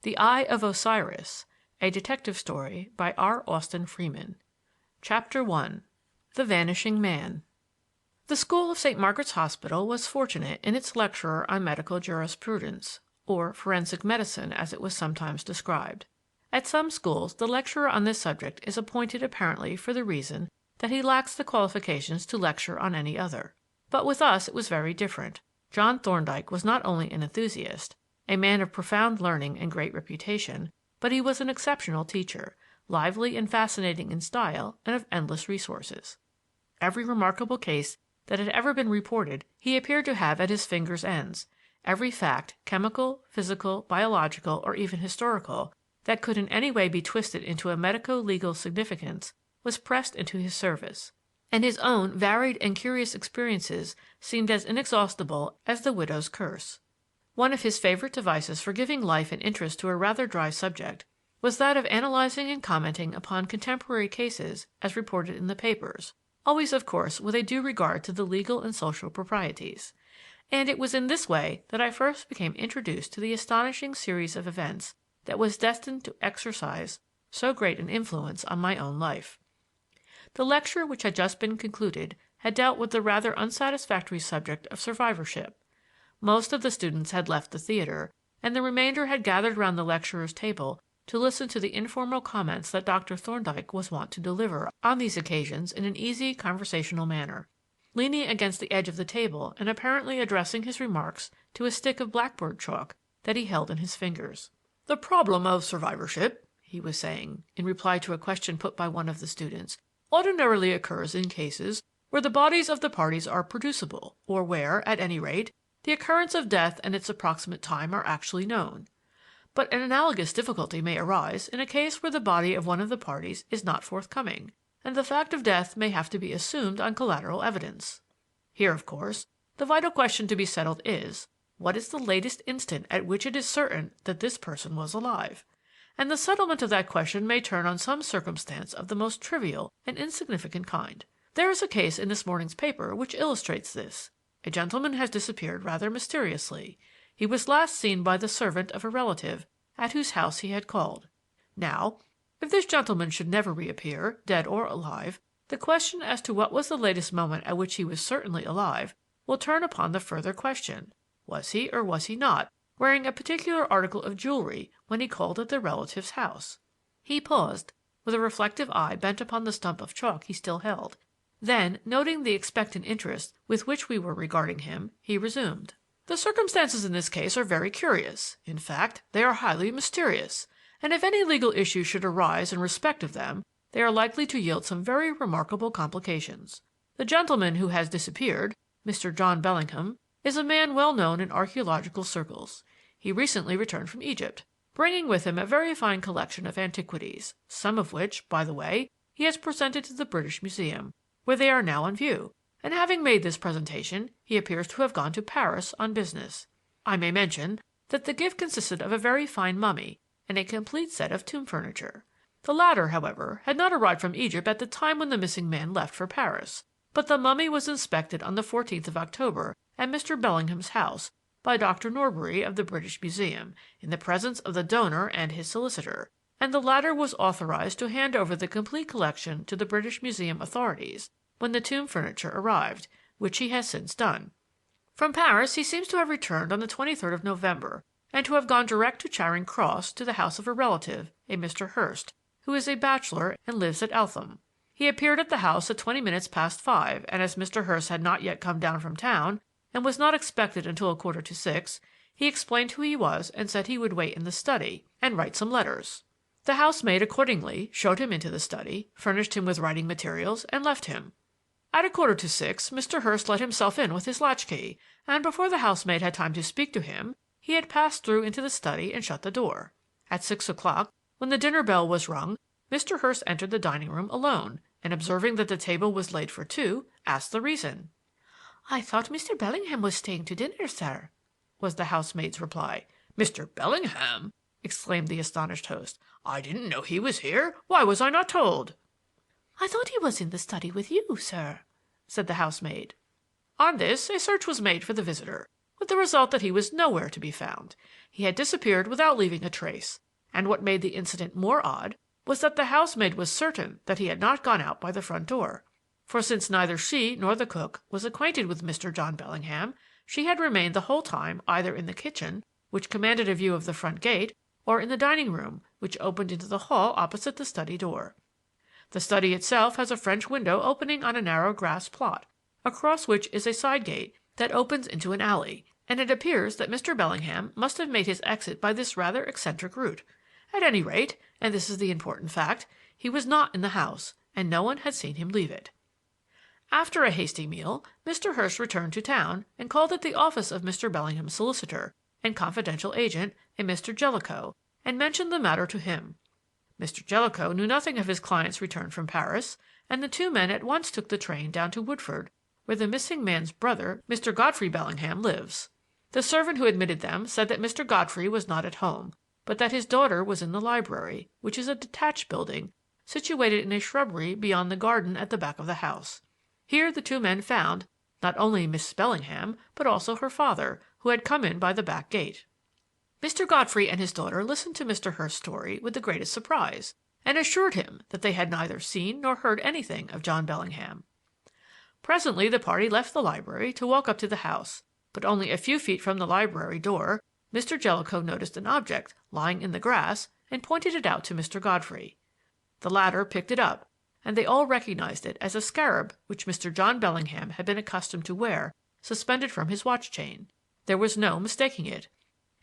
The Eye of Osiris, a detective story by R. Austin Freeman. Chapter 1. The Vanishing Man. The School of St. Margaret's Hospital was fortunate in its lecturer on medical jurisprudence, or forensic medicine as it was sometimes described. At some schools the lecturer on this subject is appointed apparently for the reason that he lacks the qualifications to lecture on any other. But with us it was very different. John Thorndyke was not only an enthusiast, a man of profound learning and great reputation, but he was an exceptional teacher, lively and fascinating in style and of endless resources. Every remarkable case that had ever been reported he appeared to have at his fingers' ends. Every fact, chemical, physical, biological, or even historical, that could in any way be twisted into a medico-legal significance was pressed into his service, and his own varied and curious experiences seemed as inexhaustible as the widow's curse. One of his favorite devices for giving life and interest to a rather dry subject was that of analyzing and commenting upon contemporary cases as reported in the papers, always, of course, with a due regard to the legal and social proprieties. And it was in this way that I first became introduced to the astonishing series of events that was destined to exercise so great an influence on my own life. The lecture which had just been concluded had dealt with the rather unsatisfactory subject of survivorship. Most of the students had left the theater, and the remainder had gathered round the lecturer's table to listen to the informal comments that Dr. Thorndyke was wont to deliver on these occasions in an easy conversational manner, leaning against the edge of the table and apparently addressing his remarks to a stick of blackboard chalk that he held in his fingers. "The problem of survivorship," he was saying, in reply to a question put by one of the students, "ordinarily occurs in cases where the bodies of the parties are producible, or where, at any rate, the occurrence of death and its approximate time are actually known. But an analogous difficulty may arise in a case where the body of one of the parties is not forthcoming, and the fact of death may have to be assumed on collateral evidence. Here, of course, the vital question to be settled is, what is the latest instant at which it is certain that this person was alive? And the settlement of that question may turn on some circumstance of the most trivial and insignificant kind. There is a case in this morning's paper which illustrates this. A gentleman has disappeared rather mysteriously. He was last seen by the servant of a relative at whose house he had called. Now, if this gentleman should never reappear, dead or alive, the question as to what was the latest moment at which he was certainly alive will turn upon the further question: was he or was he not wearing a particular article of jewelry when he called at the relative's house?" He paused, with a reflective eye bent upon the stump of chalk he still held. Then, noting the expectant interest with which we were regarding him, he resumed. "The circumstances in this case are very curious. In fact, they are highly mysterious, and if any legal issue should arise in respect of them, they are likely to yield some very remarkable complications. The gentleman who has disappeared, Mr. John Bellingham, is a man well known in archaeological circles. He recently returned from Egypt, bringing with him a very fine collection of antiquities, some of which, by the way, he has presented to the British Museum, where they are now on view, and having made this presentation, he appears to have gone to Paris on business. I may mention that the gift consisted of a very fine mummy and a complete set of tomb furniture. The latter, however, had not arrived from Egypt at the time when the missing man left for Paris, but the mummy was inspected on the 14th of October at Mr. Bellingham's house by Dr. Norbury of the British Museum, in the presence of the donor and his solicitor, and the latter was authorized to hand over the complete collection to the British Museum authorities when the tomb furniture arrived, which he has since done. From Paris he seems to have returned on the 23rd of November, and to have gone direct to Charing Cross to the house of a relative, a Mr. Hurst, who is a bachelor and lives at Eltham. He appeared at the house at 20 minutes past 5, and as Mr. Hurst had not yet come down from town, and was not expected until 5:45, he explained who he was and said he would wait in the study and write some letters. The housemaid accordingly showed him into the study, furnished him with writing materials, and left him. At 5:45 Mr. Hurst let himself in with his latchkey, and before the housemaid had time to speak to him, he had passed through into the study and shut the door. At 6 o'clock, when the dinner bell was rung, Mr. Hurst entered the dining room alone, and observing that the table was laid for two, asked the reason. "I thought Mr. Bellingham was staying to dinner, sir," was the housemaid's reply. "Mr. Bellingham!" exclaimed the astonished host. "I didn't know he was here. Why was I not told?" "I thought he was in the study with you, sir," said the housemaid. On this a search was made for the visitor, with the result that he was nowhere to be found. He had disappeared without leaving a trace, and what made the incident more odd was that the housemaid was certain that he had not gone out by the front door. For since neither she nor the cook was acquainted with Mr. John Bellingham, she had remained the whole time either in the kitchen, which commanded a view of the front gate, or in the dining room, which opened into the hall opposite the study door. The study itself has a French window opening on a narrow grass plot, across which is a side gate that opens into an alley, and it appears that Mr. Bellingham must have made his exit by this rather eccentric route. At any rate, and this is the important fact, he was not in the house, and no one had seen him leave it. After a hasty meal, Mr. Hurst returned to town and called at the office of Mr. Bellingham's solicitor and confidential agent, a Mr. Jellicoe, and mentioned the matter to him. Mr. Jellicoe knew nothing of his client's return from Paris, and the two men at once took the train down to Woodford, where the missing man's brother, Mr. Godfrey Bellingham, lives. The servant who admitted them said that Mr. Godfrey was not at home, but that his daughter was in the library, which is a detached building situated in a shrubbery beyond the garden at the back of the house. Here the two men found not only Miss Bellingham, but also her father, who had come in by the back gate. Mr. Godfrey and his daughter listened to Mr. Hurst's story with the greatest surprise, and assured him that they had neither seen nor heard anything of John Bellingham. Presently the party left the library to walk up to the house, but only a few feet from the library door Mr. Jellicoe noticed an object lying in the grass and pointed it out to Mr. Godfrey. The latter picked it up, and they all recognized it as a scarab which Mr. John Bellingham had been accustomed to wear, suspended from his watch chain. There was no mistaking it.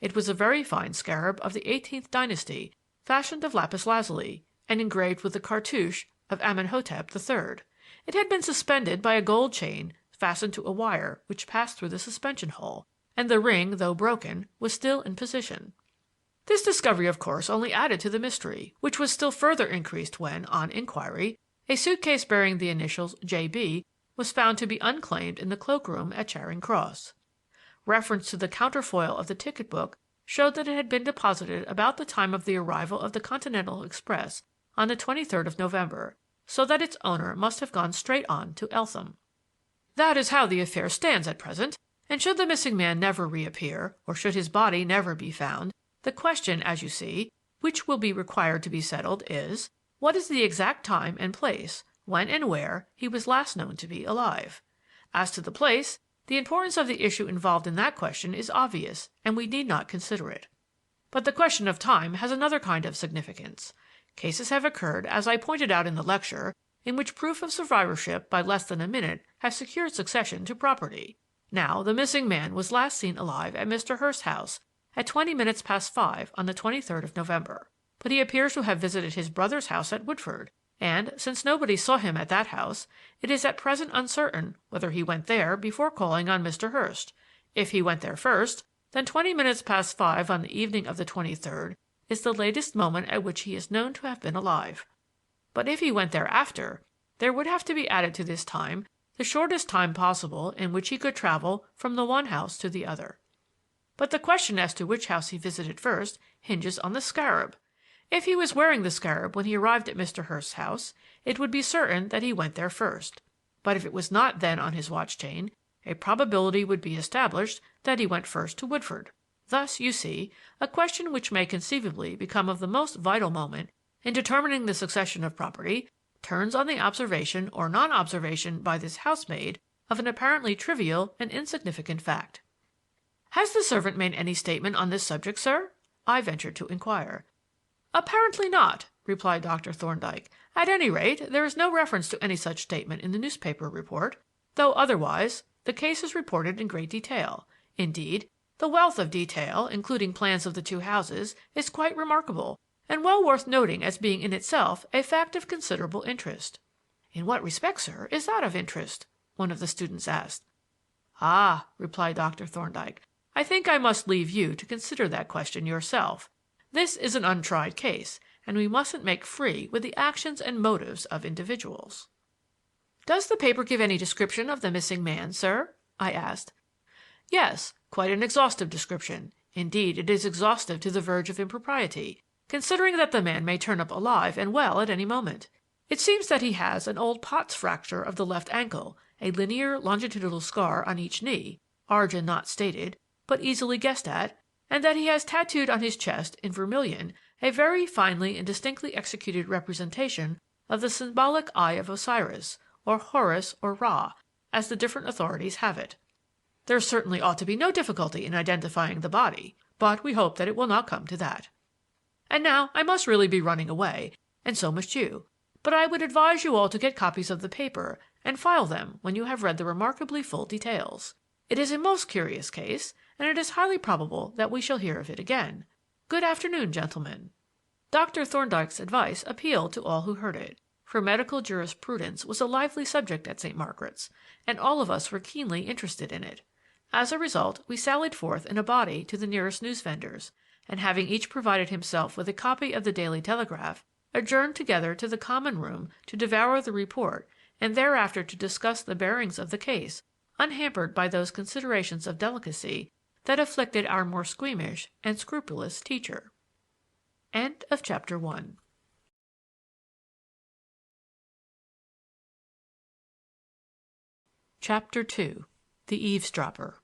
It was a very fine scarab of the 18th dynasty, fashioned of lapis lazuli, and engraved with the cartouche of Amenhotep III. It had been suspended by a gold chain fastened to a wire which passed through the suspension hole, and the ring, though broken, was still in position. This discovery, of course, only added to the mystery, which was still further increased when, on inquiry, a suitcase bearing the initials J.B. was found to be unclaimed in the cloakroom at Charing Cross. Reference to the counterfoil of the ticket book showed that it had been deposited about the time of the arrival of the Continental Express on the 23rd of November, so that its owner must have gone straight on to Eltham. That is how the affair stands at present, and should the missing man never reappear, or should his body never be found, the question, as you see, which will be required to be settled is, what is the exact time and place, when and where he was last known to be alive? As to the place, the importance of the issue involved in that question is obvious, and we need not consider it. But the question of time has another kind of significance. Cases have occurred, as I pointed out in the lecture, in which proof of survivorship by less than a minute has secured succession to property. Now, the missing man was last seen alive at Mr. Hurst's house at 20 minutes past 5 on the 23rd of November. But he appears to have visited his brother's house at Woodford, and, since nobody saw him at that house, it is at present uncertain whether he went there before calling on Mr. Hurst. If he went there first, then 20 minutes past 5 on the evening of the 23rd is the latest moment at which he is known to have been alive. But if he went there after, there would have to be added to this time the shortest time possible in which he could travel from the one house to the other. But the question as to which house he visited first hinges on the scarab. If he was wearing the scarab when he arrived at Mr. Hurst's house, it would be certain that he went there first. But if it was not then on his watch chain, a probability would be established that he went first to Woodford. Thus, you see, a question which may conceivably become of the most vital moment in determining the succession of property turns on the observation or non-observation by this housemaid of an apparently trivial and insignificant fact. "Has the servant made any statement on this subject, sir?" I ventured to inquire. "Apparently not," replied Dr. Thorndyke. "At any rate, there is no reference to any such statement in the newspaper report, though otherwise the case is reported in great detail. Indeed, the wealth of detail, including plans of the two houses, is quite remarkable, and well worth noting as being in itself a fact of considerable interest." "In what respect, sir, is that of interest?" one of the students asked. "Ah," replied Dr. Thorndyke, "I think I must leave you to consider that question yourself. This is an untried case, and we mustn't make free with the actions and motives of individuals." "Does the paper give any description of the missing man, sir?" I asked. "Yes, quite an exhaustive description. Indeed, it is exhaustive to the verge of impropriety, considering that the man may turn up alive and well at any moment. It seems that he has an old Pott's fracture of the left ankle, a linear longitudinal scar on each knee, origin not stated, but easily guessed at, and that he has tattooed on his chest in vermilion a very finely and distinctly executed representation of the symbolic Eye of Osiris, or Horus or Ra, as the different authorities have it. There certainly ought to be no difficulty in identifying the body, but we hope that it will not come to that. And now I must really be running away, and so must you, but I would advise you all to get copies of the paper and file them when you have read the remarkably full details. It is a most curious case, and it is highly probable that we shall hear of it again. Good afternoon, gentlemen." Dr. Thorndyke's advice appealed to all who heard it, for medical jurisprudence was a lively subject at St. Margaret's, and all of us were keenly interested in it. As a result, we sallied forth in a body to the nearest newsvendors, and having each provided himself with a copy of the Daily Telegraph, adjourned together to the common room to devour the report and thereafter to discuss the bearings of the case, unhampered by those considerations of delicacy that afflicted our more squeamish and scrupulous teacher. End of Chapter 1. Chapter 2. The Eavesdropper.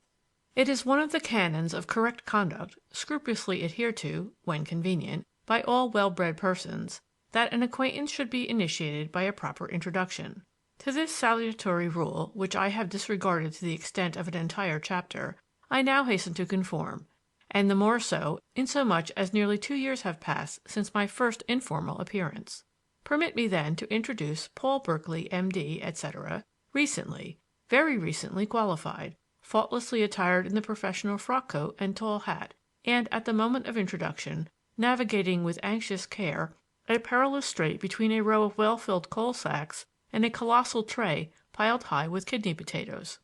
It is one of the canons of correct conduct, scrupulously adhered to, when convenient, by all well-bred persons, that an acquaintance should be initiated by a proper introduction. To this salutary rule, which I have disregarded to the extent of an entire chapter, I now hasten to conform, and the more so insomuch as nearly 2 years have passed since my first informal appearance. Permit me then to introduce Paul Berkeley, M.D., etc., recently, very recently qualified, faultlessly attired in the professional frock-coat and tall hat, and, at the moment of introduction, navigating with anxious care a perilous strait between a row of well-filled coal-sacks and a colossal tray piled high with kidney potatoes.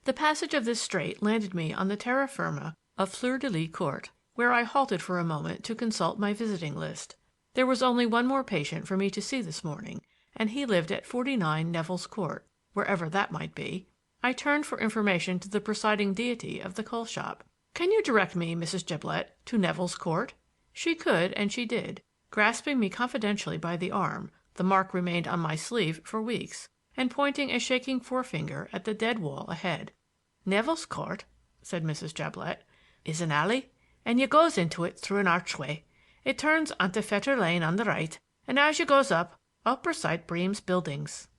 The passage of this strait landed me on the terra firma of Fleur-de-Lis Court, where I halted for a moment to consult my visiting list. There was only one more patient for me to see this morning, and he lived at 49 Neville's Court, wherever that might be. I turned for information to the presiding deity of the coal shop. "Can you direct me, Mrs. Giblett, to Neville's Court?" She could, and she did, grasping me confidentially by the arm, the mark remained on my sleeve for weeks, and pointing a shaking forefinger at the dead wall ahead. "Neville's Court," said Mrs. Jablett, "is an alley, and you goes into it through an archway. It turns onto Fetter Lane on the right, and as you goes up, upper sight Bream's buildings."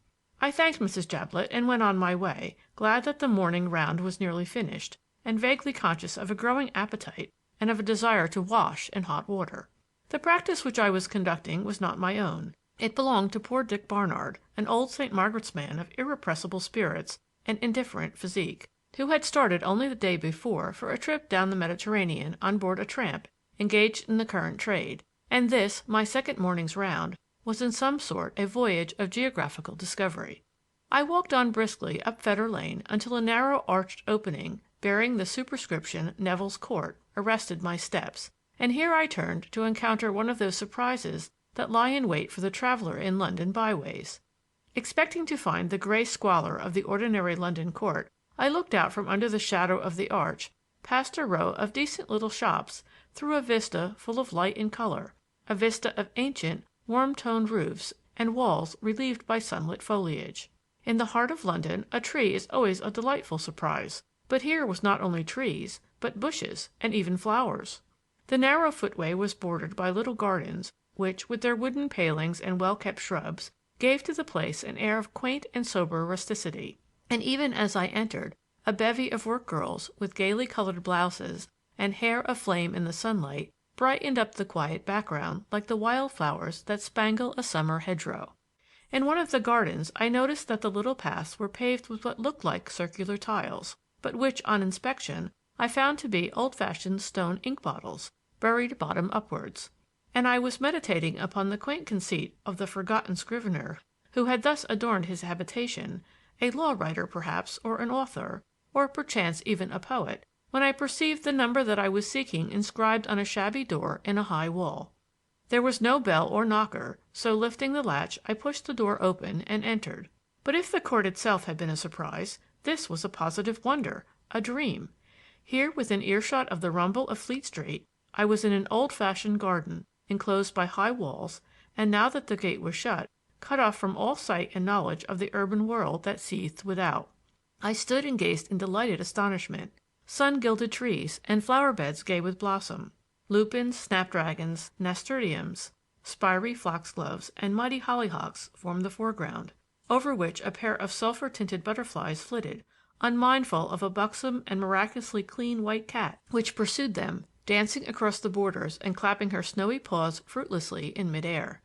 I thanked Mrs. Jablett and went on my way, glad that the morning round was nearly finished, and vaguely conscious of a growing appetite and of a desire to wash in hot water. The practice which I was conducting was not my own. It belonged to poor Dick Barnard, an old St. Margaret's man of irrepressible spirits and indifferent physique, who had started only the day before for a trip down the Mediterranean on board a tramp engaged in the current trade, and this, my second morning's round, was in some sort a voyage of geographical discovery. I walked on briskly up Fetter Lane until a narrow arched opening bearing the superscription Neville's Court arrested my steps, and here I turned to encounter one of those surprises that lie in wait for the traveler in London byways. Expecting to find the gray squalor of the ordinary London court, I looked out from under the shadow of the arch, past a row of decent little shops, through a vista full of light and color, a vista of ancient, warm-toned roofs and walls relieved by sunlit foliage. In the heart of London a tree is always a delightful surprise, but here was not only trees, but bushes and even flowers. The narrow footway was bordered by little gardens, which, with their wooden palings and well-kept shrubs, gave to the place an air of quaint and sober rusticity. And even as I entered, a bevy of work-girls with gaily colored blouses and hair aflame in the sunlight brightened up the quiet background like the wild flowers that spangle a summer hedgerow. In one of the gardens I noticed that the little paths were paved with what looked like circular tiles, but which, on inspection, I found to be old-fashioned stone ink bottles, buried bottom upwards. And I was meditating upon the quaint conceit of the forgotten scrivener who had thus adorned his habitation, a law writer perhaps, or an author, or perchance even a poet, when I perceived the number that I was seeking inscribed on a shabby door in a high wall. There was no bell or knocker, so lifting the latch I pushed the door open and entered. But if the court itself had been a surprise, this was a positive wonder, a dream. Here, within earshot of the rumble of Fleet Street, I was in an old-fashioned garden, enclosed by high walls, and now that the gate was shut, cut off from all sight and knowledge of the urban world that seethed without. I stood and gazed in delighted astonishment, sun-gilded trees and flower beds gay with blossom. Lupins, snapdragons, nasturtiums, spiry foxgloves, and mighty hollyhocks formed the foreground, over which a pair of sulphur-tinted butterflies flitted, unmindful of a buxom and miraculously clean white cat which pursued them, dancing across the borders and clapping her snowy paws fruitlessly in mid-air.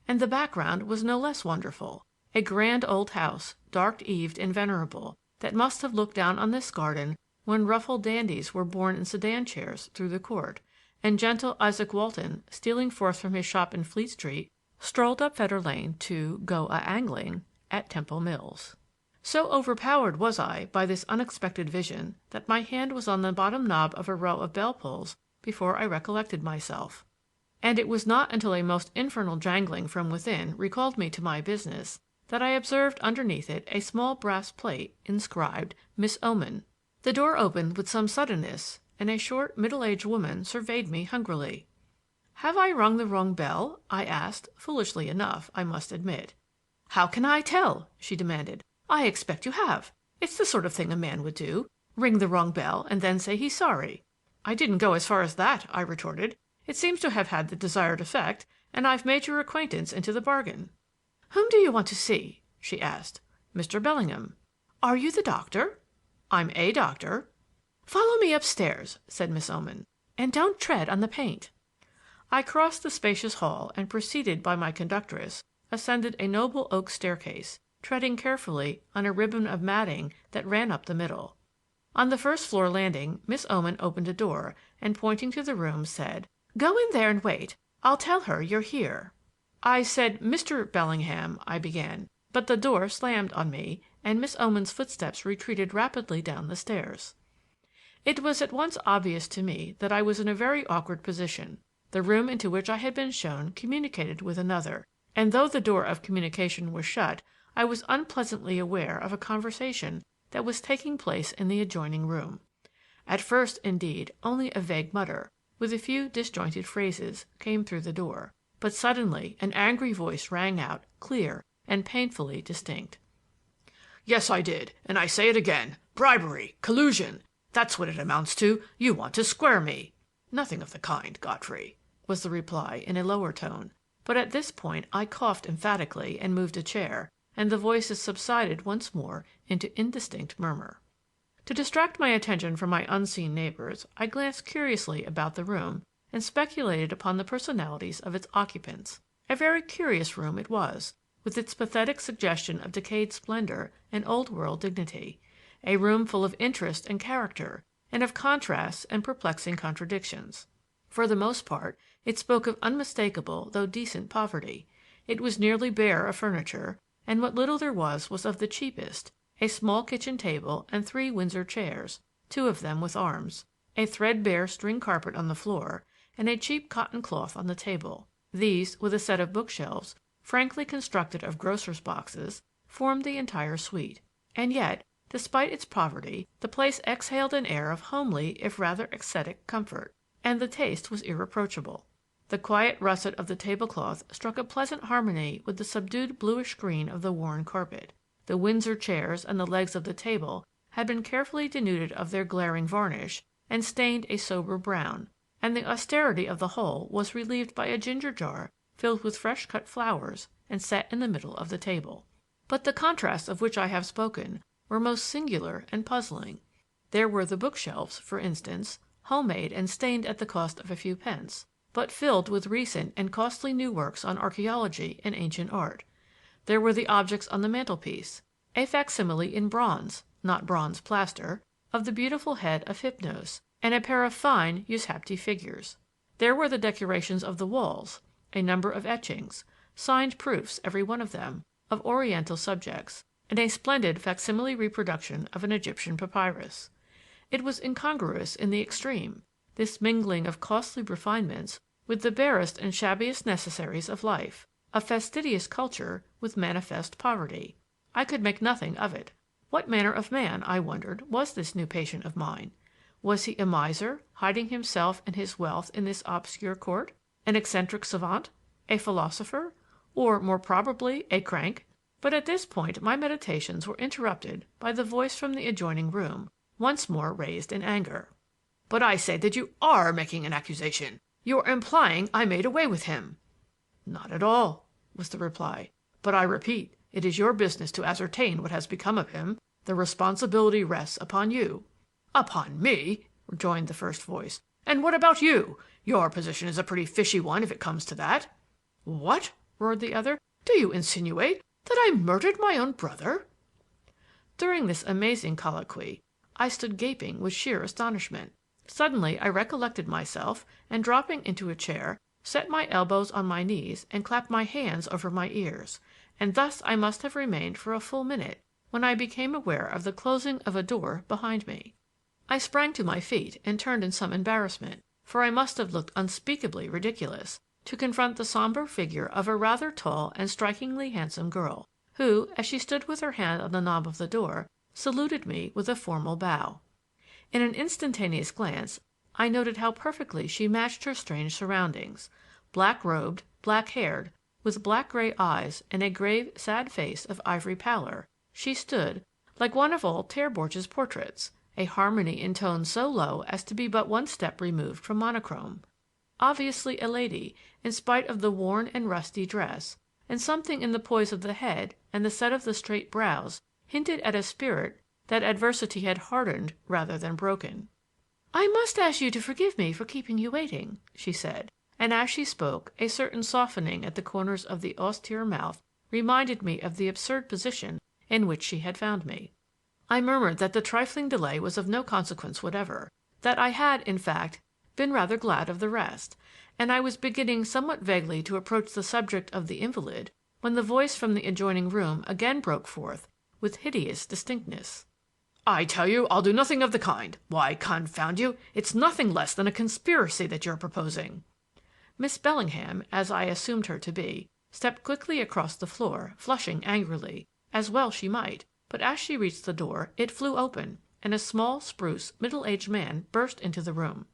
And the background was no less wonderful. A grand old house, dark-eaved and venerable, that must have looked down on this garden when ruffled dandies were borne in sedan chairs through the court, and gentle Isaac Walton, stealing forth from his shop in Fleet Street, strolled up Fetter Lane to go a-angling at Temple Mills. So overpowered was I by this unexpected vision that my hand was on the bottom knob of a row of bell-pulls before I recollected myself. And it was not until a most infernal jangling from within recalled me to my business that I observed underneath it a small brass plate inscribed Miss Oman. The door opened with some suddenness, and a short, middle-aged woman surveyed me hungrily. "Have I rung the wrong bell?" I asked, foolishly enough, I must admit. "How can I tell?" she demanded. "I expect you have. It's the sort of thing a man would do. Ring the wrong bell and then say he's sorry." "I didn't go as far as that," I retorted. "It seems to have had the desired effect, and I've made your acquaintance into the bargain." "Whom do you want to see?" she asked. "Mr. Bellingham." "Are you the doctor?" "I'm a doctor." "Follow me upstairs," said Miss Oman, "and don't tread on the paint." I crossed the spacious hall and, preceded by my conductress, ascended a noble oak staircase, treading carefully on a ribbon of matting that ran up the middle. On the first-floor landing Miss Oman opened a door and, pointing to the room, said, "Go in there and wait. I'll tell her you're here." "I said Mr. Bellingham," I began, but the door slammed on me, and Miss Oman's footsteps retreated rapidly down the stairs. It was at once obvious to me that I was in a very awkward position. The room into which I had been shown communicated with another, and though the door of communication was shut, I was unpleasantly aware of a conversation that was taking place in the adjoining room. At first, indeed, only a vague mutter, with a few disjointed phrases, came through the door, but suddenly an angry voice rang out, clear and painfully distinct. "Yes, I did, and I say it again. Bribery, collusion. That's what it amounts to. You want to square me." "Nothing of the kind, Godfrey," was the reply in a lower tone, but at this point I coughed emphatically and moved a chair, and the voices subsided once more into indistinct murmur. To distract my attention from my unseen neighbors, I glanced curiously about the room and speculated upon the personalities of its occupants. A very curious room it was, with its pathetic suggestion of decayed splendor and old-world dignity, a room full of interest and character, and of contrasts and perplexing contradictions. For the most part, it spoke of unmistakable though decent poverty. It was nearly bare of furniture, and what little there was of the cheapest: a small kitchen table and 3 Windsor chairs, 2 of them with arms, a threadbare string carpet on the floor, and a cheap cotton cloth on the table. These, with a set of bookshelves, frankly constructed of grocer's boxes, formed the entire suite. And yet, despite its poverty, the place exhaled an air of homely if rather ascetic comfort, and the taste was irreproachable. The quiet russet of the tablecloth struck a pleasant harmony with the subdued bluish green of the worn carpet. The Windsor chairs and the legs of the table had been carefully denuded of their glaring varnish and stained a sober brown, and the austerity of the whole was relieved by a ginger jar filled with fresh-cut flowers and set in the middle of the table. But the contrasts of which I have spoken were most singular and puzzling. There were the bookshelves, for instance, homemade and stained at the cost of a few pence, but filled with recent and costly new works on archaeology and ancient art. There were the objects on the mantelpiece, a facsimile in bronze, not bronze plaster, of the beautiful head of Hypnos, and a pair of fine Ushabti figures. There were the decorations of the walls, a number of etchings, signed proofs, every one of them, of Oriental subjects, and a splendid facsimile reproduction of an Egyptian papyrus. It was incongruous in the extreme, this mingling of costly refinements with the barest and shabbiest necessaries of life, of fastidious culture with manifest poverty. I could make nothing of it. What manner of man, I wondered, was this new patient of mine? Was he a miser, hiding himself and his wealth in this obscure court? An eccentric savant? A philosopher? Or, more probably, a crank? But at this point my meditations were interrupted by the voice from the adjoining room, once more raised in anger. "But I say that you are making an accusation. You are implying I made away with him." "Not at all," was the reply. "But I repeat, it is your business to ascertain what has become of him. The responsibility rests upon you." "Upon me?" rejoined the first voice. "And what about you? Your position is a pretty fishy one if it comes to that." "What?" roared the other. "Do you insinuate that I murdered my own brother?" During this amazing colloquy I stood gaping with sheer astonishment. Suddenly I recollected myself, and dropping into a chair, set my elbows on my knees and clapped my hands over my ears; and thus I must have remained for a full minute when I became aware of the closing of a door behind me. I sprang to my feet and turned in some embarrassment, for I must have looked unspeakably ridiculous, to confront the somber figure of a rather tall and strikingly handsome girl, who, as she stood with her hand on the knob of the door, saluted me with a formal bow. In an instantaneous glance I noted how perfectly she matched her strange surroundings. Black-robed, black-haired, with black-gray eyes and a grave, sad face of ivory pallor, she stood, like one of old Terborch's portraits, a harmony in tone so low as to be but one step removed from monochrome. Obviously a lady, in spite of the worn and rusty dress, and something in the poise of the head and the set of the straight brows hinted at a spirit that adversity had hardened rather than broken. "I must ask you to forgive me for keeping you waiting," she said, and as she spoke a certain softening at the corners of the austere mouth reminded me of the absurd position in which she had found me. I murmured that the trifling delay was of no consequence whatever, that I had, in fact, been rather glad of the rest, and I was beginning somewhat vaguely to approach the subject of the invalid when the voice from the adjoining room again broke forth with hideous distinctness. "I tell you I'll do nothing of the kind. Why, confound you, it's nothing less than a conspiracy that you're proposing." Miss Bellingham, as I assumed her to be, stepped quickly across the floor, flushing angrily, as well she might, but as she reached the door it flew open, and a small, spruce, middle-aged man burst into the room.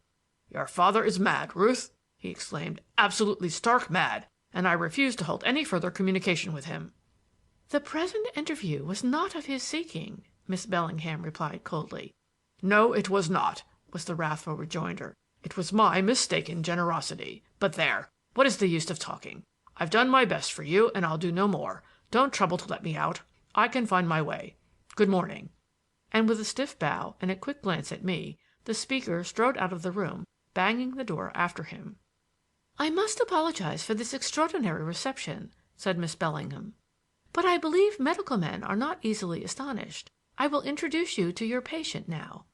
"Your father is mad, Ruth," he exclaimed, "absolutely stark mad, and I refuse to hold any further communication with him." "The present interview was not of his seeking," Miss Bellingham replied coldly. "No, it was not," was the wrathful rejoinder. "It was my mistaken generosity. But there, what is the use of talking? I've done my best for you, and I'll do no more. Don't trouble to let me out. I can find my way. Good morning." And with a stiff bow and a quick glance at me, the speaker strode out of the room, banging the door after him. "I must apologize for this extraordinary reception," said Miss Bellingham, "but I believe medical men are not easily astonished. I will introduce you to your patient now."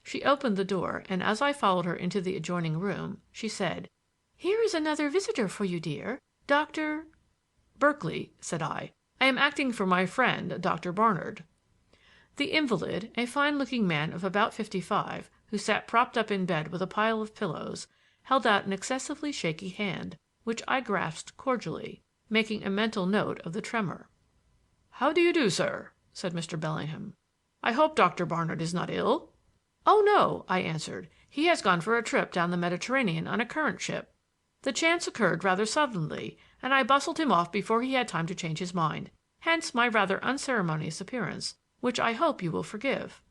She opened the door, and as I followed her into the adjoining room, she said, "Here is another visitor for you, dear. Dr. "Berkeley," said I. "I am acting for my friend, Dr. Barnard." The invalid, a fine-looking man of about 55, who sat propped up in bed with a pile of pillows, held out an excessively shaky hand, which I grasped cordially, making a mental note of the tremor. "How do you do, sir?" said Mr. Bellingham. "I hope Dr. Barnard is not ill?" "Oh, no," I answered. "He has gone for a trip down the Mediterranean on a currant ship. The chance occurred rather suddenly, and I bustled him off before he had time to change his mind. Hence my rather unceremonious appearance, which I hope you will forgive."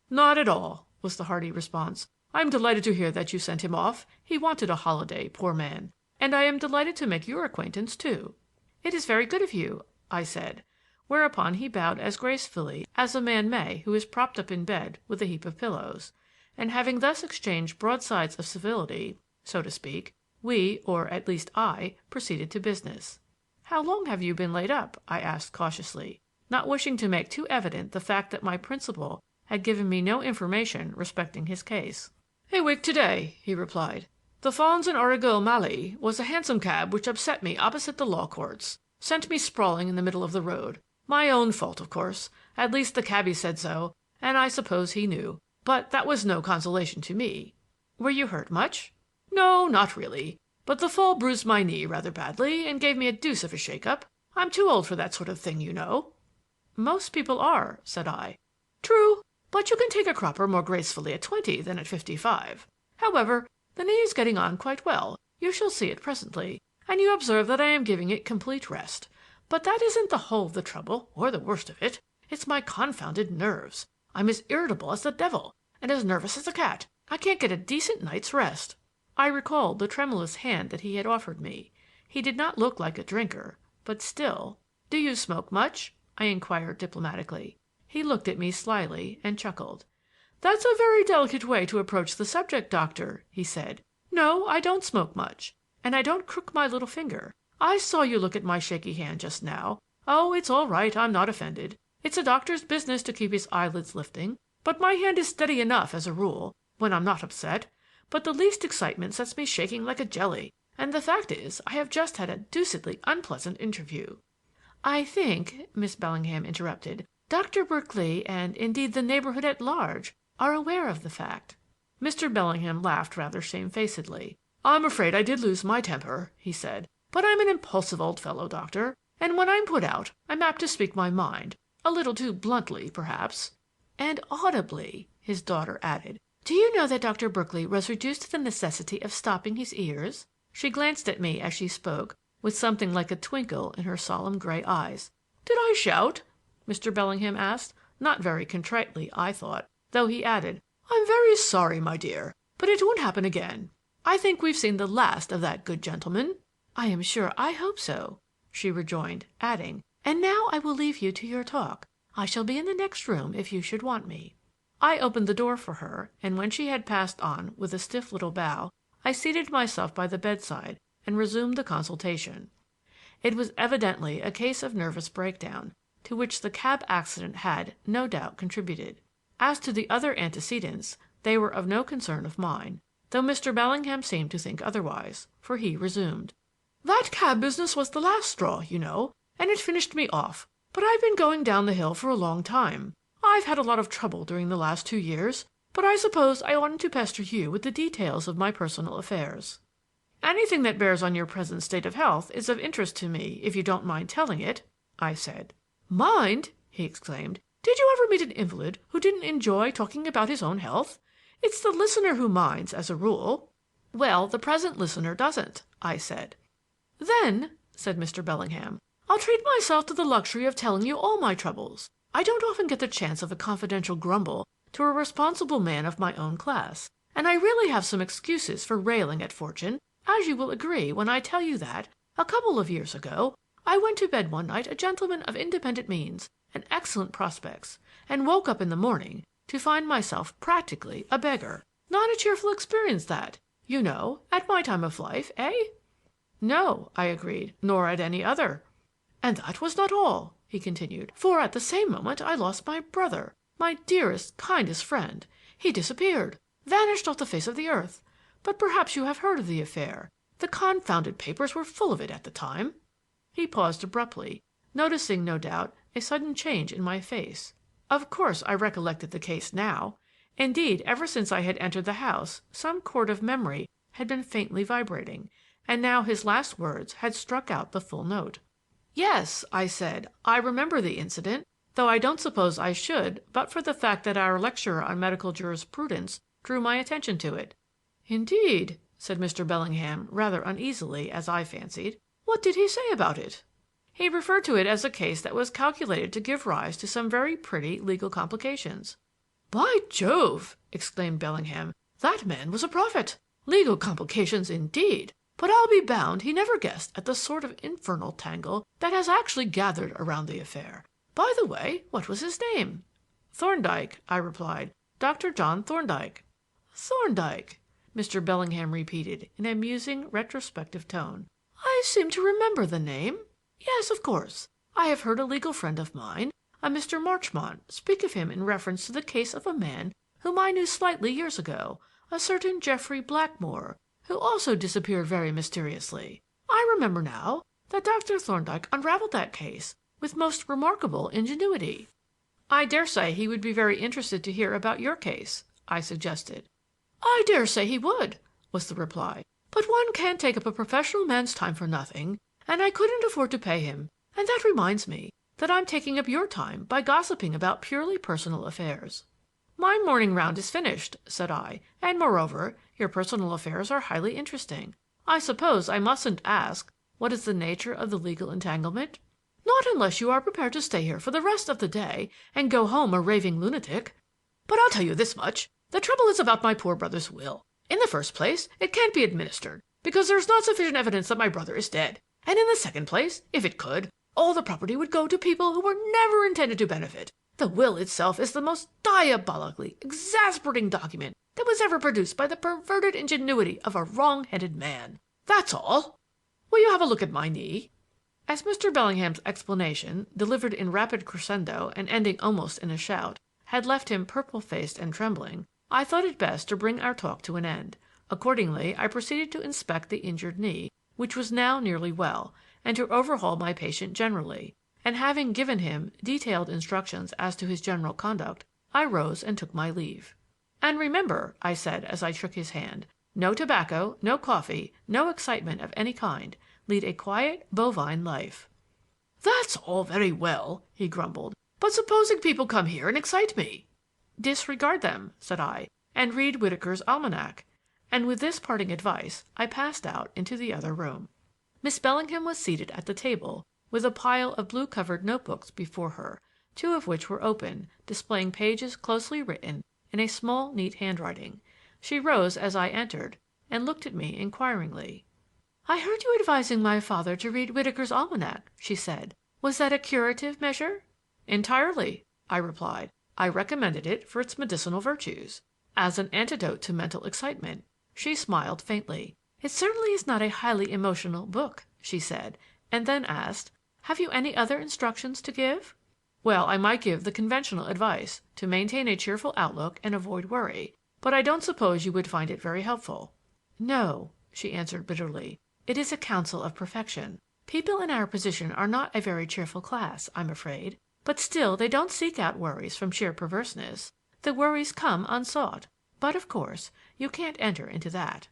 "Not at all," was the hearty response. "I'm delighted to hear that you sent him off. He wanted a holiday, poor man. And I am delighted to make your acquaintance, too." "It is very good of you," I said, whereupon he bowed as gracefully as a man may who is propped up in bed with a heap of pillows, and having thus exchanged broadsides of civility, so to speak, we, or at least I, proceeded to business. "How long have you been laid up?" I asked cautiously, not wishing to make too evident the fact that my principal had given me no information respecting his case. "A week to-day," he replied. "The Fons and Origo Mali was a hansom cab which upset me opposite the law courts, sent me sprawling in the middle of the road. My own fault, of course. At least the cabby said so, and I suppose he knew. But that was no consolation to me." "Were you hurt much?" "No, not really. But the fall bruised my knee rather badly and gave me a deuce of a shake-up. I'm too old for that sort of thing, you know." "Most people are," said I. "True, but you can take a cropper more gracefully at 20 than at 55. However, the knee is getting on quite well. You shall see it presently, and you observe that I am giving it complete rest. But that isn't the whole of the trouble or the worst of it. It's my confounded nerves. I'm as irritable as the devil and as nervous as a cat. I can't get a decent night's rest." I recalled the tremulous hand that he had offered me. He did not look like a drinker, but still. "Do you smoke much?" I inquired diplomatically. He looked at me slyly and chuckled. "That's a very delicate way to approach the subject, Doctor," he said. "No, I don't smoke much, and I don't crook my little finger. I saw you look at my shaky hand just now. Oh, it's all right, I'm not offended. It's a doctor's business to keep his eyelids lifting, but my hand is steady enough as a rule, when I'm not upset. But the least excitement sets me shaking like a jelly, and the fact is I have just had a deucedly unpleasant interview." "I think," Miss Bellingham interrupted, "Dr. Berkeley and, indeed, the neighborhood at large are aware of the fact." Mr. Bellingham laughed rather shamefacedly. "I'm afraid I did lose my temper," he said. "But I'm an impulsive old fellow, Doctor, and when I'm put out I'm apt to speak my mind, a little too bluntly, perhaps." "And audibly," his daughter added. "Do you know that Dr. Berkeley was reduced to the necessity of stopping his ears?" She glanced at me as she spoke, with something like a twinkle in her solemn gray eyes. "Did I shout?" Mr. Bellingham asked, not very contritely, I thought, though he added, "I'm very sorry, my dear, but it won't happen again. I think we've seen the last of that good gentleman." "I am sure I hope so," she rejoined, adding, "And now I will leave you to your talk. I shall be in the next room if you should want me." I opened the door for her, and when she had passed on with a stiff little bow, I seated myself by the bedside and resumed the consultation. It was evidently a case of nervous breakdown, to which the cab accident had, no doubt, contributed. As to the other antecedents, they were of no concern of mine, though Mr. Bellingham seemed to think otherwise, for he resumed. "That cab business was the last straw, you know, and it finished me off. But I've been going down the hill for a long time. I've had a lot of trouble during the last 2 years, but I suppose I oughtn't to pester you with the details of my personal affairs." "Anything that bears on your present state of health is of interest to me, if you don't mind telling it," I said. "Mind!" he exclaimed. "Did you ever meet an invalid who didn't enjoy talking about his own health? It's the listener who minds, as a rule." "Well, the present listener doesn't," I said. "Then," said Mr. Bellingham, "I'll treat myself to the luxury of telling you all my troubles. I don't often get the chance of a confidential grumble to a responsible man of my own class, and I really have some excuses for railing at fortune, as you will agree when I tell you that, a couple of years ago, I went to bed one night a gentleman of independent means and excellent prospects, and woke up in the morning to find myself practically a beggar. Not a cheerful experience that, you know, at my time of life, eh?" "No," I agreed, "nor at any other." "And that was not all," he continued, "for at the same moment I lost my brother, my dearest, kindest friend. He disappeared, vanished off the face of the earth. But perhaps you have heard of the affair. The confounded papers were full of it at the time." He paused abruptly, noticing, no doubt, a sudden change in my face. Of course I recollected the case now. Indeed, ever since I had entered the house some chord of memory had been faintly vibrating, and now his last words had struck out the full note. "Yes," I said, "I remember the incident, though I don't suppose I should but for the fact that our lecturer on medical jurisprudence drew my attention to it." "Indeed," said Mr. Bellingham, rather uneasily, as I fancied. "What did he say about it?" "He referred to it as a case that was calculated to give rise to some very pretty legal complications." "By Jove!" exclaimed Bellingham. "That man was a prophet. Legal complications, indeed! But I'll be bound he never guessed at the sort of infernal tangle that has actually gathered around the affair. By the way, what was his name?" "Thorndyke," I replied. "Dr. John Thorndyke." "Thorndyke," Mr. Bellingham repeated in a musing, retrospective tone. "I seem to remember the name. Yes, of course. I have heard a legal friend of mine, a Mr. Marchmont, speak of him in reference to the case of a man whom I knew slightly years ago, a certain Geoffrey Blackmore, who also disappeared very mysteriously. I remember now that Dr. Thorndyke unraveled that case with most remarkable ingenuity." "I dare say he would be very interested to hear about your case," I suggested. "I dare say he would," was the reply. "But one can't take up a professional man's time for nothing, and I couldn't afford to pay him. And that reminds me that I'm taking up your time by gossiping about purely personal affairs." "My morning round is finished," said I, "and moreover, your personal affairs are highly interesting. I suppose I mustn't ask what is the nature of the legal entanglement?" "Not unless you are prepared to stay here for the rest of the day and go home a raving lunatic. But I'll tell you this much. The trouble is about my poor brother's will. In the first place, it can't be administered, because there is not sufficient evidence that my brother is dead. And in the second place, if it could, all the property would go to people who were never intended to benefit. The will itself is the most diabolically exasperating document that was ever produced by the perverted ingenuity of a wrong-headed man. That's all. Will you have a look at my knee?" As Mr. Bellingham's explanation, delivered in rapid crescendo and ending almost in a shout, had left him purple-faced and trembling, I thought it best to bring our talk to an end. Accordingly, I proceeded to inspect the injured knee, which was now nearly well, and to overhaul my patient generally, and having given him detailed instructions as to his general conduct, I rose and took my leave. "And remember," I said as I shook his hand, "no tobacco, no coffee, no excitement of any kind. Lead a quiet, bovine life." "That's all very well," he grumbled, "but supposing people come here and excite me?" "Disregard them," said I, "and read Whitaker's Almanac." And with this parting advice I passed out into the other room. Miss Bellingham was seated at the table with a pile of blue-covered notebooks before her, two of which were open, displaying pages closely written in a small, neat handwriting. She rose as I entered and looked at me inquiringly. "I heard you advising my father to read Whitaker's Almanac," she said. "Was that a curative measure?" "Entirely," I replied. "I recommended it for its medicinal virtues. As an antidote to mental excitement." She smiled faintly. "It certainly is not a highly emotional book," she said, and then asked, "Have you any other instructions to give?" "Well, I might give the conventional advice to maintain a cheerful outlook and avoid worry, but I don't suppose you would find it very helpful." "No," she answered bitterly. "It is a counsel of perfection. People in our position are not a very cheerful class, I'm afraid, but still they don't seek out worries from sheer perverseness. The worries come unsought. But, of course, you can't enter into that."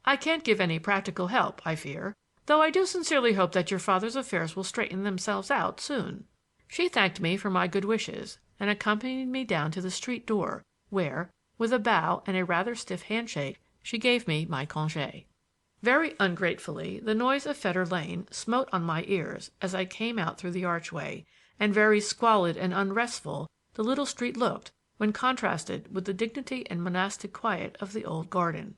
"I can't give any practical help, I fear, though I do sincerely hope that your father's affairs will straighten themselves out soon." She thanked me for my good wishes and accompanied me down to the street door, where, with a bow and a rather stiff handshake, she gave me my congé. Very ungratefully the noise of Fetter Lane smote on my ears as I came out through the archway, and very squalid and unrestful the little street looked when contrasted with the dignity and monastic quiet of the old garden.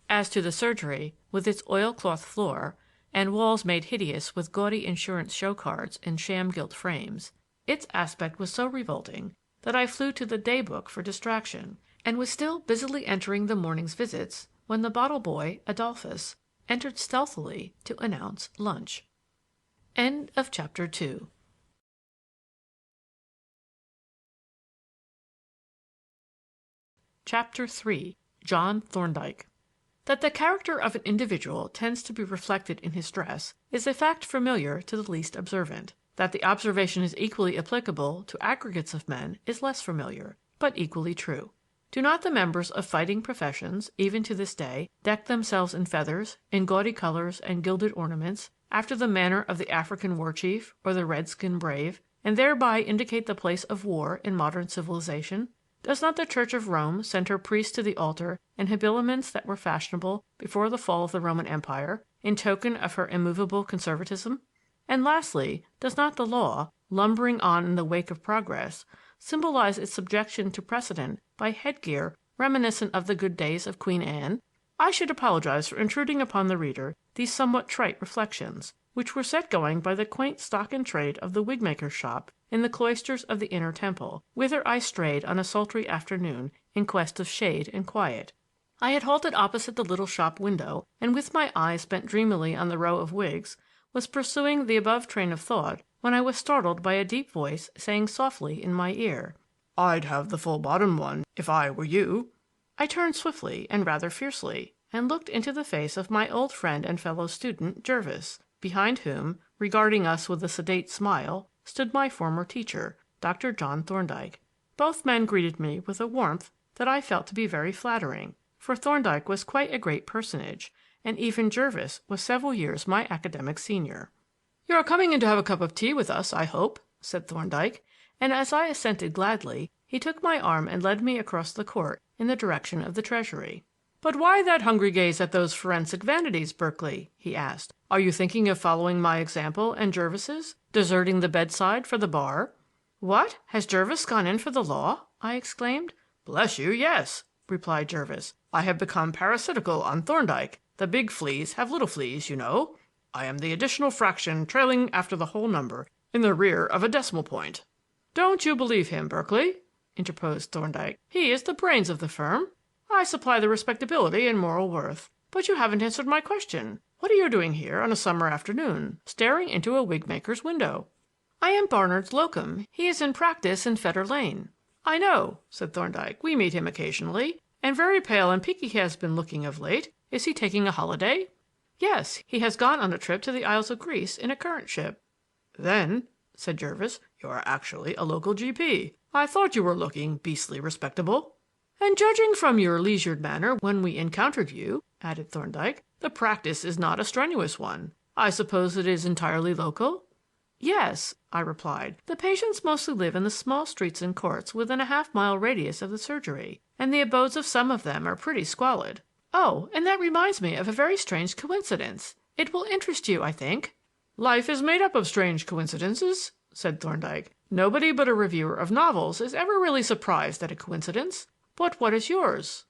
As to the surgery, with its oilcloth floor and walls made hideous with gaudy insurance show cards in sham gilt frames, its aspect was so revolting that I flew to the day book for distraction, and was still busily entering the morning's visits when the bottle boy, Adolphus, entered stealthily to announce lunch. End of Chapter 2. Chapter 3. John Thorndyke. That the character of an individual tends to be reflected in his dress is a fact familiar to the least observant. That the observation is equally applicable to aggregates of men is less familiar, but equally true. Do not the members of fighting professions, even to this day, deck themselves in feathers, in gaudy colors and gilded ornaments, after the manner of the African war chief or the redskin brave, and thereby indicate the place of war in modern civilization? Does not the Church of Rome send her priests to the altar in habiliments that were fashionable before the fall of the Roman Empire, in token of her immovable conservatism? And lastly, does not the law, lumbering on in the wake of progress, symbolize its subjection to precedent by headgear reminiscent of the good days of Queen Anne? I should apologize for intruding upon the reader these somewhat trite reflections, which were set going by the quaint stock in trade of the wigmaker's shop in the cloisters of the Inner Temple, whither I strayed on a sultry afternoon in quest of shade and quiet. I had halted opposite the little shop window, and with my eyes bent dreamily on the row of wigs, was pursuing the above train of thought when I was startled by a deep voice saying softly in my ear, "I'd have the full-bottomed one if I were you." I turned swiftly and rather fiercely, and looked into the face of my old friend and fellow student, Jervis, behind whom, regarding us with a sedate smile, stood my former teacher, Dr. John Thorndyke. Both men greeted me with a warmth that I felt to be very flattering, for Thorndyke was quite a great personage, and even Jervis was several years my academic senior. "You're coming in to have a cup of tea with us, I hope," said Thorndyke, and as I assented gladly, he took my arm and led me across the court in the direction of the Treasury. "But why that hungry gaze at those forensic vanities, Berkeley?" he asked. "Are you thinking of following my example and Jervis's, deserting the bedside for the bar?" "What? Has Jervis gone in for the law?" I exclaimed. "Bless you, yes," replied Jervis. "I have become parasitical on Thorndyke. The big fleas have little fleas, you know. I am the additional fraction trailing after the whole number in the rear of a decimal point." "Don't you believe him, Berkeley," interposed Thorndyke. "He is the brains of the firm. I supply the respectability and moral worth. But you haven't answered my question. What are you doing here on a summer afternoon, staring into a wig maker's window?" "I am Barnard's locum. He is in practice in Fetter Lane." "I know," said Thorndyke. "We meet him occasionally. And very pale and peaky he has been looking of late. Is he taking a holiday?" "Yes, he has gone on a trip to the Isles of Greece in a currant ship." "Then," said Jervis, "you are actually a local G.P. I thought you were looking beastly respectable." "And judging from your leisured manner when we encountered you," added Thorndyke, "the practice is not a strenuous one. I suppose it is entirely local?" "Yes," I replied. "The patients mostly live in the small streets and courts within a half-mile radius of the surgery, and the abodes of some of them are pretty squalid. Oh, and that reminds me of a very strange coincidence. It will interest you, I think." "Life is made up of strange coincidences," said Thorndyke. "Nobody but a reviewer of novels is ever really surprised at a coincidence. But what is yours?"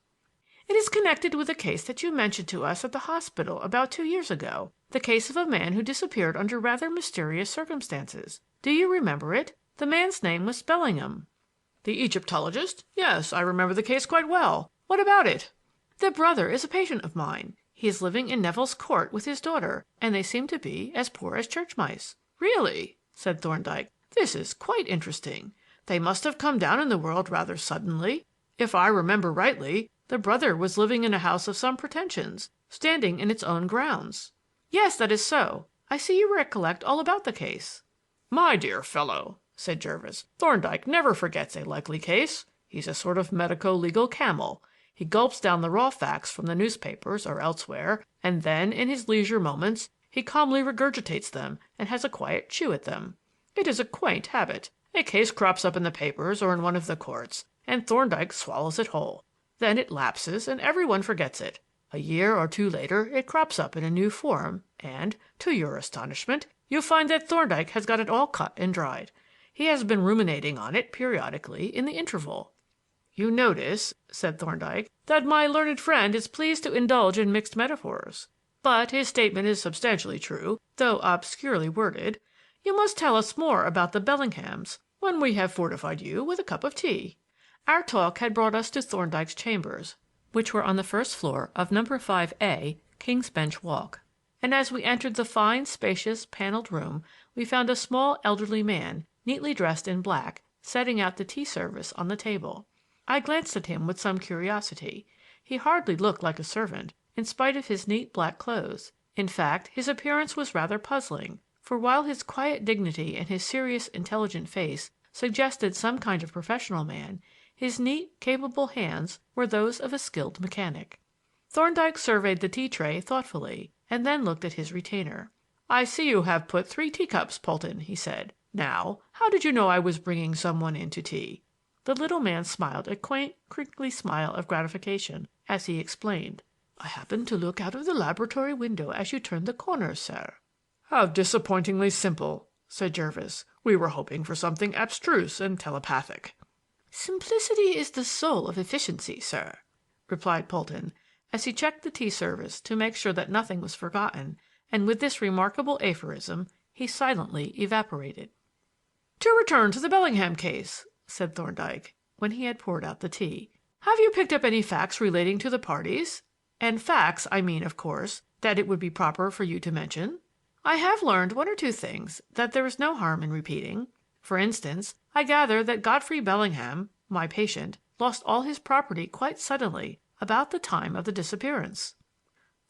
"It is connected with a case that you mentioned to us at the hospital about 2 years ago, the case of a man who disappeared under rather mysterious circumstances. Do you remember it? The man's name was Bellingham." "The Egyptologist? Yes, I remember the case quite well. What about it?" "The brother is a patient of mine. He is living in Neville's Court with his daughter, and they seem to be as poor as church mice." "Really?" said Thorndyke. "This is quite interesting. They must have come down in the world rather suddenly. If I remember rightly, the brother was living in a house of some pretensions, standing in its own grounds." "Yes, that is so. I see you recollect all about the case." "My dear fellow," said Jervis, "Thorndyke never forgets a likely case. He's a sort of medico-legal camel. He gulps down the raw facts from the newspapers or elsewhere, and then, in his leisure moments, he calmly regurgitates them and has a quiet chew at them. It is a quaint habit. A case crops up in the papers or in one of the courts, and Thorndyke swallows it whole. Then it lapses and everyone forgets it. A year or two later it crops up in a new form, and, to your astonishment, you find that Thorndyke has got it all cut and dried. He has been ruminating on it periodically in the interval." "You notice," said Thorndyke, "that my learned friend is pleased to indulge in mixed metaphors. But his statement is substantially true, though obscurely worded. You must tell us more about the Bellinghams when we have fortified you with a cup of tea." Our talk had brought us to Thorndyke's chambers, which were on the first floor of No. 5A, King's Bench Walk. And as we entered the fine, spacious, paneled room, we found a small, elderly man, neatly dressed in black, setting out the tea service on the table. I glanced at him with some curiosity. He hardly looked like a servant, in spite of his neat black clothes. In fact, his appearance was rather puzzling, for while his quiet dignity and his serious, intelligent face suggested some kind of professional man, his neat, capable hands were those of a skilled mechanic. Thorndyke surveyed the tea tray thoughtfully, and then looked at his retainer. "I see you have put 3 teacups, Polton," he said. "Now, how did you know I was bringing someone in to tea?" The little man smiled a quaint, crinkly smile of gratification as he explained. "I happened to look out of the laboratory window as you turned the corner, sir." "How disappointingly simple," said Jervis. "We were hoping for something abstruse and telepathic." "Simplicity is the soul of efficiency, sir," replied Polton, as he checked the tea service to make sure that nothing was forgotten, and with this remarkable aphorism he silently evaporated. "To return to the Bellingham case," said Thorndyke, when he had poured out the tea. "Have you picked up any facts relating to the parties? And facts, I mean, of course, that it would be proper for you to mention? I have learned 1 or 2 things that there is no harm in repeating. For instance, I gather that Godfrey Bellingham, my patient, lost all his property quite suddenly about the time of the disappearance."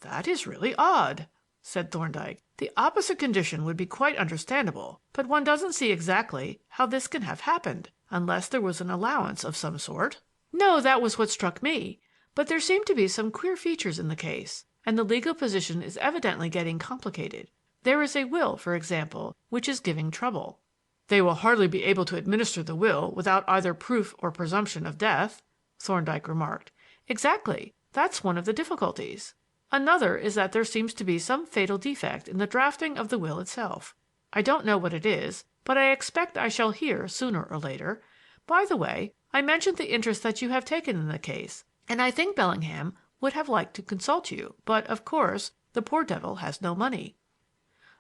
"That is really odd," said Thorndyke. "The opposite condition would be quite understandable, but one doesn't see exactly how this can have happened, unless there was an allowance of some sort." "No, that was what struck me. But there seem to be some queer features in the case, and the legal position is evidently getting complicated. There is a will, for example, which is giving trouble." "They will hardly be able to administer the will without either proof or presumption of death," Thorndyke remarked. "Exactly. That's one of the difficulties. Another is that there seems to be some fatal defect in the drafting of the will itself. I don't know what it is, but I expect I shall hear sooner or later. By the way, I mentioned the interest that you have taken in the case, and I think Bellingham would have liked to consult you, but, of course, the poor devil has no money."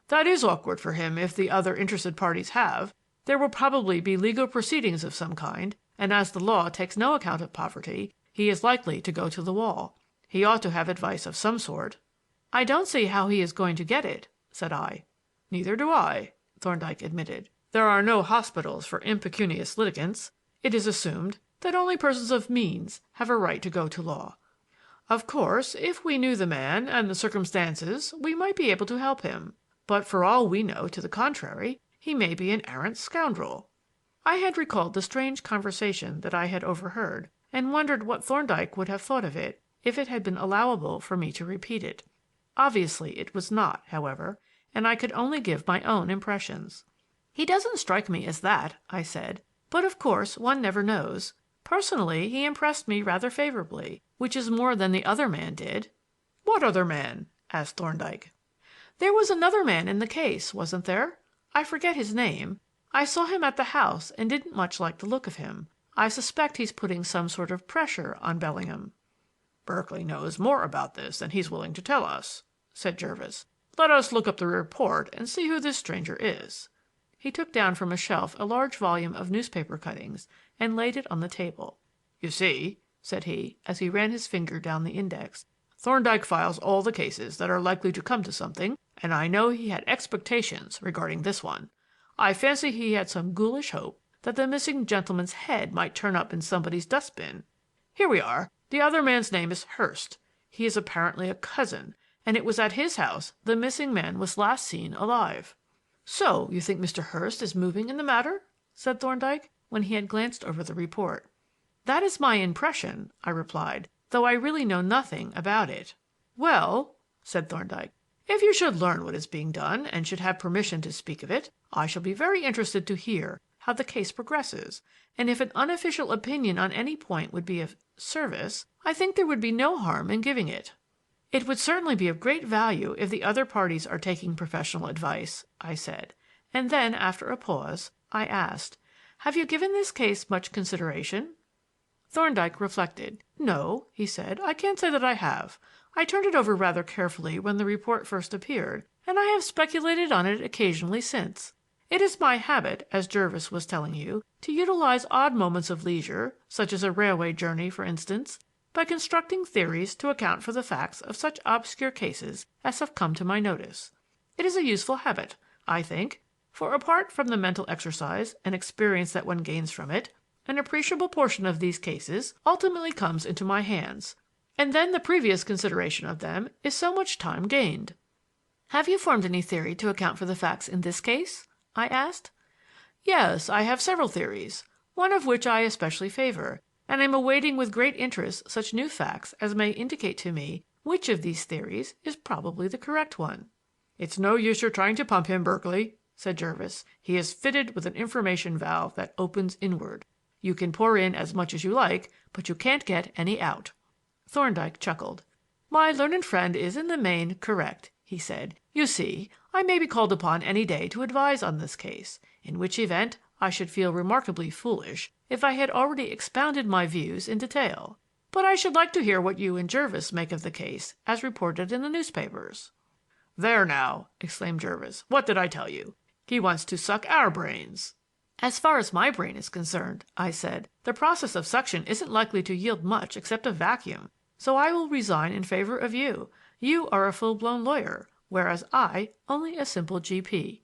"That is awkward for him if the other interested parties have. There will probably be legal proceedings of some kind, and as the law takes no account of poverty, he is likely to go to the wall. He ought to have advice of some sort." "I don't see how he is going to get it," said I. "Neither do I," Thorndyke admitted. "There are no hospitals for impecunious litigants. It is assumed that only persons of means have a right to go to law. Of course, if we knew the man and the circumstances, we might be able to help him. But for all we know to the contrary, he may be an arrant scoundrel." I had recalled the strange conversation that I had overheard, and wondered what Thorndyke would have thought of it if it had been allowable for me to repeat it. Obviously it was not, however, and I could only give my own impressions. "He doesn't strike me as that," I said, "but of course one never knows. Personally, he impressed me rather favorably, which is more than the other man did." "What other man?" asked Thorndyke. "There was another man in the case, wasn't there? I forget his name. I saw him at the house and didn't much like the look of him. I suspect he's putting some sort of pressure on Bellingham." "Berkeley knows more about this than he's willing to tell us," said Jervis. "Let us look up the report and see who this stranger is." He took down from a shelf a large volume of newspaper cuttings and laid it on the table. "You see," said he, as he ran his finger down the index, "Thorndyke files all the cases that are likely to come to something, and I know he had expectations regarding this one. I fancy he had some ghoulish hope that the missing gentleman's head might turn up in somebody's dustbin. Here we are. The other man's name is Hurst. He is apparently a cousin, and it was at his house the missing man was last seen alive." "So you think Mr. Hurst is moving in the matter?" said Thorndyke, when he had glanced over the report. "That is my impression," I replied, "though I really know nothing about it." "Well," said Thorndyke, "if you should learn what is being done and should have permission to speak of it, I shall be very interested to hear how the case progresses, and if an unofficial opinion on any point would be of service, I think there would be no harm in giving it." "It would certainly be of great value if the other parties are taking professional advice," I said; and then, after a pause, I asked, "Have you given this case much consideration?" Thorndyke reflected. "No," he said, "I can't say that I have. I turned it over rather carefully when the report first appeared, and I have speculated on it occasionally since. It is my habit, as Jervis was telling you, to utilize odd moments of leisure, such as a railway journey, for instance, by constructing theories to account for the facts of such obscure cases as have come to my notice. It is a useful habit, I think, for apart from the mental exercise and experience that one gains from it, an appreciable portion of these cases ultimately comes into my hands, and then the previous consideration of them is so much time gained." "Have you formed any theory to account for the facts in this case?" I asked. "Yes, I have several theories, one of which I especially favor, and am awaiting with great interest such new facts as may indicate to me which of these theories is probably the correct one." "It's no use your trying to pump him, Berkeley," said Jervis. "He is fitted with an information valve that opens inward. You can pour in as much as you like, but you can't get any out." Thorndyke chuckled. "My learned friend is in the main correct," he said. "You see, I may be called upon any day to advise on this case, in which event I should feel remarkably foolish if I had already expounded my views in detail. But I should like to hear what you and Jervis make of the case as reported in the newspapers." "There now!" exclaimed Jervis. "What did I tell you? He wants to suck our brains." "As far as my brain is concerned," I said, "the process of suction isn't likely to yield much except a vacuum, so I will resign in favor of you. You are a full-blown lawyer, whereas I only a simple G.P."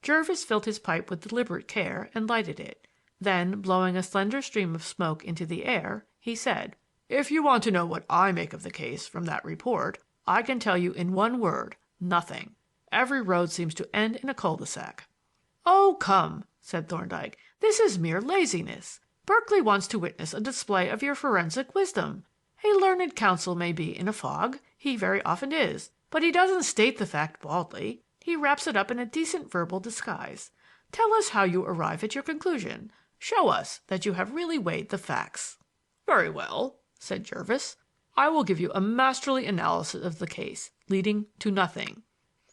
Jervis filled his pipe with deliberate care and lighted it. Then, blowing a slender stream of smoke into the air, he said, "If you want to know what I make of the case from that report, I can tell you in one word: nothing. Every road seems to end in a cul-de-sac." "Oh, come," said Thorndyke, "this is mere laziness. Berkeley wants to witness a display of your forensic wisdom. A learned counsel may be in a fog; he very often is, but he doesn't state the fact baldly. He wraps it up in a decent verbal disguise. Tell us how you arrive at your conclusion. Show us that you have really weighed the facts." "Very well," said Jervis. "I will give you a masterly analysis of the case, leading to nothing."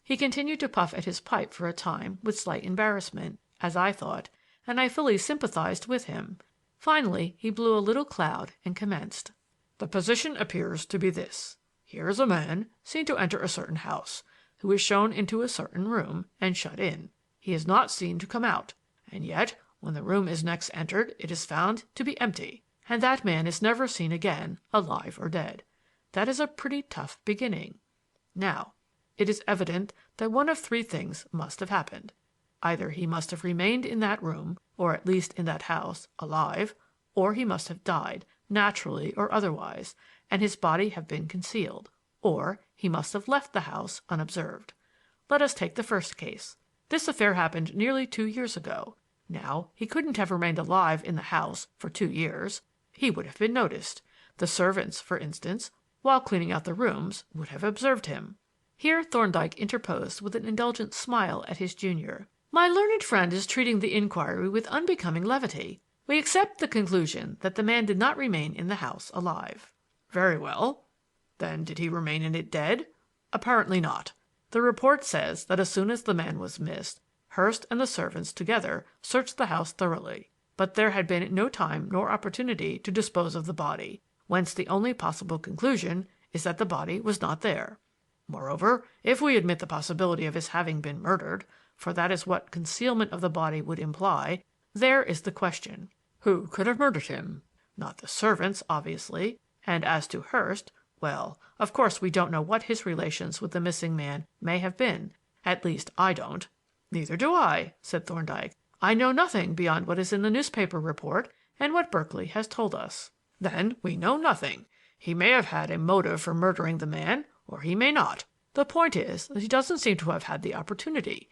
He continued to puff at his pipe for a time with slight embarrassment, as I thought, and I fully sympathized with him. Finally he blew a little cloud and commenced. "The position appears to be this. Here is a man seen to enter a certain house, who is shown into a certain room and shut in. He is not seen to come out, and yet when the room is next entered it is found to be empty, and that man is never seen again, alive or dead. That is a pretty tough beginning. Now, it is evident that one of three things must have happened. Either he must have remained in that room, or at least in that house, alive, or he must have died, naturally or otherwise, and his body have been concealed, or he must have left the house unobserved. Let us take the first case. This affair happened nearly 2 years ago. Now, he couldn't have remained alive in the house for 2 years. He would have been noticed. The servants, for instance, while cleaning out the rooms, would have observed him." Here Thorndyke interposed with an indulgent smile at his junior. "My learned friend is treating the inquiry with unbecoming levity. We accept the conclusion that the man did not remain in the house alive." "Very well. Then did he remain in it dead?" "Apparently not. The report says that as soon as the man was missed, Hurst and the servants together searched the house thoroughly, but there had been no time nor opportunity to dispose of the body, whence the only possible conclusion is that the body was not there. Moreover, if we admit the possibility of his having been murdered, for that is what concealment of the body would imply, there is the question: who could have murdered him? Not the servants, obviously, and as to Hurst, well, of course we don't know what his relations with the missing man may have been. At least, I don't." "Neither do I," said Thorndyke. "I know nothing beyond what is in the newspaper report and what Berkeley has told us." "Then we know nothing. He may have had a motive for murdering the man, or he may not. The point is that he doesn't seem to have had the opportunity.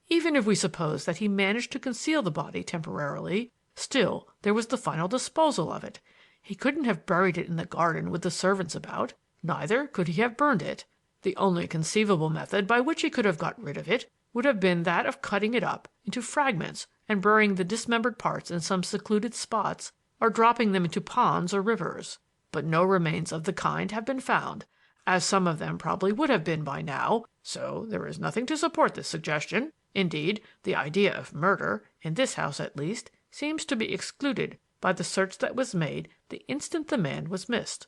Even if we suppose that he managed to conceal the body temporarily, still there was the final disposal of it. He couldn't have buried it in the garden with the servants about, neither could he have burned it. The only conceivable method by which he could have got rid of it would have been that of cutting it up into fragments and burying the dismembered parts in some secluded spots, or dropping them into ponds or rivers. But no remains of the kind have been found, as some of them probably would have been by now, so there is nothing to support this suggestion. Indeed, the idea of murder, in this house at least, seems to be excluded by the search that was made the instant the man was missed.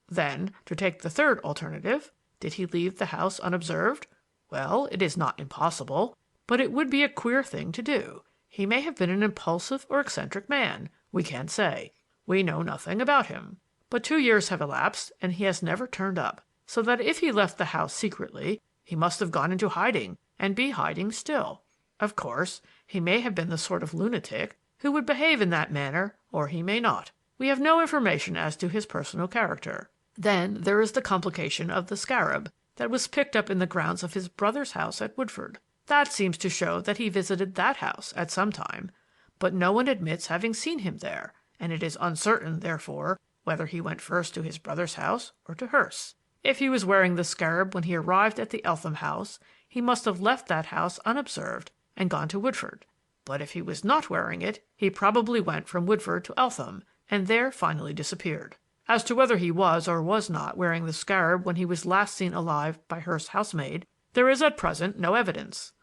Then, to take the third alternative, did he leave the house unobserved? Well, it is not impossible, but it would be a queer thing to do. He may have been an impulsive or eccentric man. We can't say. We know nothing about him. But 2 years have elapsed, and he has never turned up, so that if he left the house secretly, he must have gone into hiding and be hiding still. Of course, he may have been the sort of lunatic who would behave in that manner, or he may not. We have no information as to his personal character. Then there is the complication of the scarab that was picked up in the grounds of his brother's house at Woodford. That seems to show that he visited that house at some time, but no one admits having seen him there, and it is uncertain, therefore, whether he went first to his brother's house or to Hurst's. If he was wearing the scarab when he arrived at the Eltham house, he must have left that house unobserved and gone to Woodford. But if he was not wearing it, he probably went from Woodford to Eltham, and there finally disappeared. As to whether he was or was not wearing the scarab when he was last seen alive by Hurst's housemaid, there is at present no evidence.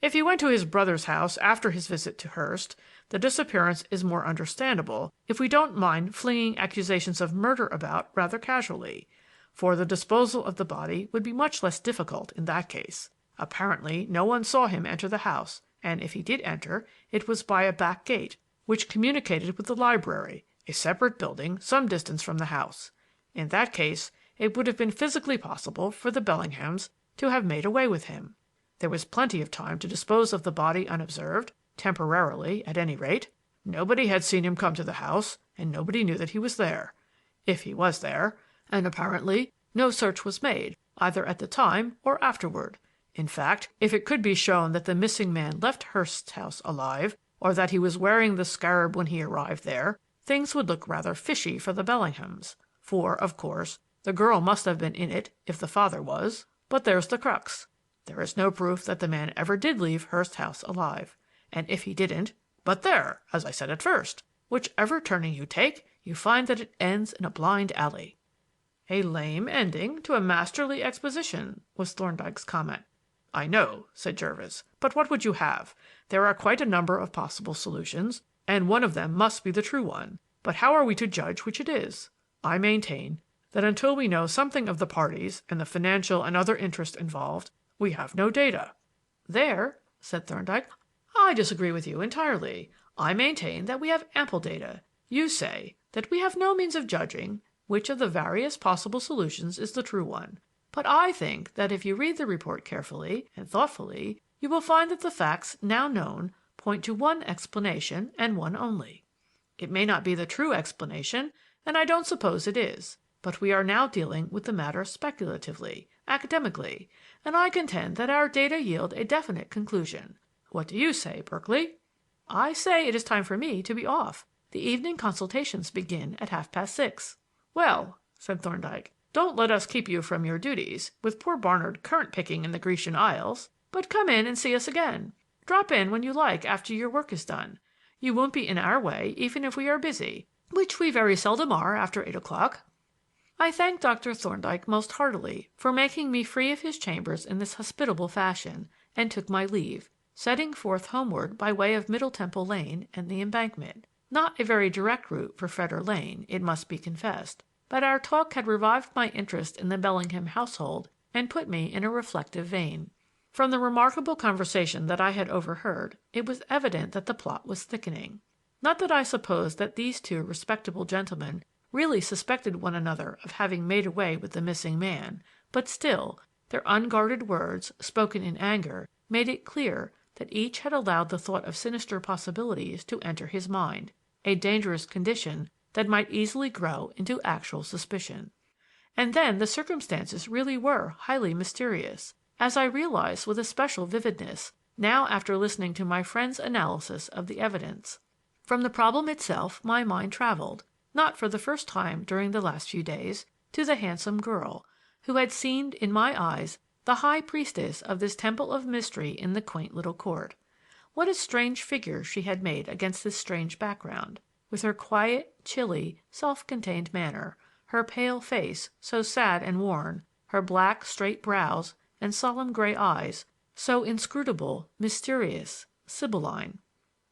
If he went to his brother's house after his visit to Hurst, the disappearance is more understandable if we don't mind flinging accusations of murder about rather casually, for the disposal of the body would be much less difficult in that case. Apparently no one saw him enter the house, and if he did enter, it was by a back gate, which communicated with the library, a separate building some distance from the house. In that case, it would have been physically possible for the Bellinghams to have made away with him. There was plenty of time to dispose of the body unobserved, temporarily at any rate. Nobody had seen him come to the house, and nobody knew that he was there, if he was there, and apparently no search was made, either at the time or afterward. In fact, if it could be shown that the missing man left Hurst's house alive, or that he was wearing the scarab when he arrived there, things would look rather fishy for the Bellinghams. For, of course, the girl must have been in it if the father was. But there's the crux. There is no proof that the man ever did leave Hurst's house alive. And if he didn't, but there, as I said at first, whichever turning you take, you find that it ends in a blind alley. "A lame ending to a masterly exposition," was Thorndyke's comment. "I know," said Jervis, "but what would you have? There are quite a number of possible solutions, and one of them must be the true one. But how are we to judge which it is? I maintain that until we know something of the parties and the financial and other interests involved, we have no data." "There," said Thorndyke, "I disagree with you entirely. I maintain that we have ample data. You say that we have no means of judging which of the various possible solutions is the true one. But I think that if you read the report carefully and thoughtfully, you will find that the facts now known point to one explanation and one only. It may not be the true explanation, and I don't suppose it is, but we are now dealing with the matter speculatively, academically, and I contend that our data yield a definite conclusion. What do you say, Berkeley?" "I say it is time for me to be off. The evening consultations begin at 6:30." "Well," said Thorndyke, "don't let us keep you from your duties, with poor Barnard currant picking in the Grecian Isles, but come in and see us again. Drop in when you like after your work is done. You won't be in our way even if we are busy, which we very seldom are after 8 o'clock." I thanked Dr. Thorndyke most heartily for making me free of his chambers in this hospitable fashion, and took my leave, setting forth homeward by way of Middle Temple Lane and the Embankment. Not a very direct route for Fetter Lane, it must be confessed, but our talk had revived my interest in the Bellingham household and put me in a reflective vein. From the remarkable conversation that I had overheard, it was evident that the plot was thickening. Not that I supposed that these two respectable gentlemen really suspected one another of having made away with the missing man, but still, their unguarded words, spoken in anger, made it clear that each had allowed the thought of sinister possibilities to enter his mind, a dangerous condition that might easily grow into actual suspicion. And then the circumstances really were highly mysterious, as I realized with especial vividness now after listening to my friend's analysis of the evidence. From the problem itself my mind traveled, not for the first time during the last few days, to the handsome girl, who had seemed in my eyes the high priestess of this temple of mystery in the quaint little court. What a strange figure she had made against this strange background, with her quiet, chilly, self-contained manner, her pale face, so sad and worn, her black, straight brows and solemn gray eyes, so inscrutable, mysterious, sibylline.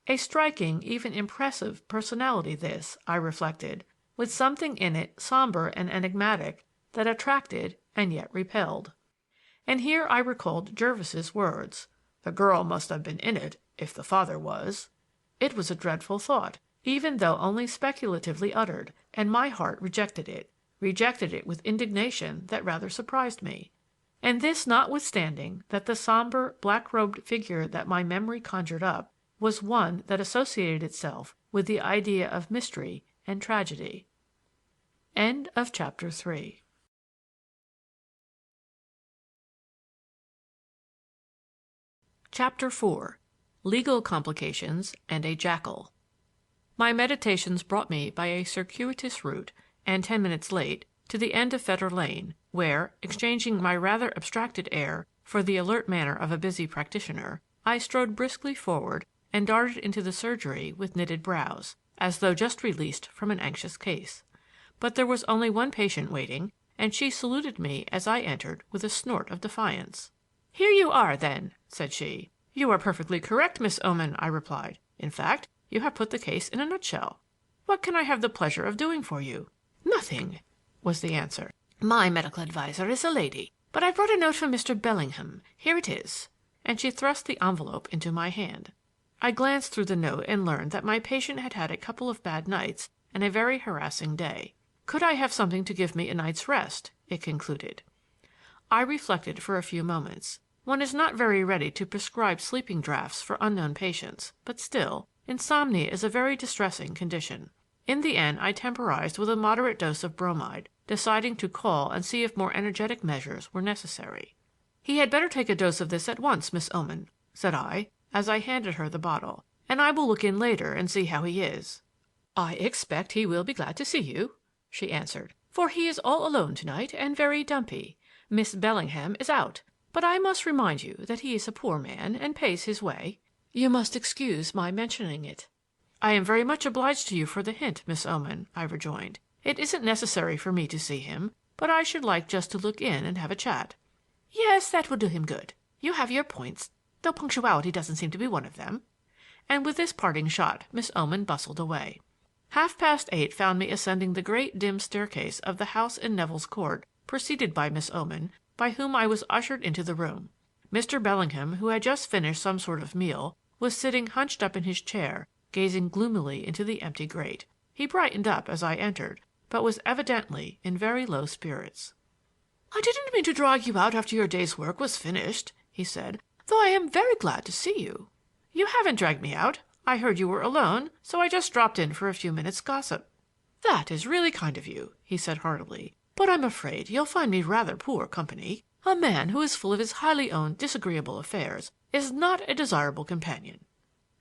A striking, even impressive, personality this, I reflected, with something in it somber and enigmatic that attracted and yet repelled. And here I recalled Jervis's words, "The girl must have been in it, if the father was." It was a dreadful thought, even though only speculatively uttered, and my heart rejected it with indignation that rather surprised me. And this notwithstanding that the somber, black-robed figure that my memory conjured up was one that associated itself with the idea of mystery and tragedy. End of chapter 3. Chapter 4. Legal Complications and a Jackal. My meditations brought me by a circuitous route, and 10 minutes late, to the end of Fetter Lane, where, exchanging my rather abstracted air for the alert manner of a busy practitioner, I strode briskly forward and darted into the surgery with knitted brows, as though just released from an anxious case. But there was only one patient waiting, and she saluted me as I entered with a snort of defiance. "Here you are, then," said she. "You are perfectly correct, Miss Oman," I replied. "In fact, you have put the case in a nutshell. What can I have the pleasure of doing for you?" "Nothing," was the answer. "My medical adviser is a lady, but I brought a note from Mr. Bellingham. Here it is." And she thrust the envelope into my hand. I glanced through the note and learned that my patient had had a couple of bad nights and a very harassing day. Could I have something to give me a night's rest? It concluded. I reflected for a few moments. One is not very ready to prescribe sleeping draughts for unknown patients, but still, insomnia is a very distressing condition. In the end I temporized with a moderate dose of bromide, deciding to call and see if more energetic measures were necessary. "He had better take a dose of this at once, Miss Oman," said I, as I handed her the bottle, "and I will look in later and see how he is." "I expect he will be glad to see you," she answered, "for he is all alone tonight and very dumpy. Miss Bellingham is out, but I must remind you that he is a poor man and pays his way. You must excuse my mentioning it." "I am very much obliged to you for the hint, Miss Oman," I rejoined. "It isn't necessary for me to see him, but I should like just to look in and have a chat." "Yes, that will do him good. You have your points, though punctuality doesn't seem to be one of them." And with this parting shot Miss Oman bustled away. 8:30 found me ascending the great dim staircase of the house in Neville's Court, preceded by Miss Oman, by whom I was ushered into the room. Mr. Bellingham, who had just finished some sort of meal, was sitting hunched up in his chair, gazing gloomily into the empty grate. He brightened up as I entered, but was evidently in very low spirits. "I didn't mean to drag you out after your day's work was finished," he said, "though I am very glad to see you." "You haven't dragged me out. I heard you were alone, so I just dropped in for a few minutes' gossip." "That is really kind of you," he said heartily, "but I'm afraid you'll find me rather poor company. A man who is full of his highly owned disagreeable affairs is not a desirable companion."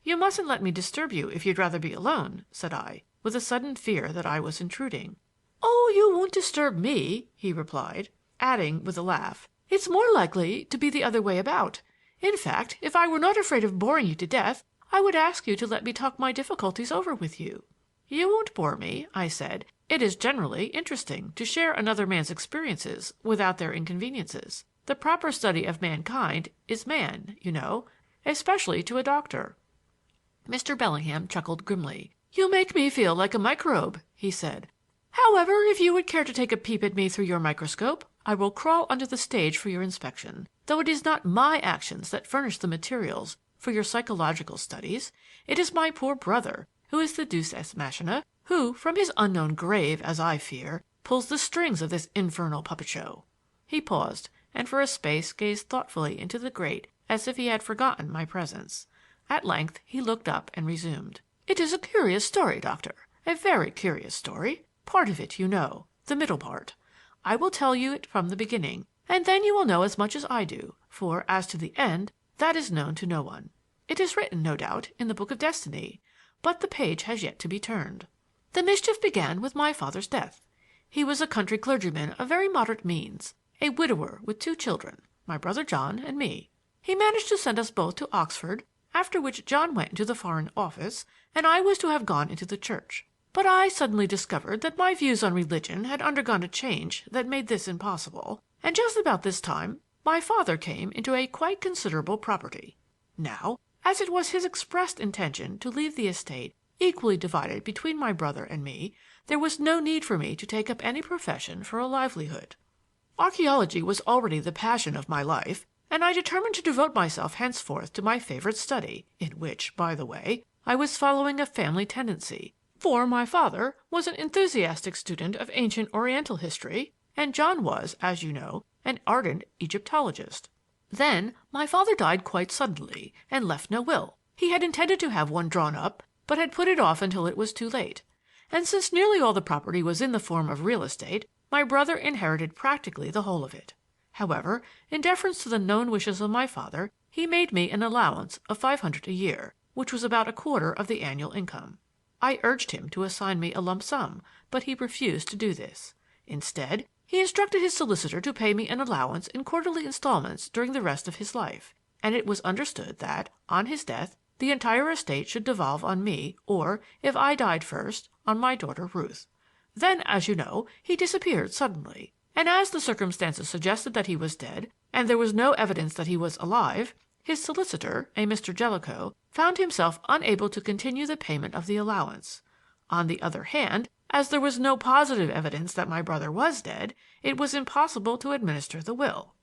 "You mustn't let me disturb you if you'd rather be alone," said I, with a sudden fear that I was intruding. "Oh, you won't disturb me," he replied, adding with a laugh, "It's more likely to be the other way about. In fact, if I were not afraid of boring you to death, I would ask you to let me talk my difficulties over with you." "You won't bore me," I said. "It is generally interesting to share another man's experiences without their inconveniences. The proper study of mankind is man, you know, especially to a doctor." Mr. Bellingham chuckled grimly. "You make me feel like a microbe," he said. "However, if you would care to take a peep at me through your microscope, I will crawl under the stage for your inspection, though it is not my actions that furnish the materials for your psychological studies. It is my poor brother, who is the deus ex machina, who, from his unknown grave, as I fear, pulls the strings of this infernal puppet show." He paused, and for a space gazed thoughtfully into the grate as if he had forgotten my presence. At length he looked up and resumed. "It is a curious story, Doctor, a very curious story. Part of it you know, the middle part. I will tell you it from the beginning, and then you will know as much as I do, for, as to the end, that is known to no one. It is written, no doubt, in the Book of Destiny, but the page has yet to be turned. The mischief began with my father's death. He was a country clergyman of very moderate means, a widower with 2 children, my brother John and me. He managed to send us both to Oxford, after which John went into the Foreign Office, and I was to have gone into the Church. But I suddenly discovered that my views on religion had undergone a change that made this impossible, and just about this time my father came into a quite considerable property. Now, as it was his expressed intention to leave the estate equally divided between my brother and me, there was no need for me to take up any profession for a livelihood. Archaeology was already the passion of my life, and I determined to devote myself henceforth to my favorite study, in which, by the way, I was following a family tendency, for my father was an enthusiastic student of ancient Oriental history, and John was, as you know, an ardent Egyptologist. Then my father died quite suddenly and left no will. He had intended to have one drawn up, but had put it off until it was too late. And since nearly all the property was in the form of real estate, my brother inherited practically the whole of it. However, in deference to the known wishes of my father, he made me an allowance of $500 a year, which was about a quarter of the annual income. I urged him to assign me a lump sum, but he refused to do this. Instead, he instructed his solicitor to pay me an allowance in quarterly installments during the rest of his life, and it was understood that, on his death, the entire estate should devolve on me, or, if I died first, on my daughter Ruth. Then, as you know, he disappeared suddenly, and as the circumstances suggested that he was dead, and there was no evidence that he was alive, his solicitor, a Mr. Jellicoe, found himself unable to continue the payment of the allowance. On the other hand, as there was no positive evidence that my brother was dead, it was impossible to administer the will.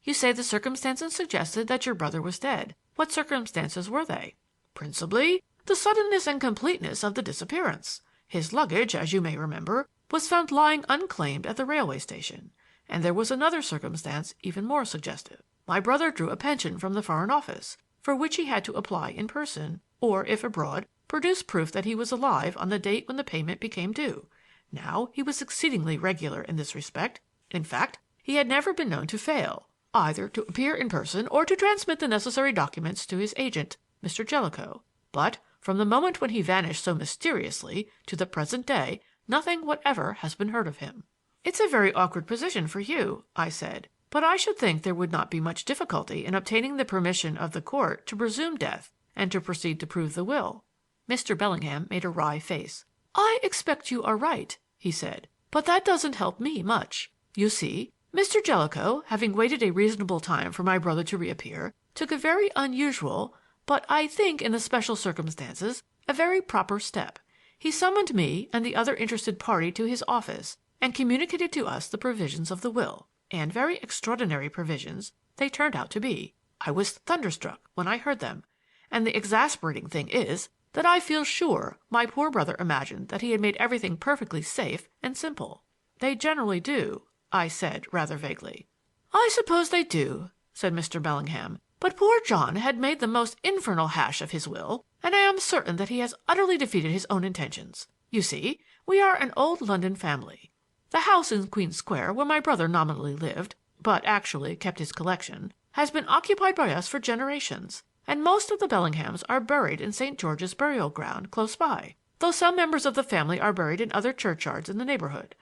You say the circumstances suggested that your brother was dead. What circumstances were they? Principally, the suddenness and completeness of the disappearance. His luggage, as you may remember, was found lying unclaimed at the railway station. And there was another circumstance even more suggestive. My brother drew a pension from the Foreign Office, for which he had to apply in person, or, if abroad, produce proof that he was alive on the date when the payment became due. Now, he was exceedingly regular in this respect. In fact, he had never been known to fail, either to appear in person or to transmit the necessary documents to his agent, Mr. Jellicoe. But, from the moment when he vanished so mysteriously to the present day, nothing whatever has been heard of him. "It's a very awkward position for you," I said, "but I should think there would not be much difficulty in obtaining the permission of the court to presume death and to proceed to prove the will." Mr. Bellingham made a wry face. "I expect you are right," he said, "but that doesn't help me much. You see, Mr. Jellicoe, having waited a reasonable time for my brother to reappear, took a very unusual, but I think in the special circumstances, a very proper step. He summoned me and the other interested party to his office and communicated to us the provisions of the will. And very extraordinary provisions they turned out to be. I was thunderstruck when I heard them. And the exasperating thing is that I feel sure my poor brother imagined that he had made everything perfectly safe and simple. They generally do, I said rather vaguely. I suppose they do, said Mr. Bellingham. But poor John had made the most infernal hash of his will, and I am certain that he has utterly defeated his own intentions. You see, we are an old London family. The house in Queen Square, where my brother nominally lived, but actually kept his collection, has been occupied by us for generations, and most of the Bellinghams are buried in St. George's burial ground close by, though some members of the family are buried in other churchyards in the neighborhood.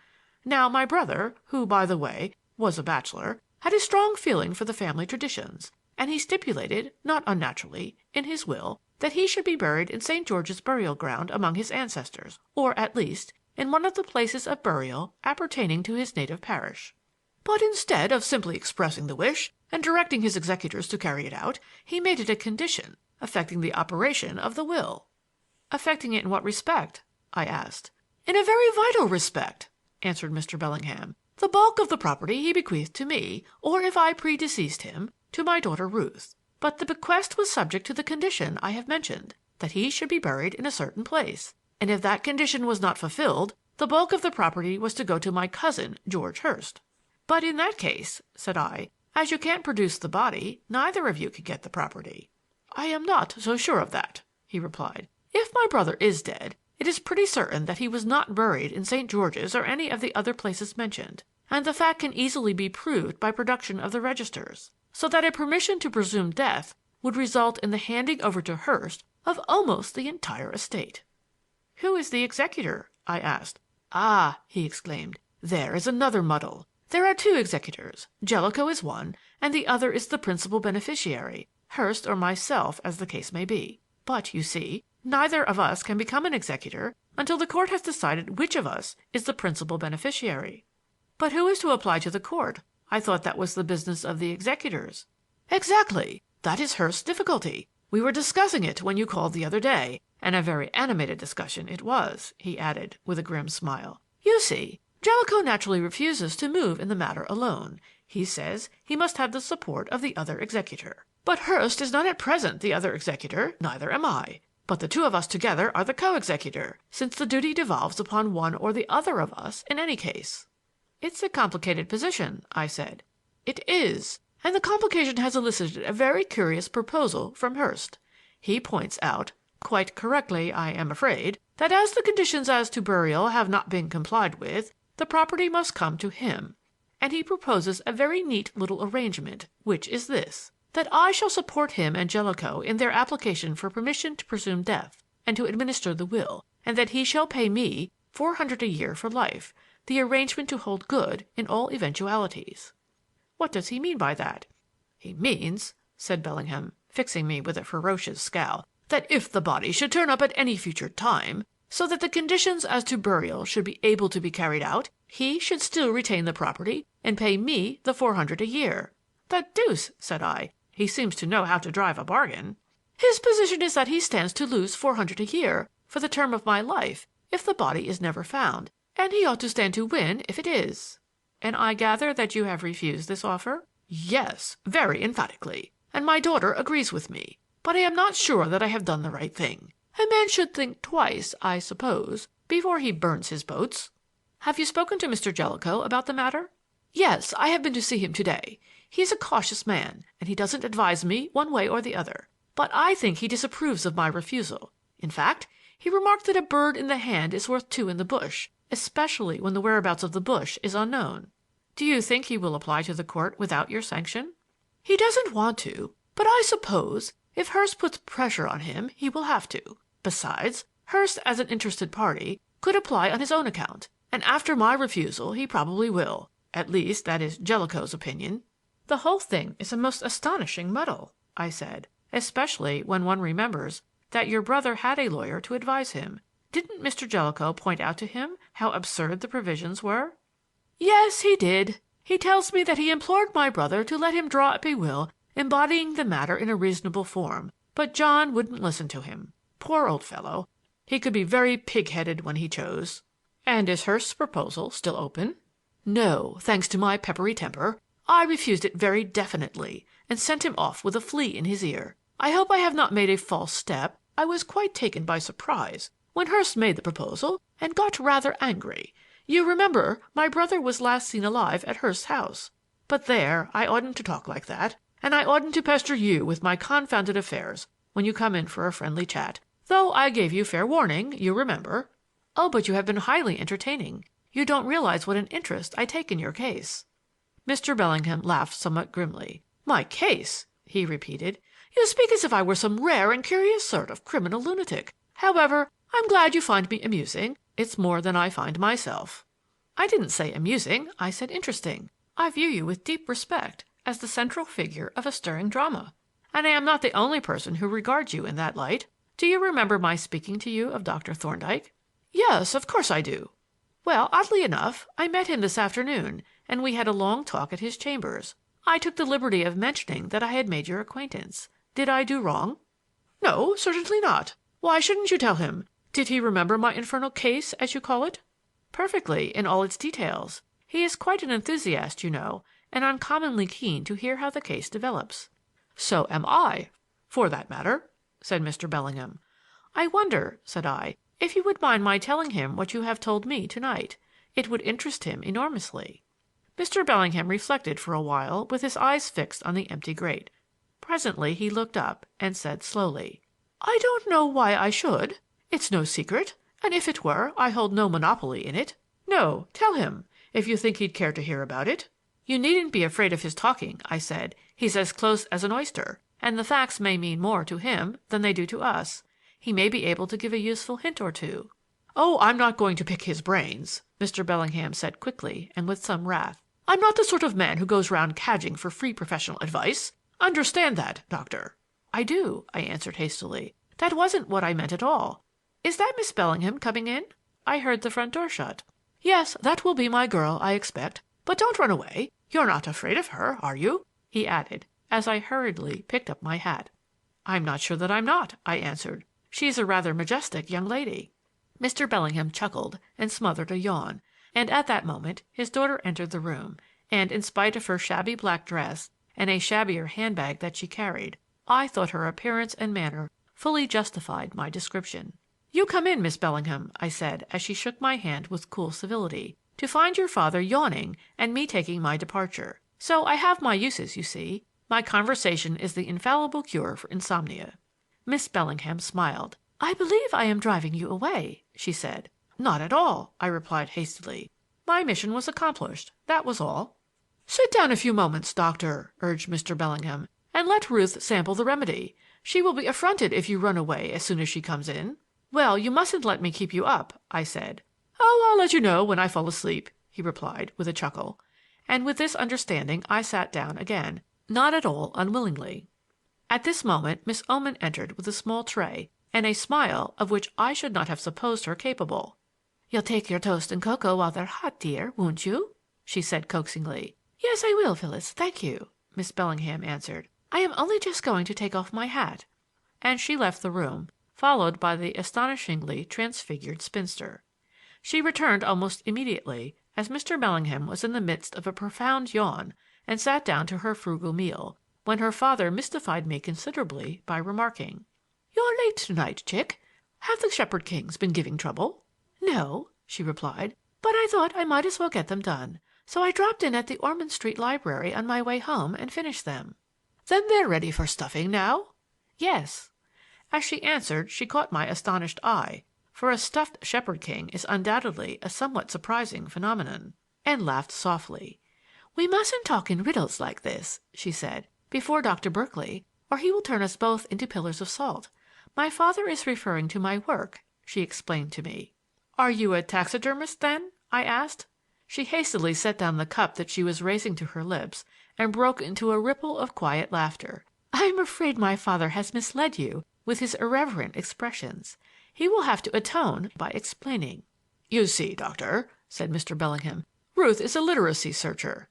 Now, my brother, who, by the way, was a bachelor, had a strong feeling for the family traditions, and he stipulated, not unnaturally, in his will that he should be buried in St. George's burial ground among his ancestors, or, at least, in one of the places of burial appertaining to his native parish. But instead of simply expressing the wish and directing his executors to carry it out, he made it a condition affecting the operation of the will. Affecting it in what respect? I asked. In a very vital respect, answered Mr. Bellingham. The bulk of the property he bequeathed to me, or if I predeceased him, to my daughter Ruth. But the bequest was subject to the condition I have mentioned, that he should be buried in a certain place. And if that condition was not fulfilled, the bulk of the property was to go to my cousin, George Hurst. But in that case, said I, as you can't produce the body, neither of you can get the property. I am not so sure of that, he replied. If my brother is dead, it is pretty certain that he was not buried in St. George's or any of the other places mentioned, and the fact can easily be proved by production of the registers, so that a permission to presume death would result in the handing over to Hurst of almost the entire estate. Who is the executor? I asked. Ah, he exclaimed, there is another muddle. There are two executors. Jellicoe is one, and the other is the principal beneficiary, Hurst or myself, as the case may be. But, you see, neither of us can become an executor until the court has decided which of us is the principal beneficiary. But who is to apply to the court? I thought that was the business of the executors. Exactly. That is Hurst's difficulty. We were discussing it when you called the other day, and a very animated discussion it was, he added, with a grim smile. You see, Jellicoe naturally refuses to move in the matter alone. He says he must have the support of the other executor. But Hurst is not at present the other executor, neither am I. But the two of us together are the co-executor, since the duty devolves upon one or the other of us in any case. It's a complicated position, I said. It is, and the complication has elicited a very curious proposal from Hurst. He points out, quite correctly, I am afraid, that as the conditions as to burial have not been complied with, the property must come to him, and he proposes a very neat little arrangement, which is this, that I shall support him and Jellicoe in their application for permission to presume death and to administer the will, and that he shall pay me $400 a year for life, the arrangement to hold good in all eventualities. What does he mean by that? He means, said Bellingham, fixing me with a ferocious scowl, that if the body should turn up at any future time, so that the conditions as to burial should be able to be carried out, he should still retain the property and pay me the $400 a year. The deuce, said I. He seems to know how to drive a bargain. His position is that he stands to lose $400 a year for the term of my life if the body is never found, and he ought to stand to win if it is. And I gather that you have refused this offer? Yes, very emphatically, and my daughter agrees with me. But I am not sure that I have done the right thing. A man should think twice, I suppose, before he burns his boats. Have you spoken to Mr. Jellicoe about the matter? Yes, I have been to see him today. He is a cautious man, and he doesn't advise me one way or the other. But I think he disapproves of my refusal. In fact, he remarked that a bird in the hand is worth two in the bush, especially when the whereabouts of the bush is unknown. Do you think he will apply to the court without your sanction? He doesn't want to, but I suppose if Hurst puts pressure on him, he will have to. Besides, Hurst, as an interested party, could apply on his own account, and after my refusal he probably will. At least, that is Jellicoe's opinion. The whole thing is a most astonishing muddle, I said, especially when one remembers that your brother had a lawyer to advise him. Didn't Mr. Jellicoe point out to him how absurd the provisions were? Yes, he did. He tells me that he implored my brother to let him draw up a will embodying the matter in a reasonable form, but John wouldn't listen to him. Poor old fellow. He could be very pig-headed when he chose." "And is Hurst's proposal still open?" "No, thanks to my peppery temper. I refused it very definitely, and sent him off with a flea in his ear. I hope I have not made a false step. I was quite taken by surprise when Hurst made the proposal and got rather angry. You remember my brother was last seen alive at Hurst's house. But there, I oughtn't to talk like that, and I oughtn't to pester you with my confounded affairs when you come in for a friendly chat, though I gave you fair warning, you remember." "Oh, but you have been highly entertaining. You don't realize what an interest I take in your case." Mr. Bellingham laughed somewhat grimly. "My case?" he repeated. "You speak as if I were some rare and curious sort of criminal lunatic. However, I'm glad you find me amusing. It's more than I find myself." "I didn't say amusing. I said interesting. I view you with deep respect as the central figure of a stirring drama. And I am not the only person who regards you in that light. Do you remember my speaking to you of Dr. Thorndyke?" "Yes, of course I do." "Well, oddly enough, I met him this afternoon, and we had a long talk at his chambers. I took the liberty of mentioning that I had made your acquaintance. Did I do wrong?" "No, certainly not. Why shouldn't you tell him? Did he remember my infernal case, as you call it?" "Perfectly, in all its details. He is quite an enthusiast, you know, and uncommonly keen to hear how the case develops." "So am I, for that matter," said Mr. Bellingham. "I wonder," said I, "if you would mind my telling him what you have told me to-night. It would interest him enormously." Mr. Bellingham reflected for a while with his eyes fixed on the empty grate. Presently he looked up and said slowly: "I don't know why I should. It's no secret, and if it were, I hold no monopoly in it. No, tell him, if you think he'd care to hear about it." "You needn't be afraid of his talking," I said. "He's as close as an oyster, and the facts may mean more to him than they do to us. He may be able to give a useful hint or two." "Oh, I'm not going to pick his brains," Mr. Bellingham said quickly and with some wrath. "I'm not the sort of man who goes round cadging for free professional advice. Understand that, Doctor." "I do," I answered hastily. "That wasn't what I meant at all. Is that Miss Bellingham coming in?" I heard the front door shut. "Yes, that will be my girl, I expect. But don't run away. You're not afraid of her, are you?" he added, as I hurriedly picked up my hat. "I'm not sure that I'm not," I answered. "She's a rather majestic young lady." Mr. Bellingham chuckled and smothered a yawn, and at that moment his daughter entered the room, and in spite of her shabby black dress and a shabbier handbag that she carried, I thought her appearance and manner fully justified my description. "You come in, Miss Bellingham," I said as she shook my hand with cool civility, "to find your father yawning and me taking my departure. So I have my uses, you see. My conversation is the infallible cure for insomnia." Miss Bellingham smiled. "I believe I am driving you away," she said. "Not at all," I replied hastily. My mission was accomplished, that was all. "Sit down a few moments, Doctor," urged Mr. Bellingham, "and let Ruth sample the remedy. She will be affronted if you run away as soon as she comes in." "Well, you mustn't let me keep you up," I said. "Oh, I'll let you know when I fall asleep," he replied, with a chuckle. And with this understanding I sat down again, not at all unwillingly. At this moment Miss Oman entered with a small tray and a smile of which I should not have supposed her capable. "You'll take your toast and cocoa while they're hot, dear, won't you?" she said coaxingly. "Yes, I will, Phyllis, thank you," Miss Bellingham answered. "I am only just going to take off my hat." And she left the room, followed by the astonishingly transfigured spinster. She returned almost immediately, as Mr. Bellingham was in the midst of a profound yawn and sat down to her frugal meal, when her father mystified me considerably by remarking: "You're late tonight, chick. Have the Shepherd Kings been giving trouble?" "No," she replied, "but I thought I might as well get them done, so I dropped in at the Ormond Street Library on my way home and finished them." "Then they're ready for stuffing now?" "Yes." As she answered she caught my astonished eye, for a stuffed Shepherd King is undoubtedly a somewhat surprising phenomenon, and laughed softly. "We mustn't talk in riddles like this," she said, "before Dr. Berkeley, or he will turn us both into pillars of salt. My father is referring to my work," she explained to me. "Are you a taxidermist, then?" I asked. She hastily set down the cup that she was raising to her lips and broke into a ripple of quiet laughter. "I'm afraid my father has misled you with his irreverent expressions. He will have to atone by explaining." "You see, Doctor," said Mr. Bellingham, "Ruth is a literacy searcher."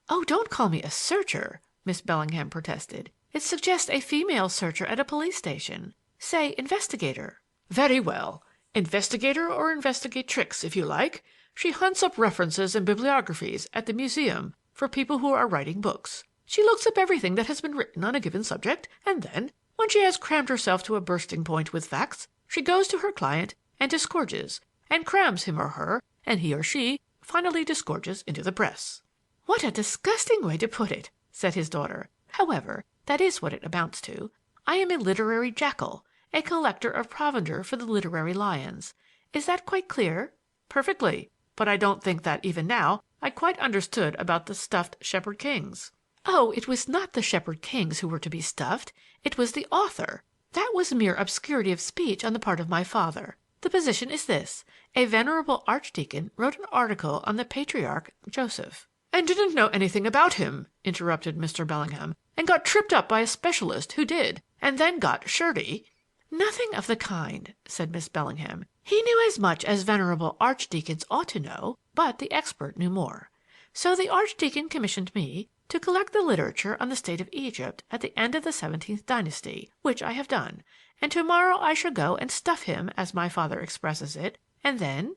"Oh, don't call me a searcher," Miss Bellingham protested. "It suggests a female searcher at a police station. Say investigator." Very well. Investigator or investigatrix, if you like. She hunts up references and bibliographies at the museum for people who are writing books. She looks up everything that has been written on a given subject, and then, when she has crammed herself to a bursting point with facts, she goes to her client and disgorges, and crams him or her, and he or she finally disgorges into the press." "What a disgusting way to put it," said his daughter. "However, that is what it amounts to. I am a literary jackal, a collector of provender for the literary lions. Is that quite clear?" "Perfectly. But I don't think that even now I quite understood about the stuffed shepherd kings." "Oh, it was not the shepherd kings who were to be stuffed. It was the author. That was mere obscurity of speech on the part of my father. The position is this: a venerable archdeacon wrote an article on the patriarch Joseph—" "And didn't know anything about him," interrupted Mr. Bellingham, "and got tripped up by a specialist who did, and then got shirty—" "Nothing of the kind," said Miss Bellingham. "He knew as much as venerable archdeacons ought to know, but the expert knew more. So the archdeacon commissioned me to collect the literature on the state of Egypt at the end of the 17th dynasty, which I have done, and to-morrow I shall go and stuff him, as my father expresses it, and then—"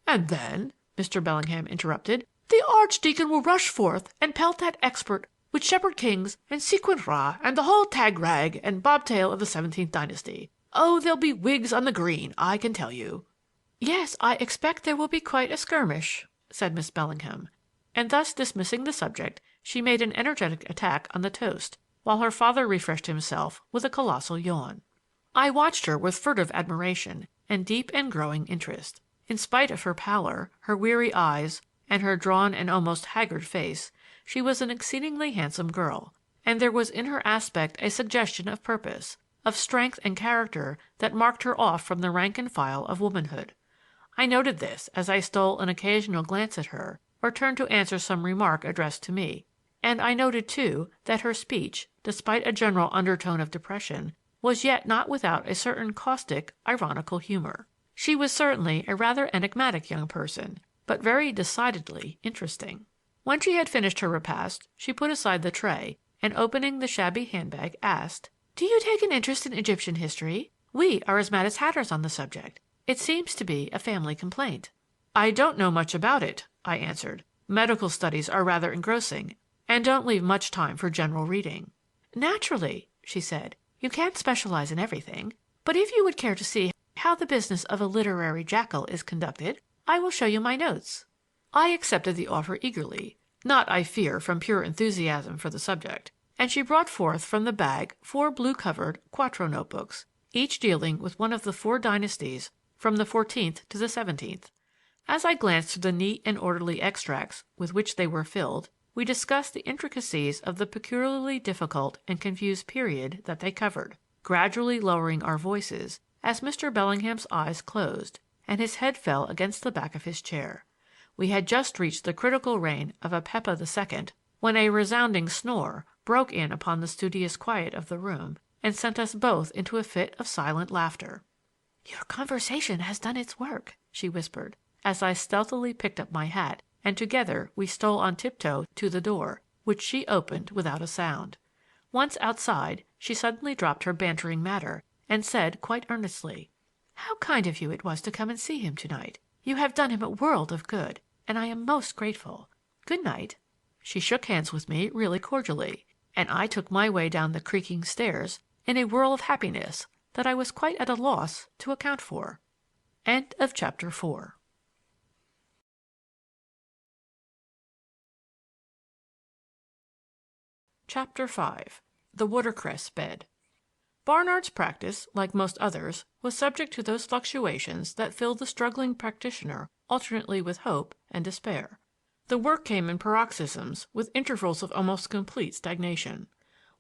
"And then," Mr. Bellingham interrupted, "the archdeacon will rush forth and pelt that expert with shepherd kings and sequined Ra and the whole tag-rag and bobtail of the 17th dynasty. Oh, there'll be wigs on the green, I can tell you." "Yes, I expect there will be quite a skirmish," said Miss Bellingham. And thus dismissing the subject, she made an energetic attack on the toast, while her father refreshed himself with a colossal yawn. I watched her with furtive admiration and deep and growing interest. In spite of her pallor, her weary eyes, and her drawn and almost haggard face, she was an exceedingly handsome girl, and there was in her aspect a suggestion of purpose, of strength and character that marked her off from the rank and file of womanhood. I noted this as I stole an occasional glance at her or turned to answer some remark addressed to me, and I noted, too, that her speech, despite a general undertone of depression, was yet not without a certain caustic, ironical humor. She was certainly a rather enigmatic young person, but very decidedly interesting. When she had finished her repast, she put aside the tray, and opening the shabby handbag, asked, "Do you take an interest in Egyptian history? We are as mad as hatters on the subject. It seems to be a family complaint." "I don't know much about it," I answered. "Medical studies are rather engrossing and don't leave much time for general reading." "Naturally," she said, "you can't specialize in everything. But if you would care to see how the business of a literary jackal is conducted, I will show you my notes." I accepted the offer eagerly, not, I fear, from pure enthusiasm for the subject, and she brought forth from the bag 4 blue-covered quarto notebooks, each dealing with one of the 4 dynasties from the 14th to the 17th. As I glanced through the neat and orderly extracts with which they were filled, we discussed the intricacies of the peculiarly difficult and confused period that they covered, gradually lowering our voices as Mr. Bellingham's eyes closed and his head fell against the back of his chair. We had just reached the critical reign of Apepa II when a resounding snore broke in upon the studious quiet of the room and sent us both into a fit of silent laughter. "Your conversation has done its work," she whispered, as I stealthily picked up my hat, and together we stole on tiptoe to the door, which she opened without a sound. Once outside, she suddenly dropped her bantering manner and said quite earnestly, "How kind of you it was to come and see him tonight. You have done him a world of good, and I am most grateful. Good night." She shook hands with me really cordially, and I took my way down the creaking stairs in a whirl of happiness that I was quite at a loss to account for. End of Chapter 4. Chapter 5. The Water-Cress Bed. Barnard's practice, like most others, was subject to those fluctuations that fill the struggling practitioner alternately with hope and despair. The work came in paroxysms, with intervals of almost complete stagnation.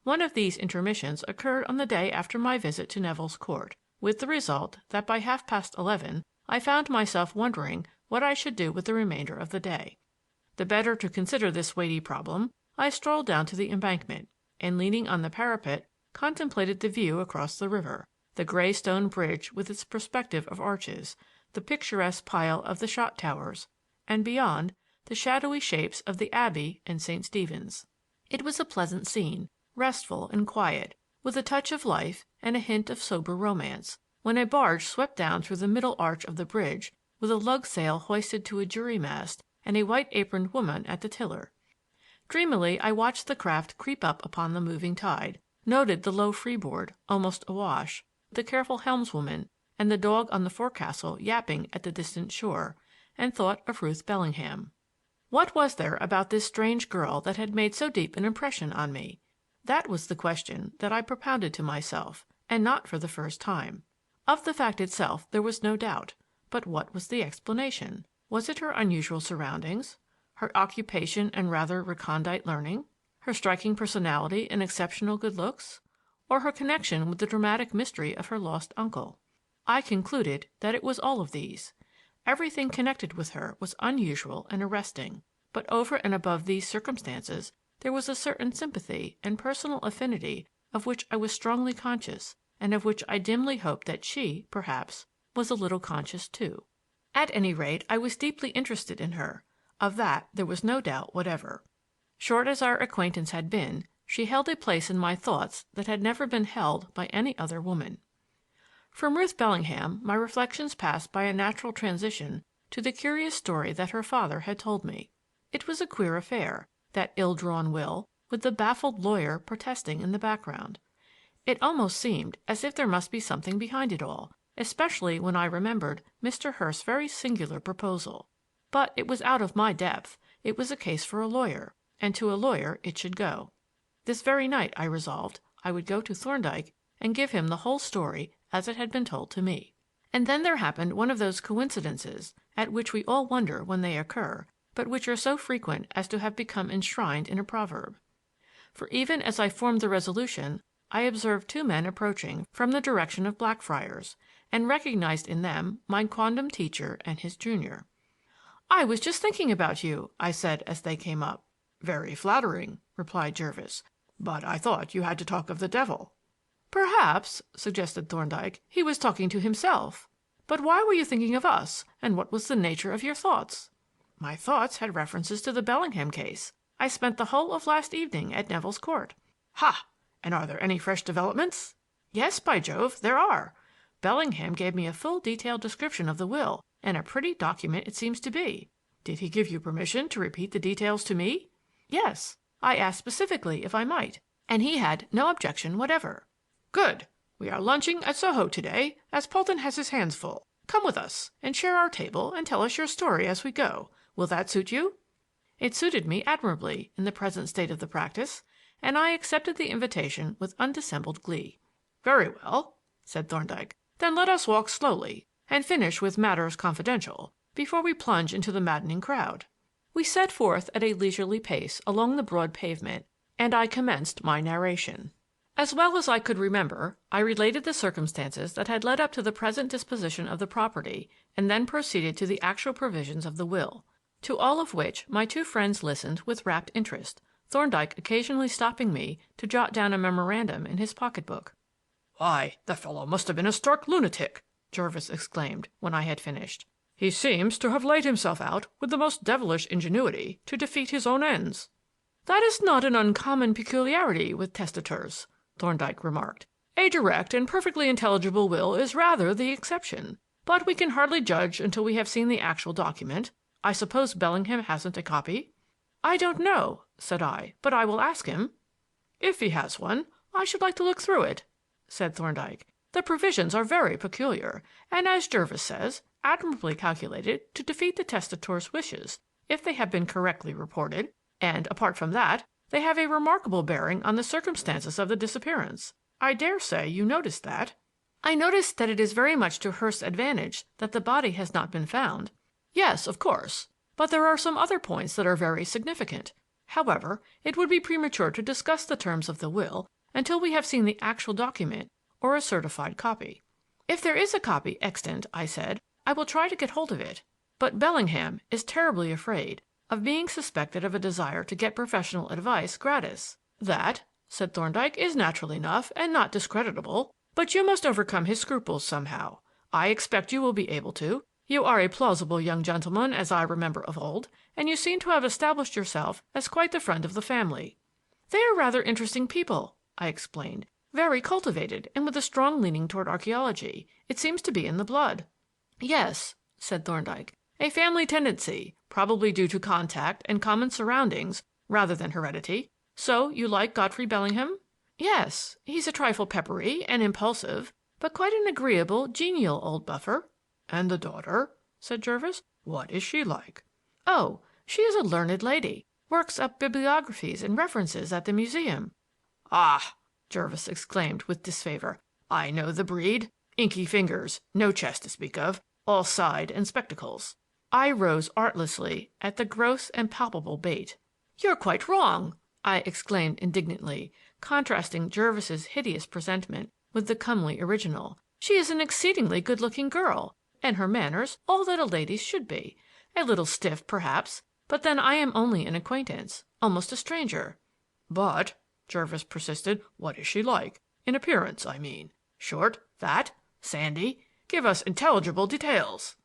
One of these intermissions occurred on the day after my visit to Neville's Court, with the result that by 11:30 I found myself wondering what I should do with the remainder of the day. The better to consider this weighty problem, I strolled down to the embankment, and leaning on the parapet, contemplated the view across the river, the gray stone bridge with its perspective of arches, the picturesque pile of the shot towers, and beyond, the shadowy shapes of the Abbey and St. Stephen's. It was a pleasant scene, restful and quiet, with a touch of life and a hint of sober romance, when a barge swept down through the middle arch of the bridge with a lug sail hoisted to a jury mast and a white-aproned woman at the tiller. Dreamily I watched the craft creep up upon the moving tide, noted the low freeboard, almost awash, the careful helmswoman, and the dog on the forecastle yapping at the distant shore, and thought of Ruth Bellingham. What was there about this strange girl that had made so deep an impression on me? That was the question that I propounded to myself, and not for the first time. Of the fact itself there was no doubt, but what was the explanation? Was it her unusual surroundings, her occupation and rather recondite learning, her striking personality and exceptional good looks, or her connection with the dramatic mystery of her lost uncle? I concluded that it was all of these. Everything connected with her was unusual and arresting, but over and above these circumstances there was a certain sympathy and personal affinity of which I was strongly conscious, and of which I dimly hoped that she, perhaps, was a little conscious too. At any rate, I was deeply interested in her. Of that there was no doubt whatever. Short as our acquaintance had been, she held a place in my thoughts that had never been held by any other woman. From Ruth Bellingham my reflections passed by a natural transition to the curious story that her father had told me. It was a queer affair, that ill-drawn will, with the baffled lawyer protesting in the background. It almost seemed as if there must be something behind it all, especially when I remembered Mr. Hurst's very singular proposal. But it was out of my depth. It was a case for a lawyer, and to a lawyer it should go. This very night, I resolved, I would go to Thorndyke and give him the whole story as it had been told to me. And then there happened one of those coincidences at which we all wonder when they occur, but which are so frequent as to have become enshrined in a proverb. For even as I formed the resolution, I observed two men approaching from the direction of Blackfriars, and recognized in them my quondam teacher and his junior. "I was just thinking about you," I said as they came up. "Very flattering," replied Jervis, "but I thought you had to talk of the devil." "Perhaps," suggested Thorndyke, "he was talking to himself. But why were you thinking of us, and what was the nature of your thoughts?" "My thoughts had references to the Bellingham case. I spent the whole of last evening at Neville's Court." "Ha! And are there any fresh developments?" "Yes, by Jove, there are. Bellingham gave me a full detailed description of the will, and a pretty document it seems to be." "Did he give you permission to repeat the details to me?" "Yes. I asked specifically if I might, and he had no objection whatever." "Good. We are lunching at Soho to-day, as Polton has his hands full. Come with us, and share our table and tell us your story as we go. Will that suit you?" It suited me admirably in the present state of the practice, and I accepted the invitation with undissembled glee. "Very well," said Thorndyke. "Then let us walk slowly, and finish with matters confidential, before we plunge into the maddening crowd." We set forth at a leisurely pace along the broad pavement, and I commenced my narration. As well as I could remember, I related the circumstances that had led up to the present disposition of the property, and then proceeded to the actual provisions of the will. To all of which my two friends listened with rapt interest, Thorndyke occasionally stopping me to jot down a memorandum in his pocketbook. "Why, the fellow must have been a stark lunatic!" Jervis exclaimed, when I had finished. "He seems to have laid himself out with the most devilish ingenuity to defeat his own ends." "That is not an uncommon peculiarity with testators," Thorndyke remarked. "A direct and perfectly intelligible will is rather the exception. But we can hardly judge until we have seen the actual document. I suppose Bellingham hasn't a copy?" "I don't know," said I, "but I will ask him." "If he has one, I should like to look through it," said Thorndyke. "The provisions are very peculiar, and, as Jervis says, admirably calculated to defeat the testator's wishes if they have been correctly reported, and, apart from that, they have a remarkable bearing on the circumstances of the disappearance. I dare say you noticed that." "I noticed that it is very much to Hurst's advantage that the body has not been found." "Yes, of course. But there are some other points that are very significant. However, it would be premature to discuss the terms of the will until we have seen the actual document or a certified copy." "If there is a copy extant," I said, "I will try to get hold of it. But Bellingham is terribly afraid of being suspected of a desire to get professional advice gratis." "That," said Thorndyke, "is natural enough and not discreditable. But you must overcome his scruples somehow. I expect you will be able to. You are a plausible young gentleman, as I remember of old, and you seem to have established yourself as quite the friend of the family." "They are rather interesting people," I explained. Very cultivated, and with a strong leaning toward archaeology. It seems to be in the blood." "Yes," said Thorndyke. "A family tendency, probably due to contact and common surroundings rather than heredity. So you like Godfrey Bellingham?" "Yes. He's a trifle peppery and impulsive, but quite an agreeable, genial old buffer." "And the daughter?" said Jervis. "What is she like?" "Oh, she is a learned lady. Works up bibliographies and references at the museum." "Ah!" Jervis exclaimed with disfavor. "I know the breed. Inky fingers, no chest to speak of, all side and spectacles." I rose artlessly at the gross and palpable bait. "You're quite wrong!" I exclaimed indignantly, contrasting Jervis's hideous presentment with the comely original. "She is an exceedingly good-looking girl, and her manners all that a lady's should be. A little stiff, perhaps, but then I am only an acquaintance, almost a stranger." "But," Jervis persisted, "what is she like? In appearance, I mean. Short, fat, sandy? Give us intelligible details."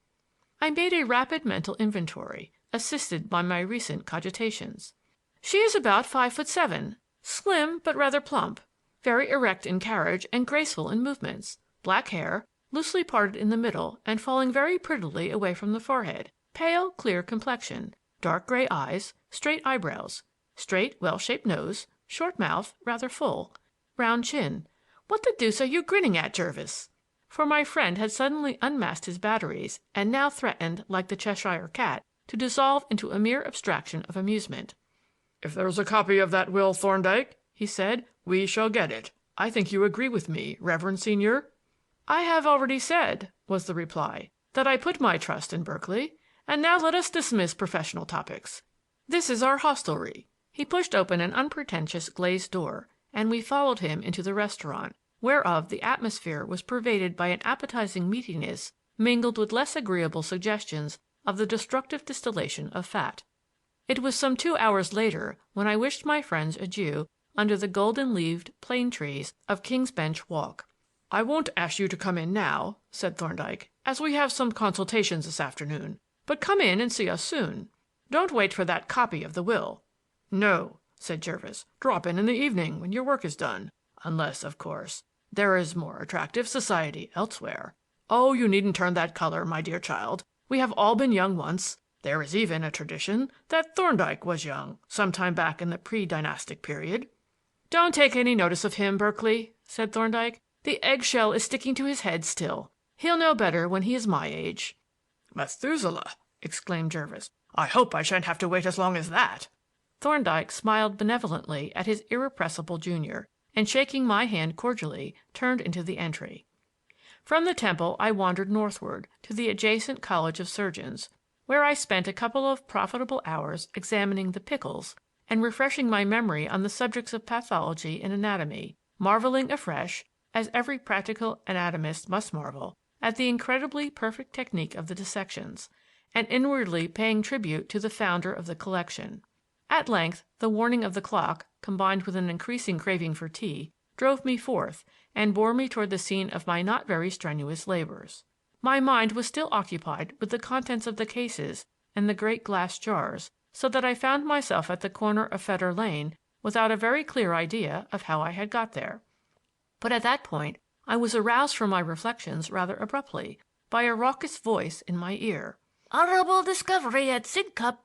I made a rapid mental inventory, assisted by my recent cogitations. "She is about 5'7", slim but rather plump, very erect in carriage and graceful in movements, black hair, loosely parted in the middle and falling very prettily away from the forehead, pale, clear complexion, dark gray eyes, straight eyebrows, straight, well-shaped nose, short mouth, rather full, round chin. What the deuce are you grinning at, Jervis?" For my friend had suddenly unmasked his batteries and now threatened, like the Cheshire cat, to dissolve into a mere abstraction of amusement. "If there's a copy of that will, Thorndyke," he said, "we shall get it. I think you agree with me, Reverend Senior?" "I have already said," was the reply, "that I put my trust in Berkeley. And now let us dismiss professional topics. This is our hostelry." He pushed open an unpretentious glazed door, and we followed him into the restaurant, whereof the atmosphere was pervaded by an appetizing meatiness mingled with less agreeable suggestions of the destructive distillation of fat. It was some 2 hours later when I wished my friends adieu under the golden-leaved plane trees of King's Bench Walk. "I won't ask you to come in now," said Thorndyke, "as we have some consultations this afternoon, but come in and see us soon. Don't wait for that copy of the will." "No," said Jervis. "Drop in the evening when your work is done. Unless, of course, there is more attractive society elsewhere. Oh, you needn't turn that color, my dear child. We have all been young once. There is even a tradition that Thorndyke was young, some time back in the pre-dynastic period." "Don't take any notice of him, Berkeley," said Thorndyke. "The eggshell is sticking to his head still. He'll know better when he is my age." "Methuselah!" exclaimed Jervis. "I hope I shan't have to wait as long as that." Thorndyke smiled benevolently at his irrepressible junior, and shaking my hand cordially, turned into the entry. From the temple I wandered northward to the adjacent College of Surgeons, where I spent a couple of profitable hours examining the pickles and refreshing my memory on the subjects of pathology and anatomy, marveling afresh, as every practical anatomist must marvel, at the incredibly perfect technique of the dissections, and inwardly paying tribute to the founder of the collection. At length the warning of the clock, combined with an increasing craving for tea, drove me forth and bore me toward the scene of my not very strenuous labors. My mind was still occupied with the contents of the cases and the great glass jars, so that I found myself at the corner of Fetter Lane without a very clear idea of how I had got there. But at that point I was aroused from my reflections rather abruptly by a raucous voice in my ear. "Honorable discovery at Sidcup."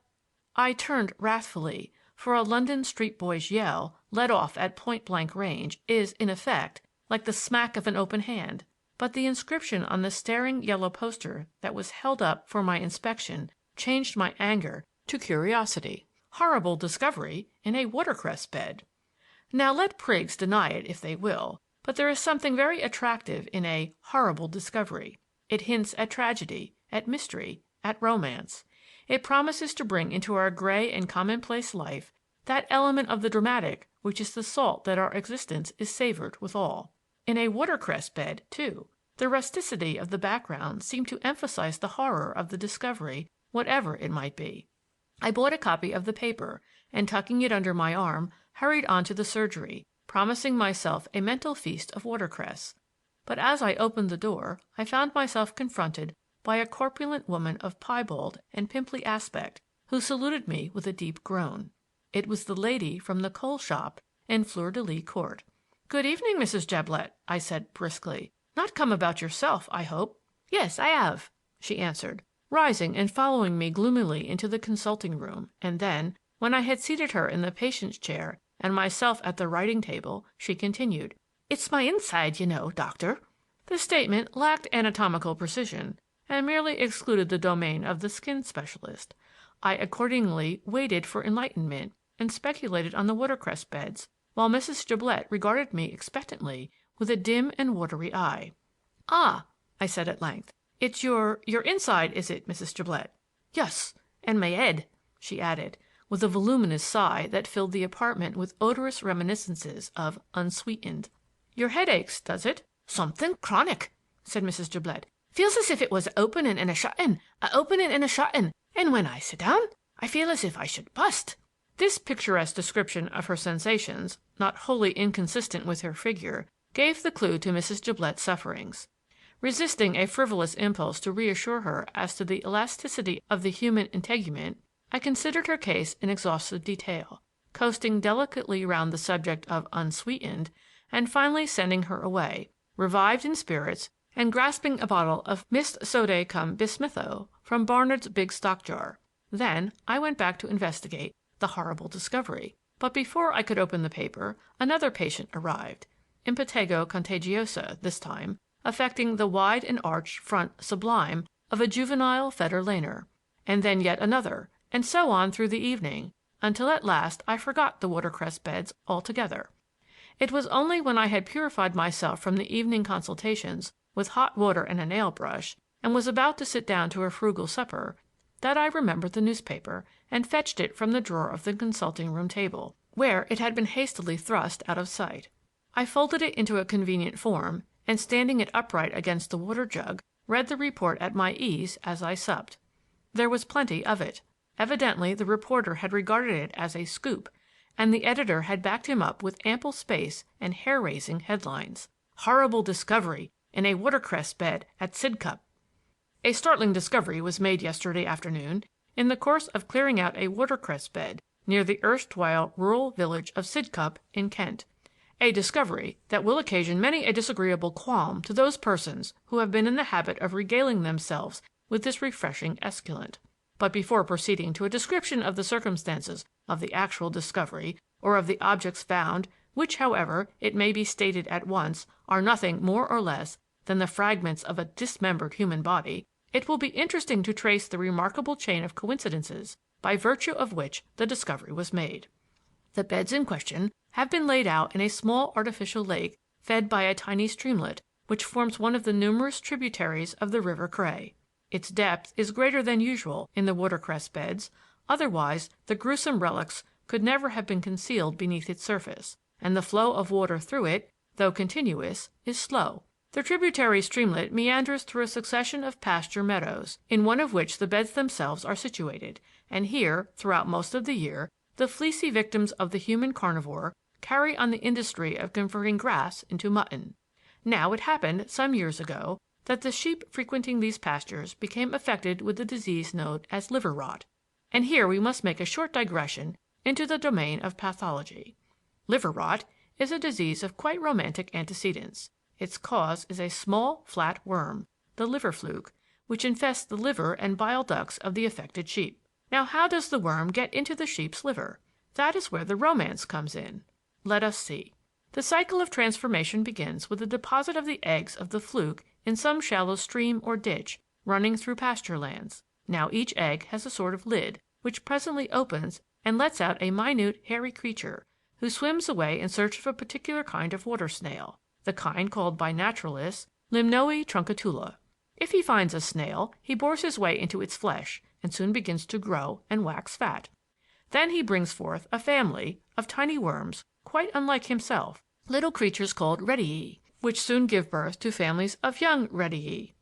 I turned wrathfully, for a London street boy's yell, let off at point-blank range, is, in effect, like the smack of an open hand, but the inscription on the staring yellow poster that was held up for my inspection changed my anger to curiosity. Horrible discovery in a water-cress bed. Now let prigs deny it if they will, but there is something very attractive in a horrible discovery. It hints at tragedy, at mystery, at romance. It promises to bring into our gray and commonplace life that element of the dramatic which is the salt that our existence is savored withal. In a water-cress bed, too, the rusticity of the background seemed to emphasize the horror of the discovery, whatever it might be. I bought a copy of the paper, and tucking it under my arm, hurried on to the surgery, promising myself a mental feast of watercress. But as I opened the door, I found myself confronted by a corpulent woman of piebald and pimply aspect, who saluted me with a deep groan. It was the lady from the coal shop in Fleur de Lis Court. "Good evening, Mrs. Jablett," I said briskly. "Not come about yourself, I hope." "Yes, I have," she answered, rising and following me gloomily into the consulting room, and then, when I had seated her in the patient's chair and myself at the writing table, she continued, "It's my inside, you know, doctor." The statement lacked anatomical precision and merely excluded the domain of the skin specialist. I accordingly waited for enlightenment and speculated on the watercress beds, while Mrs. Jablett regarded me expectantly with a dim and watery eye. "Ah," I said at length, "it's your inside, is it, Mrs. Jablett?" "Yus, and my head," she added, with a voluminous sigh that filled the apartment with odorous reminiscences of unsweetened. "Your head aches, does it?" "Something chronic," said Mrs. Jablett. "Feels as if it was a opening and a shutting, a opening and a shutting, and when I sit down I feel as if I should bust." This picturesque description of her sensations, not wholly inconsistent with her figure, gave the clue to Mrs. Jablett's sufferings. Resisting a frivolous impulse to reassure her as to the elasticity of the human integument, I considered her case in exhaustive detail, coasting delicately round the subject of unsweetened, and finally sending her away, revived in spirits and grasping a bottle of mist soda cum bismutho from Barnard's big stock jar. Then I went back to investigate the horrible discovery. But before I could open the paper, another patient arrived, impetigo contagiosa this time, affecting the wide and arched front sublime of a juvenile Fetter Laner, and then yet another, and so on through the evening, until at last I forgot the watercress beds altogether. It was only when I had purified myself from the evening consultations with hot water and a nail brush, and was about to sit down to a frugal supper, that I remembered the newspaper and fetched it from the drawer of the consulting room table, where it had been hastily thrust out of sight. I folded it into a convenient form, and standing it upright against the water jug, read the report at my ease as I supped. There was plenty of it. Evidently the reporter had regarded it as a scoop, and the editor had backed him up with ample space and hair-raising headlines. "Horrible discovery in a watercress bed at Sidcup." A startling discovery was made yesterday afternoon in the course of clearing out a watercress bed near the erstwhile rural village of Sidcup in Kent. A discovery that will occasion many a disagreeable qualm to those persons who have been in the habit of regaling themselves with this refreshing esculent. But before proceeding to a description of the circumstances of the actual discovery or of the objects found, which, however, it may be stated at once, are nothing more or less than the fragments of a dismembered human body, it will be interesting to trace the remarkable chain of coincidences by virtue of which the discovery was made. The beds in question have been laid out in a small artificial lake fed by a tiny streamlet which forms one of the numerous tributaries of the River Cray. Its depth is greater than usual in the watercress beds, otherwise the gruesome relics could never have been concealed beneath its surface, and the flow of water through it, though continuous, is slow. The tributary streamlet meanders through a succession of pasture meadows, in one of which the beds themselves are situated, and here, throughout most of the year, the fleecy victims of the human carnivore carry on the industry of converting grass into mutton. Now it happened, some years ago, that the sheep frequenting these pastures became affected with the disease known as liver rot. And here we must make a short digression into the domain of pathology. Liver rot is a disease of quite romantic antecedents. Its cause is a small, flat worm, the liver fluke, which infests the liver and bile ducts of the affected sheep. Now, how does the worm get into the sheep's liver? That is where the romance comes in. Let us see. The cycle of transformation begins with the deposit of the eggs of the fluke in some shallow stream or ditch running through pasture lands. Now each egg has a sort of lid, which presently opens and lets out a minute, hairy creature, who swims away in search of a particular kind of water snail, the kind called by naturalists Limnoe truncatula. If he finds a snail, he bores his way into its flesh and soon begins to grow and wax fat. Then he brings forth a family of tiny worms quite unlike himself, little creatures called redii, which soon give birth to families of young redii.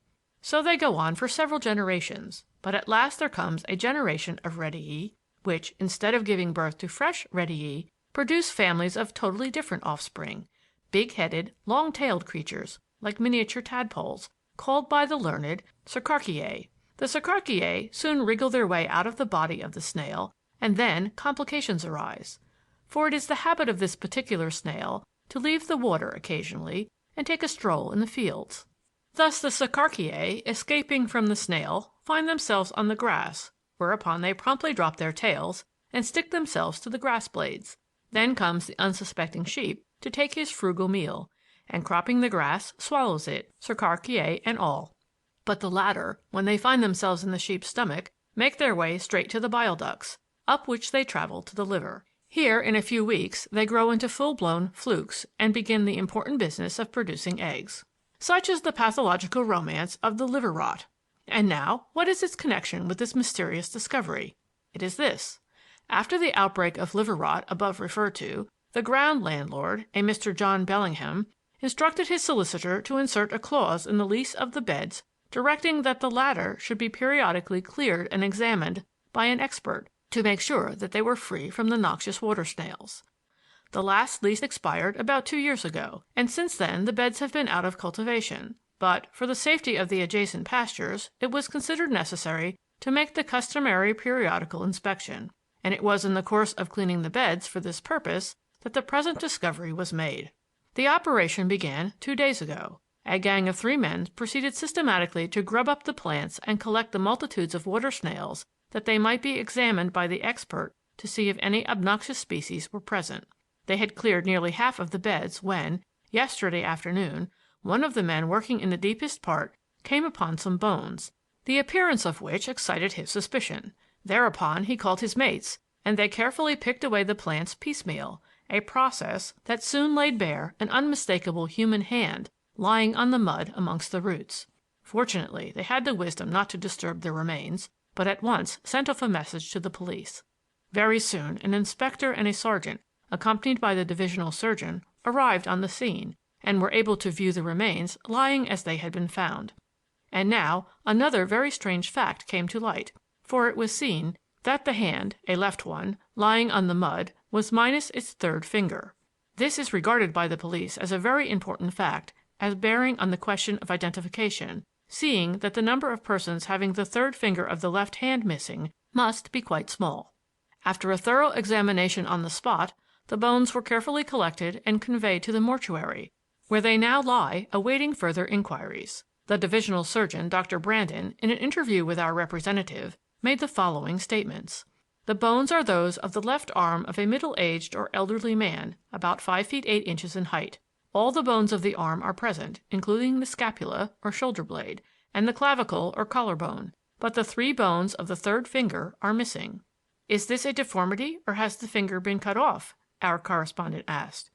So they go on for several generations, but at last there comes a generation of redii which, instead of giving birth to fresh redii, produce families of totally different offspring, big-headed, long-tailed creatures like miniature tadpoles, called by the learned Cercarchiae. The Cercarchiae soon wriggle their way out of the body of the snail, and then complications arise. For it is the habit of this particular snail to leave the water occasionally and take a stroll in the fields. Thus the Sarcarchiae, escaping from the snail, find themselves on the grass, whereupon they promptly drop their tails and stick themselves to the grass blades. Then comes the unsuspecting sheep to take his frugal meal, and cropping the grass, swallows it, Sarcarchiae and all. But the latter, when they find themselves in the sheep's stomach, make their way straight to the bile ducts, up which they travel to the liver. Here, in a few weeks, they grow into full-blown flukes and begin the important business of producing eggs. Such is the pathological romance of the liver rot. And now, what is its connection with this mysterious discovery? It is this. After the outbreak of liver rot above referred to, the ground landlord, a Mr. John Bellingham, instructed his solicitor to insert a clause in the lease of the beds directing that the latter should be periodically cleared and examined by an expert to make sure that they were free from the noxious water snails. The last lease expired about 2 years ago, and since then the beds have been out of cultivation. But, for the safety of the adjacent pastures, it was considered necessary to make the customary periodical inspection, and it was in the course of cleaning the beds for this purpose that the present discovery was made. The operation began 2 days ago. A gang of 3 men proceeded systematically to grub up the plants and collect the multitudes of water snails that they might be examined by the expert to see if any obnoxious species were present. They had cleared nearly half of the beds when, yesterday afternoon, one of the men working in the deepest part came upon some bones, the appearance of which excited his suspicion. Thereupon he called his mates, and they carefully picked away the plants piecemeal, a process that soon laid bare an unmistakable human hand lying on the mud amongst the roots. Fortunately, they had the wisdom not to disturb the remains, but at once sent off a message to the police. Very soon an inspector and a sergeant, accompanied by the divisional surgeon, arrived on the scene and were able to view the remains lying as they had been found. And now another very strange fact came to light, for it was seen that the hand, a left one, lying on the mud, was minus its third finger. This is regarded by the police as a very important fact, as bearing on the question of identification, seeing that the number of persons having the third finger of the left hand missing must be quite small. After a thorough examination on the spot, the bones were carefully collected and conveyed to the mortuary, where they now lie awaiting further inquiries. The divisional surgeon, Dr. Brandon, in an interview with our representative, made the following statements. The bones are those of the left arm of a middle-aged or elderly man, about 5 feet 8 inches in height. All the bones of the arm are present, including the scapula, or shoulder blade, and the clavicle, or collarbone, but the 3 bones of the third finger are missing. Is this a deformity, or has the finger been cut off? Our correspondent asked.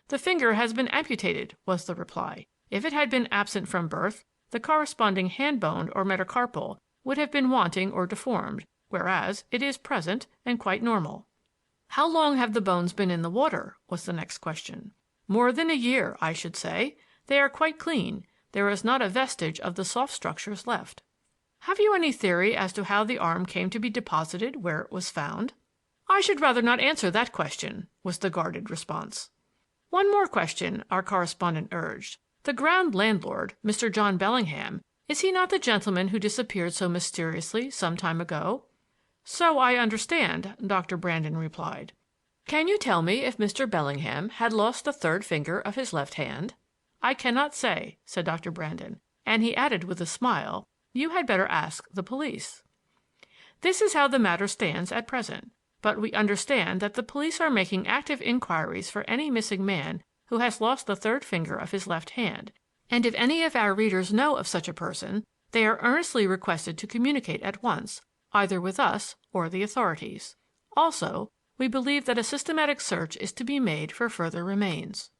The finger has been amputated, was the reply. If it had been absent from birth, the corresponding hand bone or metacarpal would have been wanting or deformed, whereas it is present and quite normal. How long have the bones been in the water? Was the next question. More than a year, I should say. They are quite clean. There is not a vestige of the soft structures left. Have you any theory as to how the arm came to be deposited where it was found? I should rather not answer that question, was the guarded response. One more question, our correspondent urged. The ground landlord, Mr. John Bellingham, is he not the gentleman who disappeared so mysteriously some time ago? So I understand, Dr. Brandon replied. Can you tell me if Mr. Bellingham had lost the third finger of his left hand? I cannot say, said Dr. Brandon, and he added with a smile, you had better ask the police. This is how the matter stands at present, but we understand that the police are making active inquiries for any missing man who has lost the third finger of his left hand, and if any of our readers know of such a person, they are earnestly requested to communicate at once, either with us or the authorities. Also, we believe that a systematic search is to be made for further remains.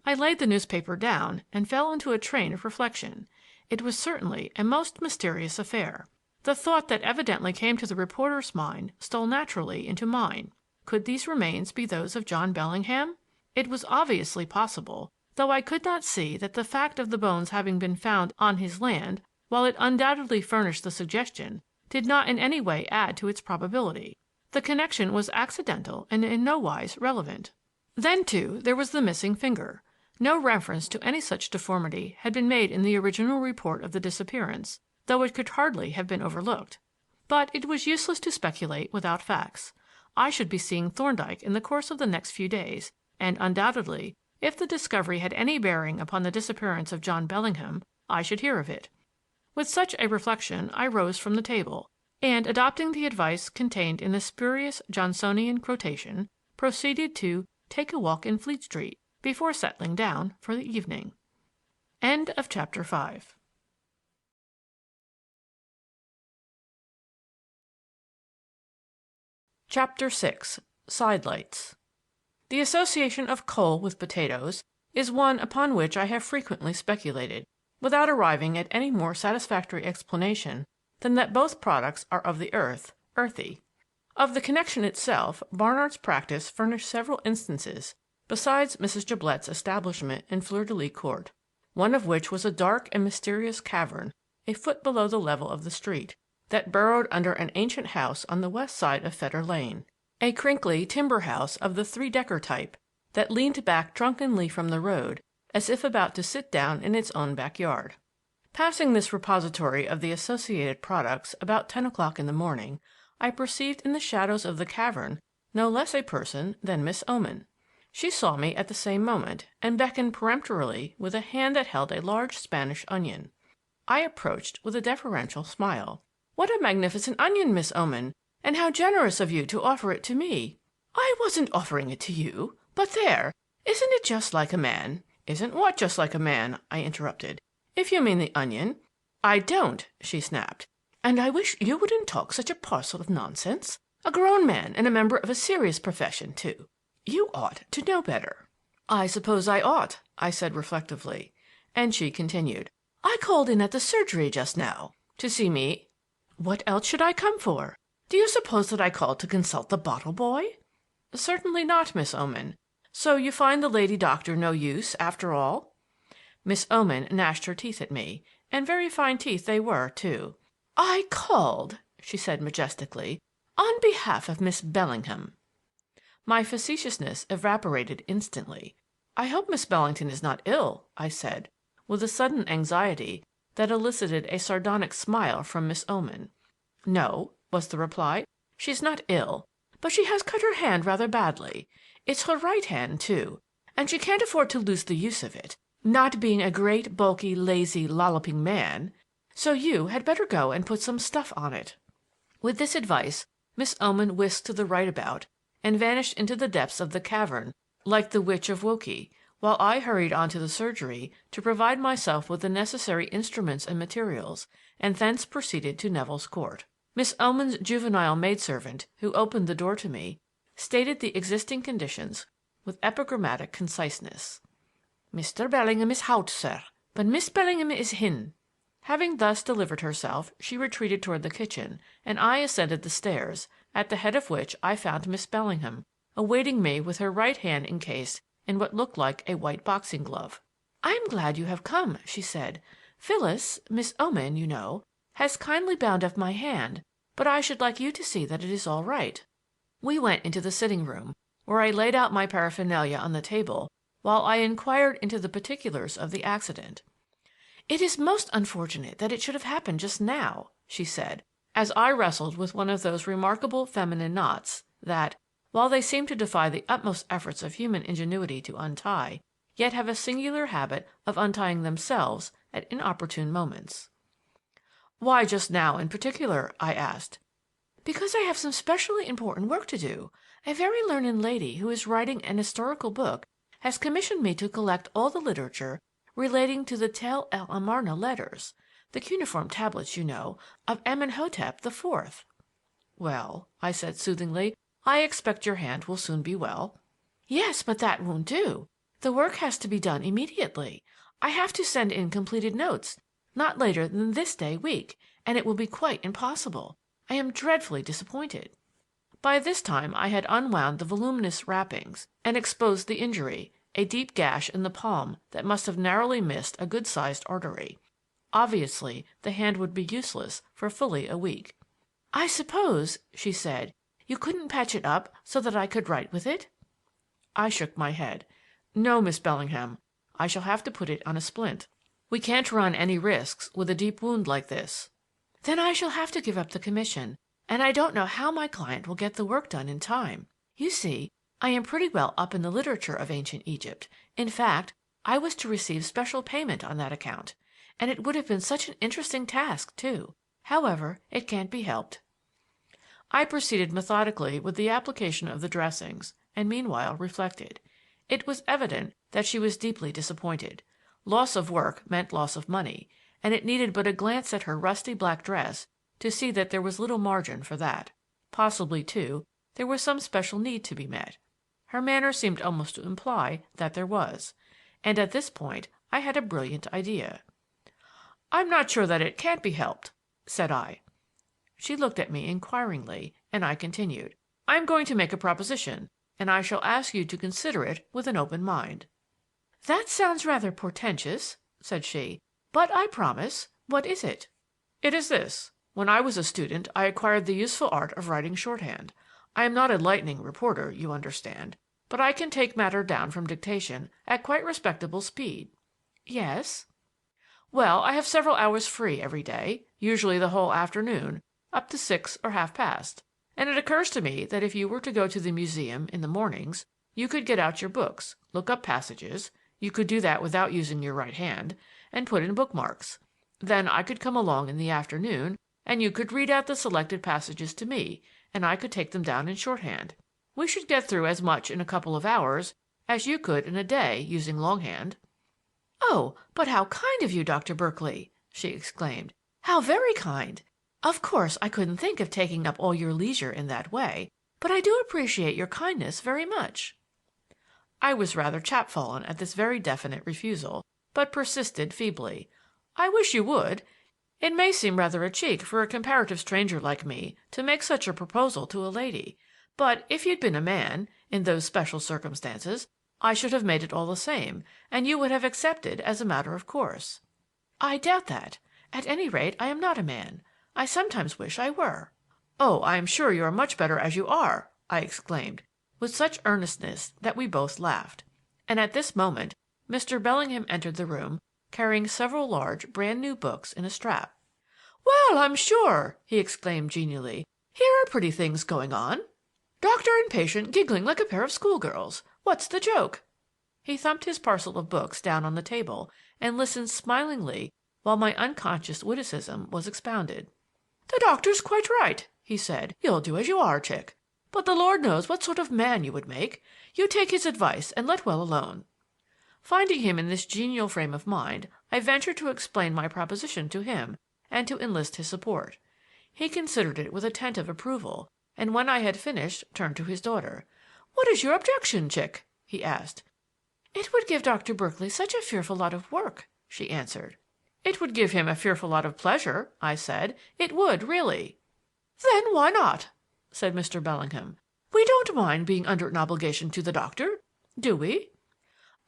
I laid the newspaper down and fell into a train of reflection. It was certainly a most mysterious affair. The thought that evidently came to the reporter's mind stole naturally into mine. Could these remains be those of John Bellingham? It was obviously possible, though I could not see that the fact of the bones having been found on his land, while it undoubtedly furnished the suggestion, did not in any way add to its probability. The connection was accidental and in no wise relevant. Then, too, there was the missing finger. No reference to any such deformity had been made in the original report of the disappearance, though it could hardly have been overlooked. But it was useless to speculate without facts. I should be seeing Thorndyke in the course of the next few days, and undoubtedly If the discovery had any bearing upon the disappearance of John Bellingham, I should hear of it. With such a reflection, I rose from the table, and, adopting the advice contained in the spurious Johnsonian quotation, proceeded to take a walk in Fleet Street before settling down for the evening. End of Chapter 5. Chapter 6. Sidelights. The association of coal with potatoes is one upon which I have frequently speculated, without arriving at any more satisfactory explanation than that both products are of the earth, earthy. Of the connection itself, Barnard's practice furnished several instances, besides Mrs. Giblet's establishment in Fleur-de-Lis Court, one of which was a dark and mysterious cavern a foot below the level of the street, that burrowed under an ancient house on the west side of Fetter Lane, a crinkly timber house of the three-decker type that leaned back drunkenly from the road as if about to sit down in its own backyard. Passing this repository of the associated products about 10 o'clock in the morning, I perceived in the shadows of the cavern no less a person than Miss Oman. She saw me at the same moment, and beckoned peremptorily with a hand that held a large Spanish onion. I approached with a deferential smile. "What a magnificent onion, Miss Oman, and how generous of you to offer it to me." "I wasn't offering it to you, but there, isn't it just like a man?" "Isn't what just like a man?" I interrupted. "If you mean the onion—" "I don't," she snapped. "And I wish you wouldn't talk such a parcel of nonsense. A grown man and a member of a serious profession, too. You ought to know better." "I suppose I ought," I said reflectively. And she continued. "I called in at the surgery just now." "To see me?" "What else should I come for? Do you suppose that I called to consult the bottle boy?" "Certainly not, Miss Oman. So you find the lady doctor no use, after all?" Miss Oman gnashed her teeth at me, and very fine teeth they were, too. "I called," she said majestically, "on behalf of Miss Bellingham." My facetiousness evaporated instantly. "I hope Miss Bellingham is not ill," I said, with a sudden anxiety that elicited a sardonic smile from Miss Oman. "No," was the reply. "She's not ill, but she has cut her hand rather badly. It's her right hand, too, and she can't afford to lose the use of it, not being a great, bulky, lazy, lolloping man. So you had better go and put some stuff on it." With this advice, Miss Oman whisked to the right about and vanished into the depths of the cavern like the Witch of Woki, while I hurried on to the surgery to provide myself with the necessary instruments and materials, and thence proceeded to Neville's Court. Miss Oman's juvenile maidservant, who opened the door to me, stated the existing conditions with epigrammatic conciseness. "Mr. Bellingham is hout, sir, but Miss Bellingham is hin." Having thus delivered herself, she retreated toward the kitchen, and I ascended the stairs, at the head of which I found Miss Bellingham, awaiting me with her right hand encased in what looked like a white boxing glove. "I am glad you have come," she said. "Phyllis, Miss Oman, you know, has kindly bound up my hand, but I should like you to see that it is all right." We went into the sitting room, where I laid out my paraphernalia on the table while I inquired into the particulars of the accident. "It is most unfortunate that it should have happened just now," she said, as I wrestled with one of those remarkable feminine knots that, while they seem to defy the utmost efforts of human ingenuity to untie, yet have a singular habit of untying themselves at inopportune moments. "Why just now in particular?" I asked. "Because I have some specially important work to do. A very learned lady who is writing an historical book has commissioned me to collect all the literature relating to the Tel el Amarna letters, the cuneiform tablets, you know, of Amenhotep the Fourth." "Well," I said soothingly, "I expect your hand will soon be well." "Yes, but that won't do. The work has to be done immediately. I have to send in completed notes not later than this day week, and it will be quite impossible. I am dreadfully disappointed." By this time I had unwound the voluminous wrappings and exposed the injury, a deep gash in the palm that must have narrowly missed a good-sized artery. Obviously, the hand would be useless for fully a week. "I suppose," she said, "you couldn't patch it up so that I could write with it?" I shook my head. "No, Miss Bellingham. I shall have to put it on a splint. We can't run any risks with a deep wound like this." "Then I shall have to give up the commission, and I don't know how my client will get the work done in time. You see, I am pretty well up in the literature of ancient Egypt. In fact, I was to receive special payment on that account. And it would have been such an interesting task, too. However, it can't be helped." I proceeded methodically with the application of the dressings, and meanwhile reflected. It was evident that she was deeply disappointed. Loss of work meant loss of money, and it needed but a glance at her rusty black dress to see that there was little margin for that. Possibly, too, there was some special need to be met. Her manner seemed almost to imply that there was. And at this point I had a brilliant idea. "I'm not sure that it can't be helped," said I. She looked at me inquiringly, and I continued. "I'm going to make a proposition, and I shall ask you to consider it with an open mind." "That sounds rather portentous," said she, "but I promise. What is it?" "It is this. When I was a student I acquired the useful art of writing shorthand. I am not a lightning reporter, you understand, but I can take matter down from dictation at quite respectable speed." "Yes?" "Well, I have several hours free every day, usually the whole afternoon, up to 6 or half past, and it occurs to me that if you were to go to the museum in the mornings you could get out your books, look up passages you could do that without using your right hand and put in bookmarks. Then I could come along in the afternoon and you could read out the selected passages to me, and I could take them down in shorthand. We should get through as much in a couple of hours as you could in a day using longhand." "Oh, but how kind of you, Dr. Berkeley!" she exclaimed. "How very kind! Of course I couldn't think of taking up all your leisure in that way, but I do appreciate your kindness very much." I was rather chapfallen at this very definite refusal, but persisted feebly. "I wish you would. It may seem rather a cheek for a comparative stranger like me to make such a proposal to a lady, but if you'd been a man, in those special circumstances, I should have made it all the same, and you would have accepted as a matter of course." "I doubt that. At any rate, I am not a man. I sometimes wish I were." "Oh, I am sure you are much better as you are!" I exclaimed, with such earnestness that we both laughed. And at this moment Mr. Bellingham entered the room, carrying several large, brand new books in a strap. "Well, I'm sure!" he exclaimed genially. "Here are pretty things going on. Doctor and patient giggling like a pair of schoolgirls. What's the joke?" He thumped his parcel of books down on the table and listened smilingly while my unconscious witticism was expounded. "The doctor's quite right," he said. "You'll do as you are, chick. But the Lord knows what sort of man you would make. You take his advice and let well alone." Finding him in this genial frame of mind, I ventured to explain my proposition to him and to enlist his support. He considered it with attentive approval, and when I had finished turned to his daughter. "What is your objection, chick?" he asked. "It would give Dr. Berkeley such a fearful lot of work," she answered. "It would give him a fearful lot of pleasure," I said. "It would, really." "Then why not?" said Mr. Bellingham. "We don't mind being under an obligation to the doctor, do we?"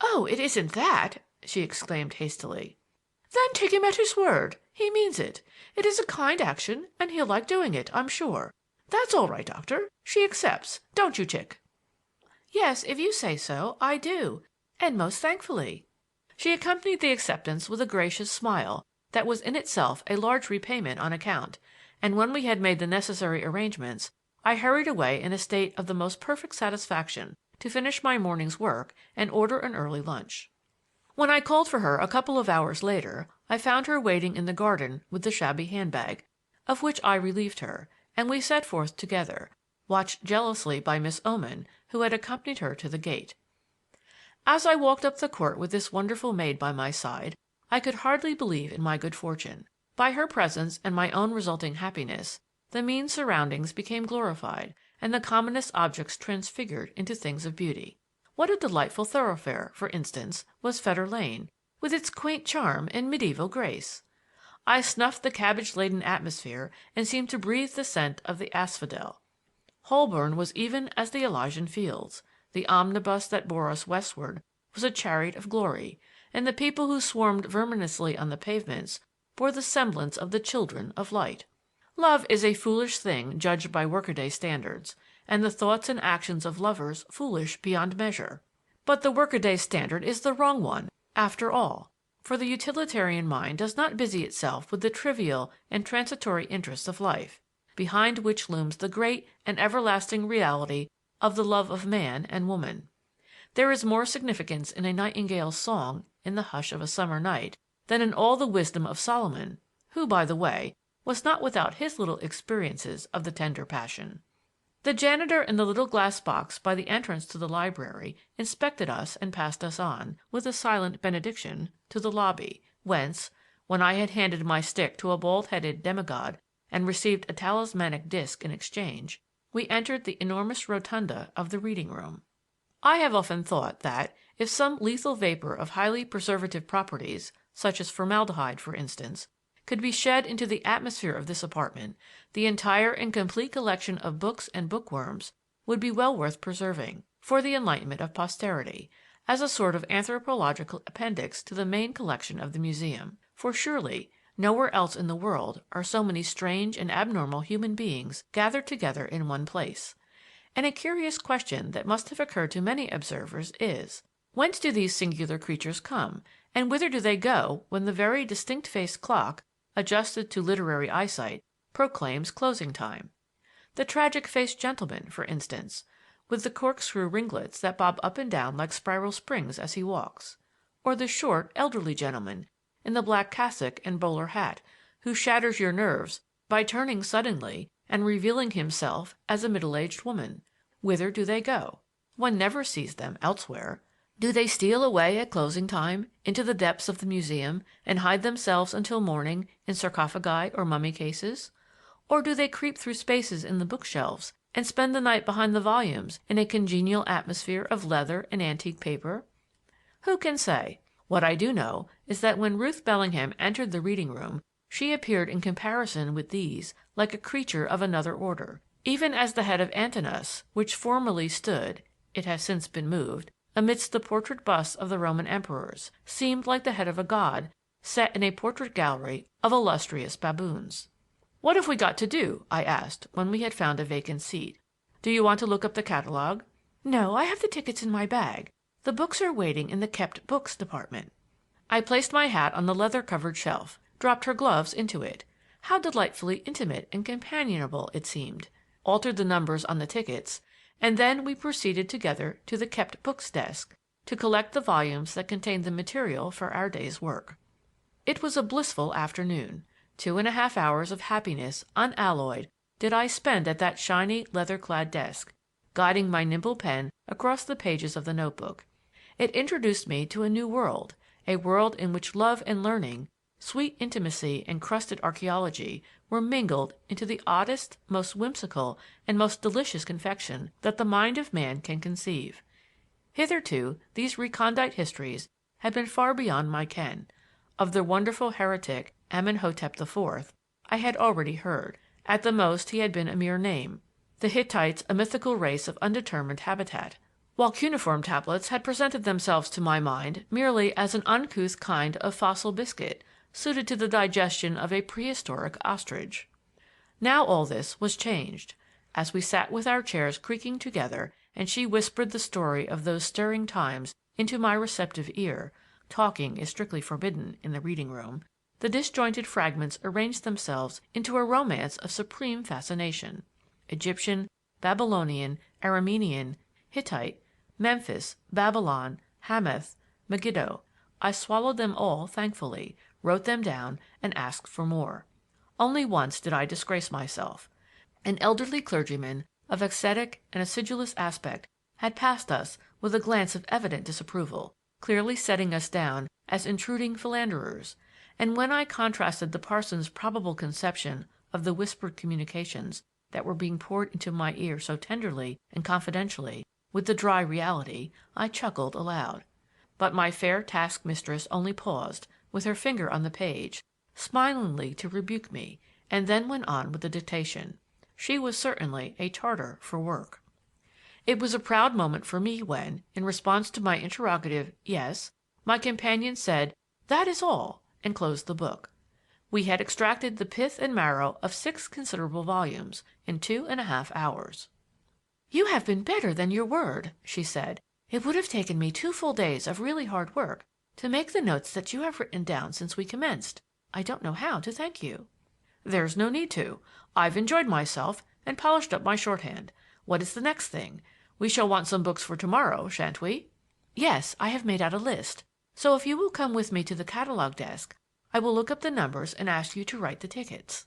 "Oh, it isn't that!" she exclaimed hastily. "Then take him at his word. He means it. It is a kind action, and he'll like doing it, I'm sure. That's all right, Doctor. She accepts, don't you, chick?" "Yes, if you say so, I do, and most thankfully." She accompanied the acceptance with a gracious smile that was in itself a large repayment on account, and when we had made the necessary arrangements, I hurried away in a state of the most perfect satisfaction to finish my morning's work and order an early lunch. When I called for her a couple of hours later, I found her waiting in the garden with the shabby handbag, of which I relieved her, and we set forth together, watched jealously by Miss Oman, who had accompanied her to the gate. As I walked up the court with this wonderful maid by my side, I could hardly believe in my good fortune. By her presence and my own resulting happiness, the mean surroundings became glorified, and the commonest objects transfigured into things of beauty. What a delightful thoroughfare, for instance, was Fetter Lane, with its quaint charm and medieval grace! I snuffed the cabbage-laden atmosphere and seemed to breathe the scent of the asphodel. Holborn was even as the Elysian fields. The omnibus that bore us westward was a chariot of glory, and the people who swarmed verminously on the pavements bore the semblance of the children of light. Love is a foolish thing judged by workaday standards, and the thoughts and actions of lovers foolish beyond measure. But the workaday standard is the wrong one, after all, for the utilitarian mind does not busy itself with the trivial and transitory interests of life, behind which looms the great and everlasting reality of the love of man and woman. There is more significance in a nightingale's song in the hush of a summer night than in all the wisdom of Solomon, who, by the way, was not without his little experiences of the tender passion. The janitor in the little glass box by the entrance to the library inspected us and passed us on, with a silent benediction, to the lobby, whence, when I had handed my stick to a bald-headed demigod and received a talismanic disc in exchange, we entered the enormous rotunda of the reading-room. I have often thought that, if some lethal vapor of highly preservative properties, such as formaldehyde, for instance, could be shed into the atmosphere of this apartment, the entire and complete collection of books and bookworms would be well worth preserving, for the enlightenment of posterity, as a sort of anthropological appendix to the main collection of the museum. For surely, nowhere else in the world are so many strange and abnormal human beings gathered together in one place. And a curious question that must have occurred to many observers is, whence do these singular creatures come, and whither do they go when the very distinct-faced clock, adjusted to literary eyesight, proclaims closing time? The tragic-faced gentleman, for instance, with the corkscrew ringlets that bob up and down like spiral springs as he walks, or the short, elderly gentleman in the black cassock and bowler hat, who shatters your nerves by turning suddenly and revealing himself as a middle-aged woman. Whither do they go? One never sees them elsewhere. Do they steal away at closing time into the depths of the museum and hide themselves until morning in sarcophagi or mummy cases? Or do they creep through spaces in the bookshelves and spend the night behind the volumes in a congenial atmosphere of leather and antique paper? Who can say? What I do know is that when Ruth Bellingham entered the reading-room, she appeared in comparison with these like a creature of another order, even as the head of Antinous, which formerly stood (it has since been moved) amidst the portrait busts of the Roman emperors, seemed like the head of a god set in a portrait gallery of illustrious baboons. "What have we got to do?" I asked, when we had found a vacant seat. "Do you want to look up the catalogue?" "No, I have the tickets in my bag. The books are waiting in the kept books department." I placed my hat on the leather-covered shelf, dropped her gloves into it. How delightfully intimate and companionable it seemed! Altered the numbers on the tickets, and then we proceeded together to the kept books desk to collect the volumes that contained the material for our day's work. It was a blissful afternoon. 2½ hours of happiness unalloyed did I spend at that shiny leather-clad desk, guiding my nimble pen across the pages of the notebook. It introduced me to a new world, a world in which love and learning, sweet intimacy and crusted archaeology were mingled into the oddest, most whimsical, and most delicious confection that the mind of man can conceive. Hitherto these recondite histories had been far beyond my ken. Of the wonderful heretic Amenhotep IV I had already heard. At the most he had been a mere name, the Hittites a mythical race of undetermined habitat, while cuneiform tablets had presented themselves to my mind merely as an uncouth kind of fossil biscuit suited to the digestion of a prehistoric ostrich. Now all this was changed. As we sat with our chairs creaking together and she whispered the story of those stirring times into my receptive ear (talking is strictly forbidden in the reading-room), the disjointed fragments arranged themselves into a romance of supreme fascination. Egyptian, Babylonian, Aramean, Hittite, Memphis, Babylon, Hamath, Megiddo. I swallowed them all thankfully, wrote them down, and asked for more. Only once did I disgrace myself. An elderly clergyman of ascetic and acidulous aspect had passed us with a glance of evident disapproval, clearly setting us down as intruding philanderers, and when I contrasted the parson's probable conception of the whispered communications that were being poured into my ear so tenderly and confidentially with the dry reality, I chuckled aloud. But my fair task-mistress only paused, with her finger on the page, smilingly to rebuke me, and then went on with the dictation. She was certainly a Tartar for work. It was a proud moment for me when, in response to my interrogative "Yes," my companion said, "That is all," and closed the book. We had extracted the pith and marrow of 6 considerable volumes in 2½ hours. "You have been better than your word," she said. "It would have taken me 2 full days of really hard work to make the notes that you have written down since we commenced. I don't know how to thank you." "There's no need to. I've enjoyed myself and polished up my shorthand. What is the next thing? We shall want some books for tomorrow, shan't we?" "Yes, I have made out a list. So if you will come with me to the catalogue desk, I will look up the numbers and ask you to write the tickets."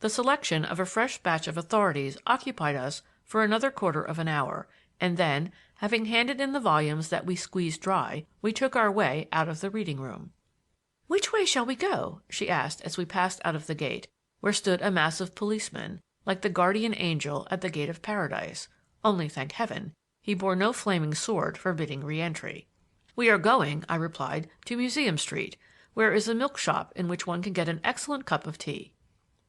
The selection of a fresh batch of authorities occupied us for another quarter of an hour, and then, having handed in the volumes that we squeezed dry, we took our way out of the reading room. "Which way shall we go?" she asked as we passed out of the gate, where stood a massive policeman, like the guardian angel at the gate of paradise, only, thank heaven, he bore no flaming sword forbidding re-entry. "We are going," I replied, "to Museum Street, where is a milk shop in which one can get an excellent cup of tea."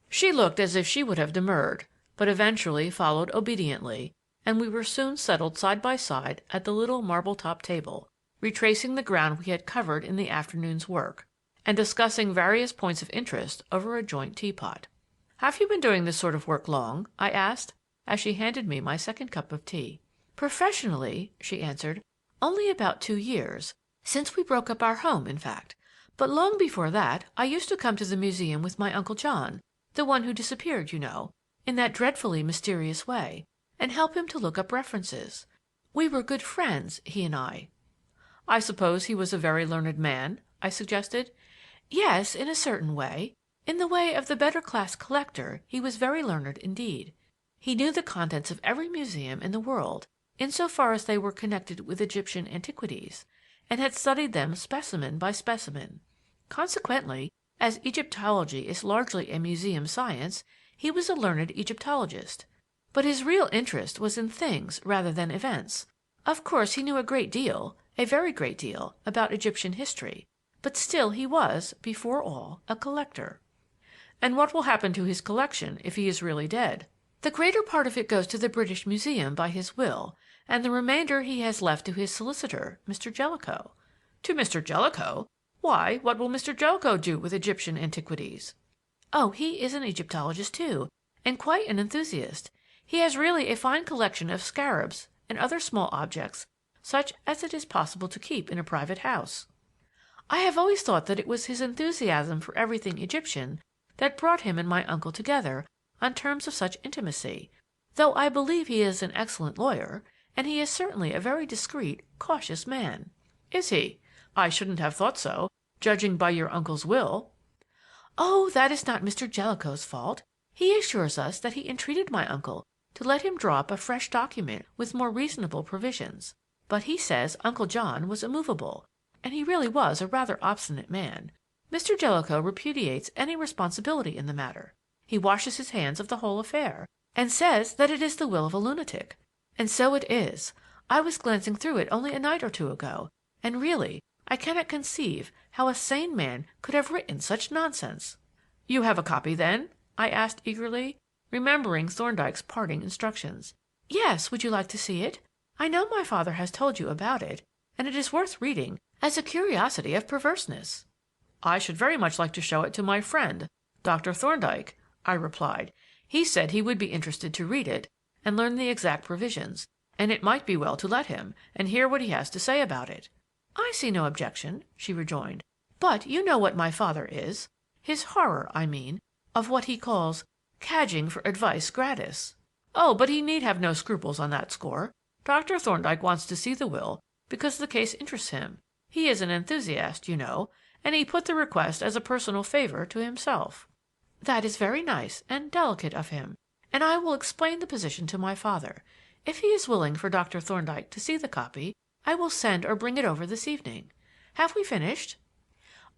She looked as if she would have demurred, but eventually followed obediently, and we were soon settled side by side at the little marble-topped table, retracing the ground we had covered in the afternoon's work, and discussing various points of interest over a joint teapot. "Have you been doing this sort of work long?" I asked, as she handed me my second cup of tea. "Professionally," she answered, "only about 2 years, since we broke up our home, in fact. But long before that I used to come to the museum with my Uncle John, the one who disappeared, you know, in that dreadfully mysterious way, and help him to look up references. We were good friends, he and I." "I suppose he was a very learned man?" I suggested. "Yes, in a certain way. In the way of the better class collector he was very learned indeed. He knew the contents of every museum in the world, in so far as they were connected with Egyptian antiquities, and had studied them specimen by specimen. Consequently, as Egyptology is largely a museum science, he was a learned Egyptologist. But his real interest was in things rather than events. Of course he knew a great deal, a very great deal, about Egyptian history, but still he was, before all, a collector." "And what will happen to his collection if he is really dead?" "The greater part of it goes to the British Museum by his will, and the remainder he has left to his solicitor, Mr. Jellicoe." "To Mr. Jellicoe? Why, what will Mr. Jellicoe do with Egyptian antiquities?" "Oh, he is an Egyptologist too, and quite an enthusiast. He has really a fine collection of scarabs and other small objects such as it is possible to keep in a private house." "I have always thought that it was his enthusiasm for everything Egyptian that brought him and my uncle together on terms of such intimacy, though I believe he is an excellent lawyer, and he is certainly a very discreet, cautious man." "Is he? I shouldn't have thought so, judging by your uncle's will." "Oh, that is not Mr. Jellicoe's fault. He assures us that he entreated my uncle to let him draw up a fresh document with more reasonable provisions. But he says Uncle John was immovable, and he really was a rather obstinate man. Mr. Jellicoe repudiates any responsibility in the matter. He washes his hands of the whole affair, and says that it is the will of a lunatic. And so it is. I was glancing through it only a night or two ago, and really I cannot conceive how a sane man could have written such nonsense." "You have a copy, then?" I asked eagerly, remembering Thorndyke's parting instructions. "Yes, would you like to see it? I know my father has told you about it, and it is worth reading as a curiosity of perverseness." "I should very much like to show it to my friend, Dr. Thorndyke," I replied. "He said he would be interested to read it and learn the exact provisions, and it might be well to let him and hear what he has to say about it." "I see no objection," she rejoined. "But you know what my father is. His horror, I mean, of what he calls cadging for advice gratis." "Oh, but he need have no scruples on that score. Dr. Thorndyke wants to see the will because the case interests him. He is an enthusiast, you know, and he put the request as a personal favor to himself." "That is very nice and delicate of him, and I will explain the position to my father. If he is willing for Dr. Thorndyke to see the copy, I will send or bring it over this evening. Have we finished?"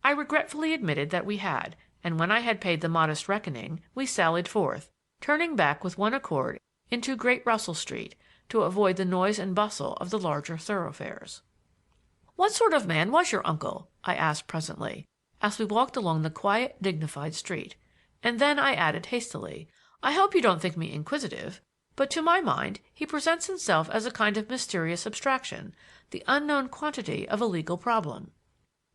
I regretfully admitted that we had, and when I had paid the modest reckoning, we sallied forth, turning back with one accord into Great Russell Street to avoid the noise and bustle of the larger thoroughfares. "What sort of man was your uncle?" I asked presently, as we walked along the quiet, dignified street. And then I added hastily, "I hope you don't think me inquisitive, but to my mind he presents himself as a kind of mysterious abstraction, the unknown quantity of a legal problem."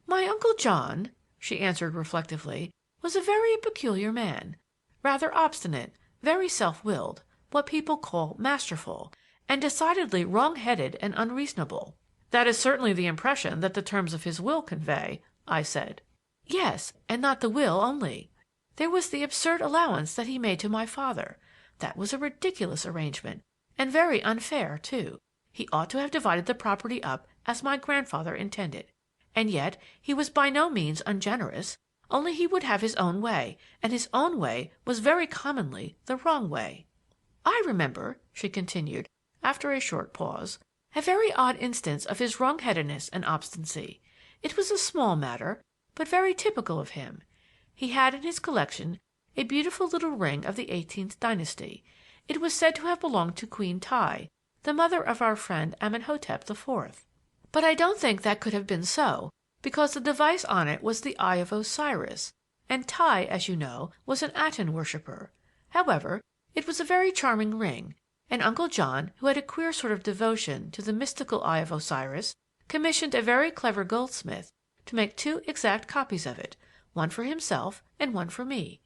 "My Uncle John," she answered reflectively, "was a very peculiar man, rather obstinate, very self-willed, what people call masterful, and decidedly wrong-headed and unreasonable." "That is certainly the impression that the terms of his will convey," I said. "Yes, and not the will only. There was the absurd allowance that he made to my father. That was a ridiculous arrangement, and very unfair, too. He ought to have divided the property up as my grandfather intended. And yet he was by no means ungenerous, only he would have his own way, and his own way was very commonly the wrong way. I remember," she continued, after a short pause, "a very odd instance of his wrong-headedness and obstinacy. It was a small matter, but very typical of him. He had in his collection a beautiful little ring of the 18th dynasty. It was said to have belonged to Queen Ti, the mother of our friend Amenhotep IV. But I don't think that could have been so, because the device on it was the Eye of Osiris, and Ti, as you know, was an Aten worshipper. However, it was a very charming ring, and Uncle John, who had a queer sort of devotion to the mystical Eye of Osiris, commissioned a very clever goldsmith to make 2 exact copies of it, one for himself and one for me.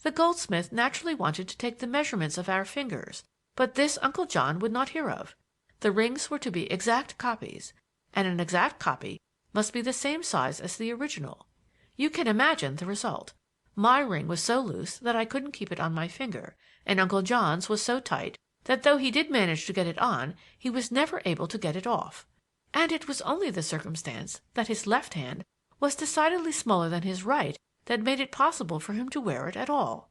The goldsmith naturally wanted to take the measurements of our fingers, but this Uncle John would not hear of. The rings were to be exact copies, and an exact copy must be the same size as the original. You can imagine the result. My ring was so loose that I couldn't keep it on my finger, and Uncle John's was so tight that though he did manage to get it on, he was never able to get it off. And it was only the circumstance that his left hand was decidedly smaller than his right that made it possible for him to wear it at all."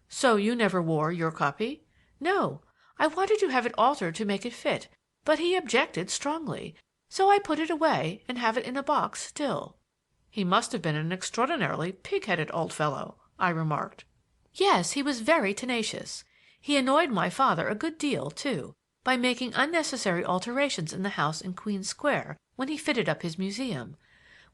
"So you never wore your copy?" "No. I wanted to have it altered to make it fit, but he objected strongly, so I put it away and have it in a box still." "He must have been an extraordinarily pig-headed old fellow," I remarked. "Yes, he was very tenacious. He annoyed my father a good deal, too, by making unnecessary alterations in the house in Queen Square when he fitted up his museum.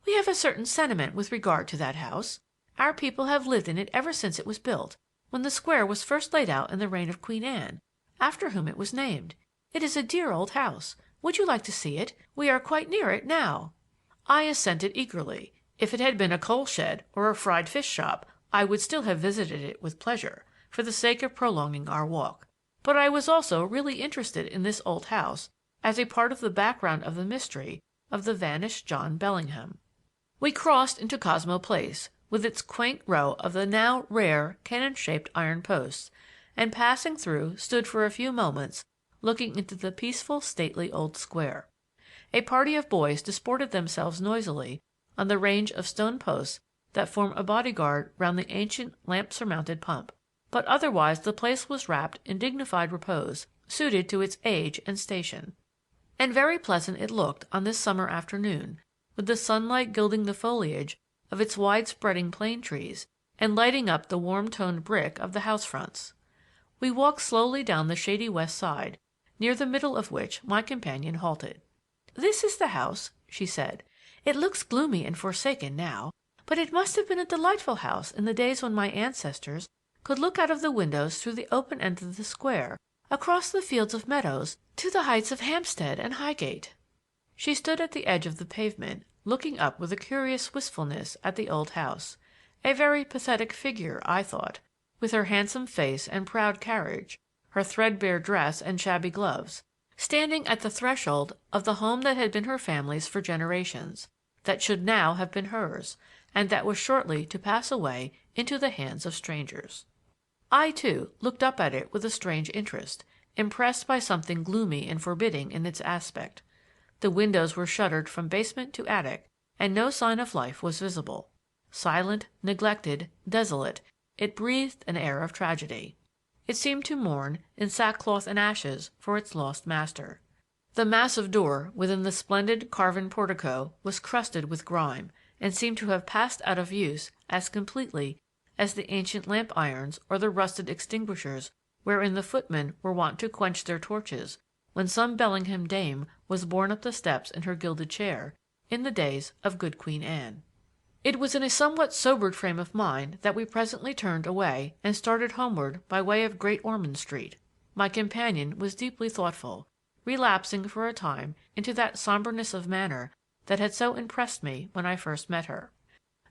We have a certain sentiment with regard to that house. Our people have lived in it ever since it was built, when the square was first laid out in the reign of Queen Anne, after whom it was named. It is a dear old house. Would you like to see it? We are quite near it now." I assented eagerly. If it had been a coal shed or a fried fish shop, I would still have visited it with pleasure, for the sake of prolonging our walk. But I was also really interested in this old house as a part of the background of the mystery of the vanished John Bellingham. We crossed into Cosmo Place, with its quaint row of the now rare cannon-shaped iron posts, and passing through stood for a few moments looking into the peaceful, stately old square. A party of boys disported themselves noisily on the range of stone posts that form a bodyguard round the ancient lamp-surmounted pump, but otherwise the place was wrapped in dignified repose suited to its age and station. And very pleasant it looked on this summer afternoon, with the sunlight gilding the foliage of its wide-spreading plane trees and lighting up the warm-toned brick of the house-fronts. We walked slowly down the shady west side, near the middle of which my companion halted. "This is the house," she said. "It looks gloomy and forsaken now, but it must have been a delightful house in the days when my ancestors could look out of the windows through the open end of the square, across the fields of meadows to the heights of Hampstead and Highgate." She stood at the edge of the pavement, looking up with a curious wistfulness at the old house. A very pathetic figure, I thought, with her handsome face and proud carriage, her threadbare dress and shabby gloves, standing at the threshold of the home that had been her family's for generations, that should now have been hers, and that was shortly to pass away into the hands of strangers. I, too, looked up at it with a strange interest, impressed by something gloomy and forbidding in its aspect. The windows were shuttered from basement to attic, and no sign of life was visible. Silent, neglected, desolate, it breathed an air of tragedy. It seemed to mourn in sackcloth and ashes for its lost master. The massive door within the splendid carven portico was crusted with grime, and seemed to have passed out of use as completely as the ancient lamp-irons or the rusted extinguishers wherein the footmen were wont to quench their torches when some Bellingham dame was borne up the steps in her gilded chair in the days of good Queen Anne. It was in a somewhat sobered frame of mind that we presently turned away and started homeward by way of Great Ormond Street. My companion was deeply thoughtful, relapsing for a time into that somberness of manner that had so impressed me when I first met her.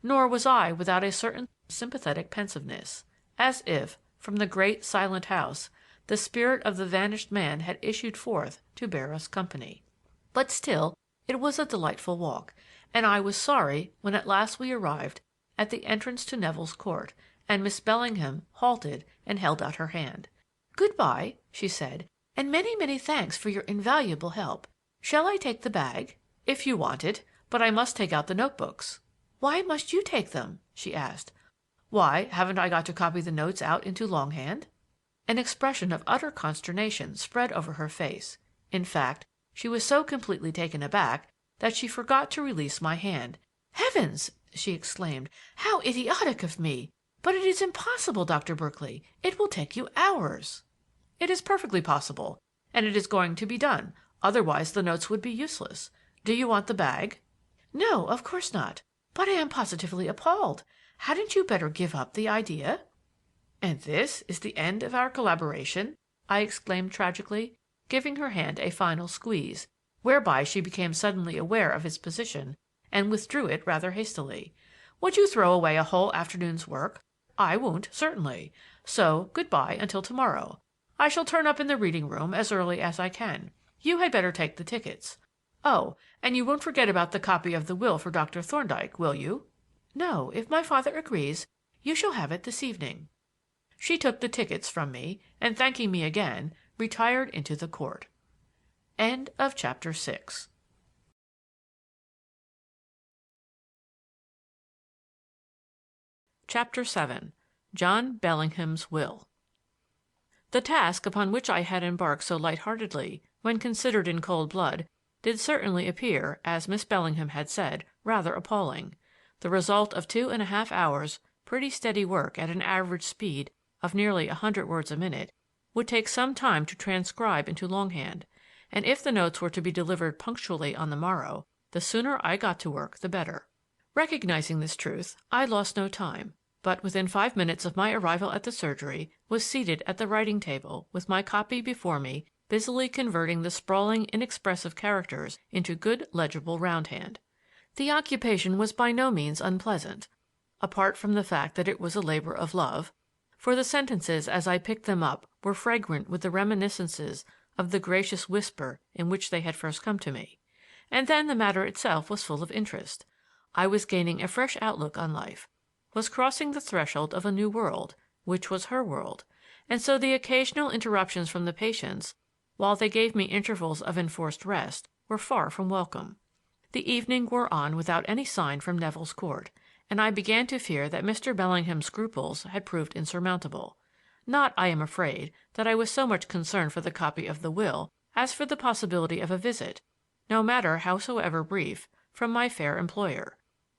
Nor was I without a certain sympathetic pensiveness, as if, from the great silent house, the spirit of the vanished man had issued forth to bear us company. But still it was a delightful walk, and I was sorry when at last we arrived at the entrance to Neville's Court, and Miss Bellingham halted and held out her hand. "Good-bye," she said, "and many, many thanks for your invaluable help. "Shall I take the bag?" "If you want it, but I must take out the notebooks." "Why must you take them?" she asked. "Why, haven't I got to copy the notes out into longhand?" An expression of utter consternation spread over her face. In fact, she was so completely taken aback that she forgot to release my hand. "Heavens!" she exclaimed. "How idiotic of me! But it is impossible, Dr. Berkeley. It will take you hours." "It is perfectly possible, and it is going to be done. Otherwise the notes would be useless. Do you want the bag?" "No, of course not. But I am positively appalled. Hadn't you better give up the idea?" "And this is the end of our collaboration?" I exclaimed tragically, giving her hand a final squeeze, whereby she became suddenly aware of its position and withdrew it rather hastily. "Would you throw away a whole afternoon's work? I won't, certainly. So good bye until to-morrow. I shall turn up in the reading room as early as I can. You had better take the tickets. Oh, and you won't forget about the copy of the will for Dr. Thorndyke, will you?" "No, if my father agrees, you shall have it this evening." She took the tickets from me, and thanking me again, retired into the court. End of chapter 6. Chapter 7. John Bellingham's Will. The task upon which I had embarked so light-heartedly, when considered in cold blood, did certainly appear, as Miss Bellingham had said, rather appalling. The result of 2½ hours' pretty steady work at an average speed of nearly 100 words a minute would take some time to transcribe into longhand, and if the notes were to be delivered punctually on the morrow, the sooner I got to work the better. Recognizing this truth, I lost no time, but within 5 minutes of my arrival at the surgery was seated at the writing table with my copy before me, busily converting the sprawling, inexpressive characters into good legible roundhand. The occupation was by no means unpleasant, apart from the fact that it was a labor of love, for the sentences as I picked them up were fragrant with the reminiscences of the gracious whisper in which they had first come to me. And then the matter itself was full of interest. I was gaining a fresh outlook on life, was crossing the threshold of a new world, which was her world, and so the occasional interruptions from the patients, while they gave me intervals of enforced rest, were far from welcome. The evening wore on without any sign from Neville's Court, and I began to fear that Mr. Bellingham's scruples had proved insurmountable. Not, I am afraid, that I was so much concerned for the copy of the will as for the possibility of a visit, no matter howsoever brief, from my fair employer.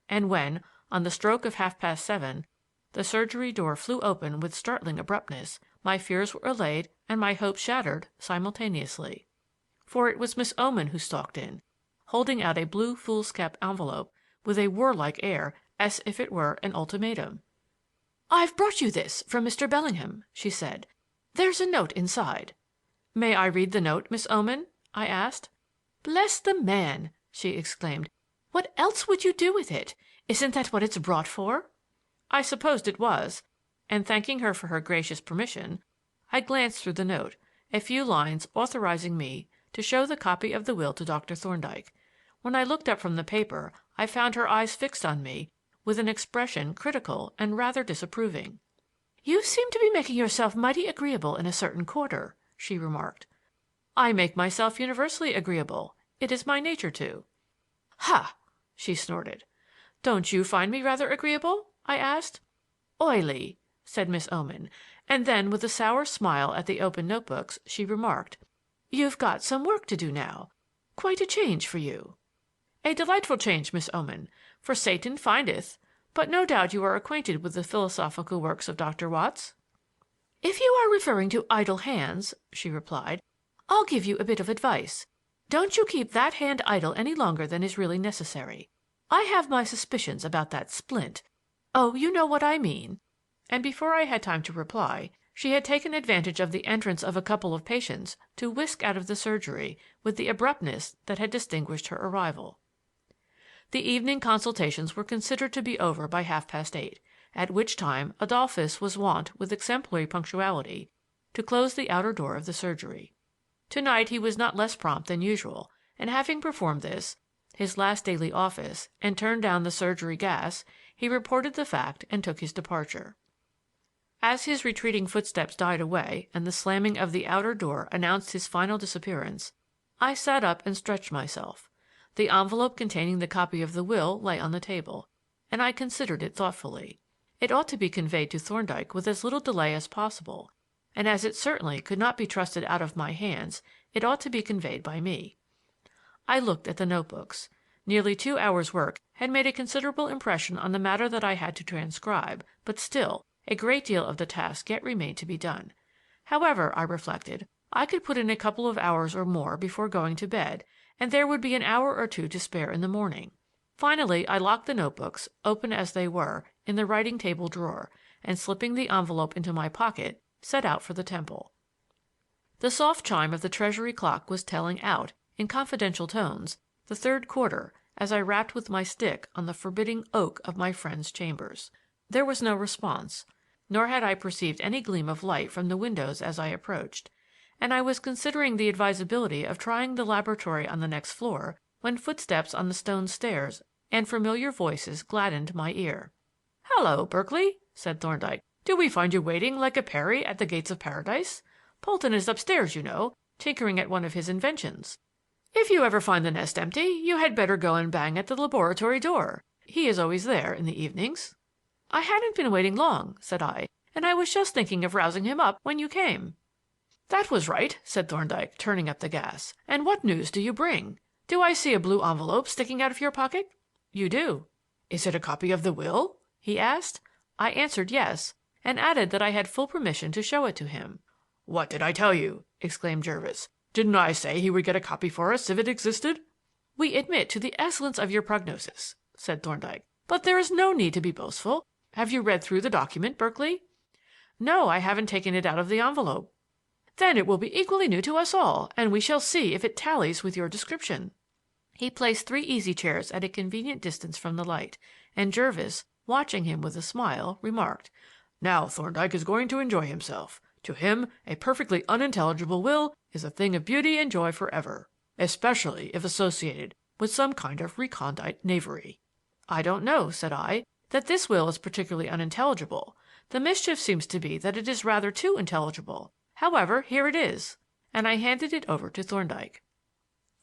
And when, on the stroke of 7:30, the surgery door flew open with startling abruptness, my fears were allayed and my hopes shattered simultaneously. For it was Miss Oman who stalked in, holding out a blue foolscap envelope with a warlike air as if it were an ultimatum. "I've brought you this from Mr. Bellingham," she said. "There's a note inside." "May I read the note, Miss Oman?" I asked. "Bless the man!" she exclaimed. "What else would you do with it? Isn't that what it's brought for?" I supposed it was, and thanking her for her gracious permission, I glanced through the note, a few lines authorizing me to show the copy of the will to Dr. Thorndyke. When I looked up from the paper, I found her eyes fixed on me with an expression critical and rather disapproving. "You seem to be making yourself mighty agreeable in a certain quarter," she remarked. "I make myself universally agreeable. It is my nature to." "Ha!" she snorted. "Don't you find me rather agreeable?" I asked. "Oily," said Miss Oman, and then with a sour smile at the open notebooks, she remarked, "You've got some work to do now. Quite a change for you." "A delightful change, Miss Oman, for Satan findeth. But no doubt you are acquainted with the philosophical works of Dr. Watts?" "If you are referring to idle hands," she replied, "I'll give you a bit of advice. Don't you keep that hand idle any longer than is really necessary. I have my suspicions about that splint. Oh, you know what I mean." And before I had time to reply, she had taken advantage of the entrance of a couple of patients to whisk out of the surgery with the abruptness that had distinguished her arrival. The evening consultations were considered to be over by 8:30, at which time Adolphus was wont with exemplary punctuality to close the outer door of the surgery. To-night he was not less prompt than usual, and having performed this, his last daily office, and turned down the surgery gas, he reported the fact and took his departure. As his retreating footsteps died away and the slamming of the outer door announced his final disappearance, I sat up and stretched myself. The envelope containing the copy of the will lay on the table, and I considered it thoughtfully. It ought to be conveyed to Thorndyke with as little delay as possible, and as it certainly could not be trusted out of my hands, it ought to be conveyed by me. I looked at the notebooks. Nearly 2 hours' work had made a considerable impression on the matter that I had to transcribe, but still, a great deal of the task yet remained to be done. However, I reflected, I could put in a couple of hours or more before going to bed, and there would be an hour or two to spare in the morning. Finally, I locked the notebooks, open as they were, in the writing table drawer, and slipping the envelope into my pocket, set out for the temple. The soft chime of the Treasury clock was telling out, in confidential tones, the 3rd quarter as I rapped with my stick on the forbidding oak of my friend's chambers. There was no response, nor had I perceived any gleam of light from the windows as I approached, and I was considering the advisability of trying the laboratory on the next floor when footsteps on the stone stairs and familiar voices gladdened my ear. "Hello, Berkeley," said Thorndyke. "Do we find you waiting like a Peri at the gates of paradise? Polton is upstairs, you know, tinkering at one of his inventions. If you ever find the nest empty, you had better go and bang at the laboratory door. He is always there in the evenings." "I hadn't been waiting long," said I, "and I was just thinking of rousing him up when you came." "That was right," said Thorndyke, turning up the gas. "And what news do you bring? Do I see a blue envelope sticking out of your pocket?" "You do." "Is it a copy of the will?" he asked. I answered yes, and added that I had full permission to show it to him. "What did I tell you?" exclaimed Jervis. "Didn't I say he would get a copy for us if it existed?" "We admit to the excellence of your prognosis," said Thorndyke, "but there is no need to be boastful. Have you read through the document, Berkeley?" "No, I haven't taken it out of the envelope." "Then it will be equally new to us all, and we shall see if it tallies with your description." He placed 3 easy chairs at a convenient distance from the light, and Jervis, watching him with a smile, remarked, "Now Thorndyke is going to enjoy himself. To him, a perfectly unintelligible will is a thing of beauty and joy forever, especially if associated with some kind of recondite knavery." "I don't know," said I, "that this will is particularly unintelligible. The mischief seems to be that it is rather too intelligible. However, here it is," and I handed it over to Thorndyke.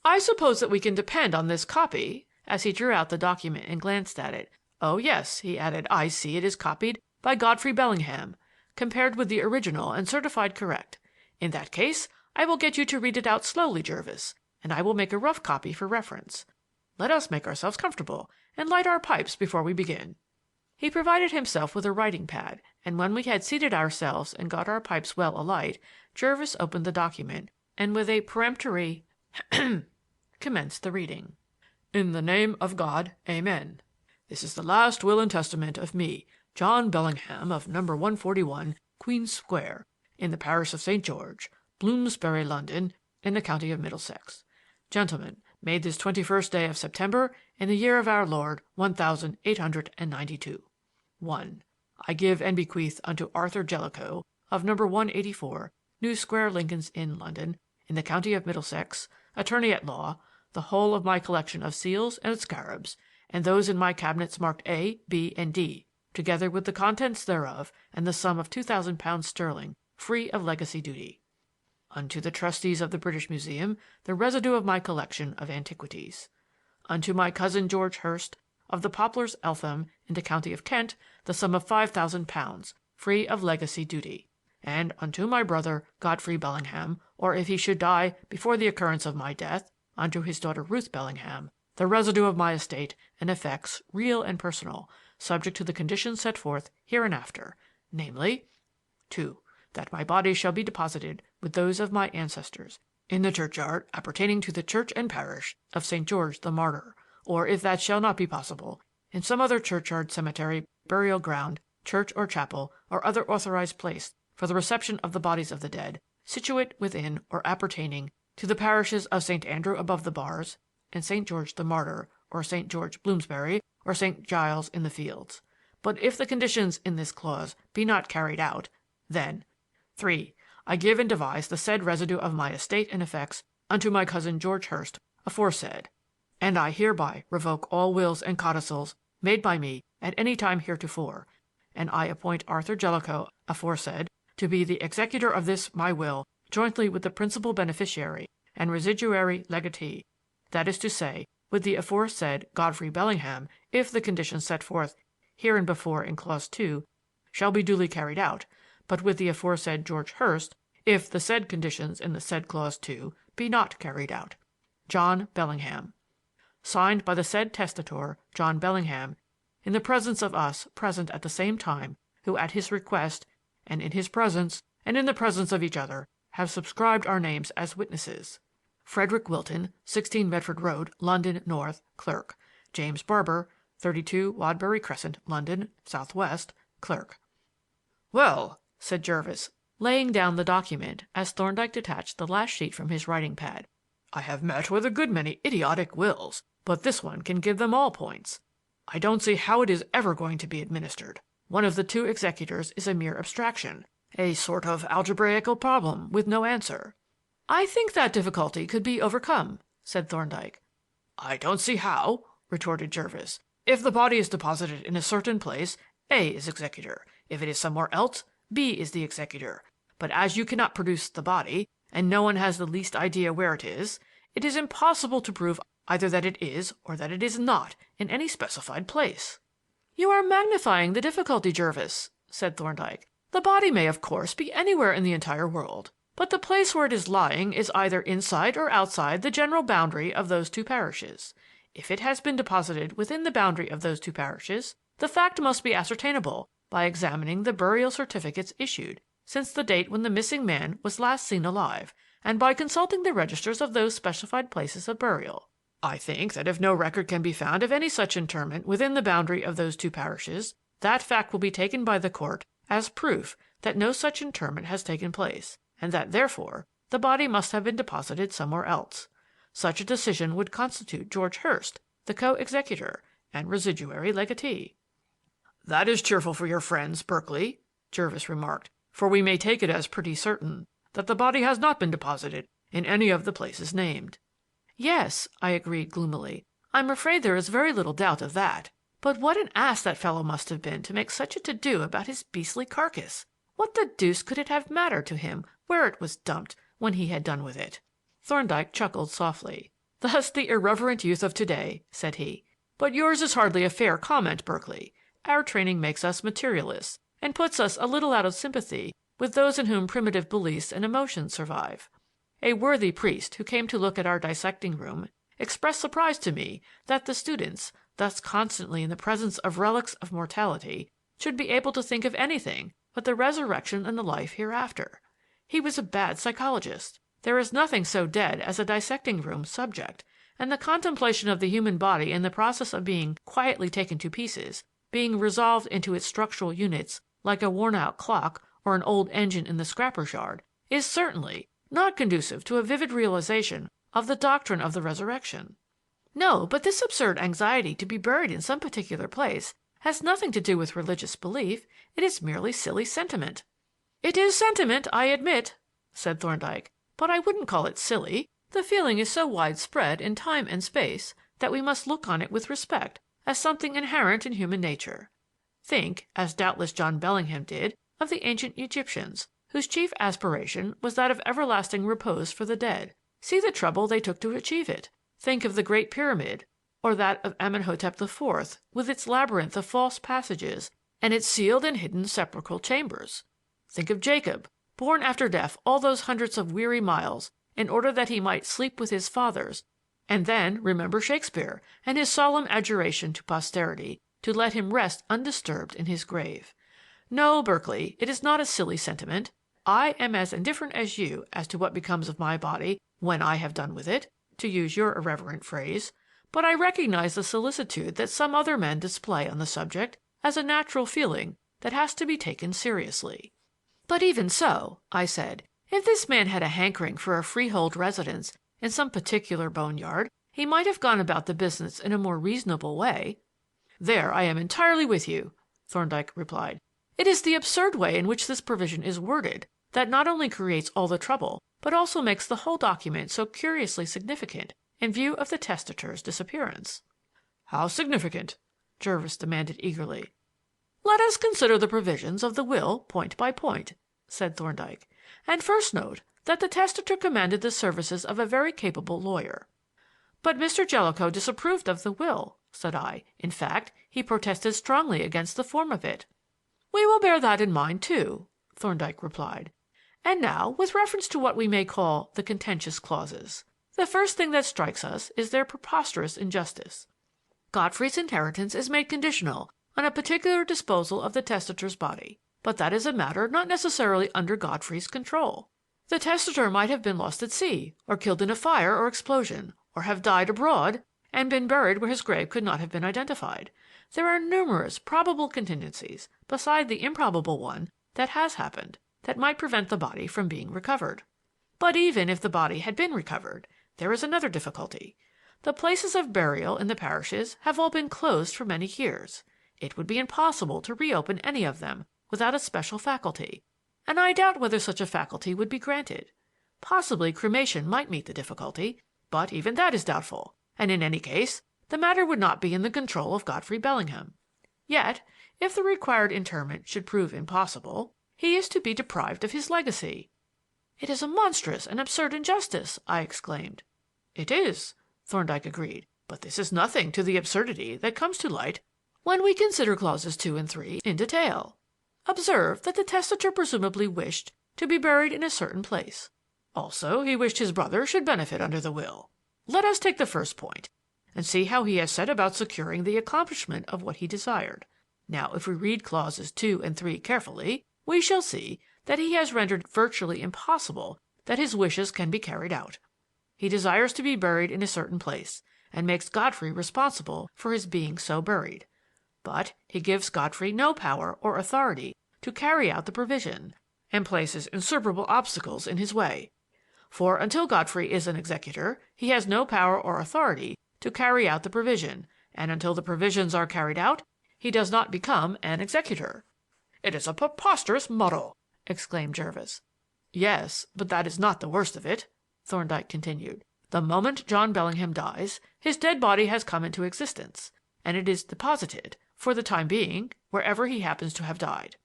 "I suppose that we can depend on this copy," as he drew out the document and glanced at it. "Oh, yes," he added, "I see it is copied by Godfrey Bellingham, compared with the original and certified correct. In that case, I will get you to read it out slowly, Jervis, and I will make a rough copy for reference. Let us make ourselves comfortable and light our pipes before we begin." He provided himself with a writing pad, and when we had seated ourselves and got our pipes well alight, Jervis opened the document, and with a peremptory commenced the reading. "In the name of God, Amen. This is the last will and testament of me, John Bellingham, of number 141, Queen's Square, in the parish of St. George, Bloomsbury, London, in the county of Middlesex. Gentlemen, made this 21st day of September, in the year of our Lord 1892. 1. I give and bequeath unto Arthur Jellicoe, of number 184, New Square, Lincoln's Inn, London, in the county of Middlesex, attorney at law, the whole of my collection of seals and scarabs, and those in my cabinets marked A, B, and D, together with the contents thereof, and the sum of £2,000 sterling, free of legacy duty. Unto the trustees of the British Museum, the residue of my collection of antiquities. Unto my cousin George Hurst, of the Poplars, Eltham, in the county of Kent, the sum of £5,000, free of legacy duty. And unto my brother Godfrey Bellingham, or if he should die before the occurrence of my death, unto his daughter Ruth Bellingham, the residue of my estate and effects, real and personal, subject to the conditions set forth hereinafter, namely, 2. That my body shall be deposited with those of my ancestors in the churchyard appertaining to the church and parish of St. George the Martyr, or if that shall not be possible, in some other churchyard, cemetery, burial ground, church or chapel, or other authorized place for the reception of the bodies of the dead, situate within or appertaining to the parishes of St. Andrew above the Bars, and St. George the Martyr, or St. George Bloomsbury, or St. Giles in the Fields. But if the conditions in this clause be not carried out, then 3. I give and devise the said residue of my estate and effects unto my cousin George Hurst aforesaid, and I hereby revoke all wills and codicils made by me at any time heretofore, and I appoint Arthur Jellicoe aforesaid to be the executor of this my will jointly with the principal beneficiary and residuary legatee, that is to say, with the aforesaid Godfrey Bellingham, if the conditions set forth hereinbefore in Clause 2 shall be duly carried out, but with the aforesaid George Hurst, if the said conditions in the said Clause 2 be not carried out. John Bellingham. Signed by the said testator, John Bellingham, in the presence of us present at the same time, who at his request, and in his presence, and in the presence of each other, have subscribed our names as witnesses. Frederick Wilton, 16 Medford Road, London, North, Clerk. James Barber, 32 Wadbury Crescent, London, Southwest, Clerk. "Well," said Jervis, laying down the document as Thorndyke detached the last sheet from his writing pad, "I have met with a good many idiotic wills, but this one can give them all points. I don't see how it is ever going to be administered. One of the two executors is a mere abstraction, a sort of algebraical problem with no answer." "I think that difficulty could be overcome," said Thorndyke. "I don't see how," retorted Jervis. "If the body is deposited in a certain place, A is executor. If it is somewhere else, B is the executor. But as you cannot produce the body, and no one has the least idea where it is impossible to prove either that it is or that it is not in any specified place." "You are magnifying the difficulty, Jervis," said Thorndyke. "The body may, of course, be anywhere in the entire world, but the place where it is lying is either inside or outside the general boundary of those two parishes. If it has been deposited within the boundary of those two parishes, the fact must be ascertainable by examining the burial certificates issued since the date when the missing man was last seen alive, and by consulting the registers of those specified places of burial. I think that if no record can be found of any such interment within the boundary of those two parishes, that fact will be taken by the court as proof that no such interment has taken place, and that, therefore, the body must have been deposited somewhere else. Such a decision would constitute George Hurst the co-executor and residuary legatee." "That is cheerful for your friends, Berkeley," Jervis remarked, "for we may take it as pretty certain that the body has not been deposited in any of the places named." "Yes," I agreed gloomily. "I'm afraid there is very little doubt of that. But what an ass that fellow must have been to make such a to-do about his beastly carcass! What the deuce could it have mattered to him where it was dumped when he had done with it?" Thorndyke chuckled softly. "Thus the irreverent youth of to-day," said he. "But yours is hardly a fair comment, Berkeley. Our training makes us materialists, and puts us a little out of sympathy with those in whom primitive beliefs and emotions survive. A worthy priest who came to look at our dissecting room expressed surprise to me that the students, thus constantly in the presence of relics of mortality, should be able to think of anything but the resurrection and the life hereafter. He was a bad psychologist. There is nothing so dead as a dissecting room subject, and the contemplation of the human body in the process of being quietly taken to pieces, being resolved into its structural units like a worn-out clock or an old engine in the scrapper's yard, is certainly not conducive to a vivid realization of the doctrine of the resurrection." "No, but this absurd anxiety to be buried in some particular place has nothing to do with religious belief. It is merely silly sentiment." "It is sentiment, I admit," said Thorndyke, "but I wouldn't call it silly. The feeling is so widespread in time and space that we must look on it with respect as something inherent in human nature. Think, as doubtless John Bellingham did, of the ancient Egyptians, whose chief aspiration was that of everlasting repose for the dead. See the trouble they took to achieve it. Think of the Great Pyramid, or that of Amenhotep IV, with its labyrinth of false passages and its sealed and hidden sepulchral chambers. Think of Jacob, born after death all those hundreds of weary miles in order that he might sleep with his fathers, and then remember Shakespeare and his solemn adjuration to posterity to let him rest undisturbed in his grave. No, Berkeley, it is not a silly sentiment. I am as indifferent as you as to what becomes of my body when I have done with it, to use your irreverent phrase, but I recognize the solicitude that some other men display on the subject as a natural feeling that has to be taken seriously." "But even so," I said, "if this man had a hankering for a freehold residence in some particular boneyard, he might have gone about the business in a more reasonable way." "There I am entirely with you," Thorndyke replied. "It is the absurd way in which this provision is worded that not only creates all the trouble, but also makes the whole document so curiously significant in view of the testator's disappearance." "How significant?" Jervis demanded eagerly. "Let us consider the provisions of the will point by point," said Thorndyke. "And first note that the testator commanded the services of a very capable lawyer. "But Mr. Jellicoe disapproved of the will," said I. "In fact, he protested strongly against the form of it." "We will bear that in mind, too," Thorndyke replied. "And now, with reference to what we may call the contentious clauses. The first thing that strikes us is their preposterous injustice. Godfrey's inheritance is made conditional on a particular disposal of the testator's body, but that is a matter not necessarily under Godfrey's control. The testator might have been lost at sea, or killed in a fire or explosion, or have died abroad and been buried where his grave could not have been identified. There are numerous probable contingencies, beside the improbable one that has happened, that might prevent the body from being recovered. But even if the body had been recovered, there is another difficulty. The places of burial in the parishes have all been closed for many years. It would be impossible to reopen any of them without a special faculty, and I doubt whether such a faculty would be granted. Possibly cremation might meet the difficulty, but even that is doubtful, and in any case the matter would not be in the control of Godfrey Bellingham. Yet, if the required interment should prove impossible, he is to be deprived of his legacy." "It is a monstrous and absurd injustice," I exclaimed. "It is," Thorndyke agreed, "but this is nothing to the absurdity that comes to light when we consider clauses 2 and 3 in detail. Observe that the testator presumably wished to be buried in a certain place. Also, he wished his brother should benefit under the will. Let us take the first point and see how he has set about securing the accomplishment of what he desired. Now, if we read clauses 2 and 3 carefully, we shall see that he has rendered virtually impossible that his wishes can be carried out. He desires to be buried in a certain place, and makes Godfrey responsible for his being so buried. But he gives Godfrey no power or authority to carry out the provision, and places insuperable obstacles in his way. For until Godfrey is an executor, he has no power or authority to carry out the provision, and until the provisions are carried out, he does not become an executor." "It is a preposterous muddle!" exclaimed Jervis. "Yes, but that is not the worst of it," Thorndyke continued. "The moment John Bellingham dies, his dead body has come into existence, and it is deposited, for the time being, wherever he happens to have died.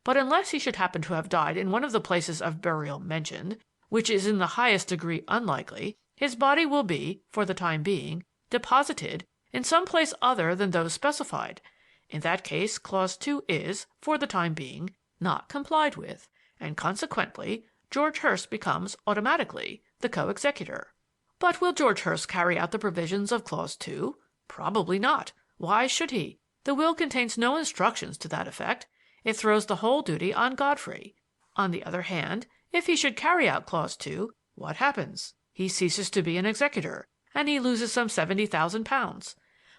But unless he should happen to have died in one of the places of burial mentioned, which is in the highest degree unlikely, his body will be, for the time being, deposited in some place other than those specified. In that case, clause 2 is, for the time being, not complied with, and consequently George Hurst becomes automatically the co-executor. But will George Hurst carry out the provisions of clause 2? Probably not. Why should he? The will contains no instructions to that effect. It throws the whole duty on Godfrey. On the other hand, if he should carry out clause 2, what happens? He ceases to be an executor, and he loses some £70,000.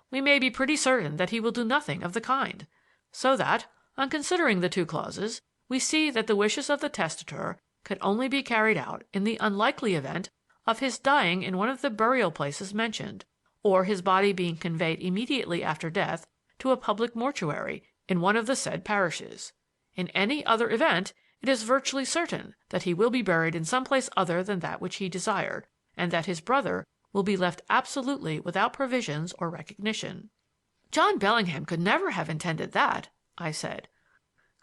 We may be pretty certain that he will do nothing of the kind. So that, on considering the two clauses, we see that the wishes of the testator could only be carried out in the unlikely event of his dying in one of the burial places mentioned, or his body being conveyed immediately after death to a public mortuary in one of the said parishes. In any other event, it is virtually certain that he will be buried in some place other than that which he desired, and that his brother will be left absolutely without provisions or recognition." "John Bellingham could never have intended that," I said.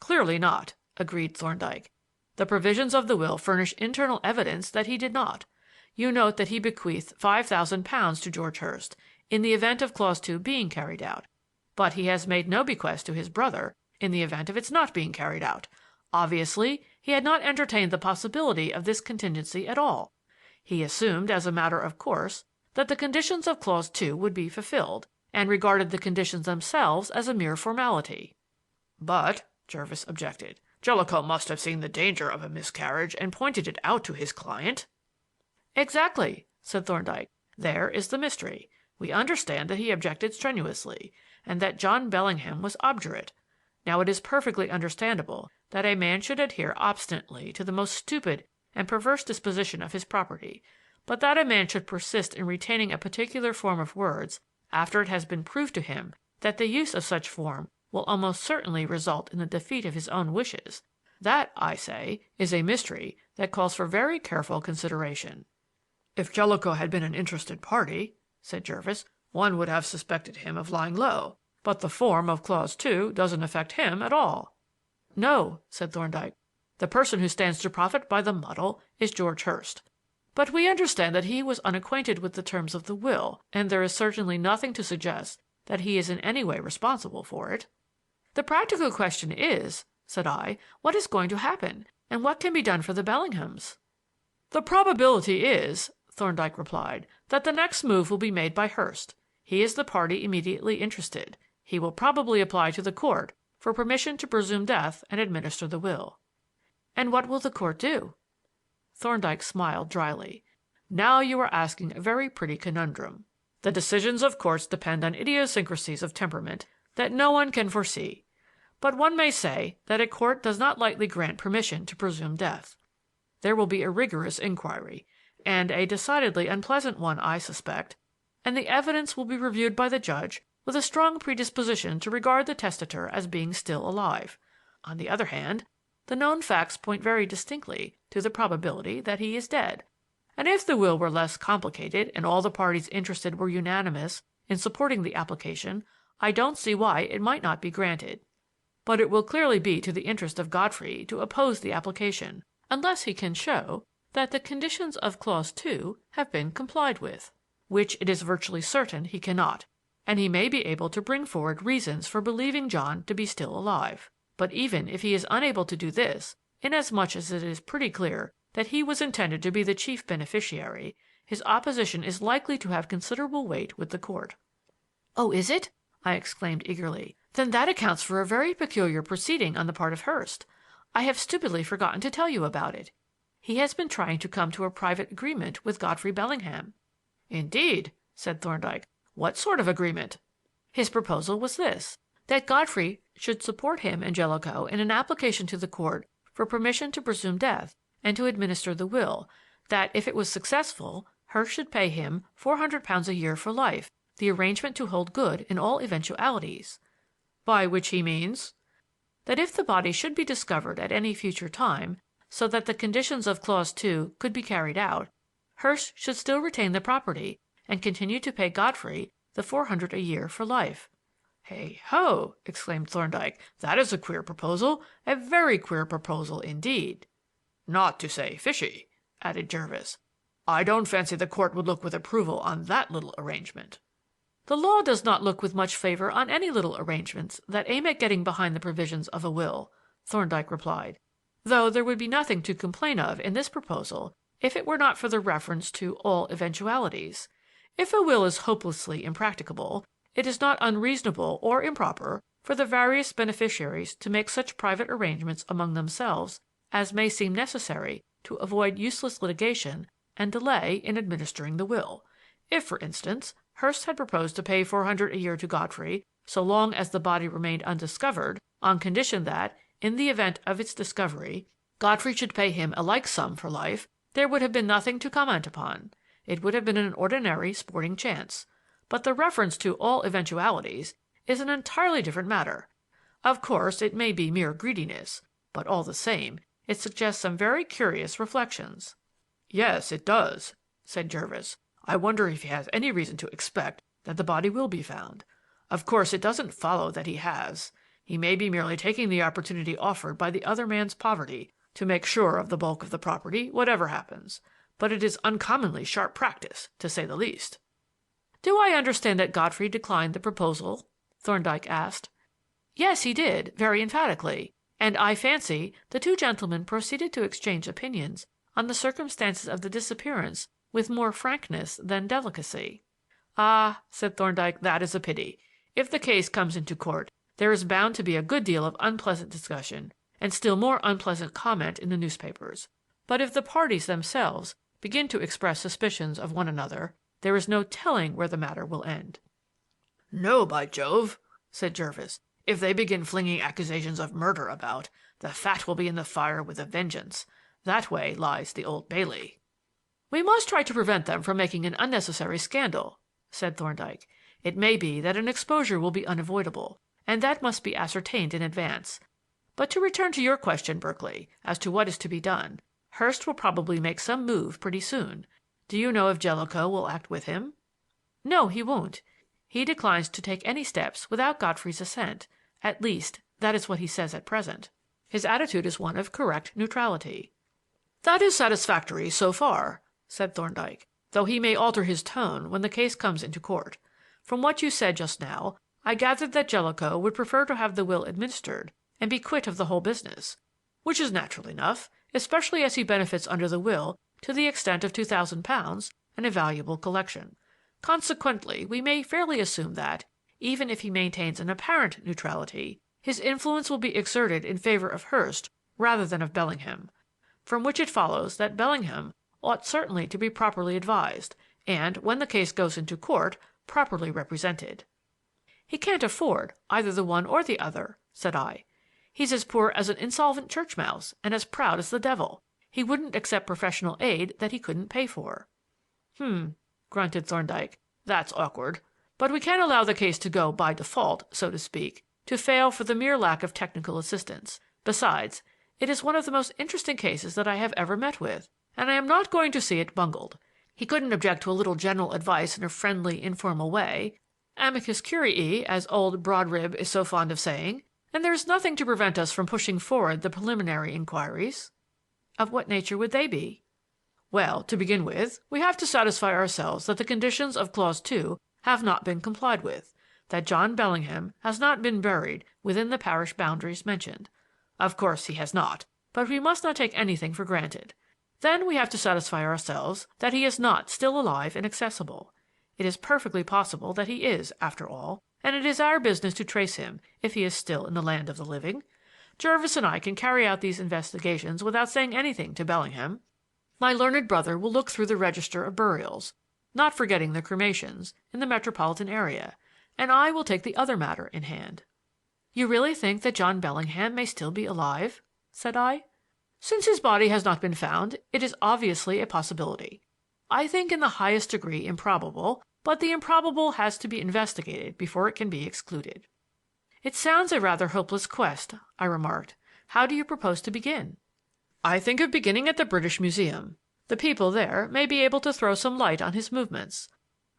"Clearly not," agreed Thorndyke. "The provisions of the will furnish internal evidence that he did not. You note that he bequeathed £5,000 to George Hurst in the event of clause 2 being carried out, but he has made no bequest to his brother in the event of its not being carried out. Obviously, he had not entertained the possibility of this contingency at all. He assumed, as a matter of course, that the conditions of clause 2 would be fulfilled, and regarded the conditions themselves as a mere formality." "But," Jervis objected, "Jellicoe must have seen the danger of a miscarriage and pointed it out to his client." "Exactly," said Thorndyke. "There is the mystery. We understand that he objected strenuously, and that John Bellingham was obdurate. Now it is perfectly understandable that a man should adhere obstinately to the most stupid and perverse disposition of his property, but that a man should persist in retaining a particular form of words after it has been proved to him that the use of such form will almost certainly result in the defeat of his own wishes, that, I say, is a mystery that calls for very careful consideration." "If Jellicoe had been an interested party," said Jervis, "one would have suspected him of lying low. But the form of clause 2 doesn't affect him at all." "No," said Thorndyke. The person who stands to profit by the muddle is George Hurst. But we understand that he was unacquainted with the terms of the will, and there is certainly nothing to suggest that he is in any way responsible for it." "The practical question is," said I, "what is going to happen, and what can be done for the Bellinghams?" "The probability is," Thorndyke replied, "that the next move will be made by Hurst. He is the party immediately interested. He will probably apply to the court for permission to presume death and administer the will." "And what will the court do?" Thorndyke smiled dryly. "Now you are asking a very pretty conundrum. The decisions of courts depend on idiosyncrasies of temperament that no one can foresee. But one may say that a court does not lightly grant permission to presume death. There will be a rigorous inquiry, and a decidedly unpleasant one, I suspect, and the evidence will be reviewed by the judge with a strong predisposition to regard the testator as being still alive. On the other hand, the known facts point very distinctly to the probability that he is dead, and if the will were less complicated and all the parties interested were unanimous in supporting the application, I don't see why it might not be granted. But it will clearly be to the interest of Godfrey to oppose the application, unless he can show that the conditions of Clause 2 have been complied with, which it is virtually certain he cannot, and he may be able to bring forward reasons for believing John to be still alive. But even if he is unable to do this, inasmuch as it is pretty clear that he was intended to be the chief beneficiary, his opposition is likely to have considerable weight with the court." "Oh, is it?" I exclaimed eagerly. "Then that accounts for a very peculiar proceeding on the part of Hurst. I have stupidly forgotten to tell you about it. He has been trying to come to a private agreement with Godfrey Bellingham." "Indeed," said Thorndyke. "What sort of agreement?" "His proposal was this: that Godfrey should support him and Jellicoe in an application to the court for permission to presume death and to administer the will; that, if it was successful, Hurst should pay him £400 a year for life, the arrangement to hold good in all eventualities." "By which he means?" "That if the body should be discovered at any future time, so that the conditions of Clause 2 could be carried out, Hurst should still retain the property and continue to pay Godfrey the 400 a year for life." "Hey ho!" exclaimed Thorndyke. "That is a queer proposal, a very queer proposal indeed." "Not to say fishy," added Jervis. "I don't fancy the court would look with approval on that little arrangement." "The law does not look with much favor on any little arrangements that aim at getting behind the provisions of a will," Thorndyke replied, "though there would be nothing to complain of in this proposal if it were not for the reference to all eventualities. If a will is hopelessly impracticable, it is not unreasonable or improper for the various beneficiaries to make such private arrangements among themselves as may seem necessary to avoid useless litigation and delay in administering the will. If, for instance, Hurst had proposed to pay 400 a year to Godfrey so long as the body remained undiscovered, on condition that, in the event of its discovery, Godfrey should pay him a like sum for life, there would have been nothing to comment upon. It would have been an ordinary sporting chance. But the reference to all eventualities is an entirely different matter. Of course, it may be mere greediness, but all the same, it suggests some very curious reflections." "Yes, it does," said Jervis. "I wonder if he has any reason to expect that the body will be found. Of course, it doesn't follow that he has. He may be merely taking the opportunity offered by the other man's poverty to make sure of the bulk of the property, whatever happens. But it is uncommonly sharp practice, to say the least." "Do I understand that Godfrey declined the proposal?" Thorndyke asked. "Yes, he did, very emphatically, and I fancy the two gentlemen proceeded to exchange opinions on the circumstances of the disappearance with more frankness than delicacy." "Ah," said Thorndyke, "that is a pity. If the case comes into court, there is bound to be a good deal of unpleasant discussion and still more unpleasant comment in the newspapers. But if the parties themselves begin to express suspicions of one another, there is no telling where the matter will end." "No, by Jove," said Jervis. "If they begin flinging accusations of murder about, the fat will be in the fire with a vengeance. That way lies the Old Bailey." "We must try to prevent them from making an unnecessary scandal," said Thorndyke. "It may be that an exposure will be unavoidable, and that must be ascertained in advance. But to return to your question, Berkeley, as to what is to be done, Hurst will probably make some move pretty soon. Do you know if Jellicoe will act with him?" "No, he won't. He declines to take any steps without Godfrey's assent. At least, that is what he says at present." His attitude is one of correct neutrality." "That is satisfactory so far," said Thorndyke, "though he may alter his tone when the case comes into court. From what you said just now, I gathered that Jellicoe would prefer to have the will administered and be quit of the whole business, which is natural enough, especially as he benefits under the will to the extent of £2,000 and a valuable collection. Consequently, we may fairly assume that, even if he maintains an apparent neutrality, his influence will be exerted in favor of Hurst rather than of Bellingham, from which it follows that Bellingham ought certainly to be properly advised and, when the case goes into court, properly represented." "He can't afford either the one or the other," said I. "He's as poor as an insolvent church mouse and as proud as the devil. He wouldn't accept professional aid that he couldn't pay for." Grunted Thorndyke. "That's awkward. But we can't allow the case to go by default, so to speak, to fail for the mere lack of technical assistance. Besides, it is one of the most interesting cases that I have ever met with, and I am not going to see it bungled. He couldn't object to a little general advice in a friendly, informal way, amicus curiae, as old Broadrib is so fond of saying, and there's nothing to prevent us from pushing forward the preliminary inquiries." "Of what nature would they be?" "Well, to begin with, we have to satisfy ourselves that the conditions of Clause 2 have not been complied with, that John Bellingham has not been buried within the parish boundaries mentioned. Of course he has not, but we must not take anything for granted. Then we have to satisfy ourselves that he is not still alive and accessible. It is perfectly possible that he is, after all, and it is our business to trace him if he is still in the land of the living. Jervis and I can carry out these investigations without saying anything to Bellingham. My learned brother will look through the register of burials, not forgetting the cremations, in the metropolitan area, and I will take the other matter in hand." "You really think that John Bellingham may still be alive?" said I. "Since his body has not been found, it is obviously a possibility. I think in the highest degree improbable, but the improbable has to be investigated before it can be excluded." "It sounds a rather hopeless quest," I remarked. "How do you propose to begin?" "I think of beginning at the British Museum. The people there may be able to throw some light on his movements.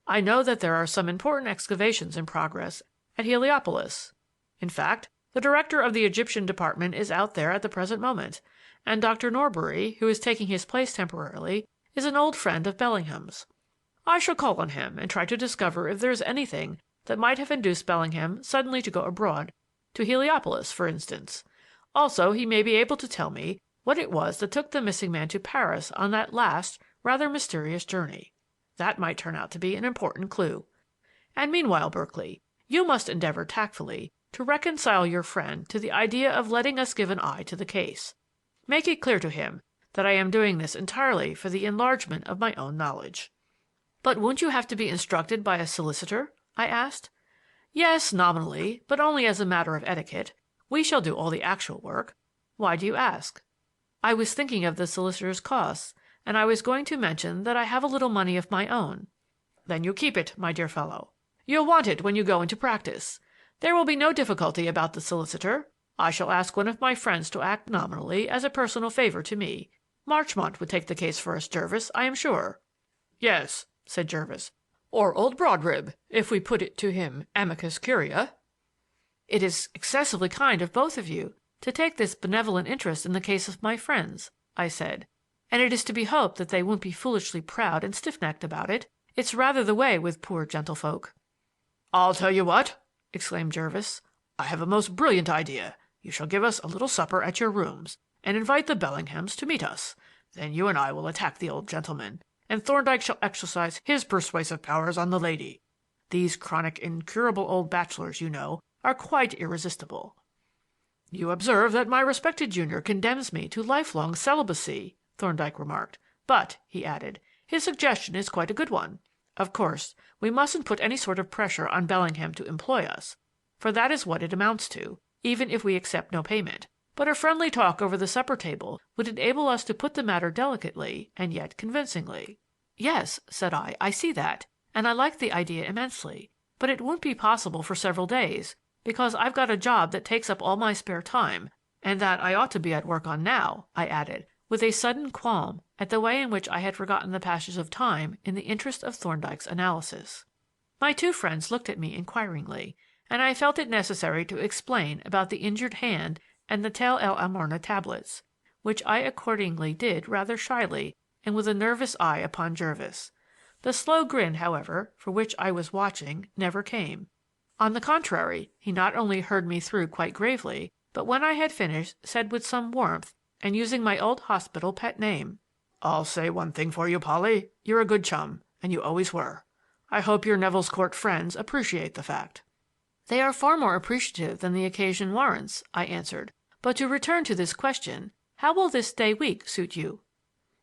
I know that there are some important excavations in progress at Heliopolis. In fact, the director of the Egyptian department is out there at the present moment, and Dr. Norbury, who is taking his place temporarily, is an old friend of Bellingham's. I shall call on him and try to discover if there is anything that might have induced Bellingham suddenly to go abroad, to Heliopolis, for instance. Also, he may be able to tell me what it was that took the missing man to Paris on that last, rather mysterious journey. That might turn out to be an important clue. And meanwhile, Berkeley, you must endeavor tactfully to reconcile your friend to the idea of letting us give an eye to the case. Make it clear to him that I am doing this entirely for the enlargement of my own knowledge." "But won't you have to be instructed by a solicitor?" I asked. "Yes, nominally, but only as a matter of etiquette. We shall do all the actual work. Why do you ask?" "I was thinking of the solicitor's costs, and I was going to mention that I have a little money of my own." "Then you keep it, my dear fellow. You'll want it when you go into practice. There will be no difficulty about the solicitor. I shall ask one of my friends to act nominally as a personal favor to me. Marchmont would take the case for us, Jervis, I am sure." "Yes," said Jervis, "or old Broadrib, if we put it to him amicus curiae." "It is excessively kind of both of you to take this benevolent interest in the case of my friends," I said, "and it is to be hoped that they won't be foolishly proud and stiff-necked about it. It's rather the way with poor gentlefolk." "I'll tell you what," exclaimed Jervis. "I have a most brilliant idea. You shall give us a little supper at your rooms, and invite the Bellinghams to meet us. Then you and I will attack the old gentleman, and Thorndyke shall exercise his persuasive powers on the lady. These chronic, incurable old bachelors, you know, are quite irresistible." "You observe that my respected junior condemns me to lifelong celibacy," Thorndyke remarked. "But," he added, "his suggestion is quite a good one. Of course, we mustn't put any sort of pressure on Bellingham to employ us, for that is what it amounts to, even if we accept no payment. But a friendly talk over the supper table would enable us to put the matter delicately and yet convincingly." "Yes," said I see that, and I like the idea immensely. But it won't be possible for several days, because I've got a job that takes up all my spare time, and that I ought to be at work on now," I added, with a sudden qualm at the way in which I had forgotten the passage of time in the interest of Thorndyke's analysis. My two friends looked at me inquiringly, and I felt it necessary to explain about the injured hand and the Tel el Amarna tablets, which I accordingly did rather shyly and with a nervous eye upon Jervis. The slow grin, however, for which I was watching, never came. On the contrary, he not only heard me through quite gravely, but when I had finished said with some warmth and using my old hospital pet name, "I'll say one thing for you, Polly. You're a good chum, and you always were. I hope your Neville's Court friends appreciate the fact." "They are far more appreciative than the occasion warrants," I answered. "But to return to this question, how will this day week suit you?"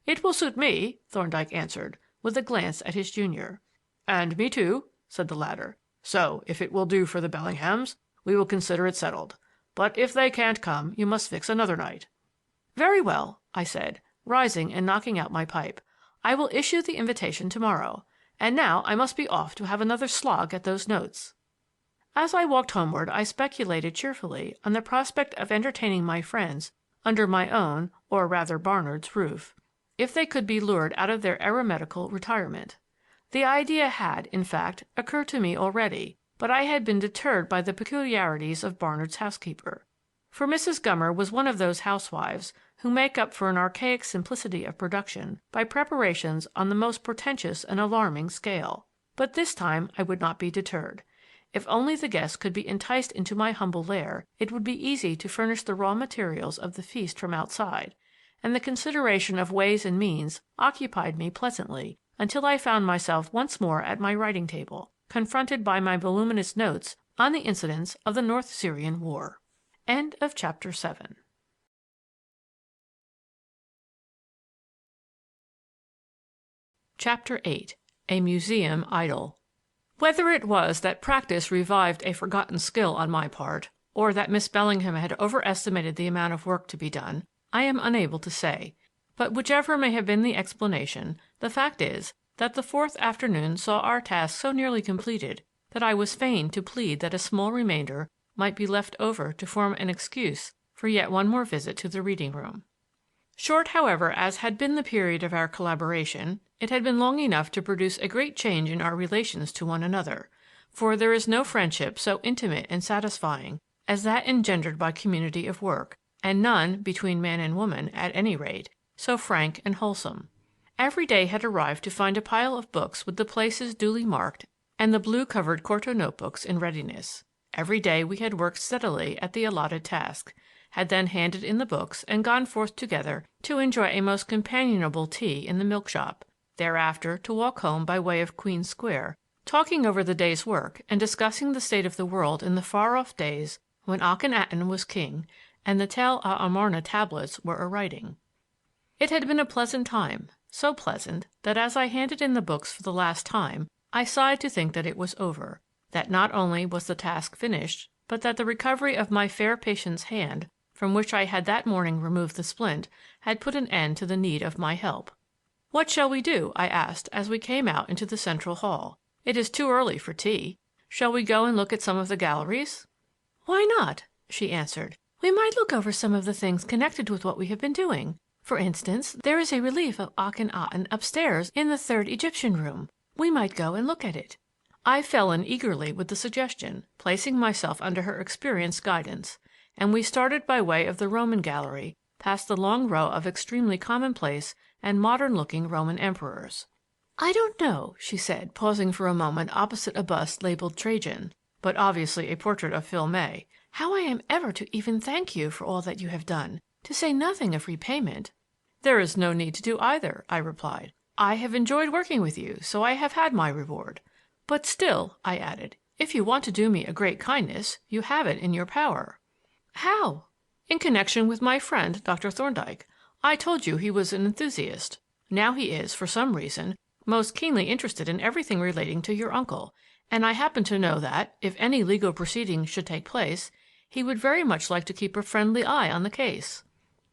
"It will suit me," Thorndyke answered, with a glance at his junior. "And me too," said the latter. "So, if it will do for the Bellinghams, we will consider it settled. But if they can't come, you must fix another night." "Very well," I said, rising and knocking out my pipe. "I will issue the invitation tomorrow. And now I must be off to have another slog at those notes." As I walked homeward I speculated cheerfully on the prospect of entertaining my friends under my own, or rather Barnard's, roof, if they could be lured out of their eremitical retirement. The idea had, in fact, occurred to me already, but I had been deterred by the peculiarities of Barnard's housekeeper. For Mrs. Gummer was one of those housewives who make up for an archaic simplicity of production by preparations on the most portentous and alarming scale. But this time I would not be deterred. If only the guests could be enticed into my humble lair, it would be easy to furnish the raw materials of the feast from outside, and the consideration of ways and means occupied me pleasantly until I found myself once more at my writing table, confronted by my voluminous notes on the incidents of the North Syrian War. End of Chapter 7. Chapter 8. A Museum Idyll. Whether it was that practice revived a forgotten skill on my part, or that Miss Bellingham had overestimated the amount of work to be done, I am unable to say. But whichever may have been the explanation, the fact is that the fourth afternoon saw our task so nearly completed that I was fain to plead that a small remainder might be left over to form an excuse for yet one more visit to the reading room. Short, however, as had been the period of our collaboration, it had been long enough to produce a great change in our relations to one another, for there is no friendship so intimate and satisfying as that engendered by community of work, and none, between man and woman, at any rate, so frank and wholesome. Every day had arrived to find a pile of books with the places duly marked and the blue-covered quarto notebooks in readiness. Every day we had worked steadily at the allotted task, had then handed in the books and gone forth together to enjoy a most companionable tea in the milk shop, thereafter to walk home by way of Queen Square, talking over the day's work and discussing the state of the world in the far-off days when Akhenaten was king and the Tel el Amarna tablets were a-writing. It had been a pleasant time, so pleasant that as I handed in the books for the last time, I sighed to think that it was over, that not only was the task finished, but that the recovery of my fair patient's hand, from which I had that morning removed the splint, had put an end to the need of my help. "What shall we do?" I asked as we came out into the central hall. "It is too early for tea. Shall we go and look at some of the galleries?" "Why not?" she answered. "We might look over some of the things connected with what we have been doing. For instance, there is a relief of Akhenaten upstairs in the third Egyptian room. We might go and look at it." I fell in eagerly with the suggestion, placing myself under her experienced guidance, and we started by way of the Roman gallery, past the long row of extremely commonplace and modern-looking Roman emperors. "I don't know," she said, pausing for a moment opposite a bust labeled Trajan, but obviously a portrait of Phil May, "how I am ever to even thank you for all that you have done, to say nothing of repayment." "There is no need to do either," I replied. "I have enjoyed working with you, so I have had my reward. But still," I added, "if you want to do me a great kindness, you have it in your power." "How?" "In connection with my friend, Dr. Thorndyke. I told you he was an enthusiast. Now he is, for some reason, most keenly interested in everything relating to your uncle, and I happen to know that, if any legal proceedings should take place, he would very much like to keep a friendly eye on the case."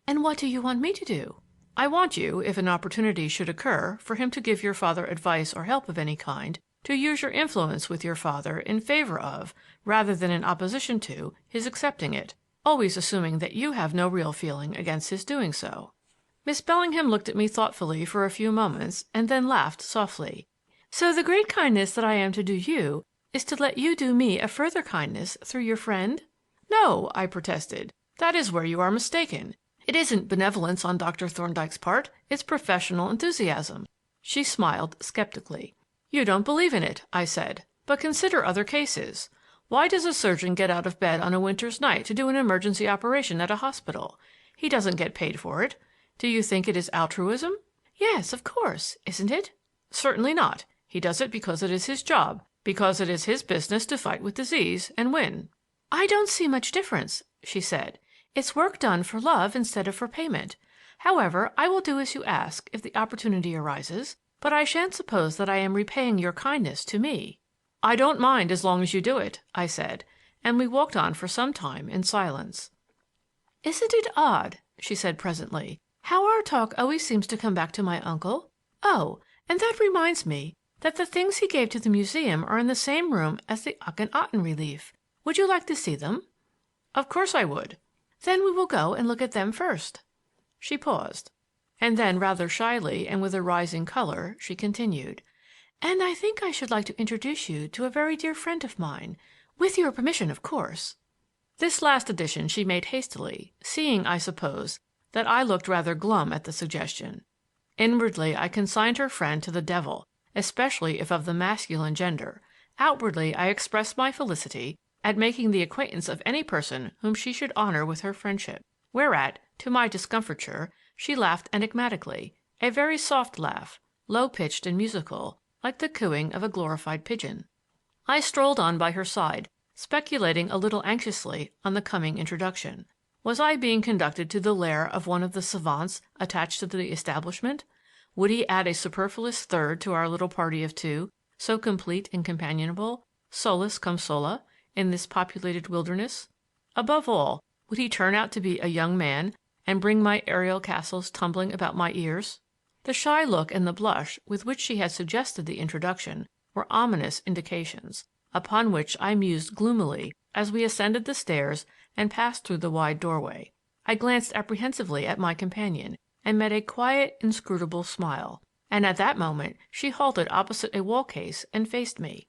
"And what do you want me to do?" "I want you, if an opportunity should occur for him to give your father advice or help of any kind, to use your influence with your father in favor of, rather than in opposition to, his accepting it, always assuming that you have no real feeling against his doing so." Miss Bellingham looked at me thoughtfully for a few moments and then laughed softly. "So the great kindness that I am to do you is to let you do me a further kindness through your friend?" "No," I protested. "That is where you are mistaken. It isn't benevolence on Dr. Thorndyke's part, it's professional enthusiasm." She smiled skeptically. "You don't believe in it," I said. "But consider other cases. Why does a surgeon get out of bed on a winter's night to do an emergency operation at a hospital? He doesn't get paid for it. Do you think it is altruism?" "Yes, of course. Isn't it?" "Certainly not. He does it because it is his job, because it is his business to fight with disease and win." "I don't see much difference," she said. "It's work done for love instead of for payment. However, I will do as you ask if the opportunity arises, but I shan't suppose that I am repaying your kindness to me." "I don't mind as long as you do it," I said, and we walked on for some time in silence. "Isn't it odd," she said presently, "how our talk always seems to come back to my uncle? Oh, and that reminds me that the things he gave to the museum are in the same room as the Akhenaten relief. Would you like to see them?" "Of course I would." "Then we will go and look at them first." She paused, and then rather shyly and with a rising color she continued, "And I think I should like to introduce you to a very dear friend of mine, with your permission, of course." This last addition she made hastily, seeing, I suppose, that I looked rather glum at the suggestion. Inwardly I consigned her friend to the devil, especially if of the masculine gender. Outwardly I expressed my felicity at making the acquaintance of any person whom she should honor with her friendship, whereat, to my discomfiture, she laughed enigmatically, a very soft laugh, low-pitched and musical, like the cooing of a glorified pigeon. I strolled on by her side, speculating a little anxiously on the coming introduction. Was I being conducted to the lair of one of the savants attached to the establishment? Would he add a superfluous third to our little party of two, so complete and companionable, solus cum sola, in this populated wilderness? Above all, would he turn out to be a young man and bring my aerial castles tumbling about my ears? The shy look and the blush with which she had suggested the introduction were ominous indications, upon which I mused gloomily as we ascended the stairs and passed through the wide doorway. I glanced apprehensively at my companion and met a quiet, inscrutable smile, and at that moment she halted opposite a wall case and faced me.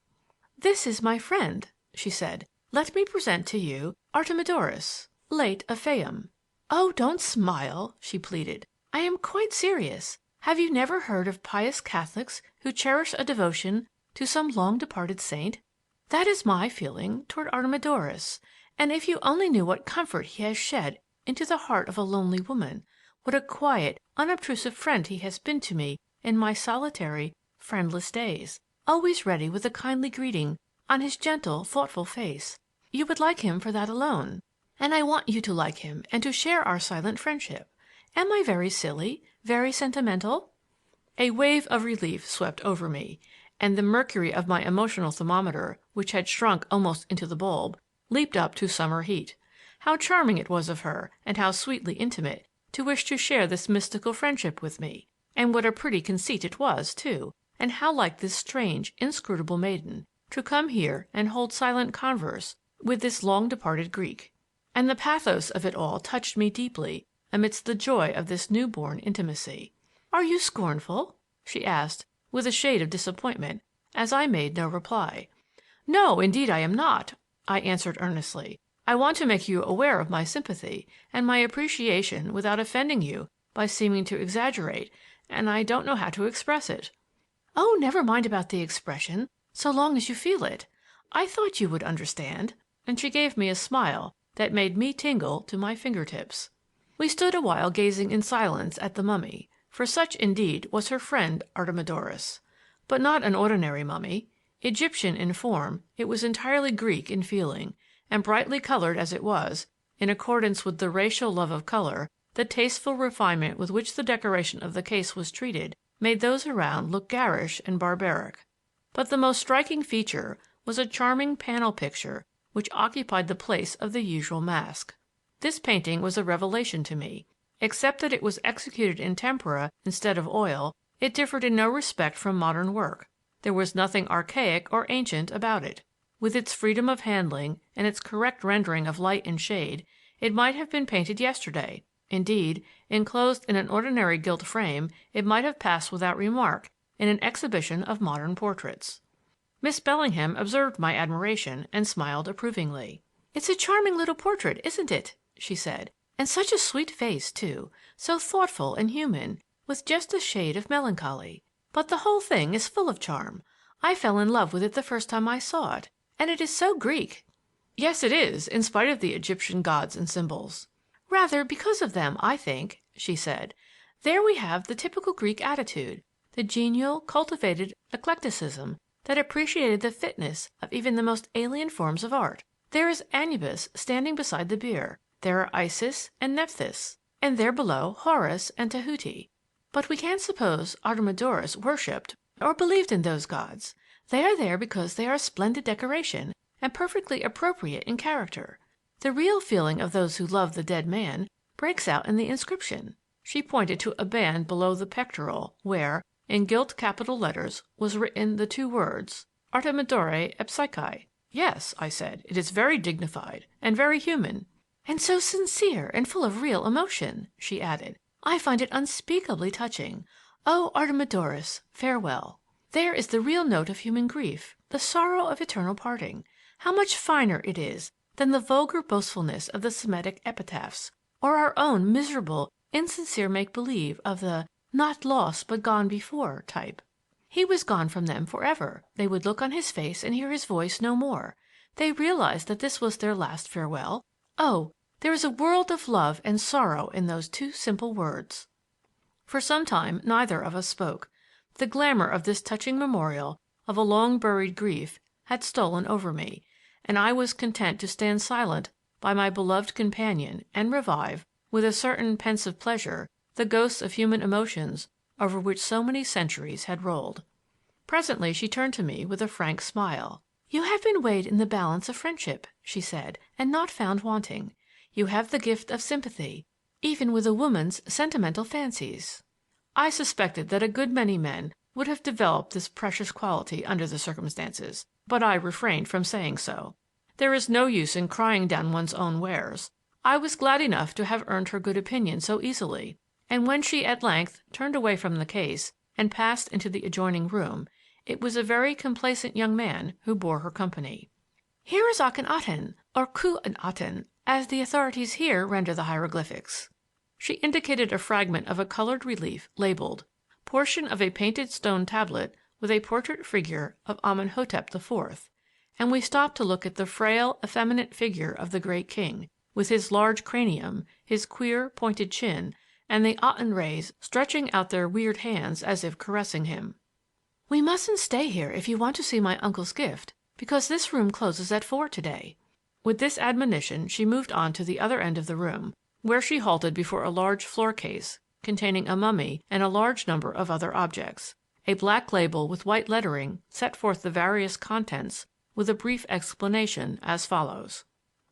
"This is my friend," she said. "Let me present to you Artemidorus, late of Phaeum." "Oh, don't smile," she pleaded. "I am quite serious. Have you never heard of pious Catholics who cherish a devotion to some long-departed saint? That is my feeling toward Artemidorus, and if you only knew what comfort he has shed into the heart of a lonely woman, what a quiet, unobtrusive friend he has been to me in my solitary, friendless days, always ready with a kindly greeting on his gentle, thoughtful face, you would like him for that alone. And I want you to like him and to share our silent friendship. Am I very silly, very sentimental?" A wave of relief swept over me, and the mercury of my emotional thermometer, which had shrunk almost into the bulb, leaped up to summer heat. How charming it was of her, and how sweetly intimate, to wish to share this mystical friendship with me. And what a pretty conceit it was, too, and how like this strange, inscrutable maiden, to come here and hold silent converse with this long-departed Greek. And the pathos of it all touched me deeply amidst the joy of this new-born intimacy. "Are you scornful?" she asked, with a shade of disappointment, as I made no reply. "No, indeed I am not," I answered earnestly. "I want to make you aware of my sympathy and my appreciation without offending you by seeming to exaggerate, and I don't know how to express it." "Oh, never mind about the expression, so long as you feel it. I thought you would understand," and she gave me a smile that made me tingle to my fingertips. We stood a while gazing in silence at the mummy, for such indeed was her friend Artemidorus. But not an ordinary mummy. Egyptian in form, it was entirely Greek in feeling, and brightly colored as it was, in accordance with the racial love of color, the tasteful refinement with which the decoration of the case was treated made those around look garish and barbaric. But the most striking feature was a charming panel picture which occupied the place of the usual mask. This painting was a revelation to me. Except that it was executed in tempera instead of oil, it differed in no respect from modern work. There was nothing archaic or ancient about it. With its freedom of handling and its correct rendering of light and shade, it might have been painted yesterday. Indeed, enclosed in an ordinary gilt frame, it might have passed without remark in an exhibition of modern portraits. Miss Bellingham observed my admiration and smiled approvingly. "It's a charming little portrait, isn't it?" she said. "And such a sweet face, too, so thoughtful and human, with just a shade of melancholy. But the whole thing is full of charm. I fell in love with it the first time I saw it, and it is so Greek." "Yes, it is, in spite of the Egyptian gods and symbols." "Rather because of them, I think," she said. "There we have the typical Greek attitude, the genial, cultivated eclecticism that appreciated the fitness of even the most alien forms of art. There is Anubis standing beside the bier. There are Isis and Nephthys, and there below Horus and Tahuti. But we can't suppose Artemidorus worshipped or believed in those gods. They are there because they are splendid decoration and perfectly appropriate in character. The real feeling of those who love the dead man breaks out in the inscription." She pointed to a band below the pectoral where, in gilt capital letters, was written the two words Artemidore Epsyche. "Yes," I said, "it is very dignified and very human." "And so sincere and full of real emotion," she added. "I find it unspeakably touching. Oh, Artemidorus, farewell. There is the real note of human grief, the sorrow of eternal parting. How much finer it is than the vulgar boastfulness of the Semitic epitaphs, or our own miserable, insincere make-believe of the 'not lost but gone before' type. He was gone from them forever. They would look on his face and hear his voice no more. They realized that this was their last farewell. Oh, there is a world of love and sorrow in those two simple words." For some time neither of us spoke. The glamour of this touching memorial of a long-buried grief had stolen over me, and I was content to stand silent by my beloved companion and revive, with a certain pensive pleasure, the ghosts of human emotions over which so many centuries had rolled. Presently she turned to me with a frank smile. "You have been weighed in the balance of friendship," she said, "and not found wanting. You have the gift of sympathy, even with a woman's sentimental fancies." I suspected that a good many men would have developed this precious quality under the circumstances, but I refrained from saying so. There is no use in crying down one's own wares. I was glad enough to have earned her good opinion so easily, and when she at length turned away from the case and passed into the adjoining room, it was a very complacent young man who bore her company. "Here is Akhenaten, or Khu-en-Aten, as the authorities here render the hieroglyphics." She indicated a fragment of a colored relief labeled "Portion of a painted stone tablet with a portrait figure of Amenhotep IV," and we stopped to look at the frail, effeminate figure of the great king, with his large cranium, his queer, pointed chin, and the Aten rays stretching out their weird hands as if caressing him. "We mustn't stay here if you want to see my uncle's gift, because this room closes at 4 today." With this admonition she moved on to the other end of the room, where she halted before a large floor case containing a mummy and a large number of other objects. A black label with white lettering set forth the various contents with a brief explanation as follows: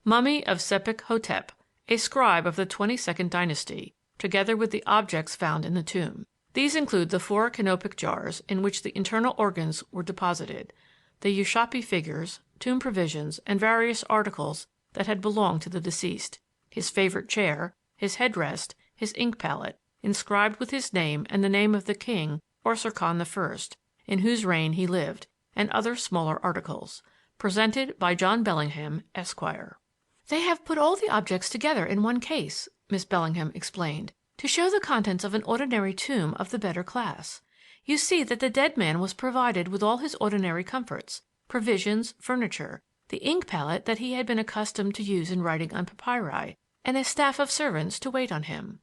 Mummy of Sepik Hotep, a scribe of the 22nd dynasty, together with the objects found in the tomb. These include the 4 canopic jars in which the internal organs were deposited, the Ushabti figures, tomb provisions, and various articles that had belonged to the deceased, his favorite chair, his headrest, his ink palette, inscribed with his name and the name of the king or Sarkhan I, in whose reign he lived, and other smaller articles. Presented by John Bellingham, Esquire. "They have put all the objects together in one case," Miss Bellingham explained, "to show the contents of an ordinary tomb of the better class. You see that the dead man was provided with all his ordinary comforts, provisions, furniture, the ink palette that he had been accustomed to use in writing on papyri, and a staff of servants to wait on him."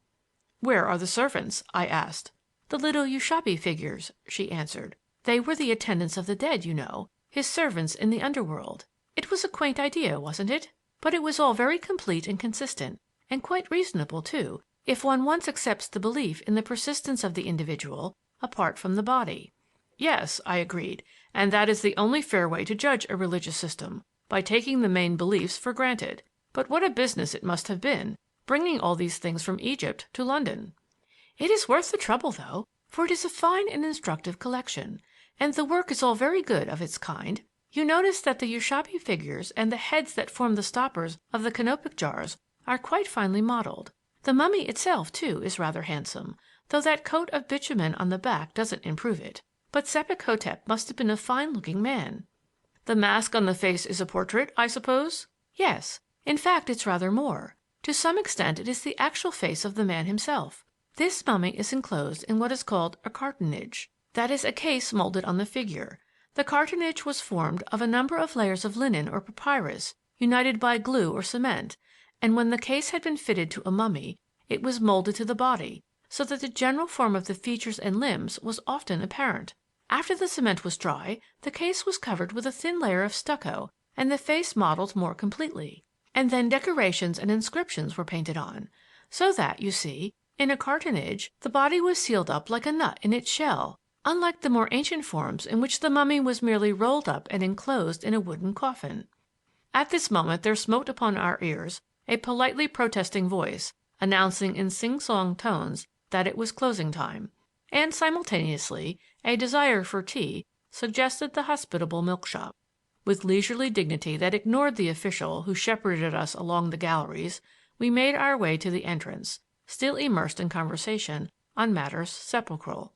"Where are the servants?" I asked. "The little Ushabti figures," she answered. "They were the attendants of the dead, you know, his servants in the underworld. It was a quaint idea, wasn't it? But it was all very complete and consistent, and quite reasonable, too, if one once accepts the belief in the persistence of the individual apart from the body." "Yes," I agreed, "and that is the only fair way to judge a religious system, by taking the main beliefs for granted. But what a business it must have been, bringing all these things from Egypt to London." "It is worth the trouble, though, for it is a fine and instructive collection, and the work is all very good of its kind. You notice that the Ushabti figures and the heads that form the stoppers of the canopic jars are quite finely modeled. The mummy itself, too, is rather handsome, though that coat of bitumen on the back doesn't improve it. But Sepik Hotep must have been a fine-looking man." "The mask on the face is a portrait, I suppose?" "Yes. In fact, it's rather more. To some extent it is the actual face of the man himself. This mummy is enclosed in what is called a cartonnage. That is a case molded on the figure. The cartonnage was formed of a number of layers of linen or papyrus united by glue or cement, and when the case had been fitted to a mummy, it was molded to the body, so that the general form of the features and limbs was often apparent. After the cement was dry, the case was covered with a thin layer of stucco and the face modeled more completely. And then decorations and inscriptions were painted on, so that, you see, in a cartonnage the body was sealed up like a nut in its shell, unlike the more ancient forms in which the mummy was merely rolled up and enclosed in a wooden coffin. At this moment there smote upon our ears a politely protesting voice, announcing in sing-song tones that it was closing time, and simultaneously a desire for tea suggested the hospitable milk-shop. With leisurely dignity that ignored the official who shepherded us along the galleries, we made our way to the entrance, still immersed in conversation on matters sepulchral.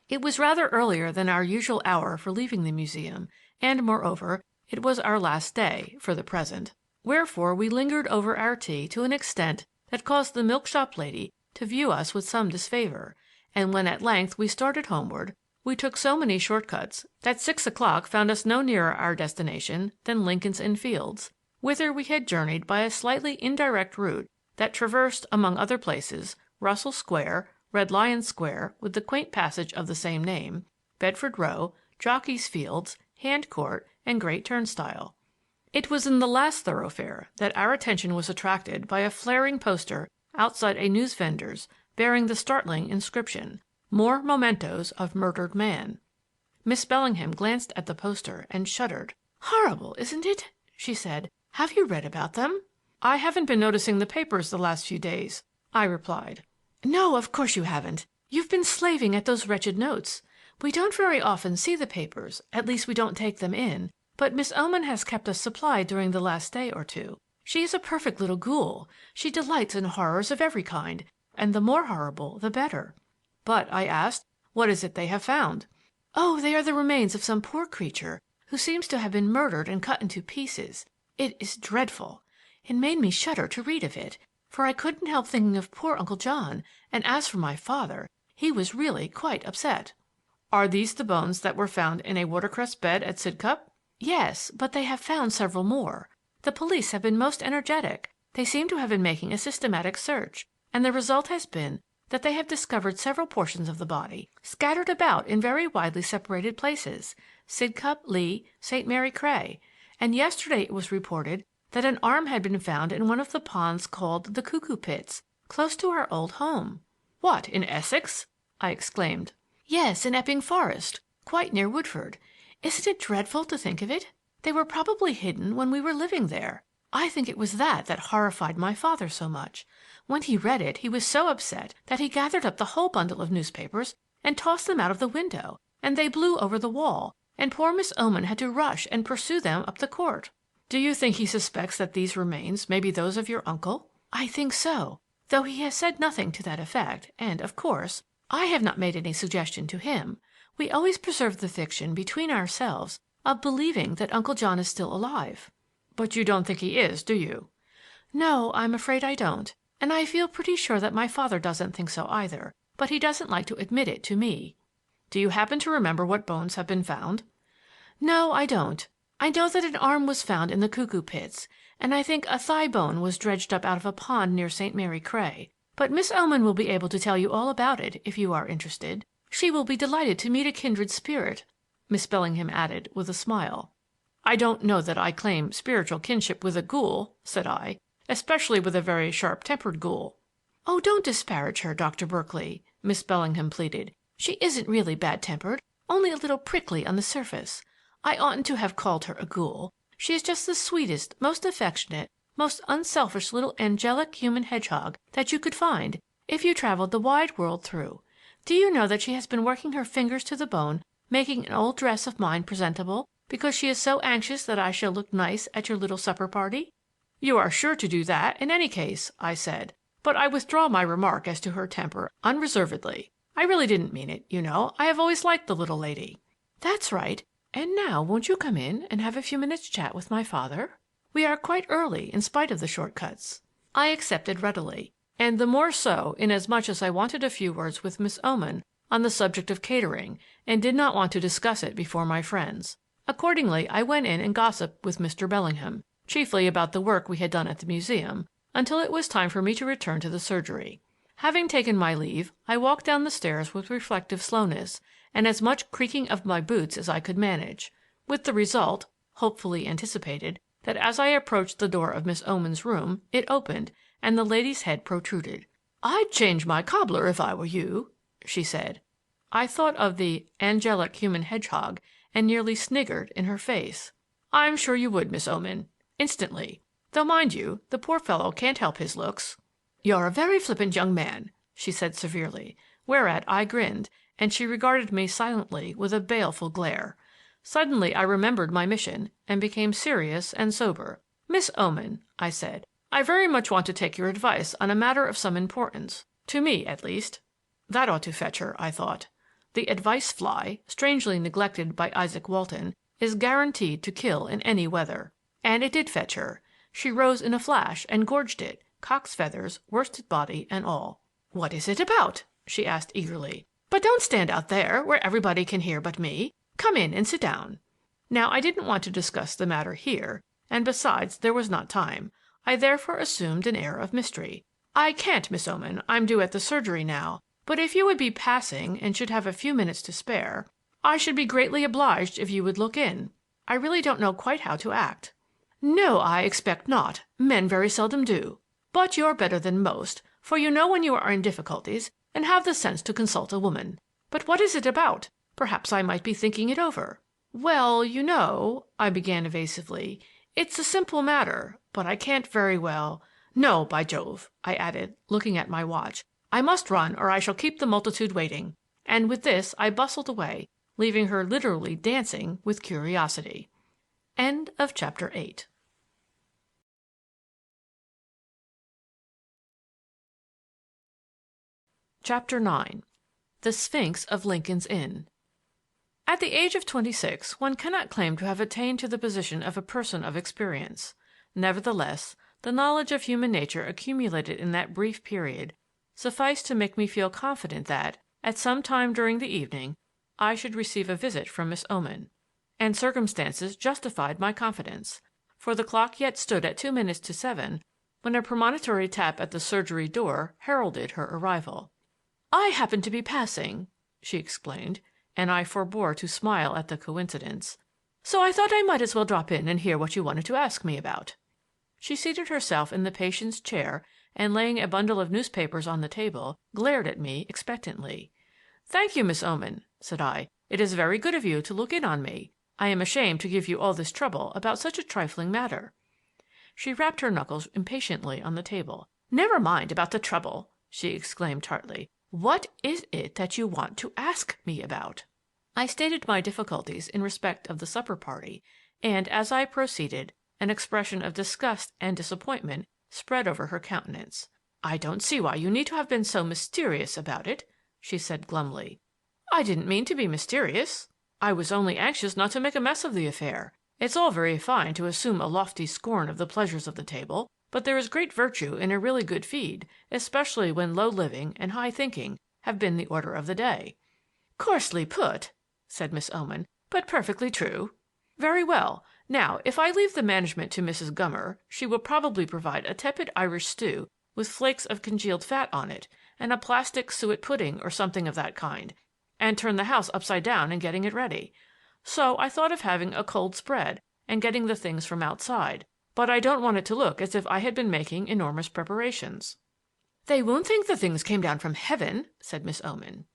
It was rather earlier than our usual hour for leaving the museum, and, moreover, it was our last day, for the present. Wherefore we lingered over our tea to an extent that caused the milk-shop lady to view us with some disfavor, and when at length we started homeward, we took so many short-cuts that 6 o'clock found us no nearer our destination than Lincoln's Inn Fields, whither we had journeyed by a slightly indirect route that traversed, among other places, Russell Square, Red Lion Square with the quaint passage of the same name, Bedford Row, Jockey's Fields, Hand Court, and Great Turnstile. It was in the last thoroughfare that our attention was attracted by a flaring poster outside a newsvendor's bearing the startling inscription, "More Mementos of Murdered Man." Miss Bellingham glanced at the poster and shuddered. "Horrible, isn't it?" she said. "Have you read about them?" "I haven't been noticing the papers the last few days," I replied. "No, of course you haven't. You've been slaving at those wretched notes. We don't very often see the papers, at least we don't take them in, but Miss Oman has kept us supplied during the last day or two. She is a perfect little ghoul. She delights in horrors of every kind, and the more horrible the better." "But," I asked, "what is it they have found?" "Oh, they are the remains of some poor creature who seems to have been murdered and cut into pieces. It is dreadful. It made me shudder to read of it, for I couldn't help thinking of poor Uncle John, and as for my father, he was really quite upset." "Are these the bones that were found in a water-cress bed at Sidcup?" "Yes, but they have found several more. The police have been most energetic. They seem to have been making a systematic search, and the result has been that they have discovered several portions of the body, scattered about in very widely separated places, Sidcup, Lee, St. Mary Cray, and yesterday it was reported that an arm had been found in one of the ponds called the Cuckoo Pits, close to our old home." "What, in Essex?" I exclaimed. "Yes, in Epping Forest, quite near Woodford. Isn't it dreadful to think of it? They were probably hidden when we were living there. I think it was that horrified my father so much. When he read it he was so upset that he gathered up the whole bundle of newspapers and tossed them out of the window, and they blew over the wall, and poor Miss Oman had to rush and pursue them up the court." "Do you think he suspects that these remains may be those of your uncle?" "I think so, though he has said nothing to that effect, and, of course, I have not made any suggestion to him. We always preserve the fiction between ourselves of believing that Uncle John is still alive." "But you don't think he is, do you?" "No, I'm afraid I don't, and I feel pretty sure that my father doesn't think so either, but he doesn't like to admit it to me." "Do you happen to remember what bones have been found?" "No, I don't. I know that an arm was found in the Cuckoo Pits, and I think a thigh bone was dredged up out of a pond near St. Mary Cray. But Miss Oman will be able to tell you all about it if you are interested. She will be delighted to meet a kindred spirit," Miss Bellingham added, with a smile. "I don't know that I claim spiritual kinship with a ghoul," said I, "especially with a very sharp-tempered ghoul." "Oh, don't disparage her, Dr. Berkeley," Miss Bellingham pleaded. "She isn't really bad-tempered, only a little prickly on the surface. I oughtn't to have called her a ghoul. She is just the sweetest, most affectionate, most unselfish little angelic human hedgehog that you could find if you traveled the wide world through. Do you know that she has been working her fingers to the bone making an old dress of mine presentable because she is so anxious that I shall look nice at your little supper party?" "You are sure to do that in any case," I said, "but I withdraw my remark as to her temper unreservedly. I really didn't mean it, you know. I have always liked the little lady." "That's right. And now won't you come in and have a few minutes' chat with my father? We are quite early in spite of the short cuts." I accepted readily, and the more so inasmuch as I wanted a few words with Miss Oman on the subject of catering and did not want to discuss it before my friends. Accordingly, I went in and gossiped with Mr. Bellingham, chiefly about the work we had done at the museum, until it was time for me to return to the surgery. Having taken my leave, I walked down the stairs with reflective slowness and as much creaking of my boots as I could manage, with the result, hopefully anticipated, that as I approached the door of Miss Oman's room, it opened and the lady's head protruded. "I'd change my cobbler if I were you," she said. I thought of the angelic human hedgehog and nearly sniggered in her face. "I'm sure you would, Miss Oman. Instantly. Though, mind you, the poor fellow can't help his looks." "You're a very flippant young man," she said severely, whereat I grinned, and she regarded me silently with a baleful glare. Suddenly I remembered my mission and became serious and sober. "Miss Oman," I said, "I very much want to take your advice on a matter of some importance, to me at least." That ought to fetch her, I thought. The advice fly, strangely neglected by Isaac Walton, is guaranteed to kill in any weather. And it did fetch her. She rose in a flash and gorged it, cock's feathers, worsted body, and all. "What is it about?" she asked eagerly. "But don't stand out there where everybody can hear but me. Come in and sit down." Now I didn't want to discuss the matter here, and besides there was not time. I therefore assumed an air of mystery. "I can't, Miss Oman. I'm due at the surgery now. But if you would be passing and should have a few minutes to spare, I should be greatly obliged if you would look in. I really don't know quite how to act." "No, I expect not. Men very seldom do. But you're better than most, for you know when you are in difficulties and have the sense to consult a woman. But what is it about? Perhaps I might be thinking it over." "Well, you know," I began evasively, "it's a simple matter, but I can't very well— No, by Jove," I added, looking at my watch, "I must run or I shall keep the multitude waiting." And with this I bustled away, leaving her literally dancing with curiosity. End of chapter 8. Chapter 9. The Sphinx of Lincoln's Inn. At the age of 26 one cannot claim to have attained to the position of a person of experience. Nevertheless, the knowledge of human nature accumulated in that brief period sufficed to make me feel confident that, at some time during the evening, I should receive a visit from Miss Oman. And circumstances justified my confidence, for the clock yet stood at 2 minutes to 7 when a premonitory tap at the surgery door heralded her arrival. "I happened to be passing," she explained, and I forbore to smile at the coincidence, "so I thought I might as well drop in and hear what you wanted to ask me about." She seated herself in the patient's chair and, laying a bundle of newspapers on the table, glared at me expectantly. "Thank you, Miss Oman," said I. "It is very good of you to look in on me. I am ashamed to give you all this trouble about such a trifling matter." She rapped her knuckles impatiently on the table. "Never mind about the trouble," she exclaimed tartly. "What is it that you want to ask me about?" I stated my difficulties in respect of the supper party, and, as I proceeded, an expression of disgust and disappointment spread over her countenance. "I don't see why you need to have been so mysterious about it," she said glumly. "I didn't mean to be mysterious. I was only anxious not to make a mess of the affair. It's all very fine to assume a lofty scorn of the pleasures of the table, but there is great virtue in a really good feed, especially when low living and high thinking have been the order of the day." "Coarsely put," said Miss Oman, "but perfectly true." "Very well. Now, if I leave the management to Mrs. Gummer, she will probably provide a tepid Irish stew with flakes of congealed fat on it, and a plastic suet pudding or something of that kind, and turn the house upside down in getting it ready. So I thought of having a cold spread and getting the things from outside, but I don't want it to look as if I had been making enormous preparations." "They won't think the things came down from heaven," said Miss Oman.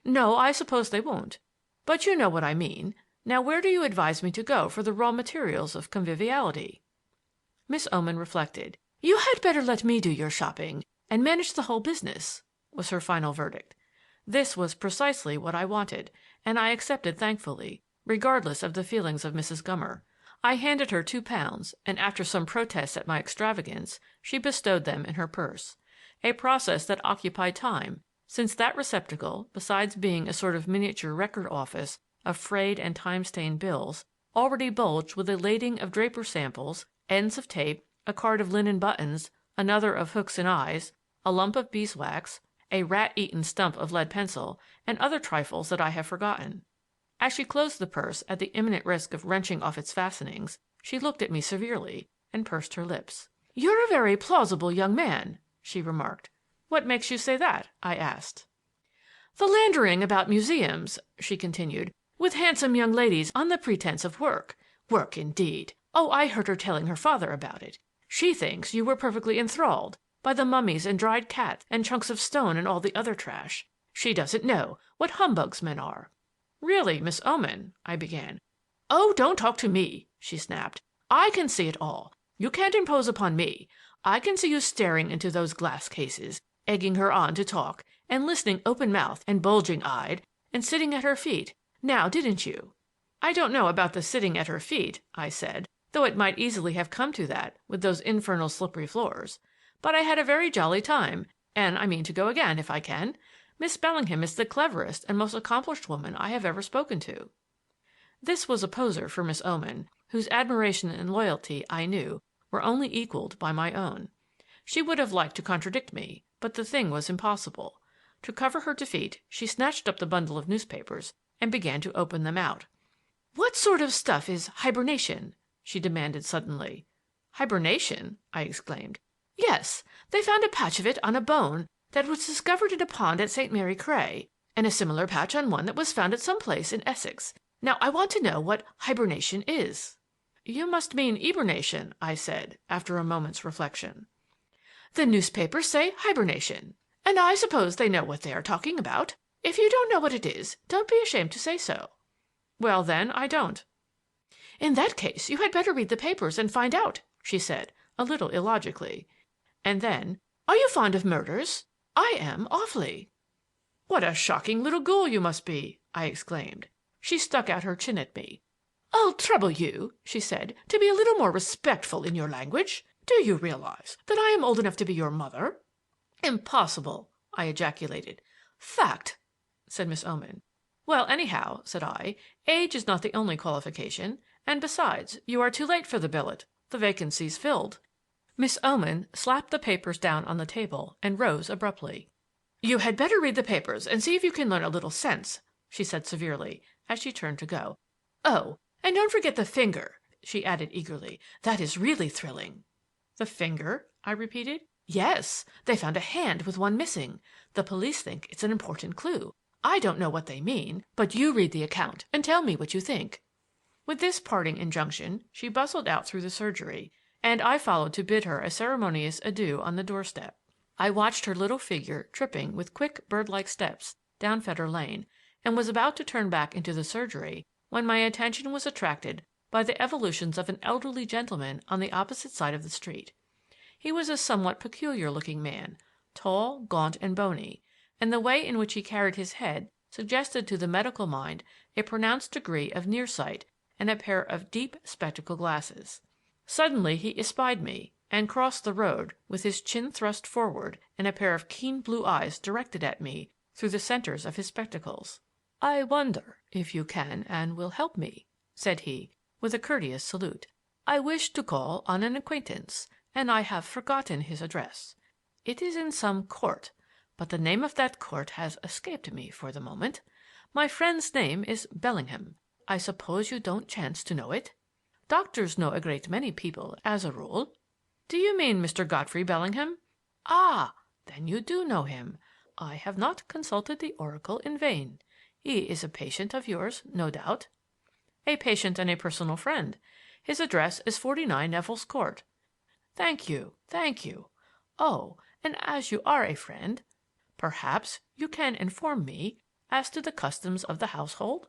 "No, I suppose they won't. But you know what I mean. Now where do you advise me to go for the raw materials of conviviality?" Miss Oman reflected. "You had better let me do your shopping and manage the whole business," was her final verdict. This was precisely what I wanted, and I accepted thankfully, regardless of the feelings of Mrs. Gummer. I handed her £2, and after some protests at my extravagance, she bestowed them in her purse, a process that occupied time, since that receptacle, besides being a sort of miniature record office of frayed and time-stained bills, already bulged with a lading of draper samples, ends of tape, a card of linen buttons, another of hooks and eyes, a lump of beeswax, a rat-eaten stump of lead pencil, and other trifles that I have forgotten. As she closed the purse at the imminent risk of wrenching off its fastenings, she looked at me severely and pursed her lips. "You're a very plausible young man," she remarked. "What makes you say that?" I asked. "The landering about museums," she continued, "with handsome young ladies on the pretense of work. Work, indeed! Oh, I heard her telling her father about it. She thinks you were perfectly enthralled by the mummies and dried cats and chunks of stone and all the other trash. She doesn't know what humbugs men are." "Really, Miss Oman," I began. "Oh, don't talk to me," she snapped. "I can see it all. You can't impose upon me. I can see you staring into those glass cases, egging her on to talk, and listening open-mouthed and bulging-eyed, and sitting at her feet. Now, didn't you?" "I don't know about the sitting at her feet," I said, though it might easily have come to that with those infernal slippery floors. "But I had a very jolly time, and I mean to go again if I can. Miss Bellingham is the cleverest and most accomplished woman I have ever spoken to." This was a poser for Miss Oman, whose admiration and loyalty, I knew, were only equaled by my own. She would have liked to contradict me, but the thing was impossible. To cover her defeat, she snatched up the bundle of newspapers and began to open them out. "What sort of stuff is hibernation?" she demanded suddenly. "Hibernation?" I exclaimed. "Yes. They found a patch of it on a bone that was discovered in a pond at St. Mary Cray, and a similar patch on one that was found at some place in Essex. Now I want to know what hibernation is." "You must mean hibernation," I said, after a moment's reflection. "The newspapers say hibernation, and I suppose they know what they are talking about. If you don't know what it is, don't be ashamed to say so." "Well, then, I don't." "In that case you had better read the papers and find out," she said, a little illogically. And then, "Are you fond of murders? I am, awfully." "What a shocking little ghoul you must be!" I exclaimed. She stuck out her chin at me. "I'll trouble you," she said, "to be a little more respectful in your language. Do you realize that I am old enough to be your mother?" "Impossible!" I ejaculated. "Fact," said Miss Oman. "Well, anyhow," said I, "age is not the only qualification, and besides, you are too late for the billet. The vacancy's filled." Miss Oman slapped the papers down on the table and rose abruptly. "You had better read the papers and see if you can learn a little sense," she said severely, as she turned to go. "Oh, and don't forget the finger," she added eagerly. "That is really thrilling." "The finger?" I repeated. "Yes. They found a hand with one missing. The police think it's an important clue. I don't know what they mean, but you read the account and tell me what you think." With this parting injunction, she bustled out through the surgery, and I followed to bid her a ceremonious adieu on the doorstep. I watched her little figure tripping with quick bird-like steps down Fetter Lane, and was about to turn back into the surgery when my attention was attracted by the evolutions of an elderly gentleman on the opposite side of the street. He was a somewhat peculiar-looking man, tall, gaunt, and bony, and the way in which he carried his head suggested to the medical mind a pronounced degree of nearsight and a pair of deep spectacle glasses. Suddenly he espied me and crossed the road with his chin thrust forward and a pair of keen blue eyes directed at me through the centers of his spectacles. "I wonder if you can and will help me," said he, with a courteous salute. "I wish to call on an acquaintance, and I have forgotten his address. It is in some court, but the name of that court has escaped me for the moment. My friend's name is Bellingham. I suppose you don't chance to know it? Doctors know a great many people, as a rule." "Do you mean Mr. Godfrey Bellingham?" "Ah, then you do know him. I have not consulted the oracle in vain. He is a patient of yours, no doubt." "A patient and a personal friend. His address is 49 Neville's Court." "Thank you, thank you. Oh, and as you are a friend, perhaps you can inform me as to the customs of the household?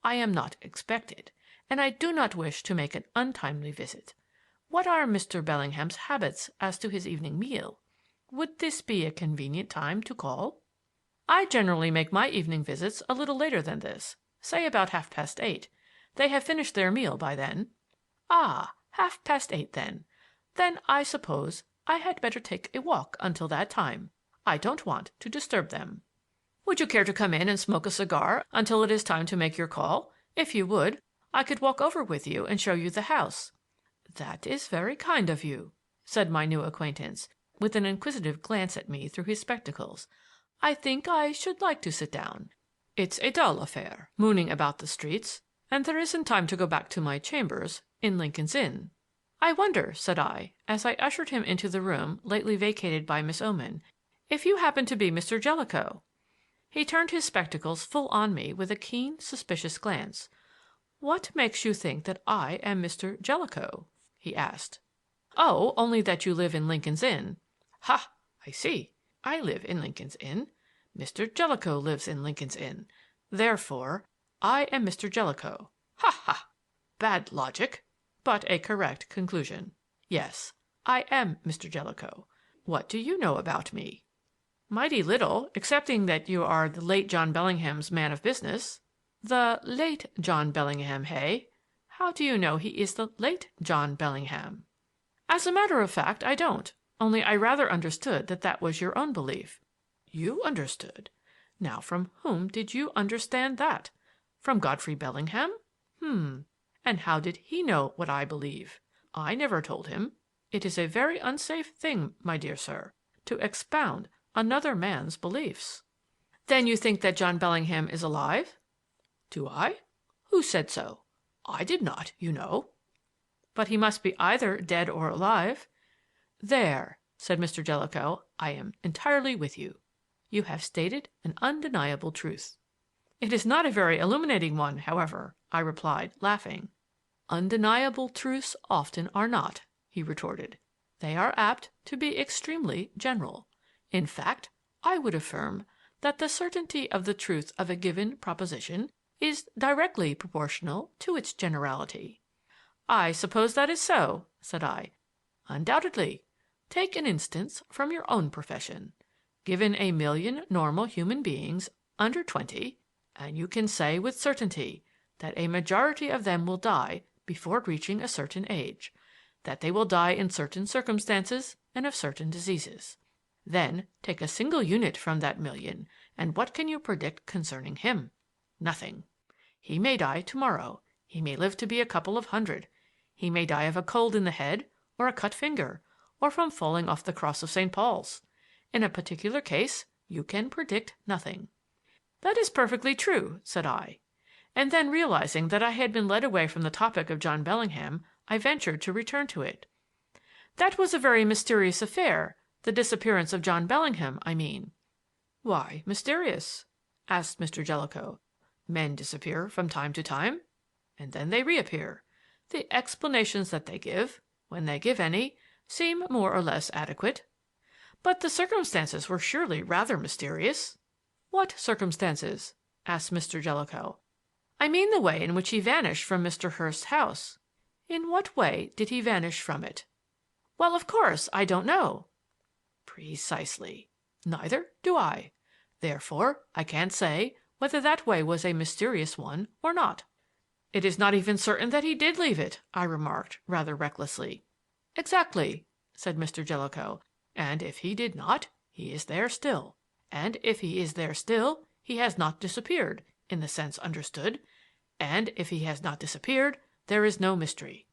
I am not expected, and I do not wish to make an untimely visit. What are Mr. Bellingham's habits as to his evening meal? Would this be a convenient time to call?" "I generally make my evening visits a little later than this, say about 8:30. They have finished their meal by then." "Ah, 8:30 then. Then I suppose I had better take a walk until that time. I don't want to disturb them." "Would you care to come in and smoke a cigar until it is time to make your call? If you would, I could walk over with you and show you the house." "That is very kind of you," said my new acquaintance. with an inquisitive glance at me through his spectacles. "I think I should like to sit down. It's a dull affair, mooning about the streets, and there isn't time to go back to my chambers in Lincoln's Inn." "I wonder," said I, as I ushered him into the room lately vacated by Miss Oman, "if you happen to be Mr. Jellicoe." He turned his spectacles full on me with a keen, suspicious glance. "What makes you think that I am Mr. Jellicoe?" he asked. "Oh, only that you live in Lincoln's Inn." "Ha! I see. I live in Lincoln's Inn. Mr. Jellicoe lives in Lincoln's Inn. Therefore, I am Mr. Jellicoe. Ha ha! Bad logic, but a correct conclusion. Yes, I am Mr. Jellicoe. What do you know about me?" "Mighty little, excepting that you are the late John Bellingham's man of business." "The late John Bellingham, hey? How do you know he is the late John Bellingham?" "As a matter of fact, I don't. Only I rather understood that that was your own belief." "You understood? Now from whom did you understand that? From Godfrey Bellingham? And how did he know what I believe? I never told him. It is a very unsafe thing, my dear sir, to expound another man's beliefs." "Then you think that John Bellingham is alive?" "Do I? Who said so? I did not, you know." "But he must be either dead or alive." "There," said Mr. Jellicoe, "I am entirely with you. You have stated an undeniable truth." "It is not a very illuminating one, however," I replied, laughing. "Undeniable truths often are not," he retorted. "They are apt to be extremely general. In fact, I would affirm that the certainty of the truth of a given proposition is directly proportional to its generality." "I suppose that is so," said I. "Undoubtedly. Take an instance from your own profession. Given 1,000,000 normal human beings under 20, and you can say with certainty that a majority of them will die before reaching a certain age, that they will die in certain circumstances and of certain diseases. Then take a single unit from that million, and what can you predict concerning him? Nothing. He may die tomorrow. He may live to be a couple of hundred. He may die of a cold in the head, or a cut finger, or from falling off the cross of St. Paul's. In a particular case, you can predict nothing." "That is perfectly true," said I. And then, realizing that I had been led away from the topic of John Bellingham, I ventured to return to it. "That was a very mysterious affair, the disappearance of John Bellingham, I mean." "Why mysterious?" asked Mr. Jellicoe. "Men disappear from time to time, and then they reappear. The explanations that they give, when they give any, seem more or less adequate." "But the circumstances were surely rather mysterious." "What circumstances?" asked Mr. Jellicoe. "I mean the way in which he vanished from Mr. Hurst's house." "In what way did he vanish from it?" "Well, of course, I don't know." "Precisely. Neither do I. Therefore, I can't say whether that way was a mysterious one or not." "It is not even certain that he did leave it," I remarked, rather recklessly. "Exactly," said Mr. Jellicoe. "And if he did not, he is there still. And if he is there still, he has not disappeared, in the sense understood. And if he has not disappeared, there is no mystery."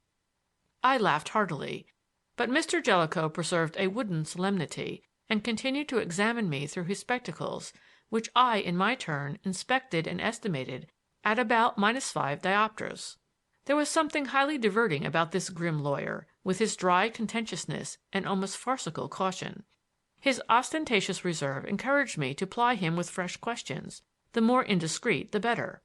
I laughed heartily, but Mr. Jellicoe preserved a wooden solemnity and continued to examine me through his spectacles, which I, in my turn, inspected and estimated at about -5 diopters. There was something highly diverting about this grim lawyer, with his dry contentiousness and almost farcical caution. His ostentatious reserve encouraged me to ply him with fresh questions, the more indiscreet the better.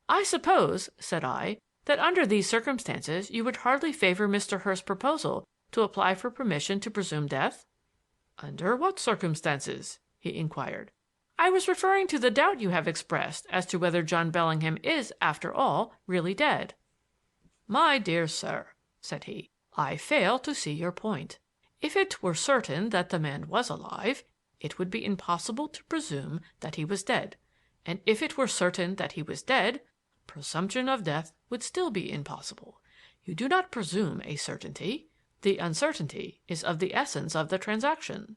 "I suppose," said I, "that under these circumstances you would hardly favor Mr. Hurst's proposal to apply for permission to presume death?" "Under what circumstances?" he inquired. "I was referring to the doubt you have expressed as to whether John Bellingham is, after all, really dead." "My dear sir," said he, "I fail to see your point. If it were certain that the man was alive, it would be impossible to presume that he was dead. And if it were certain that he was dead, presumption of death would still be impossible. You do not presume a certainty. The uncertainty is of the essence of the transaction."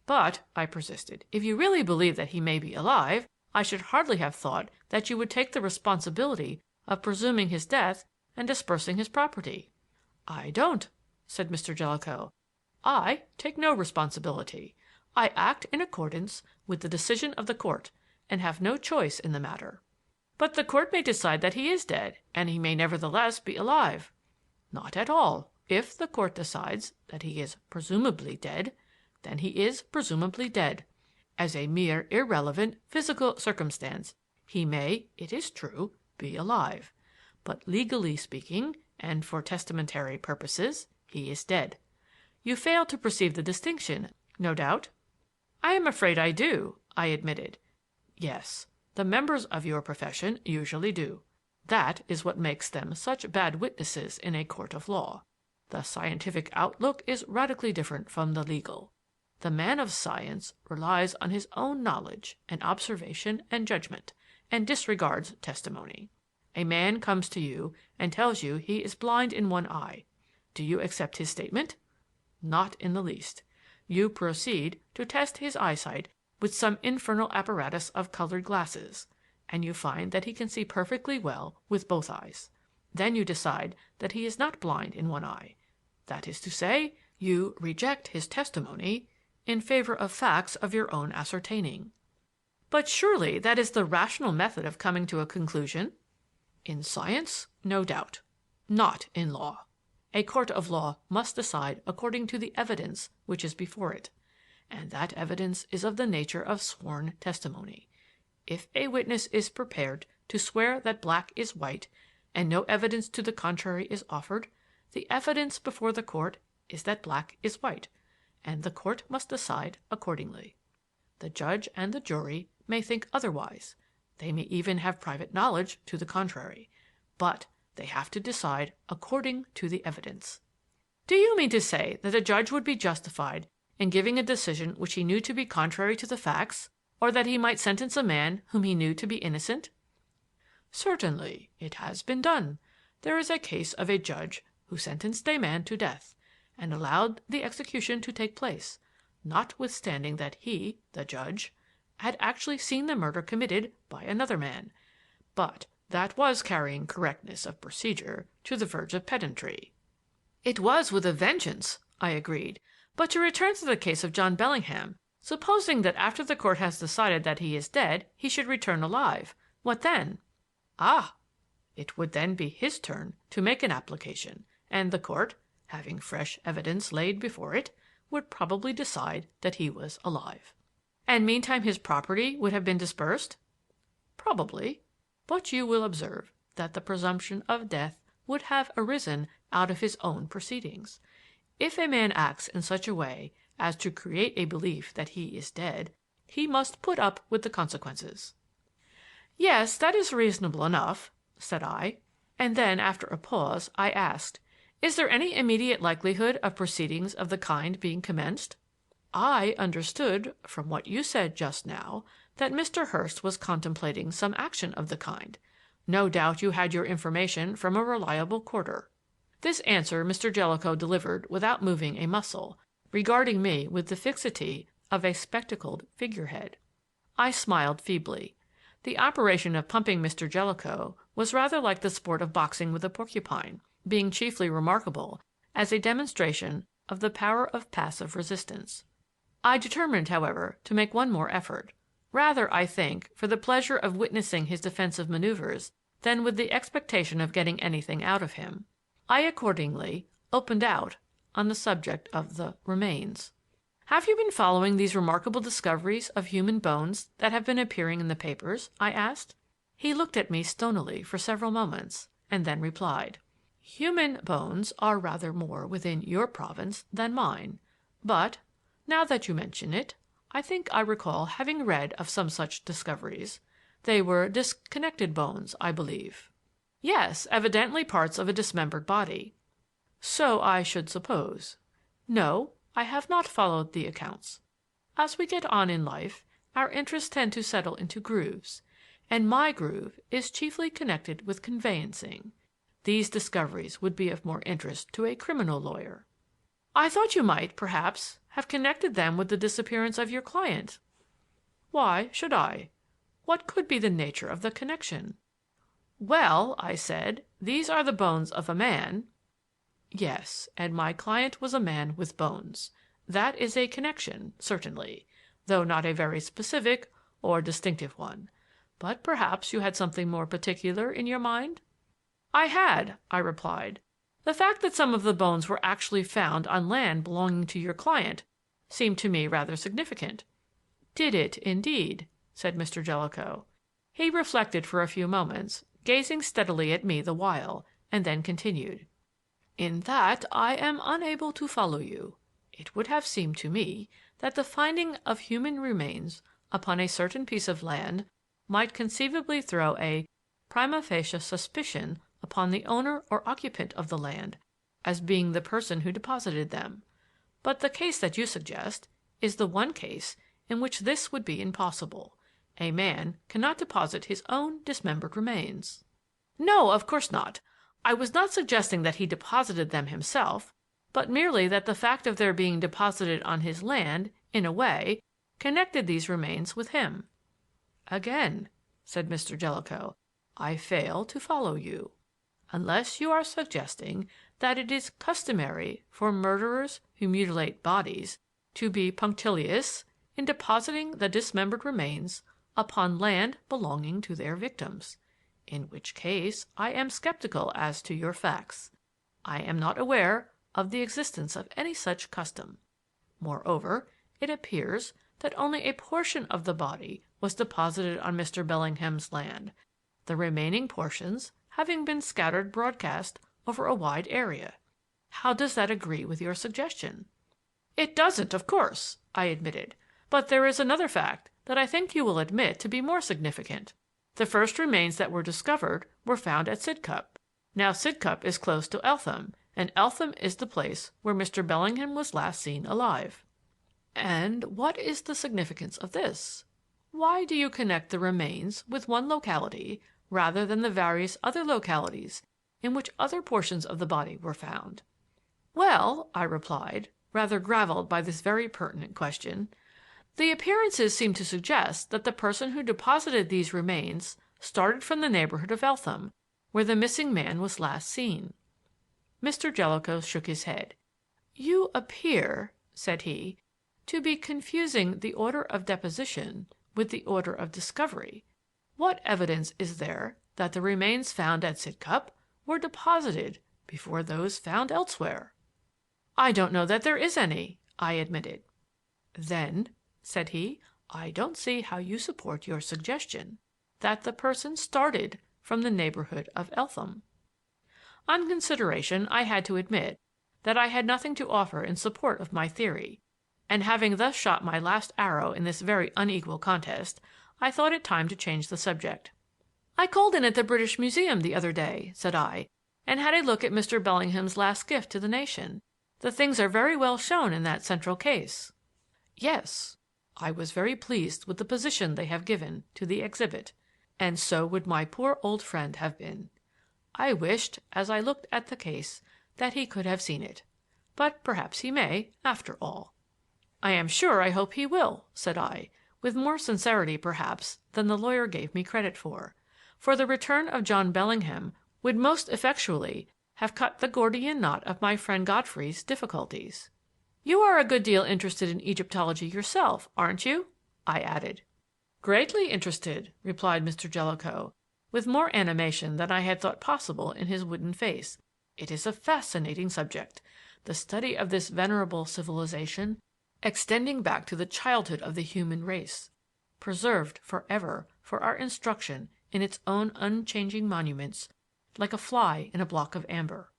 "But," I persisted, "if you really believe that he may be alive, I should hardly have thought that you would take the responsibility of presuming his death and dispersing his property." "I don't," said Mr. Jellicoe. I take no responsibility. I act in accordance with the decision of the court, and have no choice in the matter." "But the court may decide that he is dead, and he may nevertheless be alive." "Not at all. If the court decides that he is presumably dead, then he is presumably dead. As a mere irrelevant physical circumstance, he may, it is true, be alive. But legally speaking, and for testamentary purposes, he is dead. You fail to perceive the distinction, no doubt?" "I am afraid I do," I admitted. "Yes, the members of your profession usually do. That is what makes them such bad witnesses in a court of law. The scientific outlook is radically different from the legal. The man of science relies on his own knowledge and observation and judgment, and disregards testimony. A man comes to you and tells you he is blind in one eye. Do you accept his statement? Not in the least. You proceed to test his eyesight with some infernal apparatus of colored glasses, and you find that he can see perfectly well with both eyes. Then you decide that he is not blind in one eye. That is to say, you reject his testimony in favor of facts of your own ascertaining." "But surely that is the rational method of coming to a conclusion?" "In science, no doubt. Not in law. A court of law must decide according to the evidence which is before it, and that evidence is of the nature of sworn testimony. If a witness is prepared to swear that black is white, and no evidence to the contrary is offered, the evidence before the court is that black is white, and the court must decide accordingly. The judge and the jury may think otherwise. They may even have private knowledge to the contrary. But they have to decide according to the evidence." "Do you mean to say that a judge would be justified in giving a decision which he knew to be contrary to the facts, or that he might sentence a man whom he knew to be innocent?" "Certainly. It has been done. There is a case of a judge who sentenced a man to death, and allowed the execution to take place, notwithstanding that he, the judge, had actually seen the murder committed by another man. But that was carrying correctness of procedure to the verge of pedantry." "It was with a vengeance," I agreed. "But to return to the case of John Bellingham, supposing that after the court has decided that he is dead he should return alive, what then?" "Ah! It would then be his turn to make an application, and the court, having fresh evidence laid before it, would probably decide that he was alive." "And meantime his property would have been dispersed?" "Probably. But you will observe that the presumption of death would have arisen out of his own proceedings. If a man acts in such a way as to create a belief that he is dead, he must put up with the consequences." "Yes, that is reasonable enough," said I. And then, after a pause, I asked, "Is there any immediate likelihood of proceedings of the kind being commenced?" "I understood, from what you said just now, that Mr. Hurst was contemplating some action of the kind. No doubt you had your information from a reliable quarter." This answer Mr. Jellicoe delivered without moving a muscle, regarding me with the fixity of a spectacled figurehead. I smiled feebly. The operation of pumping Mr. Jellicoe was rather like the sport of boxing with a porcupine, being chiefly remarkable as a demonstration of the power of passive resistance. I determined, however, to make one more effort, rather, I think, for the pleasure of witnessing his defensive maneuvers than with the expectation of getting anything out of him. I accordingly opened out on the subject of the remains. "Have you been following these remarkable discoveries of human bones that have been appearing in the papers?" I asked. He looked at me stonily for several moments, and then replied: "Human bones are rather more within your province than mine. But, now that you mention it, I think I recall having read of some such discoveries. They were disconnected bones, I believe." "Yes, evidently parts of a dismembered body." "So I should suppose. No, I have not followed the accounts. As we get on in life, our interests tend to settle into grooves, and my groove is chiefly connected with conveyancing. These discoveries would be of more interest to a criminal lawyer." "I thought you might, perhaps, have connected them with the disappearance of your client." "Why should I? What could be the nature of the connection?" "Well," I said, "these are the bones of a man." Yes, and my client was a man with bones. That is a connection, certainly, though not a very specific or distinctive one. But perhaps you had something more particular in your mind?" "I had," I replied. "The fact that some of the bones were actually found on land belonging to your client seemed to me rather significant." "Did it, indeed?" said Mr. Jellicoe. He reflected for a few moments, gazing steadily at me the while, and then continued: "In that I am unable to follow you. It would have seemed to me that the finding of human remains upon a certain piece of land might conceivably throw a prima facie suspicion upon the owner or occupant of the land as being the person who deposited them. But the case that you suggest is the one case in which this would be impossible. A man cannot deposit his own dismembered remains." "No, of course not. I was not suggesting that he deposited them himself, but merely that the fact of their being deposited on his land, in a way, connected these remains with him." "Again," said Mr. Jellicoe, "I fail to follow you. Unless you are suggesting that it is customary for murderers who mutilate bodies to be punctilious in depositing the dismembered remains upon land belonging to their victims. In which case I am skeptical as to your facts. I am not aware of the existence of any such custom. Moreover, it appears that only a portion of the body was deposited on Mr. Bellingham's land, the remaining portions having been scattered broadcast over a wide area. How does that agree with your suggestion?" "It doesn't, of course," I admitted. "But there is another fact that I think you will admit to be more significant. The first remains that were discovered were found at Sidcup. Now Sidcup is close to Eltham, and Eltham is the place where Mr. Bellingham was last seen alive." "And what is the significance of this? Why do you connect the remains with one locality rather than the various other localities in which other portions of the body were found?" "Well," I replied, rather graveled by this very pertinent question, "the appearances seem to suggest that the person who deposited these remains started from the neighborhood of Eltham, where the missing man was last seen." Mr. Jellicoe shook his head. "You appear," said he, "to be confusing the order of deposition with the order of discovery. What evidence is there that the remains found at Sidcup were deposited before those found elsewhere?" "I don't know that there is any," I admitted. "Then," said he, "I don't see how you support your suggestion that the person started from the neighborhood of Eltham." On consideration, I had to admit that I had nothing to offer in support of my theory, and having thus shot my last arrow in this very unequal contest, I thought it time to change the subject. "I called in at the British Museum the other day," said I, "and had a look at Mr. Bellingham's last gift to the nation. The things are very well shown in that central case." "Yes. I was very pleased with the position they have given to the exhibit, and so would my poor old friend have been. I wished, as I looked at the case, that he could have seen it. But perhaps he may, after all." "I am sure I hope he will," said I, with more sincerity perhaps than the lawyer gave me credit for the return of John Bellingham would most effectually have cut the Gordian knot of my friend Godfrey's difficulties. "You are a good deal interested in Egyptology yourself, aren't you?" I added. "Greatly interested," replied Mr. Jellicoe, with more animation than I had thought possible in his wooden face. "It is a fascinating subject. The study of this venerable civilization, extending back to the childhood of the human race, preserved forever for our instruction in its own unchanging monuments, like a fly in a block of amber.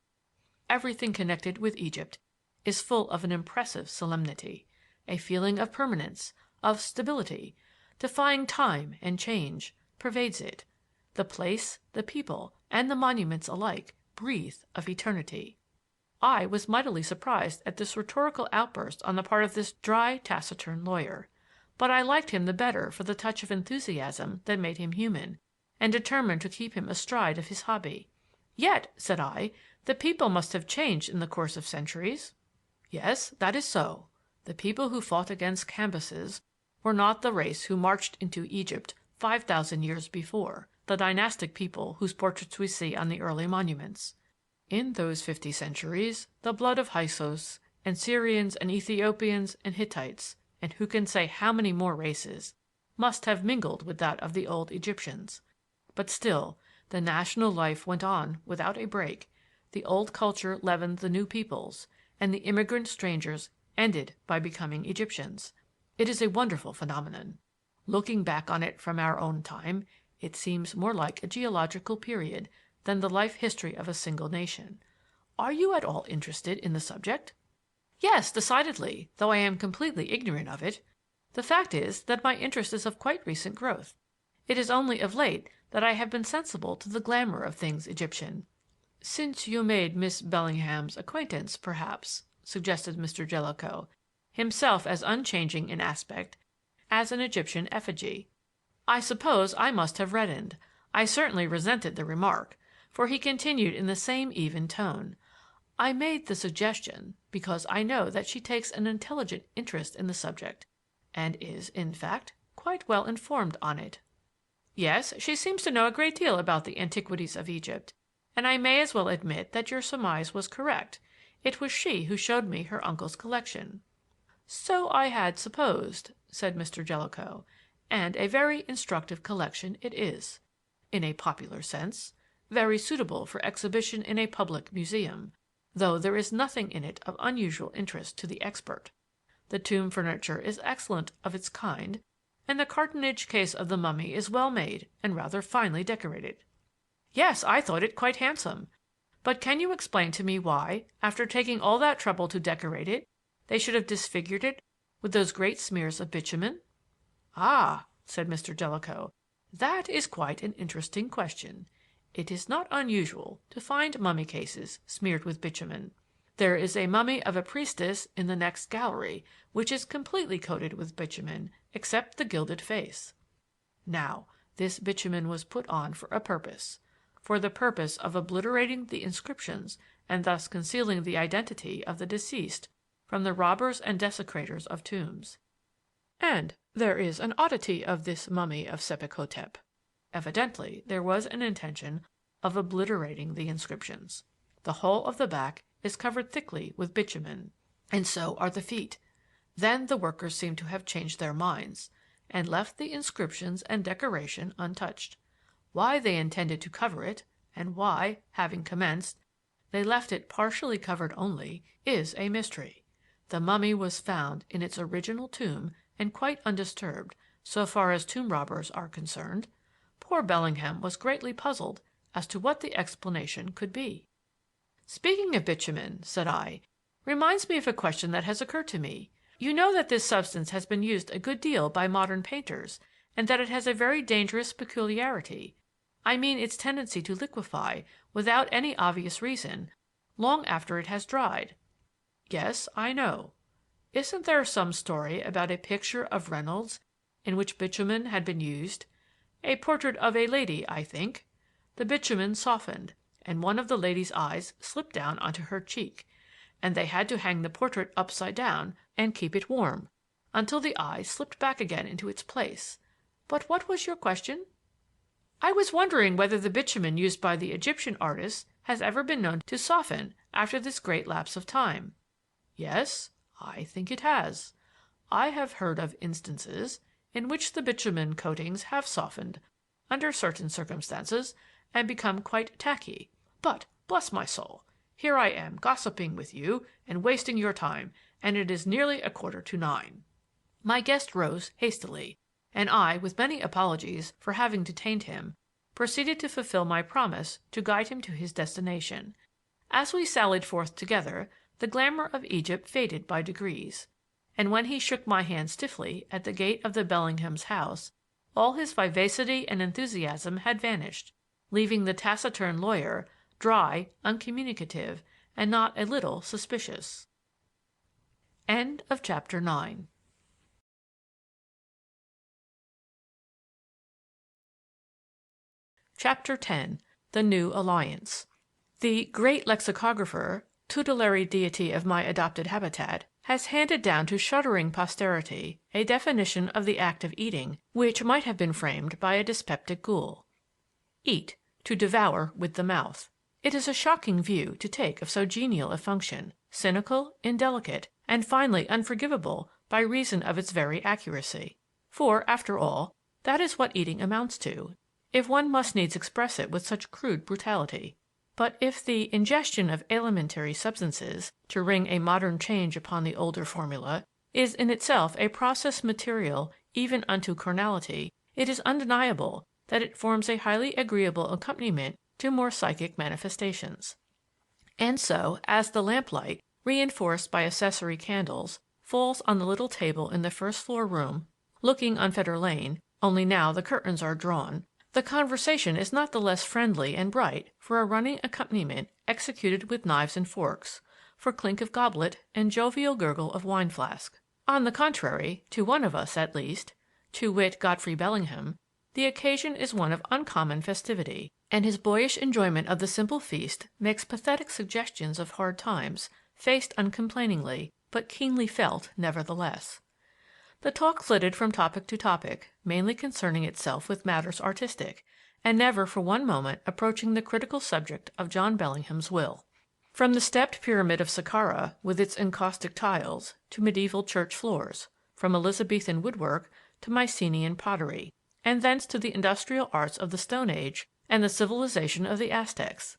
Everything connected with Egypt is full of an impressive solemnity, a feeling of permanence, of stability, defying time and change, pervades it. The place, the people, and the monuments alike breathe of eternity." I was mightily surprised at this rhetorical outburst on the part of this dry, taciturn lawyer, but I liked him the better for the touch of enthusiasm that made him human, and determined to keep him astride of his hobby. "Yet," said I, "the people must have changed in the course of centuries." "Yes, that is so. The people who fought against Cambyses were not the race who marched into Egypt 5,000 years before, the dynastic people whose portraits we see on the early monuments. In those 50 centuries, the blood of Hyksos and Syrians and Ethiopians and Hittites, and who can say how many more races, must have mingled with that of the old Egyptians. But still, the national life went on without a break, the old culture leavened the new peoples, and the immigrant strangers ended by becoming Egyptians. It is a wonderful phenomenon. Looking back on it from our own time, it seems more like a geological period than the life history of a single nation. Are you at all interested in the subject? Yes, decidedly, though I am completely ignorant of it. The fact is that my interest is of quite recent growth. It is only of late that I have been sensible to the glamour of things Egyptian. Since you made Miss Bellingham's acquaintance, perhaps, suggested Mr. Jellicoe, himself as unchanging in aspect as an Egyptian effigy. I suppose I must have reddened. I certainly resented the remark, for he continued in the same even tone. I made the suggestion because I know that she takes an intelligent interest in the subject, and is, in fact, quite well informed on it. Yes, she seems to know a great deal about the antiquities of Egypt, and I may as well admit that your surmise was correct. It was she who showed me her uncle's collection. So I had supposed, said Mr. Jellicoe, and a very instructive collection it is. In a popular sense, very suitable for exhibition in a public museum, though there is nothing in it of unusual interest to the expert. The tomb furniture is excellent of its kind, and the cartonnage case of the mummy is well made and rather finely decorated. Yes, I thought it quite handsome. But can you explain to me why, after taking all that trouble to decorate it, they should have disfigured it with those great smears of bitumen? Ah, said Mr. Jellicoe, that is quite an interesting question. It is not unusual to find mummy cases smeared with bitumen. There is a mummy of a priestess in the next gallery, which is completely coated with bitumen, except the gilded face. Now, this bitumen was put on for a purpose, for the purpose of obliterating the inscriptions and thus concealing the identity of the deceased from the robbers and desecrators of tombs. And there is an oddity of this mummy of Sepik-Hotep. Evidently, there was an intention of obliterating the inscriptions. The whole of the back is covered thickly with bitumen, and so are the feet. Then the workers seem to have changed their minds, and left the inscriptions and decoration untouched. Why they intended to cover it, and why, having commenced, they left it partially covered only, is a mystery. The mummy was found in its original tomb and quite undisturbed, so far as tomb robbers are concerned. Poor Bellingham was greatly puzzled as to what the explanation could be. Speaking of bitumen, said I, reminds me of a question that has occurred to me. You know that this substance has been used a good deal by modern painters, and that it has a very dangerous peculiarity. I mean its tendency to liquefy, without any obvious reason, long after it has dried. Yes, I know. Isn't there some story about a picture of Reynolds in which bitumen had been used? A portrait of a lady, I think. The bitumen softened, and one of the lady's eyes slipped down onto her cheek, and they had to hang the portrait upside down and keep it warm until the eye slipped back again into its place. But what was your question? I was wondering whether the bitumen used by the Egyptian artists has ever been known to soften after this great lapse of time. Yes, I think it has. I have heard of instances in which the bitumen coatings have softened under certain circumstances and become quite tacky. But, bless my soul, here I am gossiping with you and wasting your time, and it is nearly 8:45. My guest rose hastily, and I, with many apologies for having detained him, proceeded to fulfill my promise to guide him to his destination. As we sallied forth together, the glamour of Egypt faded by degrees, and when he shook my hand stiffly at the gate of the Bellinghams' house, all his vivacity and enthusiasm had vanished, leaving the taciturn lawyer dry, uncommunicative, and not a little suspicious. End of Chapter 9. Chapter 10. The New Alliance. The great lexicographer, tutelary deity of my adopted habitat, has handed down to shuddering posterity a definition of the act of eating which might have been framed by a dyspeptic ghoul. Eat, to devour with the mouth. It is a shocking view to take of so genial a function, cynical, indelicate, and finally unforgivable by reason of its very accuracy. For, after all, that is what eating amounts to, if one must needs express it with such crude brutality. But if the ingestion of alimentary substances, to ring a modern change upon the older formula, is in itself a process material even unto carnality, it is undeniable that it forms a highly agreeable accompaniment to more psychic manifestations. And so, as the lamplight, reinforced by accessory candles, falls on the little table in the first-floor room, looking on Fetter Lane, only now the curtains are drawn, the conversation is not the less friendly and bright for a running accompaniment executed with knives and forks, for clink of goblet and jovial gurgle of wine-flask. On the contrary, to one of us at least, to wit Godfrey Bellingham, the occasion is one of uncommon festivity, and his boyish enjoyment of the simple feast makes pathetic suggestions of hard times, faced uncomplainingly, but keenly felt nevertheless. The talk flitted from topic to topic, mainly concerning itself with matters artistic, and never for one moment approaching the critical subject of John Bellingham's will. From the stepped pyramid of Saqqara, with its encaustic tiles, to medieval church floors, from Elizabethan woodwork to Mycenaean pottery, and thence to the industrial arts of the Stone Age and the civilization of the Aztecs,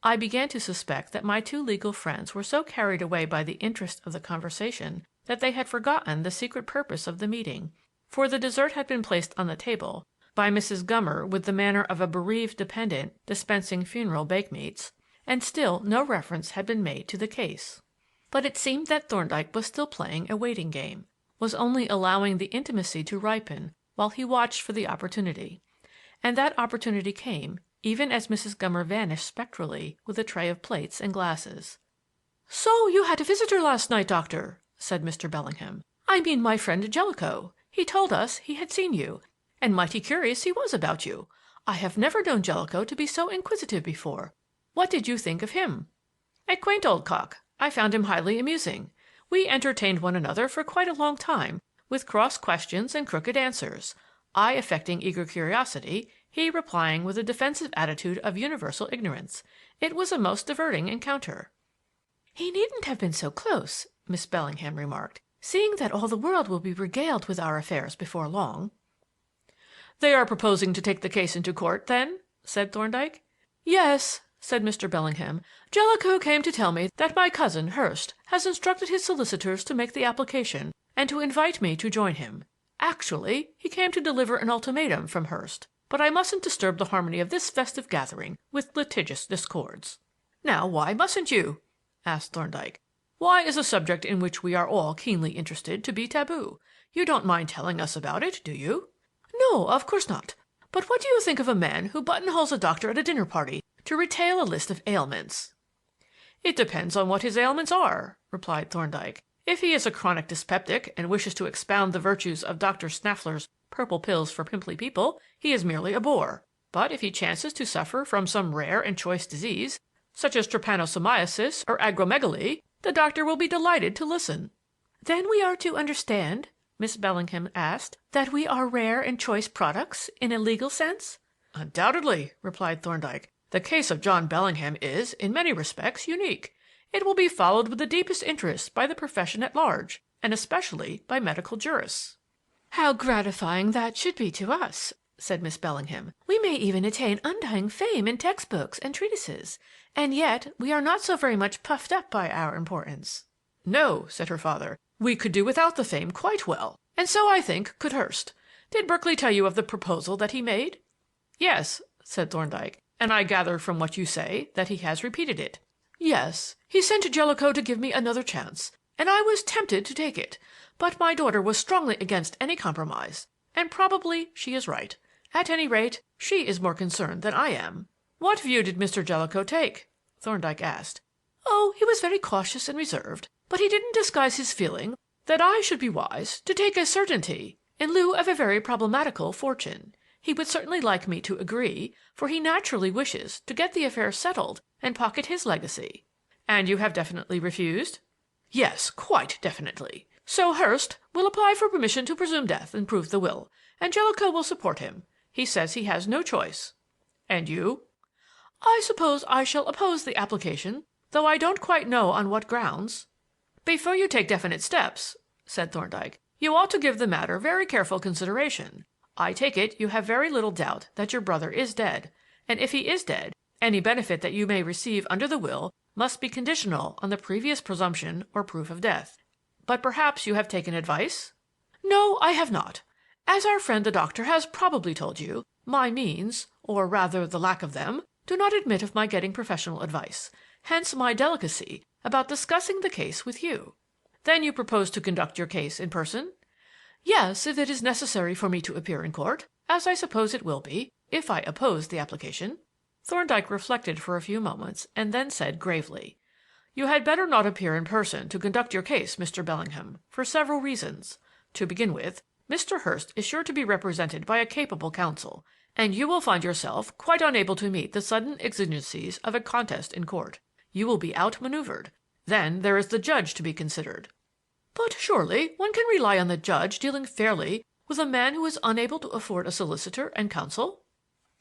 I began to suspect that my two legal friends were so carried away by the interest of the conversation that they had forgotten the secret purpose of the meeting, for the dessert had been placed on the table by Mrs. Gummer with the manner of a bereaved dependent dispensing funeral bakemeats, and still no reference had been made to the case. But it seemed that Thorndyke was still playing a waiting game, was only allowing the intimacy to ripen while he watched for the opportunity. And that opportunity came, even as Mrs. Gummer vanished spectrally with a tray of plates and glasses. "So you had a visitor last night, Doctor," said Mr. Bellingham. "I mean my friend Jellicoe. He told us he had seen you, and mighty curious he was about you. I have never known Jellicoe to be so inquisitive before. What did you think of him?" "A quaint old cock. I found him highly amusing. We entertained one another for quite a long time, with cross questions and crooked answers, I affecting eager curiosity, he replying with a defensive attitude of universal ignorance. It was a most diverting encounter." "He needn't have been so close," Miss Bellingham remarked, "seeing that all the world will be regaled with our affairs before long." "They are proposing to take the case into court, then?" said Thorndyke. "Yes," said Mr. Bellingham. "Jellicoe came to tell me that my cousin, Hurst, has instructed his solicitors to make the application and to invite me to join him. Actually, he came to deliver an ultimatum from Hurst, but I mustn't disturb the harmony of this festive gathering with litigious discords." "Now, why mustn't you?" asked Thorndyke. "Why is a subject in which we are all keenly interested to be taboo? You don't mind telling us about it, do you?" "No, of course not. But what do you think of a man who buttonholes a doctor at a dinner party to retail a list of ailments?" "It depends on what his ailments are," replied Thorndyke. "If he is a chronic dyspeptic and wishes to expound the virtues of Dr. Snaffler's purple pills for pimply people, he is merely a bore. But if he chances to suffer from some rare and choice disease, such as trypanosomiasis or acromegaly, the doctor will be delighted to listen." "Then we are to understand," Miss Bellingham asked, "that we are rare and choice products in a legal sense?" "Undoubtedly," replied Thorndyke. "The case of John Bellingham is, in many respects, unique. It will be followed with the deepest interest by the profession at large, and especially by medical jurists." "How gratifying that should be to us," said Miss Bellingham. "We may even attain undying fame in textbooks and treatises, and yet we are not so very much puffed up by our importance." "No," said her father. "We could do without the fame quite well, and so, I think, could Hurst. Did Berkeley tell you of the proposal that he made?" "Yes," said Thorndyke, "and I gather from what you say that he has repeated it." "Yes. He sent Jellicoe to give me another chance, and I was tempted to take it. But my daughter was strongly against any compromise, and probably she is right. At any rate, she is more concerned than I am." "What view did Mr. Jellicoe take?" Thorndyke asked. "Oh, he was very cautious and reserved, but he didn't disguise his feeling that I should be wise to take a certainty in lieu of a very problematical fortune. He would certainly like me to agree, for he naturally wishes to get the affair settled and pocket his legacy." "And you have definitely refused?" "Yes, quite definitely. So Hurst will apply for permission to presume death and prove the will, and Jellicoe will support him. He says he has no choice." "And you?" I suppose I shall oppose the application, though I don't quite know on what grounds." "Before you take definite steps," said Thorndyke, "you ought to give the matter very careful consideration. I take it you have very little doubt that your brother is dead, and if he is dead, any benefit that you may receive under the will must be conditional on the previous presumption or proof of death. But perhaps you have taken advice?" "No, I have not. As our friend the doctor has probably told you, my means, or rather the lack of them, do not admit of my getting professional advice. Hence my delicacy about discussing the case with you." "Then you propose to conduct your case in person?" "Yes, if it is necessary for me to appear in court, as I suppose it will be, if I oppose the application." Thorndyke reflected for a few moments and then said gravely: "You had better not appear in person to conduct your case, Mr. Bellingham, for several reasons. To begin with, Mr. Hurst is sure to be represented by a capable counsel, and you will find yourself quite unable to meet the sudden exigencies of a contest in court. You will be outmaneuvered. Then there is the judge to be considered." "But surely one can rely on the judge dealing fairly with a man who is unable to afford a solicitor and counsel?"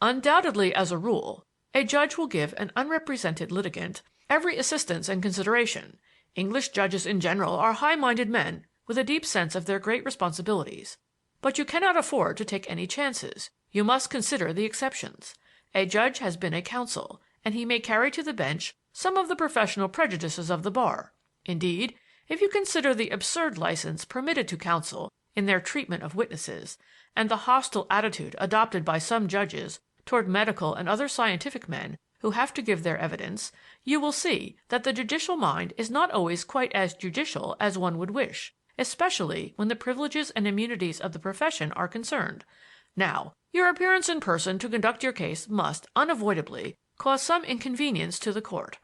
"Undoubtedly, as a rule, a judge will give an unrepresented litigant every assistance and consideration. English judges in general are high-minded men with a deep sense of their great responsibilities. But you cannot afford to take any chances. You must consider the exceptions. A judge has been a counsel, and he may carry to the bench some of the professional prejudices of the bar. Indeed, if you consider the absurd license permitted to counsel in their treatment of witnesses, and the hostile attitude adopted by some judges toward medical and other scientific men who have to give their evidence, you will see that the judicial mind is not always quite as judicial as one would wish, especially when the privileges and immunities of the profession are concerned. Now, your appearance in person to conduct your case must, unavoidably, cause some inconvenience to the court.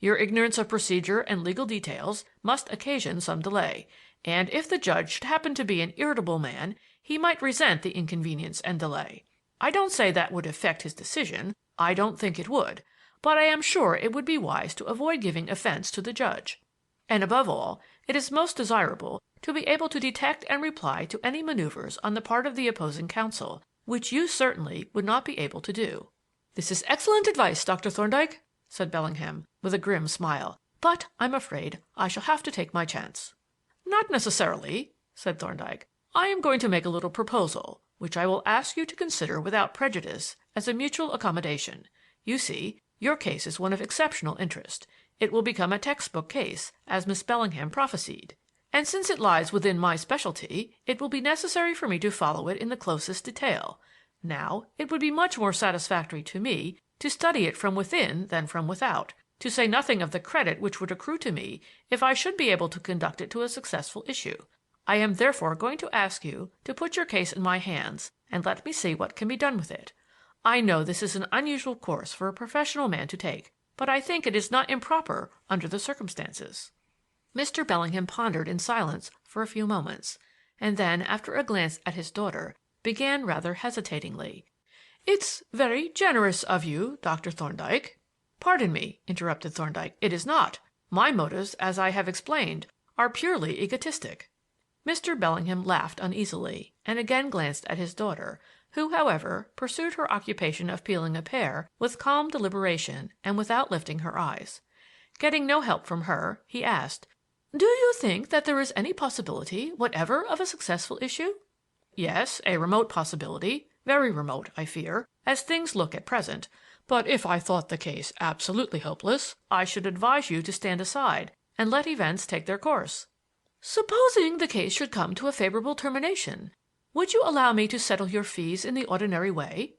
Your ignorance of procedure and legal details must occasion some delay, and if the judge should happen to be an irritable man, he might resent the inconvenience and delay. I don't say that would affect his decision. I don't think it would, but I am sure it would be wise to avoid giving offense to the judge. And above all, it is most desirable to be able to detect and reply to any maneuvers on the part of the opposing counsel, which you certainly would not be able to do." "This is excellent advice, Dr. Thorndyke," said Bellingham, with a grim smile, "but I'm afraid I shall have to take my chance." "Not necessarily," said Thorndyke. "I am going to make a little proposal, which I will ask you to consider without prejudice as a mutual accommodation. You see, your case is one of exceptional interest. It will become a textbook case, as Miss Bellingham prophesied. And since it lies within my specialty, it will be necessary for me to follow it in the closest detail. Now, it would be much more satisfactory to me to study it from within than from without, to say nothing of the credit which would accrue to me if I should be able to conduct it to a successful issue. I am therefore going to ask you to put your case in my hands and let me see what can be done with it. I know this is an unusual course for a professional man to take, but I think it is not improper under the circumstances." Mr. Bellingham pondered in silence for a few moments, and then, after a glance at his daughter, began rather hesitatingly. "It's very generous of you, Dr. Thorndyke." "Pardon me," interrupted Thorndyke. "It is not. My motives, as I have explained, are purely egotistic." Mr. Bellingham laughed uneasily, and again glanced at his daughter, who, however, pursued her occupation of peeling a pear with calm deliberation and without lifting her eyes. Getting no help from her, he asked, "Do you think that there is any possibility whatever of a successful issue?" "Yes, a remote possibility, very remote, I fear, as things look at present. But if I thought the case absolutely hopeless, I should advise you to stand aside and let events take their course." "Supposing the case should come to a favorable termination, would you allow me to settle your fees in the ordinary way?"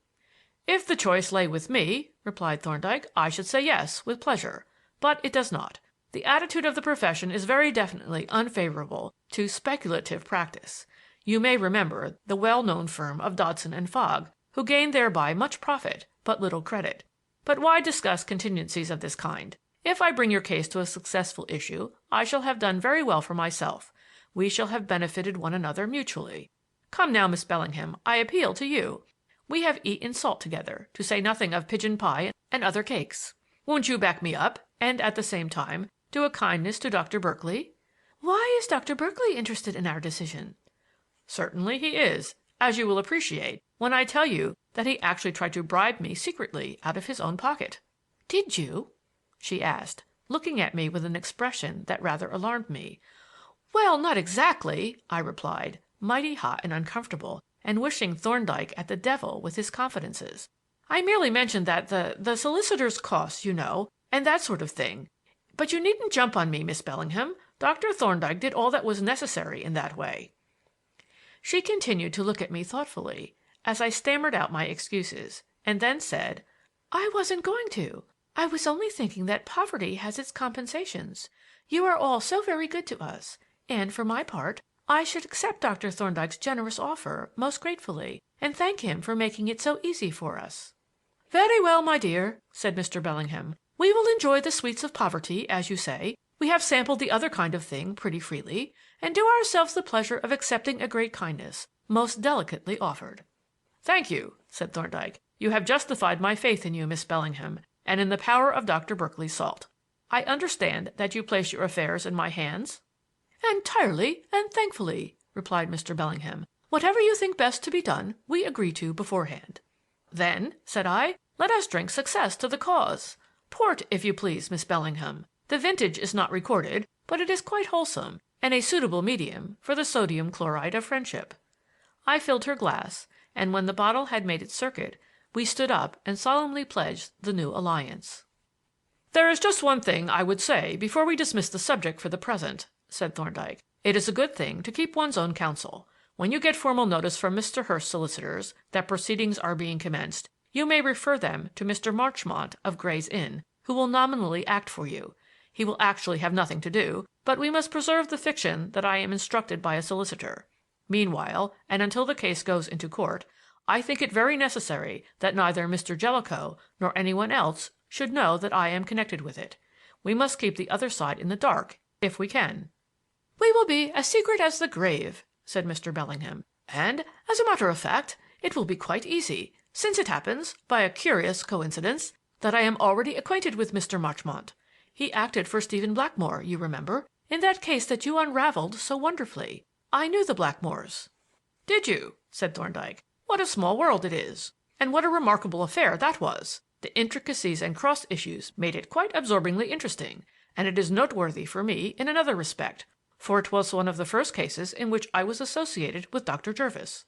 "If the choice lay with me," replied Thorndyke, "I should say yes, with pleasure. But it does not. The attitude of the profession is very definitely unfavorable to speculative practice. You may remember the well-known firm of Dodson and Fogg, who gained thereby much profit, but little credit. But why discuss contingencies of this kind? If I bring your case to a successful issue, I shall have done very well for myself. We shall have benefited one another mutually. Come now, Miss Bellingham, I appeal to you. We have eaten salt together, to say nothing of pigeon pie and other cakes. Won't you back me up, and at the same time do a kindness to Dr. Berkeley?" "Why is Dr. Berkeley interested in our decision?" "Certainly he is, as you will appreciate when I tell you that he actually tried to bribe me secretly out of his own pocket." "Did you?" she asked, looking at me with an expression that rather alarmed me. "Well, not exactly," I replied, mighty hot and uncomfortable, and wishing Thorndyke at the devil with his confidences. "I merely mentioned that the solicitor's costs, you know, and that sort of thing. But you needn't jump on me, Miss Bellingham. Dr. Thorndyke did all that was necessary in that way." She continued to look at me thoughtfully as I stammered out my excuses, and then said, "I wasn't going to. I was only thinking that poverty has its compensations. You are all so very good to us, and for my part, I should accept Dr. Thorndyke's generous offer most gratefully and thank him for making it so easy for us." "Very well, my dear," said Mr. Bellingham. "We will enjoy the sweets of poverty, as you say. We have sampled the other kind of thing pretty freely, and do ourselves the pleasure of accepting a great kindness, most delicately offered." "Thank you," said Thorndyke. "You have justified my faith in you, Miss Bellingham, and in the power of Dr. Berkeley's salt. I understand that you place your affairs in my hands?" "Entirely and thankfully," replied Mr. Bellingham. "Whatever you think best to be done, we agree to beforehand." "Then," said I, "let us drink success to the cause. Port, if you please, Miss Bellingham. The vintage is not recorded, but it is quite wholesome, and a suitable medium for the sodium chloride of friendship." I filled her glass, and when the bottle had made its circuit, we stood up and solemnly pledged the new alliance. "There is just one thing I would say before we dismiss the subject for the present," said Thorndyke. "It is a good thing to keep one's own counsel. When you get formal notice from Mr. Hurst's solicitors that proceedings are being commenced, you may refer them to Mr. Marchmont of Gray's Inn, who will nominally act for you. He will actually have nothing to do, but we must preserve the fiction that I am instructed by a solicitor. Meanwhile, and until the case goes into court, I think it very necessary that neither Mr. Jellicoe nor anyone else should know that I am connected with it. We must keep the other side in the dark, if we can." "We will be as secret as the grave," said Mr. Bellingham. "And, as a matter of fact, it will be quite easy, since it happens, by a curious coincidence, that I am already acquainted with Mr. Marchmont. He acted for Stephen Blackmore, you remember, in that case that you unraveled so wonderfully. I knew the Blackmores." "Did you?" said Thorndyke. "What a small world it is! And what a remarkable affair that was! The intricacies and cross issues made it quite absorbingly interesting, and it is noteworthy for me in another respect, for it was one of the first cases in which I was associated with Dr. Jervis."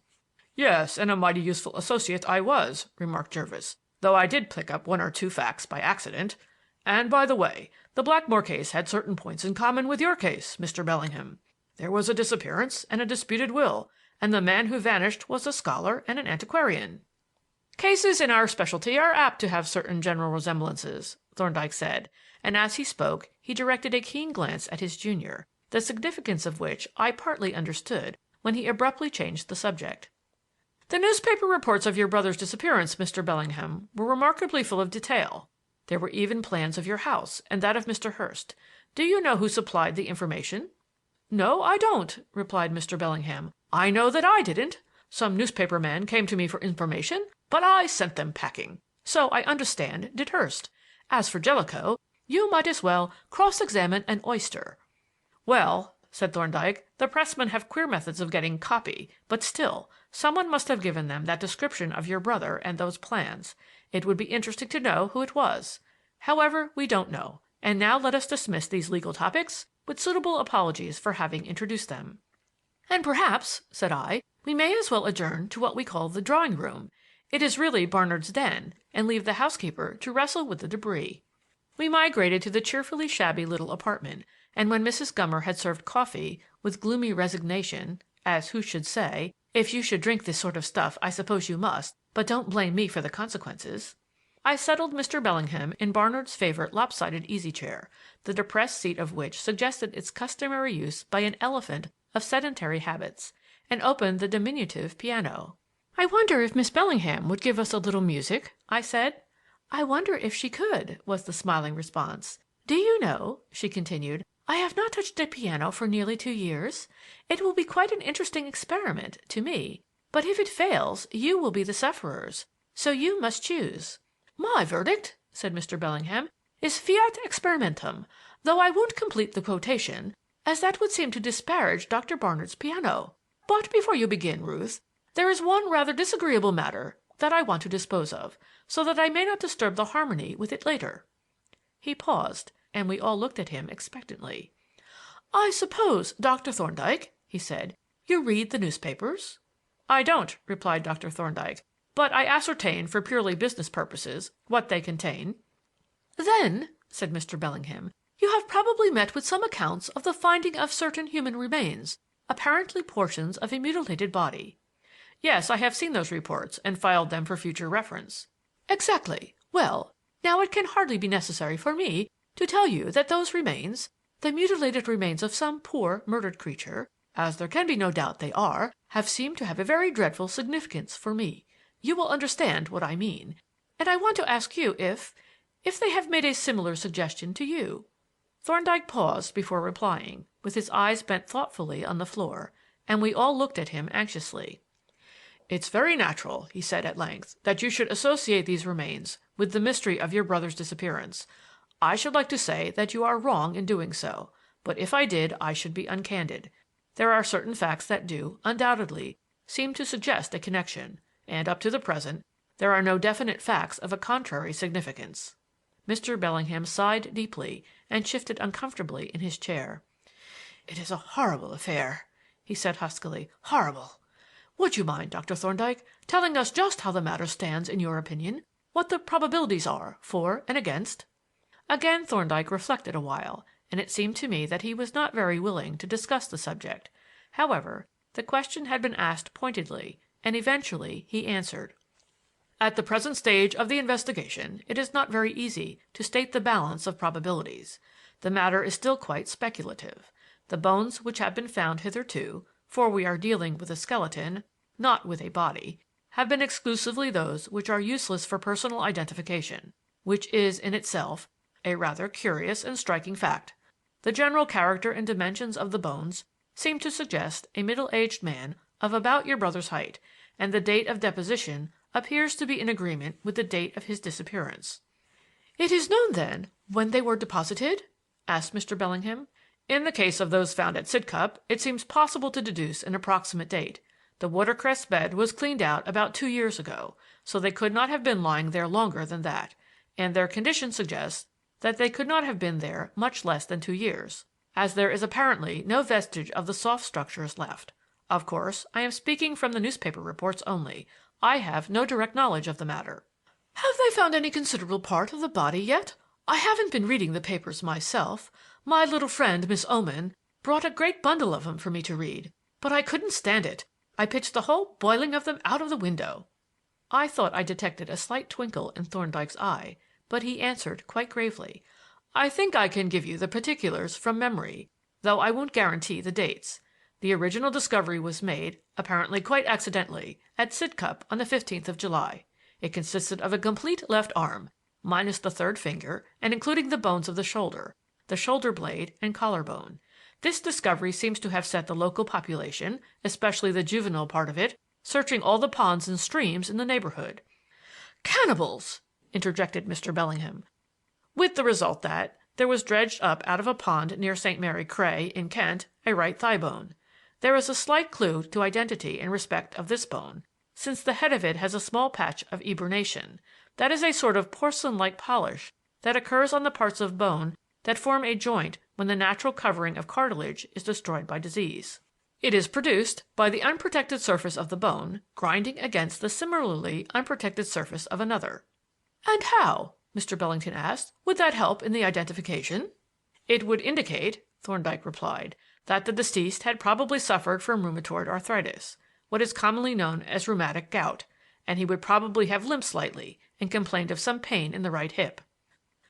"Yes, and a mighty useful associate I was," remarked Jervis, "though I did pick up one or two facts by accident. And, by the way, the Blackmore case had certain points in common with your case, Mr. Bellingham. There was a disappearance and a disputed will, and the man who vanished was a scholar and an antiquarian." "Cases in our specialty are apt to have certain general resemblances," Thorndyke said, and as he spoke he directed a keen glance at his junior, the significance of which I partly understood when he abruptly changed the subject. "The newspaper reports of your brother's disappearance, Mr. Bellingham, were remarkably full of detail. There were even plans of your house and that of Mr. Hurst. Do you know who supplied the information?" "No, I don't," replied Mr. Bellingham. "I know that I didn't. Some newspaper men came to me for information, but I sent them packing. So, I understand, did Hurst. As for Jellicoe, you might as well cross-examine an oyster." "Well," said Thorndyke, "the pressmen have queer methods of getting 'copy,' but still, someone must have given them that description of your brother and those plans. It would be interesting to know who it was. However, we don't know, and now let us dismiss these legal topics with suitable apologies for having introduced them." "And perhaps," said I, "we may as well adjourn to what we call the drawing room. It is really Barnard's den, and leave the housekeeper to wrestle with the debris." We migrated to the cheerfully shabby little apartment, and when Mrs. Gummer had served coffee with gloomy resignation, as who should say, "If you should drink this sort of stuff, I suppose you must, but don't blame me for the consequences," I settled Mr. Bellingham in Barnard's favorite lopsided easy chair, the depressed seat of which suggested its customary use by an elephant of sedentary habits, and opened the diminutive piano. "I wonder if Miss Bellingham would give us a little music?" I said. "I wonder if she could," was the smiling response. "Do you know," she continued, "I have not touched a piano for nearly 2 years. It will be quite an interesting experiment to me, but if it fails you will be the sufferers, so you must choose." "My verdict," said Mr. Bellingham, "is fiat experimentum, though I won't complete the quotation, as that would seem to disparage Dr. Barnard's piano. But before you begin, Ruth, there is one rather disagreeable matter that I want to dispose of, so that I may not disturb the harmony with it later." He paused, and we all looked at him expectantly. "I suppose, Dr. Thorndyke," he said, "you read the newspapers?" "I don't," replied Dr. Thorndyke, "but I ascertain for purely business purposes what they contain." "Then," said Mr. Bellingham, "you have probably met with some accounts of the finding of certain human remains, apparently portions of a mutilated body." "Yes, I have seen those reports and filed them for future reference." "Exactly. Well, now it can hardly be necessary for me to tell you that those remains, the mutilated remains of some poor murdered creature, as there can be no doubt they are, have seemed to have a very dreadful significance for me. You will understand what I mean. And I want to ask you if they have made a similar suggestion to you." Thorndyke paused before replying, with his eyes bent thoughtfully on the floor, and we all looked at him anxiously. "It's very natural," he said at length, "that you should associate these remains with the mystery of your brother's disappearance. I should like to say that you are wrong in doing so, but if I did I should be uncandid. There are certain facts that do, undoubtedly, seem to suggest a connection, and up to the present there are no definite facts of a contrary significance." Mr. Bellingham sighed deeply and shifted uncomfortably in his chair. "It is a horrible affair," he said huskily. "Horrible. Would you mind, Dr. Thorndyke, telling us just how the matter stands in your opinion? What the probabilities are, for and against?" Again Thorndyke reflected a while, and it seemed to me that he was not very willing to discuss the subject. However, the question had been asked pointedly, and eventually he answered: "At the present stage of the investigation, it is not very easy to state the balance of probabilities. The matter is still quite speculative. The bones which have been found hitherto, for we are dealing with a skeleton, not with a body, have been exclusively those which are useless for personal identification, which is in itself a rather curious and striking fact. The general character and dimensions of the bones seem to suggest a middle-aged man of about your brother's height, and the date of deposition appears to be in agreement with the date of his disappearance." "It is known, then, when they were deposited?" asked Mr. Bellingham. "In the case of those found at Sidcup, it seems possible to deduce an approximate date. The Water-Cress Bed was cleaned out about 2 years ago, so they could not have been lying there longer than that, and their condition suggests that they could not have been there much less than 2 years, as there is apparently no vestige of the soft structures left. Of course, I am speaking from the newspaper reports only. I have no direct knowledge of the matter." "Have they found any considerable part of the body yet? I haven't been reading the papers myself. My little friend, Miss Oman, brought a great bundle of them for me to read, but I couldn't stand it. I pitched the whole boiling of them out of the window." I thought I detected a slight twinkle in Thorndyke's eye, but he answered quite gravely: "I think I can give you the particulars from memory, though I won't guarantee the dates. The original discovery was made, apparently quite accidentally, at Sidcup on the 15th of July. It consisted of a complete left arm, minus the third finger and including the bones of the shoulder blade and collar bone. This discovery seems to have set the local population, especially the juvenile part of it, searching all the ponds and streams in the neighborhood." "Cannibals!" interjected Mr. Bellingham. "With the result that there was dredged up out of a pond near St. Mary Cray, in Kent, a right thigh bone. There is a slight clue to identity in respect of this bone, since the head of it has a small patch of eburnation. That is a sort of porcelain-like polish that occurs on the parts of bone that form a joint when the natural covering of cartilage is destroyed by disease. It is produced by the unprotected surface of the bone grinding against the similarly unprotected surface of another." "And how," Mr. Bellingham asked, "would that help in the identification?" "It would indicate," Thorndyke replied, "that the deceased had probably suffered from rheumatoid arthritis, what is commonly known as rheumatic gout, and he would probably have limped slightly and complained of some pain in the right hip."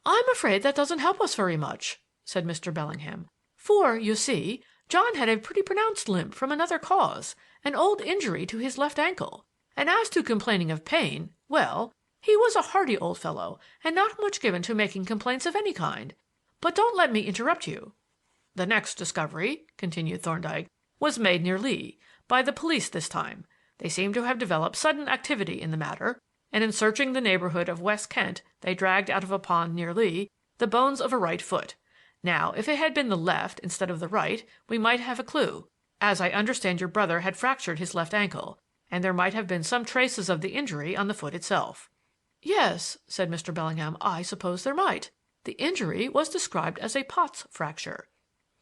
"I'm afraid that doesn't help us very much," said Mr. Bellingham. "For, you see, John had a pretty pronounced limp from another cause, an old injury to his left ankle. And as to complaining of pain, well, he was a hardy old fellow and not much given to making complaints of any kind. But don't let me interrupt you." "The next discovery," continued Thorndyke, "was made near Lee, by the police this time. They seem to have developed sudden activity in the matter, and in searching the neighborhood of West Kent they dragged out of a pond near Lee the bones of a right foot. Now, if it had been the left instead of the right, we might have a clue, as I understand your brother had fractured his left ankle, and there might have been some traces of the injury on the foot itself." "Yes," said Mr. Bellingham, "I suppose there might. The injury was described as a Pott's fracture."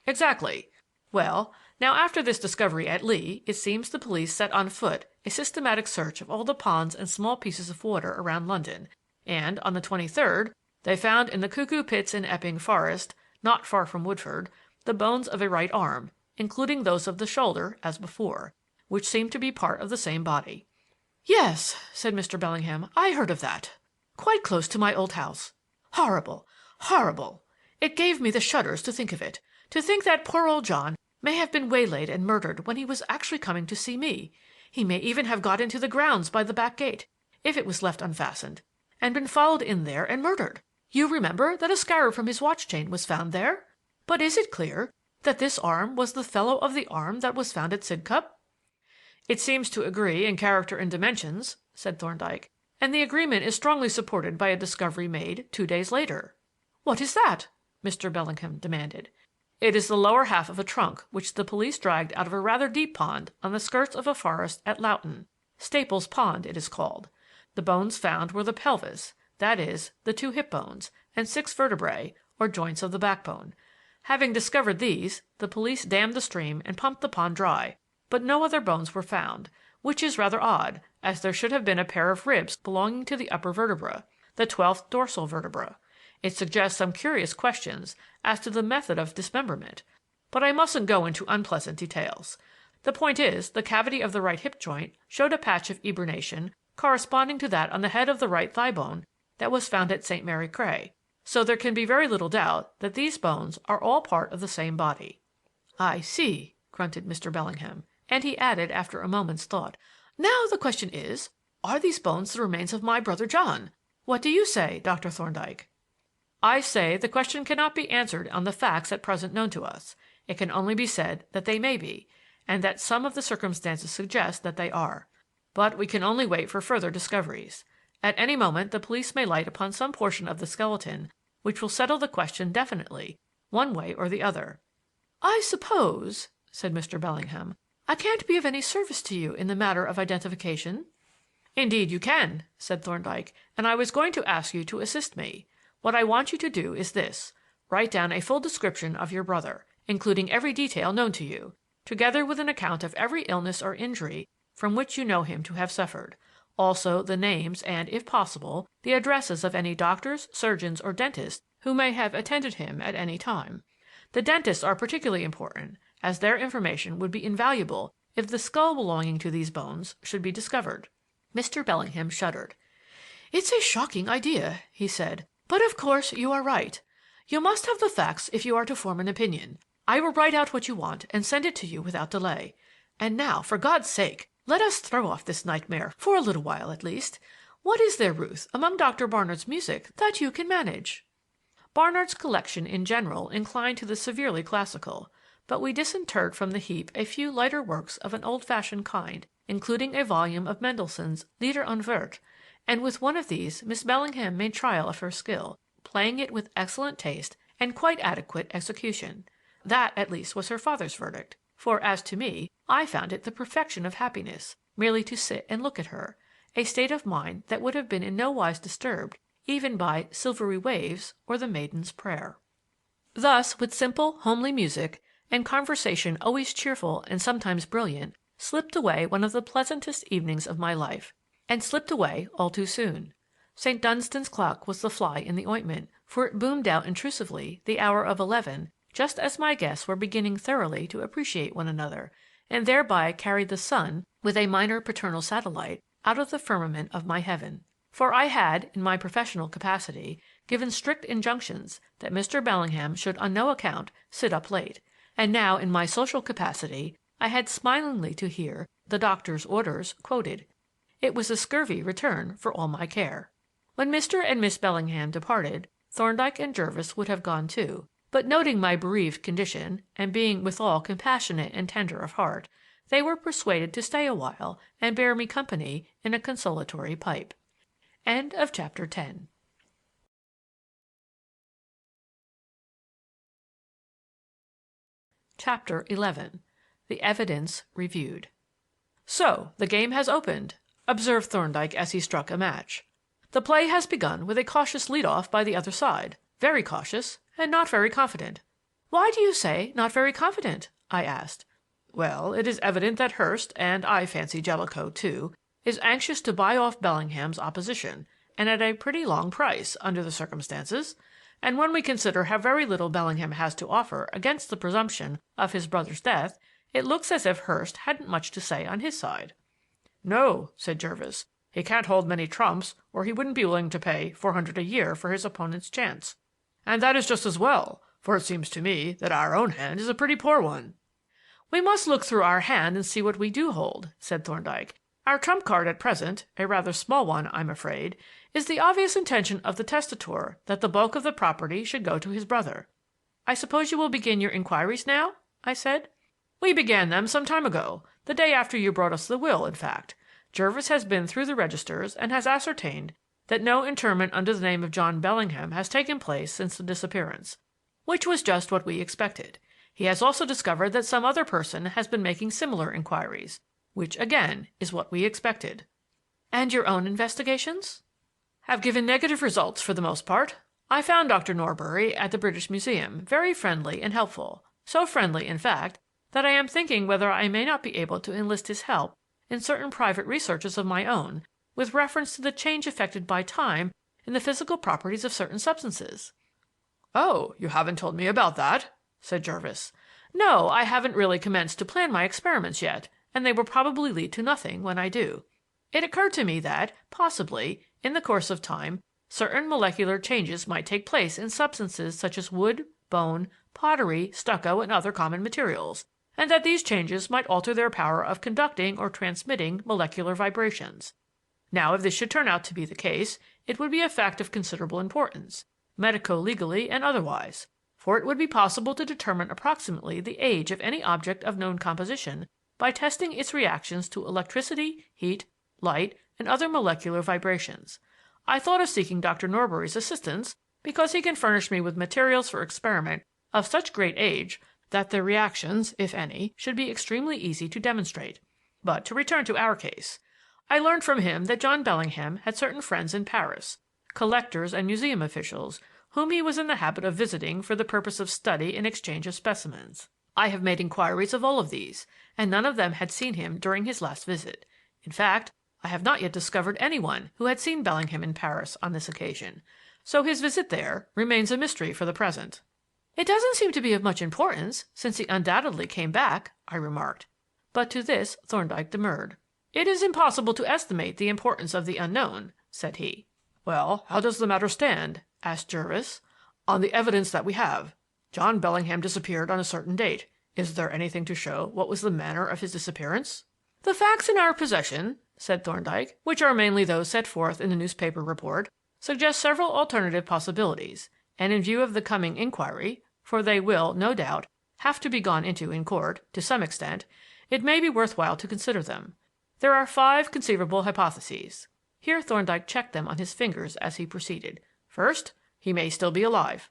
"Exactly. Well, now after this discovery at Lee, it seems the police set on foot a systematic search of all the ponds and small pieces of water around London, and on the 23rd they found in the Cuckoo Pits in Epping Forest, not far from Woodford, the bones of a right arm, including those of the shoulder, as before, which seemed to be part of the same body." "Yes," said Mr. Bellingham, "I heard of that. Quite close to my old house. Horrible, horrible! It gave me the shudders to think of it. To think that poor old John may have been waylaid and murdered when he was actually coming to see me. He may even have got into the grounds by the back gate, if it was left unfastened, and been followed in there and murdered. You remember that a scarab from his watch chain was found there? But is it clear that this arm was the fellow of the arm that was found at Sidcup?" "It seems to agree in character and dimensions," said Thorndyke, "and the agreement is strongly supported by a discovery made 2 days later." "What is that?" Mr. Bellingham demanded. "It is the lower half of a trunk which the police dragged out of a rather deep pond on the skirts of a forest at Loughton. Staple's Pond it is called. The bones found were the pelvis, that is, the 2 hip bones, and 6 vertebrae, or joints of the backbone. Having discovered these, the police dammed the stream and pumped the pond dry, but no other bones were found, which is rather odd, as there should have been a pair of ribs belonging to the upper vertebra, the 12th dorsal vertebra. It suggests some curious questions as to the method of dismemberment, but I mustn't go into unpleasant details. The point is, the cavity of the right hip joint showed a patch of eburnation corresponding to that on the head of the right thigh bone that was found at St. Mary Cray, so there can be very little doubt that these bones are all part of the same body." "I see," grunted Mr. Bellingham, and he added after a moment's thought, "Now the question is, are these bones the remains of my brother John? What do you say, Dr. Thorndyke?" "I say the question cannot be answered on the facts at present known to us. It can only be said that they may be, and that some of the circumstances suggest that they are. But we can only wait for further discoveries. At any moment the police may light upon some portion of the skeleton which will settle the question definitely, one way or the other." "I suppose," said Mr. Bellingham, "I can't be of any service to you in the matter of identification?" "Indeed you can," said Thorndyke, "and I was going to ask you to assist me. What I want you to do is this: write down a full description of your brother, including every detail known to you, together with an account of every illness or injury from which you know him to have suffered; also the names and, if possible, the addresses of any doctors, surgeons, or dentists who may have attended him at any time. The dentists are particularly important, as their information would be invaluable if the skull belonging to these bones should be discovered." Mr. Bellingham shuddered. "It's a shocking idea," he said, "but of course you are right. You must have the facts if you are to form an opinion. I will write out what you want and send it to you without delay. And now, for God's sake, let us throw off this nightmare for a little while at least. What is there, Ruth, among Dr. Barnard's music that you can manage?" Barnard's collection in general inclined to the severely classical, but we disinterred from the heap a few lighter works of an old-fashioned kind, including a volume of Mendelssohn's Lieder und Wert, and with one of these Miss Bellingham made trial of her skill, playing it with excellent taste and quite adequate execution. That, at least, was her father's verdict, for, as to me, I found it the perfection of happiness merely to sit and look at her, a state of mind that would have been in no wise disturbed even by Silvery Waves or the Maiden's Prayer. Thus, with simple, homely music, and conversation always cheerful and sometimes brilliant, slipped away one of the pleasantest evenings of my life, and slipped away all too soon. St. Dunstan's clock was the fly in the ointment, for it boomed out intrusively the hour of 11 just as my guests were beginning thoroughly to appreciate one another, and thereby carried the sun, with a minor paternal satellite, out of the firmament of my heaven. For I had, in my professional capacity, given strict injunctions that Mr. Bellingham should on no account sit up late, and now in my social capacity I had smilingly to hear the doctor's orders quoted. It was a scurvy return for all my care. When Mr. and Miss Bellingham departed, Thorndyke and Jervis would have gone too, but noting my bereaved condition, and being withal compassionate and tender of heart, they were persuaded to stay a while and bear me company in a consolatory pipe. End of chapter 10. Chapter 11. The Evidence Reviewed. "So the game has opened," observed Thorndyke as he struck a match. "The play has begun with a cautious lead-off by the other side, very cautious and not very confident." "Why do you say 'not very confident'?" I asked. "Well, it is evident that Hurst, and I fancy Jellicoe too, is anxious to buy off Bellingham's opposition, and at a pretty long price, under the circumstances. And when we consider how very little Bellingham has to offer against the presumption of his brother's death, it looks as if Hurst hadn't much to say on his side." "No," said Jervis. "He can't hold many trumps, or he wouldn't be willing to pay $400 a year for his opponent's chance. And that is just as well, for it seems to me that our own hand is a pretty poor one." "We must look through our hand and see what we do hold," said Thorndyke. "Our trump card at present, a rather small one, I'm afraid, is the obvious intention of the testator that the bulk of the property should go to his brother." "I suppose you will begin your inquiries now?" I said. "We began them some time ago, the day after you brought us the will, in fact. Jervis has been through the registers and has ascertained that no interment under the name of John Bellingham has taken place since the disappearance, which was just what we expected. He has also discovered that some other person has been making similar inquiries, which again is what we expected." "And your own investigations?" "Have given negative results for the most part. I found Dr. Norbury at the British Museum very friendly and helpful, so friendly, in fact, that I am thinking whether I may not be able to enlist his help in certain private researches of my own with reference to the change effected by time in the physical properties of certain substances." "Oh, you haven't told me about that," said Jervis. "No, I haven't really commenced to plan my experiments yet, and they will probably lead to nothing when I do. It occurred to me that, possibly, in the course of time, certain molecular changes might take place in substances such as wood, bone, pottery, stucco, and other common materials, and that these changes might alter their power of conducting or transmitting molecular vibrations. Now, if this should turn out to be the case, it would be a fact of considerable importance, medico-legally and otherwise, for it would be possible to determine approximately the age of any object of known composition by testing its reactions to electricity, heat, light, and other molecular vibrations. I thought of seeking Dr. Norbury's assistance because he can furnish me with materials for experiment of such great age that their reactions, if any, should be extremely easy to demonstrate. But to return to our case. I learned from him that John Bellingham had certain friends in Paris, collectors and museum officials, whom he was in the habit of visiting for the purpose of study and exchange of specimens. I have made inquiries of all of these, and none of them had seen him during his last visit. In fact, I have not yet discovered anyone who had seen Bellingham in Paris on this occasion, so his visit there remains a mystery for the present. "It doesn't seem to be of much importance, since he undoubtedly came back," I remarked. But to this Thorndyke demurred. "It is impossible to estimate the importance of the unknown," said he. "Well, how does the matter stand?" asked Jervis. "On the evidence that we have. John Bellingham disappeared on a certain date. Is there anything to show what was the manner of his disappearance?" "The facts in our possession," said Thorndyke, "which are mainly those set forth in the newspaper report, suggest several alternative possibilities, and in view of the coming inquiry, for they will, no doubt, have to be gone into in court, to some extent, it may be worth while to consider them. There are 5 conceivable hypotheses." Here Thorndyke checked them on his fingers as he proceeded. "First, he may still be alive.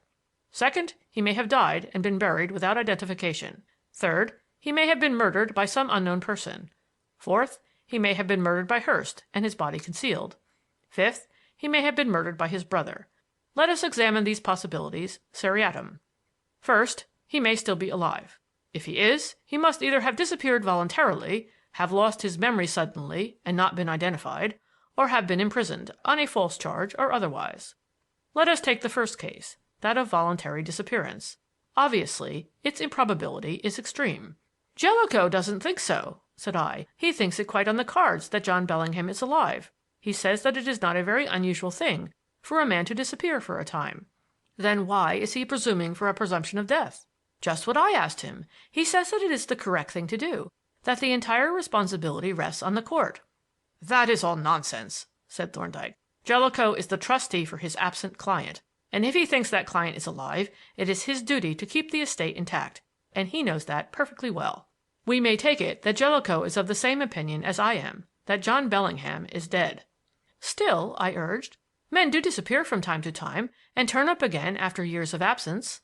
Second, he may have died and been buried without identification. Third, he may have been murdered by some unknown person. Fourth, he may have been murdered by Hurst and his body concealed. Fifth, he may have been murdered by his brother. Let us examine these possibilities seriatim. First, he may still be alive. If he is, he must either have disappeared voluntarily, have lost his memory suddenly and not been identified, or have been imprisoned on a false charge or otherwise. Let us take the first case, that of voluntary disappearance. Obviously, its improbability is extreme. "Jellicoe doesn't think so," said I. "He thinks it quite on the cards that John Bellingham is alive. He says that it is not a very unusual thing for a man to disappear for a time." "Then why is he presuming for a presumption of death?" "Just what I asked him. He says that it is the correct thing to do, that the entire responsibility rests on the court." "That is all nonsense," said Thorndyke. "Jellicoe is the trustee for his absent client, and if he thinks that client is alive, it is his duty to keep the estate intact, and he knows that perfectly well. We may take it that Jellicoe is of the same opinion as I am, that John Bellingham is dead." "Still," I urged, "men do disappear from time to time and turn up again after years of absence."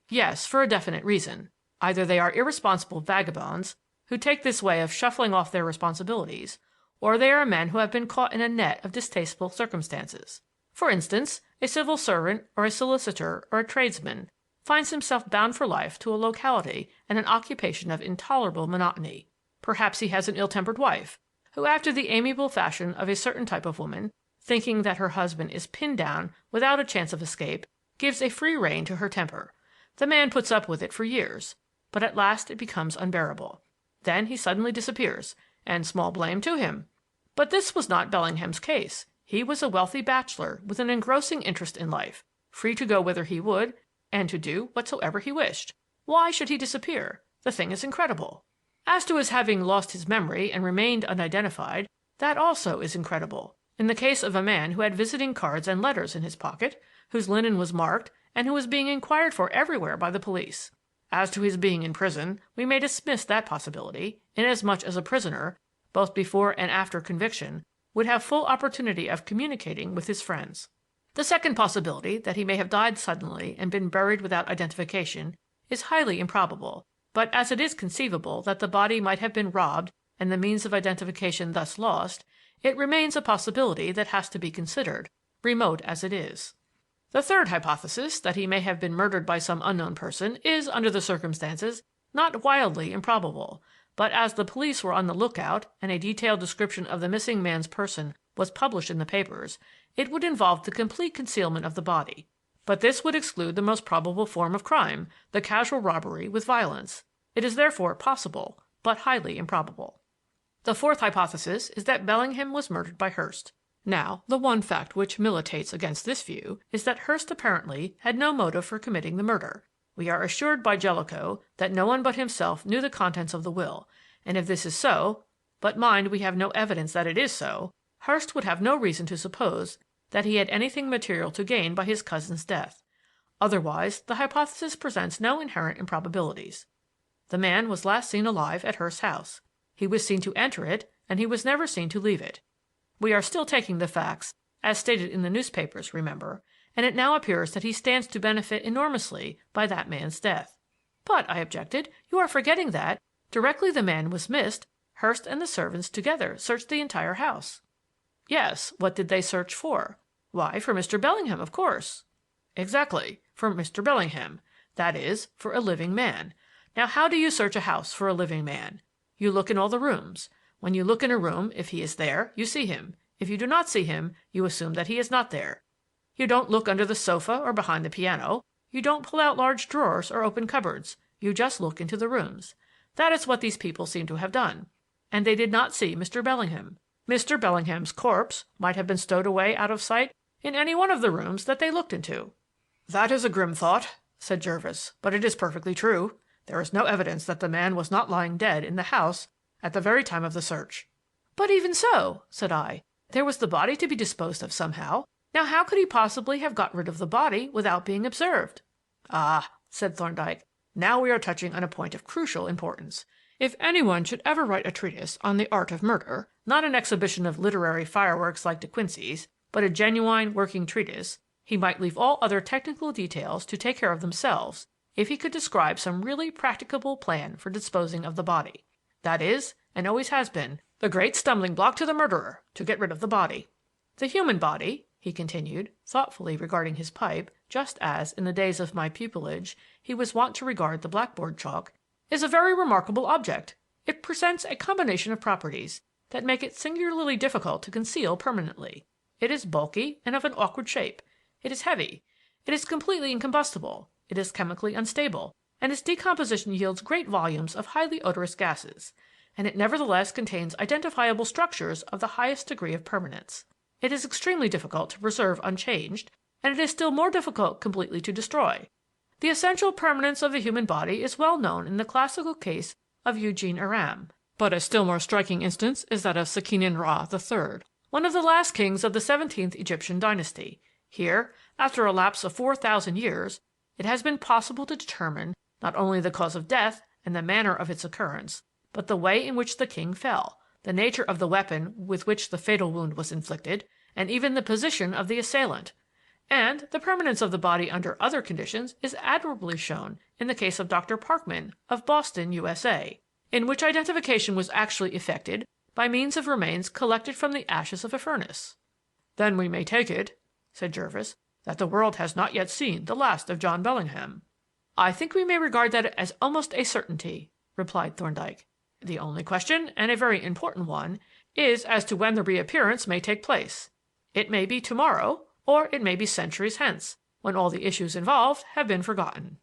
"Yes, for a definite reason. Either they are irresponsible vagabonds who take this way of shuffling off their responsibilities, or they are men who have been caught in a net of distasteful circumstances. For instance, a civil servant or a solicitor or a tradesman finds himself bound for life to a locality and an occupation of intolerable monotony. Perhaps he has an ill-tempered wife, who, after the amiable fashion of a certain type of woman, thinking that her husband is pinned down without a chance of escape, gives a free rein to her temper. The man puts up with it for years, but at last it becomes unbearable. Then he suddenly disappears, and small blame to him. But this was not Bellingham's case. He was a wealthy bachelor with an engrossing interest in life, free to go whither he would, and to do whatsoever he wished. Why should he disappear? The thing is incredible. As to his having lost his memory and remained unidentified, that also is incredible. In the case of a man who had visiting cards and letters in his pocket, whose linen was marked, and who was being inquired for everywhere by the police. As to his being in prison, we may dismiss that possibility, inasmuch as a prisoner, both before and after conviction, would have full opportunity of communicating with his friends. The second possibility, that he may have died suddenly and been buried without identification, is highly improbable, but as it is conceivable that the body might have been robbed and the means of identification thus lost, it remains a possibility that has to be considered, remote as it is. The third hypothesis, that he may have been murdered by some unknown person, is, under the circumstances, not wildly improbable, but as the police were on the lookout and a detailed description of the missing man's person was published in the papers, it would involve the complete concealment of the body. But this would exclude the most probable form of crime, the casual robbery with violence. It is therefore possible, but highly improbable. The fourth hypothesis is that Bellingham was murdered by Hurst. Now, the one fact which militates against this view is that Hurst apparently had no motive for committing the murder. We are assured by Jellicoe that no one but himself knew the contents of the will, and if this is so, but mind we have no evidence that it is so, Hurst would have no reason to suppose that he had anything material to gain by his cousin's death. Otherwise, the hypothesis presents no inherent improbabilities. The man was last seen alive at Hurst's house. He was seen to enter it, and he was never seen to leave it. We are still taking the facts as stated in the newspapers, remember, and it now appears that he stands to benefit enormously by that man's death. But, I objected, you are forgetting that, directly the man was missed, Hurst and the servants together searched the entire house. Yes, what did they search for? Why, for Mr. Bellingham, of course. Exactly, for Mr. Bellingham. That is, for a living man. Now, how do you search a house for a living man? You look in all the rooms. When you look in a room, if he is there, you see him. If you do not see him, you assume that he is not there. You don't look under the sofa or behind the piano. You don't pull out large drawers or open cupboards. You just look into the rooms. That is what these people seem to have done. And they did not see Mr. Bellingham. Mr. Bellingham's corpse might have been stowed away out of sight in any one of the rooms that they looked into. That is a grim thought, said Jervis, but it is perfectly true. There is no evidence that the man was not lying dead in the house at the very time of the search. But even so, said I, there was the body to be disposed of somehow. Now how could he possibly have got rid of the body without being observed? Ah, said Thorndyke, now we are touching on a point of crucial importance. If anyone should ever write a treatise on the art of murder, not an exhibition of literary fireworks like De Quincey's, but a genuine working treatise, he might leave all other technical details to take care of themselves if he could describe some really practicable plan for disposing of the body. That is, and always has been, the great stumbling block to the murderer, to get rid of the body. The human body, he continued, thoughtfully regarding his pipe, just as, in the days of my pupilage, he was wont to regard the blackboard chalk, is a very remarkable object. It presents a combination of properties that make it singularly difficult to conceal permanently. It is bulky and of an awkward shape. It is heavy. It is completely incombustible. It is chemically unstable, and its decomposition yields great volumes of highly odorous gases, and it nevertheless contains identifiable structures of the highest degree of permanence. It is extremely difficult to preserve unchanged, and it is still more difficult completely to destroy. The essential permanence of the human body is well known in the classical case of Eugene Aram, but a still more striking instance is that of Seqenen-Ra III, one of the last kings of the 17th Egyptian dynasty. Here, after a lapse of 4,000 years, it has been possible to determine not only the cause of death and the manner of its occurrence, but the way in which the king fell, the nature of the weapon with which the fatal wound was inflicted, and even the position of the assailant. And the permanence of the body under other conditions is admirably shown in the case of Dr. Parkman of Boston, USA. in which identification was actually effected by means of remains collected from the ashes of a furnace." "Then we may take it," said Jervis, "that the world has not yet seen the last of John Bellingham." "I think we may regard that as almost a certainty," replied Thorndyke. "The only question, and a very important one, is as to when the reappearance may take place. It may be to-morrow, or it may be centuries hence, when all the issues involved have been forgotten."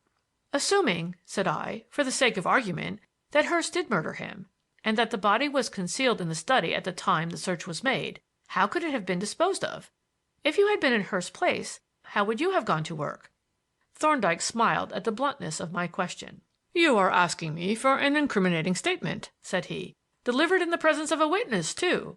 "Assuming," said I, for the sake of argument, "that Hurst did murder him, and that the body was concealed in the study at the time the search was made, how could it have been disposed of? If you had been in Hurst's place, how would you have gone to work?" Thorndyke smiled at the bluntness of my question. "You are asking me for an incriminating statement," said he, "delivered in the presence of a witness, too.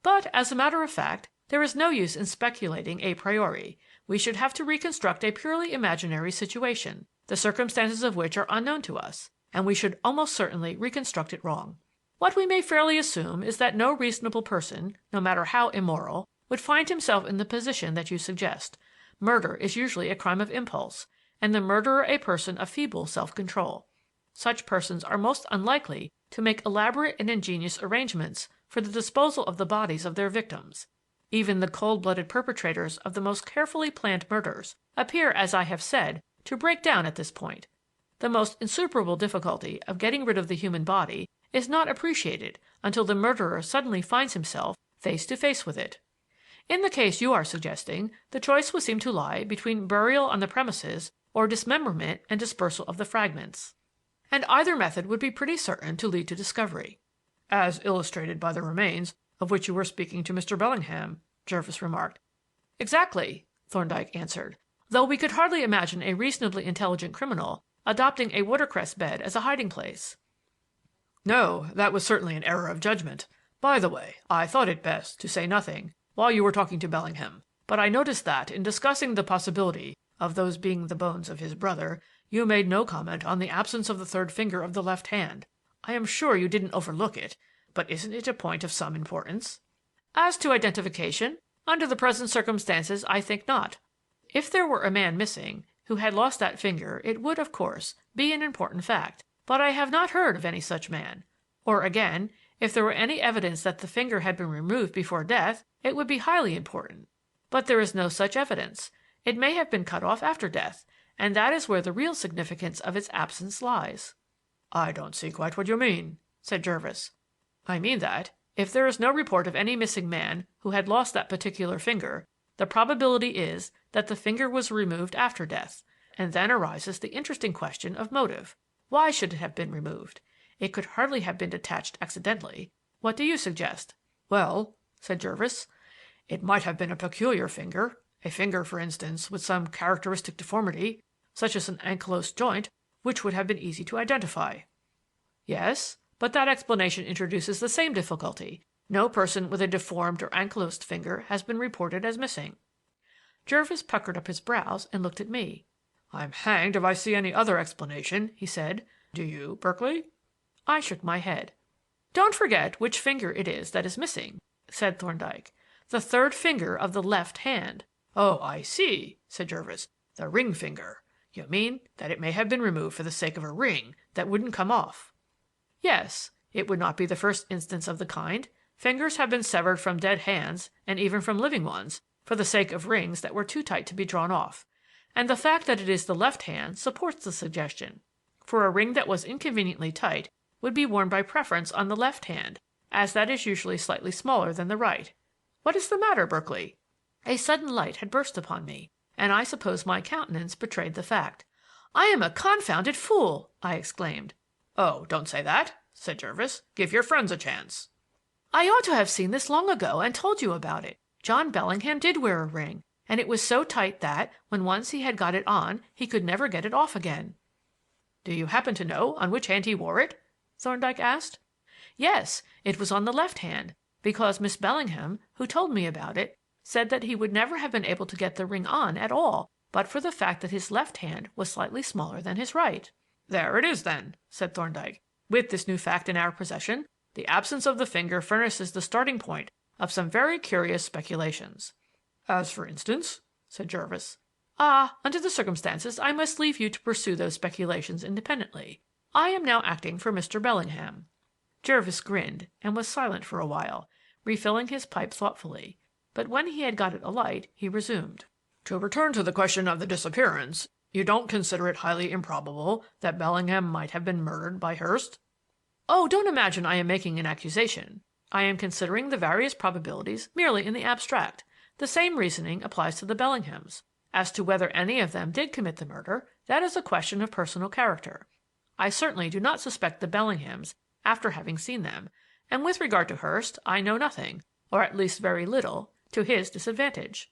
But, as a matter of fact, there is no use in speculating a priori. We should have to reconstruct a purely imaginary situation, the circumstances of which are unknown to us, and we should almost certainly reconstruct it wrong. What we may fairly assume is that no reasonable person, no matter how immoral, would find himself in the position that you suggest. Murder is usually a crime of impulse, and the murderer a person of feeble self-control. Such persons are most unlikely to make elaborate and ingenious arrangements for the disposal of the bodies of their victims. Even the cold-blooded perpetrators of the most carefully planned murders appear, as I have said, to break down at this point. The most insuperable difficulty of getting rid of the human body is not appreciated until the murderer suddenly finds himself face to face with it. In the case you are suggesting, the choice would seem to lie between burial on the premises or dismemberment and dispersal of the fragments. And either method would be pretty certain to lead to discovery." "As illustrated by the remains of which you were speaking to Mr. Bellingham," Jervis remarked. "Exactly," Thorndyke answered, "though we could hardly imagine a reasonably intelligent criminal adopting a water-cress bed as a hiding place." "No, that was certainly an error of judgment. By the way, I thought it best to say nothing while you were talking to Bellingham, but I noticed that, in discussing the possibility of those being the bones of his brother, you made no comment on the absence of the third finger of the left hand. I am sure you didn't overlook it, but isn't it a point of some importance?" "As to identification, under the present circumstances, I think not. If there were a man missing who had lost that finger, it would, of course, be an important fact, but I have not heard of any such man. Or again, if there were any evidence that the finger had been removed before death, it would be highly important. But there is no such evidence. It may have been cut off after death, and that is where the real significance of its absence lies." "I don't see quite what you mean," said Jervis. "I mean that, if there is no report of any missing man who had lost that particular finger, the probability is that the finger was removed after death, and then arises the interesting question of motive. Why should it have been removed? It could hardly have been detached accidentally. What do you suggest?" "Well," said Jervis, "it might have been a peculiar finger, a finger, for instance, with some characteristic deformity, such as an ankylosed joint, which would have been easy to identify." "Yes, but that explanation introduces the same difficulty. No person with a deformed or ankylosed finger has been reported as missing." Jervis puckered up his brows and looked at me. "I'm hanged if I see any other explanation," he said. "Do you, Berkeley?" I shook my head. "Don't forget which finger it is that is missing," said Thorndyke. "The third finger of the left hand." "Oh, I see," said Jervis. "The ring finger. You mean that it may have been removed for the sake of a ring that wouldn't come off." "Yes. It would not be the first instance of the kind. Fingers have been severed from dead hands, and even from living ones, for the sake of rings that were too tight to be drawn off. And the fact that it is the left hand supports the suggestion, for a ring that was inconveniently tight would be worn by preference on the left hand, as that is usually slightly smaller than the right. What is the matter, Berkeley?" A sudden light had burst upon me, and I suppose my countenance betrayed the fact. "I am a confounded fool!" I exclaimed. "Oh, don't say that," said Jervis. "Give your friends a chance." "I ought to have seen this long ago and told you about it. John Bellingham did wear a ring, and it was so tight that, when once he had got it on, he could never get it off again." "Do you happen to know on which hand he wore it?" Thorndyke asked. "Yes, it was on the left hand, because Miss Bellingham, who told me about it, said that he would never have been able to get the ring on at all but for the fact that his left hand was slightly smaller than his right." "There it is, then," said Thorndyke. "With this new fact in our possession, the absence of the finger furnishes the starting point of some very curious speculations." "As for instance?" said Jervis. "Ah, under the circumstances I must leave you to pursue those speculations independently. I am now acting for Mr. Bellingham." Jervis grinned and was silent for a while, refilling his pipe thoughtfully, but when he had got it alight he resumed. "To return to the question of the disappearance, you don't consider it highly improbable that Bellingham might have been murdered by Hurst?" "Oh, don't imagine I am making an accusation. I am considering the various probabilities merely in the abstract. The same reasoning applies to the Bellinghams. As to whether any of them did commit the murder, that is a question of personal character. I certainly do not suspect the Bellinghams after having seen them, and with regard to Hurst I know nothing, or at least very little, to his disadvantage."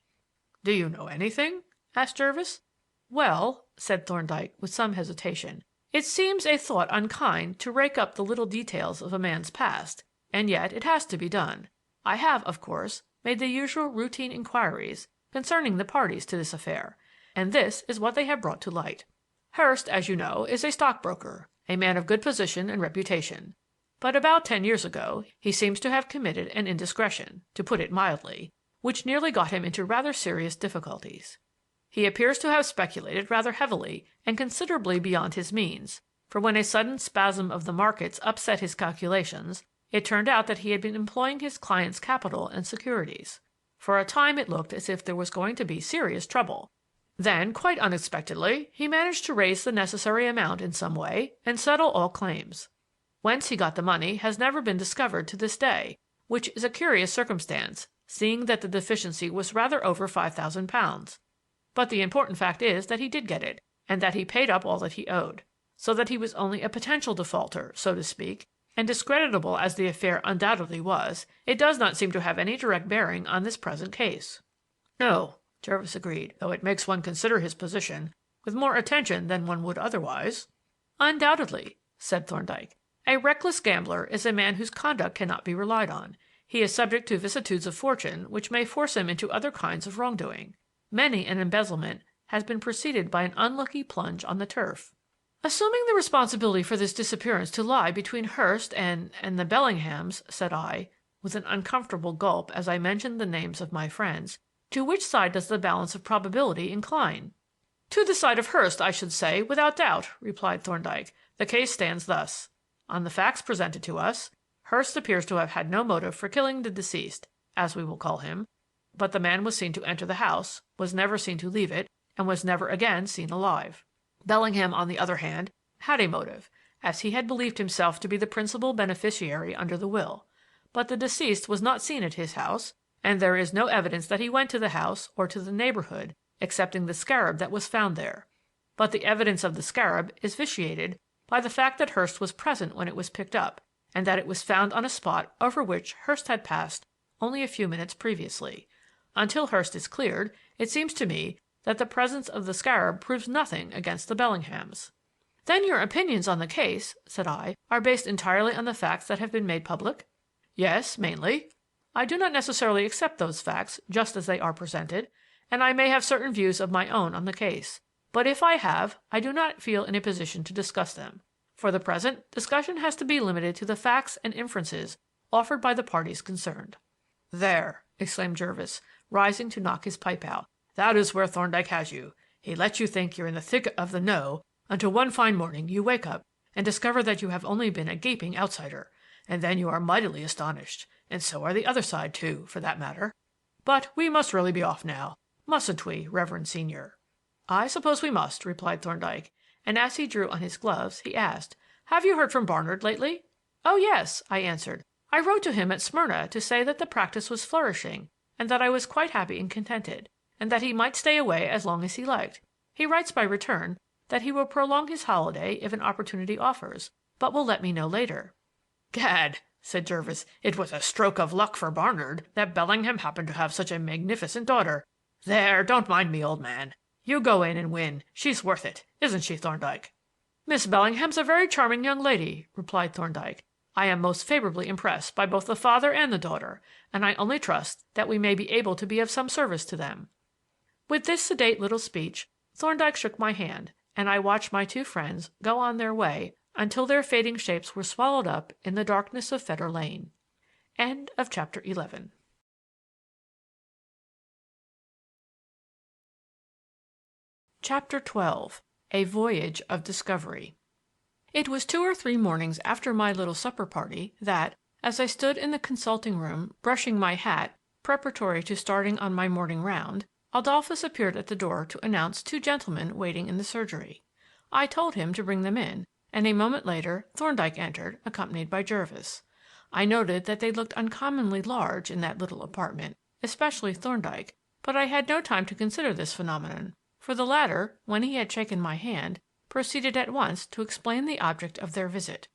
"Do you know anything?" asked Jervis. "Well," said Thorndyke, with some hesitation, "it seems a thought unkind to rake up the little details of a man's past, and yet it has to be done. I have, of course, made the usual routine inquiries concerning the parties to this affair, and this is what they have brought to light. Hurst, as you know, is a stockbroker, a man of good position and reputation. But about 10 years ago he seems to have committed an indiscretion, to put it mildly, which nearly got him into rather serious difficulties. He appears to have speculated rather heavily and considerably beyond his means, for when a sudden spasm of the markets upset his calculations, it turned out that he had been employing his client's capital and securities. For a time it looked as if there was going to be serious trouble. Then, quite unexpectedly, he managed to raise the necessary amount in some way and settle all claims. Whence he got the money has never been discovered to this day, which is a curious circumstance, seeing that the deficiency was rather over £5,000. But the important fact is that he did get it, and that he paid up all that he owed, so that he was only a potential defaulter, so to speak, and discreditable as the affair undoubtedly was, it does not seem to have any direct bearing on this present case." "No," Jervis agreed, "though it makes one consider his position with more attention than one would otherwise." "Undoubtedly," said Thorndyke. "A reckless gambler is a man whose conduct cannot be relied on. He is subject to vicissitudes of fortune which may force him into other kinds of wrongdoing. Many an embezzlement has been preceded by an unlucky plunge on the turf." "Assuming the responsibility for this disappearance to lie between Hurst and the Bellinghams," said I, with an uncomfortable gulp as I mentioned the names of my friends, "to which side does the balance of probability incline?" "To the side of Hurst, I should say, without doubt," replied Thorndyke. "The case stands thus. On the facts presented to us, Hurst appears to have had no motive for killing the deceased, as we will call him, but the man was seen to enter the house, was never seen to leave it, and was never again seen alive. Bellingham, on the other hand, had a motive, as he had believed himself to be the principal beneficiary under the will. But the deceased was not seen at his house, and there is no evidence that he went to the house or to the neighborhood, excepting the scarab that was found there. But the evidence of the scarab is vitiated by the fact that Hurst was present when it was picked up, and that it was found on a spot over which Hurst had passed only a few minutes previously. Until Hurst is cleared, it seems to me that the presence of the scarab proves nothing against the Bellinghams." "Then your opinions on the case," said I, "are based entirely on the facts that have been made public?" "Yes, mainly. I do not necessarily accept those facts just as they are presented, and I may have certain views of my own on the case. But if I have, I do not feel in a position to discuss them. For the present, discussion has to be limited to the facts and inferences offered by the parties concerned." "There!" exclaimed Jervis, rising to knock his pipe out. "That is where Thorndyke has you. He lets you think you're in the thick of the know until one fine morning you wake up and discover that you have only been a gaping outsider, and then you are mightily astonished, and so are the other side, too, for that matter. But we must really be off now, mustn't we, Reverend Senior?" "I suppose we must," replied Thorndyke, and as he drew on his gloves he asked, "Have you heard from Barnard lately?" "Oh, yes," I answered. "I wrote to him at Smyrna to say that the practice was flourishing, and that I was quite happy and contented, and that he might stay away as long as he liked. He writes by return that he will prolong his holiday if an opportunity offers, but will let me know later." "Gad!" said Jervis, "it was a stroke of luck for Barnard that Bellingham happened to have such a magnificent daughter. There, don't mind me, old man. You go in and win. She's worth it, isn't she, Thorndyke?" "Miss Bellingham's a very charming young lady," replied Thorndyke. "I am most favorably impressed by both the father and the daughter, and I only trust that we may be able to be of some service to them." With this sedate little speech, Thorndyke shook my hand, and I watched my two friends go on their way until their fading shapes were swallowed up in the darkness of Fetter Lane. End of chapter 11. Chapter 12. A Voyage of Discovery. It was 2 or 3 mornings after my little supper party that, as I stood in the consulting room brushing my hat preparatory to starting on my morning round, Adolphus appeared at the door to announce 2 gentlemen waiting in the surgery. I told him to bring them in, and a moment later Thorndyke entered, accompanied by Jervis. I noted that they looked uncommonly large in that little apartment, especially Thorndyke, but I had no time to consider this phenomenon, for the latter, when he had shaken my hand, proceeded at once to explain the object of their visit.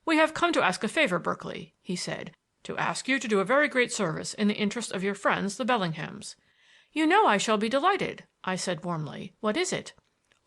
"We have come to ask a favor, Berkeley," he said, "to ask you to do a very great service in the interest of your friends, the Bellinghams." "You know I shall be delighted," I said warmly. "What is it?"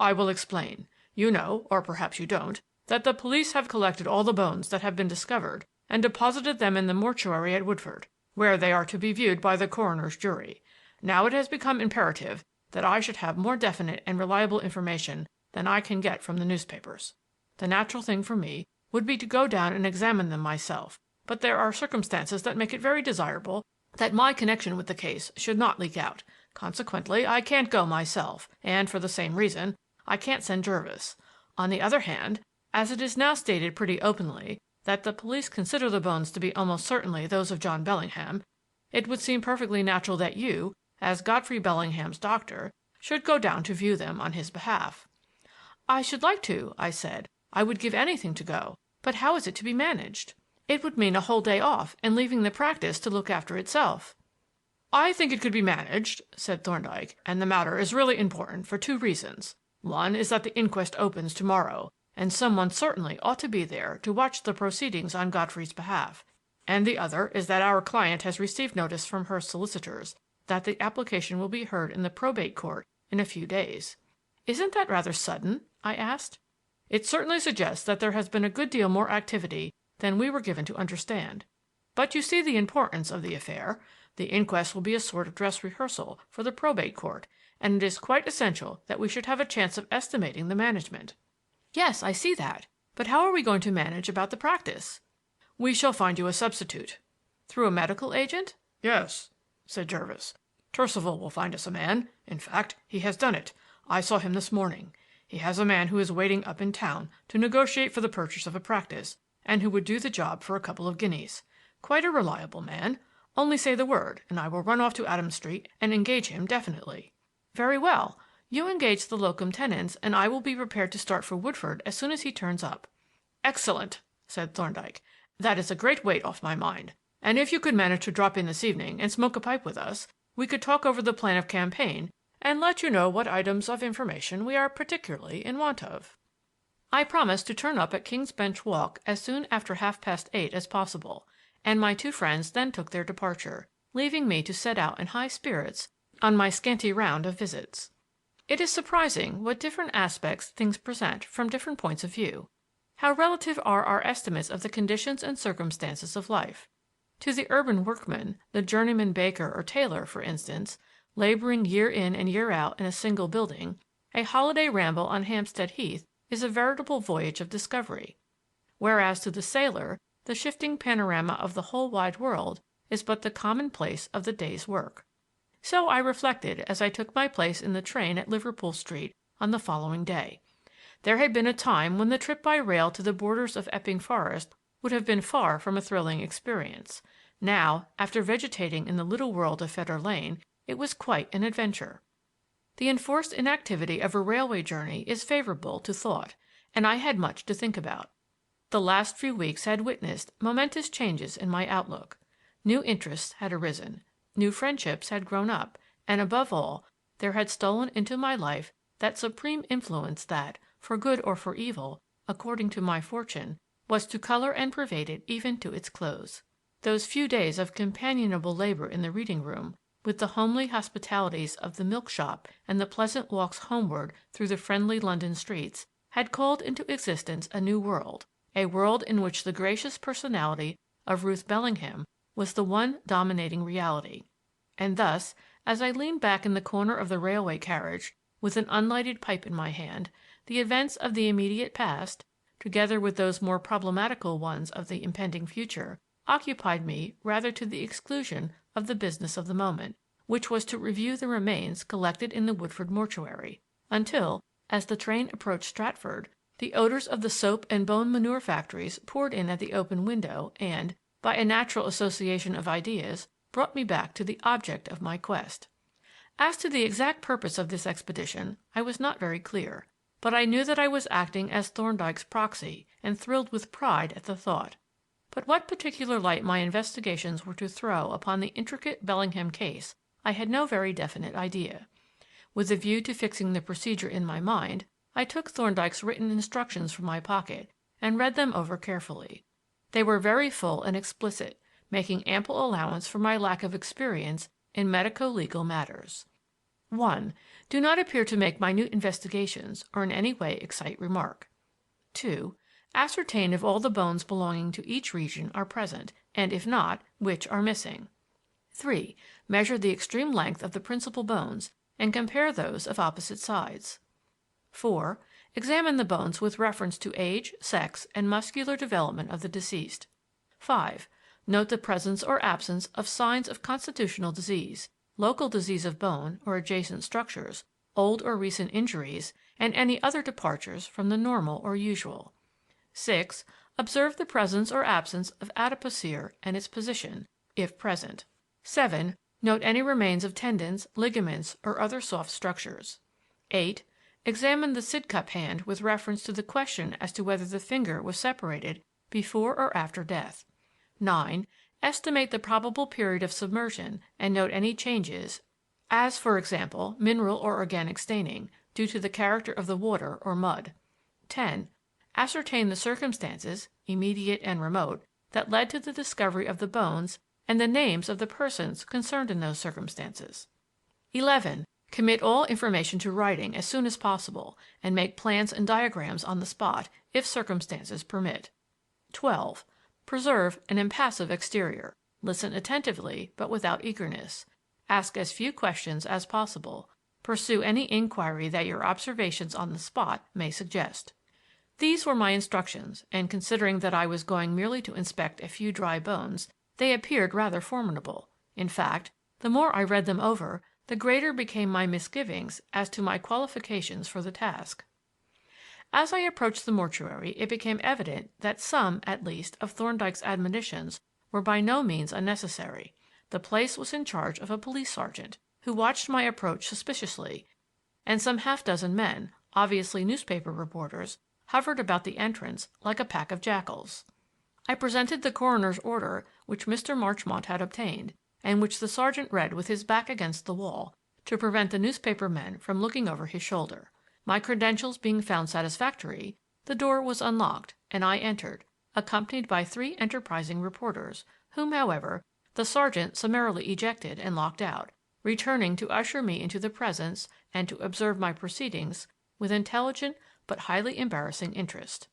"I will explain. You know, or perhaps you don't, that the police have collected all the bones that have been discovered and deposited them in the mortuary at Woodford, where they are to be viewed by the coroner's jury. Now it has become imperative that I should have more definite and reliable information than I can get from the newspapers. The natural thing for me would be to go down and examine them myself, but there are circumstances that make it very desirable that my connection with the case should not leak out. Consequently, I can't go myself, and, for the same reason, I can't send Jervis. On the other hand, as it is now stated pretty openly that the police consider the bones to be almost certainly those of John Bellingham, it would seem perfectly natural that you, as Godfrey Bellingham's doctor, should go down to view them on his behalf." "I should like to," I said. "I would give anything to go. But how is it to be managed? It would mean a whole day off and leaving the practice to look after itself." "I think it could be managed," said Thorndyke, "and the matter is really important for 2 reasons. One is that the inquest opens to-morrow, and someone certainly ought to be there to watch the proceedings on Godfrey's behalf. And the other is that our client has received notice from her solicitors that the application will be heard in the Probate Court in a few days." "Isn't that rather sudden?" I asked. "It certainly suggests that there has been a good deal more activity than we were given to understand. But you see the importance of the affair. The inquest will be a sort of dress rehearsal for the Probate Court, and it is quite essential that we should have a chance of estimating the management." "Yes, I see that. But how are we going to manage about the practice?" "We shall find you a substitute." "Through a medical agent?" "Yes," said Jervis. "Turcival will find us a man. In fact, he has done it. I saw him this morning. He has a man who is waiting up in town to negotiate for the purchase of a practice, and who would do the job for a couple of guineas. Quite a reliable man. Only say the word, and I will run off to Adam Street and engage him definitely." "Very well. You engage the locum tenens, and I will be prepared to start for Woodford as soon as he turns up." "Excellent," said Thorndyke. "That is a great weight off my mind. And if you could manage to drop in this evening and smoke a pipe with us, we could talk over the plan of campaign and let you know what items of information we are particularly in want of." I promised to turn up at King's Bench Walk as soon after 8:30 as possible, and my 2 friends then took their departure, leaving me to set out in high spirits on my scanty round of visits. It is surprising what different aspects things present from different points of view. How relative are our estimates of the conditions and circumstances of life. To the urban workman, the journeyman baker or tailor, for instance, laboring year in and year out in a single building, a holiday ramble on Hampstead Heath is a veritable voyage of discovery; whereas to the sailor the shifting panorama of the whole wide world is but the commonplace of the day's work. So I reflected as I took my place in the train at Liverpool Street on the following day. There had been a time when the trip by rail to the borders of Epping Forest would have been far from a thrilling experience. Now, after vegetating in the little world of Fetter Lane, it was quite an adventure. The enforced inactivity of a railway journey is favorable to thought, and I had much to think about. The last few weeks had witnessed momentous changes in my outlook. New interests had arisen, new friendships had grown up, and above all, there had stolen into my life that supreme influence that, for good or for evil, according to my fortune, was to color and pervade it even to its close. Those few days of companionable labor in the reading room, with the homely hospitalities of the milk shop and the pleasant walks homeward through the friendly London streets, had called into existence a new world, a world in which the gracious personality of Ruth Bellingham was the one dominating reality. And thus, as I leaned back in the corner of the railway carriage, with an unlighted pipe in my hand, the events of the immediate past, together with those more problematical ones of the impending future, occupied me rather to the exclusion of the business of the moment, which was to review the remains collected in the Woodford mortuary, until, as the train approached Stratford, The odors of the soap and bone manure factories poured in at the open window and, by a natural association of ideas, brought me back to the object of my quest. As to the exact purpose of this expedition, I was not very clear, but I knew that I was acting as Thorndyke's proxy and thrilled with pride at the thought. But what particular light my investigations were to throw upon the intricate Bellingham case I had no very definite idea. With a view to fixing the procedure in my mind, I took Thorndyke's written instructions from my pocket and read them over carefully. They were very full and explicit, making ample allowance for my lack of experience in medico-legal matters. 1. Do not appear to make minute investigations or in any way excite remark. 2. Ascertain if all the bones belonging to each region are present, and if not, which are missing. 3. Measure the extreme length of the principal bones and compare those of opposite sides. 4. Examine the bones with reference to age, sex, and muscular development of the deceased. 5. Note the presence or absence of signs of constitutional disease, local disease of bone or adjacent structures, old or recent injuries, and any other departures from the normal or usual. 6. Observe the presence or absence of adipocere and its position, if present. 7. Note any remains of tendons, ligaments, or other soft structures. 8. Examine the Sidcup hand with reference to the question as to whether the finger was separated before or after death. 9. Estimate the probable period of submersion and note any changes, as, for example, mineral or organic staining, due to the character of the water or mud. 10. Ascertain the circumstances, immediate and remote, that led to the discovery of the bones and the names of the persons concerned in those circumstances. 11. Commit all information to writing as soon as possible and make plans and diagrams on the spot, if circumstances permit. 12. Preserve an impassive exterior. Listen attentively, but without eagerness. Ask as few questions as possible. Pursue any inquiry that your observations on the spot may suggest. These were my instructions, and considering that I was going merely to inspect a few dry bones, they appeared rather formidable. In fact, the more I read them over, the greater became my misgivings as to my qualifications for the task. As I approached the mortuary, it became evident that some, at least, of Thorndyke's admonitions were by no means unnecessary. The place was in charge of a police sergeant, who watched my approach suspiciously, and some half-dozen men, obviously newspaper reporters, hovered about the entrance like a pack of jackals. I presented the coroner's order which Mr. Marchmont had obtained, and which the sergeant read with his back against the wall, to prevent the newspaper men from looking over his shoulder. My credentials being found satisfactory, the door was unlocked, and I entered, accompanied by 3 enterprising reporters, whom, however, the sergeant summarily ejected and locked out, returning to usher me into the presence and to observe my proceedings with intelligent but highly embarrassing interest.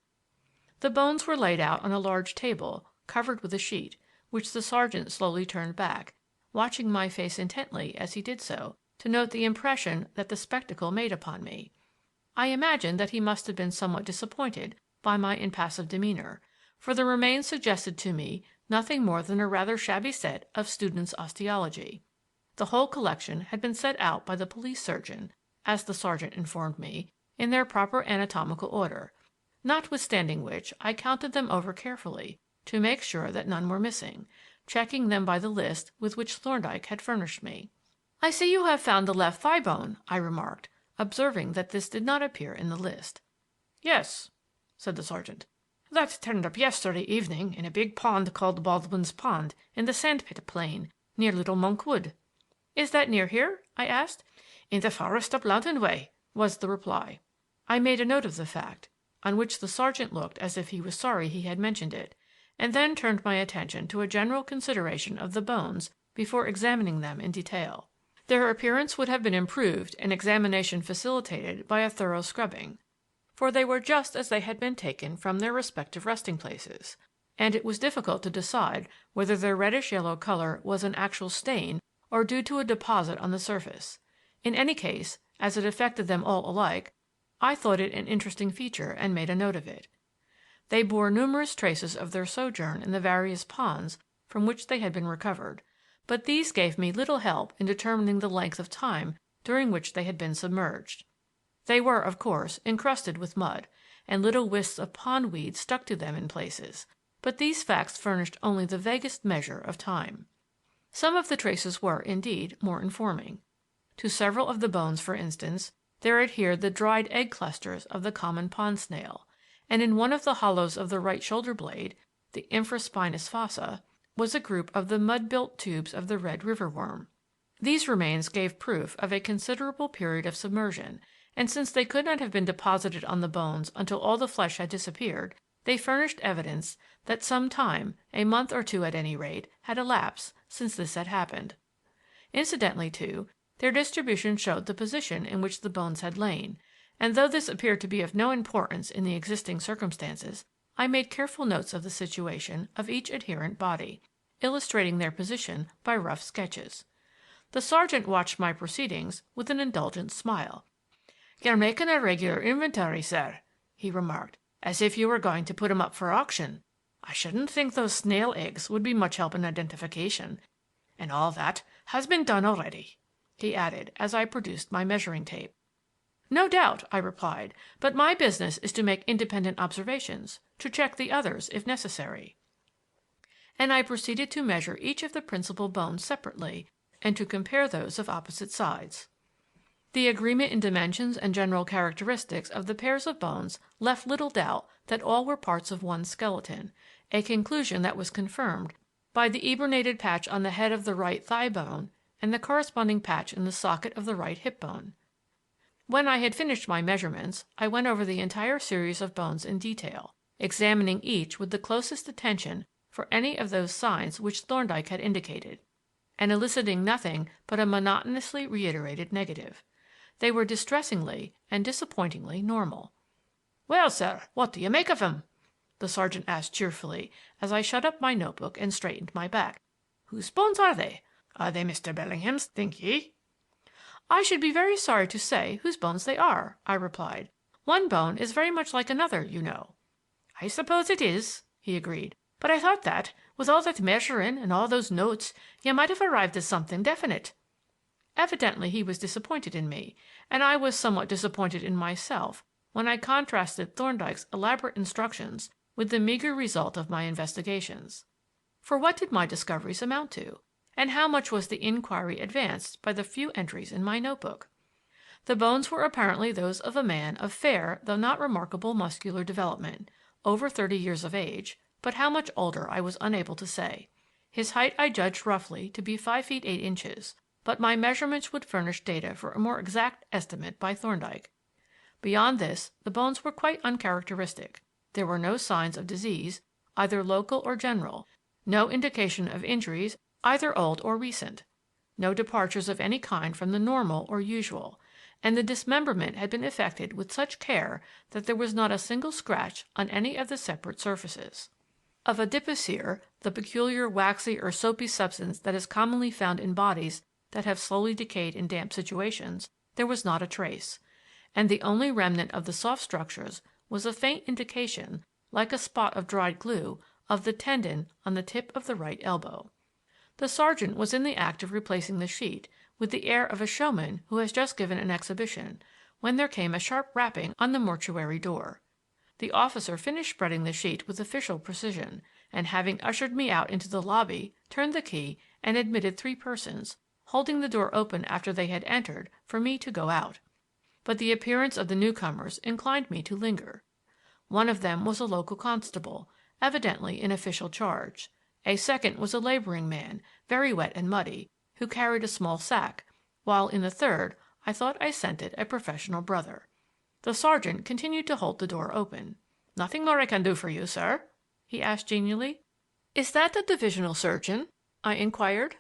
The bones were laid out on a large table covered with a sheet, which the sergeant slowly turned back, watching my face intently as he did so, to note the impression that the spectacle made upon me. I imagine that he must have been somewhat disappointed by my impassive demeanor, for the remains suggested to me nothing more than a rather shabby set of students' osteology. The whole collection had been set out by the police surgeon, as the sergeant informed me, in their proper anatomical order, notwithstanding which I counted them over carefully to make sure that none were missing, checking them by the list with which Thorndyke had furnished me. "I see you have found the left thigh bone," I remarked, observing that this did not appear in the list. "Yes," said the sergeant. "That turned up yesterday evening in a big pond called Baldwin's Pond in the Sandpit Plain, near Little Monk Wood." "Is that near here?" I asked. "In the forest up London way," was the reply. I made a note of the fact, on which the sergeant looked as if he was sorry he had mentioned it, and then turned my attention to a general consideration of the bones before examining them in detail. Their appearance would have been improved and examination facilitated by a thorough scrubbing, for they were just as they had been taken from their respective resting places, and it was difficult to decide whether their reddish-yellow color was an actual stain or due to a deposit on the surface. In any case, as it affected them all alike, I thought it an interesting feature and made a note of it. They bore numerous traces of their sojourn in the various ponds from which they had been recovered, but these gave me little help in determining the length of time during which they had been submerged. They were, of course, encrusted with mud, and little wisps of pond weed stuck to them in places, but these facts furnished only the vaguest measure of time. Some of the traces were, indeed, more informing. To several of the bones, for instance, there adhered the dried egg clusters of the common pond snail, and in one of the hollows of the right shoulder blade, the infraspinous fossa, was a group of the mud-built tubes of the red river worm. These remains gave proof of a considerable period of submersion, and since they could not have been deposited on the bones until all the flesh had disappeared, they furnished evidence that some time, a month or two at any rate, had elapsed since this had happened. Incidentally, too, their distribution showed the position in which the bones had lain, and though this appeared to be of no importance in the existing circumstances, I made careful notes of the situation of each adherent body, illustrating their position by rough sketches. The sergeant watched my proceedings with an indulgent smile. "You're making a regular inventory, sir," he remarked, "as if you were going to put 'em up for auction. I shouldn't think those snail eggs would be much help in identification. And all that has been done already," he added as I produced my measuring tape. "No doubt," I replied, "but my business is to make independent observations, to check the others if necessary." And I proceeded to measure each of the principal bones separately and to compare those of opposite sides. The agreement in dimensions and general characteristics of the pairs of bones left little doubt that all were parts of one skeleton, a conclusion that was confirmed by the eburnated patch on the head of the right thigh bone and the corresponding patch in the socket of the right hip bone. When I had finished my measurements, I went over the entire series of bones in detail, examining each with the closest attention for any of those signs which Thorndyke had indicated, and eliciting nothing but a monotonously reiterated negative. They were distressingly and disappointingly normal. "Well, sir, what do you make of 'em?" the sergeant asked cheerfully as I shut up my notebook and straightened my back. "Whose bones are they? Are they Mr. Bellingham's, think ye?" "I should be very sorry to say whose bones they are," I replied. "One bone is very much like another, you know." "I suppose it is," he agreed. "But I thought that, with all that measuring and all those notes, you might have arrived at something definite." Evidently he was disappointed in me, and I was somewhat disappointed in myself when I contrasted Thorndyke's elaborate instructions with the meager result of my investigations. For what did my discoveries amount to, and how much was the inquiry advanced by the few entries in my notebook? The bones were apparently those of a man of fair though not remarkable muscular development, over 30 years of age, but how much older I was unable to say. His height I judged roughly to be 5 feet 8 inches, but my measurements would furnish data for a more exact estimate by Thorndyke. Beyond this, the bones were quite uncharacteristic. There were no signs of disease, either local or general, no indication of injuries, either old or recent, no departures of any kind from the normal or usual, and the dismemberment had been effected with such care that there was not a single scratch on any of the separate surfaces. Of adipocere, the peculiar waxy or soapy substance that is commonly found in bodies that have slowly decayed in damp situations, there was not a trace, and the only remnant of the soft structures was a faint indication, like a spot of dried glue, of the tendon on the tip of the right elbow. The sergeant was in the act of replacing the sheet, with the air of a showman who has just given an exhibition, when there came a sharp rapping on the mortuary door. The officer finished spreading the sheet with official precision, and having ushered me out into the lobby, turned the key and admitted 3 persons, holding the door open after they had entered for me to go out. But the appearance of the newcomers inclined me to linger. One of them was a local constable, evidently in official charge. A second was a laboring man, very wet and muddy, who carried a small sack, while in the third I thought I scented a professional brother. The sergeant continued to hold the door open. "Nothing more I can do for you, sir?" he asked genially. "Is that the divisional surgeon?" I inquired.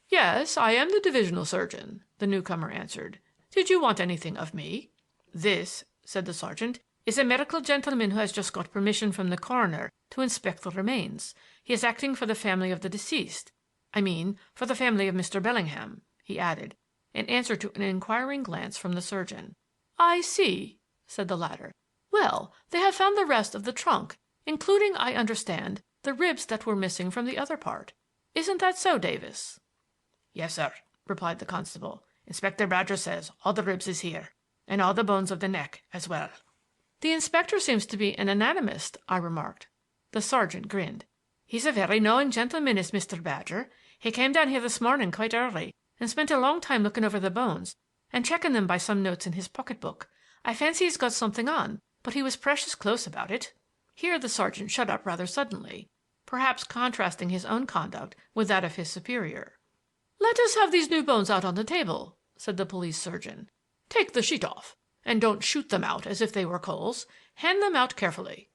"Yes, I am the divisional surgeon," the newcomer answered. "Did you want anything of me?" "This," said the sergeant, "is a medical gentleman who has just got permission from the coroner to inspect the remains. He is acting for the family of the deceased. I mean, for the family of Mr. Bellingham," he added, in answer to an inquiring glance from the surgeon. "I see," said the latter. "Well, they have found the rest of the trunk, including, I understand, the ribs that were missing from the other part. Isn't that so, Davis?" "Yes, sir," replied the constable. "Inspector Badger says all the ribs is here. and all the bones of the neck as well." "The inspector seems to be an anatomist," I remarked. The sergeant grinned. "He's a very knowing gentleman, is Mr. Badger. He came down here this morning quite early and spent a long time looking over the bones and checking them by some notes in his pocketbook. I fancy he's got something on, but he was precious close about it." Here the sergeant shut up rather suddenly, perhaps contrasting his own conduct with that of his superior. "Let us have these new bones out on the table," said the police surgeon. "Take the sheet off, and don't shoot them out as if they were coals. Hand them out carefully."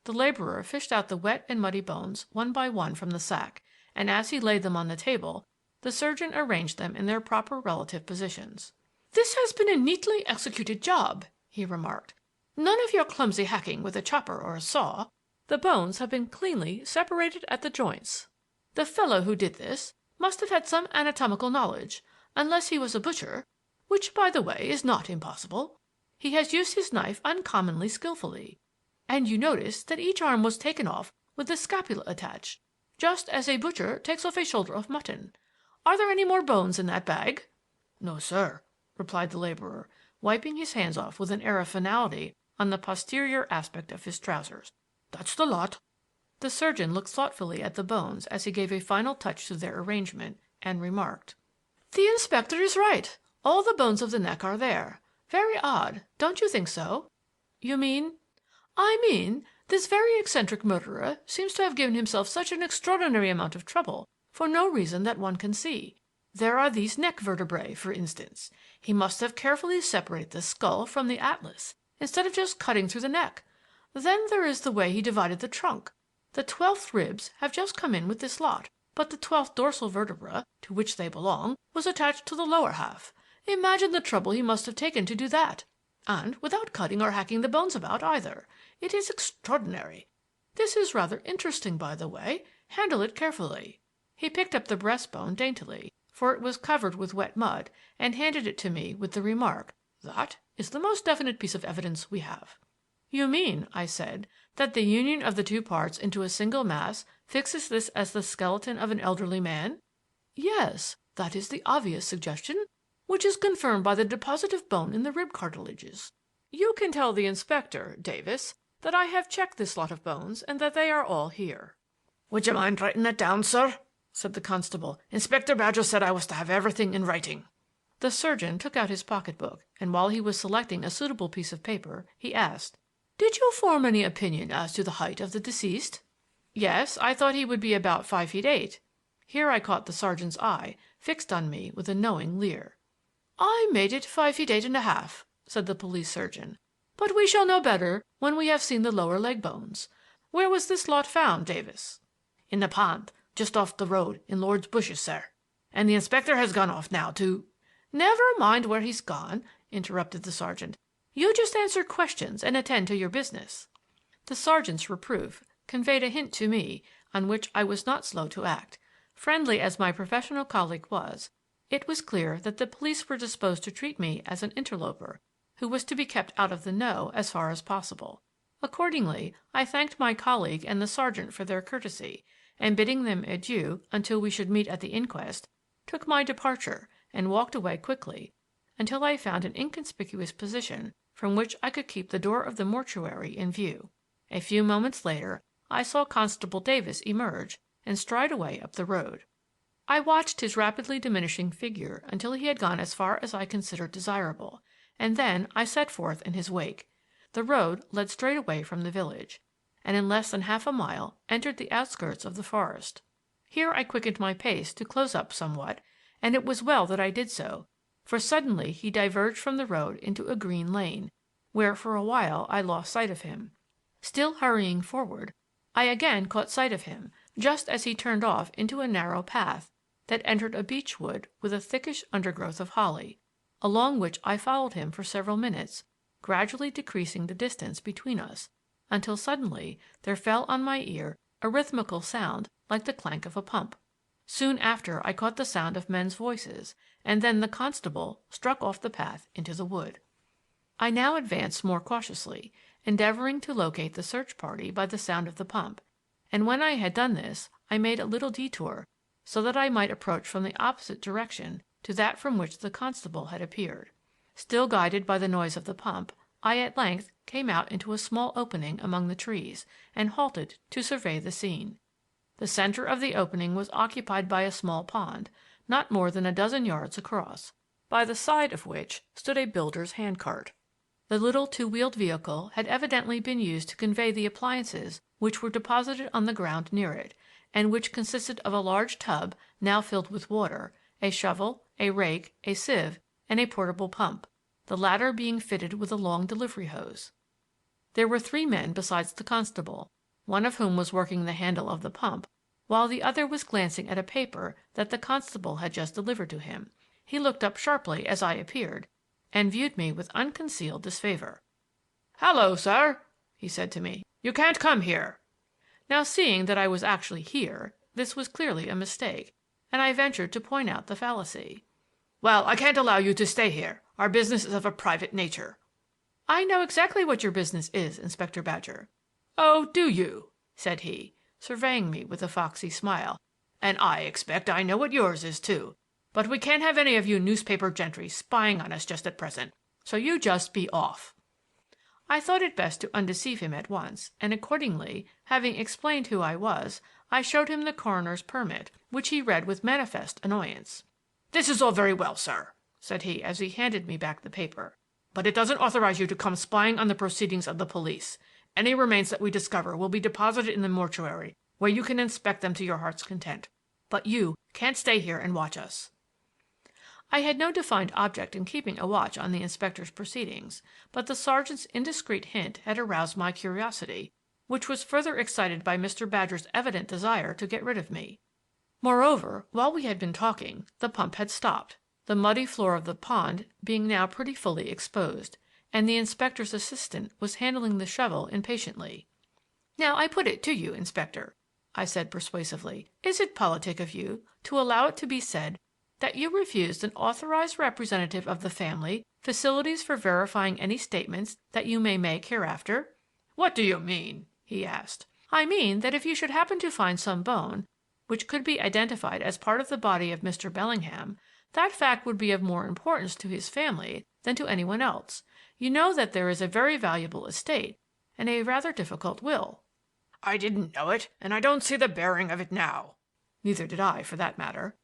The laborer fished out the wet and muddy bones one by one from the sack, and as he laid them on the table, the surgeon arranged them in their proper relative positions. "This has been a neatly executed job," he remarked. "None of your clumsy hacking with a chopper or a saw. The bones have been cleanly separated at the joints. The fellow who did this must have had some anatomical knowledge, unless he was a butcher, which, by the way, is not impossible. He has used his knife uncommonly skillfully. And you notice that each arm was taken off with the scapula attached, just as a butcher takes off a shoulder of mutton. Are there any more bones in that bag?" "No, sir," replied the laborer, wiping his hands off with an air of finality on the posterior aspect of his trousers. "That's the lot." The surgeon looked thoughtfully at the bones as he gave a final touch to their arrangement, and remarked: "The inspector is right. All the bones of the neck are there. Very odd, don't you think so?" "You mean—" "I mean, this very eccentric murderer seems to have given himself such an extraordinary amount of trouble for no reason that one can see. There are these neck vertebrae, for instance. He must have carefully separated the skull from the atlas, instead of just cutting through the neck. Then there is the way he divided the trunk. The 12th ribs have just come in with this lot, but the 12th dorsal vertebra, to which they belong, was attached to the lower half. Imagine the trouble he must have taken to do that. And without cutting or hacking the bones about, either. It is extraordinary. This is rather interesting, by the way. Handle it carefully." He picked up the breastbone daintily, for it was covered with wet mud, and handed it to me with the remark, "That is the most definite piece of evidence we have." "You mean," I said, "that the union of the two parts into a single mass fixes this as the skeleton of an elderly man?" "Yes, that is the obvious suggestion, which is confirmed by the deposit of bone in the rib cartilages. You can tell the inspector, Davis, that I have checked this lot of bones and that they are all here." "Would you mind writing it down, sir?" said the constable. "Inspector Badger said I was to have everything in writing." The surgeon took out his pocketbook, and while he was selecting a suitable piece of paper, he asked, "Did you form any opinion as to the height of the deceased?" "Yes, I thought he would be about 5 feet 8." Here I caught the sergeant's eye fixed on me with a knowing leer. "I made it 5 feet 8.5," said the police surgeon. "But we shall know better when we have seen the lower leg bones. Where was this lot found, Davis?" "In the pond, just off the road in Lord's Bushes, sir. And the inspector has gone off now to—" "Never mind where he's gone," interrupted the sergeant. "You just answer questions and attend to your business." The sergeant's reproof conveyed a hint to me on which I was not slow to act. Friendly as my professional colleague was, it was clear that the police were disposed to treat me as an interloper who was to be kept out of the know as far as possible. Accordingly, I thanked my colleague and the sergeant for their courtesy, and bidding them adieu until we should meet at the inquest, took my departure and walked away quickly until I found an inconspicuous position from which I could keep the door of the mortuary in view. A few moments later I saw Constable Davis emerge and stride away up the road. I watched his rapidly diminishing figure until he had gone as far as I considered desirable, and then I set forth in his wake. The road led straight away from the village, and in less than half a mile entered the outskirts of the forest. Here I quickened my pace to close up somewhat, and it was well that I did so, for suddenly he diverged from the road into a green lane, where for a while I lost sight of him. Still hurrying forward, I again caught sight of him just as he turned off into a narrow path that entered a beech wood with a thickish undergrowth of holly, along which I followed him for several minutes, gradually decreasing the distance between us, until suddenly there fell on my ear a rhythmical sound like the clank of a pump. Soon after I caught the sound of men's voices, and then the constable struck off the path into the wood. I now advanced more cautiously, endeavoring to locate the search party by the sound of the pump, and when I had done this I made a little detour so that I might approach from the opposite direction to that from which the constable had appeared. Still guided by the noise of the pump, I at length came out into a small opening among the trees and halted to survey the scene. The center of the opening was occupied by a small pond, not more than a dozen yards across, by the side of which stood a builder's handcart. The little two-wheeled vehicle had evidently been used to convey the appliances which were deposited on the ground near it, and which consisted of a large tub now filled with water, a shovel, a rake, a sieve, and a portable pump, the latter being fitted with a long delivery hose. There were 3 men besides the constable, one of whom was working the handle of the pump, while the other was glancing at a paper that the constable had just delivered to him. He looked up sharply as I appeared, and viewed me with unconcealed disfavor. "Hallo, sir," he said to me. "You can't come here." Now, seeing that I was actually here, this was clearly a mistake, and I ventured to point out the fallacy. "Well, I can't allow you to stay here. Our business is of a private nature." "I know exactly what your business is, Inspector Badger." "Oh, do you?" said he, surveying me with a foxy smile. "And I expect I know what yours is, too. But we can't have any of you newspaper gentry spying on us just at present, so you just be off." I thought it best to undeceive him at once, and accordingly, having explained who I was, I showed him the coroner's permit, which he read with manifest annoyance. "This is all very well, sir," said he as he handed me back the paper, "but it doesn't authorize you to come spying on the proceedings of the police. Any remains that we discover will be deposited in the mortuary, where you can inspect them to your heart's content. But you can't stay here and watch us." I had no defined object in keeping a watch on the inspector's proceedings, but the sergeant's indiscreet hint had aroused my curiosity, which was further excited by Mr. Badger's evident desire to get rid of me. Moreover, while we had been talking, the pump had stopped, the muddy floor of the pond being now pretty fully exposed, and the inspector's assistant was handling the shovel impatiently. "Now I put it to you, Inspector," I said persuasively, "is it politic of you to allow it to be said that you refused an authorized representative of the family facilities for verifying any statements that you may make hereafter?" "What do you mean?" he asked. "I mean that if you should happen to find some bone which could be identified as part of the body of Mr. Bellingham, that fact would be of more importance to his family than to anyone else. You know that there is a very valuable estate and a rather difficult will." "I didn't know it, and I don't see the bearing of it now." Neither did I, for that matter.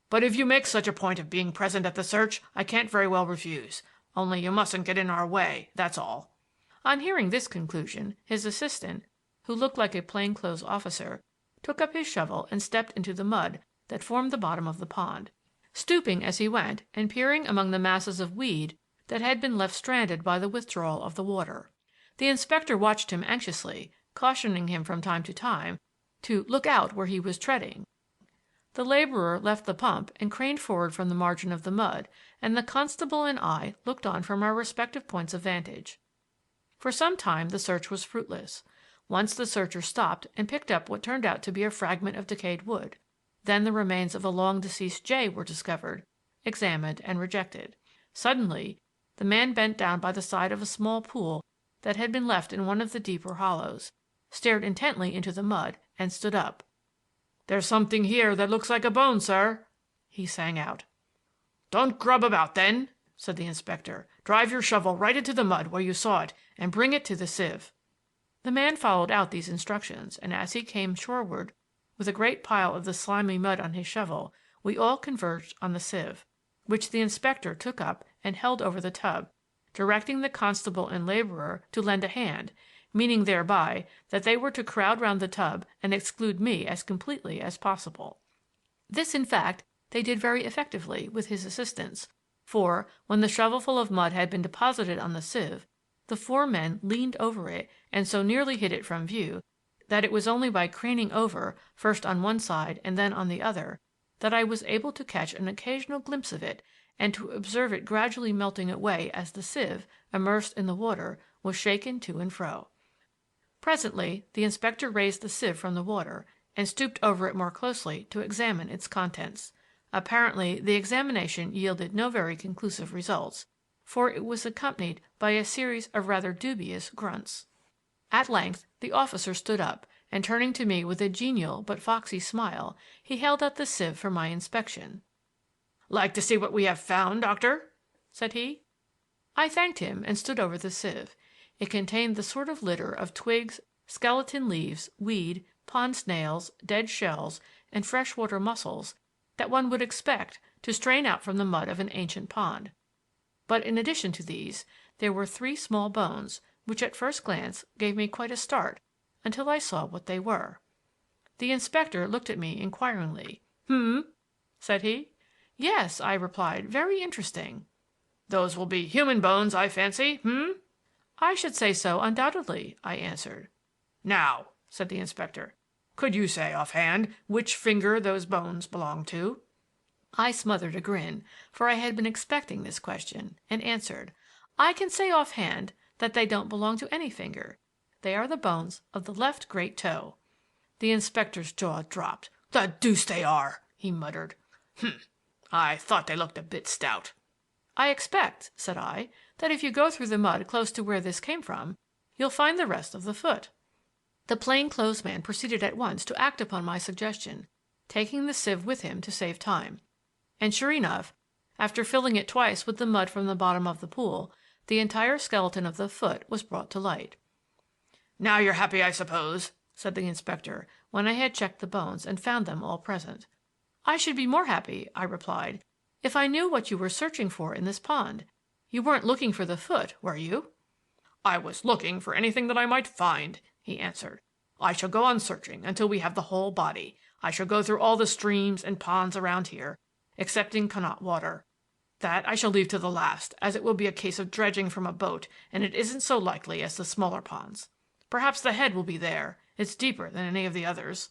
"But if you make such a point of being present at the search, I can't very well refuse. Only you mustn't get in our way, that's all." On hearing this conclusion, his assistant, who looked like a plainclothes officer, took up his shovel and stepped into the mud that formed the bottom of the pond, stooping as he went and peering among the masses of weed that had been left stranded by the withdrawal of the water. The inspector watched him anxiously, cautioning him from time to time to look out where he was treading. The laborer left the pump and craned forward from the margin of the mud, and the constable and I looked on from our respective points of vantage. For some time the search was fruitless. Once the searcher stopped and picked up what turned out to be a fragment of decayed wood. Then the remains of a long-deceased jay were discovered, examined, and rejected. Suddenly the man bent down by the side of a small pool that had been left in one of the deeper hollows, stared intently into the mud, and stood up. "There's something here that looks like a bone, sir," he sang out. "Don't grub about, then," said the inspector. "Drive your shovel right into the mud where you saw it and bring it to the sieve." The man followed out these instructions, and as he came shoreward with a great pile of the slimy mud on his shovel, we all converged on the sieve, which the inspector took up and held over the tub, directing the constable and laborer to lend a hand, meaning thereby that they were to crowd round the tub and exclude me as completely as possible. This, in fact, they did very effectively with his assistance, for, when the shovelful of mud had been deposited on the sieve, the 4 men leaned over it and so nearly hid it from view that it was only by craning over, first on one side and then on the other, that I was able to catch an occasional glimpse of it and to observe it gradually melting away as the sieve, immersed in the water, was shaken to and fro. Presently the inspector raised the sieve from the water and stooped over it more closely to examine its contents. Apparently the examination yielded no very conclusive results, for it was accompanied by a series of rather dubious grunts. At length the officer stood up, and turning to me with a genial but foxy smile, he held out the sieve for my inspection. "Like to see what we have found, Doctor?" said he. I thanked him and stood over the sieve. It contained the sort of litter of twigs, skeleton leaves, weed, pond snails, dead shells, and freshwater mussels that one would expect to strain out from the mud of an ancient pond. But in addition to these, there were 3 small bones, which at first glance gave me quite a start until I saw what they were. The inspector looked at me inquiringly. Said he. Yes, I replied, very interesting. Those will be human bones, I fancy, I should say so, undoubtedly, I answered. Now, said the inspector, could you say offhand which finger those bones belong to? I smothered a grin, for I had been expecting this question, and answered, I can say offhand that they don't belong to any finger. They are the bones of the left great toe. The inspector's jaw dropped. The deuce they are, he muttered. I thought they looked a bit stout. I expect, said I, that if you go through the mud close to where this came from, you'll find the rest of the foot. The plain-clothes man proceeded at once to act upon my suggestion, taking the sieve with him to save time. And sure enough, after filling it twice with the mud from the bottom of the pool, the entire skeleton of the foot was brought to light. Now you're happy, I suppose, said the inspector, when I had checked the bones and found them all present. I should be more happy, I replied, if I knew what you were searching for in this pond. You weren't looking for the foot, were you? I was looking for anything that I might find, he answered. I shall go on searching until we have the whole body. I shall go through all the streams and ponds around here, excepting Connaught Water. That I shall leave to the last, as it will be a case of dredging from a boat, and it isn't so likely as the smaller ponds. Perhaps the head will be there. It's deeper than any of the others.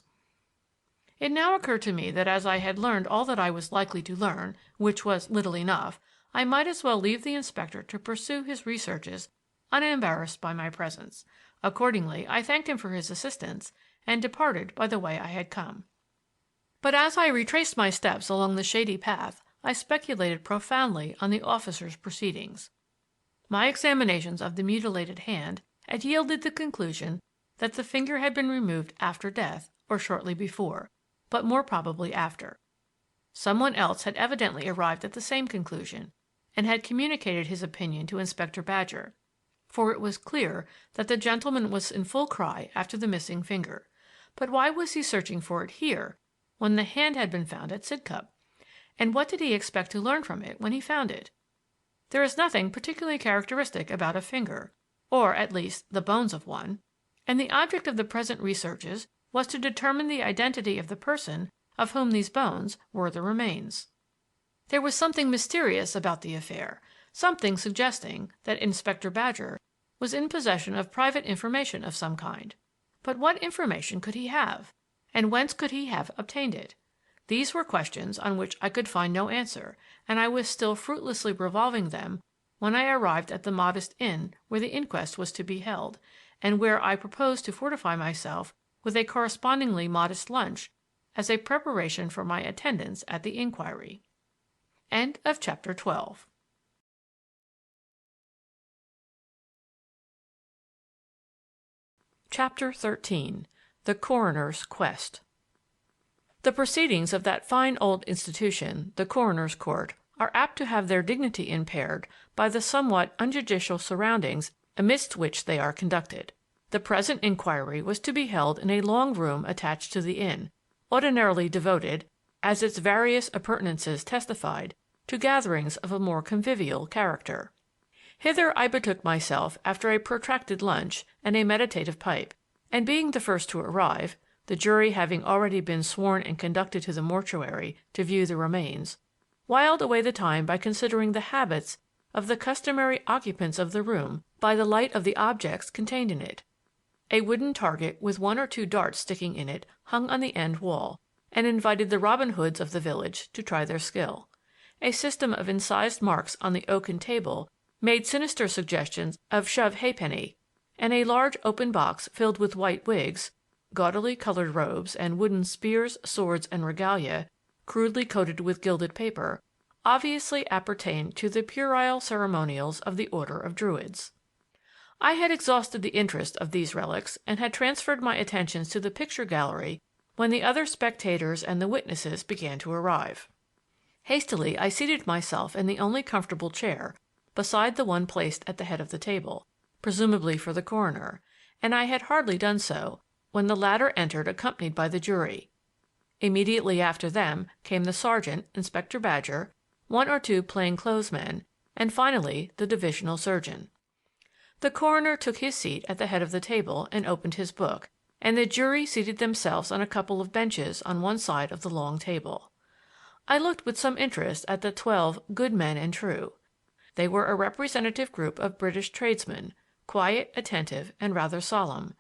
It now occurred to me that as I had learned all that I was likely to learn, which was little enough, I might as well leave the inspector to pursue his researches unembarrassed by my presence. Accordingly, I thanked him for his assistance and departed by the way I had come. But as I retraced my steps along the shady path, I speculated profoundly on the officer's proceedings. My examinations of the mutilated hand had yielded the conclusion that the finger had been removed after death or shortly before, but more probably after. Someone else had evidently arrived at the same conclusion and had communicated his opinion to Inspector Badger, for it was clear that the gentleman was in full cry after the missing finger. But why was he searching for it here when the hand had been found at Sidcup? And what did he expect to learn from it when he found it? There is nothing particularly characteristic about a finger, or at least the bones of one, and the object of the present researches was to determine the identity of the person of whom these bones were the remains. There was something mysterious about the affair, something suggesting that Inspector Badger was in possession of private information of some kind. But what information could he have, and whence could he have obtained it? These were questions on which I could find no answer, and I was still fruitlessly revolving them when I arrived at the modest inn where the inquest was to be held, and where I proposed to fortify myself with a correspondingly modest lunch as a preparation for my attendance at the inquiry. End of chapter 12. Chapter 13. The Coroner's Quest. The proceedings of that fine old institution, the Coroner's Court, are apt to have their dignity impaired by the somewhat unjudicial surroundings amidst which they are conducted. The present inquiry was to be held in a long room attached to the inn, ordinarily devoted, as its various appurtenances testified, to gatherings of a more convivial character. Hither I betook myself after a protracted lunch and a meditative pipe, and being the first to arrive, the jury having already been sworn and conducted to the mortuary to view the remains, whiled away the time by considering the habits of the customary occupants of the room by the light of the objects contained in it. A wooden target with 1 or 2 darts sticking in it hung on the end wall, and invited the Robin Hoods of the village to try their skill. A system of incised marks on the oaken table made sinister suggestions of shove halfpenny, and a large open box filled with white wigs, gaudily colored robes, and wooden spears, swords, and regalia, crudely coated with gilded paper, obviously appertained to the puerile ceremonials of the Order of Druids. I had exhausted the interest of these relics and had transferred my attentions to the picture gallery when the other spectators and the witnesses began to arrive. Hastily I seated myself in the only comfortable chair, beside the one placed at the head of the table, presumably for the coroner, and I had hardly done so when the latter entered accompanied by the jury. Immediately after them came the sergeant, Inspector Badger, one or two plain-clothes men, and finally the divisional surgeon. The coroner took his seat at the head of the table and opened his book, and the jury seated themselves on a couple of benches on one side of the long table. I looked with some interest at the 12 good men and true. They were a representative group of British tradesmen, quiet, attentive, and rather solemn,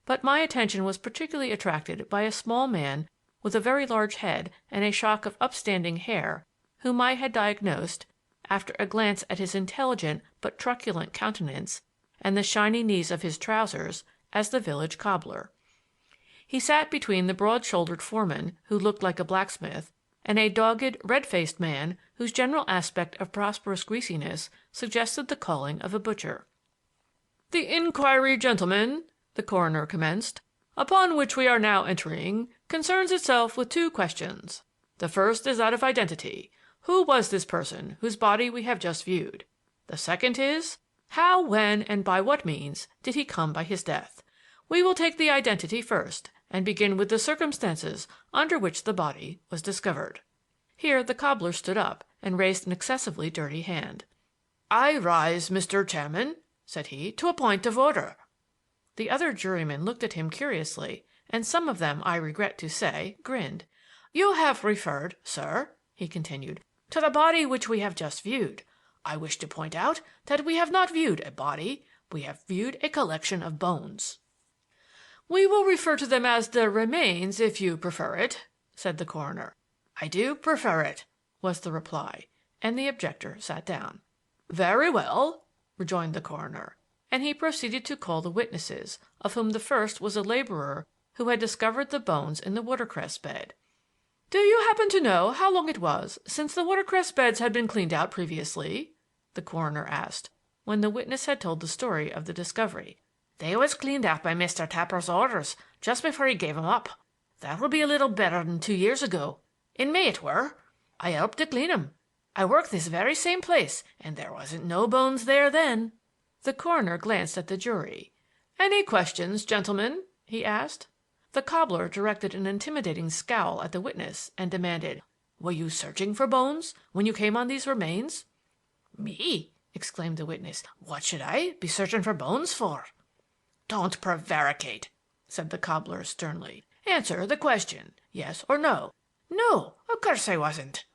but my attention was particularly attracted by a small man with a very large head and a shock of upstanding hair, whom I had diagnosed, after a glance at his intelligent but truculent countenance and the shiny knees of his trousers, as the village cobbler. He sat between the broad-shouldered foreman, who looked like a blacksmith, and a dogged, red-faced man whose general aspect of prosperous greasiness suggested the calling of a butcher. "The inquiry, gentlemen," the coroner commenced, "upon which we are now entering, concerns itself with two questions. The first is that of identity. Who was this person whose body we have just viewed? The second is, how, when, and by what means did he come by his death? We will take the identity first, and begin with the circumstances under which the body was discovered." Here the cobbler stood up and raised an excessively dirty hand. "I rise, Mr. Chairman," said he, "to a point of order." The other jurymen looked at him curiously, and some of them, I regret to say, grinned. "You have referred, sir," he continued, "to the body which we have just viewed. I wish to point out that we have not viewed a body, we have viewed a collection of bones." "We will refer to them as the remains, if you prefer it," said the coroner. "I do prefer it," was the reply, and the objector sat down. "Very well," rejoined the coroner, and he proceeded to call the witnesses, of whom the first was a laborer who had discovered the bones in the water-cress bed. "Do you happen to know how long it was since the water-cress beds had been cleaned out previously?" the coroner asked, when the witness had told the story of the discovery. "They was cleaned out by Mr. Tapper's orders just before he gave 'em up. That will be a little better than 2 years ago. In May it were. I helped to clean 'em. I worked this very same place, and there wasn't no bones there then." The coroner glanced at the jury. "Any questions, gentlemen?" he asked. The cobbler directed an intimidating scowl at the witness and demanded, "Were you searching for bones when you came on these remains?" "Me?" exclaimed the witness. "What should I be searching for bones for?" "Don't prevaricate," said the cobbler sternly. "Answer the question, yes or no." "No, of course I wasn't."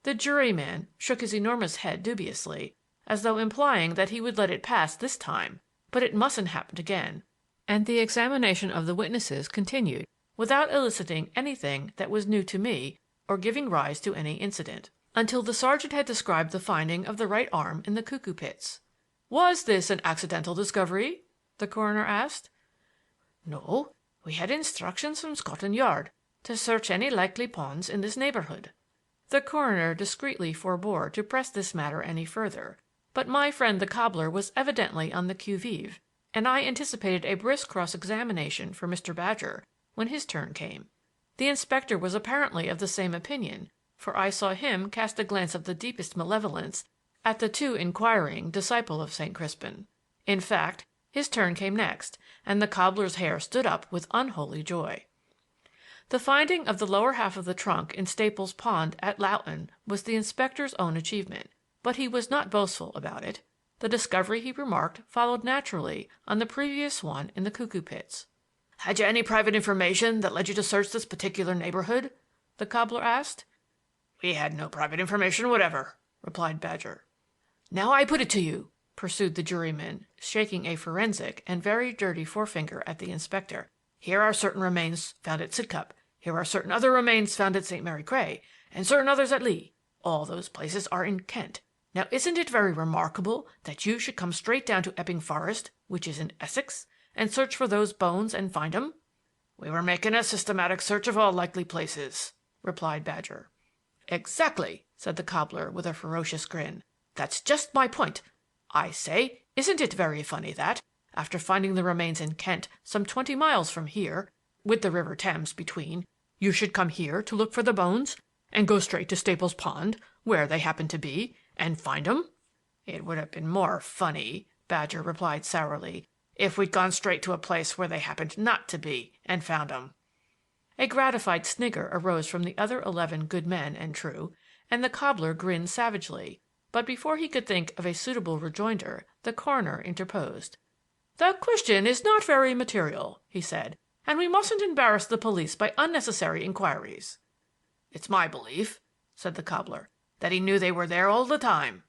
The juryman shook his enormous head dubiously, as though implying that he would let it pass this time, but it mustn't happen again, and the examination of the witnesses continued without eliciting anything that was new to me or giving rise to any incident, until the sergeant had described the finding of the right arm in the cuckoo pits. "Was this an accidental discovery?" the coroner asked. "No, we had instructions from Scotland Yard to search any likely ponds in this neighborhood." The coroner discreetly forbore to press this matter any further, but my friend the cobbler was evidently on the qui vive, and I anticipated a brisk cross-examination for Mr. Badger when his turn came. The inspector was apparently of the same opinion, for I saw him cast a glance of the deepest malevolence at the too inquiring disciple of St. Crispin. In fact, his turn came next, and the cobbler's hair stood up with unholy joy. The finding of the lower half of the trunk in Staples Pond at Loughton was the inspector's own achievement, but he was not boastful about it. The discovery, he remarked, followed naturally on the previous one in the cuckoo pits. "Had you any private information that led you to search this particular neighborhood?" the cobbler asked. "We had no private information whatever," replied Badger. "Now I put it to you," pursued the juryman, shaking a forensic and very dirty forefinger at the inspector. "Here are certain remains found at Sidcup. Here are certain other remains found at St. Mary Cray, and certain others at Lee. All those places are in Kent. Now, isn't it very remarkable that you should come straight down to Epping Forest, which is in Essex, and search for those bones and find 'em?" "We were making a systematic search of all likely places," replied Badger. "Exactly," said the cobbler with a ferocious grin. "That's just my point. I say, isn't it very funny that, after finding the remains in Kent some 20 miles from here, with the River Thames between, you should come here to look for the bones, and go straight to Staples Pond, where they happen to be, and find 'em?" "It would have been more funny," Badger replied sourly, "if we'd gone straight to a place where they happened not to be and found 'em." A gratified snigger arose from the other 11 good men and true, and the cobbler grinned savagely; but before he could think of a suitable rejoinder, the coroner interposed. "The question is not very material," he said, "and we mustn't embarrass the police by unnecessary inquiries." "It's my belief," said the cobbler, "that he knew they were there all the time."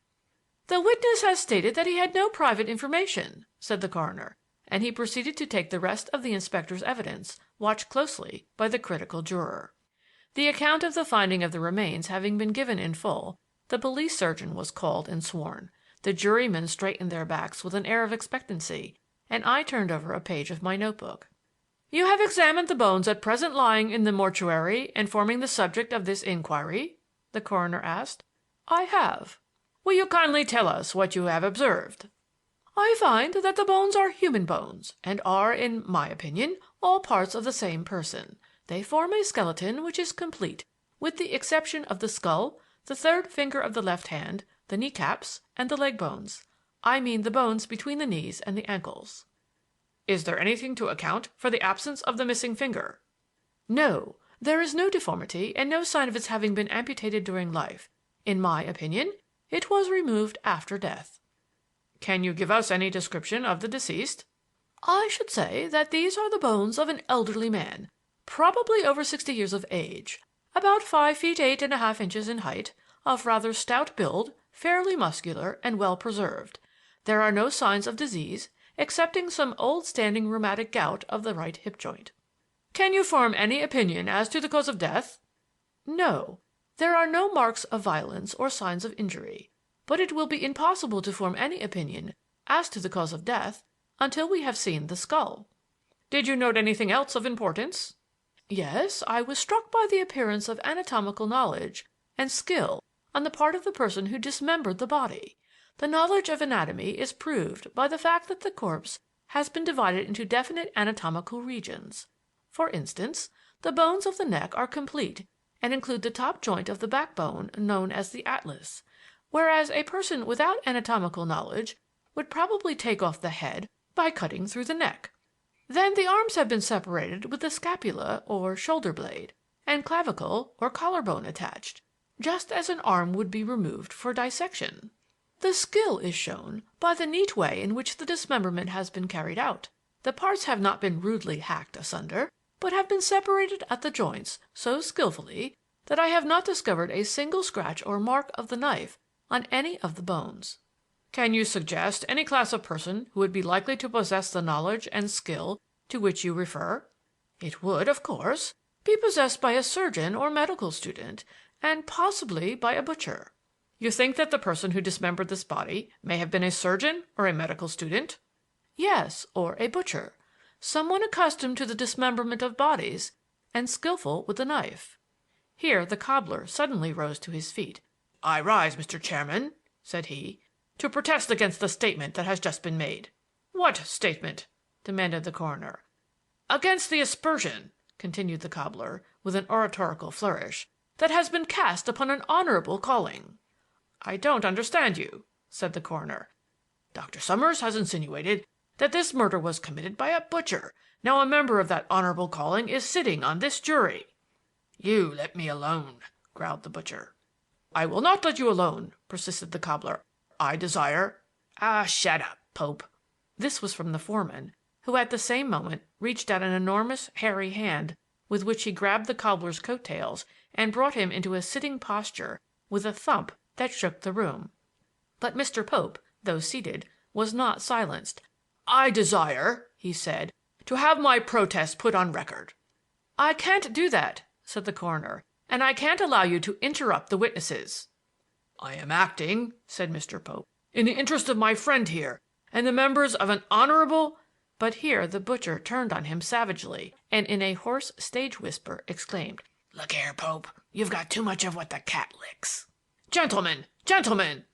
"The witness has stated that he had no private information," said the coroner, and he proceeded to take the rest of the inspector's evidence, watched closely by the critical juror. The account of the finding of the remains having been given in full, the police surgeon was called and sworn. The jurymen straightened their backs with an air of expectancy, and I turned over a page of my notebook. "You have examined the bones at present lying in the mortuary and forming the subject of this inquiry?" the coroner asked. "I have." "Will you kindly tell us what you have observed?" "I find that the bones are human bones, and are, in my opinion, all parts of the same person. They form a skeleton which is complete, with the exception of the skull, the third finger of the left hand, the kneecaps, and the leg bones. I mean the bones between the knees and the ankles." "Is there anything to account for the absence of the missing finger?" "No. There is no deformity and no sign of its having been amputated during life. In my opinion, it was removed after death." "Can you give us any description of the deceased?" "I should say that these are the bones of an elderly man, probably over 60 years of age, about 5 feet 8½ inches in height, of rather stout build, fairly muscular, and well preserved. There are no signs of disease, excepting some old standing rheumatic gout of the right hip joint." "Can you form any opinion as to the cause of death?" "No. There are no marks of violence or signs of injury. But it will be impossible to form any opinion as to the cause of death until we have seen the skull." "Did you note anything else of importance?" "Yes, I was struck by the appearance of anatomical knowledge and skill on the part of the person who dismembered the body. The knowledge of anatomy is proved by the fact that the corpse has been divided into definite anatomical regions. For instance, the bones of the neck are complete and include the top joint of the backbone known as the atlas, whereas a person without anatomical knowledge would probably take off the head by cutting through the neck. Then the arms have been separated with the scapula or shoulder blade, and clavicle or collarbone attached, just as an arm would be removed for dissection. The skill is shown by the neat way in which the dismemberment has been carried out. The parts have not been rudely hacked asunder, but have been separated at the joints so skillfully that I have not discovered a single scratch or mark of the knife on any of the bones." "Can you suggest any class of person who would be likely to possess the knowledge and skill to which you refer?" "It would, of course, be possessed by a surgeon or medical student, and possibly by a butcher." "You think that the person who dismembered this body may have been a surgeon or a medical student?" "Yes, or a butcher. Someone accustomed to the dismemberment of bodies and skillful with the knife." Here the cobbler suddenly rose to his feet. "I rise, Mr. Chairman," said he, "to protest against the statement that has just been made." "What statement?" demanded the coroner. "Against the aspersion," continued the cobbler, with an oratorical flourish, "that has been cast upon an honorable calling." "I don't understand you," said the coroner. "Dr. Summers has insinuated that this murder was committed by a butcher. Now a member of that honorable calling is sitting on this jury." "You let me alone," growled the butcher. "I will not let you alone," persisted the cobbler. "I desire—" Shut up, Pope." This was from the foreman, who at the same moment reached out an enormous hairy hand with which he grabbed the cobbler's coat tails and brought him into a sitting posture with a thump that shook the room. But Mr. Pope, though seated, was not silenced. "I desire," he said, "to have my protest put on record." "I can't do that," said the coroner, "and I can't allow you to interrupt the witnesses." "I am acting," said Mr. Pope, "in the interest of my friend here and the members of an honorable—" But here the butcher turned on him savagely, and in a hoarse stage whisper exclaimed, "Look here, Pope, you've got too much of what the cat licks." "Gentlemen, gentlemen!"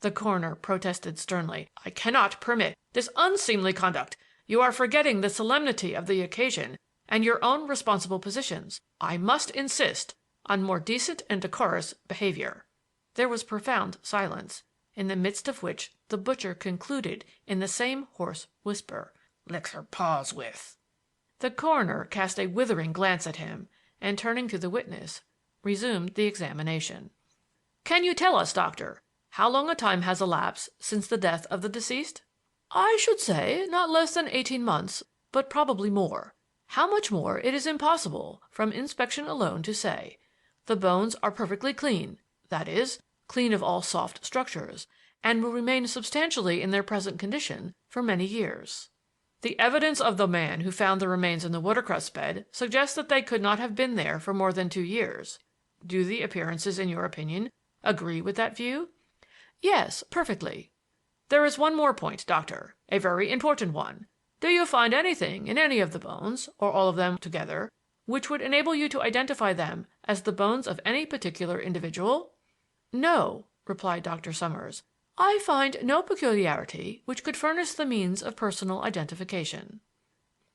the coroner protested sternly, "I cannot permit this unseemly conduct. You are forgetting the solemnity of the occasion and your own responsible positions. I must insist on more decent and decorous behavior." There was profound silence, in the midst of which the butcher concluded in the same hoarse whisper, "Licks her paws with." The coroner cast a withering glance at him, and turning to the witness, resumed the examination. "Can you tell us, doctor, how long a time has elapsed since the death of the deceased?" "I should say not less than 18 months, but probably more. How much more it is impossible, from inspection alone, to say. The bones are perfectly clean, that is, clean of all soft structures, and will remain substantially in their present condition for many years." "The evidence of the man who found the remains in the water-cress bed suggests that they could not have been there for more than 2 years. Do the appearances, in your opinion, agree with that view?" "Yes, perfectly." "There is one more point, doctor, a very important one. Do you find anything in any of the bones, or all of them together, which would enable you to identify them as the bones of any particular individual?" "No," replied Dr. Summers. "I find no peculiarity which could furnish the means of personal identification."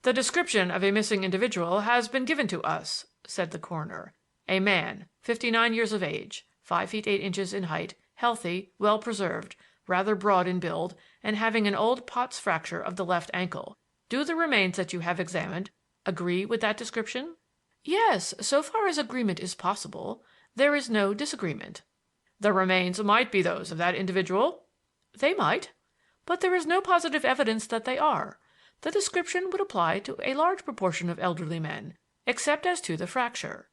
"The description of a missing individual has been given to us," said the coroner. "A man, 59 years of age, 5 feet 8 inches in height, healthy, well preserved, rather broad in build, and having an old Pott's fracture of the left ankle. Do the remains that you have examined agree with that description?" "Yes, so far as agreement is possible. There is no disagreement." "The remains might be those of that individual?" "They might, but there is no positive evidence that they are. The description would apply to a large proportion of elderly men, except as to the fracture."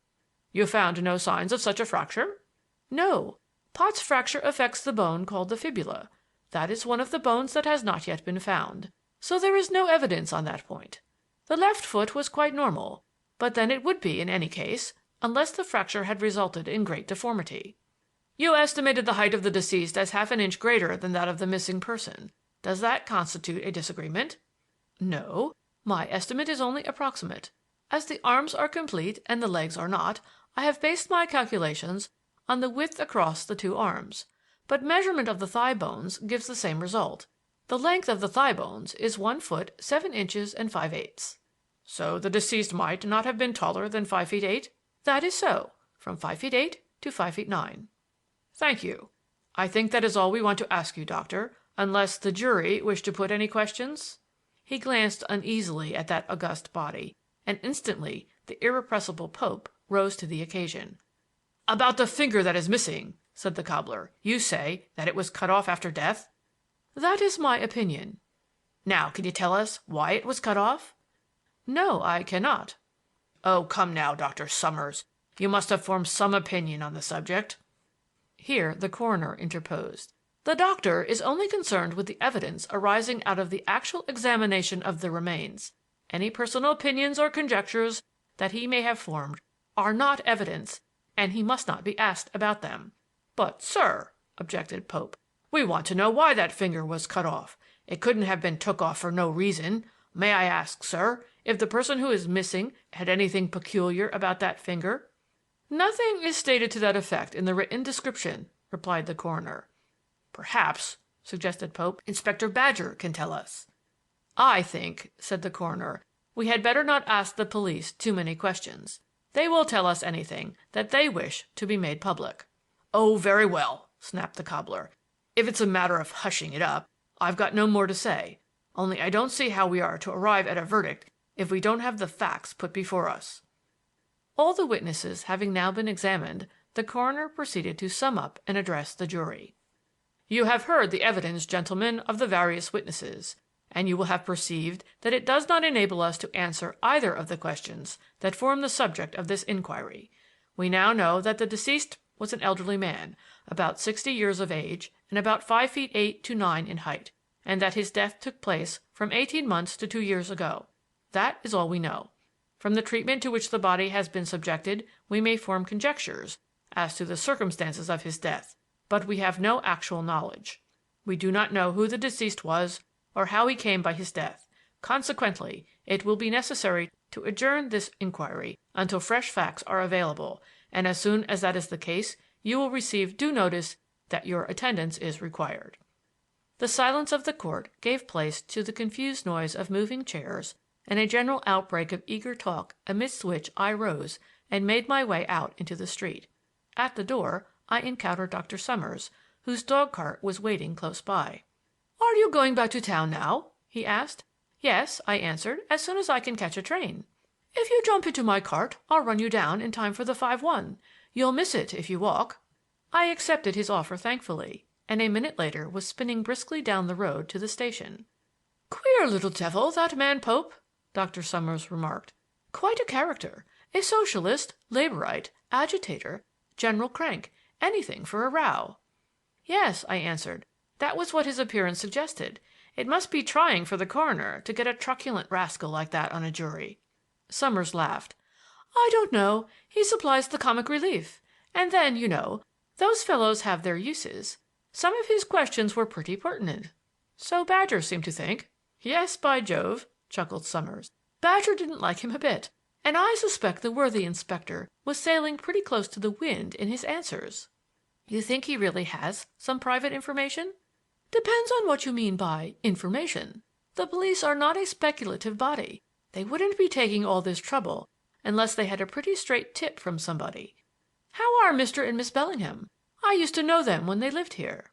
"You found no signs of such a fracture?" "No. Pott's fracture affects the bone called the fibula. That is one of the bones that has not yet been found. So there is no evidence on that point. The left foot was quite normal, but then it would be in any case, unless the fracture had resulted in great deformity." "You estimated the height of the deceased as half an inch greater than that of the missing person. Does that constitute a disagreement?" "No. My estimate is only approximate. As the arms are complete and the legs are not, I have based my calculations on the width across the 2 arms. But measurement of the thigh bones gives the same result. The length of the thigh bones is 1 foot 7 inches and 5/8." "So the deceased might not have been taller than 5 feet 8?" "That is so. From 5 feet 8 to 5 feet 9." "Thank you. I think that is all we want to ask you, doctor, unless the jury wish to put any questions." He glanced uneasily at that august body, and instantly the irrepressible Pope rose to the occasion. "About the finger that is missing," said the cobbler, "you say that it was cut off after death?" "That is my opinion." "Now, can you tell us why it was cut off?" "No, I cannot." "Oh, come now, Dr. Summers, you must have formed some opinion on the subject." Here the coroner interposed. "The doctor is only concerned with the evidence arising out of the actual examination of the remains. Any personal opinions or conjectures that he may have formed are not evidence, and he must not be asked about them." "But, sir," objected Pope, "we want to know why that finger was cut off. It couldn't have been took off for no reason. May I ask, sir, if the person who is missing had anything peculiar about that finger?" "Nothing is stated to that effect in the written description," replied the coroner. "Perhaps," suggested Pope, "Inspector Badger can tell us." "I think," said the coroner, "we had better not ask the police too many questions. They will tell us anything that they wish to be made public." "Oh, very well," snapped the cobbler. "If it's a matter of hushing it up, I've got no more to say. Only I don't see how we are to arrive at a verdict if we don't have the facts put before us." All the witnesses having now been examined, the coroner proceeded to sum up and address the jury. "You have heard the evidence, gentlemen, of the various witnesses, and you will have perceived that it does not enable us to answer either of the questions that form the subject of this inquiry. We now know that the deceased was an elderly man, about 60 years of age and about 5 feet 8 to 9 in height, and that his death took place from 18 months to 2 years ago. That is all we know. From the treatment to which the body has been subjected, we may form conjectures as to the circumstances of his death, but we have no actual knowledge. We do not know who the deceased was or how he came by his death. Consequently, it will be necessary to adjourn this inquiry until fresh facts are available, and as soon as that is the case, you will receive due notice that your attendance is required." The silence of the court gave place to the confused noise of moving chairs and a general outbreak of eager talk, amidst which I rose and made my way out into the street. At the door I encountered Dr. Summers, whose dog-cart was waiting close by. "Are you going back to town now?" he asked. "Yes," I answered, "as soon as I can catch a train." "If you jump into my cart, I'll run you down in time for the 5:1. You'll miss it if you walk." I accepted his offer thankfully, and a minute later was spinning briskly down the road to the station. "Queer little devil, that man Pope," Dr. Summers remarked. "Quite a character. A socialist, laborite, agitator, general crank, anything for a row." "Yes," I answered. "That was what his appearance suggested. It must be trying for the coroner to get a truculent rascal like that on a jury." Summers laughed. "I don't know. He supplies the comic relief. And then, you know, those fellows have their uses. Some of his questions were pretty pertinent." "So Badger seemed to think." "Yes, by Jove," chuckled Summers. "Badger didn't like him a bit, and I suspect the worthy inspector was sailing pretty close to the wind in his answers." "You think he really has some private information?" "Depends on what you mean by 'information.' The police are not a speculative body. They wouldn't be taking all this trouble unless they had a pretty straight tip from somebody. How are Mr. and Miss Bellingham? I used to know them when they lived here."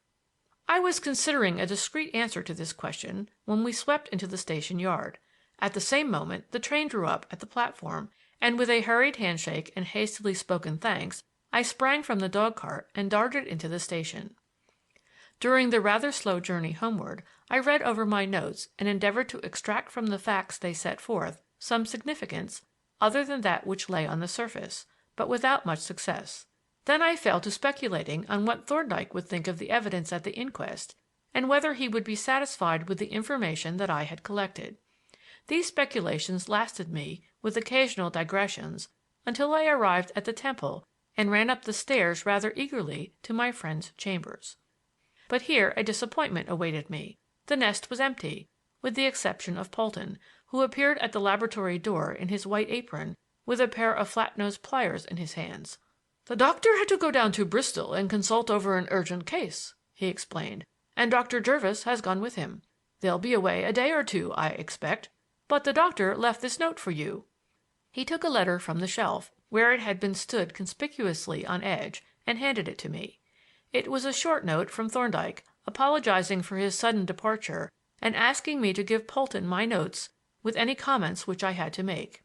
I was considering a discreet answer to this question when we swept into the station yard. At the same moment the train drew up at the platform, and with a hurried handshake and hastily spoken thanks, I sprang from the dog-cart and darted into the station. During the rather slow journey homeward, I read over my notes and endeavored to extract from the facts they set forth some significance other than that which lay on the surface, but without much success. Then I fell to speculating on what Thorndyke would think of the evidence at the inquest, and whether he would be satisfied with the information that I had collected. These speculations lasted me, with occasional digressions, until I arrived at the temple and ran up the stairs rather eagerly to my friend's chambers. But here a disappointment awaited me. The nest was empty, with the exception of Polton, who appeared at the laboratory door in his white apron with a pair of flat-nosed pliers in his hands. "The doctor had to go down to Bristol and consult over an urgent case," he explained, "and Dr. Jervis has gone with him. They'll be away a day or two, I expect. But the doctor left this note for you." He took a letter from the shelf, where it had been stood conspicuously on edge, and handed it to me. It was a short note from Thorndyke, apologizing for his sudden departure and asking me to give Polton my notes with any comments which I had to make.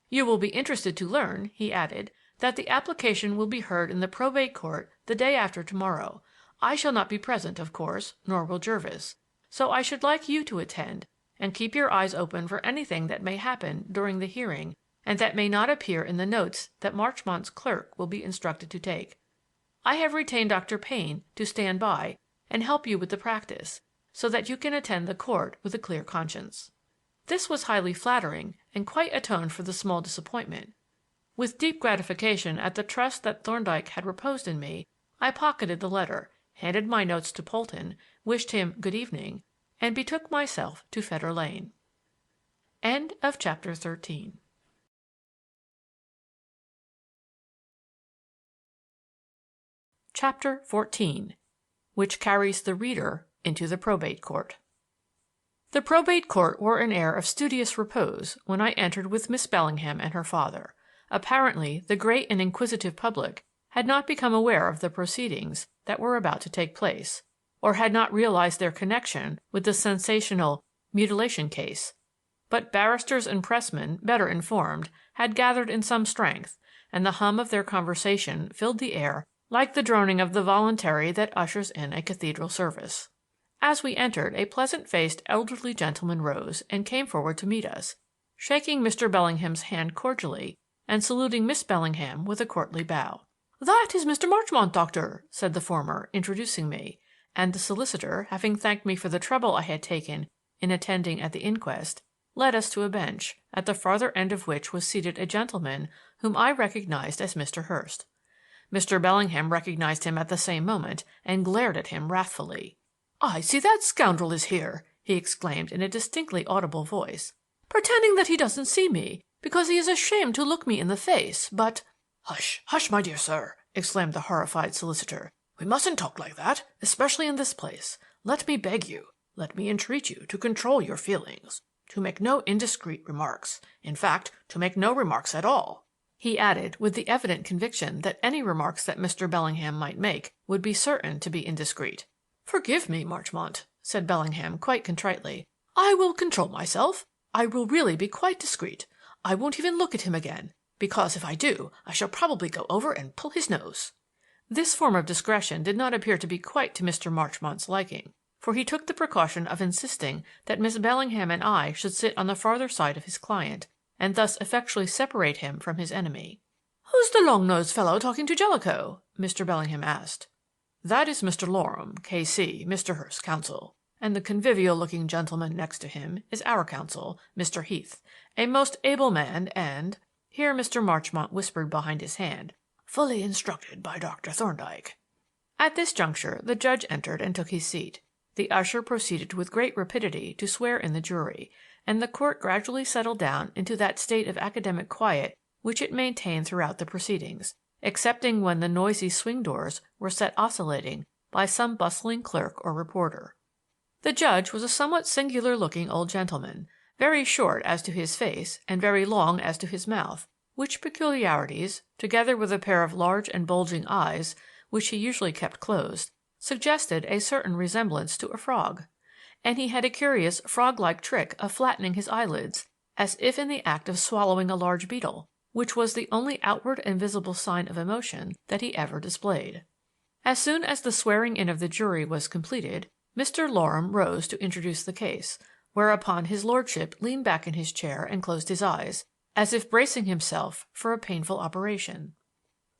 "You will be interested to learn," he added, "that the application will be heard in the probate court the day after tomorrow. I shall not be present, of course, nor will Jervis, so I should like you to attend and keep your eyes open for anything that may happen during the hearing and that may not appear in the notes that Marchmont's clerk will be instructed to take. I have retained Dr. Payne to stand by and help you with the practice, so that you can attend the court with a clear conscience." This was highly flattering and quite atoned for the small disappointment. With deep gratification at the trust that Thorndyke had reposed in me, I pocketed the letter, handed my notes to Polton, wished him good evening, and betook myself to Fetter Lane. End of Chapter 13. Chapter 14, which carries the reader into the probate court. The probate court wore an air of studious repose when I entered with Miss Bellingham and her father. Apparently, the great and inquisitive public had not become aware of the proceedings that were about to take place, or had not realized their connection with the sensational mutilation case. But barristers and pressmen, better informed, had gathered in some strength, and the hum of their conversation filled the air like the droning of the voluntary that ushers in a cathedral service. As we entered, a pleasant-faced elderly gentleman rose and came forward to meet us, shaking Mr. Bellingham's hand cordially and saluting Miss Bellingham with a courtly bow. "That is Mr. Marchmont, doctor," said the former, introducing me, and the solicitor, having thanked me for the trouble I had taken in attending at the inquest, led us to a bench, at the farther end of which was seated a gentleman whom I recognized as Mr. Hurst. Mr. Bellingham recognized him at the same moment and glared at him wrathfully. "I see that scoundrel is here," he exclaimed in a distinctly audible voice, "pretending that he doesn't see me because he is ashamed to look me in the face, but—" "Hush, hush, my dear sir!" exclaimed the horrified solicitor. "We mustn't talk like that, especially in this place. Let me beg you, let me entreat you to control your feelings, to make no indiscreet remarks, in fact, to make no remarks at all." He added, with the evident conviction that any remarks that Mr. Bellingham might make would be certain to be indiscreet. "Forgive me, Marchmont," said Bellingham quite contritely. "I will control myself. I will really be quite discreet. I won't even look at him again, because if I do I shall probably go over and pull his nose." This form of discretion did not appear to be quite to Mr. Marchmont's liking, for he took the precaution of insisting that Miss Bellingham and I should sit on the farther side of his client, and thus effectually separate him from his enemy. "Who's the long-nosed fellow talking to Jellicoe?" Mr. Bellingham asked. "That is Mr. Loram, K.C., Mr. Hurst's counsel, and the convivial-looking gentleman next to him is our counsel, Mr. Heath, a most able man and," here Mr. Marchmont whispered behind his hand, "fully instructed by Dr. Thorndyke." At this juncture the judge entered and took his seat. The usher proceeded with great rapidity to swear in the jury, and the court gradually settled down into that state of academic quiet which it maintained throughout the proceedings, excepting when the noisy swing doors were set oscillating by some bustling clerk or reporter. The judge was a somewhat singular-looking old gentleman, very short as to his face and very long as to his mouth, which peculiarities, together with a pair of large and bulging eyes, which he usually kept closed, suggested a certain resemblance to a frog. And he had a curious frog-like trick of flattening his eyelids, as if in the act of swallowing a large beetle, which was the only outward and visible sign of emotion that he ever displayed. As soon as the swearing in of the jury was completed, Mr. Loram rose to introduce the case, whereupon his lordship leaned back in his chair and closed his eyes, as if bracing himself for a painful operation.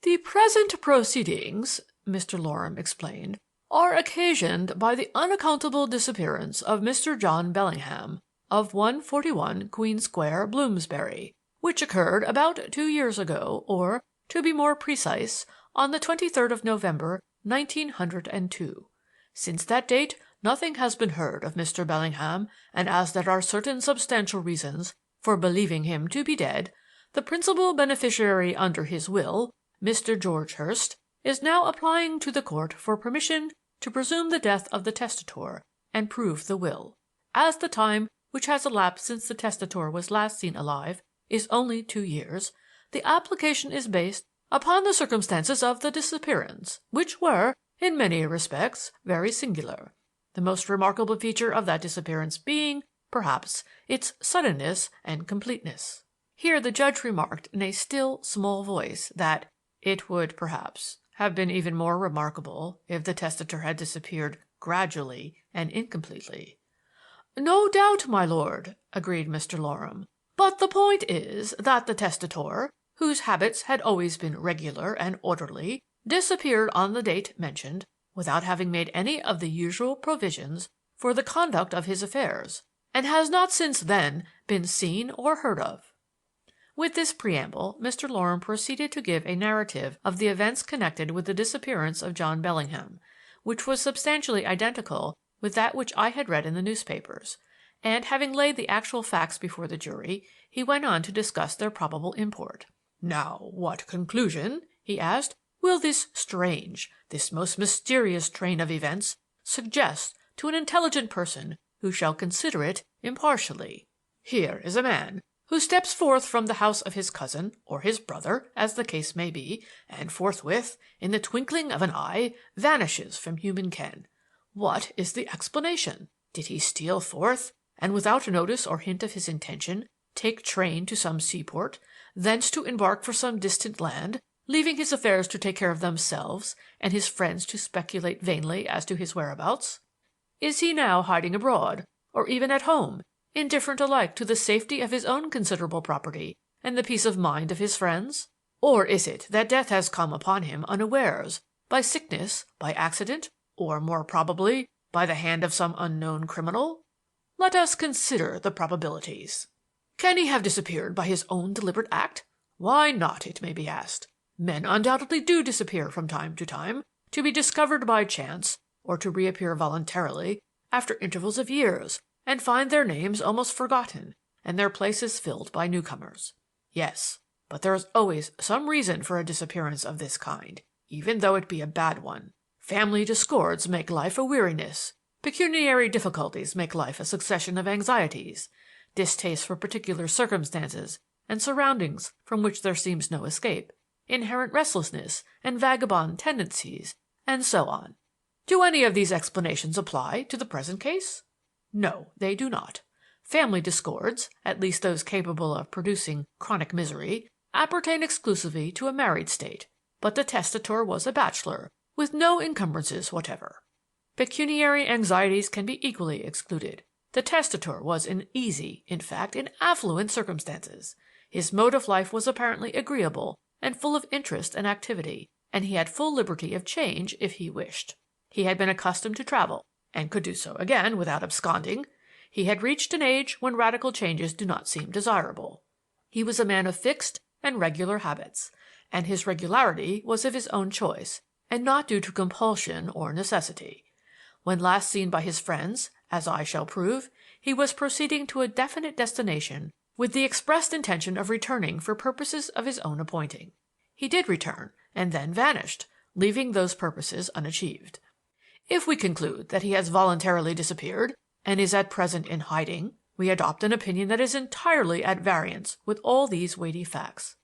"The present proceedings," Mr. Loram explained, "are occasioned by the unaccountable disappearance of Mr. John Bellingham, of 141 Queen Square, Bloomsbury, which occurred about 2 years ago, or, to be more precise, on the 23rd of November, 1902. Since that date nothing has been heard of Mr. Bellingham, and as there are certain substantial reasons for believing him to be dead, the principal beneficiary under his will, Mr. George Hurst, is now applying to the court for permission to presume the death of the testator and prove the will. As the time which has elapsed since the testator was last seen alive is only 2 years, the application is based upon the circumstances of the disappearance, which were, in many respects, very singular. The most remarkable feature of that disappearance being, perhaps, its suddenness and completeness." Here the judge remarked in a still, small voice that it would, perhaps, have been even more remarkable if the testator had disappeared gradually and incompletely. "No doubt, my lord," agreed Mr. Loram. "But the point is that the testator, whose habits had always been regular and orderly, disappeared on the date mentioned without having made any of the usual provisions for the conduct of his affairs, and has not since then been seen or heard of." With this preamble, Mr. Loram proceeded to give a narrative of the events connected with the disappearance of John Bellingham, which was substantially identical with that which I had read in the newspapers, and having laid the actual facts before the jury, he went on to discuss their probable import. "Now, what conclusion," he asked, "will this strange, this most mysterious train of events suggest to an intelligent person who shall consider it impartially? Here is a man who steps forth from the house of his cousin or his brother, as the case may be, and forthwith, in the twinkling of an eye, vanishes from human ken. What is the explanation? Did he steal forth, and without notice or hint of his intention, take train to some seaport, thence to embark for some distant land, leaving his affairs to take care of themselves, and his friends to speculate vainly as to his whereabouts? Is he now hiding abroad, or even at home, indifferent alike to the safety of his own considerable property and the peace of mind of his friends? Or is it that death has come upon him unawares, by sickness, by accident, or, more probably, by the hand of some unknown criminal? Let us consider the probabilities. Can he have disappeared by his own deliberate act? Why not, it may be asked. Men undoubtedly do disappear from time to time, to be discovered by chance, or to reappear voluntarily after intervals of years, and find their names almost forgotten and their places filled by newcomers. Yes, but there is always some reason for a disappearance of this kind, even though it be a bad one. Family discords make life a weariness. Pecuniary difficulties make life a succession of anxieties. Distaste for particular circumstances and surroundings from which there seems no escape, inherent restlessness and vagabond tendencies, and so on. Do any of these explanations apply to the present case? No, they do not. Family discords, at least those capable of producing chronic misery, appertain exclusively to a married state, but the testator was a bachelor, with no encumbrances whatever. Pecuniary anxieties can be equally excluded. The testator was in easy, in fact, in affluent circumstances. His mode of life was apparently agreeable and full of interest and activity, and he had full liberty of change if he wished. He had been accustomed to travel, and could do so again without absconding. He had reached an age when radical changes do not seem desirable. He was a man of fixed and regular habits, and his regularity was of his own choice, and not due to compulsion or necessity. When last seen by his friends, as I shall prove, he was proceeding to a definite destination with the expressed intention of returning for purposes of his own appointing. He did return, and then vanished, leaving those purposes unachieved. If we conclude that he has voluntarily disappeared and is at present in hiding, we adopt an opinion that is entirely at variance with all these weighty facts.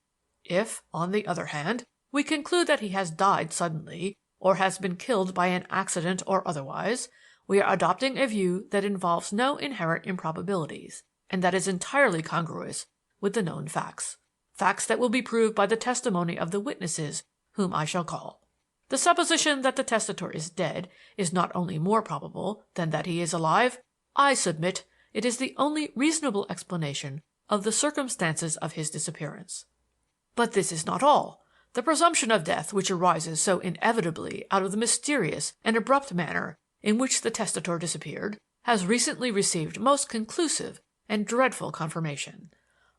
If, on the other hand, we conclude that he has died suddenly, or has been killed by an accident or otherwise, we are adopting a view that involves no inherent improbabilities, and that is entirely congruous with the known facts. Facts that will be proved by the testimony of the witnesses whom I shall call. The supposition that the testator is dead is not only more probable than that he is alive. I submit it is the only reasonable explanation of the circumstances of his disappearance. But this is not all. The presumption of death which arises so inevitably out of the mysterious and abrupt manner in which the testator disappeared has recently received most conclusive and dreadful confirmation.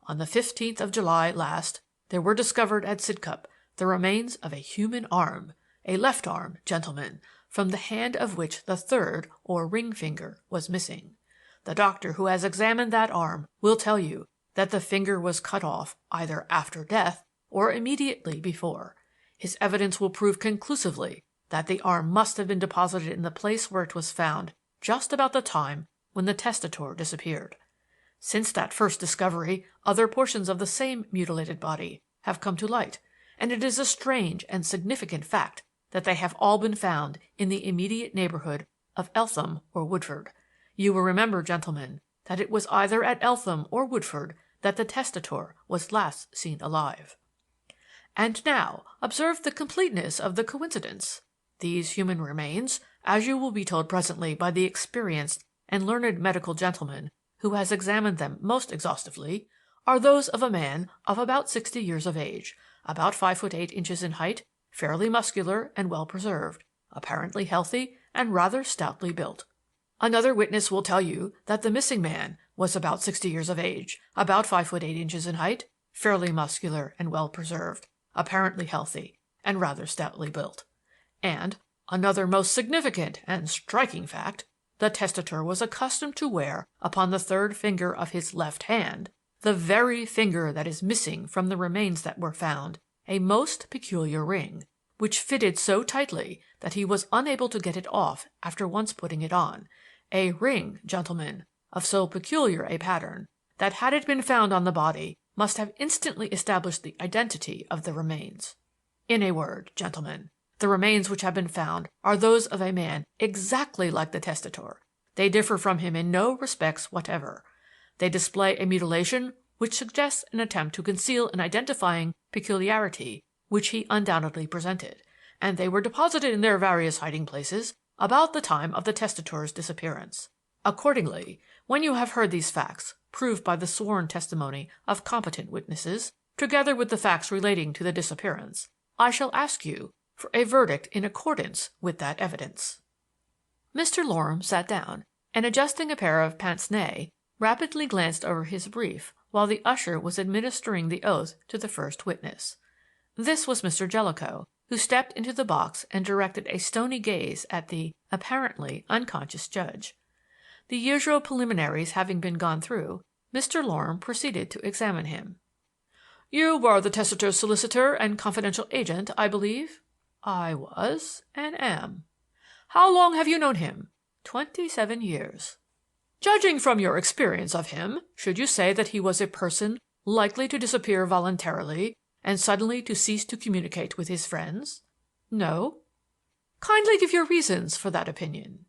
On the 15th of July last there were discovered at Sidcup the remains of a human arm, a left arm, gentlemen, from the hand of which the third or ring finger was missing. The doctor who has examined that arm will tell you that the finger was cut off either after death or immediately before. His evidence will prove conclusively that the arm must have been deposited in the place where it was found just about the time when the testator disappeared. Since that first discovery, other portions of the same mutilated body have come to light, and it is a strange and significant fact that they have all been found in the immediate neighborhood of Eltham or Woodford. You will remember, gentlemen, that it was either at Eltham or Woodford that the testator was last seen alive. And now observe the completeness of the coincidence. These human remains, as you will be told presently by the experienced and learned medical gentleman who has examined them most exhaustively, are those of a man of about 60 years of age, about 5'8" in height, fairly muscular and well preserved, apparently healthy and rather stoutly built. Another witness will tell you that the missing man was about 60 years of age, about 5'8" in height, fairly muscular and well preserved, apparently healthy and rather stoutly built. And another most significant and striking fact, the testator was accustomed to wear upon the third finger of his left hand, the very finger that is missing from the remains that were found, a most peculiar ring, which fitted so tightly that he was unable to get it off after once putting it on, a ring, gentlemen, of so peculiar a pattern that had it been found on the body must have instantly established the identity of the remains. In a word, gentlemen, the remains which have been found are those of a man exactly like the testator. They differ from him in no respects whatever. They display a mutilation which suggests an attempt to conceal an identifying peculiarity which he undoubtedly presented, and they were deposited in their various hiding places about the time of the testator's disappearance. Accordingly, when you have heard these facts, proved by the sworn testimony of competent witnesses, together with the facts relating to the disappearance, I shall ask you for a verdict in accordance with that evidence." Mr. Loram sat down, and adjusting a pair of pince-nez, rapidly glanced over his brief while the usher was administering the oath to the first witness. This was Mr. Jellicoe, who stepped into the box and directed a stony gaze at the apparently unconscious judge. The usual preliminaries having been gone through, Mr. Loram proceeded to examine him. "You were the testator's solicitor and confidential agent, I believe?" "I was, and am." "How long have you known him?" 27 years. "Judging from your experience of him, should you say that he was a person likely to disappear voluntarily and suddenly to cease to communicate with his friends? No? Kindly give your reasons for that opinion.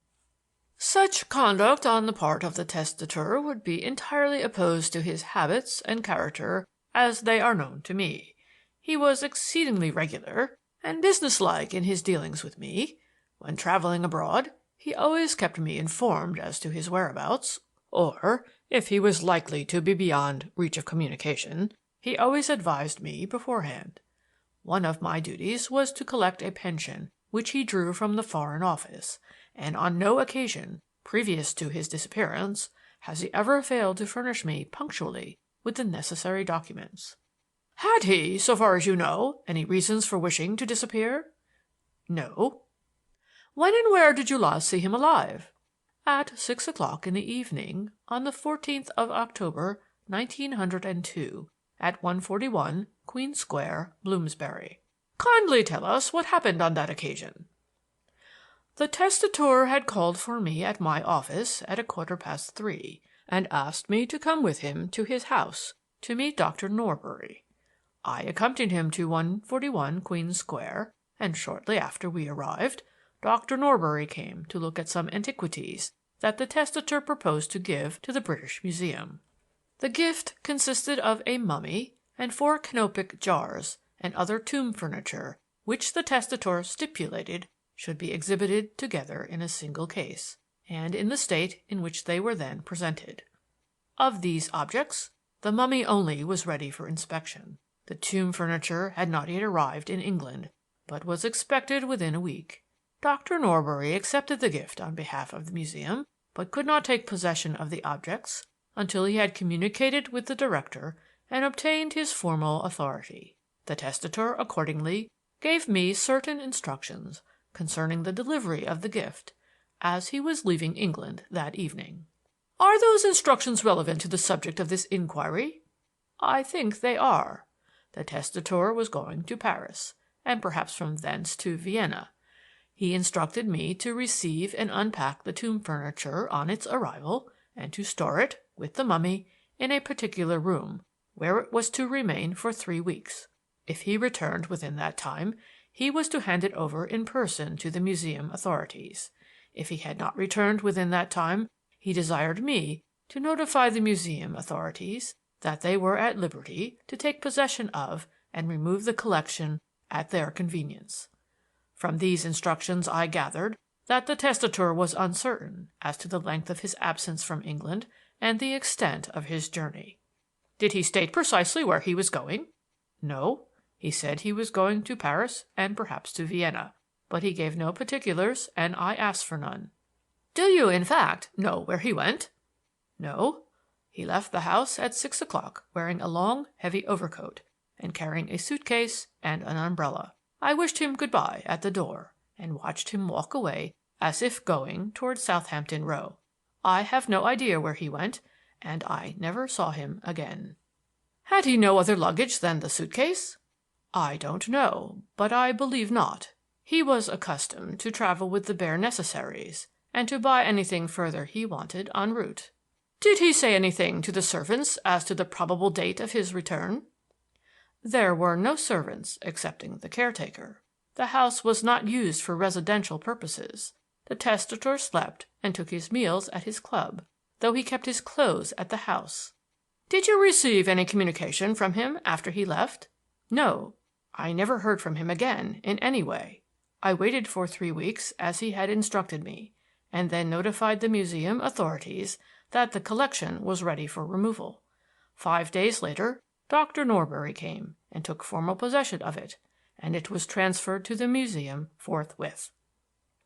Such conduct on the part of the testator would be entirely opposed to his habits and character as they are known to me. He was exceedingly regular and businesslike in his dealings with me. When traveling abroad, he always kept me informed as to his whereabouts, or, if he was likely to be beyond reach of communication, he always advised me beforehand. One of my duties was to collect a pension which he drew from the Foreign Office, and on no occasion, previous to his disappearance, has he ever failed to furnish me punctually with the necessary documents. Had he, so far as you know, any reasons for wishing to disappear? No. When and where did you last see him alive? At 6 o'clock in the evening on the 14th of October, 1902, at 141 Queen Square, Bloomsbury. Kindly tell us what happened on that occasion. The testator had called for me at my office at 3:15 and asked me to come with him to his house to meet Dr. Norbury. I accompanied him to 141 Queen Square, and shortly after we arrived, Dr. Norbury came to look at some antiquities that the testator proposed to give to the British Museum. The gift consisted of a mummy and 4 canopic jars and other tomb furniture, which the testator stipulated should be exhibited together in a single case, and in the state in which they were then presented. Of these objects, the mummy only was ready for inspection. The tomb furniture had not yet arrived in England, but was expected within a week. Dr. Norbury accepted the gift on behalf of the museum, but could not take possession of the objects until he had communicated with the director and obtained his formal authority. The testator accordingly gave me certain instructions concerning the delivery of the gift, as he was leaving England that evening. Are those instructions relevant to the subject of this inquiry? I think they are. The testator was going to Paris, and perhaps from thence to Vienna. He instructed me to receive and unpack the tomb furniture on its arrival, and to store it, with the mummy, in a particular room, where it was to remain for 3 weeks. If he returned within that time, he was to hand it over in person to the museum authorities. If he had not returned within that time, he desired me to notify the museum authorities that they were at liberty to take possession of and remove the collection at their convenience. From these instructions I gathered that the testator was uncertain as to the length of his absence from England and the extent of his journey. Did he state precisely where he was going? No. He said he was going to Paris and perhaps to Vienna, but he gave no particulars, and I asked for none. Do you, in fact, know where he went? No. He left the house at 6 o'clock, wearing a long, heavy overcoat, and carrying a suitcase and an umbrella. I wished him good-bye at the door, and watched him walk away as if going toward Southampton Row. I have no idea where he went, and I never saw him again. Had he no other luggage than the suitcase? I don't know, but I believe not. He was accustomed to travel with the bare necessaries, and to buy anything further he wanted en route. Did he say anything to the servants as to the probable date of his return? There were no servants excepting the caretaker. The house was not used for residential purposes. The testator slept and took his meals at his club, though he kept his clothes at the house. Did you receive any communication from him after he left? No. I never heard from him again in any way. I waited for 3 weeks as he had instructed me, and then notified the museum authorities that the collection was ready for removal. 5 days later, Dr. Norbury came and took formal possession of it, and it was transferred to the museum forthwith.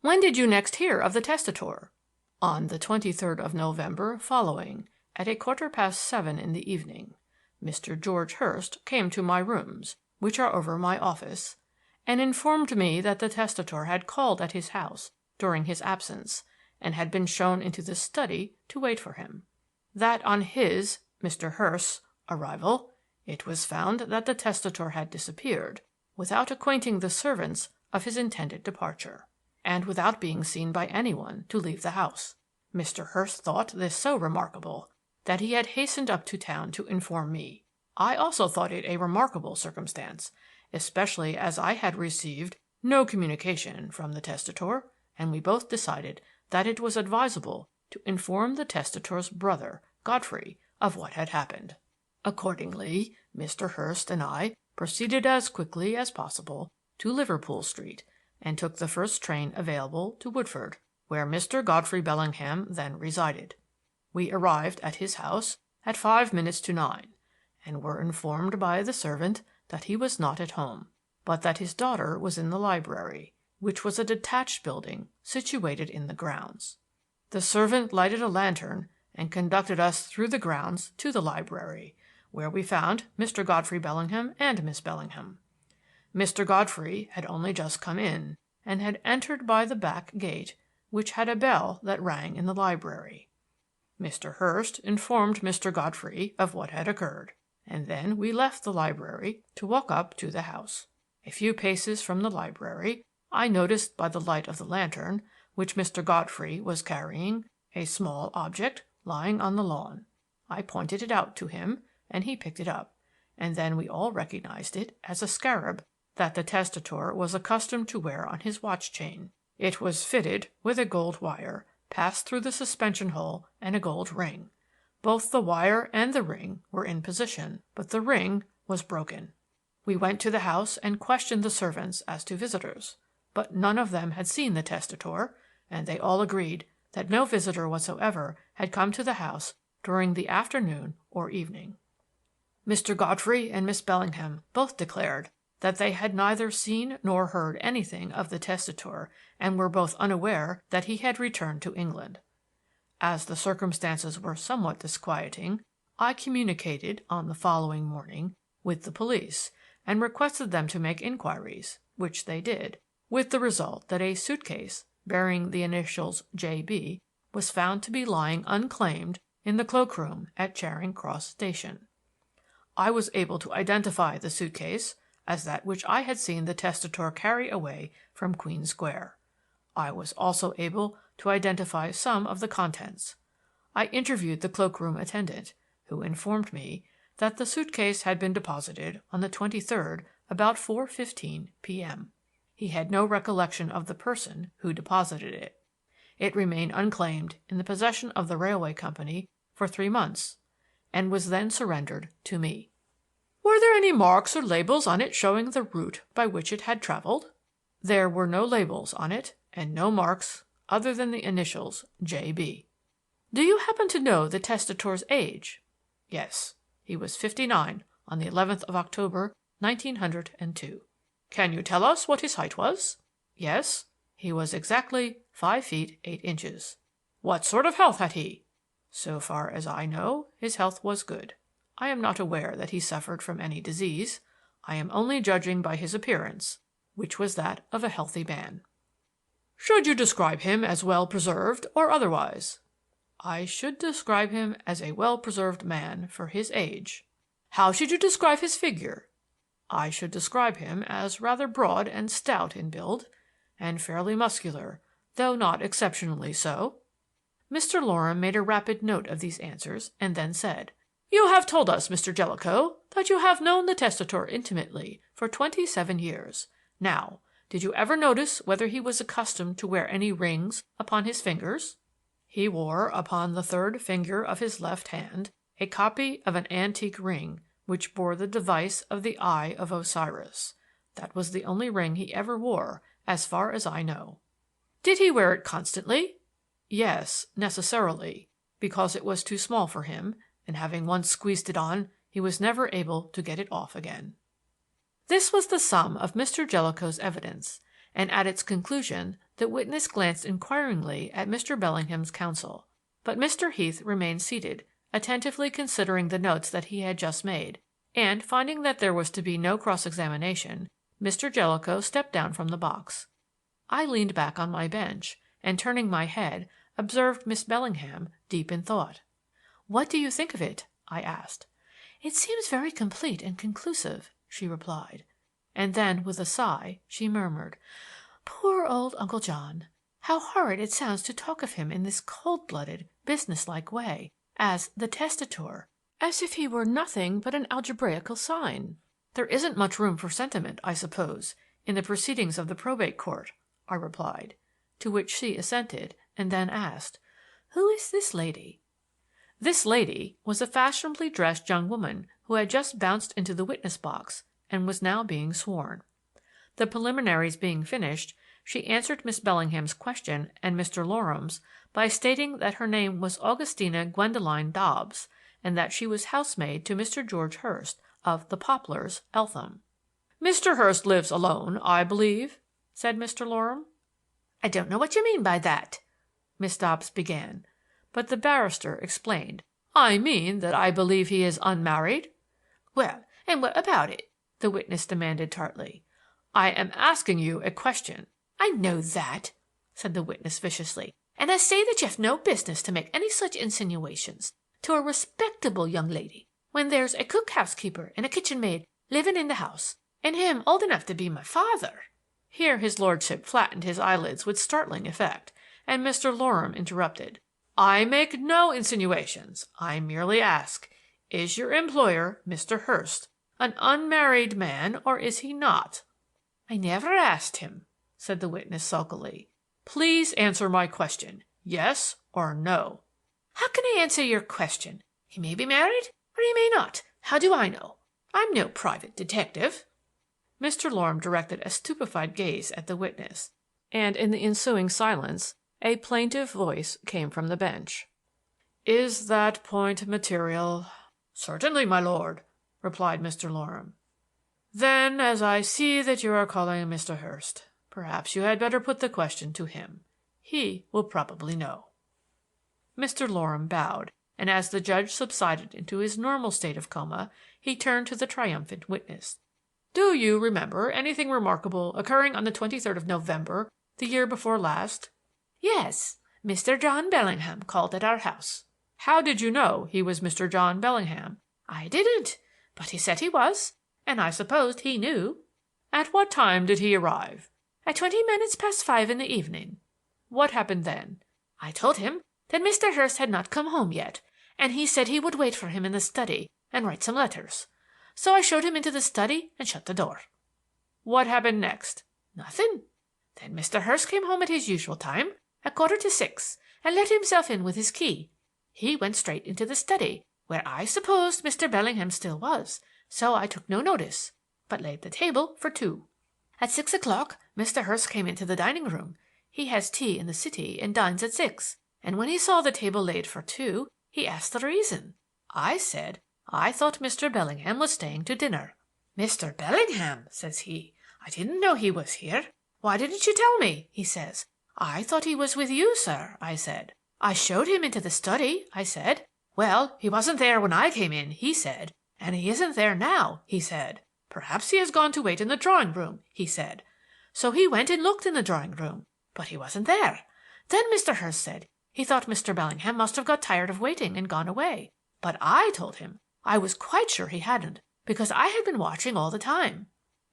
When did you next hear of the testator? On the 23rd of November following, at 7:15 in the evening. Mr. George Hurst came to my rooms, which are over my office, and informed me that the testator had called at his house during his absence, and had been shown into the study to wait for him. That on his, Mr. Hurst's, arrival, it was found that the testator had disappeared, without acquainting the servants of his intended departure, and without being seen by anyone to leave the house. Mr. Hurst thought this so remarkable that he had hastened up to town to inform me. I also thought it a remarkable circumstance, especially as I had received no communication from the testator, and we both decided that it was advisable to inform the testator's brother, Godfrey, of what had happened. Accordingly, Mr. Hurst and I proceeded as quickly as possible to Liverpool Street and took the first train available to Woodford, where Mr. Godfrey Bellingham then resided. We arrived at his house at 5 minutes to 9, and were informed by the servant that he was not at home, but that his daughter was in the library, which was a detached building situated in the grounds. The servant lighted a lantern and conducted us through the grounds to the library, where we found Mr. Godfrey Bellingham and Miss Bellingham. Mr. Godfrey had only just come in, and had entered by the back gate, which had a bell that rang in the library. Mr. Hurst informed Mr. Godfrey of what had occurred, and then we left the library to walk up to the house. A few paces from the library, I noticed by the light of the lantern, which Mr. Godfrey was carrying, a small object lying on the lawn. I pointed it out to him, and he picked it up, and then we all recognized it as a scarab that the testator was accustomed to wear on his watch chain. It was fitted with a gold wire, passed through the suspension hole, and a gold ring. Both the wire and the ring were in position, but the ring was broken. We went to the house and questioned the servants as to visitors, but none of them had seen the testator, and they all agreed that no visitor whatsoever had come to the house during the afternoon or evening. Mr. Godfrey and Miss Bellingham both declared that they had neither seen nor heard anything of the testator, and were both unaware that he had returned to England. As the circumstances were somewhat disquieting, I communicated on the following morning with the police, and requested them to make inquiries, which they did, with the result that a suitcase bearing the initials J.B. was found to be lying unclaimed in the cloakroom at Charing Cross Station. I was able to identify the suitcase as that which I had seen the testator carry away from Queen Square. I was also able to identify some of the contents. I interviewed the cloakroom attendant, who informed me that the suitcase had been deposited on the 23rd about 4:15 p.m. He had no recollection of the person who deposited it. It remained unclaimed in the possession of the railway company for 3 months, and was then surrendered to me. Were there any marks or labels on it showing the route by which it had traveled? There were no labels on it, and no marks other than the initials J.B. Do you happen to know the testator's age? Yes, he was 59 on the 11th of October, 1902. Can you tell us what his height was? Yes, he was exactly 5 feet 8 inches. What sort of health had he? So far as I know, his health was good. I am not aware that he suffered from any disease. I am only judging by his appearance, which was that of a healthy man. Should you describe him as well preserved or otherwise? I should describe him as a well preserved man for his age. How should you describe his figure? I should describe him as rather broad and stout in build, and fairly muscular, though not exceptionally so. Mr. Loram made a rapid note of these answers, and then said, You have told us, Mr. Jellicoe, that you have known the testator intimately for 27 years. Now, did you ever notice whether he was accustomed to wear any rings upon his fingers? He wore upon the 3rd finger of his left hand a copy of an antique ring which bore the device of the Eye of Osiris. That was the only ring he ever wore, as far as I know. Did he wear it constantly? Yes, necessarily, because it was too small for him, and having once squeezed it on, he was never able to get it off again. This was the sum of Mr. Jellicoe's evidence, and at its conclusion the witness glanced inquiringly at Mr. Bellingham's counsel, but Mr. Heath remained seated, attentively considering the notes that he had just made, and, finding that there was to be no cross-examination, Mr. Jellicoe stepped down from the box. I leaned back on my bench, and turning my head, observed Miss Bellingham deep in thought. "What do you think of it?" I asked. "It seems very complete and conclusive," she replied. And then, with a sigh, she murmured, "Poor old Uncle John! How horrid it sounds to talk of him in this cold-blooded, business-like way, as the testator, as if he were nothing but an algebraical sign. There isn't much room for sentiment, I suppose, in the proceedings of the probate court, I replied, to which she assented, and then asked, "Who is this lady?" This lady was a fashionably dressed young woman who had just bounced into the witness box and was now being sworn. The preliminaries being finished, she answered Miss Bellingham's question and Mr. Loram's by stating that her name was Augustina Gwendoline Dobbs, and that she was housemaid to Mr. George Hurst of the Poplars, Eltham. "Mr. Hurst lives alone, I believe?" said Mr. Loram. "I don't know what you mean by that," Miss Dobbs began, but the barrister explained. "I mean that I believe he is unmarried." "Well, and what about it?" the witness demanded tartly. "I am asking you a question." "I know that," said the witness viciously, "and I say that you have no business to make any such insinuations to a respectable young lady when there's a cook housekeeper and a kitchen maid living in the house, and him old enough to be my father." Here his lordship flattened his eyelids with startling effect, and Mr. Loram interrupted. "I make no insinuations. I merely ask, is your employer, Mr. Hurst, an unmarried man, or is he not?" "I never asked him," said the witness sulkily. "Please answer my question, yes or no." "How can I answer your question? He may be married, or he may not. How do I know? I'm no private detective." Mr. Loram directed a stupefied gaze at the witness, and in the ensuing silence a plaintive voice came from the bench. "Is that point material?" "Certainly, my lord," replied Mr. Loram. "Then, as I see that you are calling Mr. Hurst, perhaps you had better put the question to him. He will probably know." Mr. Loram bowed, and as the judge subsided into his normal state of coma, he turned to the triumphant witness. "Do you remember anything remarkable occurring on the 23rd of November, the year before last?" "Yes. Mr. John Bellingham called at our house." "How did you know he was Mr. John Bellingham?" "I didn't, but he said he was, and I supposed he knew." "At what time did he arrive?" "At 20 minutes past 5 in the evening." "What happened then?" "I told him that Mr. Hurst had not come home yet, and he said he would wait for him in the study and write some letters. So I showed him into the study and shut the door." "What happened next?" "Nothing. Then Mr. Hurst came home at his usual time, at 5:45, and let himself in with his key. He went straight into the study, where I supposed Mr. Bellingham still was, so I took no notice, but laid the table for 2. At 6 o'clock Mr. Hurst came into the dining room. He has tea in the city and dines at 6, and when he saw the table laid for 2, he asked the reason. I said I thought Mr. Bellingham was staying to dinner. 'Mr. Bellingham,' says he, 'I didn't know he was here. Why didn't you tell me?' he says. 'I thought he was with you, sir,' I said. 'I showed him into the study,' I said. 'Well, he wasn't there when I came in,' he said, 'and he isn't there now,' he said. 'Perhaps he has gone to wait in the drawing room,' he said. So he went and looked in the drawing room, but he wasn't there. Then Mr. Hurst said he thought Mr. Bellingham must have got tired of waiting and gone away. But I told him I was quite sure he hadn't, because I had been watching all the time.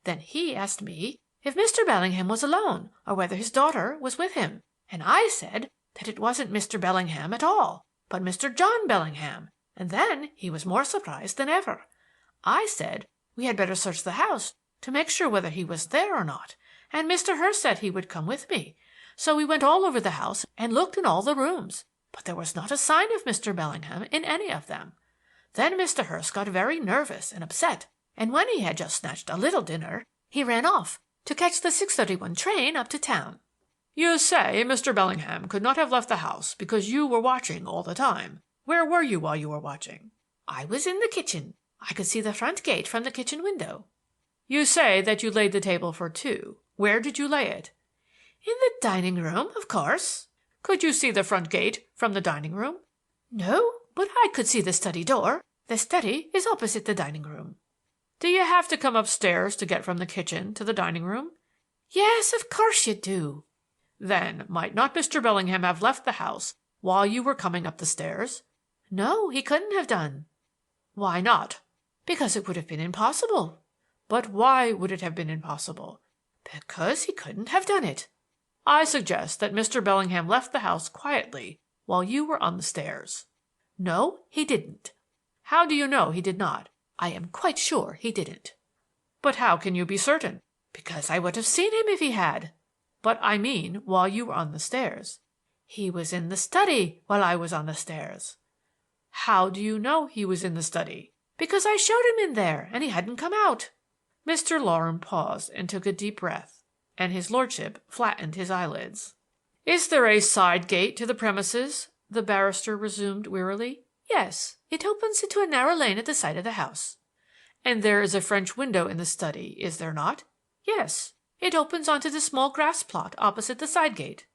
Then he asked me if Mr. Bellingham was alone or whether his daughter was with him, and I said that it wasn't Mr. Bellingham at all, but Mr. John Bellingham, and then he was more surprised than ever. I said we had better search the house to make sure whether he was there or not, and Mr. Hurst said he would come with me. So we went all over the house and looked in all the rooms, but there was not a sign of Mr. Bellingham in any of them. Then Mr. Hurst got very nervous and upset, and when he had just snatched a little dinner, he ran off to catch the 6:31 train up to town." "You say Mr. Bellingham could not have left the house because you were watching all the time. Where were you while you were watching?" "I was in the kitchen. I could see the front gate from the kitchen window." "You say that you laid the table for 2. Where did you lay it?" "In the dining room, of course." "Could you see the front gate from the dining room?" "No, but I could see the study door. The study is opposite the dining room." "Do you have to come upstairs to get from the kitchen to the dining room?" "Yes, of course you do." "Then might not Mr. Bellingham have left the house while you were coming up the stairs?" "No, he couldn't have done." "Why not?" "Because it would have been impossible." "But why would it have been impossible?" "Because he couldn't have done it." "I suggest that Mr. Bellingham left the house quietly while you were on the stairs." "No, he didn't." How do you know he did not? I am quite sure he didn't. But how can you be certain? Because I would have seen him if he had. But I mean while you were on the stairs. He was in the study while I was on the stairs. How do you know he was in the study? Because I showed him in there, and he hadn't come out. Mr. Loram paused and took a deep breath, and his lordship flattened his eyelids. "Is there a side gate to the premises?" the barrister resumed wearily. "Yes, it opens into a narrow lane at the side of the house." "And there is a French window in the study, is there not?" "Yes, it opens onto the small grass plot opposite the side gate."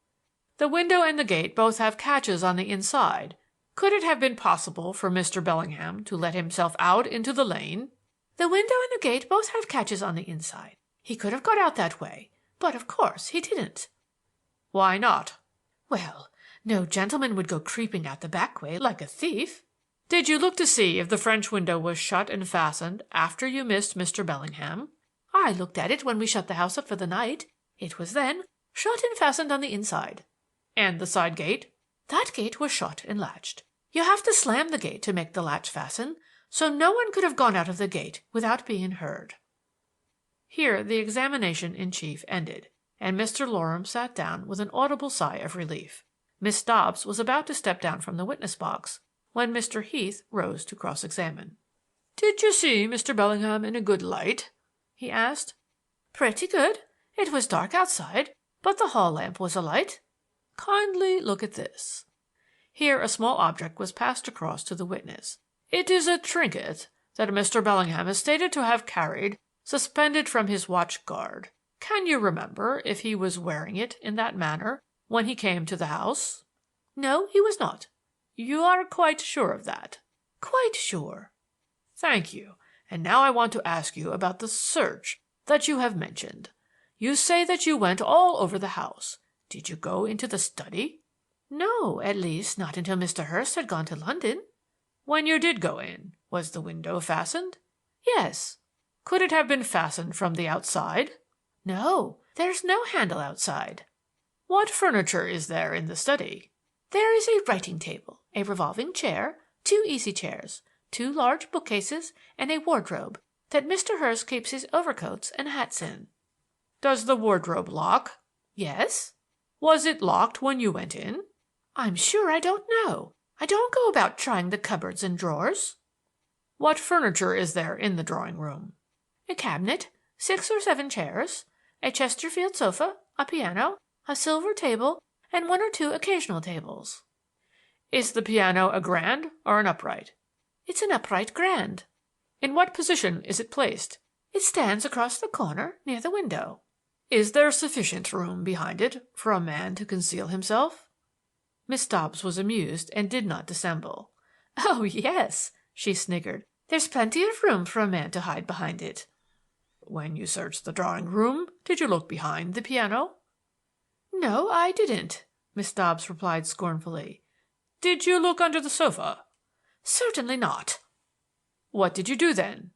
"The window and the gate both have catches on the inside. Could it have been possible for Mr. Bellingham to let himself out into the lane?" "The window and the gate both have catches on the inside. He could have got out that way, but of course he didn't." "Why not?" "Well, no gentleman would go creeping out the back way like a thief." "Did you look to see if the French window was shut and fastened after you missed Mr. Bellingham?" "I looked at it when we shut the house up for the night. It was then shut and fastened on the inside." "And the side gate?" "That gate was shut and latched. You have to slam the gate to make the latch fasten, so no one could have gone out of the gate without being heard." Here the examination in chief ended, and Mr. Loram sat down with an audible sigh of relief. Miss Dobbs was about to step down from the witness box when Mr. Heath rose to cross-examine. "Did you see Mr. Bellingham in a good light?" he asked. "Pretty good. It was dark outside, but the hall lamp was alight." "Kindly look at this." Here a small object was passed across to the witness. "It is a trinket that Mr. Bellingham is stated to have carried suspended from his watch guard. Can you remember if he was wearing it in that manner when he came to the house?" "No, he was not." "You are quite sure of that?" "Quite sure." "Thank you. And now I want to ask you about the search that you have mentioned. You say that you went all over the house. Did you go into the study?" "No, at least not until Mr. Hurst had gone to London." "When you did go in, was the window fastened?" "Yes." "Could it have been fastened from the outside?" "No, there's no handle outside." "What furniture is there in the study?" "There is a writing table, a revolving chair, 2 easy chairs, 2 large bookcases, and a wardrobe that Mr. Hurst keeps his overcoats and hats in." "Does the wardrobe lock?" "Yes." "Was it locked when you went in?" "I'm sure I don't know. I don't go about trying the cupboards and drawers." "What furniture is there in the drawing room?" "A cabinet, 6 or 7 chairs, a Chesterfield sofa, a piano, a silver table, and 1 or 2 occasional tables." "Is the piano a grand or an upright?" "It's an upright grand." "In what position is it placed?" "It stands across the corner near the window." "Is there sufficient room behind it for a man to conceal himself?" Miss Dobbs was amused and did not dissemble. "Oh, yes," she sniggered. "There's plenty of room for a man to hide behind it." "When you searched the drawing room, did you look behind the piano?" "No, I didn't," Miss Dobbs replied scornfully. "Did you look under the sofa?" "Certainly not." "What did you do then?"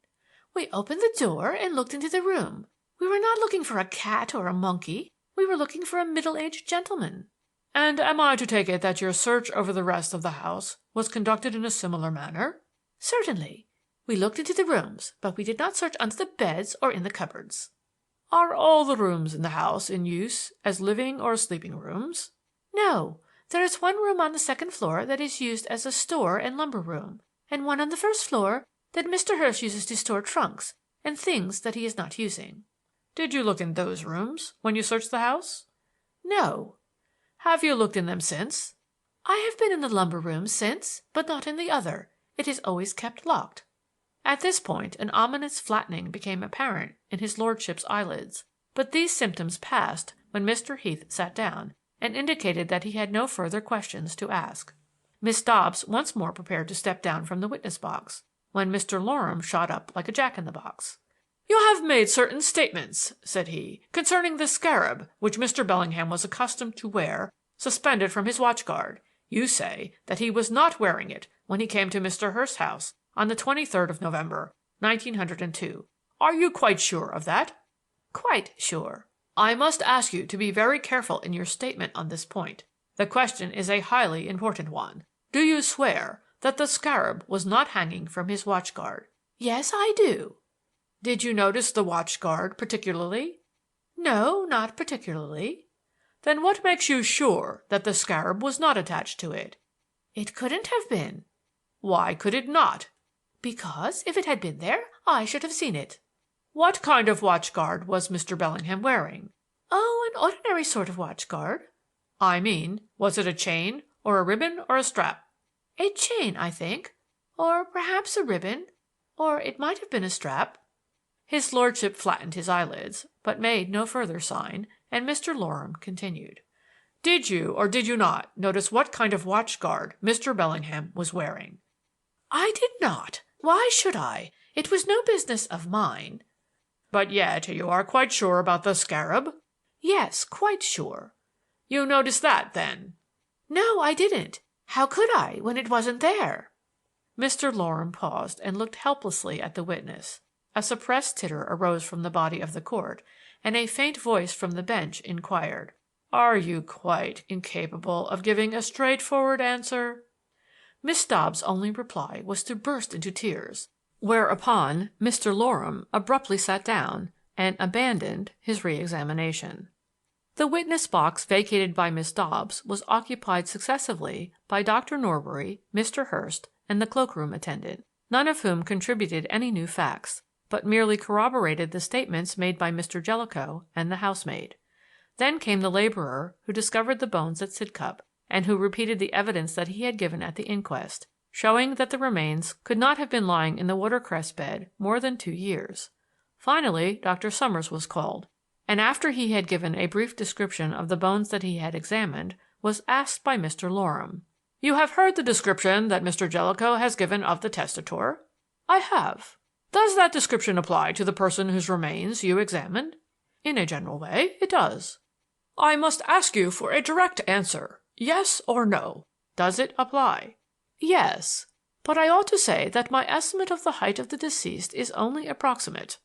"We opened the door and looked into the room. We were not looking for a cat or a monkey. We were looking for a middle-aged gentleman." "And am I to take it that your search over the rest of the house was conducted in a similar manner?" "Certainly. We looked into the rooms, but we did not search under the beds or in the cupboards." "Are all the rooms in the house in use as living or sleeping rooms?" "No. There is 1 room on the 2nd floor that is used as a store and lumber room, and 1 on the 1st floor that Mr. Hurst uses to store trunks and things that he is not using." "Did you look in those rooms when you searched the house?" "No." "Have you looked in them since?" "I have been in the lumber room since, but not in the other. It is always kept locked." At this point an ominous flattening became apparent in his lordship's eyelids, but these symptoms passed when Mr. Heath sat down and indicated that he had no further questions to ask. Miss Dobbs once more prepared to step down from the witness box, when Mr. Loram shot up like a jack-in-the-box. "You have made certain statements," said he, "concerning the scarab which Mr. Bellingham was accustomed to wear suspended from his watch-guard. You say that he was not wearing it when he came to Mr. Hurst's house on the 23rd of November, 1902. Are you quite sure of that?" "Quite sure." "I must ask you to be very careful in your statement on this point. The question is a highly important one. Do you swear that the scarab was not hanging from his watchguard? Yes, I do. Did you notice the watchguard particularly? No, not particularly. Then what makes you sure that the scarab was not attached to it? It couldn't have been. Why could it not? Because if it had been there, I should have seen it. What kind of watchguard was Mr. Bellingham wearing? Oh, an ordinary sort of watchguard. I mean, was it a chain, or a ribbon, or a strap? A chain, I think. Or perhaps a ribbon. Or it might have been a strap. His lordship flattened his eyelids, but made no further sign, and Mr. Loram continued. Did you or did you not notice what kind of watchguard Mr. Bellingham was wearing? I did not. Why should I? It was no business of mine. But yet you are quite sure about the scarab? Yes, quite sure. You noticed that, then? No, I didn't. How could I, when it wasn't there? Mr. Loram paused and looked helplessly at the witness. A suppressed titter arose from the body of the court, and a faint voice from the bench inquired, Are you quite incapable of giving a straightforward answer? Miss Dobbs' only reply was to burst into tears, whereupon Mr. Loram abruptly sat down and abandoned his re-examination. The witness box vacated by Miss Dobbs was occupied successively by Dr. Norbury, Mr. Hurst, and the cloakroom attendant, none of whom contributed any new facts, but merely corroborated the statements made by Mr. Jellicoe and the housemaid. Then came the laborer who discovered the bones at Sidcup, and who repeated the evidence that he had given at the inquest, showing that the remains could not have been lying in the Water-Cress Bed more than 2 years. Finally, Dr. Summers was called, and after he had given a brief description of the bones that he had examined, was asked by Mr. Loram, You have heard the description that Mr. Jellicoe has given of the testator? I have. Does that description apply to the person whose remains you examined? In a general way, it does. I must ask you for a direct answer. Yes or no? Does it apply? Yes, but I ought to say that my estimate of the height of the deceased is only approximate.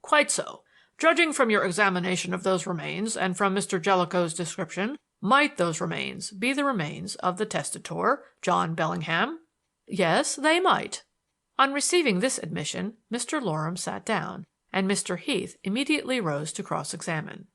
Quite so. Judging from your examination of those remains and from Mr. Jellicoe's description, might those remains be the remains of the testator, John Bellingham? Yes, they might. On receiving this admission, Mr. Loram sat down, and Mr. Heath immediately rose to cross-examine.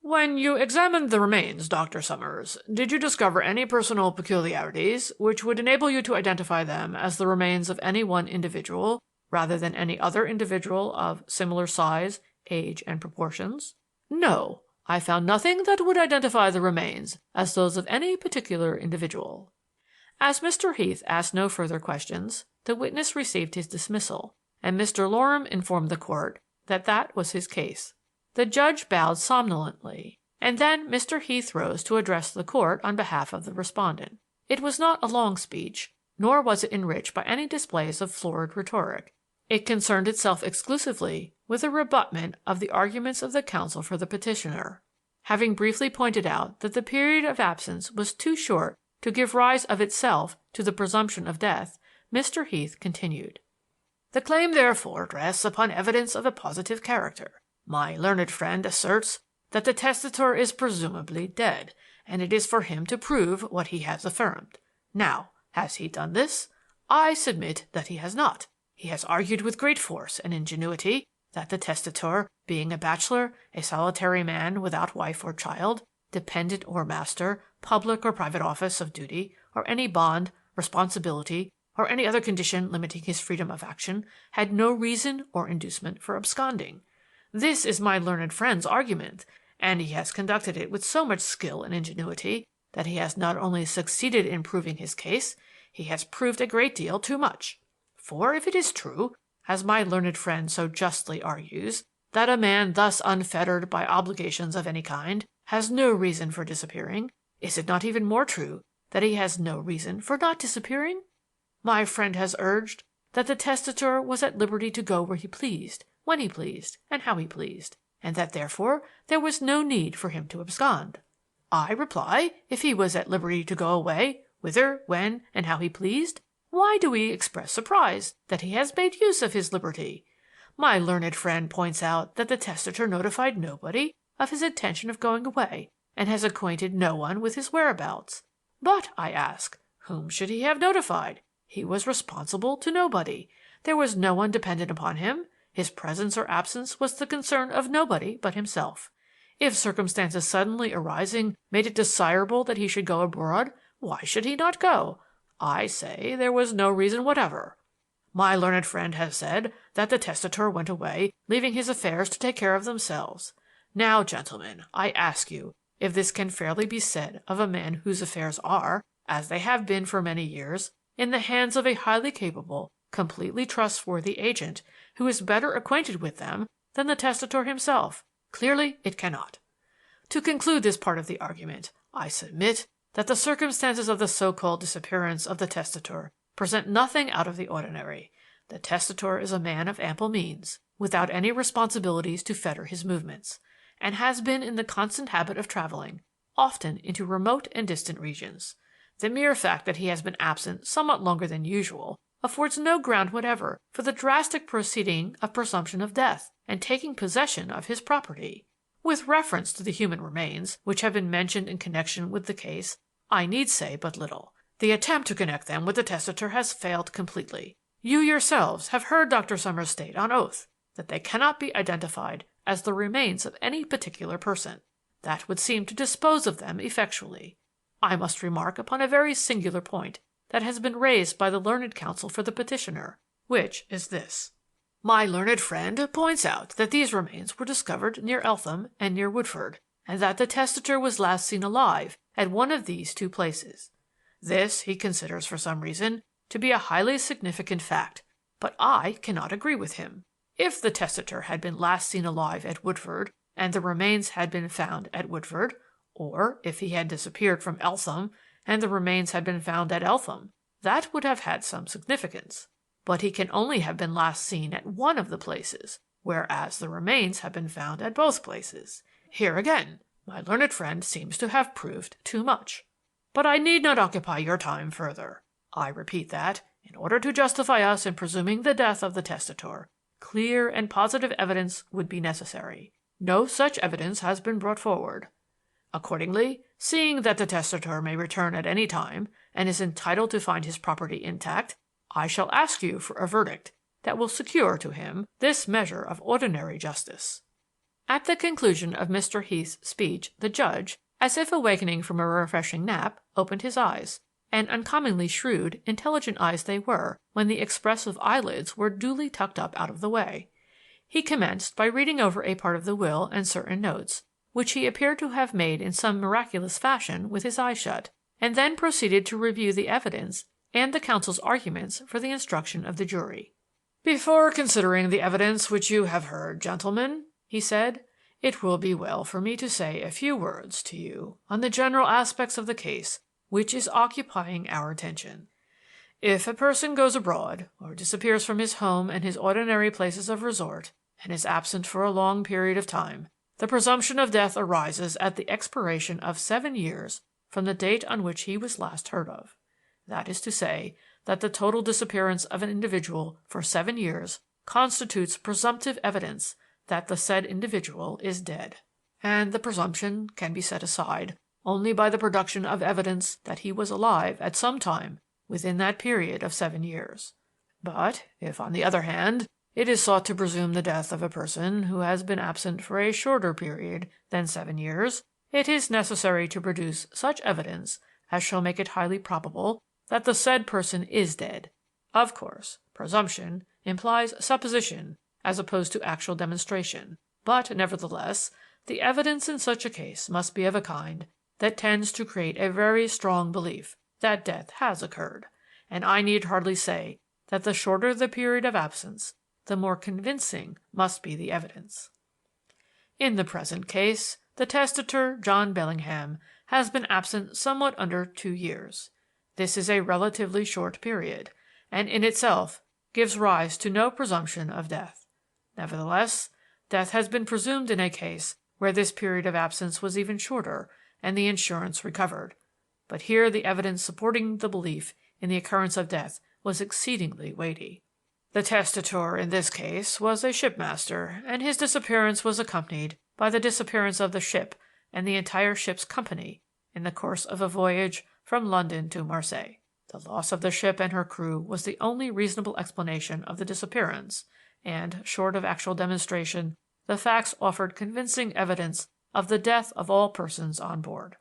When you examined the remains, Dr. Summers, did you discover any personal peculiarities which would enable you to identify them as the remains of any one individual rather than any other individual of similar size, age, and proportions? No, I found nothing that would identify the remains as those of any particular individual. As Mr. Heath asked no further questions, the witness received his dismissal, and Mr. Loram informed the court that that was his case. The judge bowed somnolently, and then Mr. Heath rose to address the court on behalf of the respondent. It was not a long speech, nor was it enriched by any displays of florid rhetoric. It concerned itself exclusively with a rebutment of the arguments of the counsel for the petitioner. Having briefly pointed out that the period of absence was too short to give rise of itself to the presumption of death, Mr. Heath continued. The claim therefore rests upon evidence of a positive character. My learned friend asserts that the testator is presumably dead, and it is for him to prove what he has affirmed. Now, has he done this? I submit that he has not. He has argued with great force and ingenuity that the testator, being a bachelor, a solitary man without wife or child, dependent or master, public or private office of duty, or any bond, responsibility, or any other condition limiting his freedom of action, had no reason or inducement for absconding. This is my learned friend's argument, and he has conducted it with so much skill and ingenuity that he has not only succeeded in proving his case, he has proved a great deal too much. For if it is true, as my learned friend so justly argues, that a man thus unfettered by obligations of any kind has no reason for disappearing, is it not even more true that he has no reason for not disappearing? My friend has urged that the testator was at liberty to go where he pleased, when he pleased, and how he pleased, and that therefore there was no need for him to abscond. I reply, if he was at liberty to go away, whither, when, and how he pleased, why do we express surprise that he has made use of his liberty? My learned friend points out that the testator notified nobody of his intention of going away, and has acquainted no one with his whereabouts. But, I ask, whom should he have notified? He was responsible to nobody. There was no one dependent upon him. His presence or absence was the concern of nobody but himself. If circumstances suddenly arising made it desirable that he should go abroad, why should he not go? I say there was no reason whatever. My learned friend has said that the testator went away, leaving his affairs to take care of themselves. Now, gentlemen, I ask you if this can fairly be said of a man whose affairs are, as they have been for many years, in the hands of a highly capable, completely trustworthy agent who is better acquainted with them than the testator himself. Clearly, it cannot. To conclude this part of the argument, I submit that the circumstances of the so-called disappearance of the testator present nothing out of the ordinary. The testator is a man of ample means, without any responsibilities to fetter his movements, and has been in the constant habit of traveling, often into remote and distant regions. The mere fact that he has been absent somewhat longer than usual affords no ground whatever for the drastic proceeding of presumption of death and taking possession of his property. With reference to the human remains which have been mentioned in connection with the case, I need say but little. The attempt to connect them with the testator has failed completely. You yourselves have heard Dr. Summers state on oath that they cannot be identified as the remains of any particular person. That would seem to dispose of them effectually. I must remark upon a very singular point that has been raised by the learned counsel for the petitioner, which is this. My learned friend points out that these remains were discovered near Eltham and near Woodford, and that the testator was last seen alive at one of these two places. This he considers for some reason to be a highly significant fact, but I cannot agree with him. If the testator had been last seen alive at Woodford, and the remains had been found at Woodford, or if he had disappeared from Eltham and the remains had been found at Eltham, that would have had some significance. But he can only have been last seen at one of the places, whereas the remains have been found at both places. Here again, my learned friend seems to have proved too much. But I need not occupy your time further. I repeat that, in order to justify us in presuming the death of the testator, clear and positive evidence would be necessary. No such evidence has been brought forward. Accordingly, seeing that the testator may return at any time and is entitled to find his property intact, I shall ask you for a verdict that will secure to him this measure of ordinary justice." At the conclusion of Mr. Heath's speech, the judge, as if awakening from a refreshing nap, opened his eyes, and uncommonly shrewd, intelligent eyes they were when the expressive eyelids were duly tucked up out of the way. He commenced by reading over a part of the will and certain notes, which he appeared to have made in some miraculous fashion with his eyes shut, and then proceeded to review the evidence and the counsel's arguments for the instruction of the jury. "Before considering the evidence which you have heard, gentlemen," he said, "it will be well for me to say a few words to you on the general aspects of the case which is occupying our attention. If a person goes abroad, or disappears from his home and his ordinary places of resort, and is absent for a long period of time, the presumption of death arises at the expiration of 7 years from the date on which he was last heard of. That is to say, that the total disappearance of an individual for 7 years constitutes presumptive evidence that the said individual is dead, and the presumption can be set aside only by the production of evidence that he was alive at some time within that period of 7 years. But if, on the other hand, it is sought to presume the death of a person who has been absent for a shorter period than 7 years, it is necessary to produce such evidence as shall make it highly probable that the said person is dead. Of course, presumption implies supposition as opposed to actual demonstration, but nevertheless, the evidence in such a case must be of a kind that tends to create a very strong belief that death has occurred, and I need hardly say that the shorter the period of absence, the more convincing must be the evidence. In the present case, the testator, John Bellingham, has been absent somewhat under 2 years. This is a relatively short period, and in itself gives rise to no presumption of death. Nevertheless, death has been presumed in a case where this period of absence was even shorter and the insurance recovered. But here the evidence supporting the belief in the occurrence of death was exceedingly weighty. The testator in this case was a shipmaster, and his disappearance was accompanied by the disappearance of the ship and the entire ship's company in the course of a voyage from London to Marseille. The loss of the ship and her crew was the only reasonable explanation of the disappearance, and, short of actual demonstration, the facts offered convincing evidence of the death of all persons on board.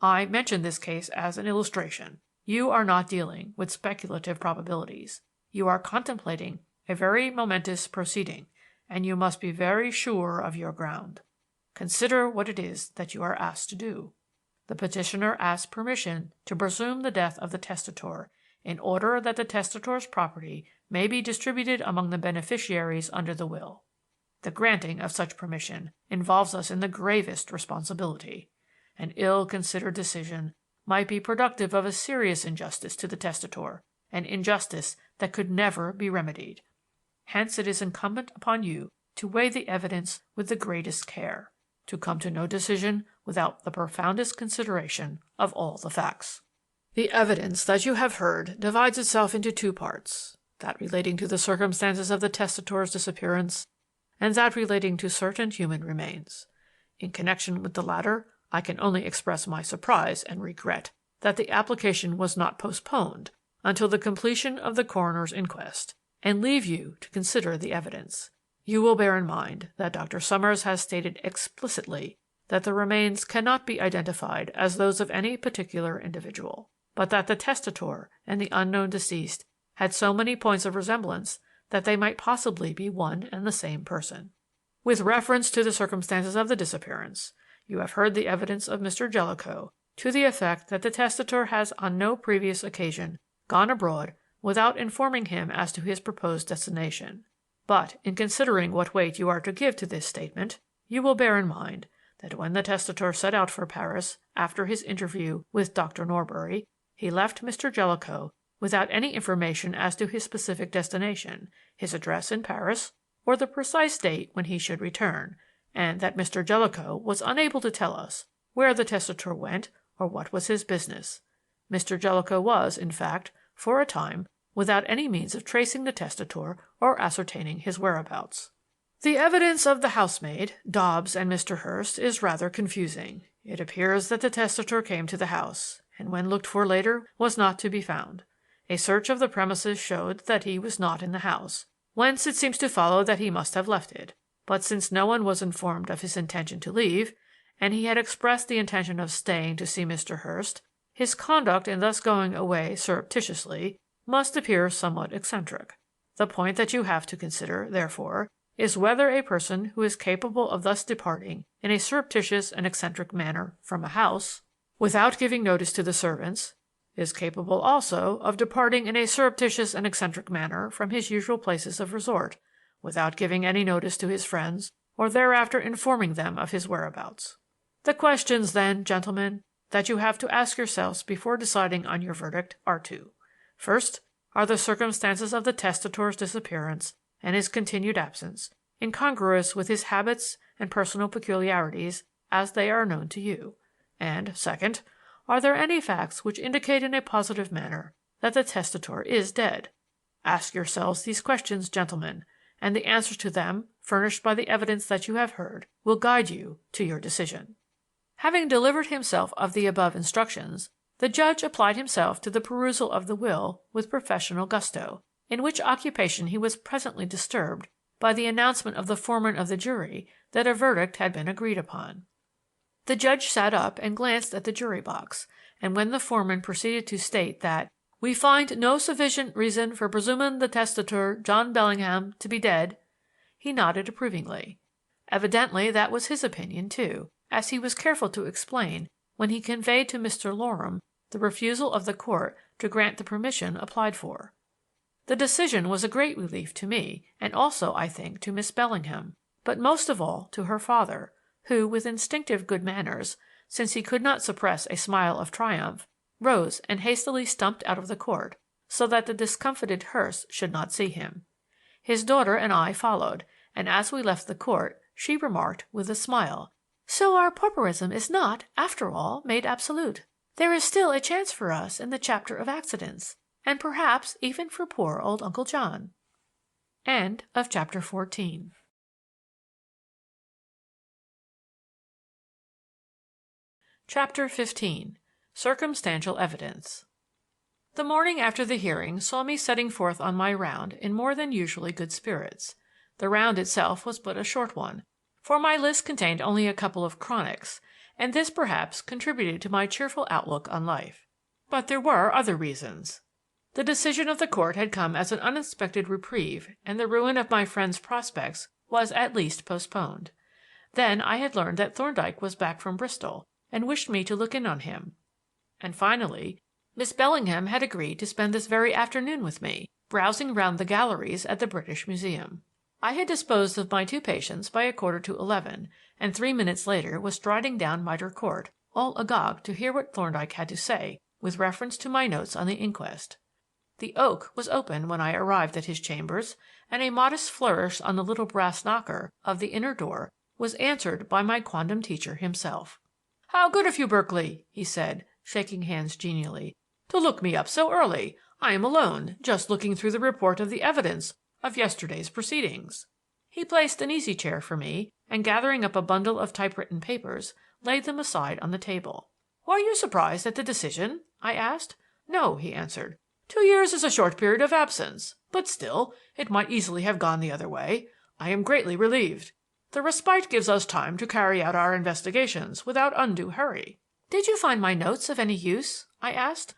I mention this case as an illustration. You are not dealing with speculative probabilities. You are contemplating a very momentous proceeding, and you must be very sure of your ground. Consider what it is that you are asked to do. The petitioner asks permission to presume the death of the testator in order that the testator's property may be distributed among the beneficiaries under the will. The granting of such permission involves us in the gravest responsibility. An ill-considered decision might be productive of a serious injustice to the testator, an injustice that could never be remedied. Hence it is incumbent upon you to weigh the evidence with the greatest care, to come to no decision without the profoundest consideration of all the facts. The evidence that you have heard divides itself into two parts, that relating to the circumstances of the testator's disappearance and that relating to certain human remains. In connection with the latter, I can only express my surprise and regret that the application was not postponed until the completion of the coroner's inquest, and leave you to consider the evidence. You will bear in mind that Dr. Summers has stated explicitly that the remains cannot be identified as those of any particular individual, but that the testator and the unknown deceased had so many points of resemblance that they might possibly be one and the same person. With reference to the circumstances of the disappearance, you have heard the evidence of Mr. Jellicoe to the effect that the testator has on no previous occasion gone abroad without informing him as to his proposed destination. But in considering what weight you are to give to this statement, you will bear in mind that when the testator set out for Paris after his interview with Dr. Norbury, he left Mr. Jellicoe without any information as to his specific destination, his address in Paris, or the precise date when he should return, and that Mr. Jellicoe was unable to tell us where the testator went or what was his business. Mr. Jellicoe was, in fact, for a time, without any means of tracing the testator or ascertaining his whereabouts. The evidence of the housemaid, Dobbs, and Mr. Hurst is rather confusing. It appears that the testator came to the house, and when looked for later was not to be found. A search of the premises showed that he was not in the house, whence it seems to follow that he must have left it. But since no one was informed of his intention to leave, and he had expressed the intention of staying to see Mr. Hurst, his conduct in thus going away surreptitiously must appear somewhat eccentric. The point that you have to consider, therefore, is whether a person who is capable of thus departing in a surreptitious and eccentric manner from a house, without giving notice to the servants, is capable also of departing in a surreptitious and eccentric manner from his usual places of resort, without giving any notice to his friends, or thereafter informing them of his whereabouts. The questions, then, gentlemen, that you have to ask yourselves before deciding on your verdict are two. First, are the circumstances of the testator's disappearance and his continued absence incongruous with his habits and personal peculiarities as they are known to you? And, second, are there any facts which indicate in a positive manner that the testator is dead? Ask yourselves these questions, gentlemen, and the answers to them, furnished by the evidence that you have heard, will guide you to your decision. Having delivered himself of the above instructions, the judge applied himself to the perusal of the will with professional gusto, in which occupation he was presently disturbed by the announcement of the foreman of the jury that a verdict had been agreed upon. The judge sat up and glanced at the jury box, and when the foreman proceeded to state that "we find no sufficient reason for presuming the testator, John Bellingham, to be dead," he nodded approvingly. Evidently that was his opinion, too, as he was careful to explain when he conveyed to Mr. Loram the refusal of the court to grant the permission applied for. The decision was a great relief to me, and also, I think, to Miss Bellingham, but most of all to her father, who, with instinctive good manners, since he could not suppress a smile of triumph, rose and hastily stumped out of the court, so that the discomfited Hurst should not see him. His daughter and I followed, and as we left the court, she remarked with a smile, "So our pauperism is not, after all, made absolute. There is still a chance for us in the chapter of accidents, and perhaps even for poor old Uncle John." End of chapter 14. Chapter 15. Circumstantial Evidence. The morning after the hearing saw me setting forth on my round in more than usually good spirits. The round itself was but a short one, for my list contained only a couple of chronics, and this perhaps contributed to my cheerful outlook on life. But there were other reasons. The decision of the court had come as an unexpected reprieve, and the ruin of my friend's prospects was at least postponed. Then I had learned that Thorndyke was back from Bristol and wished me to look in on him. And finally, Miss Bellingham had agreed to spend this very afternoon with me, browsing round the galleries at the British Museum. I had disposed of my 2 patients by 11:15, and 3 minutes later was striding down Mitre Court, all agog to hear what Thorndyke had to say with reference to my notes on the inquest. The oak was open when I arrived at his chambers, and a modest flourish on the little brass knocker of the inner door was answered by my quondam teacher himself. "How good of you, Berkeley," he said, shaking hands genially, "to look me up so early. I am alone, just looking through the report of the evidence of yesterday's proceedings." He placed an easy chair for me, and gathering up a bundle of typewritten papers, laid them aside on the table. "Were you surprised at the decision?" I asked. "No," he answered. 2 years is a short period of absence, but still, it might easily have gone the other way. I am greatly relieved. The respite gives us time to carry out our investigations without undue hurry." "Did you find my notes of any use?" I asked.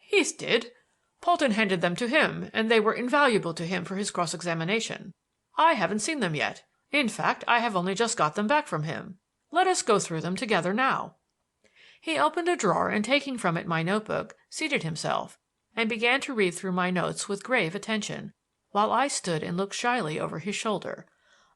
"He did. Polton handed them to him, and they were invaluable to him for his cross-examination. I haven't seen them yet. In fact, I have only just got them back from him. Let us go through them together now." He opened a drawer and taking from it my notebook, seated himself, and began to read through my notes with grave attention, while I stood and looked shyly over his shoulder.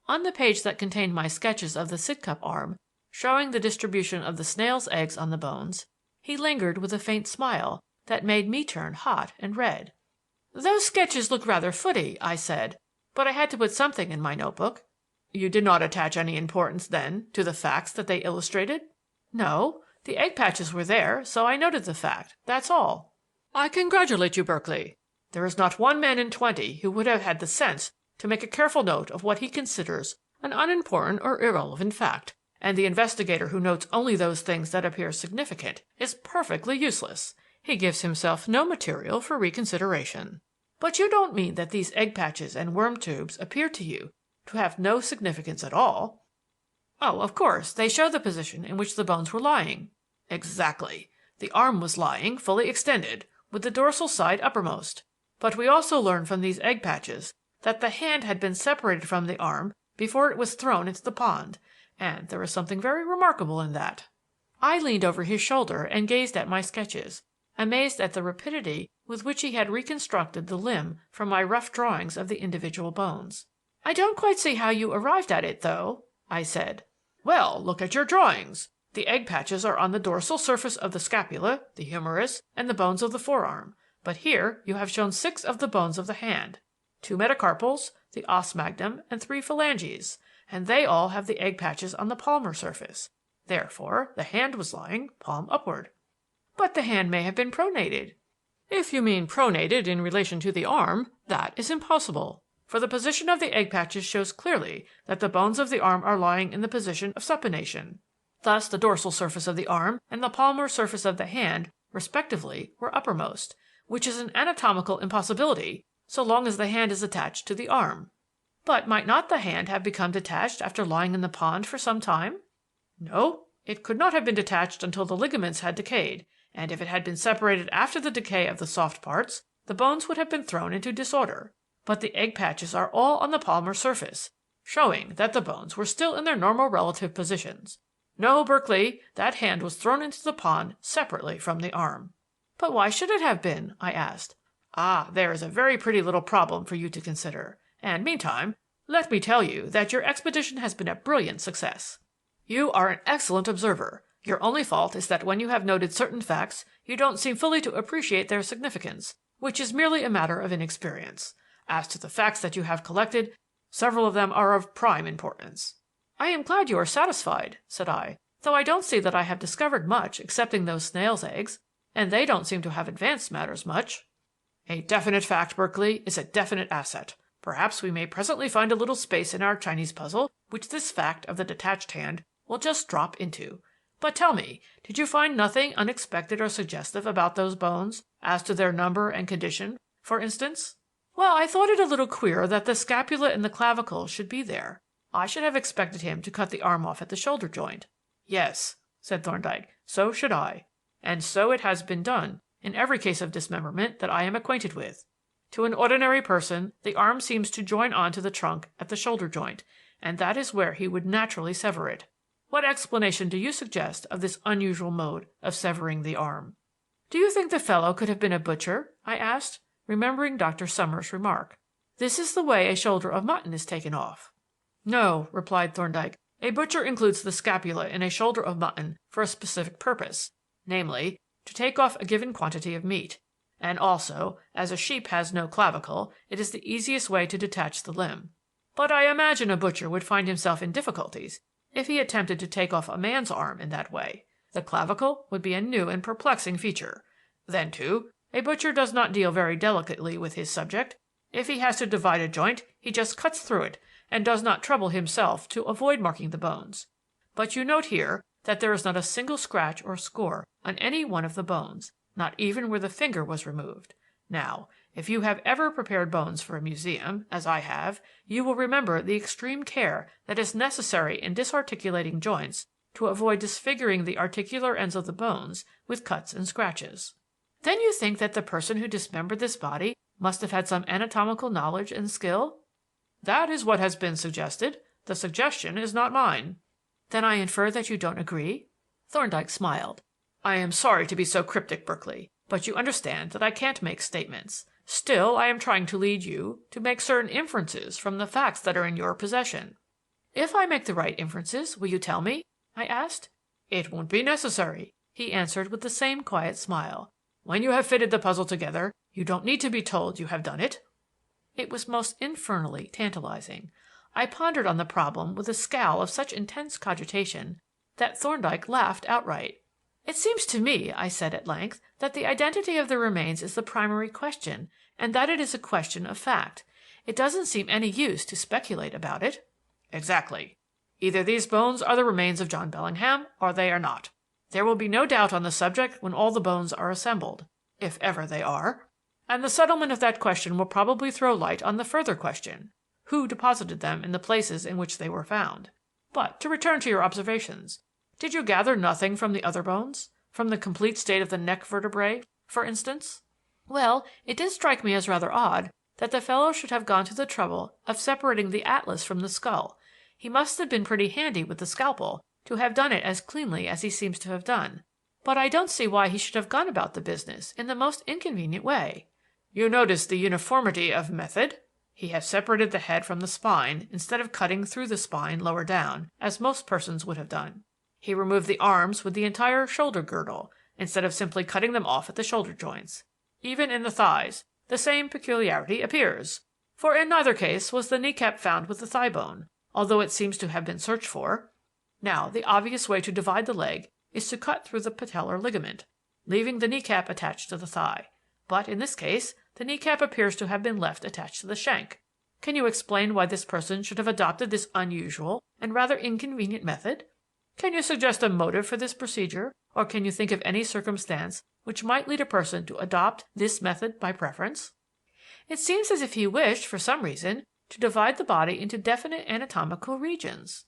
On the page that contained my sketches of the Sidcup arm, showing the distribution of the snail's eggs on the bones, he lingered with a faint smile that made me turn hot and red. "Those sketches look rather footy," I said, but I had to put something in my notebook. "You did not attach any importance, then, to the facts that they illustrated?" "No. The egg patches were there, so I noted the fact. That's all." "I congratulate you, Berkeley. There is not one man in 20 who would have had the sense to make a careful note of what he considers an unimportant or irrelevant fact, and the investigator who notes only those things that appear significant is perfectly useless. He gives himself no material for reconsideration. But you don't mean that these egg patches and worm tubes appear to you to have no significance at all?" "Oh, of course, they show the position in which the bones were lying." "Exactly. The arm was lying, fully extended, with the dorsal side uppermost. But we also learn from these egg patches that the hand had been separated from the arm before it was thrown into the pond, and there is something very remarkable in that." I leaned over his shoulder and gazed at my sketches, amazed at the rapidity with which he had reconstructed the limb from my rough drawings of the individual bones. "I don't quite see how you arrived at it, though," I said. "Well, look at your drawings. The egg patches are on the dorsal surface of the scapula, the humerus, and the bones of the forearm. But here you have shown 6 of the bones of the hand, 2 metacarpals, the os magnum, and 3 phalanges, and they all have the egg patches on the palmar surface. Therefore, the hand was lying palm upward." "But the hand may have been pronated." "If you mean pronated in relation to the arm, that is impossible, for the position of the egg patches shows clearly that the bones of the arm are lying in the position of supination. Thus the dorsal surface of the arm and the palmar surface of the hand, respectively, were uppermost, which is an anatomical impossibility so long as the hand is attached to the arm." "But might not the hand have become detached after lying in the pond for some time?" "No, it could not have been detached until the ligaments had decayed, and if it had been separated after the decay of the soft parts, the bones would have been thrown into disorder. But the egg patches are all on the palmar surface, showing that the bones were still in their normal relative positions. No, Berkeley, that hand was thrown into the pond separately from the arm." "But why should it have been?" I asked. "Ah, there is a very pretty little problem for you to consider. And meantime, let me tell you that your expedition has been a brilliant success. You are an excellent observer. Your only fault is that when you have noted certain facts you don't seem fully to appreciate their significance, which is merely a matter of inexperience. As to the facts that you have collected, several of them are of prime importance." "I am glad you are satisfied," said I, "though I don't see that I have discovered much excepting those snails' eggs, and they don't seem to have advanced matters much." "A definite fact, Berkeley, is a definite asset. Perhaps we may presently find a little space in our Chinese puzzle which this fact of the detached hand will just drop into. But tell me, did you find nothing unexpected or suggestive about those bones, as to their number and condition, for instance? Well, I thought it a little queer that the scapula and the clavicle should be there. I should have expected him to cut the arm off at the shoulder joint. Yes, said Thorndyke, so should I. And so it has been done in every case of dismemberment that I am acquainted with. To an ordinary person, the arm seems to join on to the trunk at the shoulder joint, and that is where he would naturally sever it. What explanation do you suggest of this unusual mode of severing the arm? Do you think the fellow could have been a butcher? I asked, remembering Dr. Summers' remark. This is the way a shoulder of mutton is taken off. No, replied Thorndyke. A butcher includes the scapula in a shoulder of mutton for a specific purpose, namely, to take off a given quantity of meat. And also, as a sheep has no clavicle, it is the easiest way to detach the limb. But I imagine a butcher would find himself in difficulties if he attempted to take off a man's arm in that way. The clavicle would be a new and perplexing feature. Then, too, a butcher does not deal very delicately with his subject. If he has to divide a joint, he just cuts through it and does not trouble himself to avoid marking the bones. But you note here that there is not a single scratch or score on any one of the bones, not even where the finger was removed. Now, if you have ever prepared bones for a museum, as I have, you will remember the extreme care that is necessary in disarticulating joints to avoid disfiguring the articular ends of the bones with cuts and scratches. Then you think that the person who dismembered this body must have had some anatomical knowledge and skill? That is what has been suggested. The suggestion is not mine. Then I infer that you don't agree? Thorndyke smiled. I am sorry to be so cryptic, Berkeley, but you understand that I can't make statements. Still, I am trying to lead you to make certain inferences from the facts that are in your possession. If I make the right inferences, will you tell me? I asked. It won't be necessary, he answered with the same quiet smile. When you have fitted the puzzle together, you don't need to be told you have done it. It was most infernally tantalizing. I pondered on the problem with a scowl of such intense cogitation that Thorndyke laughed outright. It seems to me, I said at length, that the identity of the remains is the primary question, and that it is a question of fact. It doesn't seem any use to speculate about it. Exactly. Either these bones are the remains of John Bellingham, or they are not. There will be no doubt on the subject when all the bones are assembled, if ever they are. And the settlement of that question will probably throw light on the further question: who deposited them in the places in which they were found? But to return to your observations, did you gather nothing from the other bones? From the complete state of the neck vertebrae, for instance? Well, it did strike me as rather odd that the fellow should have gone to the trouble of separating the atlas from the skull. He must have been pretty handy with the scalpel to have done it as cleanly as he seems to have done. But I don't see why he should have gone about the business in the most inconvenient way. You notice the uniformity of method? He has separated the head from the spine instead of cutting through the spine lower down, as most persons would have done. He removed the arms with the entire shoulder girdle, instead of simply cutting them off at the shoulder joints. Even in the thighs, the same peculiarity appears, for in neither case was the kneecap found with the thigh bone, although it seems to have been searched for. Now, the obvious way to divide the leg is to cut through the patellar ligament, leaving the kneecap attached to the thigh. But in this case, the kneecap appears to have been left attached to the shank. Can you explain why this person should have adopted this unusual and rather inconvenient method? Can you suggest a motive for this procedure, or can you think of any circumstance which might lead a person to adopt this method by preference? It seems as if he wished, for some reason, to divide the body into definite anatomical regions.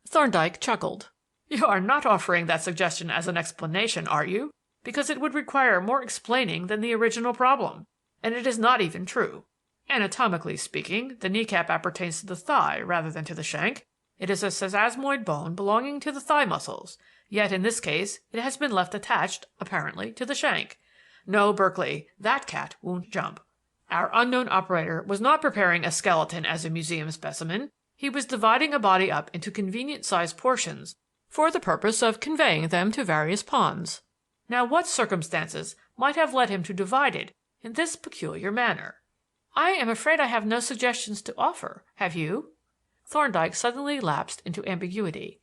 Thorndyke chuckled. You are not offering that suggestion as an explanation, are you? Because it would require more explaining than the original problem, and it is not even true. Anatomically speaking, the kneecap appertains to the thigh rather than to the shank. It is a sesamoid bone belonging to the thigh muscles, yet in this case it has been left attached, apparently, to the shank. No, Berkeley, that cat won't jump. Our unknown operator was not preparing a skeleton as a museum specimen. He was dividing a body up into convenient-sized portions for the purpose of conveying them to various ponds. Now, what circumstances might have led him to divide it in this peculiar manner? I am afraid I have no suggestions to offer. Have you? Thorndyke suddenly lapsed into ambiguity.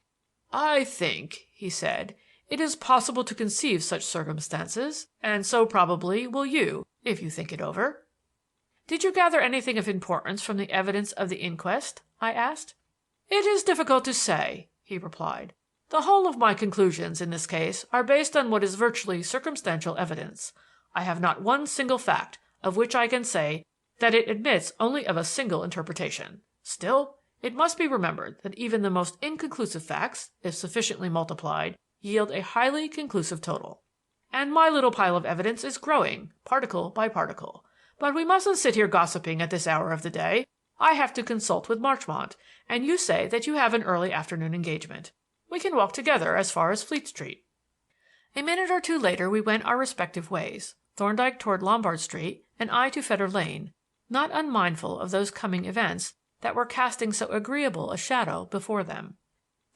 I think, he said, it is possible to conceive such circumstances, and so probably will you, if you think it over. Did you gather anything of importance from the evidence of the inquest? I asked. It is difficult to say, he replied. The whole of my conclusions in this case are based on what is virtually circumstantial evidence. I have not one single fact of which I can say that it admits only of a single interpretation. Still, it must be remembered that even the most inconclusive facts, if sufficiently multiplied, yield a highly conclusive total. And my little pile of evidence is growing, particle by particle. But we mustn't sit here gossiping at this hour of the day. I have to consult with Marchmont, and you say that you have an early afternoon engagement. We can walk together as far as Fleet Street." A minute or two later we went our respective ways, Thorndyke toward Lombard Street and I to Fetter Lane, not unmindful of those coming events that were casting so agreeable a shadow before them.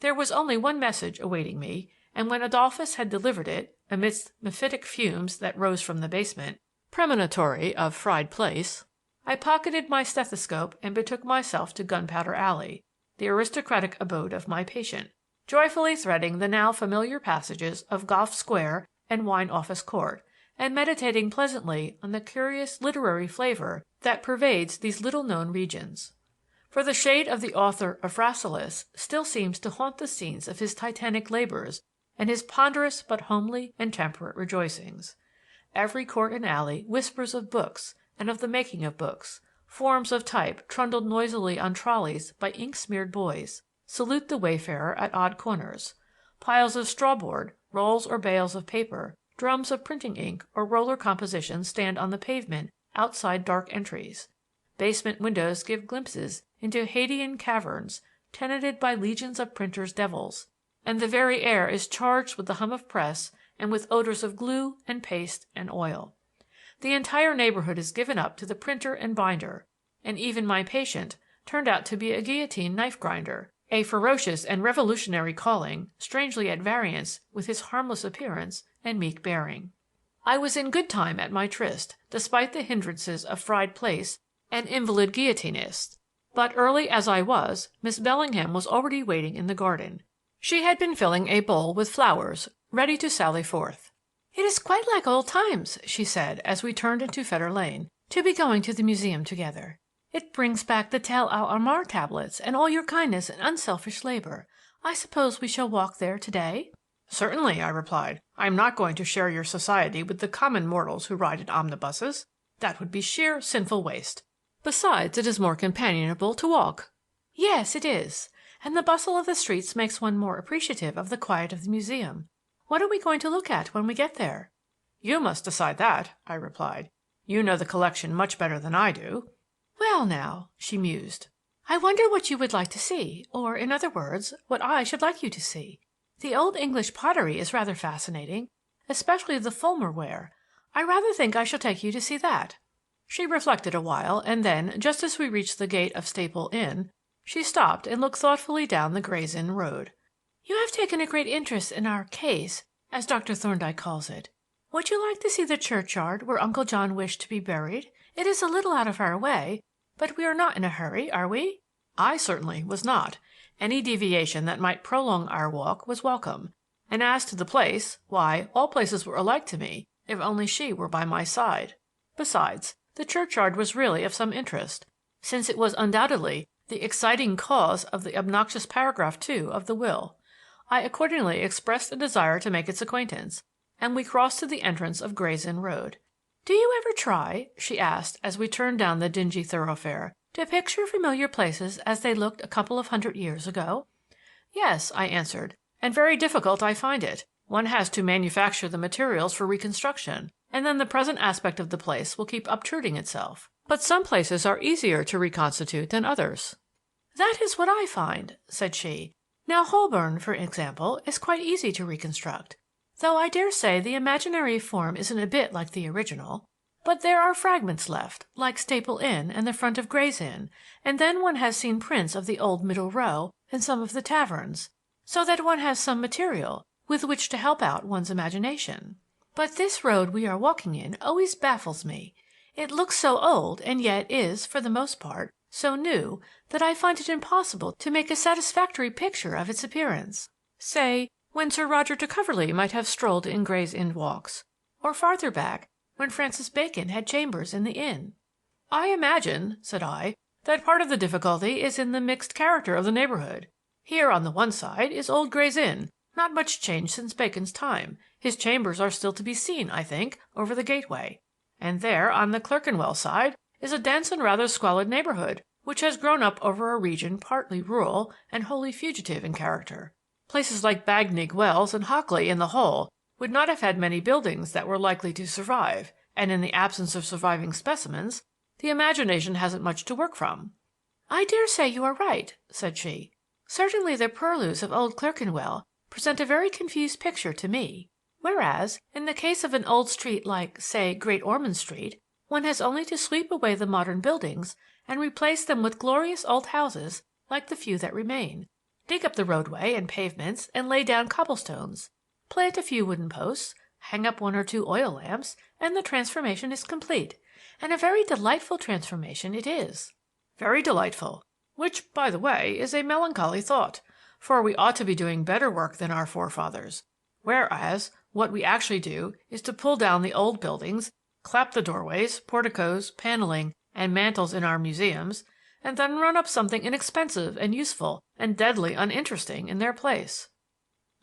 There was only one message awaiting me, and when Adolphus had delivered it, amidst mephitic fumes that rose from the basement, premonitory of fried plaice, I pocketed my stethoscope and betook myself to Gunpowder Alley, the aristocratic abode of my patient, joyfully threading the now familiar passages of Gough Square and Wine Office Court, and meditating pleasantly on the curious literary flavor that pervades these little-known regions. For the shade of the author of Rasselas still seems to haunt the scenes of his titanic labors and his ponderous but homely and temperate rejoicings. Every court and alley whispers of books and of the making of books. Forms of type trundled noisily on trolleys by ink-smeared boys salute the wayfarer at odd corners. Piles of strawboard, rolls or bales of paper, drums of printing ink or roller compositions stand on the pavement outside dark entries. Basement windows give glimpses into Hadean caverns tenanted by legions of printers' devils, and the very air is charged with the hum of press and with odors of glue and paste and oil. The entire neighborhood is given up to the printer and binder, and even my patient turned out to be a guillotine knife grinder, a ferocious and revolutionary calling strangely at variance with his harmless appearance and meek bearing. I was in good time at my tryst, despite the hindrances of fried plaice and invalid guillotinists. But early as I was, Miss Bellingham was already waiting in the garden. She had been filling a bowl with flowers, ready to sally forth. "It is quite like old times," she said, as we turned into Fetter Lane, "to be going to the museum together. It brings back the Tel al Amar tablets and all your kindness and unselfish labor. I suppose we shall walk there today?" "Certainly," I replied. "I am not going to share your society with the common mortals who ride in omnibuses. That would be sheer sinful waste. Besides, it is more companionable to walk." "Yes, it is. And the bustle of the streets makes one more appreciative of the quiet of the museum. What are we going to look at when we get there?" "You must decide that," I replied. "You know the collection much better than I do." "Well, now," she mused, "I wonder what you would like to see, or, in other words, what I should like you to see. The old English pottery is rather fascinating, especially the Fulmer ware. I rather think I shall take you to see that." She reflected a while, and then, just as we reached the gate of Staple Inn, she stopped and looked thoughtfully down the Gray's Inn Road. "You have taken a great interest in our case, as Dr. Thorndyke calls it. Would you like to see the churchyard where Uncle John wished to be buried? It is a little out of our way, but we are not in a hurry, are we?" I certainly was not. Any deviation that might prolong our walk was welcome. And as to the place, why, all places were alike to me, if only she were by my side. Besides, the churchyard was really of some interest, since it was undoubtedly the exciting cause of the obnoxious paragraph 2 of the will. I accordingly expressed a desire to make its acquaintance, and we crossed to the entrance of Gray's Inn Road. "Do you ever try," she asked as we turned down the dingy thoroughfare, "to picture familiar places as they looked a couple of 100 years ago?" "Yes," I answered, "and very difficult I find it. One has to manufacture the materials for reconstruction, and then the present aspect of the place will keep obtruding itself. But some places are easier to reconstitute than others." "That is what I find," said she. "Now Holborn, for example, is quite easy to reconstruct, though I dare say the imaginary form isn't a bit like the original. But there are fragments left, like Staple Inn and the front of Gray's Inn, and then one has seen prints of the old Middle Row and some of the taverns, so that one has some material with which to help out one's imagination. But this road we are walking in always baffles me. It looks so old and yet is, for the most part, so new that I find it impossible to make a satisfactory picture of its appearance. Say, when Sir Roger de Coverley might have strolled in Gray's Inn walks, or farther back, when Francis Bacon had chambers in the inn." "I imagine," said I, "that part of the difficulty is in the mixed character of the neighborhood. Here on the one side is old Gray's Inn, Not much change since Bacon's time. His chambers are still to be seen, I think, over the gateway. And there, on the Clerkenwell side, is a dense and rather squalid neighborhood, which has grown up over a region partly rural and wholly fugitive in character. Places like Bagnigge Wells and Hockley in the whole would not have had many buildings that were likely to survive, and in the absence of surviving specimens, the imagination hasn't much to work from. I dare say you are right, said she. Certainly the purlieus of old Clerkenwell present a very confused picture to me, whereas, in the case of an old street like, say, Great Ormond Street, one has only to sweep away the modern buildings and replace them with glorious old houses like the few that remain, dig up the roadway and pavements and lay down cobblestones, plant a few wooden posts, hang up one or two oil lamps, and the transformation is complete. And a very delightful transformation it is. Very delightful. Which, by the way, is a melancholy thought, for we ought to be doing better work than our forefathers. Whereas, what we actually do is to pull down the old buildings, clap the doorways, porticos, paneling, and mantels in our museums, and then run up something inexpensive and useful and deadly uninteresting in their place.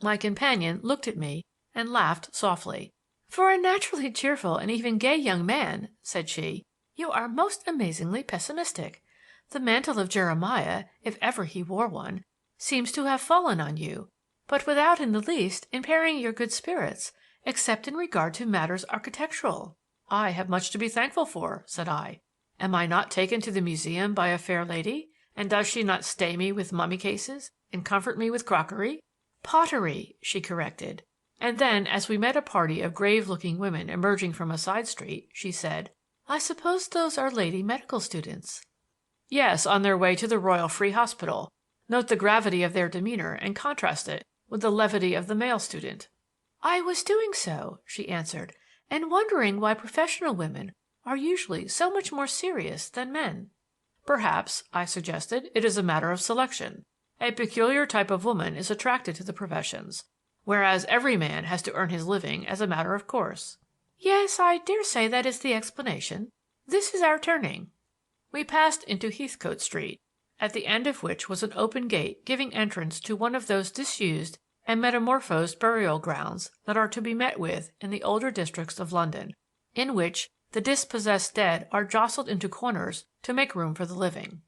My companion looked at me and laughed softly. For a naturally cheerful and even gay young man, said she, you are most amazingly pessimistic. The mantle of Jeremiah, if ever he wore one, seems to have fallen on you, but without in the least impairing your good spirits, except in regard to matters architectural. I have much to be thankful for, said I. Am I not taken to the museum by a fair lady, and does she not stay me with mummy cases and comfort me with crockery? Pottery, she corrected. And then, as we met a party of grave-looking women emerging from a side street, she said, I suppose those are lady medical students. Yes, on their way to the Royal Free Hospital. Note the gravity of their demeanor and contrast it with the levity of the male student. I was doing so, she answered, and wondering why professional women are usually so much more serious than men. Perhaps, I suggested, it is a matter of selection. A peculiar type of woman is attracted to the professions, whereas every man has to earn his living as a matter of course. Yes, I dare say that is the explanation. This is our turning. We passed into Heathcote Street, at the end of which was an open gate giving entrance to one of those disused and metamorphosed burial grounds that are to be met with in the older districts of London, in which the dispossessed dead are jostled into corners to make room for the living.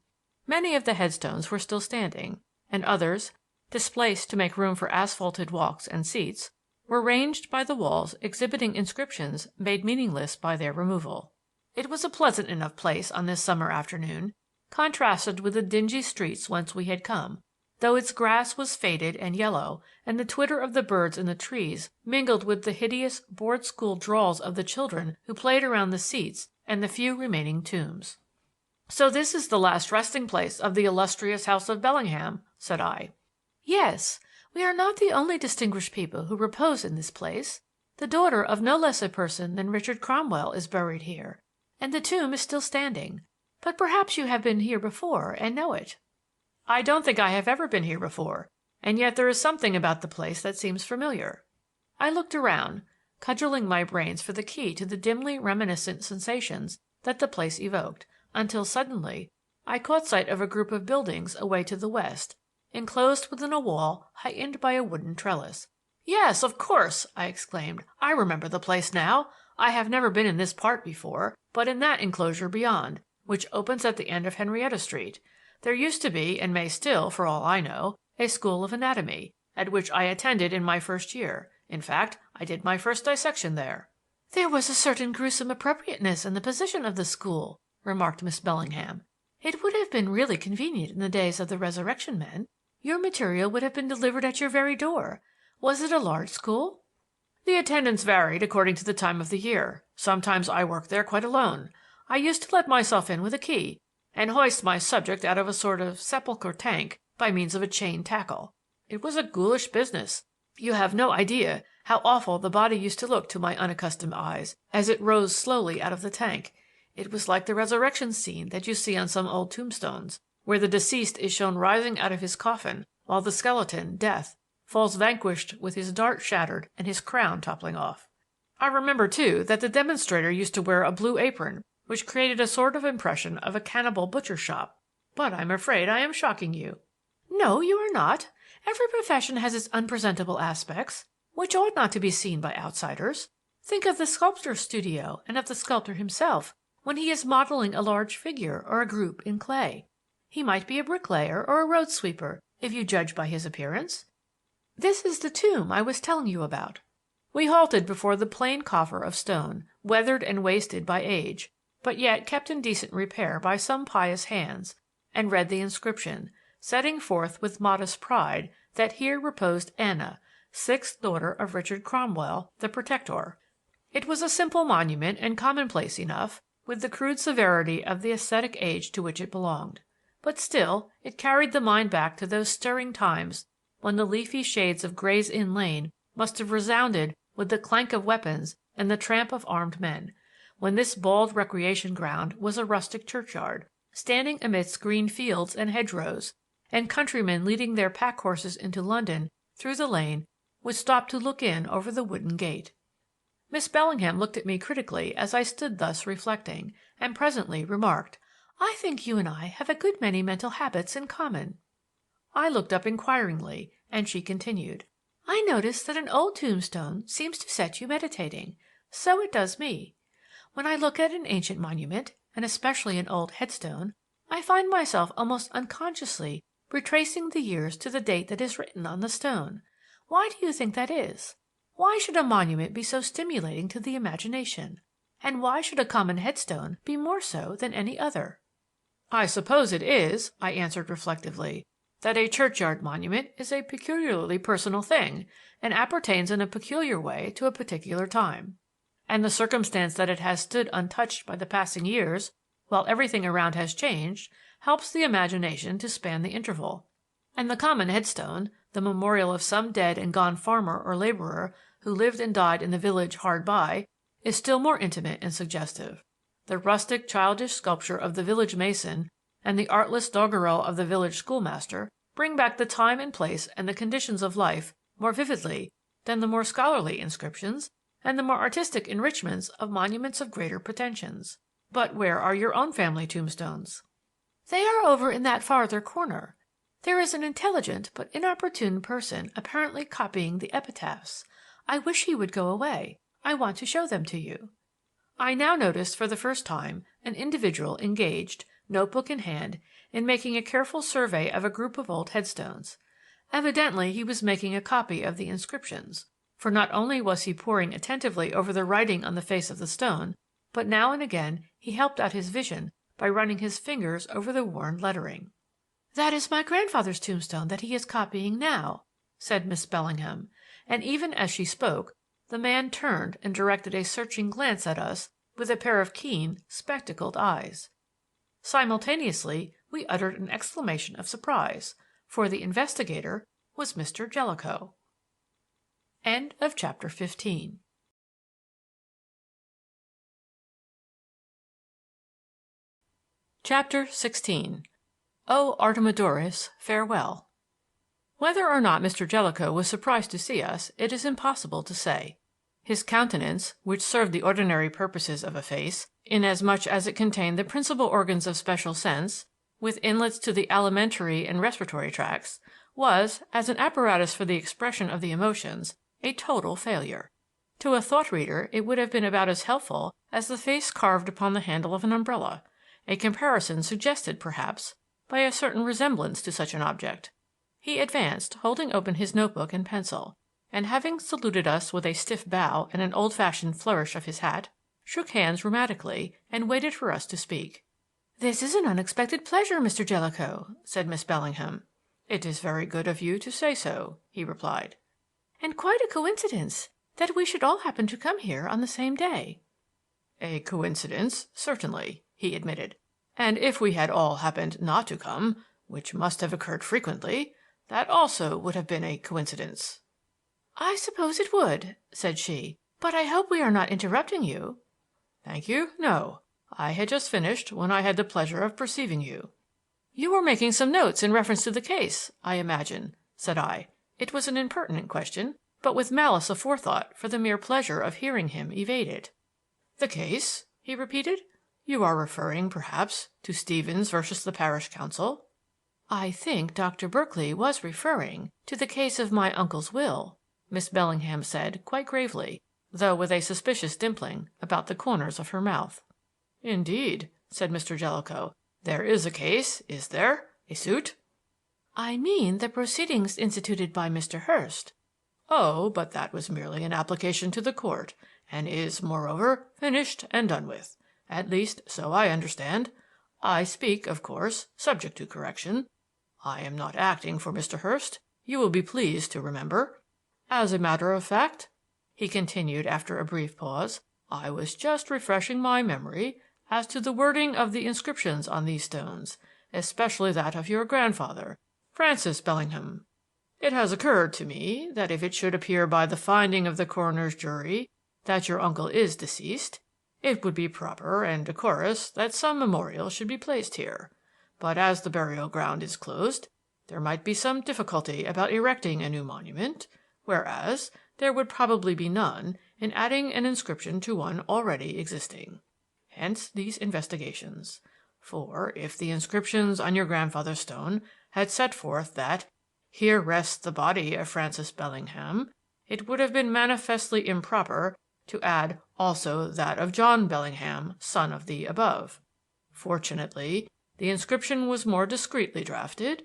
Many of the headstones were still standing, and others, displaced to make room for asphalted walks and seats, were ranged by the walls exhibiting inscriptions made meaningless by their removal. It was a pleasant enough place on this summer afternoon, contrasted with the dingy streets whence we had come, though its grass was faded and yellow, and the twitter of the birds in the trees mingled with the hideous board-school drawls of the children who played around the seats and the few remaining tombs. "So this is the last resting place of the illustrious house of Bellingham," said I. "Yes, we are not the only distinguished people who repose in this place. The daughter of no less a person than Richard Cromwell is buried here, and the tomb is still standing. But perhaps you have been here before and know it." "I don't think I have ever been here before, and yet there is something about the place that seems familiar." I looked around, cudgeling my brains for the key to the dimly reminiscent sensations that the place evoked, until suddenly I caught sight of a group of buildings away to the west, enclosed within a wall heightened by a wooden trellis. "Yes, of course!" I exclaimed. "I remember the place now. I have never been in this part before, but in that enclosure beyond, which opens at the end of Henrietta Street. There used to be, and may still, for all I know, a school of anatomy, at which I attended in my first year. In fact, I did my first dissection there." "There was a certain gruesome appropriateness in the position of the school," remarked Miss Bellingham. "It would have been really convenient in the days of the resurrection men. Your material would have been delivered at your very door. Was it a large school?" "The attendance varied according to the time of the year. Sometimes I worked there quite alone. I used to let myself in with a key, and hoist my subject out of a sort of sepulchre tank by means of a chain tackle. It was a ghoulish business. You have no idea how awful the body used to look to my unaccustomed eyes as it rose slowly out of the tank. It was like the resurrection scene that you see on some old tombstones, where the deceased is shown rising out of his coffin, while the skeleton, Death, falls vanquished with his dart shattered and his crown toppling off. I remember, too, that the demonstrator used to wear a blue apron, which created a sort of impression of a cannibal butcher shop. But I'm afraid I am shocking you." "No, you are not. Every profession has its unpresentable aspects, which ought not to be seen by outsiders. Think of the sculptor's studio and of the sculptor himself when he is modeling a large figure or a group in clay. He might be a bricklayer or a road sweeper, if you judge by his appearance. This is the tomb I was telling you about." We halted before the plain coffer of stone, weathered and wasted by age, but yet kept in decent repair by some pious hands, and read the inscription, setting forth with modest pride that here reposed Anna, sixth daughter of Richard Cromwell, the Protector. It was a simple monument and commonplace enough, with the crude severity of the ascetic age to which it belonged. But still it carried the mind back to those stirring times when the leafy shades of Gray's Inn Lane must have resounded with the clank of weapons and the tramp of armed men, when this bald recreation ground was a rustic churchyard, standing amidst green fields and hedgerows, and countrymen leading their pack horses into London through the lane would stop to look in over the wooden gate. Miss Bellingham looked at me critically as I stood thus reflecting, and presently remarked, "I think you and I have a good many mental habits in common." I looked up inquiringly, and she continued, "I notice that an old tombstone seems to set you meditating. So it does me. When I look at an ancient monument, and especially an old headstone, I find myself almost unconsciously retracing the years to the date that is written on the stone. Why do you think that is? Why should a monument be so stimulating to the imagination? And why should a common headstone be more so than any other?" "I suppose it is," I answered reflectively, "that a churchyard monument is a peculiarly personal thing, and appertains in a peculiar way to a particular time. And the circumstance that it has stood untouched by the passing years, while everything around has changed, helps the imagination to span the interval. And the common headstone, the memorial of some dead and gone farmer or laborer who lived and died in the village hard by, is still more intimate and suggestive. The rustic, childish sculpture of the village mason and the artless doggerel of the village schoolmaster bring back the time and place and the conditions of life more vividly than the more scholarly inscriptions and the more artistic enrichments of monuments of greater pretensions. But where are your own family tombstones?" "They are over in that farther corner. There is an intelligent but inopportune person apparently copying the epitaphs. I wish he would go away. I want to show them to you." I now noticed for the first time an individual engaged, notebook in hand, in making a careful survey of a group of old headstones. Evidently he was making a copy of the inscriptions, for not only was he poring attentively over the writing on the face of the stone, but now and again he helped out his vision by running his fingers over the worn lettering. "That is my grandfather's tombstone that he is copying now," said Miss Bellingham, and even as she spoke the man turned and directed a searching glance at us with a pair of keen, spectacled eyes. Simultaneously we uttered an exclamation of surprise, for the investigator was Mr. Jellicoe. End of chapter 15. Chapter 16. O Artemidorus, farewell. Whether or not Mr. Jellicoe was surprised to see us, it is impossible to say. His countenance, which served the ordinary purposes of a face, inasmuch as it contained the principal organs of special sense, with inlets to the alimentary and respiratory tracts, was, as an apparatus for the expression of the emotions, a total failure. To a thought reader it would have been about as helpful as the face carved upon the handle of an umbrella, a comparison suggested, perhaps, by a certain resemblance to such an object. He advanced, holding open his notebook and pencil, and having saluted us with a stiff bow and an old-fashioned flourish of his hat, shook hands rheumatically and waited for us to speak. "This is an unexpected pleasure, Mr. Jellicoe," said Miss Bellingham. "It is very good of you to say so," he replied. "And quite a coincidence that we should all happen to come here on the same day." "A coincidence, certainly," he admitted. "And if we had all happened not to come, which must have occurred frequently, that also would have been a coincidence." "I suppose it would," said she, "but I hope we are not interrupting you." "Thank you, no. I had just finished when I had the pleasure of perceiving you." "You were making some notes in reference to the case, I imagine," said I. It was an impertinent question, but with malice aforethought for the mere pleasure of hearing him evade it. "The case?" he repeated. "You are referring, perhaps, to Stevens versus the Parish Council?" I think Dr. Berkeley was referring to the case of my uncle's will, Miss Bellingham said quite gravely, though with a suspicious dimpling about the corners of her mouth. Indeed, said Mr. Jellicoe. There is a case, is there? A suit? I mean the proceedings instituted by Mr. Hurst. Oh, but that was merely an application to the court, and is, moreover, finished and done with. At least, so I understand. I speak, of course, subject to correction. I am not acting for Mr. Hurst, you will be pleased to remember. As a matter of fact, he continued after a brief pause, I was just refreshing my memory as to the wording of the inscriptions on these stones, especially that of your grandfather, Francis Bellingham. It has occurred to me that if it should appear by the finding of the coroner's jury that your uncle is deceased, it would be proper and decorous that some memorial should be placed here. But as the burial ground is closed, there might be some difficulty about erecting a new monument, whereas there would probably be none in adding an inscription to one already existing. Hence these investigations. For if the inscriptions on your grandfather's stone had set forth that here rests the body of Francis Bellingham, it would have been manifestly improper to add also that of John Bellingham, son of the above. Fortunately, the inscription was more discreetly drafted,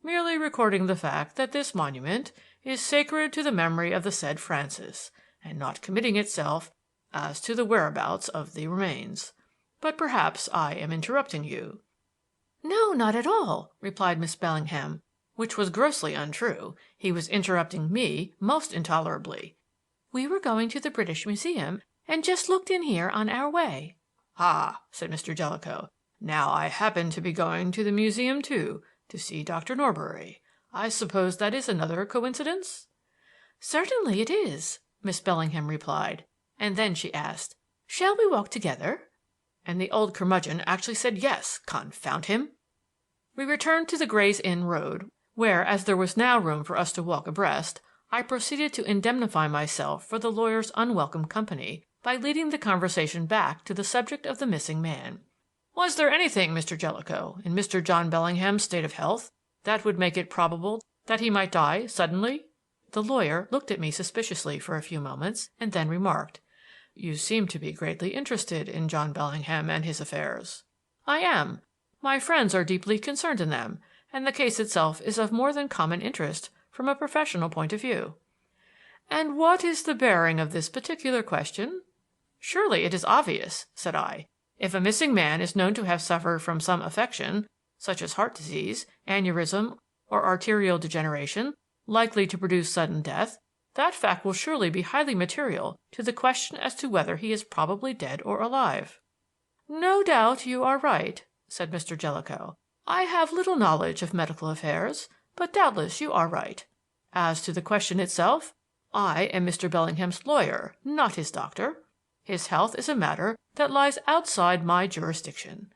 merely recording the fact that this monument is sacred to the memory of the said Francis, and not committing itself as to the whereabouts of the remains. But perhaps I am interrupting you. No, not at all, replied Miss Bellingham, which was grossly untrue. He was interrupting me most intolerably. We were going to the British Museum and just looked in here on our way. Ah, said Mr. Jellicoe. Now I happen to be going to the museum too, to see Dr. Norbury. I suppose that is another coincidence? Certainly it is, Miss Bellingham replied, and then she asked, Shall we walk together? And the old curmudgeon actually said yes, confound him. We returned to the Gray's Inn Road, where, as there was now room for us to walk abreast, I proceeded to indemnify myself for the lawyer's unwelcome company by leading the conversation back to the subject of the missing man. Was there anything, Mr. Jellicoe, in Mr. John Bellingham's state of health that would make it probable that he might die suddenly? The lawyer looked at me suspiciously for a few moments and then remarked, You seem to be greatly interested in John Bellingham and his affairs. I am. My friends are deeply concerned in them, and the case itself is of more than common interest from a professional point of view. And what is the bearing of this particular question? Surely it is obvious, said I. If a missing man is known to have suffered from some affection, such as heart disease, aneurysm, or arterial degeneration, likely to produce sudden death, that fact will surely be highly material to the question as to whether he is probably dead or alive. No doubt you are right, said Mr. Jellicoe. I have little knowledge of medical affairs, but doubtless you are right. As to the question itself, I am Mr. Bellingham's lawyer, not his doctor. His health is a matter that lies outside my jurisdiction.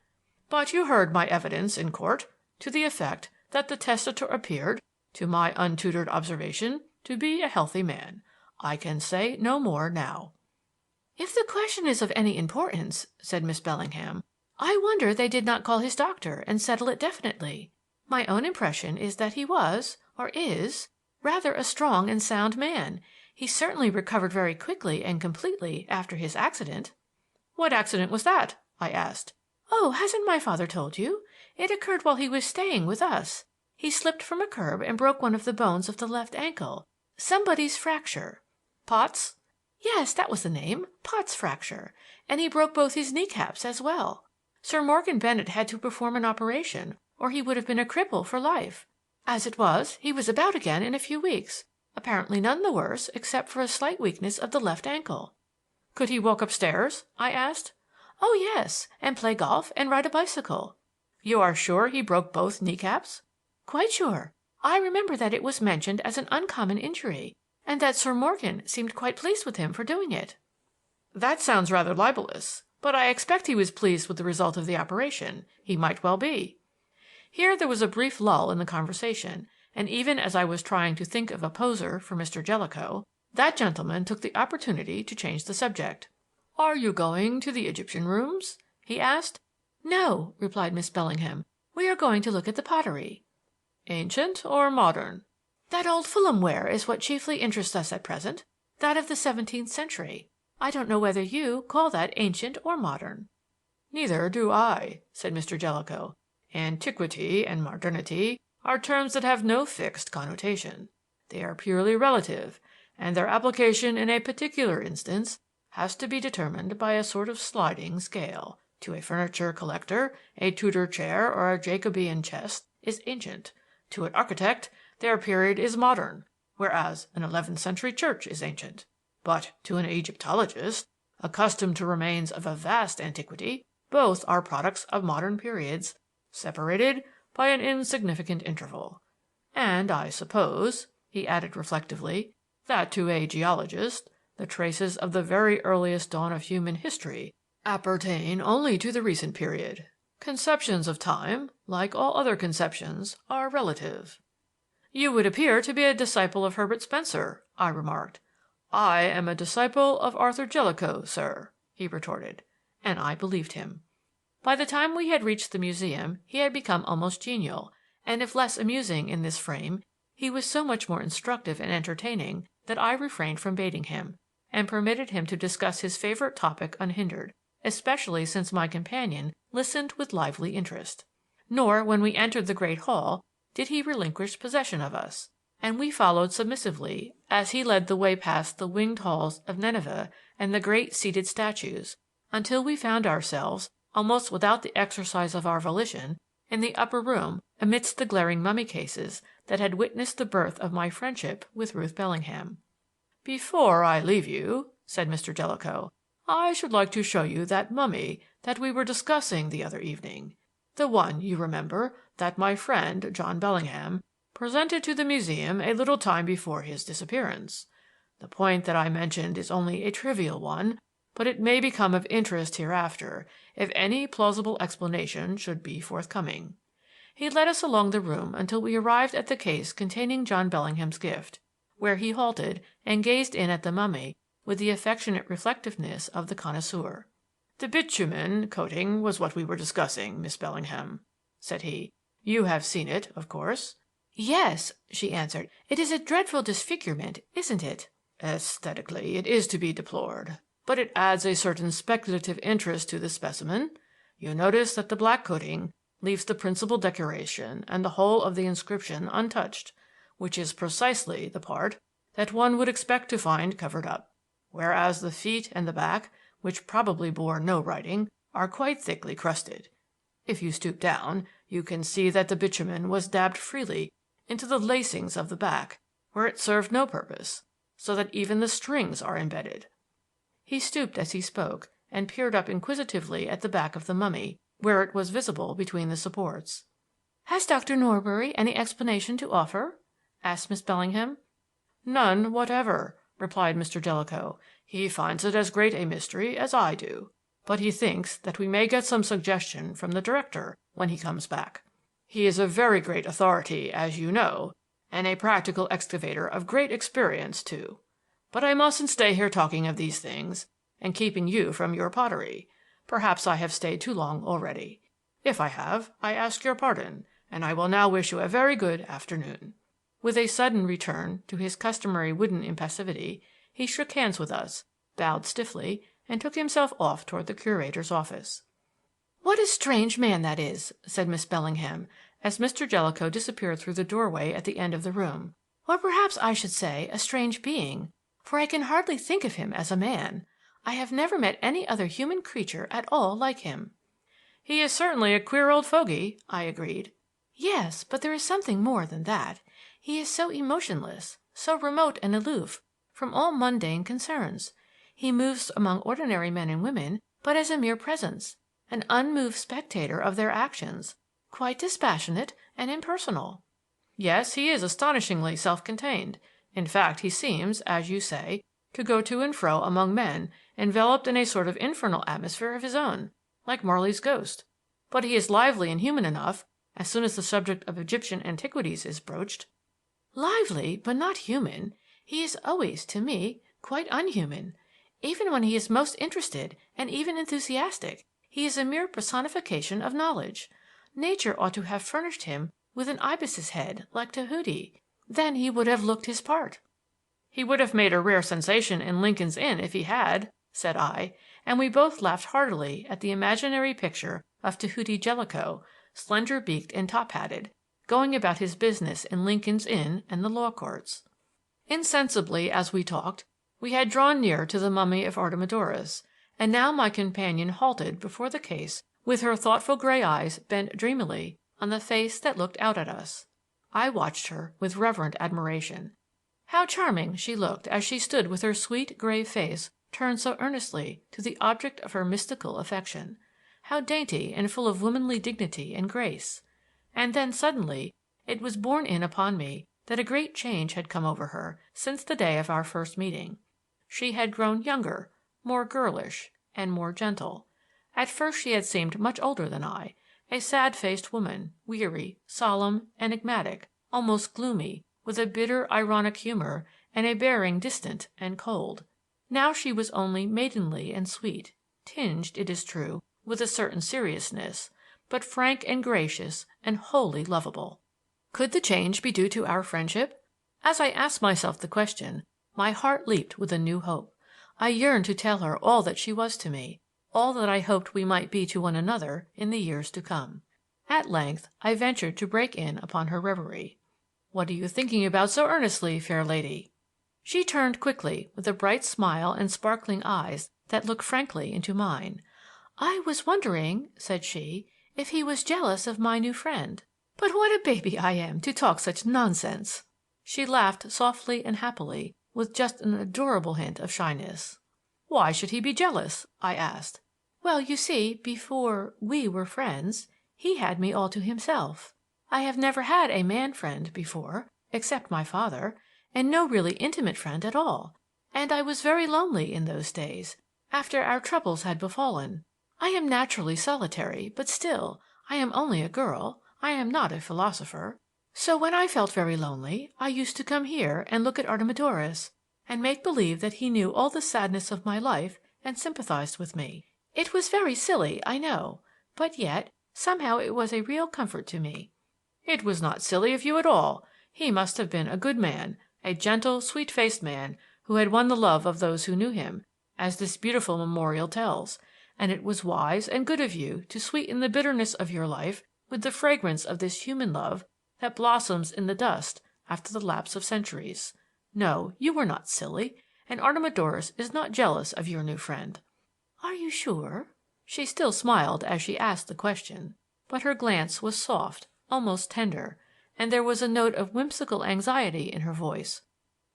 But you heard my evidence in court to the effect that the testator appeared, to my untutored observation, to be a healthy man. I can say no more now. If the question is of any importance, said Miss Bellingham, I wonder they did not call his doctor and settle it definitely. My own impression is that he was, or is, rather a strong and sound man. He certainly recovered very quickly and completely after his accident. What accident was that? I asked. Oh, hasn't my father told you? It occurred while he was staying with us. He slipped from a curb and broke one of the bones of the left ankle. Somebody's fracture. Potts? Yes, that was the name. Potts fracture. And he broke both his kneecaps as well. Sir Morgan Bennett had to perform an operation, or he would have been a cripple for life. As it was, he was about again in a few weeks, apparently none the worse except for a slight weakness of the left ankle. Could he walk upstairs? I asked. Oh, yes, and play golf and ride a bicycle. You are sure he broke both kneecaps? Quite sure. I remember that it was mentioned as an uncommon injury, and that Sir Morgan seemed quite pleased with him for doing it. That sounds rather libelous, but I expect he was pleased with the result of the operation. He might well be. Here there was a brief lull in the conversation, and even as I was trying to think of a poser for Mr. Jellicoe, that gentleman took the opportunity to change the subject. Are you going to the Egyptian rooms? He asked. No, replied Miss Bellingham. We are going to look at the pottery. Ancient or modern? That old Fulham ware is what chiefly interests us at present, that of the 17th century. I don't know whether you call that ancient or modern." Neither do I, said Mr. Jellicoe. Antiquity and modernity are terms that have no fixed connotation. They are purely relative, and their application in a particular instance has to be determined by a sort of sliding scale. To a furniture collector, a Tudor chair or a Jacobean chest is ancient. To an architect, their period is modern, whereas an 11th century church is ancient. But to an Egyptologist, accustomed to remains of a vast antiquity, both are products of modern periods, separated by an insignificant interval. And I suppose, he added reflectively, that to a geologist, the traces of the very earliest dawn of human history appertain only to the recent period. Conceptions of time, like all other conceptions, are relative. You would appear to be a disciple of Herbert Spencer, I remarked. I am a disciple of Arthur Jellicoe, sir, he retorted, and I believed him. By the time we had reached the museum he had become almost genial, and if less amusing in this frame, he was so much more instructive and entertaining that I refrained from baiting him, and permitted him to discuss his favorite topic unhindered, especially since my companion listened with lively interest. Nor, when we entered the great hall, did he relinquish possession of us, and we followed submissively as he led the way past the winged halls of Nineveh and the great seated statues, until we found ourselves, almost without the exercise of our volition, in the upper room amidst the glaring mummy cases that had witnessed the birth of my friendship with Ruth Bellingham. "Before I leave you," said Mr. Jellicoe, "I should like to show you that mummy that we were discussing the other evening. The one, you remember, that my friend, John Bellingham, presented to the museum a little time before his disappearance. The point that I mentioned is only a trivial one, but it may become of interest hereafter if any plausible explanation should be forthcoming." He led us along the room until we arrived at the case containing John Bellingham's gift, where he halted and gazed in at the mummy with the affectionate reflectiveness of the connoisseur. "The bitumen coating was what we were discussing, Miss Bellingham," said he. "You have seen it, of course?" "Yes," she answered. "It is a dreadful disfigurement, isn't it?" "Aesthetically, it is to be deplored, but it adds a certain speculative interest to the specimen. You notice that the black coating leaves the principal decoration and the whole of the inscription untouched, which is precisely the part that one would expect to find covered up, whereas the feet and the back, which probably bore no writing, are quite thickly crusted. If you stoop down, you can see that the bitumen was dabbed freely into the lacings of the back, where it served no purpose, so that even the strings are embedded." He stooped as he spoke and peered up inquisitively at the back of the mummy, where it was visible between the supports. "Has Dr. Norbury any explanation to offer?" asked Miss Bellingham. "None whatever," replied Mr. Jellicoe. "He finds it as great a mystery as I do, but he thinks that we may get some suggestion from the director when he comes back. He is a very great authority, as you know, and a practical excavator of great experience, too. But I mustn't stay here talking of these things and keeping you from your pottery. Perhaps I have stayed too long already. If I have, I ask your pardon, and I will now wish you a very good afternoon." With a sudden return to his customary wooden impassivity, he shook hands with us, bowed stiffly, and took himself off toward the curator's office. "What a strange man that is," said Miss Bellingham, as Mr. Jellicoe disappeared through the doorway at the end of the room. "Or perhaps I should say a strange being, for I can hardly think of him as a man. I have never met any other human creature at all like him." "He is certainly a queer old fogey," I agreed. "Yes, but there is something more than that. He is so emotionless, so remote and aloof from all mundane concerns. He moves among ordinary men and women, but as a mere presence, an unmoved spectator of their actions, quite dispassionate and impersonal." "Yes, he is astonishingly self-contained. In fact, he seems, as you say, to go to and fro among men, enveloped in a sort of infernal atmosphere of his own, like Marley's ghost. But he is lively and human enough as soon as the subject of Egyptian antiquities is broached." "Lively, but not human. He is always, to me, quite unhuman. Even when he is most interested and even enthusiastic, he is a mere personification of knowledge. Nature ought to have furnished him with an ibis's head like Tahuti. Then he would have looked his part." "He would have made a rare sensation in Lincoln's Inn if he had," said I, and we both laughed heartily at the imaginary picture of Tahuti Jellicoe, slender-beaked and top-hatted, going about his business in Lincoln's Inn and the law courts. Insensibly, as we talked, we had drawn near to the mummy of Artemidorus, and now my companion halted before the case with her thoughtful gray eyes bent dreamily on the face that looked out at us. I watched her with reverent admiration. How charming she looked as she stood with her sweet, grave face turned so earnestly to the object of her mystical affection. How dainty and full of womanly dignity and grace. And then suddenly it was borne in upon me that a great change had come over her since the day of our first meeting. She had grown younger, more girlish, and more gentle. At first she had seemed much older than I, a sad-faced woman, weary, solemn, enigmatic, almost gloomy, with a bitter, ironic humor and a bearing distant and cold. Now she was only maidenly and sweet, tinged, it is true, with a certain seriousness, but frank and gracious and wholly lovable. Could the change be due to our friendship? As I asked myself the question, my heart leaped with a new hope. I yearned to tell her all that she was to me, all that I hoped we might be to one another in the years to come. At length I ventured to break in upon her reverie. "What are you thinking about so earnestly, fair lady?" She turned quickly, with a bright smile and sparkling eyes that looked frankly into mine. "I was wondering," said she, "if he was jealous of my new friend. But what a baby I am to talk such nonsense!" She laughed softly and happily, with just an adorable hint of shyness. "Why should he be jealous?" I asked. "Well, you see, before we were friends, he had me all to himself. I have never had a man friend before, except my father, and no really intimate friend at all. And I was very lonely in those days, after our troubles had befallen. I am naturally solitary, but still, I am only a girl. I am not a philosopher. So when I felt very lonely, I used to come here and look at Artemidorus and make believe that he knew all the sadness of my life and sympathized with me. It was very silly, I know, but yet somehow it was a real comfort to me." "It was not silly of you at all. He must have been a good man, a gentle, sweet-faced man who had won the love of those who knew him, as this beautiful memorial tells, and it was wise and good of you to sweeten the bitterness of your life with the fragrance of this human love that blossoms in the dust after the lapse of centuries. No, you were not silly, and Artemidorus is not jealous of your new friend." "Are you sure?" She still smiled as she asked the question, but her glance was soft, almost tender, and there was a note of whimsical anxiety in her voice.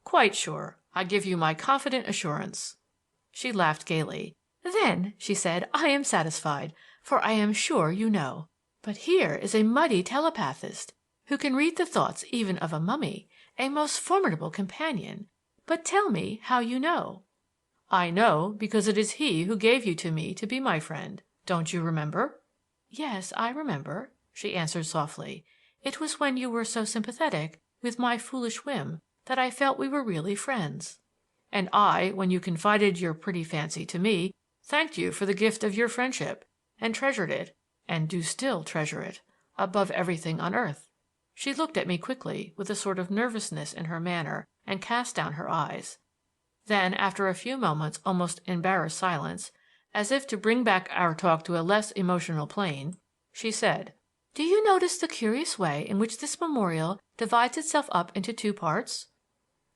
"Quite sure. I give you my confident assurance." She laughed gaily. "Then," she said, "I am satisfied, for I am sure you know. But here is a mighty telepathist who can read the thoughts even of a mummy, a most formidable companion. But tell me how you know." "I know because it is he who gave you to me to be my friend. Don't you remember?" "Yes, I remember," she answered softly. "It was when you were so sympathetic with my foolish whim that I felt we were really friends." "And I, when you confided your pretty fancy to me, thanked you for the gift of your friendship, and treasured it, and do still treasure it, above everything on earth." She looked at me quickly with a sort of nervousness in her manner and cast down her eyes. Then, after a few moments' almost embarrassed silence, as if to bring back our talk to a less emotional plane, she said, "Do you notice the curious way in which this memorial divides itself up into two parts?"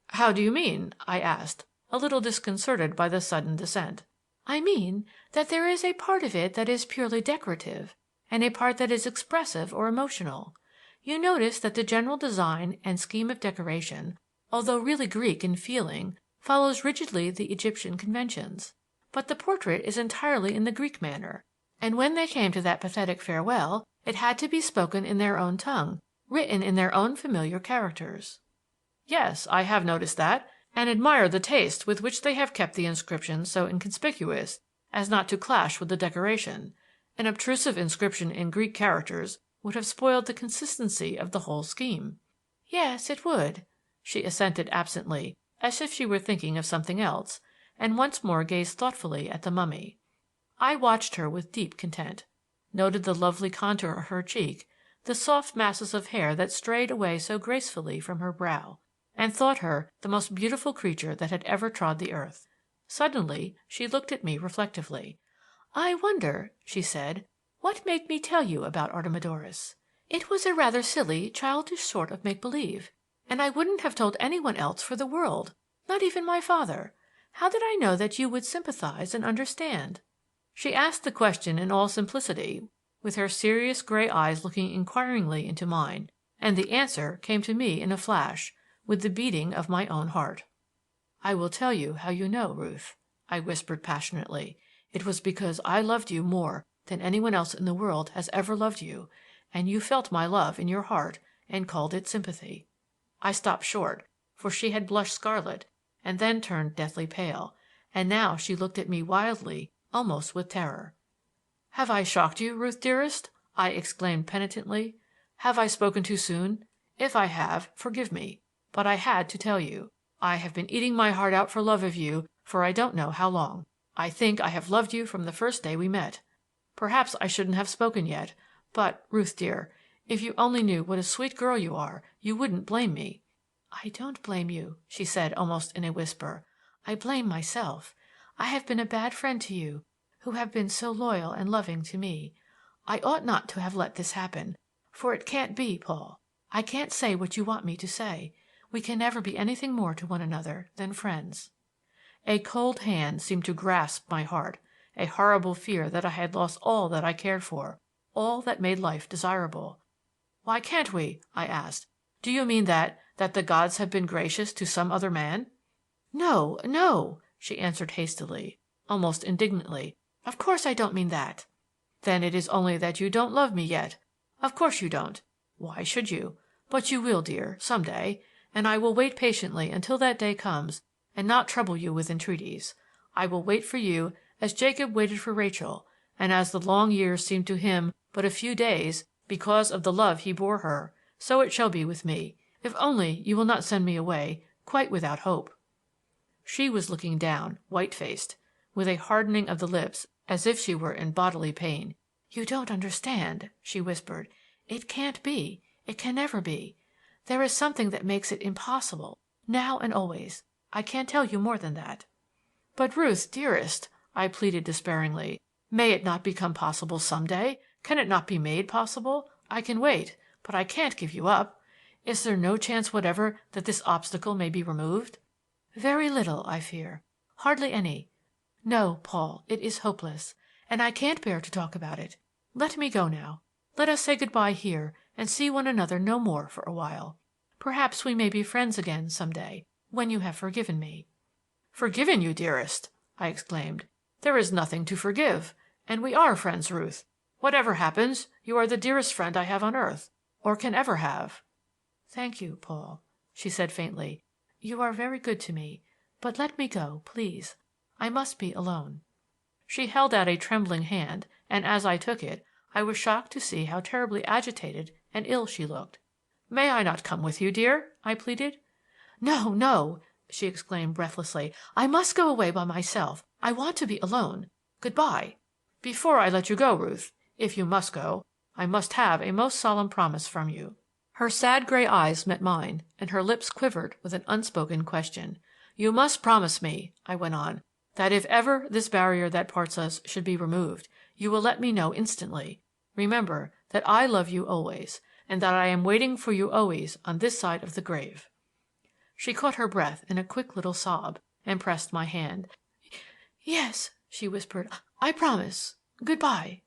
"How do you mean?" I asked, a little disconcerted by the sudden descent. "I mean that there is a part of it that is purely decorative, and a part that is expressive or emotional. You notice that the general design and scheme of decoration, although really Greek in feeling, follows rigidly the Egyptian conventions. But the portrait is entirely in the Greek manner, and when they came to that pathetic farewell, it had to be spoken in their own tongue, written in their own familiar characters." "Yes, I have noticed that, and admire the taste with which they have kept the inscription so inconspicuous as not to clash with the decoration. An obtrusive inscription in Greek characters would have spoiled the consistency of the whole scheme." "Yes, it would," she assented absently, as if she were thinking of something else, and once more gazed thoughtfully at the mummy. I watched her with deep content, noted the lovely contour of her cheek, the soft masses of hair that strayed away so gracefully from her brow, and thought her the most beautiful creature that had ever trod the earth. Suddenly she looked at me reflectively. "I wonder," she said, "what made me tell you about Artemidorus. It was a rather silly, childish sort of make-believe, and I wouldn't have told anyone else for the world, not even my father. How did I know that you would sympathize and understand?" She asked the question in all simplicity, with her serious gray eyes looking inquiringly into mine, and the answer came to me in a flash, with the beating of my own heart. "I will tell you how you know, Ruth," I whispered passionately. "It was because I loved you more than anyone else in the world has ever loved you, and you felt my love in your heart and called it sympathy." I stopped short, for she had blushed scarlet and then turned deathly pale, and now she looked at me wildly, almost with terror. "Have I shocked you, Ruth dearest?" I exclaimed penitently. "Have I spoken too soon? If I have, forgive me. But I had to tell you. I have been eating my heart out for love of you for I don't know how long. I think I have loved you from the first day we met. Perhaps I shouldn't have spoken yet, but, Ruth dear, if you only knew what a sweet girl you are, you wouldn't blame me." "I don't blame you," she said almost in a whisper. "I blame myself. I have been a bad friend to you, who have been so loyal and loving to me. I ought not to have let this happen, for it can't be, Paul. I can't say what you want me to say. We can never be anything more to one another than friends." A cold hand seemed to grasp my heart, a horrible fear that I had lost all that I cared for, all that made life desirable. "Why can't we?" I asked. "Do you mean that the gods have been gracious to some other man?" "No, no," she answered hastily, almost indignantly. "Of course I don't mean that." "Then it is only that you don't love me yet. Of course you don't. Why should you? But you will, dear, some day, and I will wait patiently until that day comes and not trouble you with entreaties. I will wait for you as Jacob waited for Rachel, and as the long years seemed to him but a few days because of the love he bore her, so it shall be with me, if only you will not send me away quite without hope." She was looking down, white-faced, with a hardening of the lips as if she were in bodily pain. "You don't understand," she whispered. "It can't be. It can never be. There is something that makes it impossible, now and always. I can't tell you more than that." "But Ruth, dearest," I pleaded despairingly, "may it not become possible some day? Can it not be made possible? I can wait, but I can't give you up. Is there no chance whatever that this obstacle may be removed?" "Very little, I fear. Hardly any. No, Paul, it is hopeless, and I can't bear to talk about it. Let me go now. Let us say good-bye here and see one another no more for a while. Perhaps we may be friends again some day, when you have forgiven me." "Forgiven you, dearest!" I exclaimed. "There is nothing to forgive, and we are friends, Ruth. Whatever happens, you are the dearest friend I have on earth, or can ever have." "Thank you, Paul," she said faintly. "You are very good to me, but let me go, please. I must be alone." She held out a trembling hand, and as I took it, I was shocked to see how terribly agitated and ill she looked. "May I not come with you, dear?" I pleaded. "No, no!" she exclaimed breathlessly. "I must go away by myself. I want to be alone. Good-bye." "Before I let you go, Ruth, if you must go, I must have a most solemn promise from you." Her sad gray eyes met mine, and her lips quivered with an unspoken question. "You must promise me," I went on, "that if ever this barrier that parts us should be removed, you will let me know instantly. Remember that I love you always, and that I am waiting for you always on this side of the grave." She caught her breath in a quick little sob, and pressed my hand. "Yes," she whispered, "I promise. Good-bye."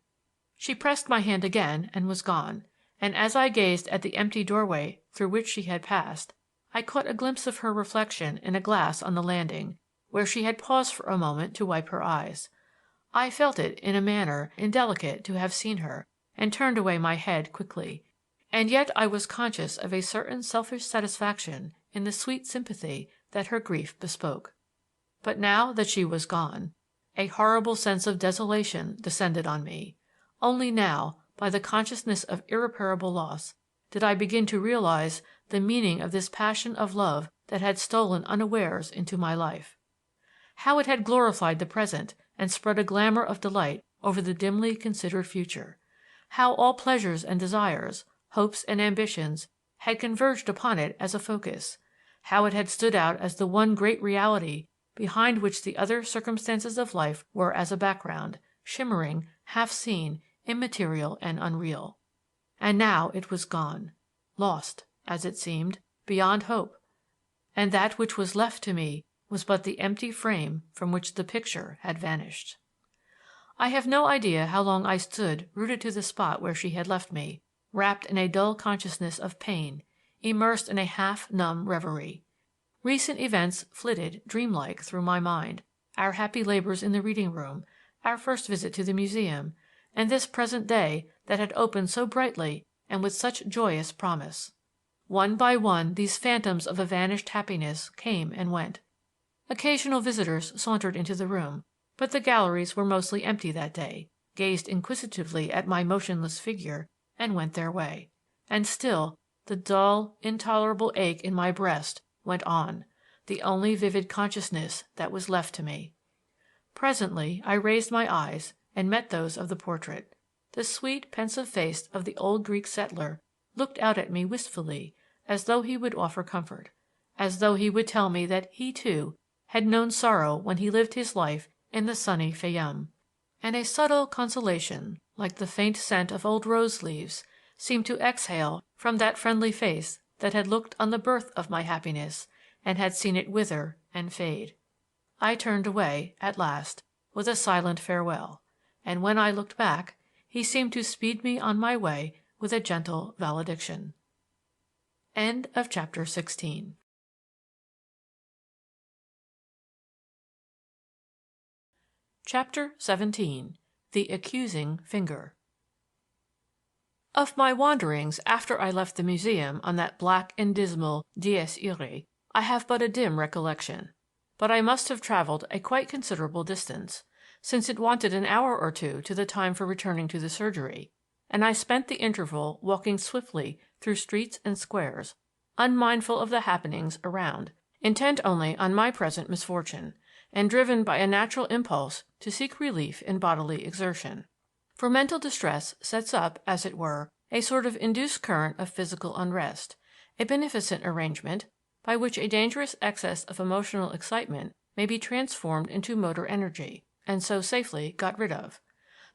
She pressed my hand again and was gone, and as I gazed at the empty doorway through which she had passed, I caught a glimpse of her reflection in a glass on the landing, where she had paused for a moment to wipe her eyes. I felt it, in a manner, indelicate to have seen her, and turned away my head quickly. And yet I was conscious of a certain selfish satisfaction in the sweet sympathy that her grief bespoke. But now that she was gone, a horrible sense of desolation descended on me. Only now, by the consciousness of irreparable loss, did I begin to realize the meaning of this passion of love that had stolen unawares into my life. How it had glorified the present and spread a glamour of delight over the dimly considered future. How all pleasures and desires, hopes and ambitions had converged upon it as a focus, how it had stood out as the one great reality behind which the other circumstances of life were as a background, shimmering, half-seen, immaterial and unreal. And now it was gone, lost, as it seemed, beyond hope, and that which was left to me was but the empty frame from which the picture had vanished. I have no idea how long I stood rooted to the spot where she had left me, wrapped in a dull consciousness of pain, immersed in a half-numb reverie. Recent events flitted dreamlike through my mind, our happy labors in the reading room, our first visit to the museum, and this present day that had opened so brightly and with such joyous promise. One by one these phantoms of a vanished happiness came and went. Occasional visitors sauntered into the room, but the galleries were mostly empty that day, gazed inquisitively at my motionless figure, and went their way. And still the dull, intolerable ache in my breast went on, the only vivid consciousness that was left to me. Presently I raised my eyes and met those of the portrait. The sweet, pensive face of the old Greek settler looked out at me wistfully, as though he would offer comfort, as though he would tell me that he, too, had known sorrow when he lived his life in the sunny Fayum. And a subtle consolation, like the faint scent of old rose leaves, seemed to exhale from that friendly face that had looked on the birth of my happiness and had seen it wither and fade. I turned away, at last, with a silent farewell, and when I looked back, he seemed to speed me on my way with a gentle valediction. End of chapter 16. Chapter 17. The Accusing Finger. Of my wanderings after I left the museum on that black and dismal Dies Irae, I have but a dim recollection. But I must have traveled a quite considerable distance, since it wanted an hour or two to the time for returning to the surgery, and I spent the interval walking swiftly through streets and squares, unmindful of the happenings around, intent only on my present misfortune, and driven by a natural impulse to seek relief in bodily exertion. For mental distress sets up, as it were, a sort of induced current of physical unrest, a beneficent arrangement by which a dangerous excess of emotional excitement may be transformed into motor energy, and so safely got rid of.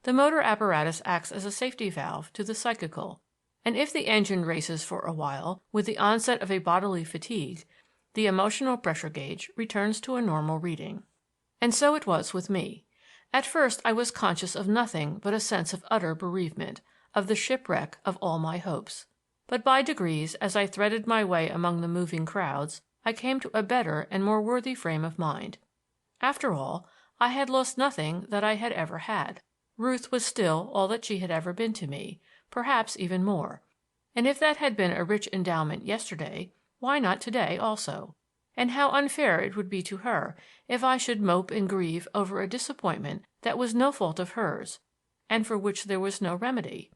The motor apparatus acts as a safety valve to the psychical, and if the engine races for a while with the onset of a bodily fatigue, the emotional pressure gauge returns to a normal reading. And so it was with me. At first I was conscious of nothing but a sense of utter bereavement, of the shipwreck of all my hopes. But by degrees, as I threaded my way among the moving crowds, I came to a better and more worthy frame of mind. After all, I had lost nothing that I had ever had. Ruth was still all that she had ever been to me, perhaps even more. And if that had been a rich endowment yesterday, why not today also? And how unfair it would be to her if I should mope and grieve over a disappointment that was no fault of hers, and for which there was no remedy.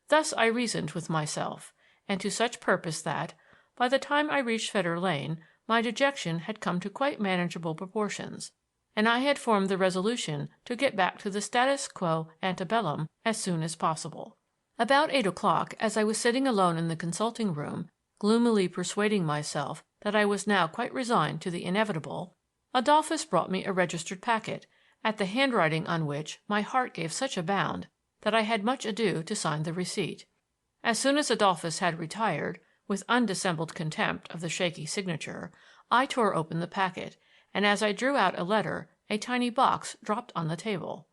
Thus I reasoned with myself, and to such purpose that, by the time I reached Fetter Lane, my dejection had come to quite manageable proportions, and I had formed the resolution to get back to the status quo ante bellum as soon as possible. About 8 o'clock, as I was sitting alone in the consulting room, gloomily persuading myself that I was now quite resigned to the inevitable, Adolphus brought me a registered packet, at the handwriting on which my heart gave such a bound that I had much ado to sign the receipt. As soon as Adolphus had retired, with undissembled contempt of the shaky signature, I tore open the packet, and as I drew out a letter, a tiny box dropped on the table.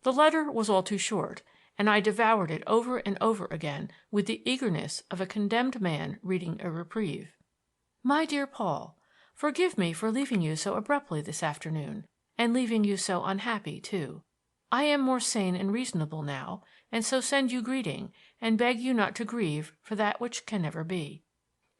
The letter was all too short, and I devoured it over and over again with the eagerness of a condemned man reading a reprieve. My dear Paul, forgive me for leaving you so abruptly this afternoon, and leaving you so unhappy, too. I am more sane and reasonable now, and so send you greeting, and beg you not to grieve for that which can never be.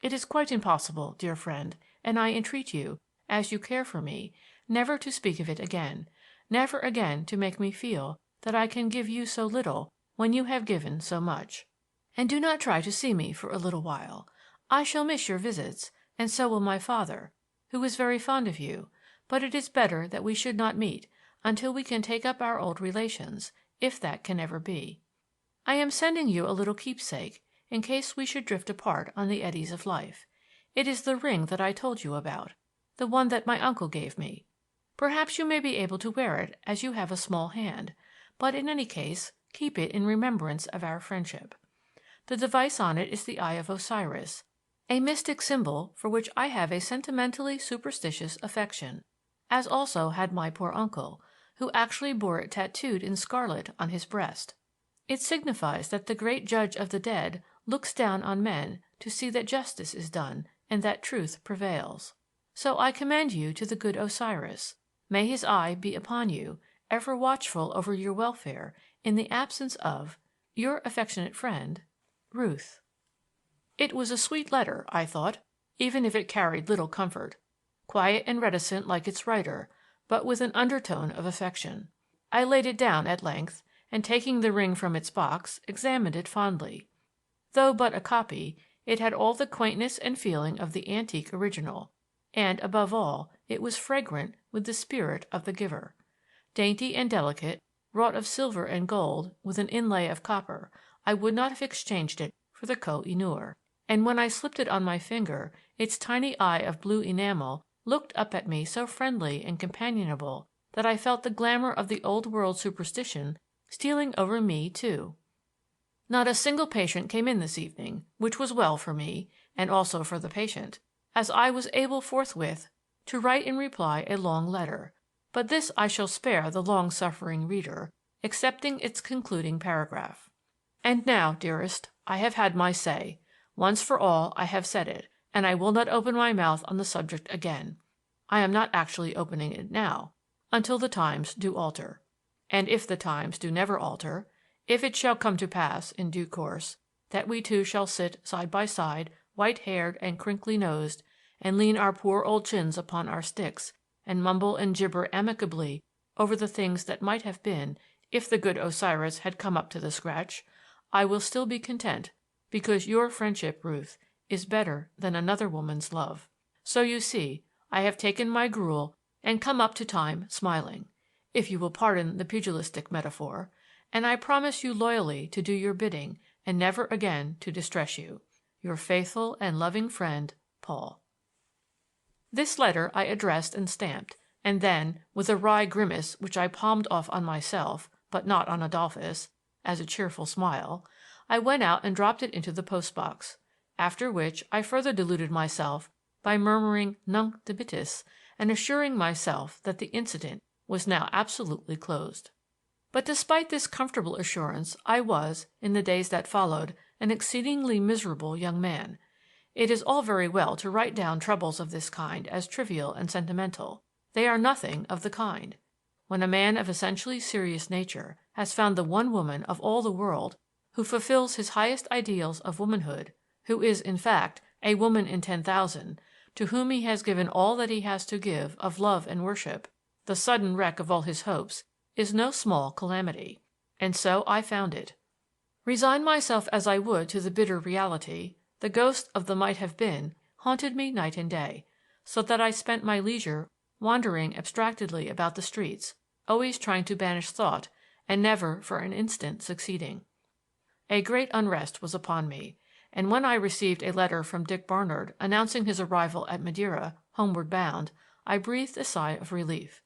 It is quite impossible, dear friend, and I entreat you, as you care for me, never to speak of it again, never again to make me feel that I can give you so little when you have given so much. And do not try to see me for a little while. I shall miss your visits, and so will my father, who is very fond of you, but it is better that we should not meet until we can take up our old relations, if that can ever be. I am sending you a little keepsake. in case we should drift apart on the eddies of life. It is the ring that I told you about, the one that my uncle gave me. Perhaps you may be able to wear it as you have a small hand, but in any case keep it in remembrance of our friendship. The device on it is the Eye of Osiris, a mystic symbol for which I have a sentimentally superstitious affection, as also had my poor uncle, who actually bore it tattooed in scarlet on his breast. It signifies that the great judge of the dead looks down on men to see that justice is done and that truth prevails. So I commend you to the good Osiris. May his eye be upon you, ever watchful over your welfare in the absence of your affectionate friend, Ruth. It was a sweet letter, I thought, even if it carried little comfort. Quiet and reticent like its writer, but with an undertone of affection. I laid it down at length, and taking the ring from its box, examined it fondly. Though but a copy, it had all the quaintness and feeling of the antique original, and, above all, it was fragrant with the spirit of the giver. Dainty and delicate, wrought of silver and gold with an inlay of copper, I would not have exchanged it for the Koh-i-Noor. And when I slipped it on my finger, its tiny eye of blue enamel looked up at me so friendly and companionable that I felt the glamour of the old world superstition stealing over me too. Not a single patient came in this evening, which was well for me, and also for the patient, as I was able forthwith to write in reply a long letter. But this I shall spare the long-suffering reader, excepting its concluding paragraph. And now, dearest, I have had my say. Once for all I have said it, and I will not open my mouth on the subject again. I am not actually opening it now, until the times do alter. And if the times do never alter, if it shall come to pass, in due course, that we two shall sit side by side, white-haired and crinkly-nosed, and lean our poor old chins upon our sticks, and mumble and gibber amicably over the things that might have been if the good Osiris had come up to the scratch, I will still be content, because your friendship, Ruth, is better than another woman's love. So you see, I have taken my gruel and come up to time smiling, if you will pardon the pugilistic metaphor, and I promise you loyally to do your bidding and never again to distress you. Your faithful and loving friend, Paul. This letter I addressed and stamped, and then, with a wry grimace which I palmed off on myself, but not on Adolphus, as a cheerful smile, I went out and dropped it into the post-box, after which I further deluded myself by murmuring nunc dimittis and assuring myself that the incident was now absolutely closed. But despite this comfortable assurance, I was, in the days that followed, an exceedingly miserable young man. It is all very well to write down troubles of this kind as trivial and sentimental. They are nothing of the kind. When a man of essentially serious nature has found the one woman of all the world who fulfills his highest ideals of womanhood, who is, in fact, a woman in 10,000, to whom he has given all that he has to give of love and worship, the sudden wreck of all his hopes is no small calamity. And so I found it. Resign myself as I would to the bitter reality, the ghost of the might have been haunted me night and day, so that I spent my leisure wandering abstractedly about the streets, always trying to banish thought and never for an instant succeeding. A great unrest was upon me, and when I received a letter from Dick Barnard announcing his arrival at Madeira, homeward bound, I breathed a sigh of relief.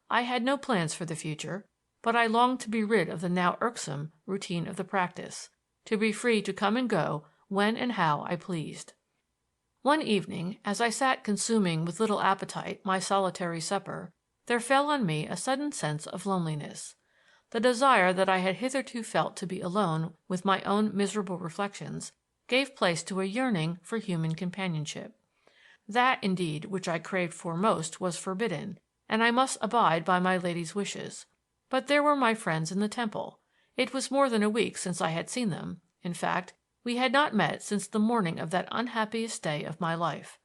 I had no plans for the future, but I longed to be rid of the now irksome routine of the practice, to be free to come and go when and how I pleased. One evening, as I sat consuming with little appetite my solitary supper, there fell on me a sudden sense of loneliness. The desire that I had hitherto felt to be alone with my own miserable reflections gave place to a yearning for human companionship. That, indeed, which I craved for most was forbidden, and I must abide by my lady's wishes. But there were my friends in the temple. It was more than a week since I had seen them. In fact, we had not met since the morning of that unhappiest day of my life.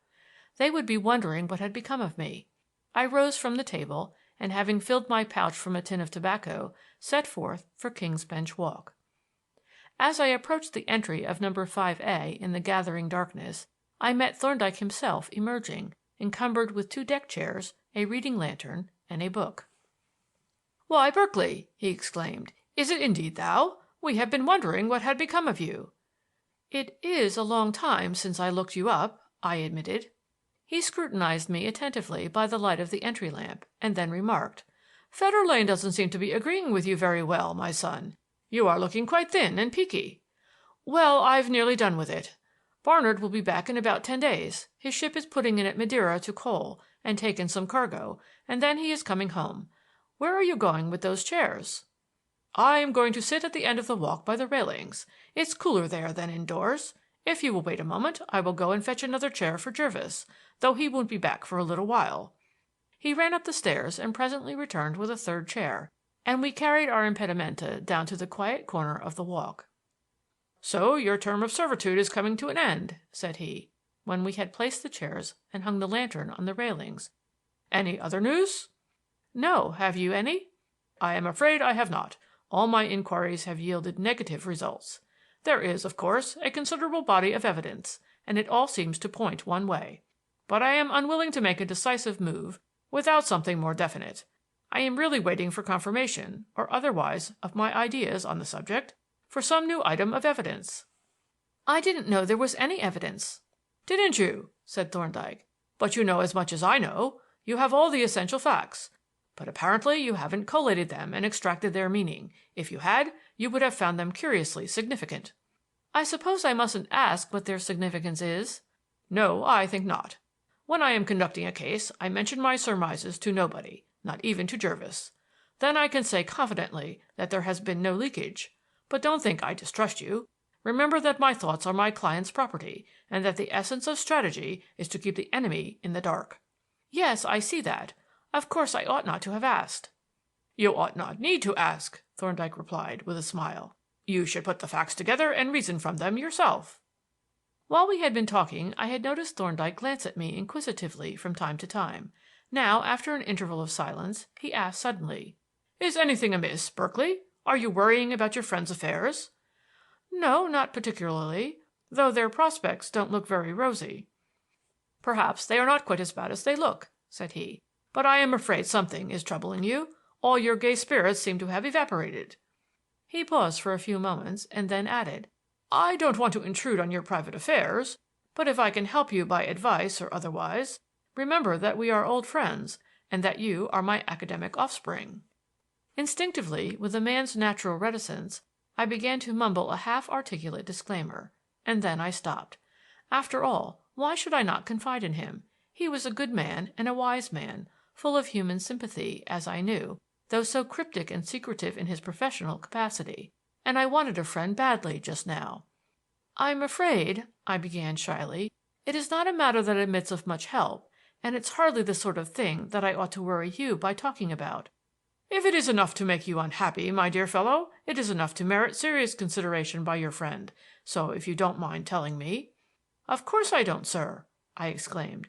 They would be wondering what had become of me. I rose from the table, and having filled my pouch from a tin of tobacco, set forth for King's Bench Walk. As I approached the entry of No. 5A in the gathering darkness, I met Thorndyke himself emerging, encumbered with 2 deck chairs, a reading lantern, and a book. "Why, Berkeley!" he exclaimed. "Is it indeed thou? We have been wondering what had become of you." "It is a long time since I looked you up," I admitted. He scrutinized me attentively by the light of the entry lamp, and then remarked, "Fetter Lane doesn't seem to be agreeing with you very well, my son. You are looking quite thin and peaky." "Well, I've nearly done with it. Barnard will be back in about 10 days. His ship is putting in at Madeira to coal and take in some cargo, and then he is coming home. Where are you going with those chairs?" "I am going to sit at the end of the walk by the railings. It's cooler there than indoors. If you will wait a moment, I will go and fetch another chair for Jervis, though he won't be back for a little while." He ran up the stairs and presently returned with a third chair, and we carried our impedimenta down to the quiet corner of the walk. "So your term of servitude is coming to an end," said he, when we had placed the chairs and hung the lantern on the railings. "Any other news?" "No. Have you any?" "I am afraid I have not. All my inquiries have yielded negative results. There is, of course, a considerable body of evidence, and it all seems to point one way. But I am unwilling to make a decisive move without something more definite. I am really waiting for confirmation, or otherwise, of my ideas on the subject, for some new item of evidence." "I didn't know there was any evidence." "Didn't you?" said Thorndyke. "But you know as much as I know. You have all the essential facts. But apparently you haven't collated them and extracted their meaning. If you had, you would have found them curiously significant." "I suppose I mustn't ask what their significance is?" "No, I think not. When I am conducting a case, I mention my surmises to nobody, not even to Jervis. Then I can say confidently that there has been no leakage. But don't think I distrust you. Remember that my thoughts are my client's property, and that the essence of strategy is to keep the enemy in the dark." "Yes, I see that. Of course I ought not to have asked." "You ought not need to ask," Thorndyke replied, with a smile. "You should put the facts together and reason from them yourself." While we had been talking, I had noticed Thorndyke glance at me inquisitively from time to time. Now, after an interval of silence, he asked suddenly, "Is anything amiss, Berkeley? Are you worrying about your friend's affairs?" "No, not particularly, though their prospects don't look very rosy." "Perhaps they are not quite as bad as they look," said he. "But I am afraid something is troubling you. All your gay spirits seem to have evaporated." He paused for a few moments, and then added, "I don't want to intrude on your private affairs, but if I can help you by advice or otherwise, remember that we are old friends, and that you are my academic offspring." Instinctively, with a man's natural reticence, I began to mumble a half-articulate disclaimer, and then I stopped. After all, why should I not confide in him? He was a good man and a wise man, full of human sympathy, as I knew, though so cryptic and secretive in his professional capacity, and I wanted a friend badly just now. "I'm afraid," I began shyly, "it is not a matter that admits of much help, and it's hardly the sort of thing that I ought to worry you by talking about." "If it is enough to make you unhappy, my dear fellow, it is enough to merit serious consideration by your friend. So if you don't mind telling me—" "Of course I don't, sir," I exclaimed.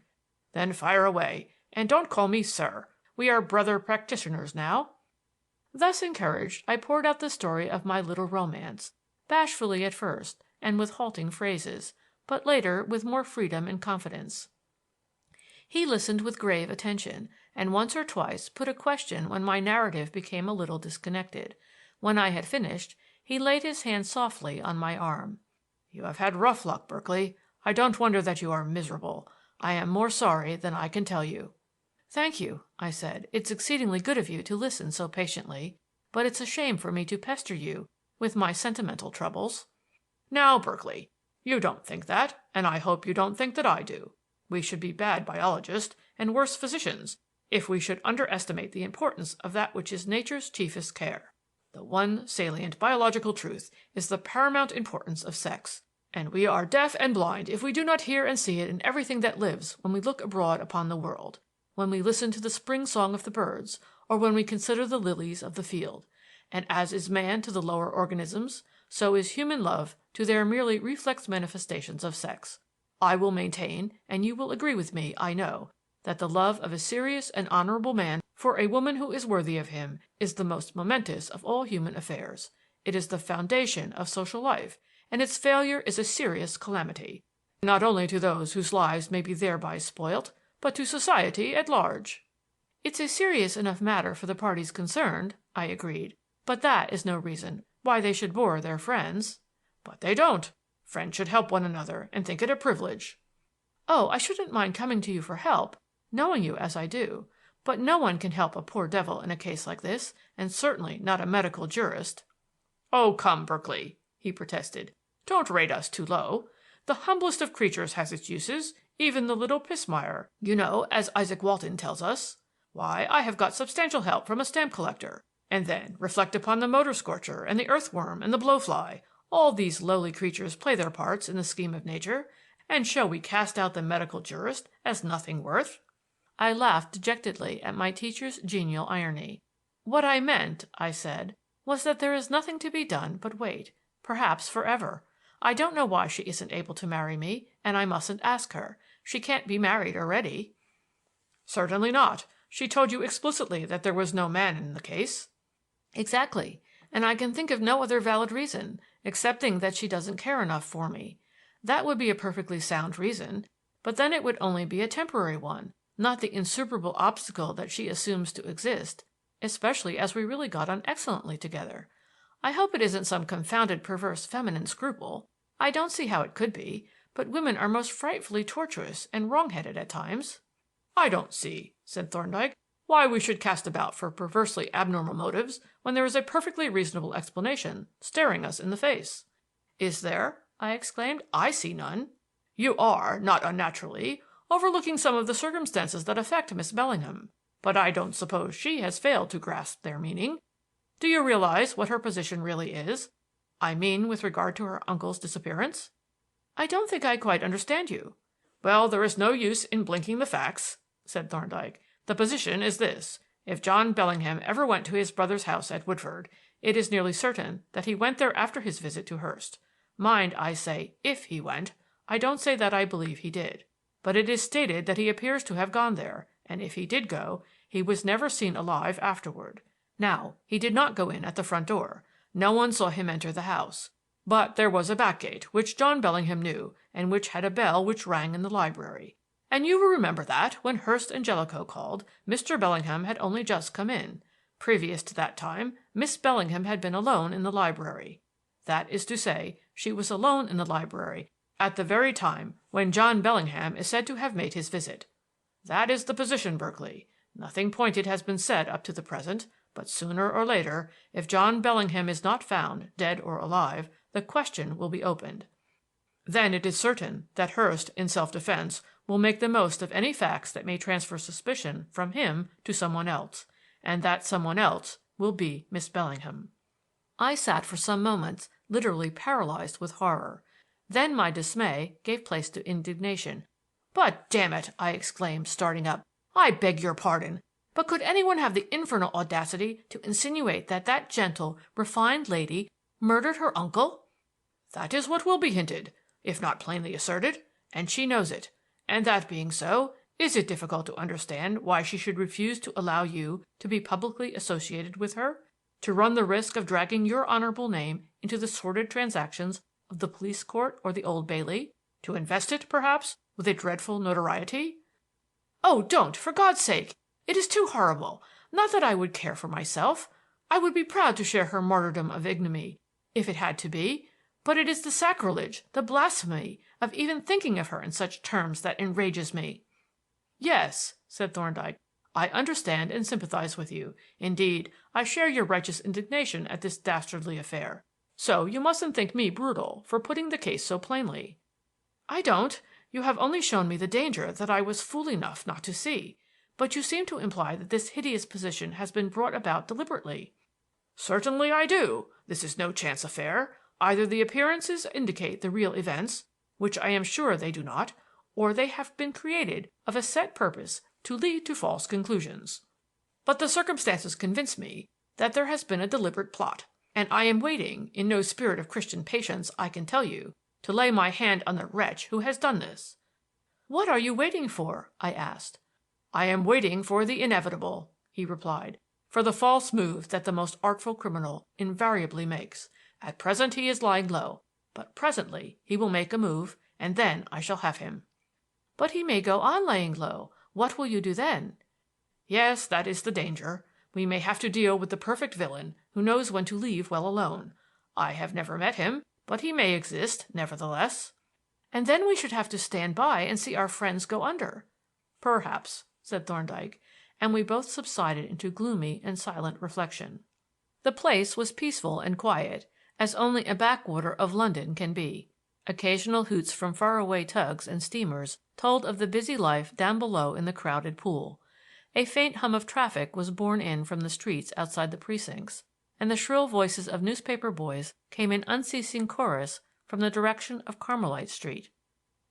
"Then fire away, and don't call me 'sir.' We are brother practitioners now." Thus encouraged, I poured out the story of my little romance, bashfully at first and with halting phrases, but later with more freedom and confidence. He listened with grave attention, and once or twice put a question when my narrative became a little disconnected. When I had finished, he laid his hand softly on my arm. "You have had rough luck, Berkeley. I don't wonder that you are miserable. I am more sorry than I can tell you." "Thank you," I said. "It's exceedingly good of you to listen so patiently, but it's a shame for me to pester you with my sentimental troubles." "Now, Berkeley, you don't think that, and I hope you don't think that I do. We should be bad biologists and worse physicians if we should underestimate the importance of that which is nature's chiefest care. The one salient biological truth is the paramount importance of sex, and we are deaf and blind if we do not hear and see it in everything that lives when we look abroad upon the world, when we listen to the spring song of the birds, or when we consider the lilies of the field. And as is man to the lower organisms, so is human love to their merely reflex manifestations of sex. I will maintain, and you will agree with me, I know, that the love of a serious and honorable man for a woman who is worthy of him is the most momentous of all human affairs. It is the foundation of social life, and its failure is a serious calamity, not only to those whose lives may be thereby spoilt, but to society at large." "It's a serious enough matter for the parties concerned," I agreed, "but that is no reason why they should bore their friends." "But they don't. Friends should help one another and think it a privilege." "Oh, I shouldn't mind coming to you for help, knowing you as I do. But no one can help a poor devil in a case like this, and certainly not a medical jurist." "Oh, come, Berkeley," he protested. "Don't rate us too low. The humblest of creatures has its uses, even the little pismire, you know, as Isaac Walton tells us. Why, I have got substantial help from a stamp collector. And then reflect upon the motor scorcher and the earthworm and the blowfly. All these lowly creatures play their parts in the scheme of nature, and shall we cast out the medical jurist as nothing worth?" I laughed dejectedly at my teacher's genial irony. "What I meant," I said, "was that there is nothing to be done but wait, perhaps forever. I don't know why she isn't able to marry me, and I mustn't ask her. She can't be married already." "Certainly not. She told you explicitly that there was no man in the case." "Exactly, and I can think of no other valid reason, excepting that she doesn't care enough for me. That would be a perfectly sound reason, but then it would only be a temporary one, not the insuperable obstacle that she assumes to exist, especially as we really got on excellently together. I hope it isn't some confounded perverse feminine scruple. I don't see how it could be, but women are most frightfully tortuous and wrong-headed at times." "I don't see," said Thorndyke, "why we should cast about for perversely abnormal motives when there is a perfectly reasonable explanation staring us in the face." "Is there?" I exclaimed. "I see none. You are, not unnaturally, overlooking some of the circumstances that affect Miss Bellingham, but I don't suppose she has failed to grasp their meaning. Do you realize what her position really is? I mean with regard to her uncle's disappearance?" "I don't think I quite understand you." "Well, there is no use in blinking the facts," said Thorndyke. "The position is this. If John Bellingham ever went to his brother's house at Woodford, it is nearly certain that he went there after his visit to Hurst. Mind, I say, if he went. I don't say that I believe he did. But it is stated that he appears to have gone there, and if he did go, he was never seen alive afterward. Now, he did not go in at the front door. No one saw him enter the house. But there was a back gate, which John Bellingham knew, and which had a bell which rang in the library. And you will remember that, when Hurst and Jellicoe called, Mr. Bellingham had only just come in. Previous to that time, Miss Bellingham had been alone in the library. That is to say, she was alone in the library at the very time when John Bellingham is said to have made his visit. That is the position, Berkeley. Nothing pointed has been said up to the present, but sooner or later, if John Bellingham is not found, dead or alive, the question will be opened. Then it is certain that Hurst, in self-defense, will make the most of any facts that may transfer suspicion from him to someone else, and that someone else will be Miss Bellingham." I sat for some moments literally paralyzed with horror. Then my dismay gave place to indignation. "But, damn it!" I exclaimed, starting up. "I beg your pardon, but could anyone have the infernal audacity to insinuate that that gentle, refined lady murdered her uncle?" "That is what will be hinted, if not plainly asserted, and she knows it. And that being so, is it difficult to understand why she should refuse to allow you to be publicly associated with her, to run the risk of dragging your honorable name into the sordid transactions of the police court or the Old Bailey, to invest it, perhaps, with a dreadful notoriety?" "Oh, don't, for God's sake! It is too horrible. Not that I would care for myself. I would be proud to share her martyrdom of ignominy, if it had to be. But it is the sacrilege, the blasphemy, of even thinking of her in such terms that enrages me." "Yes," said Thorndyke, "I understand and sympathize with you. Indeed, I share your righteous indignation at this dastardly affair. So you mustn't think me brutal for putting the case so plainly." "I don't. You have only shown me the danger that I was fool enough not to see. But you seem to imply that this hideous position has been brought about deliberately." "Certainly I do. This is no chance affair. Either the appearances indicate the real events, which I am sure they do not, or they have been created of a set purpose to lead to false conclusions. But the circumstances convince me that there has been a deliberate plot, and I am waiting, in no spirit of Christian patience, I can tell you, to lay my hand on the wretch who has done this." "What are you waiting for?" I asked. "I am waiting for the inevitable," he replied, "for the false move that the most artful criminal invariably makes. At present he is lying low, but presently he will make a move, and then I shall have him." "But he may go on laying low. What will you do then?" "Yes, that is the danger. We may have to deal with the perfect villain who knows when to leave well alone. I have never met him, but he may exist, nevertheless." "And then we should have to stand by and see our friends go under." "Perhaps," said Thorndyke, and we both subsided into gloomy and silent reflection. The place was peaceful and quiet, as only a backwater of London can be. Occasional hoots from faraway tugs and steamers told of the busy life down below in the crowded pool. A faint hum of traffic was borne in from the streets outside the precincts, and the shrill voices of newspaper boys came in unceasing chorus from the direction of Carmelite Street.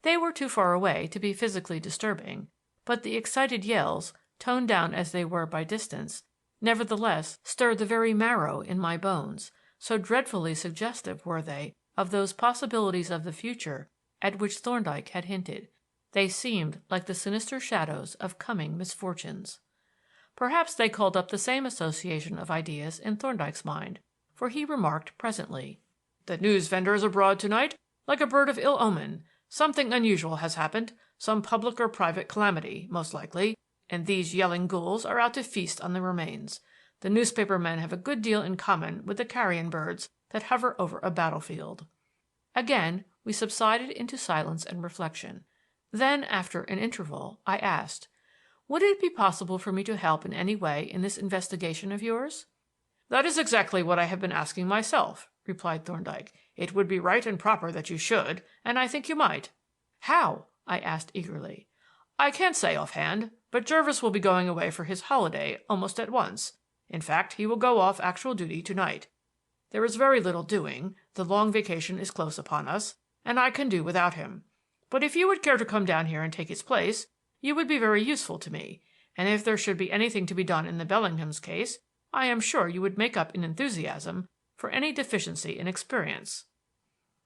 They were too far away to be physically disturbing, but the excited yells, toned down as they were by distance, nevertheless stirred the very marrow in my bones, so dreadfully suggestive were they of those possibilities of the future at which Thorndyke had hinted. They seemed like the sinister shadows of coming misfortunes. Perhaps they called up the same association of ideas in Thorndyke's mind, for he remarked presently, "The news vendor is abroad to-night, like a bird of ill omen. Something unusual has happened, some public or private calamity, most likely, and these yelling ghouls are out to feast on the remains. The newspaper men have a good deal in common with the carrion birds that hover over a battlefield." Again we subsided into silence and reflection. Then, after an interval, I asked, "Would it be possible for me to help in any way in this investigation of yours?" "That is exactly what I have been asking myself," replied Thorndyke. "It would be right and proper that you should, and I think you might." "How?" I asked eagerly. "I can't say offhand, but Jervis will be going away for his holiday almost at once. In fact, he will go off actual duty to-night. There is very little doing, the long vacation is close upon us, and I can do without him. But if you would care to come down here and take his place, you would be very useful to me, and if there should be anything to be done in the Bellinghams' case, I am sure you would make up in enthusiasm for any deficiency in experience."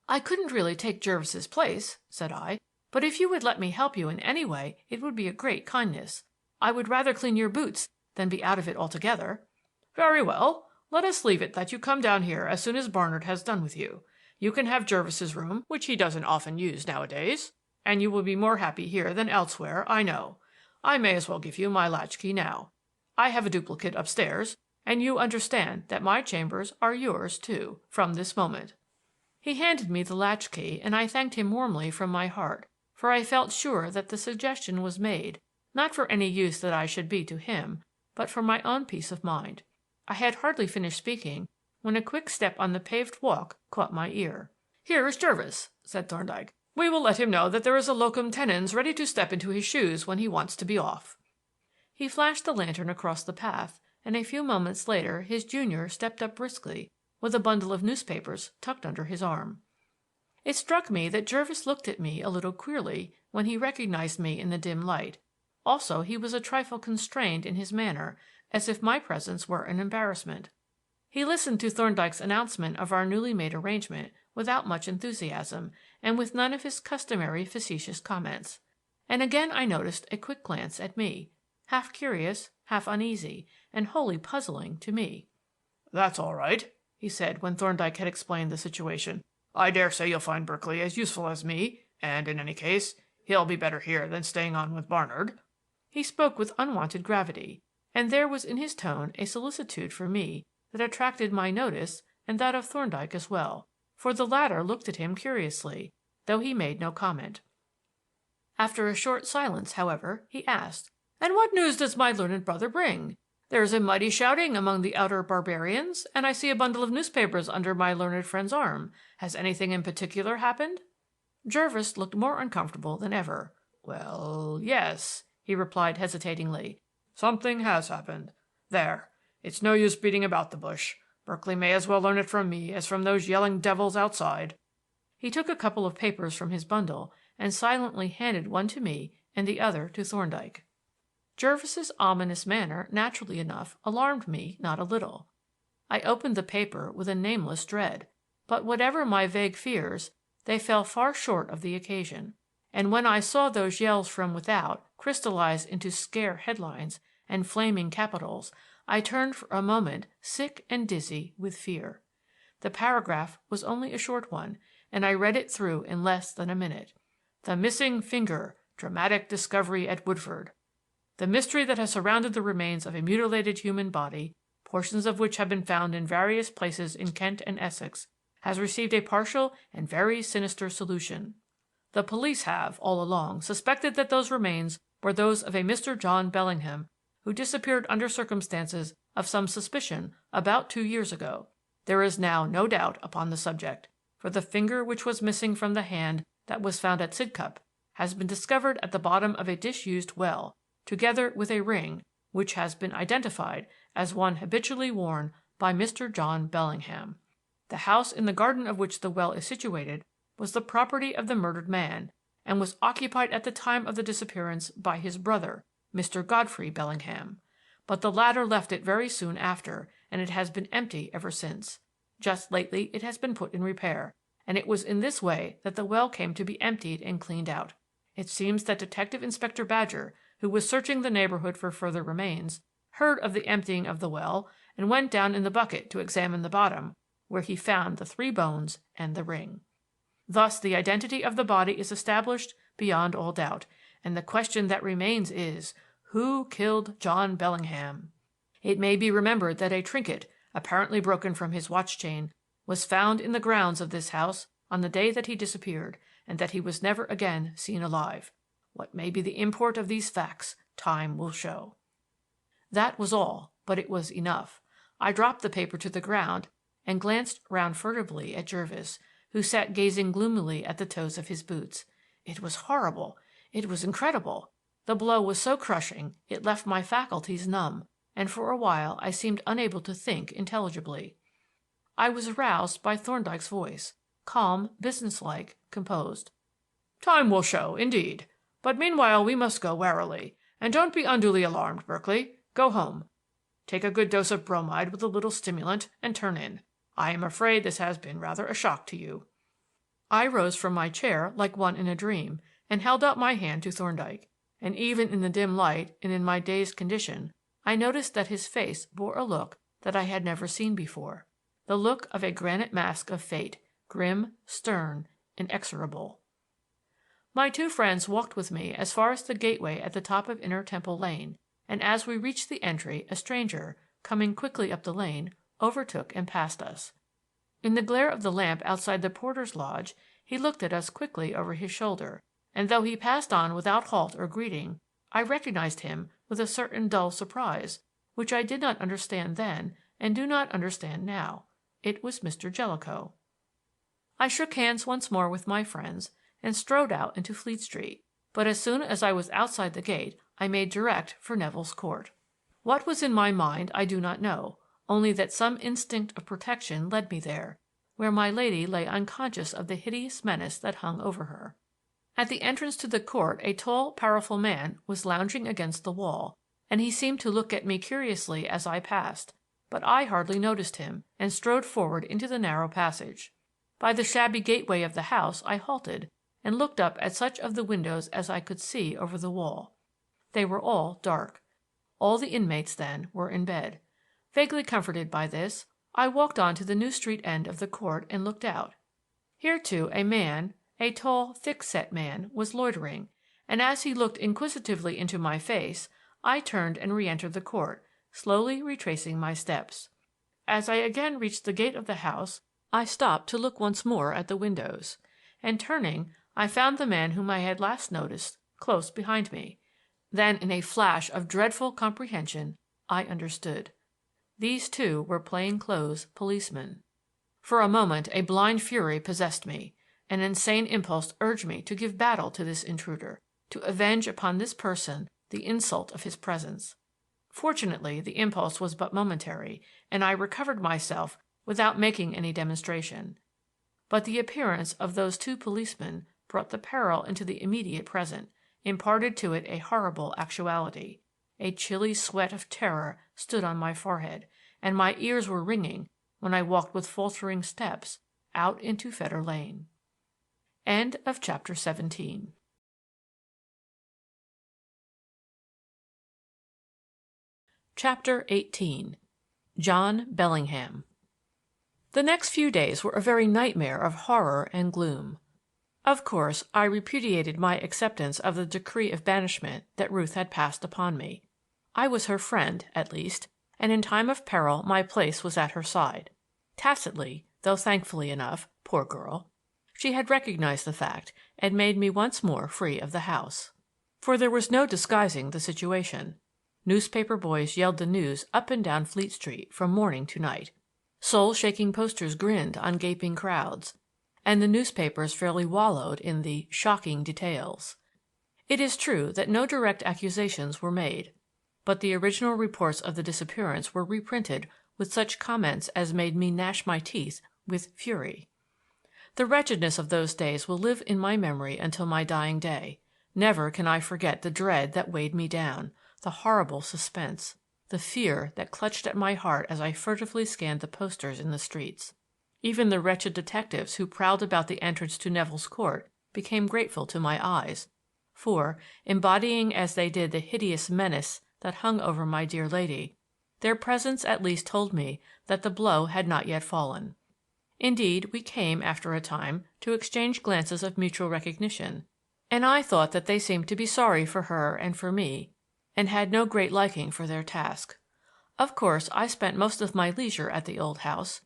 "I couldn't really take Jervis's place," said I, "but if you would let me help you in any way it would be a great kindness. I would rather clean your boots than be out of it altogether." "Very well. Let us leave it that you come down here as soon as Barnard has done with you. You can have Jervis's room, which he doesn't often use nowadays, and you will be more happy here than elsewhere, I know. I may as well give you my latchkey now. I have a duplicate upstairs, and you understand that my chambers are yours, too, from this moment." He handed me the latchkey, and I thanked him warmly from my heart, for I felt sure that the suggestion was made, not for any use that I should be to him, but for my own peace of mind. I had hardly finished speaking when a quick step on the paved walk caught my ear. "Here is Jervis," said Thorndyke. "We will let him know that there is a locum tenens ready to step into his shoes when he wants to be off." He flashed the lantern across the path, and a few moments later his junior stepped up briskly, with a bundle of newspapers tucked under his arm. It struck me that Jervis looked at me a little queerly when he recognized me in the dim light. Also, he was a trifle constrained in his manner, as if my presence were an embarrassment. He listened to Thorndyke's announcement of our newly made arrangement without much enthusiasm, and with none of his customary facetious comments. And again I noticed a quick glance at me, half curious, half uneasy, and wholly puzzling to me. "That's all right," he said when Thorndyke had explained the situation. "I dare say you'll find Berkeley as useful as me, and in any case, he'll be better here than staying on with Barnard." He spoke with unwonted gravity, and there was in his tone a solicitude for me that attracted my notice and that of Thorndyke as well, for the latter looked at him curiously, though he made no comment. After a short silence, however, he asked, "And what news does my learned brother bring? There is a mighty shouting among the outer barbarians, and I see a bundle of newspapers under my learned friend's arm. Has anything in particular happened?" Jervis looked more uncomfortable than ever. "Well, yes," he replied hesitatingly. "Something has happened. There. It's no use beating about the bush. Berkeley may as well learn it from me as from those yelling devils outside." He took a couple of papers from his bundle and silently handed one to me and the other to Thorndyke. Jervis's ominous manner, naturally enough, alarmed me not a little. I opened the paper with a nameless dread, but whatever my vague fears, they fell far short of the occasion. And when I saw those yells from without crystallize into scare headlines and flaming capitals, I turned for a moment sick and dizzy with fear. The paragraph was only a short one, and I read it through in less than a minute. "The missing finger. Dramatic discovery at Woodford. The mystery that has surrounded the remains of a mutilated human body, portions of which have been found in various places in Kent and Essex, has received a partial and very sinister solution. The police have, all along, suspected that those remains were those of a Mr. John Bellingham, who disappeared under circumstances of some suspicion about 2 years ago. There is now no doubt upon the subject, for the finger which was missing from the hand that was found at Sidcup has been discovered at the bottom of a disused well, together with a ring which has been identified as one habitually worn by Mr. John Bellingham. The house in the garden of which the well is situated was the property of the murdered man, and was occupied at the time of the disappearance by his brother, Mr. Godfrey Bellingham. But the latter left it very soon after, and it has been empty ever since. Just lately it has been put in repair, and it was in this way that the well came to be emptied and cleaned out. It seems that Detective Inspector Badger, who was searching the neighborhood for further remains, heard of the emptying of the well and went down in the bucket to examine the bottom, where he found the 3 bones and the ring. Thus the identity of the body is established beyond all doubt, and the question that remains is, who killed John Bellingham? It may be remembered that a trinket, apparently broken from his watch chain, was found in the grounds of this house on the day that he disappeared, and that he was never again seen alive. What may be the import of these facts, time will show. That was all, but it was enough. I dropped the paper to the ground and glanced round furtively at Jervis, who sat gazing gloomily at the toes of his boots. It was horrible. It was incredible. The blow was so crushing it left my faculties numb, and for a while I seemed unable to think intelligibly. I was aroused by Thorndyke's voice, calm, businesslike, composed. "Time will show, indeed. But meanwhile we must go warily. And don't be unduly alarmed, Berkeley. Go home. Take a good dose of bromide with a little stimulant and turn in. I am afraid this has been rather a shock to you." I rose from my chair like one in a dream and held out my hand to Thorndyke, and even in the dim light and in my dazed condition I noticed that his face bore a look that I had never seen before, the look of a granite mask of fate, grim, stern, inexorable. My 2 friends walked with me as far as the gateway at the top of Inner Temple Lane, and as we reached the entry a stranger, coming quickly up the lane, overtook and passed us. In the glare of the lamp outside the porter's lodge he looked at us quickly over his shoulder, and though he passed on without halt or greeting, I recognized him with a certain dull surprise, which I did not understand then and do not understand now. It was Mr. Jellicoe. I shook hands once more with my friends and strode out into Fleet Street, but as soon as I was outside the gate I made direct for Neville's Court. What was in my mind I do not know, only that some instinct of protection led me there, where my lady lay unconscious of the hideous menace that hung over her. At the entrance to the court a tall, powerful man was lounging against the wall, and he seemed to look at me curiously as I passed, but I hardly noticed him and strode forward into the narrow passage. By the shabby gateway of the house I halted and looked up at such of the windows as I could see over the wall. They were all dark. All the inmates, then, were in bed. Vaguely comforted by this, I walked on to the New Street end of the court and looked out. Here, too, a man, a tall, thick-set man, was loitering, and as he looked inquisitively into my face, I turned and re-entered the court, slowly retracing my steps. As I again reached the gate of the house, I stopped to look once more at the windows, and turning, I found the man whom I had last noticed close behind me. Then, in a flash of dreadful comprehension, I understood. These 2 were plain-clothes policemen. For a moment a blind fury possessed me. An insane impulse urged me to give battle to this intruder, to avenge upon this person the insult of his presence. Fortunately, the impulse was but momentary, and I recovered myself without making any demonstration. But the appearance of those 2 policemen brought the peril into the immediate present, imparted to it a horrible actuality. A chilly sweat of terror stood on my forehead, and my ears were ringing when I walked with faltering steps out into Fetter Lane. End of chapter 17. Chapter 18. John Bellingham. The next few days were a very nightmare of horror and gloom. Of course, I repudiated my acceptance of the decree of banishment that Ruth had passed upon me. I was her friend, at least, and in time of peril my place was at her side. Tacitly, though thankfully enough, poor girl, she had recognized the fact and made me once more free of the house. For there was no disguising the situation. Newspaper boys yelled the news up and down Fleet Street from morning to night. Soul-shaking posters grinned on gaping crowds, and the newspapers fairly wallowed in the shocking details. It is true that no direct accusations were made, but the original reports of the disappearance were reprinted with such comments as made me gnash my teeth with fury. The wretchedness of those days will live in my memory until my dying day. Never can I forget the dread that weighed me down, the horrible suspense, the fear that clutched at my heart as I furtively scanned the posters in the streets. Even the wretched detectives who prowled about the entrance to Neville's Court became grateful to my eyes, for, embodying as they did the hideous menace that hung over my dear lady, their presence at least told me that the blow had not yet fallen. Indeed, we came, after a time, to exchange glances of mutual recognition, and I thought that they seemed to be sorry for her and for me, and had no great liking for their task. Of course, I spent most of my leisure at the old house,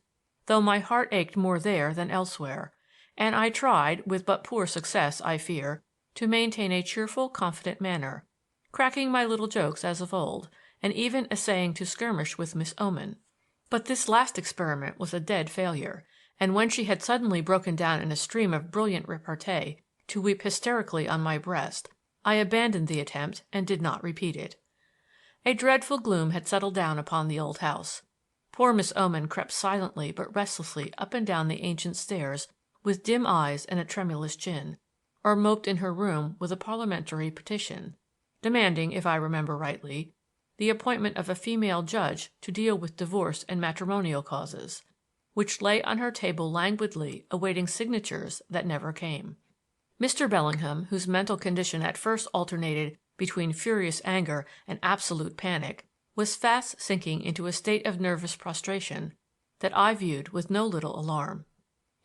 though my heart ached more there than elsewhere, and I tried, with but poor success, I fear, to maintain a cheerful, confident manner, cracking my little jokes as of old, and even essaying to skirmish with Miss Oman. But this last experiment was a dead failure, and when she had suddenly broken down in a stream of brilliant repartee to weep hysterically on my breast, I abandoned the attempt and did not repeat it. A dreadful gloom had settled down upon the old house. Poor Miss Oman crept silently but restlessly up and down the ancient stairs with dim eyes and a tremulous chin, or moped in her room with a parliamentary petition, demanding, if I remember rightly, the appointment of a female judge to deal with divorce and matrimonial causes, which lay on her table languidly awaiting signatures that never came. Mr. Bellingham, whose mental condition at first alternated between furious anger and absolute panic, was fast sinking into a state of nervous prostration that I viewed with no little alarm.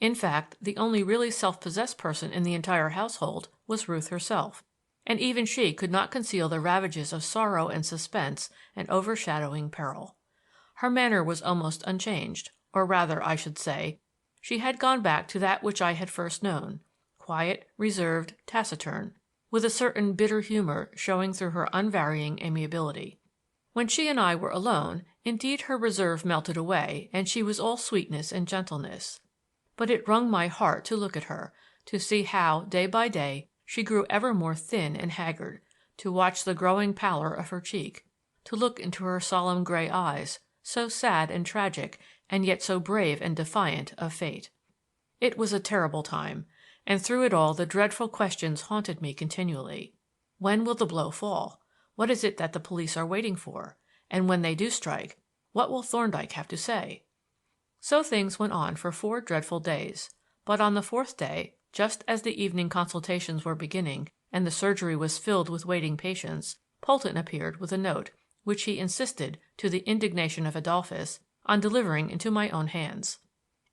In fact, the only really self-possessed person in the entire household was Ruth herself, and even she could not conceal the ravages of sorrow and suspense and overshadowing peril. Her manner was almost unchanged, or rather, I should say, she had gone back to that which I had first known, quiet, reserved, taciturn, with a certain bitter humor showing through her unvarying amiability. When she and I were alone, indeed her reserve melted away and she was all sweetness and gentleness. But it wrung my heart to look at her, to see how, day by day, she grew ever more thin and haggard, to watch the growing pallor of her cheek, to look into her solemn gray eyes, so sad and tragic and yet so brave and defiant of fate. It was a terrible time, and through it all the dreadful questions haunted me continually. When will the blow fall? What is it that the police are waiting for? And when they do strike, what will Thorndyke have to say? So things went on for 4 dreadful days, but on the 4th day, just as the evening consultations were beginning and the surgery was filled with waiting patients, Polton appeared with a note, which he insisted, to the indignation of Adolphus, on delivering into my own hands.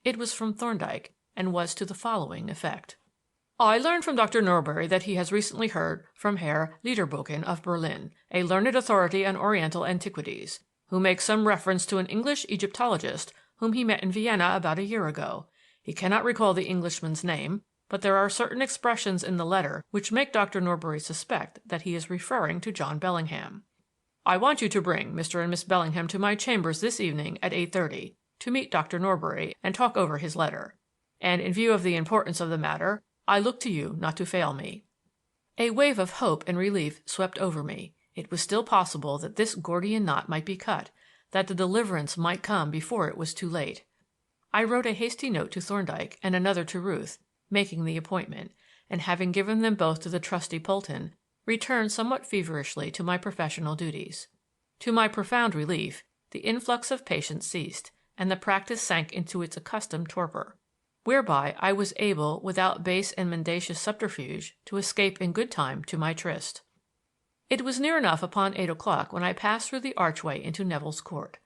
It was from Thorndyke, and was to the following effect. I learn from Dr. Norbury that he has recently heard from Herr Lederbogen of Berlin, a learned authority on Oriental antiquities, who makes some reference to an English Egyptologist whom he met in Vienna about a year ago. He cannot recall the Englishman's name, but there are certain expressions in the letter which make Dr. Norbury suspect that he is referring to John Bellingham. I want you to bring Mr. and Miss Bellingham to my chambers this evening at 8:30 to meet Dr. Norbury and talk over his letter. And in view of the importance of the matter, I look to you not to fail me." A wave of hope and relief swept over me. It was still possible that this Gordian knot might be cut, that the deliverance might come before it was too late. I wrote a hasty note to Thorndyke and another to Ruth, making the appointment, and having given them both to the trusty Polton, returned somewhat feverishly to my professional duties. To my profound relief, the influx of patients ceased, and the practice sank into its accustomed torpor, whereby I was able, without base and mendacious subterfuge, to escape in good time to my tryst. It was near enough upon 8 o'clock when I passed through the archway into Neville's Court.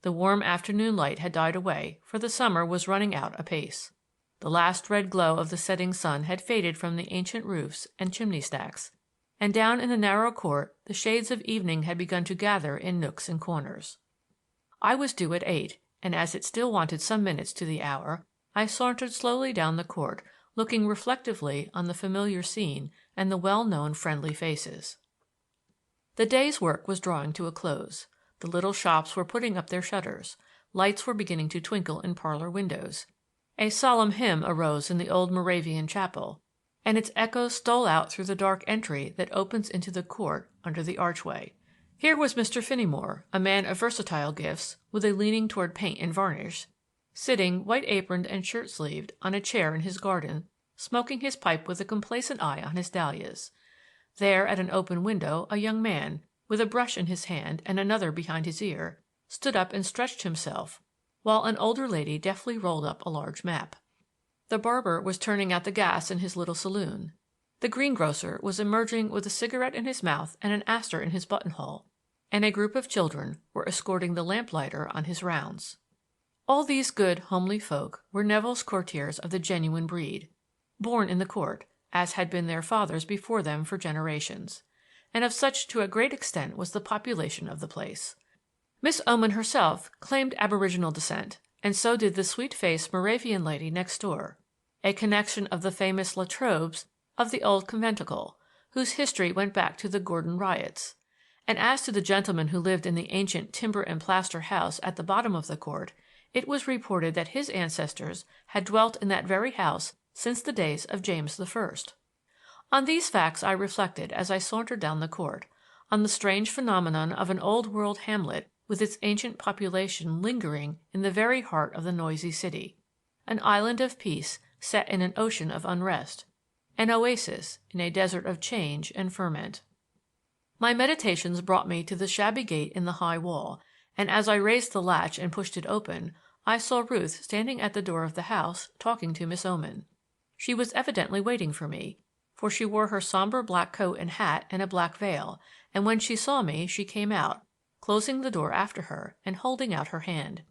The warm afternoon light had died away, for the summer was running out apace. The last red glow of the setting sun had faded from the ancient roofs and chimney stacks, and down in the narrow court the shades of evening had begun to gather in nooks and corners. I was due at 8, and as it still wanted some minutes to the hour, I sauntered slowly down the court, looking reflectively on the familiar scene and the well-known friendly faces. The day's work was drawing to a close. The little shops were putting up their shutters. Lights were beginning to twinkle in parlor windows. A solemn hymn arose in the old Moravian chapel, and its echoes stole out through the dark entry that opens into the court under the archway. Here was Mr. Finneymore, a man of versatile gifts, with a leaning toward paint and varnish, sitting, white-aproned and shirt-sleeved, on a chair in his garden, smoking his pipe with a complacent eye on his dahlias. There, at an open window, a young man, with a brush in his hand and another behind his ear, stood up and stretched himself, while an older lady deftly rolled up a large map. The barber was turning out the gas in his little saloon. The greengrocer was emerging with a cigarette in his mouth and an aster in his buttonhole, and a group of children were escorting the lamplighter on his rounds. All these good, homely folk were Neville's courtiers of the genuine breed, born in the court, as had been their fathers before them for generations, and of such to a great extent was the population of the place. Miss Oman herself claimed aboriginal descent, and so did the sweet-faced Moravian lady next door, a connection of the famous La Trobes of the old conventicle, whose history went back to the Gordon riots. And as to the gentleman who lived in the ancient timber and plaster house at the bottom of the court, it was reported that his ancestors had dwelt in that very house since the days of James I. On these facts I reflected as I sauntered down the court, on the strange phenomenon of an old-world hamlet with its ancient population lingering in the very heart of the noisy city, an island of peace set in an ocean of unrest, an oasis in a desert of change and ferment. My meditations brought me to the shabby gate in the high wall, and as I raised the latch and pushed it open, I saw Ruth standing at the door of the house talking to Miss Oman. She was evidently waiting for me, for she wore her somber black coat and hat and a black veil, and when she saw me she came out, closing the door after her and holding out her hand.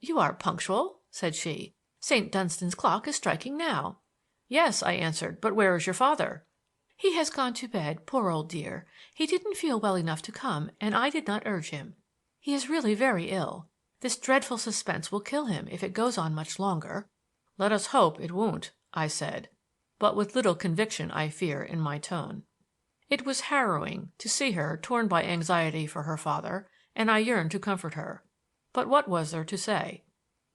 "You are punctual," said she. "St. Dunstan's clock is striking now." "Yes," I answered, "but where is your father?" "He has gone to bed, poor old dear. He didn't feel well enough to come, and I did not urge him. He is really very ill. This dreadful suspense will kill him if it goes on much longer." "Let us hope it won't," I said, but with little conviction, I fear, in my tone. It was harrowing to see her torn by anxiety for her father, and I yearned to comfort her. But what was there to say?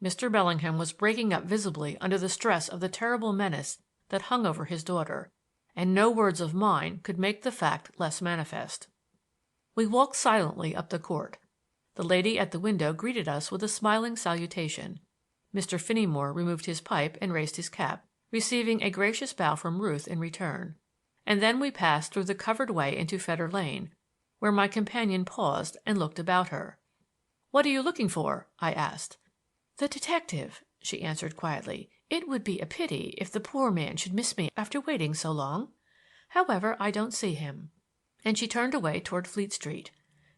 Mr. Bellingham was breaking up visibly under the stress of the terrible menace that hung over his daughter, and no words of mine could make the fact less manifest. We walked silently up the court. The lady at the window greeted us with a smiling salutation. Mr. Finneymore removed his pipe and raised his cap, receiving a gracious bow from Ruth in return, and then we passed through the covered way into Fetter Lane, where my companion paused and looked about her. "What are you looking for?" I asked. "The detective," she answered quietly. "It would be a pity if the poor man should miss me after waiting so long. However, I don't see him." And she turned away toward Fleet Street.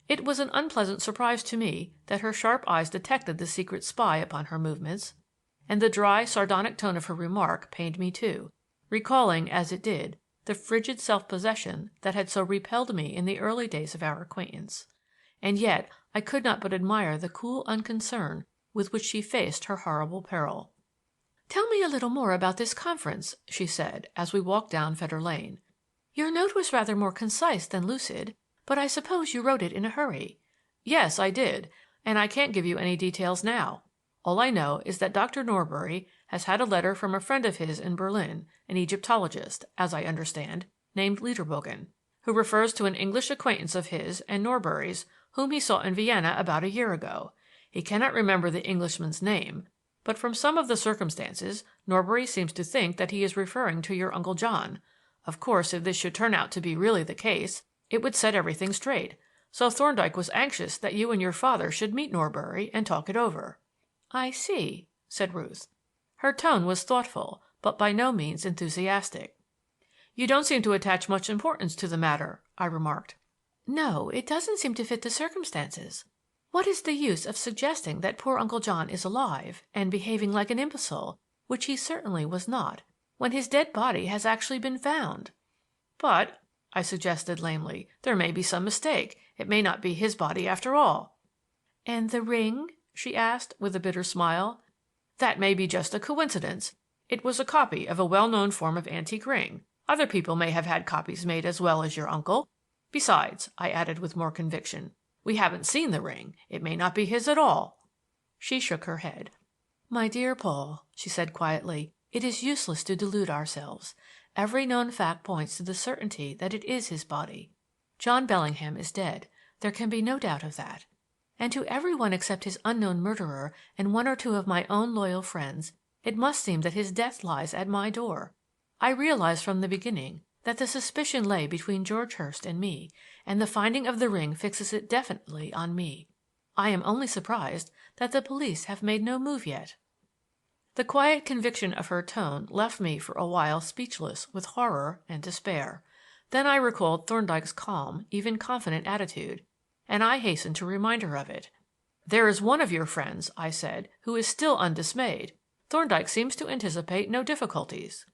It was an unpleasant surprise to me that her sharp eyes detected the secret spy upon her movements, and the dry, sardonic tone of her remark pained me too, recalling, as it did, the frigid self-possession that had so repelled me in the early days of our acquaintance. And yet I could not but admire the cool unconcern with which she faced her horrible peril. "Tell me a little more about this conference," she said, as we walked down Fetter Lane. "Your note was rather more concise than lucid, but I suppose you wrote it in a hurry." "Yes, I did, and I can't give you any details now. All I know is that Dr. Norbury has had a letter from a friend of his in Berlin, an Egyptologist, as I understand, named Lederbogen, who refers to an English acquaintance of his and Norbury's whom he saw in Vienna about a year ago. He cannot remember the Englishman's name, but from some of the circumstances Norbury seems to think that he is referring to your Uncle John. Of course, if this should turn out to be really the case, it would set everything straight. So Thorndyke was anxious that you and your father should meet Norbury and talk it over." "I see," said Ruth. Her tone was thoughtful, but by no means enthusiastic. "You don't seem to attach much importance to the matter," I remarked. "No, it doesn't seem to fit the circumstances. What is the use of suggesting that poor Uncle John is alive and behaving like an imbecile, which he certainly was not, when his dead body has actually been found?" "But," I suggested lamely, "there may be some mistake. It may not be his body after all." "And the ring?" she asked, with a bitter smile. That may be just a coincidence. It was a copy of a well-known form of antique ring. Other people may have had copies made as well as your uncle. Besides," I added with more conviction, "we haven't seen the ring. It may not be his at all." She shook her head. "My dear Paul," she said quietly, "it is useless to delude ourselves. Every known fact points to the certainty that it is his body. John Bellingham is dead. There can be no doubt of that. And to every one except his unknown murderer and one or two of my own loyal friends, it must seem that his death lies at my door. I realized from the beginning that the suspicion lay between George Hurst and me, and the finding of the ring fixes it definitely on me. I am only surprised that the police have made no move yet." The quiet conviction of her tone left me for a while speechless with horror and despair. Then I recalled Thorndyke's calm, even confident attitude, and I hastened to remind her of it. "There is one of your friends," I said, "who is still undismayed. Thorndyke seems to anticipate no difficulties."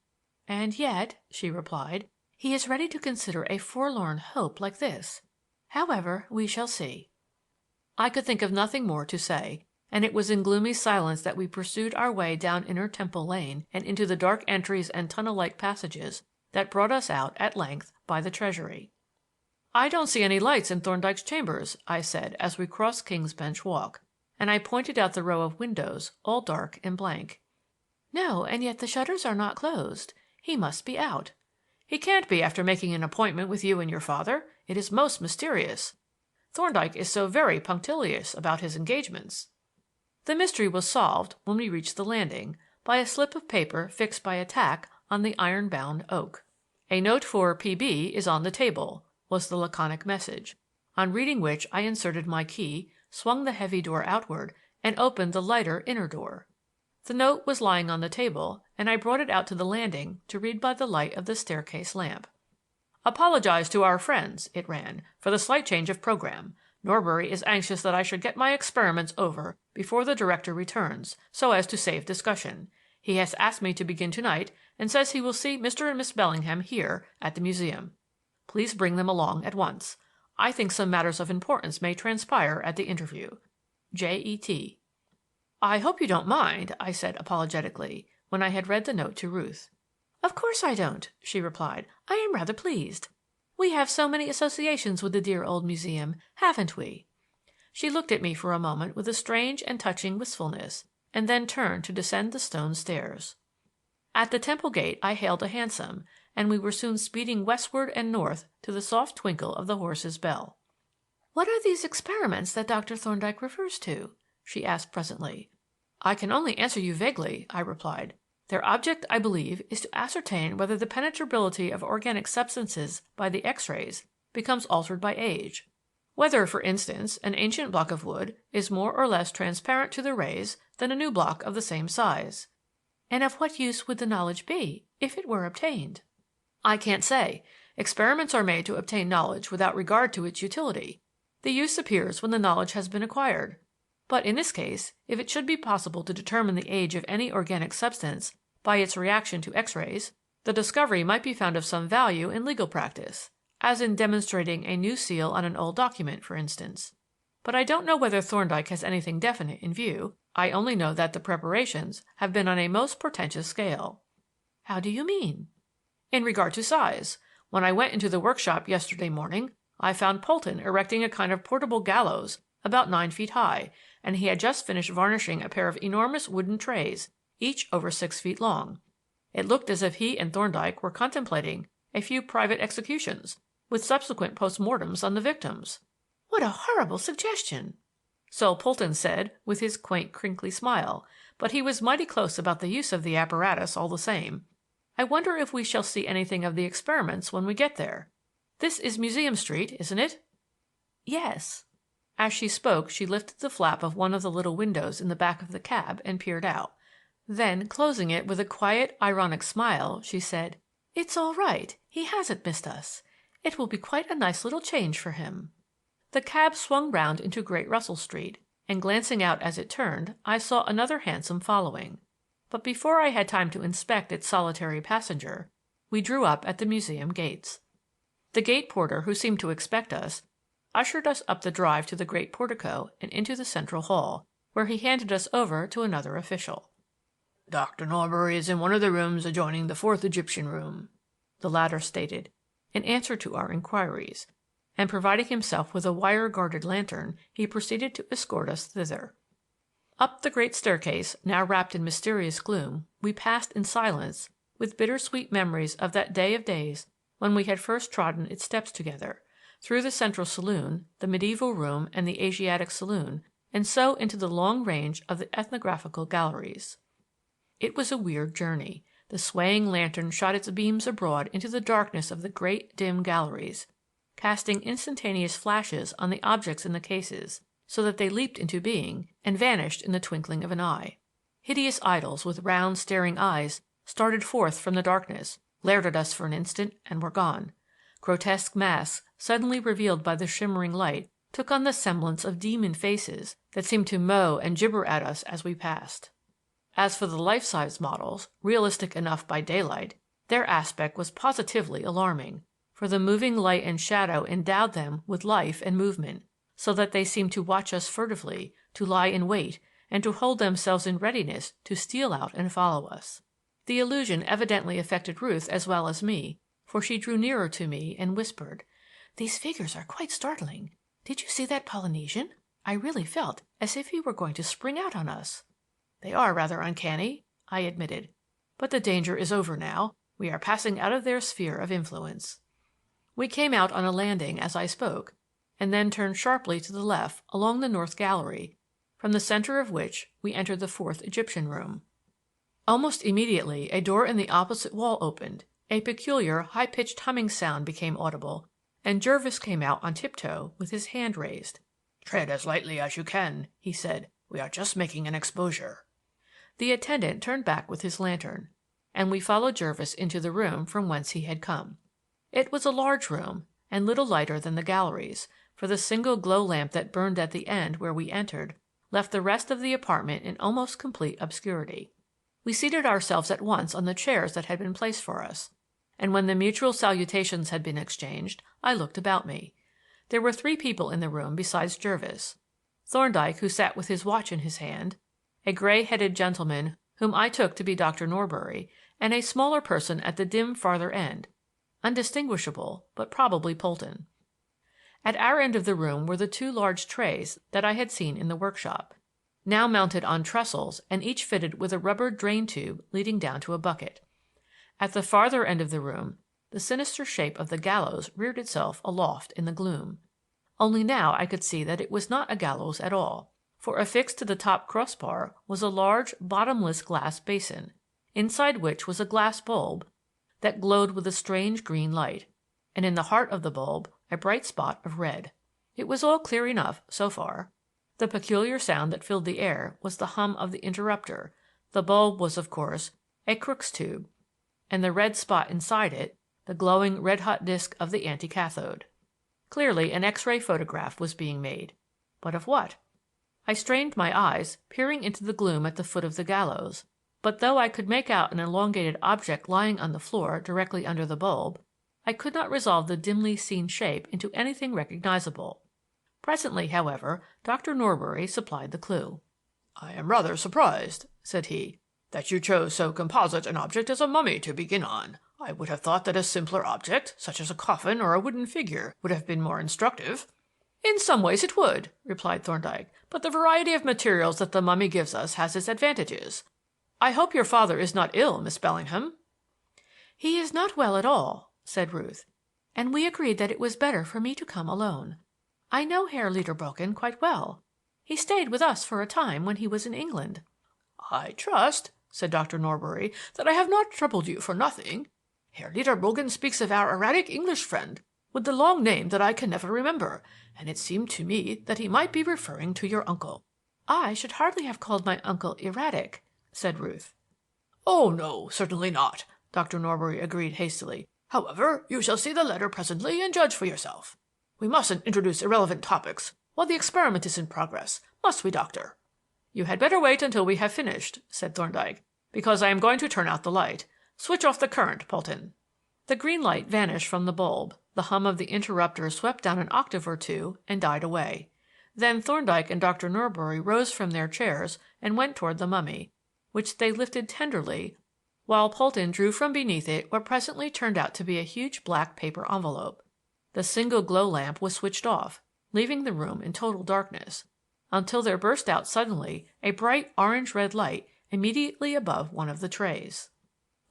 "And yet," she replied, "he is ready to consider a forlorn hope like this. However, we shall see." I could think of nothing more to say, and it was in gloomy silence that we pursued our way down Inner Temple Lane and into the dark entries and tunnel-like passages that brought us out at length by the Treasury. "I don't see any lights in Thorndyke's chambers," I said as we crossed King's Bench Walk, and I pointed out the row of windows, all dark and blank. "No, and yet the shutters are not closed. He must be out." "He can't be after making an appointment with you and your father. It is most mysterious. Thorndyke is so very punctilious about his engagements." The mystery was solved, when we reached the landing, by a slip of paper fixed by a tack on the iron-bound oak. "A note for P.B. is on the table," was the laconic message, on reading which I inserted my key, swung the heavy door outward, and opened the lighter inner door. The note was lying on the table, and I brought it out to the landing to read by the light of the staircase lamp. "Apologize to our friends," it ran, "for the slight change of program. Norbury is anxious that I should get my experiments over before the director returns, so as to save discussion. He has asked me to begin to-night and says he will see Mr. and Miss Bellingham here at the museum. Please bring them along at once. I think some matters of importance may transpire at the interview. J.E.T." "I hope you don't mind," I said apologetically, when I had read the note to Ruth. "Of course I don't," she replied. "I am rather pleased. We have so many associations with the dear old museum, haven't we?" She looked at me for a moment with a strange and touching wistfulness, and then turned to descend the stone stairs. At the Temple gate I hailed a hansom, and we were soon speeding westward and north to the soft twinkle of the horse's bell. "What are these experiments that Dr. Thorndyke refers to?" she asked presently. "I can only answer you vaguely," I replied. "Their object, I believe, is to ascertain whether the penetrability of organic substances by the X-rays becomes altered by age. Whether, for instance, an ancient block of wood is more or less transparent to the rays than a new block of the same size." "And of what use would the knowledge be, if it were obtained?" "I can't say. Experiments are made to obtain knowledge without regard to its utility. The use appears when the knowledge has been acquired. But in this case, if it should be possible to determine the age of any organic substance by its reaction to X-rays, the discovery might be found of some value in legal practice, as in demonstrating a new seal on an old document, for instance. But I don't know whether Thorndyke has anything definite in view. I only know that the preparations have been on a most portentous scale." "How do you mean?" "In regard to size. When I went into the workshop yesterday morning, I found Polton erecting a kind of portable gallows about 9 feet high, and he had just finished varnishing a pair of enormous wooden trays, each over 6 feet long. It looked as if he and Thorndyke were contemplating a few private executions, with subsequent post-mortems on the victims." "What a horrible suggestion!" "So Polton said, with his quaint, crinkly smile, but he was mighty close about the use of the apparatus all the same. I wonder if we shall see anything of the experiments when we get there. This is Museum Street, isn't it?" "Yes." As she spoke she lifted the flap of one of the little windows in the back of the cab and peered out. Then, closing it with a quiet, ironic smile, she said, "It's all right. He hasn't missed us. It will be quite a nice little change for him." The cab swung round into Great Russell Street, and glancing out as it turned, I saw another hansom following. But before I had time to inspect its solitary passenger, we drew up at the museum gates. The gate porter, who seemed to expect us, ushered us up the drive to the great portico and into the central hall, where he handed us over to another official. "Dr. Norbury is in one of the rooms adjoining the fourth Egyptian room," the latter stated, in answer to our inquiries, and providing himself with a wire-guarded lantern, he proceeded to escort us thither. Up the great staircase, now wrapped in mysterious gloom, we passed in silence, with bittersweet memories of that day of days when we had first trodden its steps together, through the central saloon, the medieval room, and the Asiatic saloon, and so into the long range of the ethnographical galleries. It was a weird journey. The swaying lantern shot its beams abroad into the darkness of the great dim galleries, casting instantaneous flashes on the objects in the cases, so that they leaped into being and vanished in the twinkling of an eye. Hideous idols with round staring eyes started forth from the darkness, glared at us for an instant, and were gone. Grotesque masks, suddenly revealed by the shimmering light, took on the semblance of demon faces that seemed to mow and gibber at us as we passed. As for the life-size models, realistic enough by daylight, their aspect was positively alarming, for the moving light and shadow endowed them with life and movement, so that they seemed to watch us furtively, to lie in wait, and to hold themselves in readiness to steal out and follow us. The illusion evidently affected Ruth as well as me, for she drew nearer to me and whispered, "These figures are quite startling. Did you see that Polynesian? I really felt as if he were going to spring out on us." "They are rather uncanny," I admitted. "But the danger is over now. We are passing out of their sphere of influence." We came out on a landing as I spoke, and then turned sharply to the left along the north gallery, from the center of which we entered the fourth Egyptian room. Almost immediately a door in the opposite wall opened, a peculiar, high-pitched humming sound became audible, and Jervis came out on tiptoe with his hand raised. "Tread as lightly as you can," he said. "We are just making an exposure." The attendant turned back with his lantern, and we followed Jervis into the room from whence he had come. It was a large room, and little lighter than the galleries, for the single glow lamp that burned at the end where we entered left the rest of the apartment in almost complete obscurity. We seated ourselves at once on the chairs that had been placed for us, and when the mutual salutations had been exchanged, I looked about me. There were 3 people in the room besides Jervis: Thorndyke, who sat with his watch in his hand, a gray-headed gentleman whom I took to be Dr. Norbury, and a smaller person at the dim farther end, undistinguishable, but probably Polton. At our end of the room were the 2 large trays that I had seen in the workshop, now mounted on trestles and each fitted with a rubber drain tube leading down to a bucket. At the farther end of the room, the sinister shape of the gallows reared itself aloft in the gloom. Only now I could see that it was not a gallows at all, for affixed to the top crossbar was a large, bottomless glass basin, inside which was a glass bulb that glowed with a strange green light, and in the heart of the bulb a bright spot of red. It was all clear enough so far. The peculiar sound that filled the air was the hum of the interrupter. The bulb was, of course, a Crookes tube, and the red spot inside it the glowing red-hot disk of the anticathode. Clearly an X-ray photograph was being made. But of what? I strained my eyes, peering into the gloom at the foot of the gallows, but though I could make out an elongated object lying on the floor directly under the bulb, I could not resolve the dimly seen shape into anything recognizable. Presently, however, Dr. Norbury supplied the clue. "I am rather surprised," said he, "that you chose so composite an object as a mummy to begin on. I would have thought that a simpler object, such as a coffin or a wooden figure, would have been more instructive." "In some ways it would," replied Thorndyke, "but the variety of materials that the mummy gives us has its advantages. I hope your father is not ill, Miss Bellingham." "He is not well at all," said Ruth, "and we agreed that it was better for me to come alone. I know Herr Lederbogen quite well. He stayed with us for a time when he was in England." "I trust," said Dr. Norbury, "that I have not troubled you for nothing. Herr Lederbogen speaks of our erratic English friend with the long name that I can never remember, and it seemed to me that he might be referring to your uncle." "I should hardly have called my uncle erratic," said Ruth. "Oh, no, certainly not," Dr. Norbury agreed hastily. "However, you shall see the letter presently and judge for yourself. We mustn't introduce irrelevant topics while the experiment is in progress, must we, Doctor?" "You had better wait until we have finished," said Thorndyke, "because I am going to turn out the light. Switch off the current, Polton." The green light vanished from the bulb, the hum of the interrupter swept down an octave or 2 and died away. Then Thorndyke and Dr. Norbury rose from their chairs and went toward the mummy, which they lifted tenderly while Polton drew from beneath it what presently turned out to be a huge black paper envelope. The single glow lamp was switched off, leaving the room in total darkness, until there burst out suddenly a bright orange-red light immediately above one of the trays.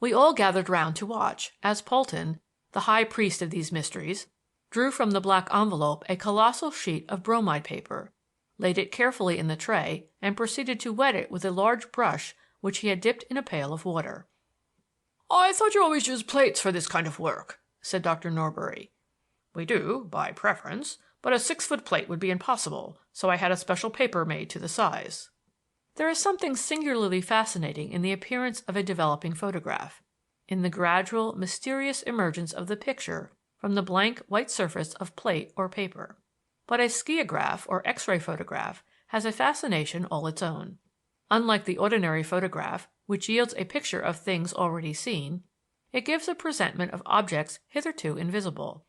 We all gathered round to watch as Polton, the high priest of these mysteries, drew from the black envelope a colossal sheet of bromide paper, laid it carefully in the tray, and proceeded to wet it with a large brush which he had dipped in a pail of water. "I thought you always used plates for this kind of work," said Dr. Norbury. "We do, by preference, but a 6-foot plate would be impossible, so I had a special paper made to the size." There is something singularly fascinating in the appearance of a developing photograph, in the gradual, mysterious emergence of the picture from the blank white surface of plate or paper. But a skiograph or X-ray photograph has a fascination all its own. Unlike the ordinary photograph, which yields a picture of things already seen, it gives a presentment of objects hitherto invisible.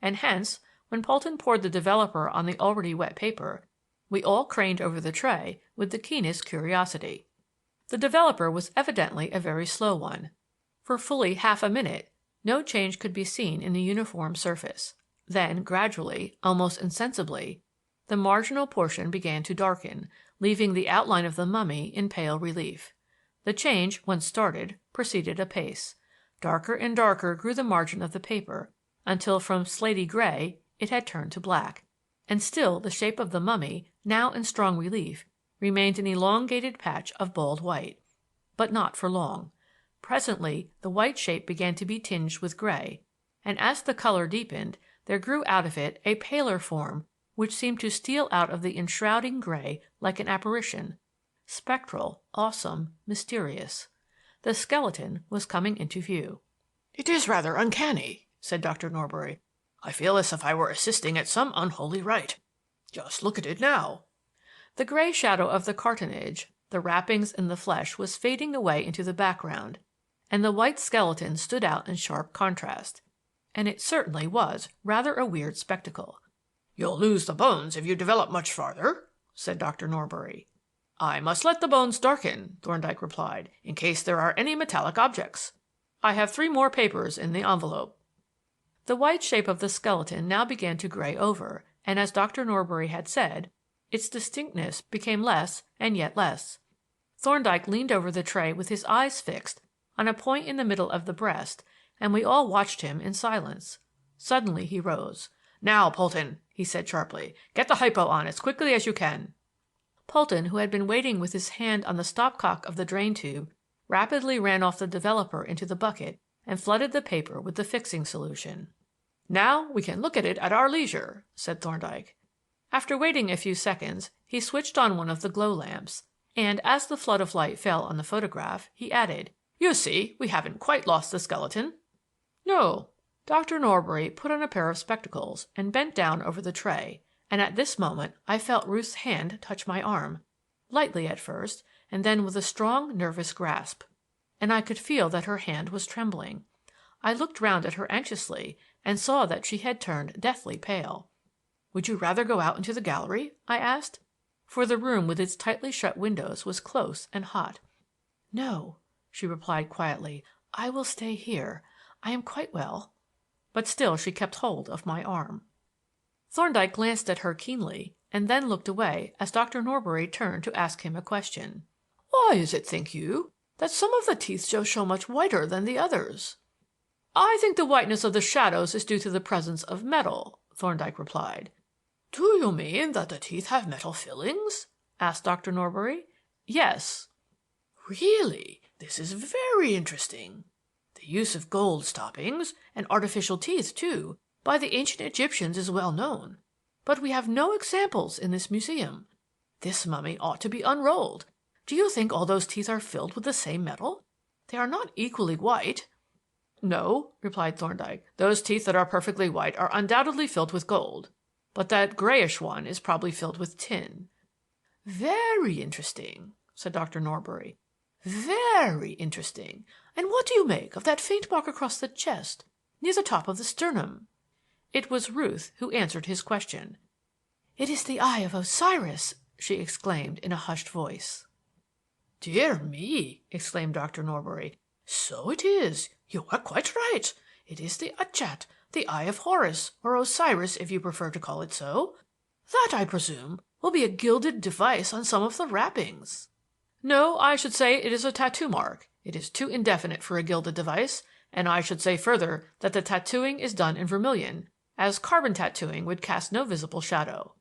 And hence, when Polton poured the developer on the already wet paper, we all craned over the tray with the keenest curiosity. The developer was evidently a very slow one. For fully half a minute no change could be seen in the uniform surface. Then, gradually, almost insensibly, the marginal portion began to darken, leaving the outline of the mummy in pale relief. The change, once started, proceeded apace. Darker and darker grew the margin of the paper, until from slaty gray it had turned to black. And still the shape of the mummy, now in strong relief, remained an elongated patch of bold white. But not for long. Presently the white shape began to be tinged with gray, and as the color deepened, there grew out of it a paler form which seemed to steal out of the enshrouding gray like an apparition, spectral, awesome, mysterious. The skeleton was coming into view. "It is rather uncanny," said Dr. Norbury. "I feel as if I were assisting at some unholy rite. Just look at it now." The gray shadow of the cartonnage, the wrappings in the flesh was fading away into the background, and the white skeleton stood out in sharp contrast. And it certainly was rather a weird spectacle. "You'll lose the bones if you develop much farther," said Dr. Norbury. "I must let the bones darken," Thorndyke replied, "in case there are any metallic objects. I have 3 more papers in the envelope." The white shape of the skeleton now began to gray over, and as Dr. Norbury had said, its distinctness became less and yet less. Thorndyke leaned over the tray with his eyes fixed on a point in the middle of the breast, and we all watched him in silence. Suddenly he rose. "Now, Polton," he said sharply, "get the hypo on as quickly as you can." Polton, who had been waiting with his hand on the stopcock of the drain tube, rapidly ran off the developer into the bucket and flooded the paper with the fixing solution. "Now we can look at it at our leisure," said Thorndyke. After waiting a few seconds, he switched on one of the glow lamps, and as the flood of light fell on the photograph, he added, "You see, we haven't quite lost the skeleton." "No." Dr. Norbury put on a pair of spectacles and bent down over the tray, and at this moment I felt Ruth's hand touch my arm, lightly at first, and then with a strong, nervous grasp. And I could feel that her hand was trembling. I looked round at her anxiously and saw that she had turned deathly pale. "Would you rather go out into the gallery?" I asked, for the room with its tightly shut windows was close and hot. "No," she replied quietly. "I will stay here. I am quite well." But still she kept hold of my arm. Thorndyke glanced at her keenly, and then looked away as Dr. Norbury turned to ask him a question. "Why is it, think you, that some of the teeth show so much whiter than the others?" "I think the whiteness of the shadows is due to the presence of metal," Thorndyke replied. "Do you mean that the teeth have metal fillings?" asked Dr. Norbury. "Yes." "Really, this is very interesting. The use of gold stoppings, and artificial teeth, too, by the ancient Egyptians is well known. But we have no examples in this museum. This mummy ought to be unrolled. Do you think all those teeth are filled with the same metal? They are not equally white." "No," replied Thorndyke. "Those teeth that are perfectly white are undoubtedly filled with gold, but that grayish one is probably filled with tin." "Very interesting," said Dr. Norbury. "Very interesting. And what do you make of that faint mark across the chest, near the top of the sternum?" It was Ruth who answered his question. "It is the Eye of Osiris," she exclaimed in a hushed voice. "Dear me!" exclaimed Dr. Norbury. "So it is. You are quite right. It is the Achat, the Eye of Horus, or Osiris, if you prefer to call it so. That, I presume, will be a gilded device on some of the wrappings." "No, I should say it is a tattoo mark. It is too indefinite for a gilded device, and I should say further that the tattooing is done in vermilion, as carbon tattooing would cast no visible shadow."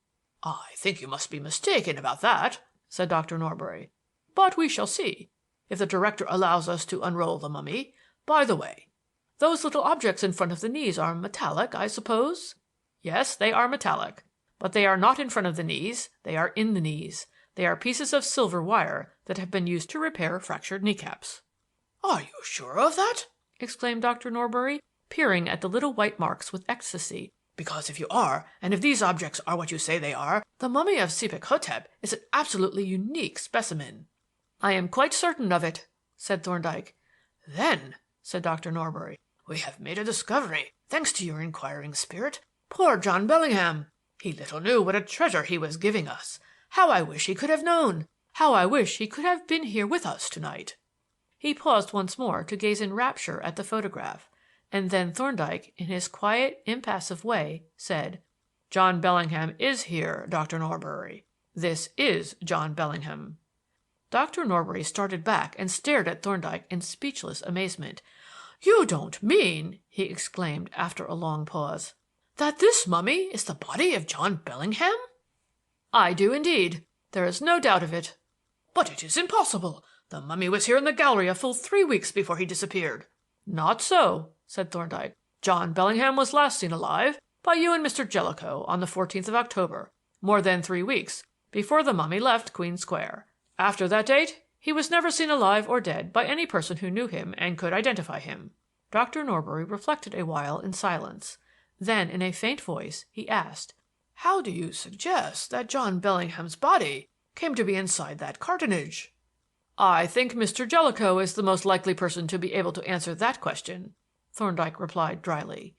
"I think you must be mistaken about that," said Dr. Norbury. "But we shall see, if the director allows us to unroll the mummy. By the way, those little objects in front of the knees are metallic, I suppose?" "Yes, they are metallic. But they are not in front of the knees, they are in the knees. They are pieces of silver wire that have been used to repair fractured kneecaps." "Are you sure of that?" exclaimed Dr. Norbury, peering at the little white marks with ecstasy. "Because if you are, and if these objects are what you say they are, the mummy of Sebek-hotep is an absolutely unique specimen." "I am quite certain of it," said Thorndyke. "Then," said Dr. Norbury, "we have made a discovery, thanks to your inquiring spirit. Poor John Bellingham! He little knew what a treasure he was giving us. How I wish he could have known! How I wish he could have been here with us tonight!" He paused once more to gaze in rapture at the photograph, and then Thorndyke, in his quiet, impassive way, said, "John Bellingham is here, Dr. Norbury. This is John Bellingham." Dr. Norbury started back and stared at Thorndyke in speechless amazement. "You don't mean," he exclaimed after a long pause, "that this mummy is the body of John Bellingham?" "I do indeed. There is no doubt of it." "But it is impossible. The mummy was here in the gallery a full 3 weeks before he disappeared." "Not so," said Thorndyke. "John Bellingham was last seen alive by you and Mr. Jellicoe on the 14th of October, more than 3 weeks before the mummy left Queen Square. After that date he was never seen alive or dead by any person who knew him and could identify him." Dr. Norbury reflected a while in silence. Then, in a faint voice, he asked, "How do you suggest that John Bellingham's body came to be inside that cartonnage?" "I think Mr. Jellicoe is the most likely person to be able to answer that question," Thorndyke replied dryly.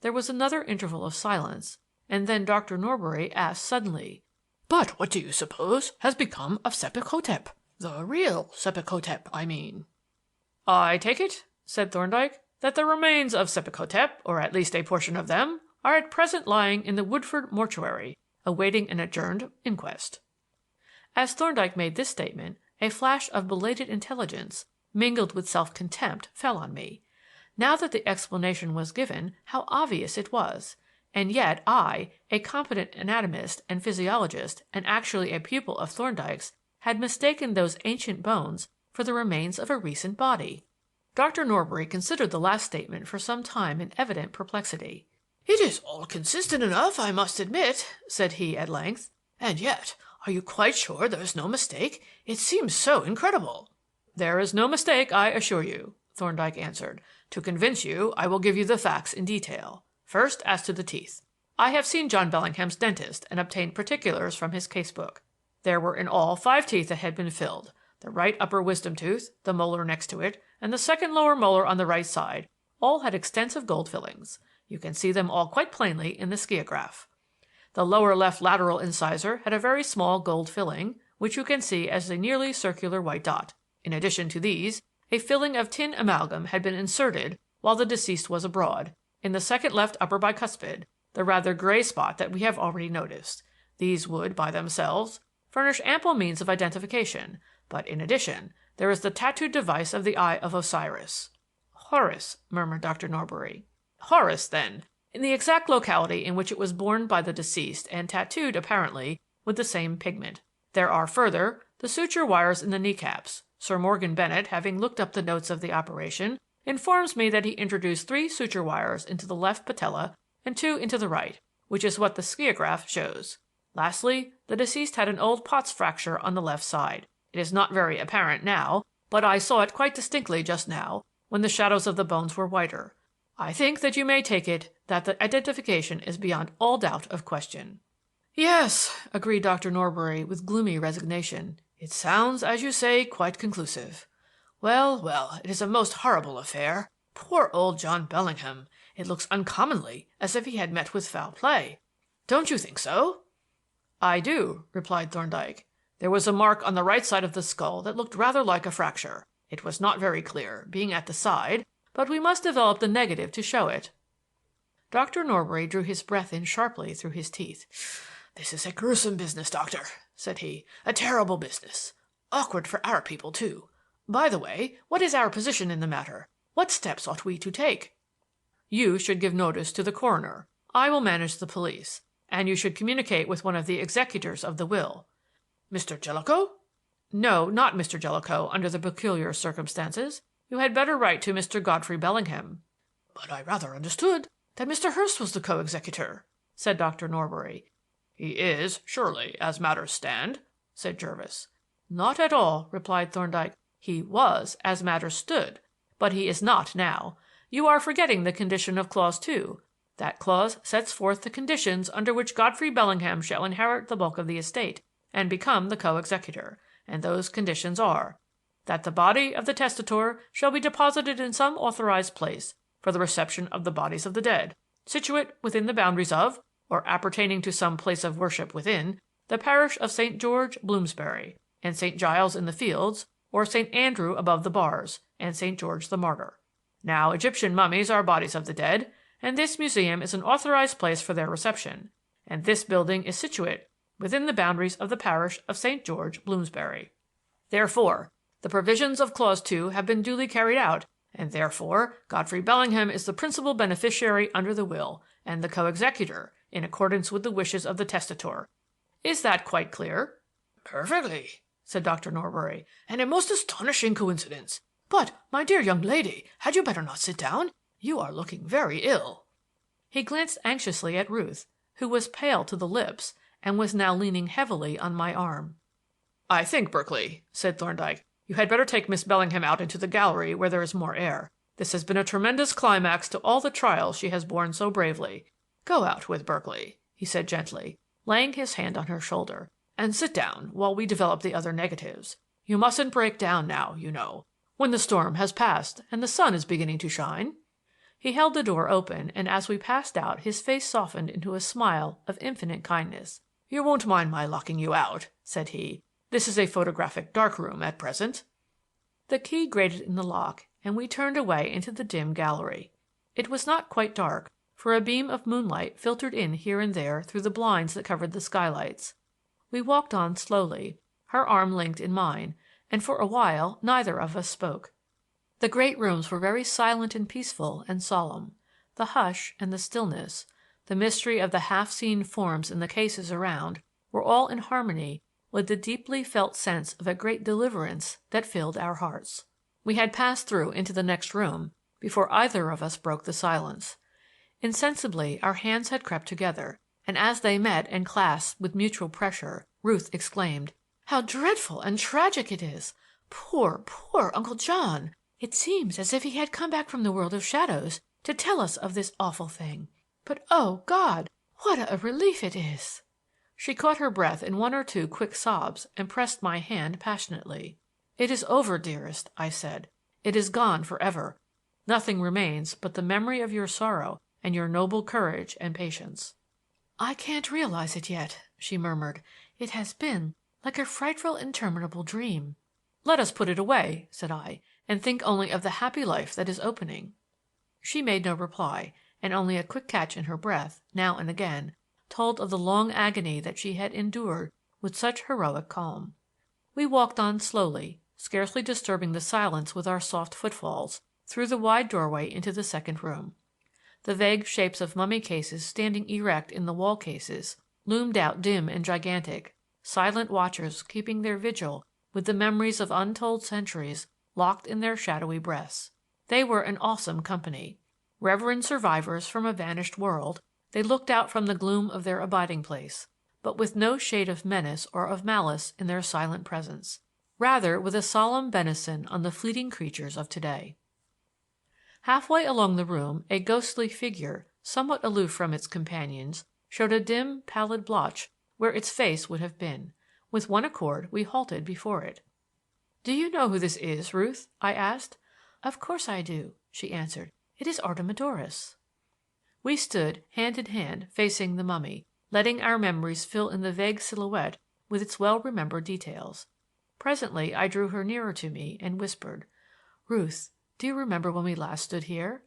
There was another interval of silence, and then Dr. Norbury asked suddenly, "But what do you suppose has become of Sebek-hotep? The real Sebek-hotep, I mean." "I take it," said Thorndyke, "that the remains of Sebek-hotep, or at least a portion of them, are at present lying in the Woodford mortuary, awaiting an adjourned inquest." As Thorndyke made this statement, a flash of belated intelligence, mingled with self-contempt, fell on me. Now that the explanation was given, how obvious it was! And yet I, a competent anatomist and physiologist, and actually a pupil of Thorndyke's, had mistaken those ancient bones for the remains of a recent body. Dr. Norbury considered the last statement for some time in evident perplexity. "It is all consistent enough, I must admit," said he at length. "And yet, are you quite sure there is no mistake? It seems so incredible." "There is no mistake, I assure you," Thorndyke answered. "To convince you, I will give you the facts in detail. First, as to the teeth. I have seen John Bellingham's dentist and obtained particulars from his case book. There were in all 5 teeth that had been filled: the right upper wisdom tooth, the molar next to it, and the second lower molar on the right side. All had extensive gold fillings. You can see them all quite plainly in the skiograph. The lower left lateral incisor had a very small gold filling, which you can see as a nearly circular white dot. In addition to these, a filling of tin amalgam had been inserted while the deceased was abroad, in the second left upper bicuspid, the rather gray spot that we have already noticed. These would, by themselves, furnish ample means of identification, but in addition, there is the tattooed device of the Eye of Osiris." "Horus," murmured Dr. Norbury. "Horus, then, in the exact locality in which it was borne by the deceased and tattooed, apparently, with the same pigment. There are, further, the suture wires in the kneecaps. Sir Morgan Bennett, having looked up the notes of the operation, informs me that he introduced 3 suture wires into the left patella and 2 into the right, which is what the skiograph shows. Lastly, the deceased had an old Pott's fracture on the left side. It is not very apparent now, but I saw it quite distinctly just now, when the shadows of the bones were whiter. I think that you may take it that the identification is beyond all doubt of question." "Yes," agreed Dr. Norbury with gloomy resignation. "It sounds, as you say, quite conclusive. Well, well, it is a most horrible affair. Poor old John Bellingham! It looks uncommonly as if he had met with foul play. Don't you think so?" "I do," replied Thorndyke. There was a mark on the right side of the skull that looked rather like a fracture. It was not very clear, being at the side, but we must develop the negative to show it." Dr. Norbury drew his breath in sharply through his teeth. "This is a gruesome business, Doctor," said he. "A terrible business. Awkward for our people, too. By the way, what is our position in the matter? What steps ought we to take?" "You should give notice to the coroner. I will manage the police, and you should communicate with one of the executors of the will." "Mr. Jellicoe?" "No, not Mr. Jellicoe, under the peculiar circumstances. You had better write to Mr. Godfrey Bellingham." "But I rather understood that Mr. Hurst was the co-executor," said Dr. Norbury. "He is, surely, as matters stand," said Jervis. "Not at all," replied Thorndyke. "He was, as matters stood, but he is not now. You are forgetting the condition of Clause 2. That clause sets forth the conditions under which Godfrey Bellingham shall inherit the bulk of the estate and become the co-executor, and those conditions are that the body of the testator shall be deposited in some authorized place for the reception of the bodies of the dead, situate within the boundaries of, or appertaining to some place of worship within, the parish of St. George, Bloomsbury, and St. Giles in the Fields, or St. Andrew above the Bars, and St. George the Martyr. Now, Egyptian mummies are bodies of the dead, and this museum is an authorized place for their reception, and this building is situate within the boundaries of the parish of St. George, Bloomsbury. Therefore, the provisions of Clause 2 have been duly carried out, and therefore Godfrey Bellingham is the principal beneficiary under the will, and the co-executor, in accordance with the wishes of the testator. Is that quite clear?" "Perfectly," said Dr. Norbury, "and a most astonishing coincidence. But, my dear young lady, had you better not sit down? You are looking very ill." He glanced anxiously at Ruth, who was pale to the lips and was now leaning heavily on my arm. "I think, Berkeley," said Thorndyke, "you had better take Miss Bellingham out into the gallery where there is more air. This has been a tremendous climax to all the trials she has borne so bravely. Go out with Berkeley," he said gently, laying his hand on her shoulder, "and sit down while we develop the other negatives. You mustn't break down now, you know, when the storm has passed and the sun is beginning to shine." He held the door open, and as we passed out his face softened into a smile of infinite kindness. "You won't mind my locking you out," said he. "This is a photographic dark room at present." The key grated in the lock, and we turned away into the dim gallery. It was not quite dark, for a beam of moonlight filtered in here and there through the blinds that covered the skylights. We walked on slowly, her arm linked in mine, and for a while neither of us spoke. The great rooms were very silent and peaceful and solemn. The hush and the stillness, the mystery of the half-seen forms in the cases around, were all in harmony with the deeply felt sense of a great deliverance that filled our hearts. We had passed through into the next room before either of us broke the silence. Insensibly our hands had crept together, and as they met and clasped with mutual pressure, Ruth exclaimed, "How dreadful and tragic it is! Poor, poor Uncle John! It seems as if he had come back from the world of shadows to tell us of this awful thing. But, oh God, what a relief it is!" She caught her breath in one or two quick sobs and pressed my hand passionately. "It is over, dearest," I said. "It is gone forever. Nothing remains but the memory of your sorrow and your noble courage and patience." "I can't realize it yet," she murmured. "It has been like a frightful, interminable dream." "Let us put it away," said I, "and think only of the happy life that is opening." She made no reply, and only a quick catch in her breath, now and again, told of the long agony that she had endured with such heroic calm. We walked on slowly, scarcely disturbing the silence with our soft footfalls, through the wide doorway into the second room. The vague shapes of mummy cases standing erect in the wall cases loomed out dim and gigantic, silent watchers keeping their vigil with the memories of untold centuries locked in their shadowy breasts. They were an awesome company. Reverend survivors from a vanished world, they looked out from the gloom of their abiding place, but with no shade of menace or of malice in their silent presence, rather with a solemn benison on the fleeting creatures of today. Halfway along the room a ghostly figure, somewhat aloof from its companions, showed a dim, pallid blotch where its face would have been. With one accord we halted before it. "Do you know who this is, Ruth?" I asked. "Of course I do," she answered. "It is Artemidorus." We stood hand in hand facing the mummy, letting our memories fill in the vague silhouette with its well-remembered details. Presently I drew her nearer to me and whispered, "Ruth, do you remember when we last stood here?"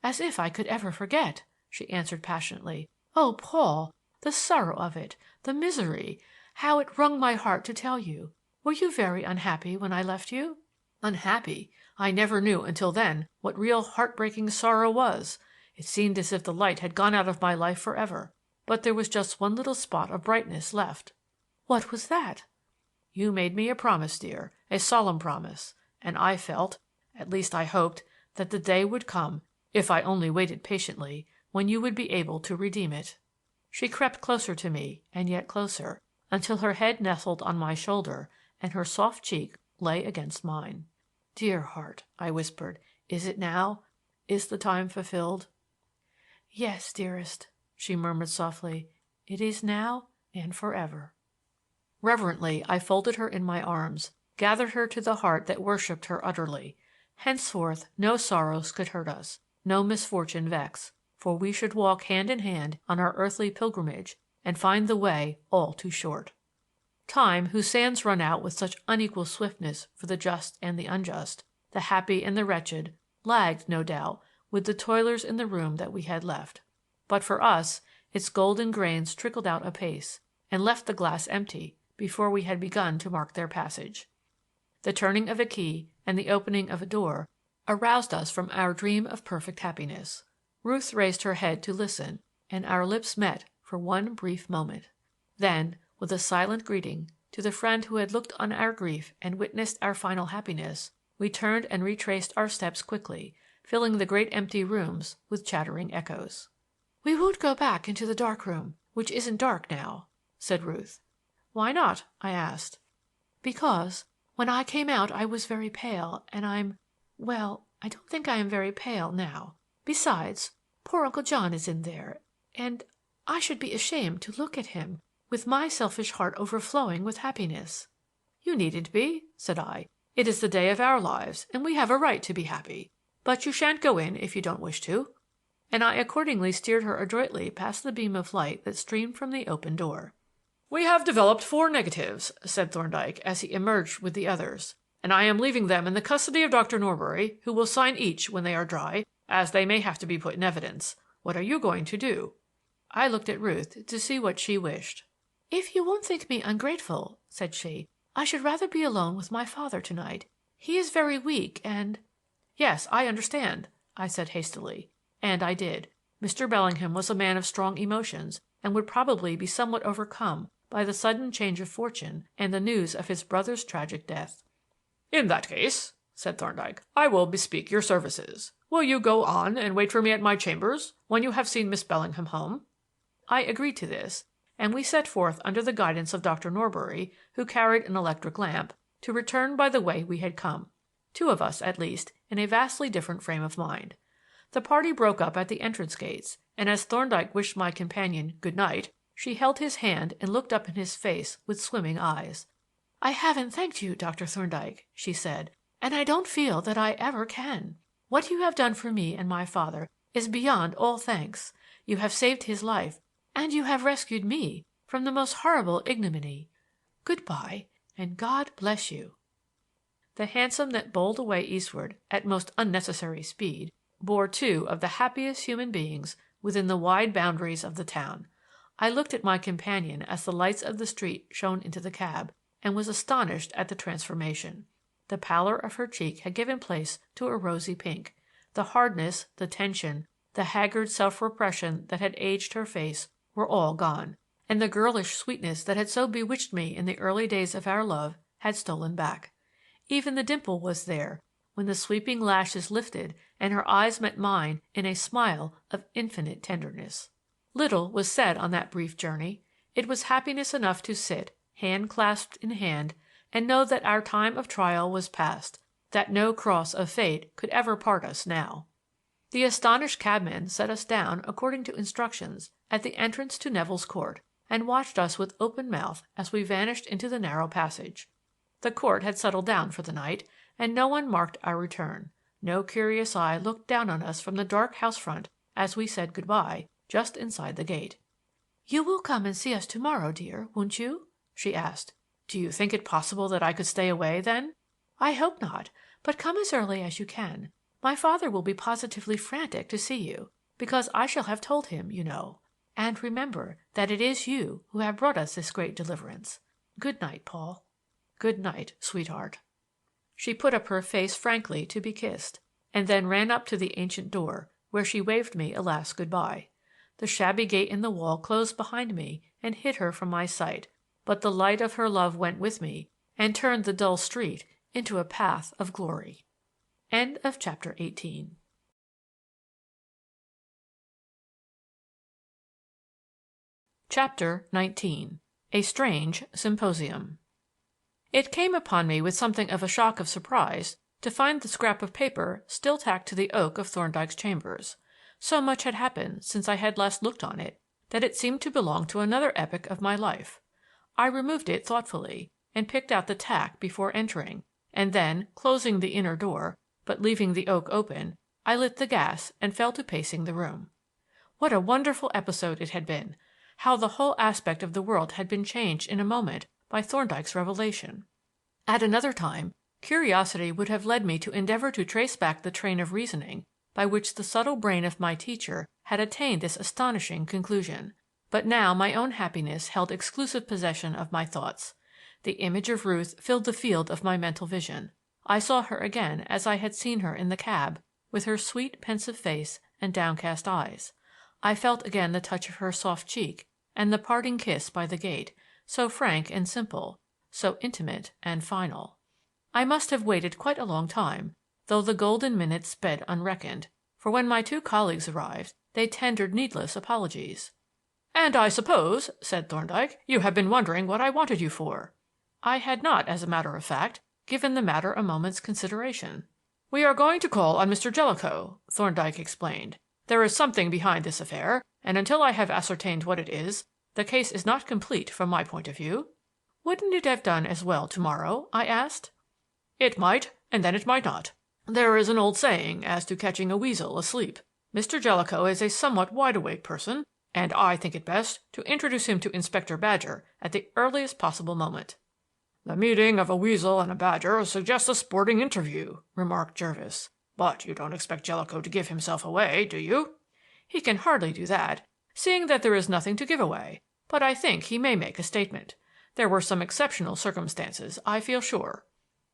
"As if I could ever forget!" she answered passionately. "Oh, Paul, the sorrow of it, the misery! How it wrung my heart to tell you! Were you very unhappy when I left you?" Unhappy! I never knew until then what real heart-breaking sorrow was. It seemed as if the light had gone out of my life forever. But there was just one little spot of brightness left. "What was that?" "You made me a promise, dear, a solemn promise, and I felt, at least I hoped, that the day would come, if I only waited patiently, when you would be able to redeem it." She crept closer to me, and yet closer, until her head nestled on my shoulder and her soft cheek lay against mine. "Dear heart," I whispered, "is it now? Is the time fulfilled?" "Yes, dearest," she murmured softly. "It is now and forever." Reverently I folded her in my arms, gathered her to the heart that worshipped her utterly. Henceforth no sorrows could hurt us, no misfortune vex, for we should walk hand in hand on our earthly pilgrimage and find the way all too short. Time, whose sands run out with such unequal swiftness for the just and the unjust, the happy and the wretched, lagged, no doubt, with the toilers in the room that we had left. But for us its golden grains trickled out apace, and left the glass empty before we had begun to mark their passage. The turning of a key and the opening of a door aroused us from our dream of perfect happiness. Ruth raised her head to listen, and our lips met for one brief moment. Then, with a silent greeting to the friend who had looked on our grief and witnessed our final happiness, we turned and retraced our steps quickly, filling the great empty rooms with chattering echoes. "We won't go back into the dark room, which isn't dark now," said Ruth. "Why not?" I asked. "Because when I came out I was very pale, and well, I don't think I am very pale now. Besides, poor Uncle John is in there, and I should be ashamed to look at him with my selfish heart overflowing with happiness." "You needn't be," said I. "It is the day of our lives, and we have a right to be happy. But you shan't go in if you don't wish to." And I accordingly steered her adroitly past the beam of light that streamed from the open door. "We have developed 4 negatives," said Thorndyke as he emerged with the others, "and I am leaving them in the custody of Dr. Norbury, who will sign each when they are dry, as they may have to be put in evidence. What are you going to do?" I looked at Ruth to see what she wished. "If you won't think me ungrateful," said she, "I should rather be alone with my father tonight. He is very weak and—" "Yes, I understand," I said hastily. And I did. Mr. Bellingham was a man of strong emotions, and would probably be somewhat overcome by the sudden change of fortune and the news of his brother's tragic death. "In that case," said Thorndyke, "I will bespeak your services. Will you go on and wait for me at my chambers when you have seen Miss Bellingham home?" I agreed to this, and we set forth under the guidance of Dr. Norbury, who carried an electric lamp, to return by the way we had come, 2 of us at least in a vastly different frame of mind. The party broke up at the entrance gates, and as Thorndyke wished my companion good night, she held his hand and looked up in his face with swimming eyes. "I haven't thanked you, Dr. Thorndyke," she said, "and I don't feel that I ever can. What you have done for me and my father is beyond all thanks. You have saved his life, and you have rescued me from the most horrible ignominy. Good-bye, and God bless you." The hansom that bowled away eastward at most unnecessary speed bore 2 of the happiest human beings within the wide boundaries of the town. I looked at my companion as the lights of the street shone into the cab, and was astonished at the transformation. The pallor of her cheek had given place to a rosy pink. The hardness, the tension, the haggard self-repression that had aged her face were all gone, and the girlish sweetness that had so bewitched me in the early days of our love had stolen back. Even the dimple was there when the sweeping lashes lifted and her eyes met mine in a smile of infinite tenderness. Little was said on that brief journey. It was happiness enough to sit, hand clasped in hand, and know that our time of trial was past, that no cross of fate could ever part us now. The astonished cabman set us down according to instructions at the entrance to Neville's Court, and watched us with open mouth as we vanished into the narrow passage. The court had settled down for the night, and no one marked our return. No curious eye looked down on us from the dark house front as we said good-bye just inside the gate. "You will come and see us to-morrow, dear, won't you?" she asked. "Do you think it possible that I could stay away, then?" "I hope not, but come as early as you can. My father will be positively frantic to see you, because I shall have told him, you know. And remember that it is you who have brought us this great deliverance. Good night, Paul." "Good night, sweetheart." She put up her face frankly to be kissed, and then ran up to the ancient door, where she waved me a last good-bye. The shabby gate in the wall closed behind me and hid her from my sight, but the light of her love went with me and turned the dull street into a path of glory. End of chapter 18. Chapter 19. A Strange Symposium. It came upon me with something of a shock of surprise to find the scrap of paper still tacked to the oak of Thorndyke's chambers. So much had happened since I had last looked on it that it seemed to belong to another epoch of my life. I removed it thoughtfully and picked out the tack before entering, and then, closing the inner door, but leaving the oak open, I lit the gas and fell to pacing the room. What a wonderful episode it had been! How the whole aspect of the world had been changed in a moment by Thorndyke's revelation! At another time, curiosity would have led me to endeavor to trace back the train of reasoning by which the subtle brain of my teacher had attained this astonishing conclusion. But now my own happiness held exclusive possession of my thoughts. The image of Ruth filled the field of my mental vision. I saw her again as I had seen her in the cab, with her sweet, pensive face and downcast eyes. I felt again the touch of her soft cheek and the parting kiss by the gate, so frank and simple, so intimate and final. I must have waited quite a long time, though the golden minutes sped unreckoned, for when my two colleagues arrived, they tendered needless apologies. "And I suppose," said Thorndyke, "you have been wondering what I wanted you for." I had not, as a matter of fact, given the matter a moment's consideration. "We are going to call on Mr. Jellicoe," Thorndyke explained. "There is something behind this affair, and until I have ascertained what it is, the case is not complete from my point of view." "Wouldn't it have done as well to-morrow?" I asked. "It might, and then it might not. There is an old saying as to catching a weasel asleep. Mr. Jellicoe is a somewhat wide-awake person, and I think it best to introduce him to Inspector Badger at the earliest possible moment." "The meeting of a weasel and a badger suggests a sporting interview," remarked Jervis. "But you don't expect Jellicoe to give himself away, do you?" "He can hardly do that, seeing that there is nothing to give away, but I think he may make a statement. There were some exceptional circumstances, I feel sure."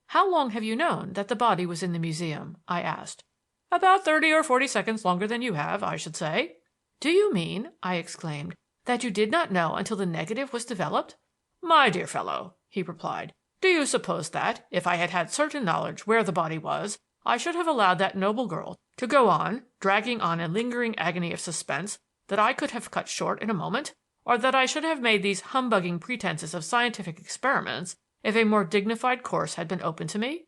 "How long have you known that the body was in the museum?" I asked. "About 30 or 40 seconds longer than you have, I should say." "Do you mean," I exclaimed, "that you did not know until the negative was developed?" "My dear fellow," he replied, "do you suppose that, if I had had certain knowledge where the body was, I should have allowed that noble girl to go on dragging on a lingering agony of suspense that I could have cut short in a moment, or that I should have made these humbugging pretenses of scientific experiments if a more dignified course had been open to me?"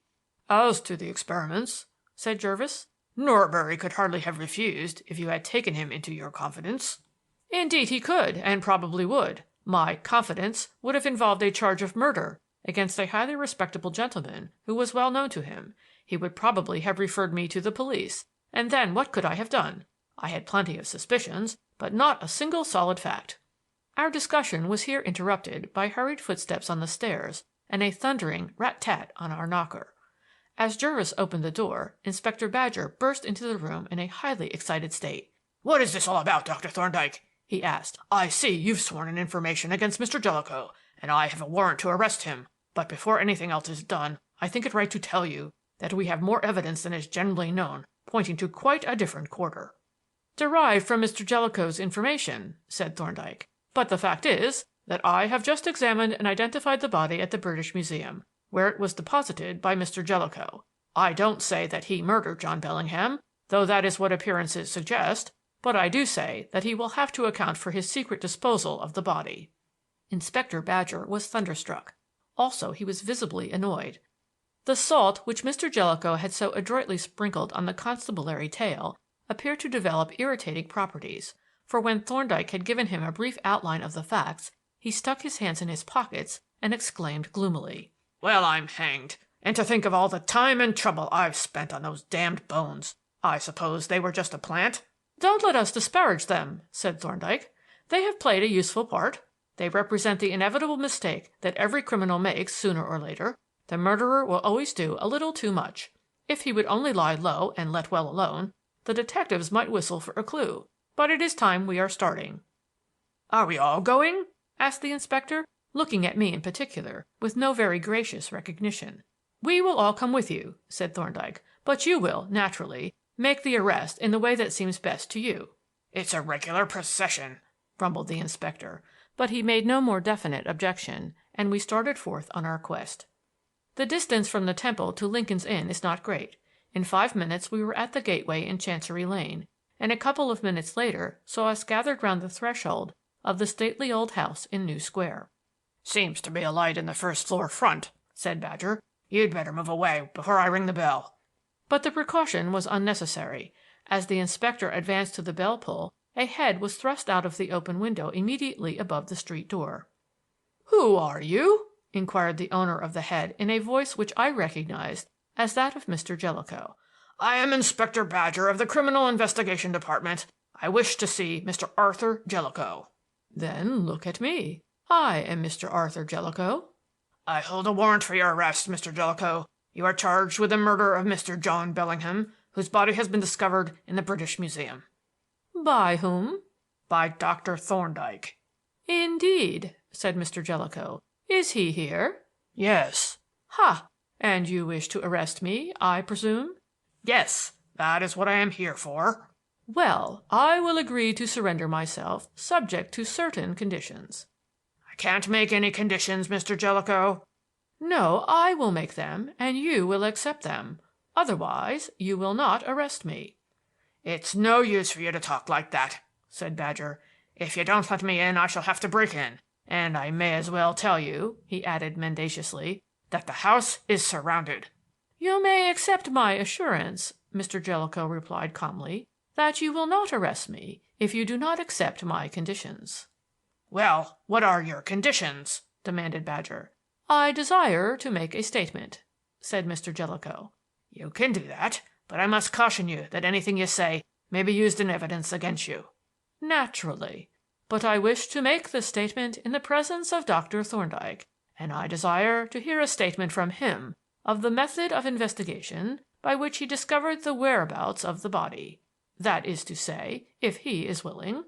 "As to the experiments," said Jervis, "Norbury could hardly have refused if you had taken him into your confidence." "Indeed he could, and probably would. My 'confidence' would have involved a charge of murder against a highly respectable gentleman who was well known to him. He would probably have referred me to the police, and then what could I have done? I had plenty of suspicions, but not a single solid fact." Our discussion was here interrupted by hurried footsteps on the stairs and a thundering rat-tat on our knocker. As Jervis opened the door, Inspector Badger burst into the room in a highly excited state. "What is this all about, Dr. Thorndyke?" he asked. "I see you've sworn an information against Mr. Jellicoe, and I have a warrant to arrest him. But before anything else is done, I think it right to tell you that we have more evidence than is generally known, pointing to quite a different quarter." "Derived from Mr. Jellicoe's information," said Thorndyke. "But the fact is that I have just examined and identified the body at the British Museum, where it was deposited by Mr. Jellicoe. I don't say that he murdered John Bellingham, though that is what appearances suggest, but I do say that he will have to account for his secret disposal of the body." Inspector Badger was thunderstruck. Also he was visibly annoyed. The salt which Mr. Jellicoe had so adroitly sprinkled on the constabulary tale appeared to develop irritating properties, for when Thorndyke had given him a brief outline of the facts, he stuck his hands in his pockets and exclaimed gloomily, "Well, I'm hanged! And to think of all the time and trouble I've spent on those damned bones! I suppose they were just a plant?" "Don't let us disparage them," said Thorndyke. "They have played a useful part. They represent the inevitable mistake that every criminal makes sooner or later. The murderer will always do a little too much. If he would only lie low and let well alone, the detectives might whistle for a clue. But it is time we are starting." "Are we all going?" asked the inspector, looking at me in particular, with no very gracious recognition. "We will all come with you," said Thorndyke, "but you will, naturally, make the arrest in the way that seems best to you." "It's a regular procession," grumbled the inspector, but he made no more definite objection, and we started forth on our quest. The distance from the Temple to Lincoln's Inn is not great. In 5 minutes we were at the gateway in Chancery Lane, and a couple of minutes later saw us gathered round the threshold of the stately old house in New Square. "Seems to be a light in the first floor front," said Badger. "You'd better move away before I ring the bell." But the precaution was unnecessary. As the inspector advanced to the bell pull, a head was thrust out of the open window immediately above the street door. "Who are you?" inquired the owner of the head in a voice which I recognized as that of Mr. Jellicoe. "I am Inspector Badger of the Criminal Investigation Department. I wish to see Mr. Arthur Jellicoe." "Then look at me. I am Mr. Arthur Jellicoe." "I hold a warrant for your arrest, Mr. Jellicoe. You are charged with the murder of Mr. John Bellingham, whose body has been discovered in the British Museum." "By whom?" "By Dr. Thorndyke." "Indeed," said Mr. Jellicoe. "Is he here?" "Yes." "Ha! And you wish to arrest me, I presume?" "Yes, that is what I am here for." "Well, I will agree to surrender myself, subject to certain conditions." "I can't make any conditions, Mr. Jellicoe." "No, I will make them, and you will accept them. Otherwise, you will not arrest me." "It's no use for you to talk like that," said Badger. "If you don't let me in, I shall have to break in. And I may as well tell you," he added mendaciously, "that the house is surrounded." "You may accept my assurance," Mr. Jellicoe replied calmly, "that you will not arrest me if you do not accept my conditions." "Well, what are your conditions?" demanded Badger. "I desire to make a statement," said Mr. Jellicoe. "You can do that, but I must caution you that anything you say may be used in evidence against you." "Naturally. But I wish to make the statement in the presence of Dr. Thorndyke, and I desire to hear a statement from him of the method of investigation by which he discovered the whereabouts of the body. That is to say, if he is willing."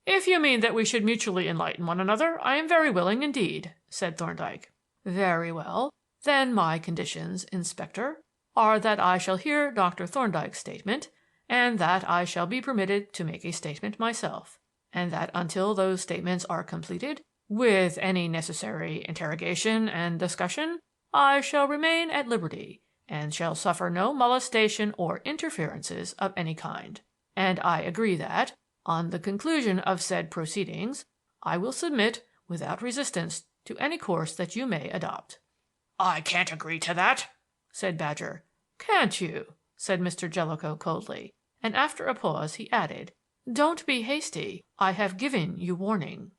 "If you mean that we should mutually enlighten one another, I am very willing indeed," said Thorndyke. "Very well. Then my conditions, Inspector, are that I shall hear Dr. Thorndyke's statement, and that I shall be permitted to make a statement myself, and that until those statements are completed, with any necessary interrogation and discussion, I shall remain at liberty, and shall suffer no molestation or interferences of any kind. And I agree that, on the conclusion of said proceedings, I will submit without resistance to any course that you may adopt." "I can't agree to that," said Badger. "Can't you?" said Mr. Jellicoe coldly, and after a pause he added, "Don't be hasty. I have given you warning."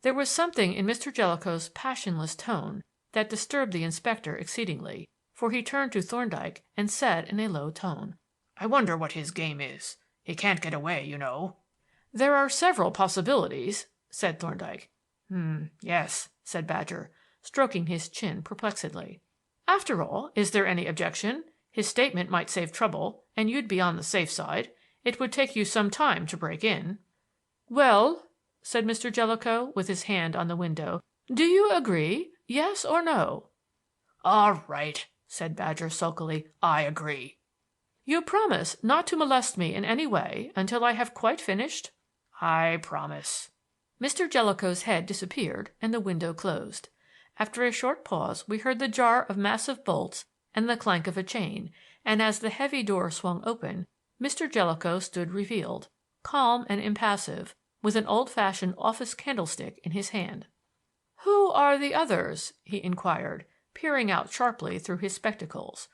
There was something in Mr. Jellicoe's passionless tone that disturbed the inspector exceedingly, for he turned to Thorndyke and said in a low tone, "I wonder what his game is. He can't get away, you know." "There are several possibilities," said Thorndyke. Yes," said Badger, stroking his chin perplexedly. "After all, is there any objection? His statement might save trouble, and you'd be on the safe side. It would take you some time to break in." "Well," said Mr. Jellicoe, with his hand on the window, "do you agree? Yes or no?" "All right," said Badger sulkily. "I agree." "You promise not to molest me in any way until I have quite finished?" "I promise." Mr. Jellicoe's head disappeared and the window closed. After a short pause we heard the jar of massive bolts and the clank of a chain, and as the heavy door swung open, Mr. Jellicoe stood revealed, calm and impassive, with an old-fashioned office candlestick in his hand. "Who are the others?" he inquired, peering out sharply through his spectacles.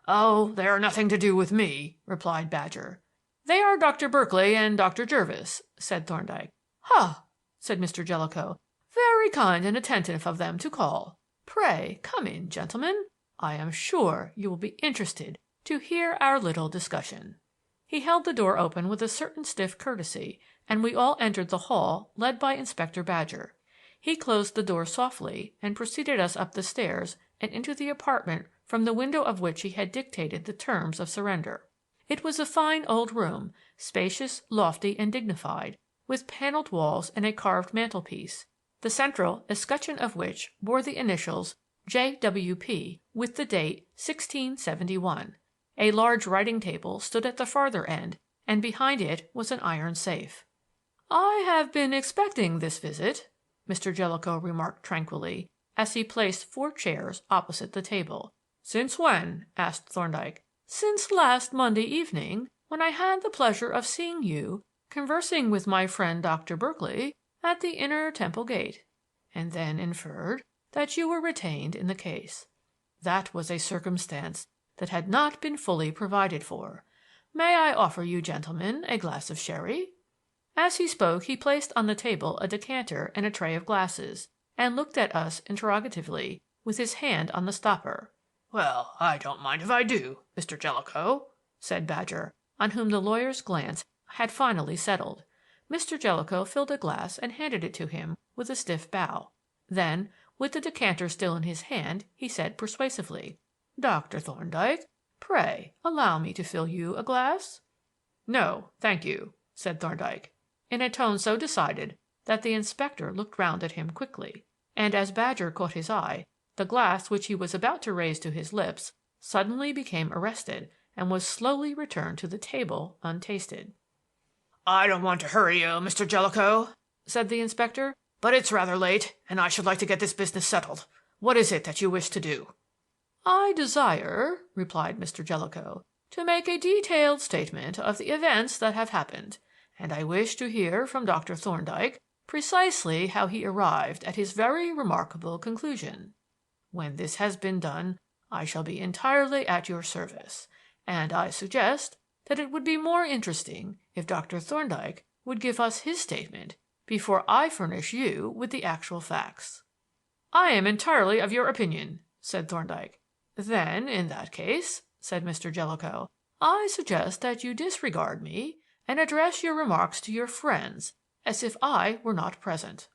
"Oh, they are nothing to do with me," replied Badger. "They are Dr. Berkeley and Dr. Jervis," said Thorndyke. "Ha!" said Mr. Jellicoe. "Very kind and attentive of them to call. Pray come in, gentlemen. I am sure you will be interested to hear our little discussion." He held the door open with a certain stiff courtesy, and we all entered the hall led by Inspector Badger. He closed the door softly and preceded us up the stairs and into the apartment from the window of which he had dictated the terms of surrender. It was a fine old room, spacious, lofty, and dignified, with paneled walls and a carved mantelpiece, the central escutcheon of which bore the initials J.W.P. with the date 1671. A large writing table stood at the farther end, and behind it was an iron safe. "I have been expecting this visit," Mr. Jellicoe remarked tranquilly, as he placed 4 chairs opposite the table. "Since when?" asked Thorndyke. "Since last Monday evening, when I had the pleasure of seeing you conversing with my friend Dr. Berkeley at the Inner Temple Gate, and then inferred that you were retained in the case. That was a circumstance that had not been fully provided for. May I offer you gentlemen a glass of sherry?" As he spoke he placed on the table a decanter and a tray of glasses, and looked at us interrogatively, with his hand on the stopper. "Well, I don't mind if I do, Mr. Jellicoe," said Badger, on whom the lawyer's glance had finally settled. Mr. Jellicoe filled a glass and handed it to him with a stiff bow. Then, with the decanter still in his hand, he said persuasively, "Dr. Thorndyke, pray allow me to fill you a glass?" "No, thank you," said Thorndyke, in a tone so decided that the inspector looked round at him quickly, and as Badger caught his eye, the glass which he was about to raise to his lips suddenly became arrested and was slowly returned to the table untasted. "I don't want to hurry you, Mr. Jellicoe," said the inspector, "but it's rather late, and I should like to get this business settled. What is it that you wish to do?" "I desire," replied Mr. Jellicoe, "to make a detailed statement of the events that have happened, and I wish to hear from Dr. Thorndyke precisely how he arrived at his very remarkable conclusion. When this has been done, I shall be entirely at your service, and I suggest that it would be more interesting if Dr. Thorndyke would give us his statement before I furnish you with the actual facts." "I am entirely of your opinion," said Thorndyke. "Then, in that case," said Mr. Jellicoe, "I suggest that you disregard me and address your remarks to your friends as if I were not present."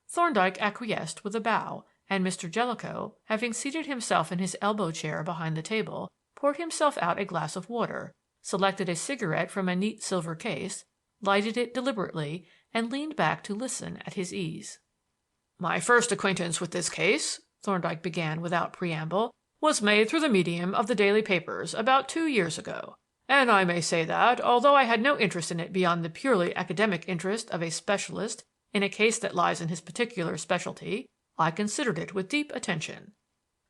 Thorndyke acquiesced with a bow, and Mr. Jellicoe, having seated himself in his elbow chair behind the table, poured himself out a glass of water, selected a cigarette from a neat silver case, lighted it deliberately, and leaned back to listen at his ease. "My first acquaintance with this case," Thorndyke began without preamble, "was made through the medium of the daily papers about 2 years ago, and I may say that, although I had no interest in it beyond the purely academic interest of a specialist in a case that lies in his particular specialty, I considered it with deep attention.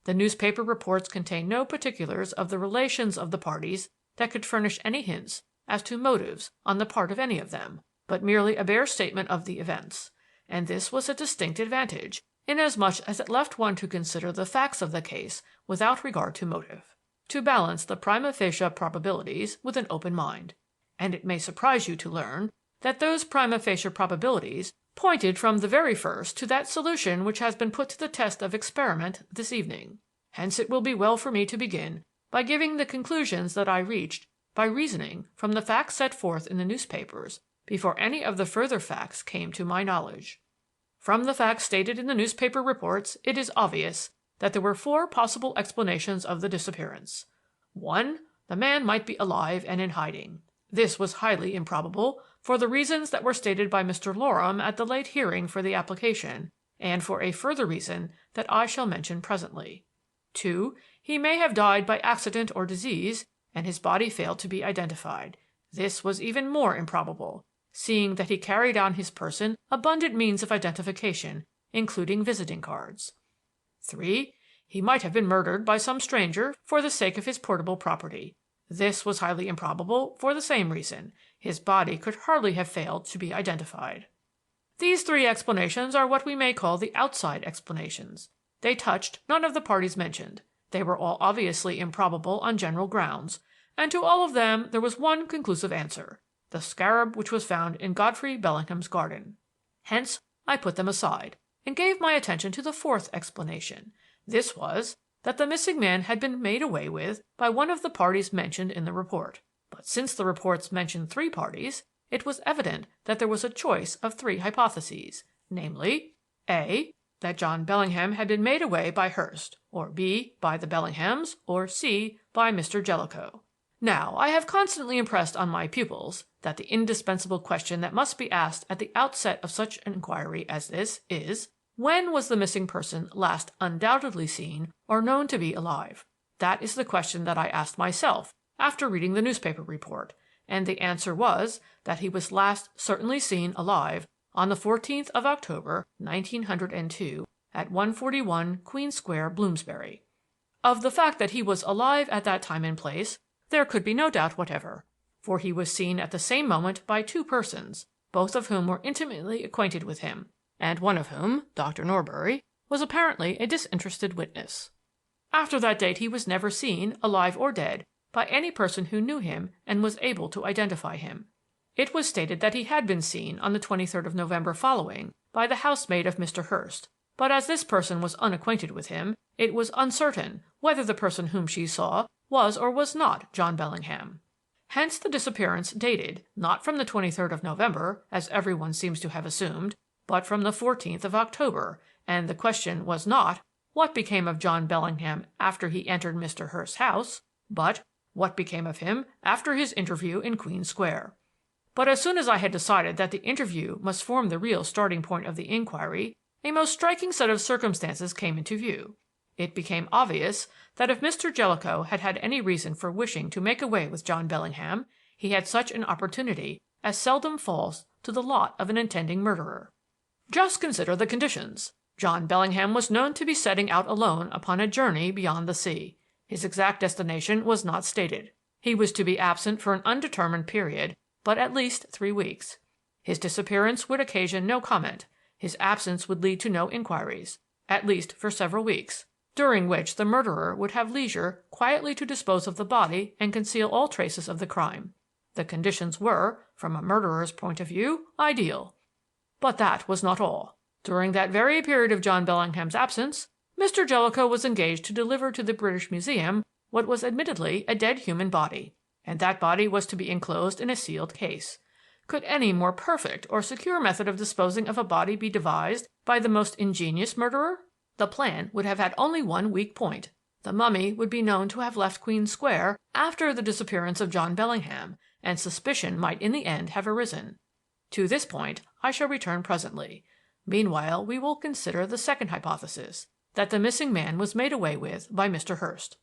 The newspaper reports contain no particulars of the relations of the parties that could furnish any hints as to motives on the part of any of them, but merely a bare statement of the events, and this was a distinct advantage, inasmuch as it left one to consider the facts of the case without regard to motive, to balance the prima facie probabilities with an open mind. And it may surprise you to learn that those prima facie probabilities pointed from the very first to that solution which has been put to the test of experiment this evening. Hence it will be well for me to begin by giving the conclusions that I reached by reasoning from the facts set forth in the newspapers before any of the further facts came to my knowledge. From the facts stated in the newspaper reports, it is obvious that there were 4 possible explanations of the disappearance. 1. The man might be alive and in hiding. This was highly improbable, for the reasons that were stated by Mr. Loram at the late hearing for the application, and for a further reason that I shall mention presently. 2. He may have died by accident or disease, and his body failed to be identified. This was even more improbable, seeing that he carried on his person abundant means of identification, including visiting cards. 3. He might have been murdered by some stranger for the sake of his portable property. This was highly improbable for the same reason. His body could hardly have failed to be identified. These 3 explanations are what we may call the outside explanations. They touched none of the parties mentioned. They were all obviously improbable on general grounds, and to all of them there was one conclusive answer: the scarab which was found in Godfrey Bellingham's garden. Hence I put them aside, and gave my attention to the 4th explanation. This was that the missing man had been made away with by one of the parties mentioned in the report. But since the reports mentioned 3 parties, it was evident that there was a choice of 3 hypotheses, namely, A. That John Bellingham had been made away by Hurst, or B. by the Bellinghams, or C. by Mr. Jellicoe. Now, I have constantly impressed on my pupils that the indispensable question that must be asked at the outset of such an inquiry as this is, when was the missing person last undoubtedly seen or known to be alive? That is the question that I asked myself after reading the newspaper report, and the answer was that he was last certainly seen alive on the 14th of October, 1902, at 141 Queen Square, Bloomsbury. Of the fact that he was alive at that time and place, there could be no doubt whatever, for he was seen at the same moment by two persons, both of whom were intimately acquainted with him, and one of whom, Dr. Norbury, was apparently a disinterested witness. After that date he was never seen, alive or dead, by any person who knew him and was able to identify him. It was stated that he had been seen on the 23rd of November following by the housemaid of Mr. Hurst, but as this person was unacquainted with him, it was uncertain whether the person whom she saw was or was not John Bellingham. Hence the disappearance dated not from the 23rd of November, as everyone seems to have assumed, but from the 14th of October, and the question was not what became of John Bellingham after he entered Mr. Hurst's house, but what became of him after his interview in Queen Square. But as soon as I had decided that the interview must form the real starting point of the inquiry, a most striking set of circumstances came into view. It became obvious that if Mr. Jellicoe had had any reason for wishing to make away with John Bellingham, he had such an opportunity as seldom falls to the lot of an intending murderer. Just consider the conditions. John Bellingham was known to be setting out alone upon a journey beyond the sea. His exact destination was not stated. He was to be absent for an undetermined period, but at least 3 weeks. His disappearance would occasion no comment. His absence would lead to no inquiries, at least for several weeks, during which the murderer would have leisure quietly to dispose of the body and conceal all traces of the crime. The conditions were, from a murderer's point of view, ideal. But that was not all. During that very period of John Bellingham's absence, Mr. Jellicoe was engaged to deliver to the British Museum what was admittedly a dead human body, and that body was to be enclosed in a sealed case. Could any more perfect or secure method of disposing of a body be devised by the most ingenious murderer? The plan would have had only one weak point. The mummy would be known to have left Queen Square after the disappearance of John Bellingham, and suspicion might in the end have arisen. To this point I shall return presently. Meanwhile we will consider the second hypothesis, that the missing man was made away with by Mr. Hurst.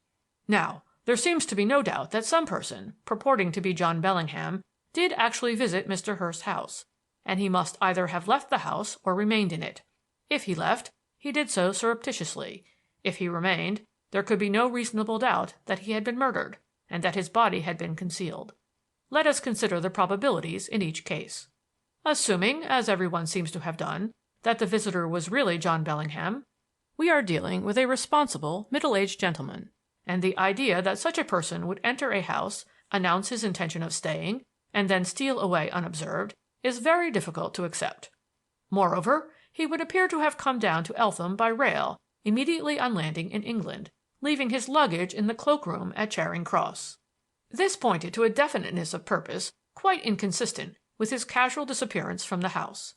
Now, there seems to be no doubt that some person, purporting to be John Bellingham, did actually visit Mr. Hurst's house, and he must either have left the house or remained in it. If he left, he did so surreptitiously. If he remained, there could be no reasonable doubt that he had been murdered, and that his body had been concealed. Let us consider the probabilities in each case. Assuming, as everyone seems to have done, that the visitor was really John Bellingham, we are dealing with a responsible, middle-aged gentleman, and the idea that such a person would enter a house, announce his intention of staying, and then steal away unobserved is very difficult to accept. Moreover, he would appear to have come down to Eltham by rail immediately on landing in England, leaving his luggage in the cloakroom at Charing Cross. This pointed to a definiteness of purpose quite inconsistent with his casual disappearance from the house.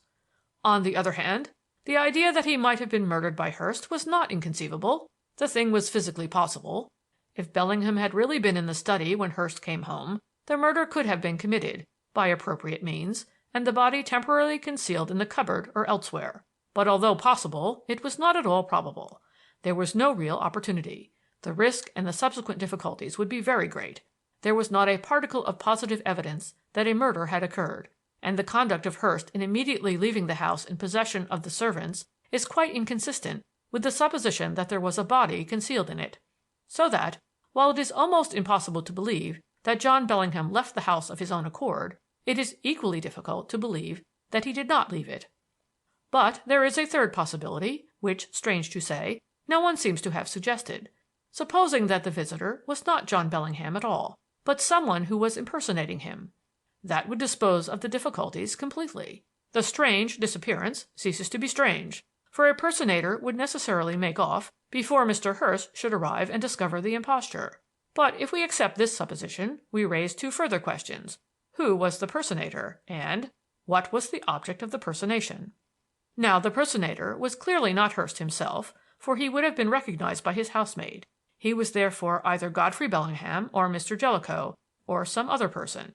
On the other hand, the idea that he might have been murdered by Hurst was not inconceivable. The thing was physically possible. If Bellingham had really been in the study when Hurst came home, the murder could have been committed, by appropriate means, and the body temporarily concealed in the cupboard or elsewhere. But although possible, it was not at all probable. There was no real opportunity. The risk and the subsequent difficulties would be very great. There was not a particle of positive evidence that a murder had occurred, and the conduct of Hurst in immediately leaving the house in possession of the servants is quite inconsistent with the supposition that there was a body concealed in it. So that, while it is almost impossible to believe that John Bellingham left the house of his own accord, it is equally difficult to believe that he did not leave it. But there is a third possibility, which, strange to say, no one seems to have suggested. Supposing that the visitor was not John Bellingham at all, but someone who was impersonating him. That would dispose of the difficulties completely. The strange disappearance ceases to be strange, for a personator would necessarily make off before Mr. Hurst should arrive and discover the imposture. But if we accept this supposition, we raise two further questions. Who was the personator, and what was the object of the personation? Now, the personator was clearly not Hurst himself, for he would have been recognized by his housemaid. He was therefore either Godfrey Bellingham or Mr. Jellicoe, or some other person.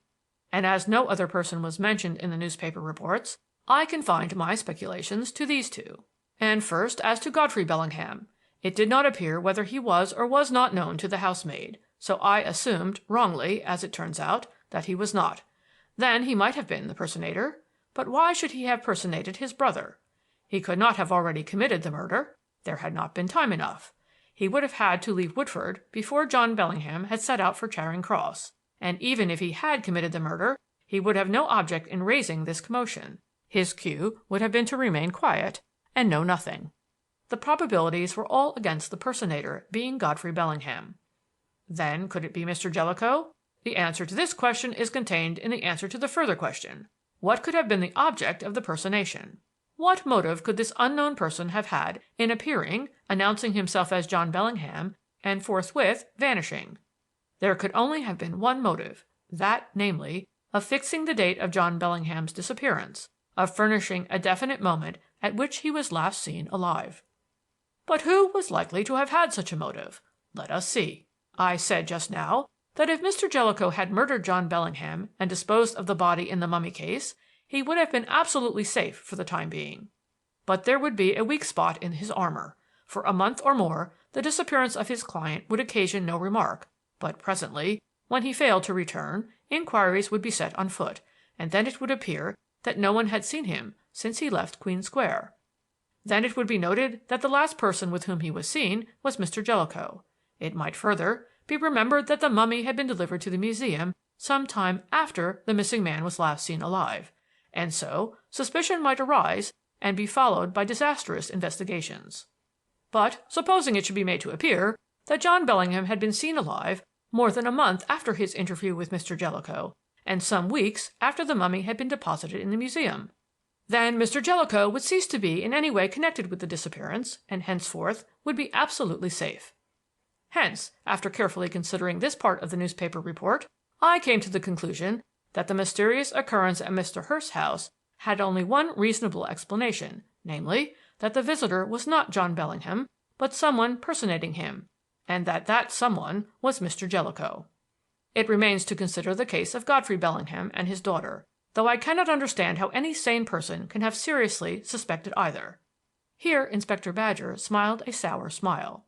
And as no other person was mentioned in the newspaper reports, I confined my speculations to these two. And first, as to Godfrey Bellingham. It did not appear whether he was or was not known to the housemaid, so I assumed, wrongly, as it turns out, that he was not. Then he might have been the personator. But why should he have personated his brother? He could not have already committed the murder. There had not been time enough. He would have had to leave Woodford before John Bellingham had set out for Charing Cross, and even if he had committed the murder, he would have no object in raising this commotion. His cue would have been to remain quiet and know nothing. The probabilities were all against the personator being Godfrey Bellingham. Then could it be Mr. Jellicoe? The answer to this question is contained in the answer to the further question. What could have been the object of the personation? What motive could this unknown person have had in appearing, announcing himself as John Bellingham, and forthwith vanishing? There could only have been one motive, that, namely, of fixing the date of John Bellingham's disappearance, of furnishing a definite moment at which he was last seen alive. But who was likely to have had such a motive? Let us see. I said just now that if Mr. Jellicoe had murdered John Bellingham and disposed of the body in the mummy case, he would have been absolutely safe for the time being. But there would be a weak spot in his armor. For a month or more, the disappearance of his client would occasion no remark, but presently, when he failed to return, inquiries would be set on foot, and then it would appear that no one had seen him since he left Queen Square. Then it would be noted that the last person with whom he was seen was Mr. Jellicoe. It might further be remembered that the mummy had been delivered to the museum some time after the missing man was last seen alive, and so suspicion might arise and be followed by disastrous investigations. But supposing it should be made to appear that John Bellingham had been seen alive more than a month after his interview with Mr. Jellicoe, and some weeks after the mummy had been deposited in the museum. Then Mr. Jellicoe would cease to be in any way connected with the disappearance, and henceforth would be absolutely safe. Hence, after carefully considering this part of the newspaper report, I came to the conclusion that the mysterious occurrence at Mr. Hurst's house had only one reasonable explanation, namely, that the visitor was not John Bellingham, but someone personating him, and that someone was Mr. Jellicoe. It remains to consider the case of Godfrey Bellingham and his daughter, though I cannot understand how any sane person can have seriously suspected either. Here Inspector Badger smiled a sour smile.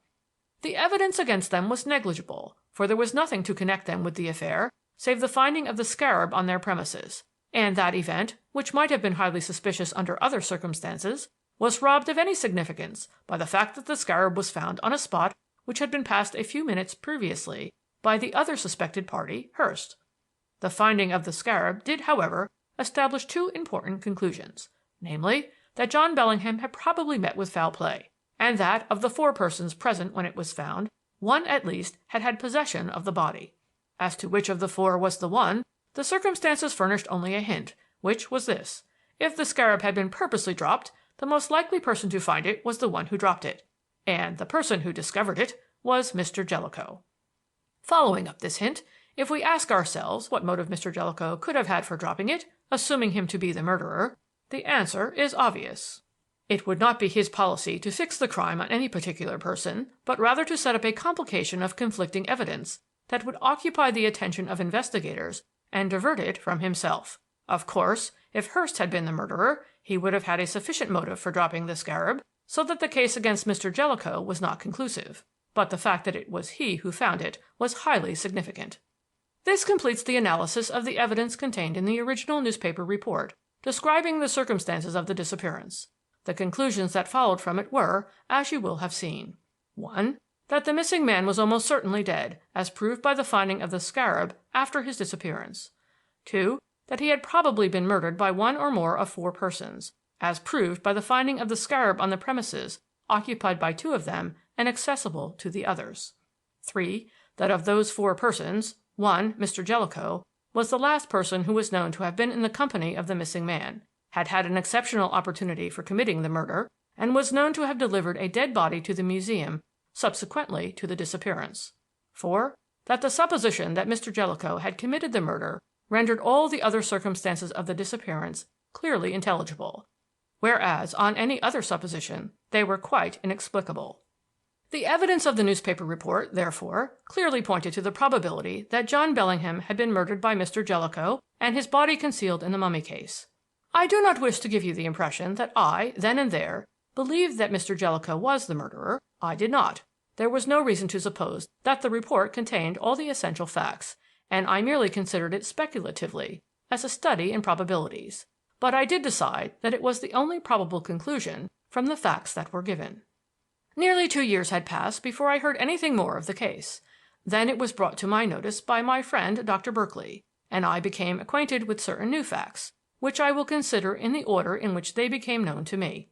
The evidence against them was negligible, for there was nothing to connect them with the affair save the finding of the scarab on their premises, and that event, which might have been highly suspicious under other circumstances, was robbed of any significance by the fact that the scarab was found on a spot which had been passed a few minutes previously by the other suspected party, Hurst. The finding of the scarab did, however, establish two important conclusions, namely, that John Bellingham had probably met with foul play, and that of the 4 persons present when it was found, one at least had had possession of the body. As to which of the 4 was the one, the circumstances furnished only a hint, which was this: if the scarab had been purposely dropped, the most likely person to find it was the one who dropped it, and the person who discovered it was Mr. Jellicoe. Following up this hint, if we ask ourselves what motive Mr. Jellicoe could have had for dropping it, assuming him to be the murderer, the answer is obvious. It would not be his policy to fix the crime on any particular person, but rather to set up a complication of conflicting evidence that would occupy the attention of investigators and divert it from himself. Of course, if Hurst had been the murderer, he would have had a sufficient motive for dropping the scarab, so that the case against Mr. Jellicoe was not conclusive. But the fact that it was he who found it was highly significant. This completes the analysis of the evidence contained in the original newspaper report describing the circumstances of the disappearance. The conclusions that followed from it were, as you will have seen: 1. That the missing man was almost certainly dead, as proved by the finding of the scarab after his disappearance. 2. That he had probably been murdered by one or more of 4 persons, as proved by the finding of the scarab on the premises occupied by 2 of them and accessible to the others. 3. That of those 4 persons, 1, Mr. Jellicoe, was the last person who was known to have been in the company of the missing man, had had an exceptional opportunity for committing the murder, and was known to have delivered a dead body to the museum subsequently to the disappearance. 4. That the supposition that Mr. Jellicoe had committed the murder rendered all the other circumstances of the disappearance clearly intelligible. whereas on any other supposition they were quite inexplicable. The evidence of the newspaper report, therefore, clearly pointed to the probability that John Bellingham had been murdered by Mr. Jellicoe and his body concealed in the mummy case. I do not wish to give you the impression that I, then and there, believed that Mr. Jellicoe was the murderer. I did not. There was no reason to suppose that the report contained all the essential facts, and I merely considered it speculatively, as a study in probabilities. But I did decide that it was the only probable conclusion from the facts that were given. Nearly 2 years had passed before I heard anything more of the case. Then it was brought to my notice by my friend Dr. Berkeley, and I became acquainted with certain new facts, which I will consider in the order in which they became known to me.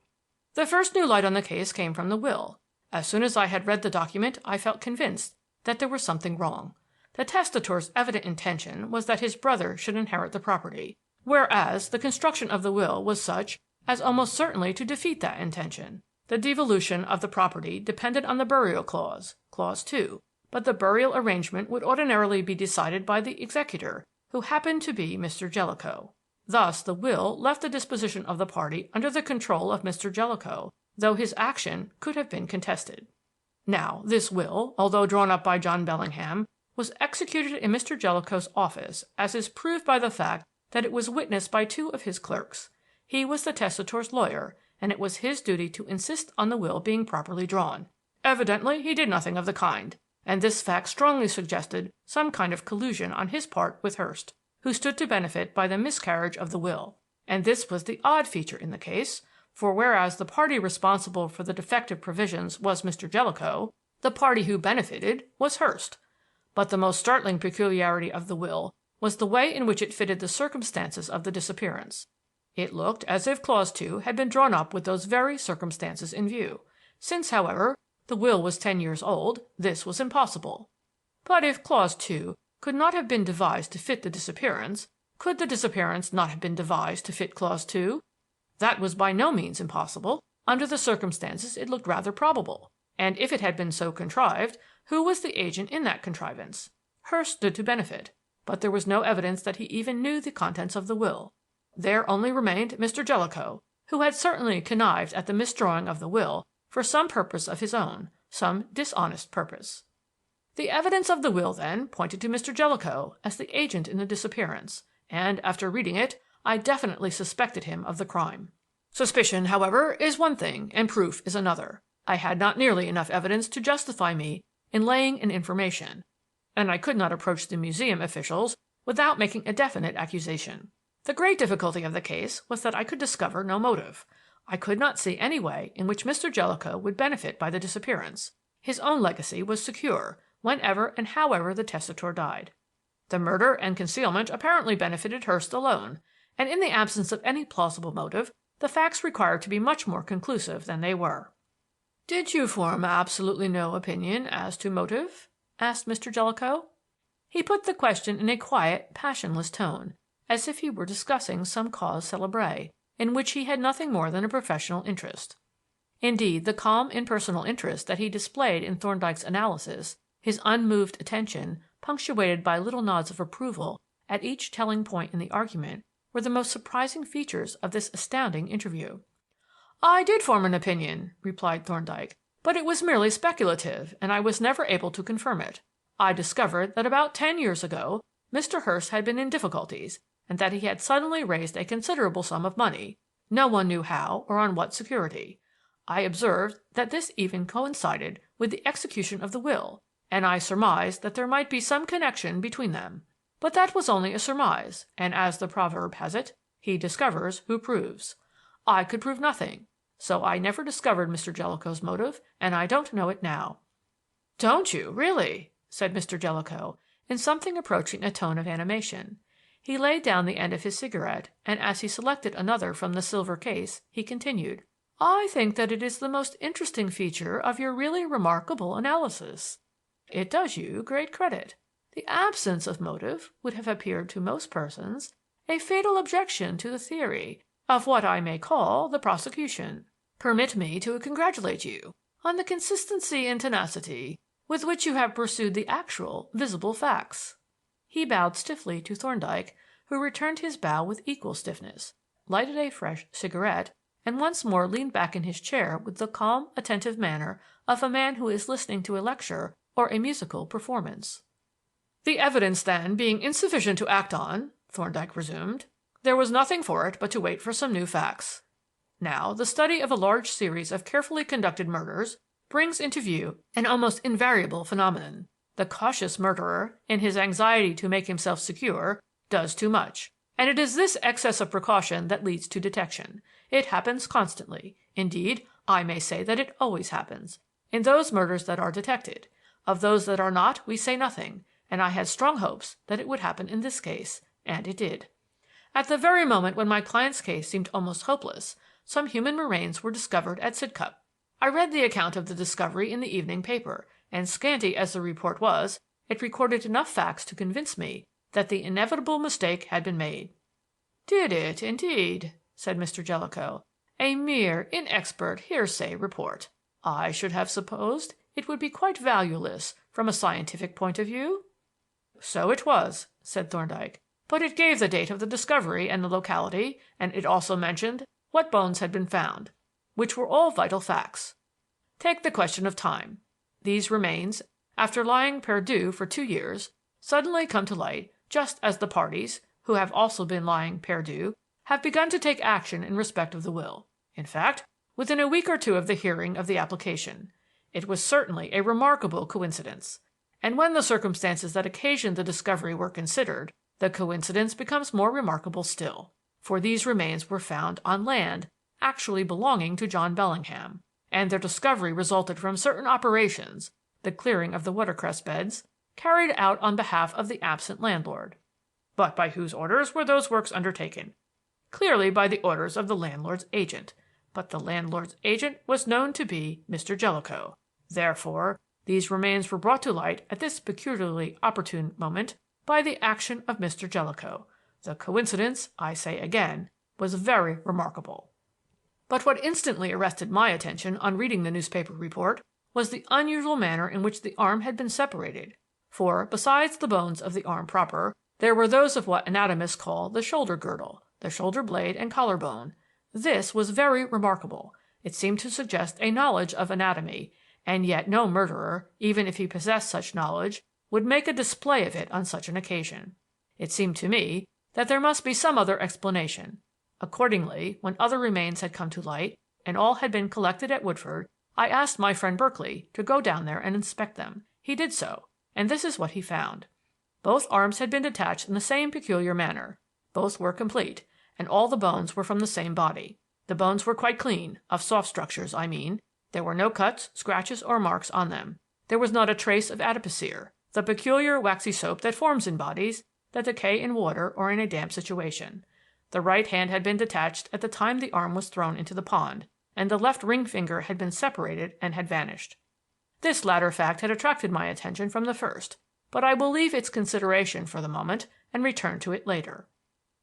The first new light on the case came from the will. As soon as I had read the document, I felt convinced that there was something wrong. The testator's evident intention was that his brother should inherit the property, whereas the construction of the will was such as almost certainly to defeat that intention. The devolution of the property depended on the burial clause, clause 2, but the burial arrangement would ordinarily be decided by the executor, who happened to be Mr. Jellicoe. Thus the will left the disposition of the party under the control of Mr. Jellicoe, though his action could have been contested. Now, this will, although drawn up by John Bellingham, was executed in Mr. Jellicoe's office, as is proved by the fact that it was witnessed by 2 of his clerks. He was the testator's lawyer, and it was his duty to insist on the will being properly drawn. Evidently he did nothing of the kind, and this fact strongly suggested some kind of collusion on his part with Hurst, who stood to benefit by the miscarriage of the will. And this was the odd feature in the case, for whereas the party responsible for the defective provisions was Mr. Jellicoe, the party who benefited was Hurst. But the most startling peculiarity of the will was the way in which it fitted the circumstances of the disappearance. It looked as if clause 2 had been drawn up with those very circumstances in view. Since, however, the will was 10 years old, this was impossible. But if clause 2 could not have been devised to fit the disappearance, could the disappearance not have been devised to fit clause 2? That was by no means impossible. Under the circumstances it looked rather probable. And if it had been so contrived, who was the agent in that contrivance? Hurst stood to benefit, but there was no evidence that he even knew the contents of the will. There only remained Mr. Jellicoe, who had certainly connived at the misdrawing of the will for some purpose of his own, some dishonest purpose. The evidence of the will, then, pointed to Mr. Jellicoe as the agent in the disappearance, and after reading it, I definitely suspected him of the crime. Suspicion, however, is one thing, and proof is another. I had not nearly enough evidence to justify me in laying an information, and I could not approach the museum officials without making a definite accusation. The great difficulty of the case was that I could discover no motive. I could not see any way in which Mr. Jellicoe would benefit by the disappearance. His own legacy was secure, whenever and however the testator died. The murder and concealment apparently benefited Hurst alone, and in the absence of any plausible motive, the facts required to be much more conclusive than they were. "Did you form absolutely no opinion as to motive?" asked Mr. Jellicoe. He put the question in a quiet, passionless tone, as if he were discussing some cause célèbre, in which he had nothing more than a professional interest. Indeed, the calm, impersonal interest that he displayed in Thorndyke's analysis, his unmoved attention, punctuated by little nods of approval at each telling point in the argument, were the most surprising features of this astounding interview. "I did form an opinion," replied Thorndyke, "but it was merely speculative, and I was never able to confirm it. I discovered that about 10 years ago Mr. Hurst had been in difficulties, and that he had suddenly raised a considerable sum of money. No one knew how or on what security. I observed that this even coincided with the execution of the will, and I surmised that there might be some connection between them. But that was only a surmise, and as the proverb has it, he discovers who proves. I could prove nothing, so I never discovered Mr. Jellicoe's motive, and I don't know it now." "Don't you, really?" said Mr. Jellicoe, in something approaching a tone of animation. He laid down the end of his cigarette, and as he selected another from the silver case, he continued, "I think that it is the most interesting feature of your really remarkable analysis. It does you great credit. The absence of motive would have appeared to most persons a fatal objection to the theory of what I may call the prosecution. Permit me to congratulate you on the consistency and tenacity with which you have pursued the actual, visible facts." He bowed stiffly to Thorndyke, who returned his bow with equal stiffness, lighted a fresh cigarette, and once more leaned back in his chair with the calm, attentive manner of a man who is listening to a lecture or a musical performance. "The evidence, then, being insufficient to act on," Thorndyke resumed, "there was nothing for it but to wait for some new facts. Now, the study of a large series of carefully conducted murders brings into view an almost invariable phenomenon. The cautious murderer, in his anxiety to make himself secure, does too much. And it is this excess of precaution that leads to detection. It happens constantly. Indeed, I may say that it always happens, in those murders that are detected. Of those that are not, we say nothing, and I had strong hopes that it would happen in this case, and it did. At the very moment when my client's case seemed almost hopeless, some human remains were discovered at Sidcup. I read the account of the discovery in the evening paper, and scanty as the report was, it recorded enough facts to convince me that the inevitable mistake had been made." "Did it, indeed?" said Mr. Jellicoe. "A mere inexpert hearsay report. I should have supposed it would be quite valueless from a scientific point of view." "So it was," said Thorndyke. "But it gave the date of the discovery and the locality, and it also mentioned what bones had been found, which were all vital facts. Take the question of time. These remains, after lying perdu for 2 years, suddenly come to light just as the parties, who have also been lying perdu, have begun to take action in respect of the will. In fact, within a week or two of the hearing of the application. It was certainly a remarkable coincidence. And when the circumstances that occasioned the discovery were considered, the coincidence becomes more remarkable still. For these remains were found on land actually belonging to John Bellingham, and their discovery resulted from certain operations, the clearing of the Water-Cress Beds, carried out on behalf of the absent landlord. But by whose orders were those works undertaken? Clearly by the orders of the landlord's agent. But the landlord's agent was known to be Mr. Jellicoe. Therefore, these remains were brought to light at this peculiarly opportune moment by the action of Mr. Jellicoe. The coincidence, I say again, was very remarkable. But what instantly arrested my attention on reading the newspaper report was the unusual manner in which the arm had been separated. For, besides the bones of the arm proper, there were those of what anatomists call the shoulder girdle, the shoulder blade and collar bone. This was very remarkable. It seemed to suggest a knowledge of anatomy, and yet no murderer, even if he possessed such knowledge, would make a display of it on such an occasion. It seemed to me that there must be some other explanation. Accordingly, when other remains had come to light, and all had been collected at Woodford, I asked my friend Berkeley to go down there and inspect them. He did so, and this is what he found. Both arms had been detached in the same peculiar manner. Both were complete, and all the bones were from the same body. The bones were quite clean, of soft structures, I mean. There were no cuts, scratches, or marks on them. There was not a trace of adipocere, the peculiar waxy soap that forms in bodies that decay in water or in a damp situation. The right hand had been detached at the time the arm was thrown into the pond, and the left ring finger had been separated and had vanished. This latter fact had attracted my attention from the first, but I will leave its consideration for the moment and return to it later.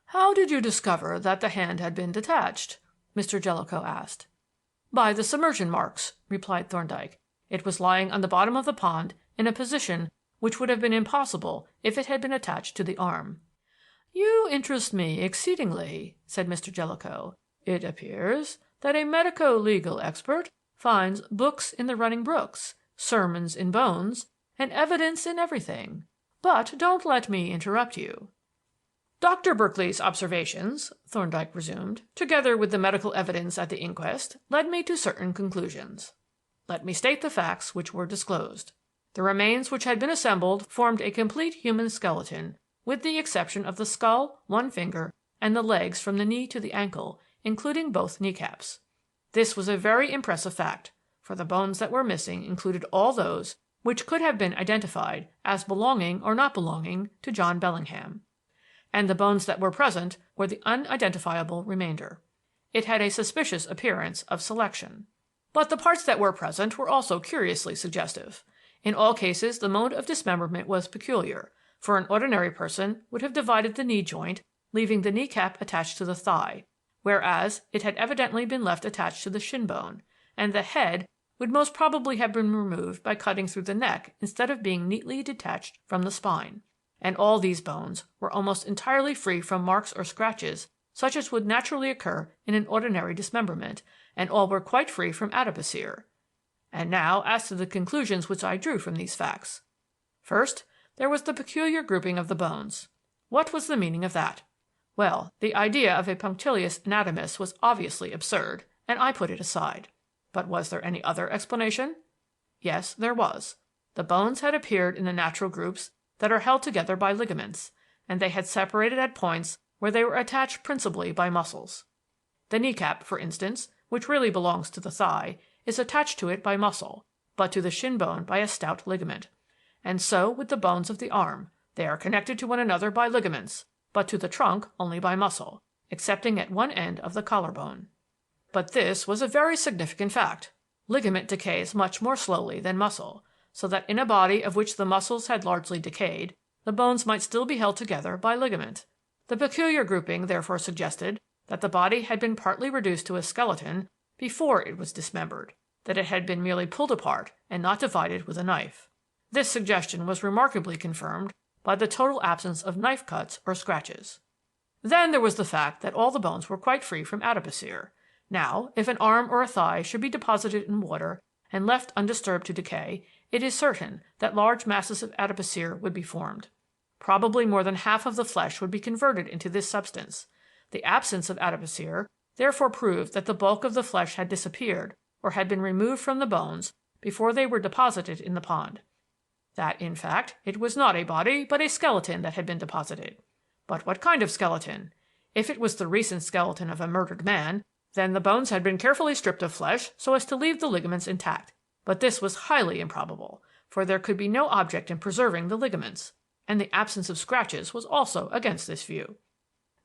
"How did you discover that the hand had been detached?" Mr. Jellicoe asked. "By the submersion marks," replied Thorndyke. "It was lying on the bottom of the pond in a position which would have been impossible if it had been attached to the arm." "You interest me exceedingly," said Mr. Jellicoe. "It appears that a medico-legal expert finds books in the running brooks, sermons in bones, and evidence in everything. But don't let me interrupt you." "Dr. Berkeley's observations," Thorndyke resumed, "together with the medical evidence at the inquest, led me to certain conclusions. Let me state the facts which were disclosed. The remains which had been assembled formed a complete human skeleton, with the exception of the skull, one finger, and the legs from the knee to the ankle, including both kneecaps. This was a very impressive fact, for the bones that were missing included all those which could have been identified as belonging or not belonging to John Bellingham, and the bones that were present were the unidentifiable remainder. It had a suspicious appearance of selection. But the parts that were present were also curiously suggestive. In all cases the mode of dismemberment was peculiar, for an ordinary person would have divided the knee joint, leaving the kneecap attached to the thigh, whereas it had evidently been left attached to the shin bone, and the head would most probably have been removed by cutting through the neck instead of being neatly detached from the spine. And all these bones were almost entirely free from marks or scratches such as would naturally occur in an ordinary dismemberment, and all were quite free from adipocere. And now as to the conclusions which I drew from these facts. First, there was the peculiar grouping of the bones. What was the meaning of that? Well, the idea of a punctilious anatomist was obviously absurd, and I put it aside. But was there any other explanation? Yes, there was. The bones had appeared in the natural groups that are held together by ligaments, and they had separated at points where they were attached principally by muscles. The kneecap, for instance, which really belongs to the thigh, is attached to it by muscle, but to the shin bone by a stout ligament. And so with the bones of the arm. They are connected to one another by ligaments, but to the trunk only by muscle, excepting at one end of the collarbone. But this was a very significant fact. Ligament decays much more slowly than muscle, so that in a body of which the muscles had largely decayed, the bones might still be held together by ligament. The peculiar grouping therefore suggested that the body had been partly reduced to a skeleton before it was dismembered, that it had been merely pulled apart and not divided with a knife. This suggestion was remarkably confirmed by the total absence of knife cuts or scratches. Then there was the fact that all the bones were quite free from adipocere. Now, if an arm or a thigh should be deposited in water and left undisturbed to decay, it is certain that large masses of adipocere would be formed. Probably more than half of the flesh would be converted into this substance. The absence of adipocere therefore proved that the bulk of the flesh had disappeared or had been removed from the bones before they were deposited in the pond. That, in fact, it was not a body, but a skeleton that had been deposited. But what kind of skeleton? If it was the recent skeleton of a murdered man, then the bones had been carefully stripped of flesh so as to leave the ligaments intact. But this was highly improbable, for there could be no object in preserving the ligaments, and the absence of scratches was also against this view.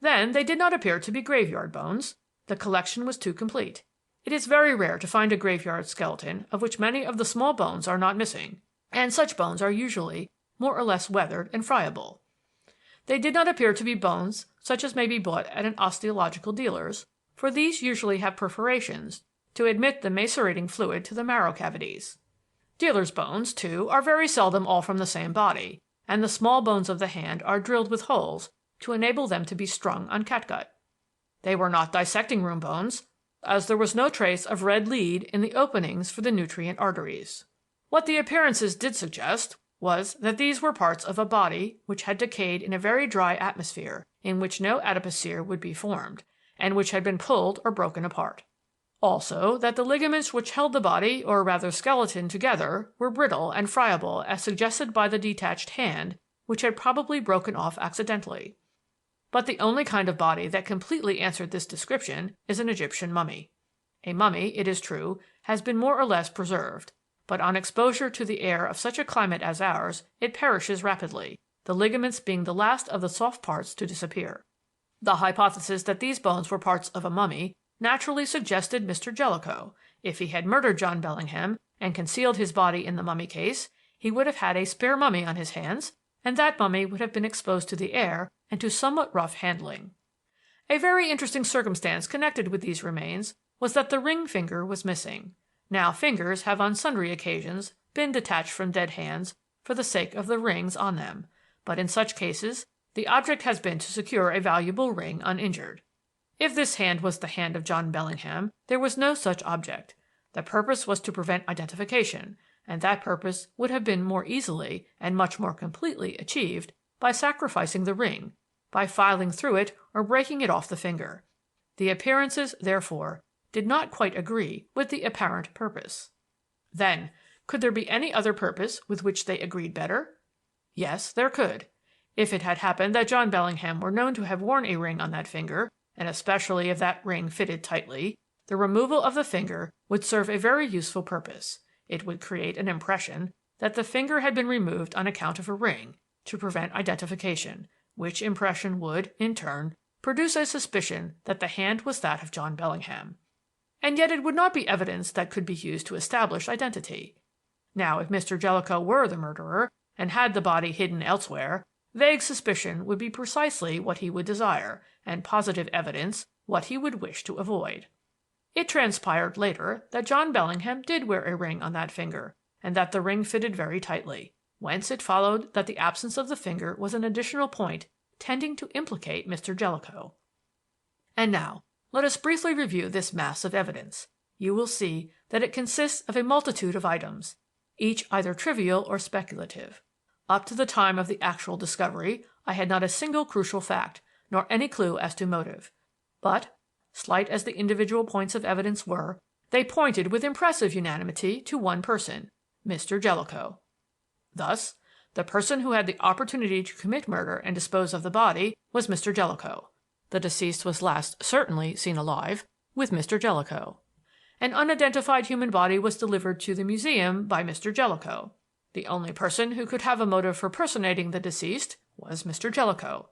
Then they did not appear to be graveyard bones. The collection was too complete. It is very rare to find a graveyard skeleton of which many of the small bones are not missing, and such bones are usually more or less weathered and friable. They did not appear to be bones such as may be bought at an osteological dealer's, for these usually have perforations to admit the macerating fluid to the marrow cavities. Dealers' bones, too, are very seldom all from the same body, and the small bones of the hand are drilled with holes to enable them to be strung on catgut. They were not dissecting room bones, as there was no trace of red lead in the openings for the nutrient arteries. What the appearances did suggest was that these were parts of a body which had decayed in a very dry atmosphere in which no adipocere would be formed, and which had been pulled or broken apart. Also, that the ligaments which held the body, or rather skeleton, together were brittle and friable as suggested by the detached hand, which had probably broken off accidentally. But the only kind of body that completely answered this description is an Egyptian mummy. A mummy, it is true, has been more or less preserved, but on exposure to the air of such a climate as ours, it perishes rapidly, the ligaments being the last of the soft parts to disappear. The hypothesis that these bones were parts of a mummy naturally suggested Mr. Jellicoe. If he had murdered John Bellingham and concealed his body in the mummy case, he would have had a spare mummy on his hands, and that mummy would have been exposed to the air and to somewhat rough handling. A very interesting circumstance connected with these remains was that the ring finger was missing. Now fingers have on sundry occasions been detached from dead hands for the sake of the rings on them, but in such cases the object has been to secure a valuable ring uninjured. If this hand was the hand of John Bellingham, there was no such object. The purpose was to prevent identification, and that purpose would have been more easily and much more completely achieved by sacrificing the ring, by filing through it or breaking it off the finger. The appearances, therefore, did not quite agree with the apparent purpose. Then, could there be any other purpose with which they agreed better? Yes, there could. If it had happened that John Bellingham were known to have worn a ring on that finger, and especially if that ring fitted tightly, the removal of the finger would serve a very useful purpose. It would create an impression that the finger had been removed on account of a ring, to prevent identification, which impression would, in turn, produce a suspicion that the hand was that of John Bellingham. And yet it would not be evidence that could be used to establish identity. Now, if Mr. Jellicoe were the murderer, and had the body hidden elsewhere, vague suspicion would be precisely what he would desire, and positive evidence what he would wish to avoid. It transpired later that John Bellingham did wear a ring on that finger, and that the ring fitted very tightly, whence it followed that the absence of the finger was an additional point tending to implicate Mr. Jellicoe. And now, let us briefly review this mass of evidence. You will see that it consists of a multitude of items, each either trivial or speculative. Up to the time of the actual discovery, I had not a single crucial fact, nor any clue as to motive. But, slight as the individual points of evidence were, they pointed with impressive unanimity to one person, Mr. Jellicoe. Thus, the person who had the opportunity to commit murder and dispose of the body was Mr. Jellicoe. The deceased was last certainly seen alive with Mr. Jellicoe. An unidentified human body was delivered to the museum by Mr. Jellicoe. The only person who could have a motive for personating the deceased was Mr. Jellicoe.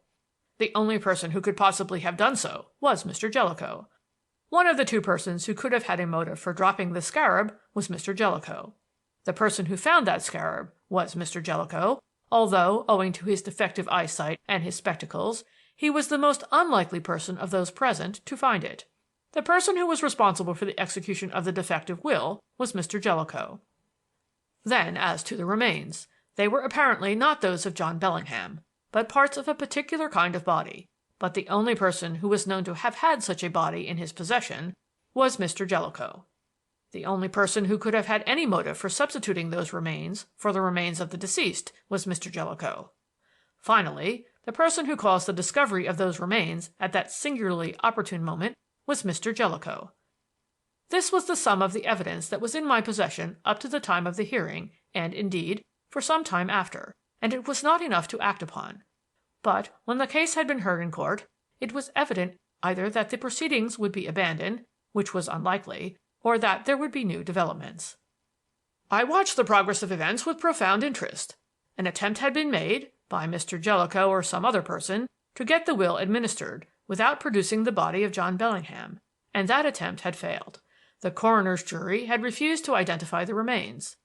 The only person who could possibly have done so was Mr. Jellicoe. One of the two persons who could have had a motive for dropping the scarab was Mr. Jellicoe. The person who found that scarab was Mr. Jellicoe, although, owing to his defective eyesight and his spectacles, he was the most unlikely person of those present to find it. The person who was responsible for the execution of the defective will was Mr. Jellicoe. Then, as to the remains, they were apparently not those of John Bellingham, but parts of a particular kind of body. But the only person who was known to have had such a body in his possession was Mr. Jellicoe. The only person who could have had any motive for substituting those remains for the remains of the deceased was Mr. Jellicoe. Finally, the person who caused the discovery of those remains at that singularly opportune moment was Mr. Jellicoe. This was the sum of the evidence that was in my possession up to the time of the hearing, and, indeed, for some time after, and it was not enough to act upon. But when the case had been heard in court, it was evident either that the proceedings would be abandoned, which was unlikely, or that there would be new developments. I watched the progress of events with profound interest. An attempt had been made, by Mr. Jellicoe or some other person, to get the will administered without producing the body of John Bellingham, and that attempt had failed. The coroner's jury had refused to identify the remains.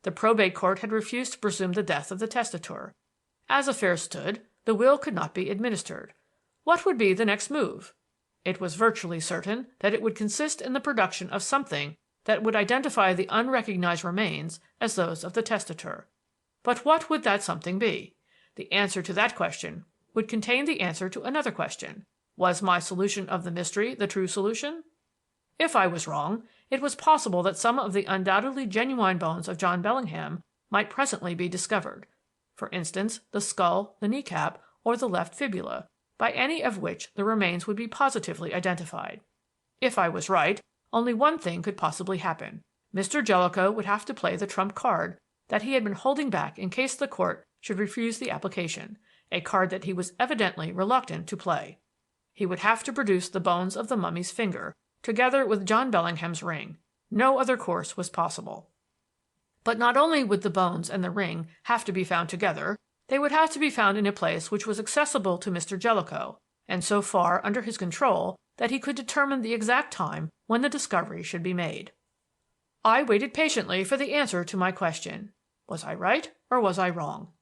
The probate court had refused to presume the death of the testator. As affairs stood, the will could not be administered. What would be the next move? It was virtually certain that it would consist in the production of something that would identify the unrecognized remains as those of the testator. But what would that something be? The answer to that question would contain the answer to another question. Was my solution of the mystery the true solution? If I was wrong, it was possible that some of the undoubtedly genuine bones of John Bellingham might presently be discovered. For instance, the skull, the kneecap, or the left fibula, by any of which the remains would be positively identified. If I was right, only one thing could possibly happen. Mr. Jellicoe would have to play the trump card that he had been holding back in case the court should refuse the application, a card that he was evidently reluctant to play. He would have to produce the bones of the mummy's finger, together with John Bellingham's ring. No other course was possible. But not only would the bones and the ring have to be found together, they would have to be found in a place which was accessible to Mr. Jellicoe, and so far under his control that he could determine the exact time when the discovery should be made. I waited patiently for the answer to my question. Was I right or was I wrong?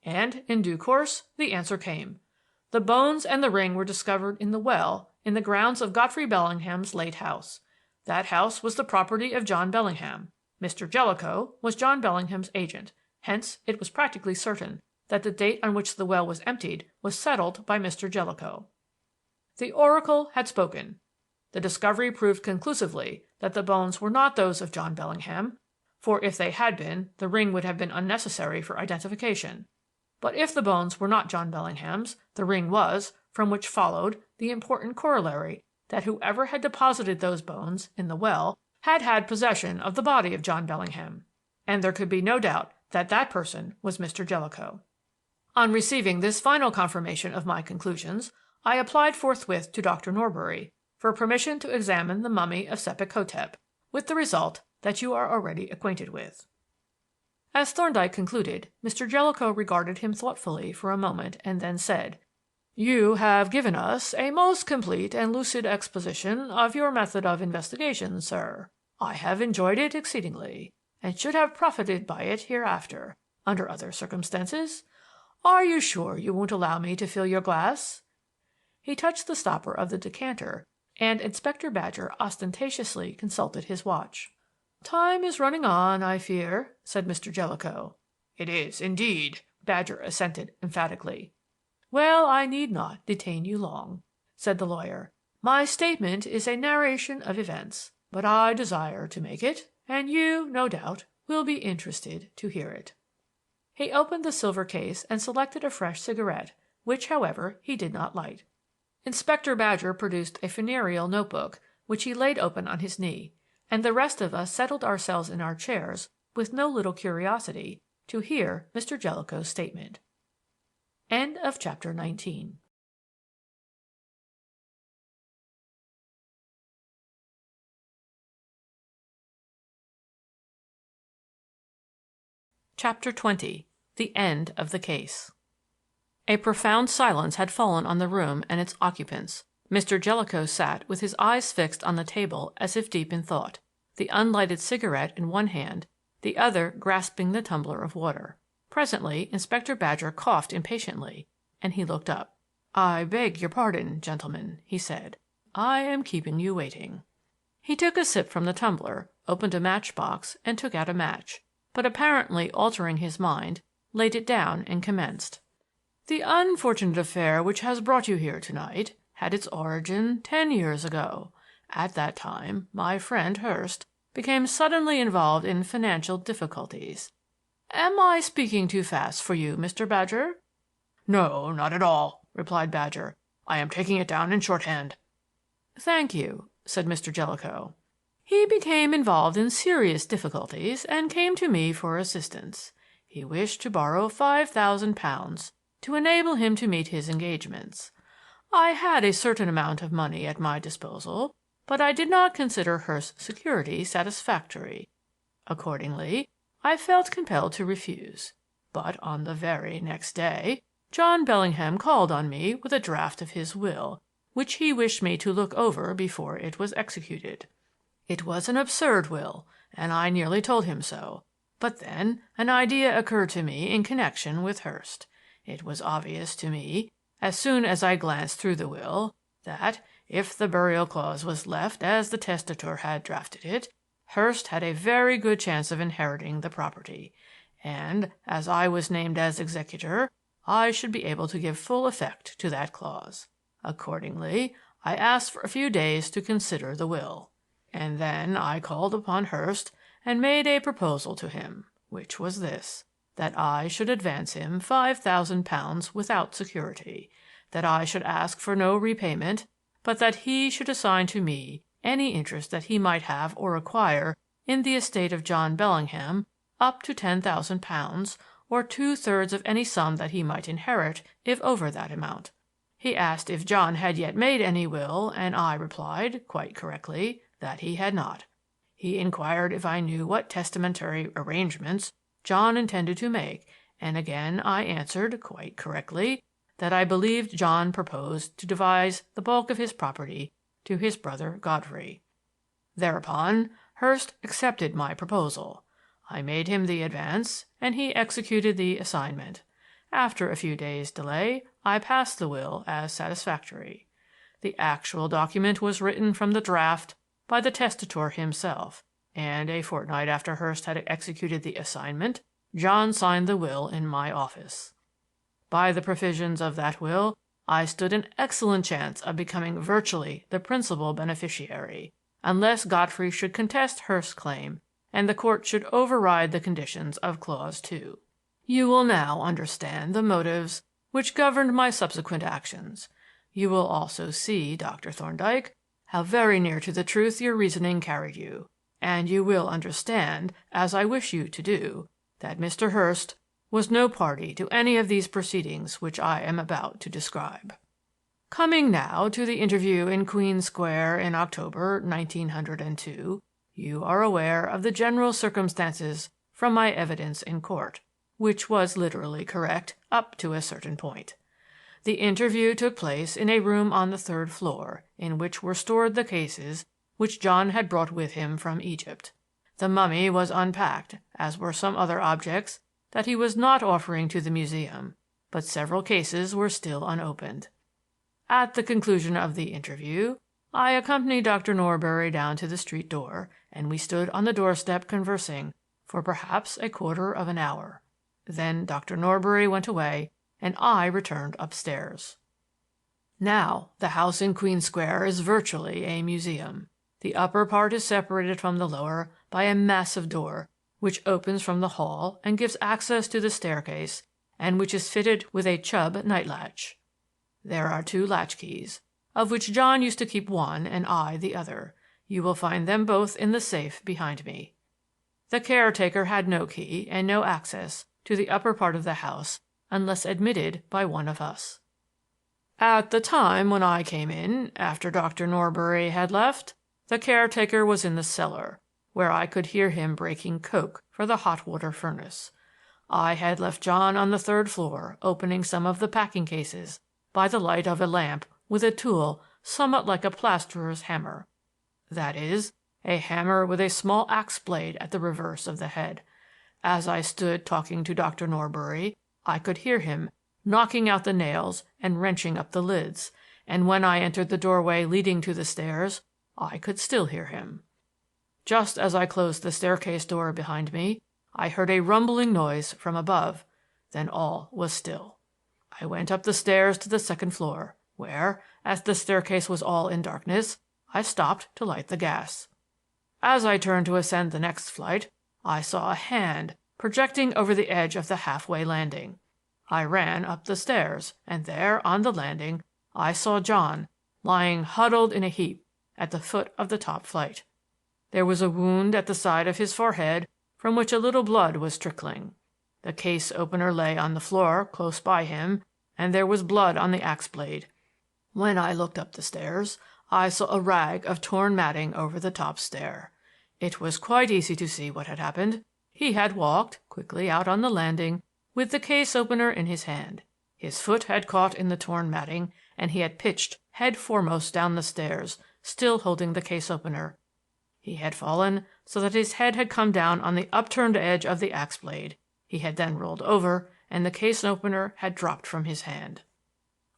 And, in due course, the answer came. The bones and the ring were discovered in the well in the grounds of Godfrey Bellingham's late house. That house was the property of John Bellingham. Mr. Jellicoe was John Bellingham's agent. Hence, it was practically certain that the date on which the well was emptied was settled by Mr. Jellicoe. The oracle had spoken. The discovery proved conclusively that the bones were not those of John Bellingham, for if they had been, the ring would have been unnecessary for identification. But if the bones were not John Bellingham's, the ring was, from which followed the important corollary that whoever had deposited those bones in the well had had possession of the body of John Bellingham, and there could be no doubt that that person was Mr. Jellicoe. On receiving this final confirmation of my conclusions, I applied forthwith to Dr. Norbury for permission to examine the mummy of Sepik Hotep, with the result that you are already acquainted with. As Thorndyke concluded, Mr. Jellicoe regarded him thoughtfully for a moment and then said, "You have given us a most complete and lucid exposition of your method of investigation, sir. I have enjoyed it exceedingly, and should have profited by it hereafter, under other circumstances. Are you sure you won't allow me to fill your glass?" He touched the stopper of the decanter, and Inspector Badger ostentatiously consulted his watch. "Time is running on, I fear," said Mr. Jellicoe. "It is, indeed," Badger assented emphatically. "Well, I need not detain you long," said the lawyer. My statement is a narration of events, but I desire to make it, and you, no doubt, will be interested to hear it." He opened the silver case and selected a fresh cigarette, which, however, he did not light. Inspector Badger produced a funereal notebook, which he laid open on his knee, and the rest of us settled ourselves in our chairs with no little curiosity to hear Mr. Jellicoe's statement. End of chapter 19. Chapter 20. The End of the Case. A profound silence had fallen on the room and its occupants. Mr. Jellicoe sat with his eyes fixed on the table as if deep in thought, the unlighted cigarette in one hand, the other grasping the tumbler of water. Presently Inspector Badger coughed impatiently, and he looked up. "I beg your pardon, gentlemen," he said. "I am keeping you waiting." He took a sip from the tumbler, opened a matchbox, and took out a match, but apparently altering his mind, laid it down and commenced. "The unfortunate affair which has brought you here tonight had its origin 10 years ago. At that time, my friend Hurst became suddenly involved in financial difficulties. Am I speaking too fast for you, Mr. Badger?" "No, not at all," replied Badger. "I am taking it down in shorthand." "Thank you," said Mr. Jellicoe. "He became involved in serious difficulties and came to me for assistance. He wished to borrow £5,000 to enable him to meet his engagements. I had a certain amount of money at my disposal, but I did not consider Hurst's security satisfactory. Accordingly, I felt compelled to refuse. But on the very next day, John Bellingham called on me with a draft of his will, which he wished me to look over before it was executed. It was an absurd will, and I nearly told him so. But then an idea occurred to me in connection with Hurst. It was obvious to me, as soon as I glanced through the will, that, if the burial clause was left as the testator had drafted it, Hurst had a very good chance of inheriting the property, and, as I was named as executor, I should be able to give full effect to that clause. Accordingly, I asked for a few days to consider the will, and then I called upon Hurst and made a proposal to him, which was this: that I should advance him £5,000 without security, that I should ask for no repayment, but that he should assign to me any interest that he might have or acquire in the estate of John Bellingham up to £10,000, or 2/3 of any sum that he might inherit if over that amount. He asked if John had yet made any will, and I replied, quite correctly, that he had not. He inquired if I knew what testamentary arrangements John intended to make, and again I answered, quite correctly, that I believed John proposed to devise the bulk of his property to his brother Godfrey. Thereupon Hurst accepted my proposal. I made him the advance, and he executed the assignment. After a few days' delay, I passed the will as satisfactory. The actual document was written from the draft by the testator himself, and a fortnight after Hurst had executed the assignment, John signed the will in my office. By the provisions of that will, I stood an excellent chance of becoming virtually the principal beneficiary, unless Godfrey should contest Hurst's claim and the court should override the conditions of Clause 2. You will now understand the motives which governed my subsequent actions. You will also see, Dr. Thorndyke, how very near to the truth your reasoning carried you, and you will understand, as I wish you to do, that Mr. Hurst was no party to any of these proceedings which I am about to describe. Coming now to the interview in Queen Square in October 1902, you are aware of the general circumstances from my evidence in court, which was literally correct up to a certain point. The interview took place in a room on the 3rd floor, in which were stored the cases which John had brought with him from Egypt. The mummy was unpacked, as were some other objects that he was not offering to the museum, but several cases were still unopened. At the conclusion of the interview, I accompanied Dr. Norbury down to the street door, and we stood on the doorstep conversing for perhaps a quarter of an hour. Then Dr. Norbury went away, and I returned upstairs. Now, the house in Queen Square is virtually a museum. The upper part is separated from the lower by a massive door, which opens from the hall and gives access to the staircase, and which is fitted with a Chubb night latch. There are 2 latchkeys, of which John used to keep one and I the other. You will find them both in the safe behind me. The caretaker had no key and no access to the upper part of the house unless admitted by one of us. At the time when I came in, after Dr. Norbury had left, the caretaker was in the cellar, where I could hear him breaking coke for the hot water furnace. I had left John on the 3rd floor, opening some of the packing cases by the light of a lamp with a tool somewhat like a plasterer's hammer. That is, a hammer with a small axe blade at the reverse of the head. As I stood talking to Dr. Norbury, I could hear him knocking out the nails and wrenching up the lids, and when I entered the doorway leading to the stairs, I could still hear him. Just as I closed the staircase door behind me, I heard a rumbling noise from above. Then all was still. I went up the stairs to the 2nd floor, where, as the staircase was all in darkness, I stopped to light the gas. As I turned to ascend the next flight, I saw a hand projecting over the edge of the halfway landing. I ran up the stairs, and there, on the landing, I saw John lying huddled in a heap at the foot of the top flight. There was a wound at the side of his forehead from which a little blood was trickling. The case opener lay on the floor close by him, and there was blood on the axe blade. When I looked up the stairs, I saw a rag of torn matting over the top stair. It was quite easy to see what had happened. He had walked quickly out on the landing with the case opener in his hand. His foot had caught in the torn matting, and he had pitched head foremost down the stairs, still holding the case opener. He had fallen so that his head had come down on the upturned edge of the axe blade. He had then rolled over, and the case opener had dropped from his hand.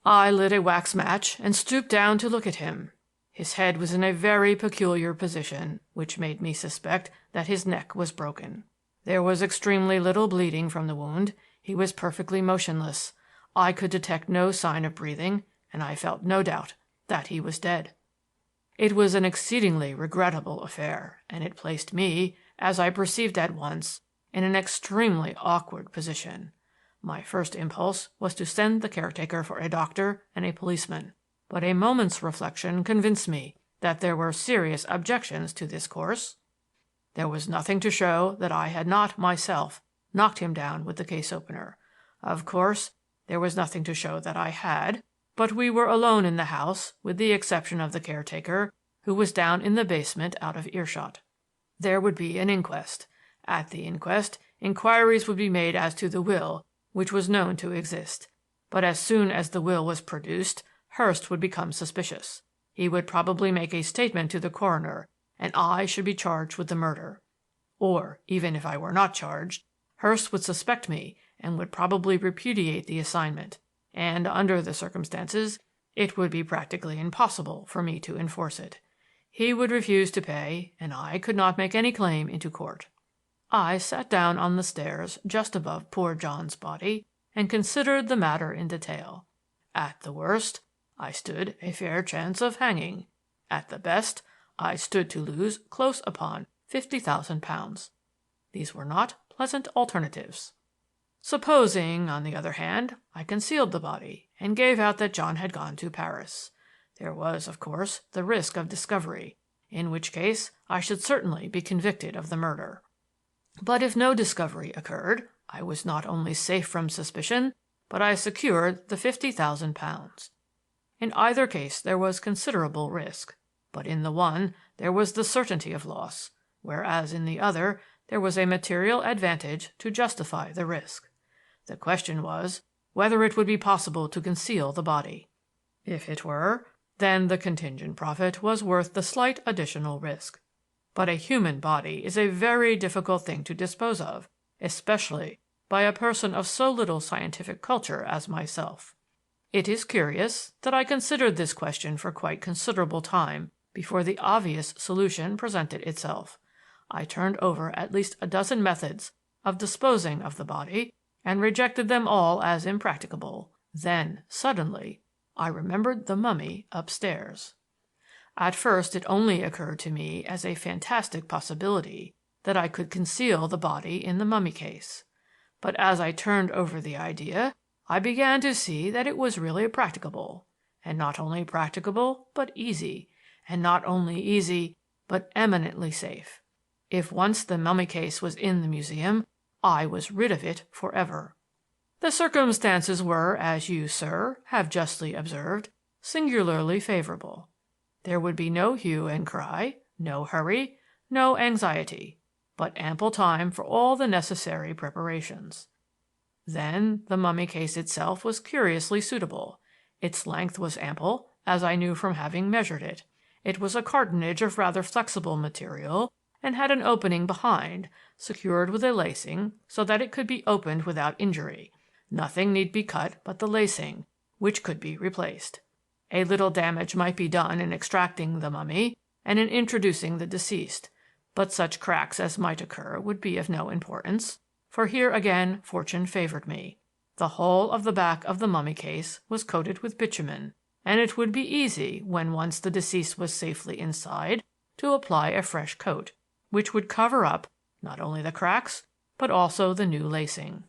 I lit a wax match and stooped down to look at him. His head was in a very peculiar position, which made me suspect that his neck was broken. There was extremely little bleeding from the wound. He was perfectly motionless. I could detect no sign of breathing, and I felt no doubt that he was dead. It was an exceedingly regrettable affair, and it placed me, as I perceived at once, in an extremely awkward position. My first impulse was to send the caretaker for a doctor and a policeman, but a moment's reflection convinced me that there were serious objections to this course. There was nothing to show that I had not myself knocked him down with the case opener. Of course, there was nothing to show that I had, but we were alone in the house, with the exception of the caretaker, who was down in the basement out of earshot. There would be an inquest. At the inquest, inquiries would be made as to the will, which was known to exist. But as soon as the will was produced, Hurst would become suspicious. He would probably make a statement to the coroner, and I should be charged with the murder. Or, even if I were not charged, Hurst would suspect me and would probably repudiate the assignment, and under the circumstances, it would be practically impossible for me to enforce it. He would refuse to pay, and I could not make any claim into court. I sat down on the stairs just above poor John's body and considered the matter in detail. At the worst, I stood a fair chance of hanging. At the best, I stood to lose close upon £50,000. These were not pleasant alternatives. Supposing, on the other hand, I concealed the body and gave out that John had gone to Paris. There was, of course, the risk of discovery, in which case I should certainly be convicted of the murder. But if no discovery occurred, I was not only safe from suspicion, but I secured the £50,000. In either case there was considerable risk, but in the one there was the certainty of loss, whereas in the other there was a material advantage to justify the risk. The question was whether it would be possible to conceal the body. If it were, then the contingent profit was worth the slight additional risk. But a human body is a very difficult thing to dispose of, especially by a person of so little scientific culture as myself. It is curious that I considered this question for quite considerable time before the obvious solution presented itself. I turned over at least a dozen methods of disposing of the body and rejected them all as impracticable. Then, suddenly, I remembered the mummy upstairs. At first it only occurred to me as a fantastic possibility that I could conceal the body in the mummy case. But as I turned over the idea, I began to see that it was really practicable, and not only practicable, but easy, and not only easy, but eminently safe. If once the mummy case was in the museum, I was rid of it forever. The circumstances were, as you, sir, have justly observed, singularly favorable. There would be no hue and cry, no hurry, no anxiety, but ample time for all the necessary preparations. Then the mummy case itself was curiously suitable. Its length was ample, as I knew from having measured it. It was a cartonnage of rather flexible material, and had an opening behind, secured with a lacing so that it could be opened without injury. Nothing need be cut but the lacing, which could be replaced. A little damage might be done in extracting the mummy and in introducing the deceased, but such cracks as might occur would be of no importance, for here again fortune favored me. The whole of the back of the mummy case was coated with bitumen, and it would be easy, when once the deceased was safely inside, to apply a fresh coat, which would cover up not only the cracks, but also the new lacing.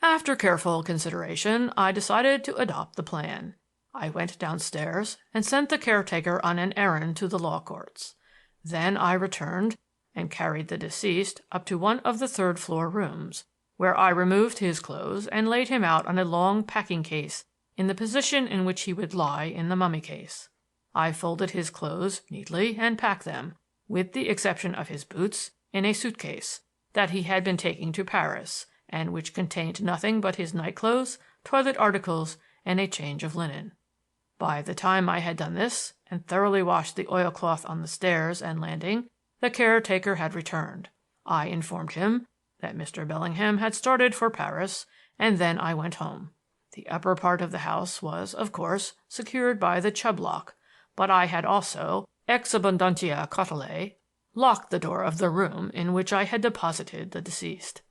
After careful consideration, I decided to adopt the plan. I went downstairs and sent the caretaker on an errand to the law courts. Then I returned and carried the deceased up to one of the third-floor rooms, where I removed his clothes and laid him out on a long packing case in the position in which he would lie in the mummy case. I folded his clothes neatly and packed them, with the exception of his boots, in a suitcase that he had been taking to Paris, and which contained nothing but his nightclothes, toilet articles, and a change of linen. By the time I had done this, and thoroughly washed the oilcloth on the stairs and landing, the caretaker had returned. I informed him that Mr. Bellingham had started for Paris, and then I went home. The upper part of the house was, of course, secured by the Chubb lock, but I had also, ex abundantia cautelae, locked the door of the room in which I had deposited the deceased.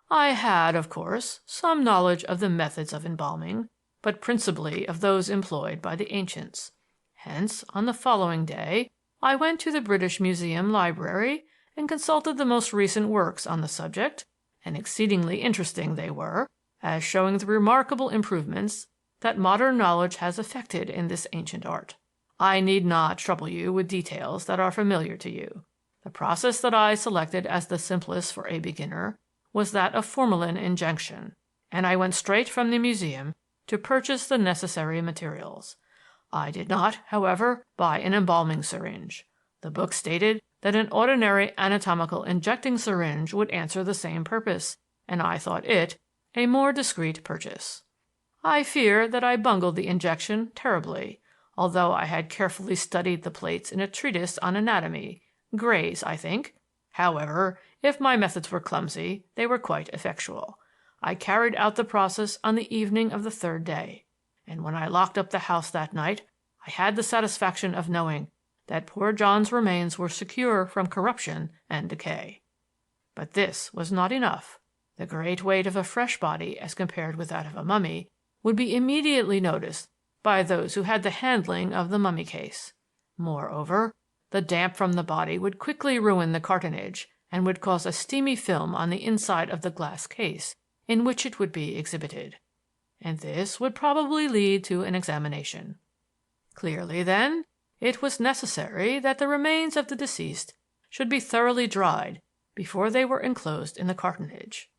I had, of course, some knowledge of the methods of embalming, but principally of those employed by the ancients. Hence, on the following day, I went to the British Museum library and consulted the most recent works on the subject, and exceedingly interesting they were, as showing the remarkable improvements that modern knowledge has effected in this ancient art. I need not trouble you with details that are familiar to you. The process that I selected as the simplest for a beginner was that of formalin injection, and I went straight from the museum to purchase the necessary materials. I did not, however, buy an embalming syringe. The book stated that an ordinary anatomical injecting syringe would answer the same purpose, and I thought it a more discreet purchase. I fear that I bungled the injection terribly, although I had carefully studied the plates in a treatise on anatomy, Gray's, I think. However, if my methods were clumsy, they were quite effectual. I carried out the process on the evening of the third day, and when I locked up the house that night, I had the satisfaction of knowing that poor John's remains were secure from corruption and decay. But this was not enough. The great weight of a fresh body as compared with that of a mummy would be immediately noticed by those who had the handling of the mummy case. Moreover, the damp from the body would quickly ruin the cartonnage and would cause a steamy film on the inside of the glass case in which it would be exhibited, and this would probably lead to an examination. Clearly, then, it was necessary that the remains of the deceased should be thoroughly dried before they were enclosed in the cartonnage.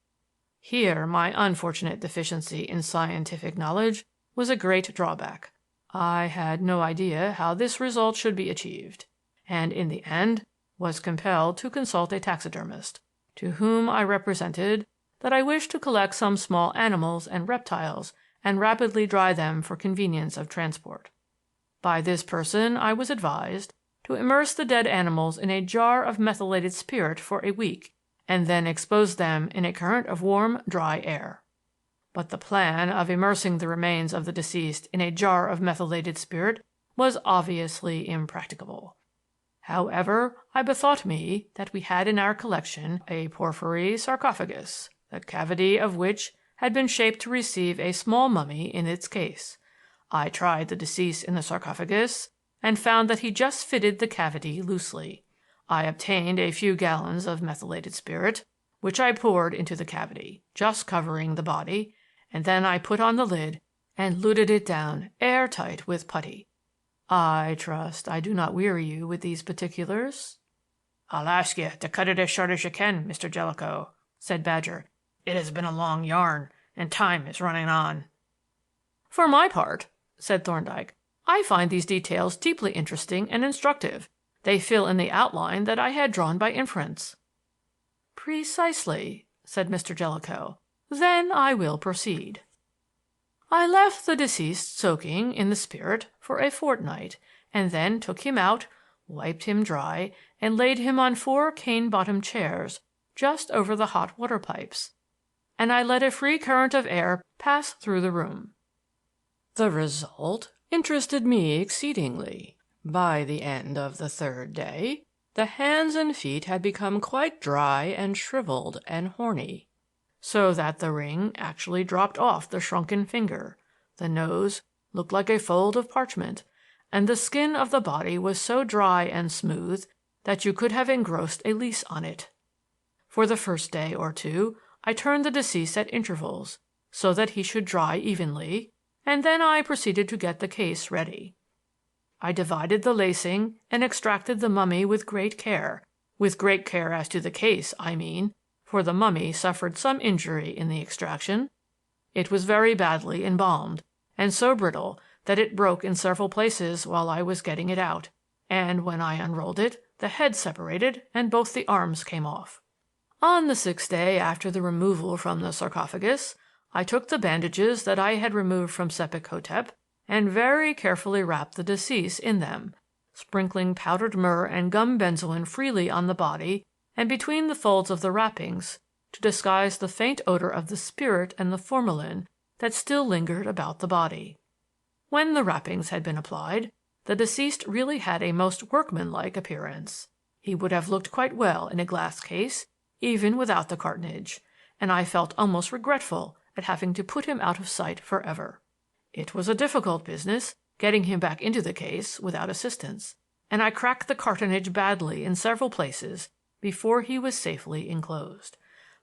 Here my unfortunate deficiency in scientific knowledge was a great drawback. I had no idea how this result should be achieved, and in the end was compelled to consult a taxidermist, to whom I represented that I wished to collect some small animals and reptiles and rapidly dry them for convenience of transport. By this person I was advised to immerse the dead animals in a jar of methylated spirit for a week, and then expose them in a current of warm, dry air. But the plan of immersing the remains of the deceased in a jar of methylated spirit was obviously impracticable. However, I bethought me that we had in our collection a porphyry sarcophagus, the cavity of which had been shaped to receive a small mummy in its case. I tried the deceased in the sarcophagus and found that he just fitted the cavity loosely. I obtained a few gallons of methylated spirit, which I poured into the cavity, just covering the body, and then I put on the lid and luted it down airtight with putty. I trust I do not weary you with these particulars?" "I'll ask you to cut it as short as you can, Mr. Jellicoe," said Badger. "It has been a long yarn, and time is running on." "For my part," said Thorndyke, "I find these details deeply interesting and instructive. They fill in the outline that I had drawn by inference." "Precisely," said Mr. Jellicoe. "Then I will proceed. I left the deceased soaking in the spirit for a fortnight, and then took him out, wiped him dry, and laid him on 4 cane-bottomed chairs just over the hot water pipes, and I let a free current of air pass through the room. The result interested me exceedingly. By the end of the 3rd day, the hands and feet had become quite dry and shriveled and horny, so that the ring actually dropped off the shrunken finger, the nose looked like a fold of parchment, and the skin of the body was so dry and smooth that you could have engrossed a lease on it. For the first day or 2 I turned the deceased at intervals, so that he should dry evenly, and then I proceeded to get the case ready. I divided the lacing and extracted the mummy with great care as to the case, I mean, for the mummy suffered some injury in the extraction. It was very badly embalmed, and so brittle that it broke in several places while I was getting it out, and when I unrolled it, the head separated and both the arms came off. On the 6th day after the removal from the sarcophagus, I took the bandages that I had removed from Sepik Hotep and very carefully wrapped the deceased in them, sprinkling powdered myrrh and gum benzoin freely on the body and between the folds of the wrappings to disguise the faint odor of the spirit and the formalin that still lingered about the body. When the wrappings had been applied, the deceased really had a most workmanlike appearance. He would have looked quite well in a glass case, even without the cartonnage, and I felt almost regretful at having to put him out of sight forever. It was a difficult business getting him back into the case without assistance, and I cracked the cartonnage badly in several places before he was safely enclosed.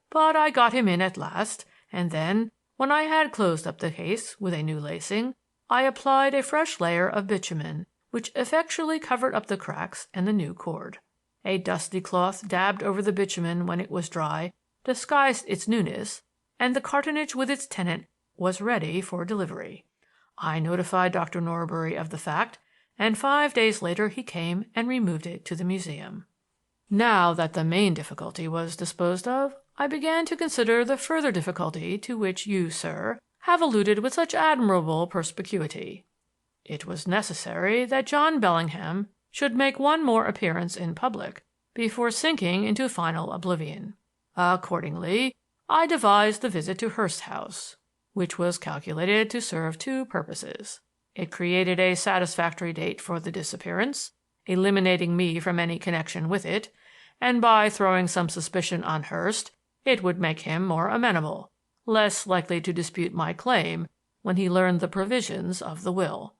But I got him in at last, and then, when I had closed up the case with a new lacing, I applied a fresh layer of bitumen, which effectually covered up the cracks and the new cord. A dusty cloth dabbed over the bitumen when it was dry disguised its newness, and the cartonnage with its tenant was ready for delivery. I notified Dr. Norbury of the fact, and 5 days later he came and removed it to the museum. Now that the main difficulty was disposed of, I began to consider the further difficulty to which you, sir, have alluded with such admirable perspicuity. It was necessary that John Bellingham should make one more appearance in public before sinking into final oblivion. Accordingly, I devised the visit to Hurst House, which was calculated to serve 2 purposes. It created a satisfactory date for the disappearance, eliminating me from any connection with it, and by throwing some suspicion on Hurst, it would make him more amenable, less likely to dispute my claim when he learned the provisions of the will.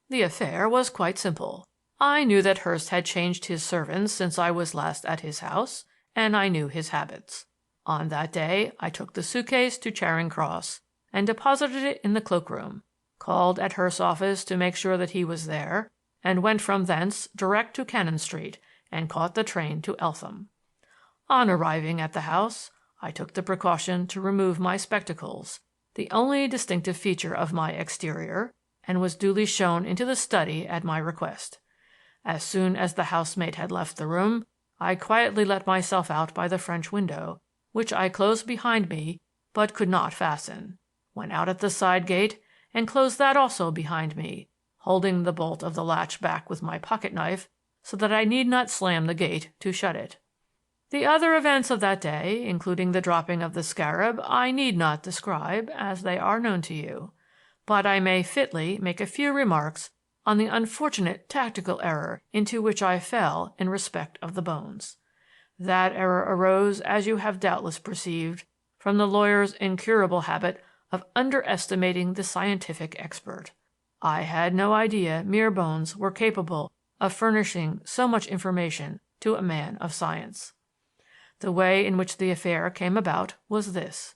The affair was quite simple. I knew that Hurst had changed his servants since I was last at his house, and I knew his habits. On that day I took the suitcase to Charing Cross and deposited it in the cloakroom, called at Hurst's office to make sure that he was there, and went from thence direct to Cannon Street and caught the train to Eltham. On arriving at the house, I took the precaution to remove my spectacles, the only distinctive feature of my exterior, and was duly shown into the study at my request. As soon as the housemaid had left the room, I quietly let myself out by the French window, which I closed behind me but could not fasten, went out at the side gate, and closed that also behind me, holding the bolt of the latch back with my pocket-knife so that I need not slam the gate to shut it. The other events of that day, including the dropping of the scarab, I need not describe, as they are known to you, but I may fitly make a few remarks on the unfortunate tactical error into which I fell in respect of the bones. That error arose, as you have doubtless perceived, from the lawyer's incurable habit of underestimating the scientific expert. I had no idea mere bones were capable of furnishing so much information to a man of science. The way in which the affair came about was this.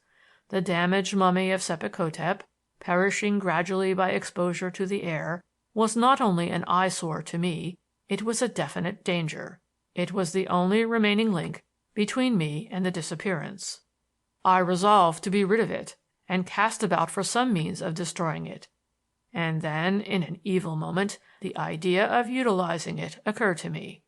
The damaged mummy of Sepik-Hotep, perishing gradually by exposure to the air, was not only an eyesore to me, it was a definite danger. It was the only remaining link between me and the disappearance. I resolved to be rid of it, and cast about for some means of destroying it. And then, in an evil moment, the idea of utilizing it occurred to me.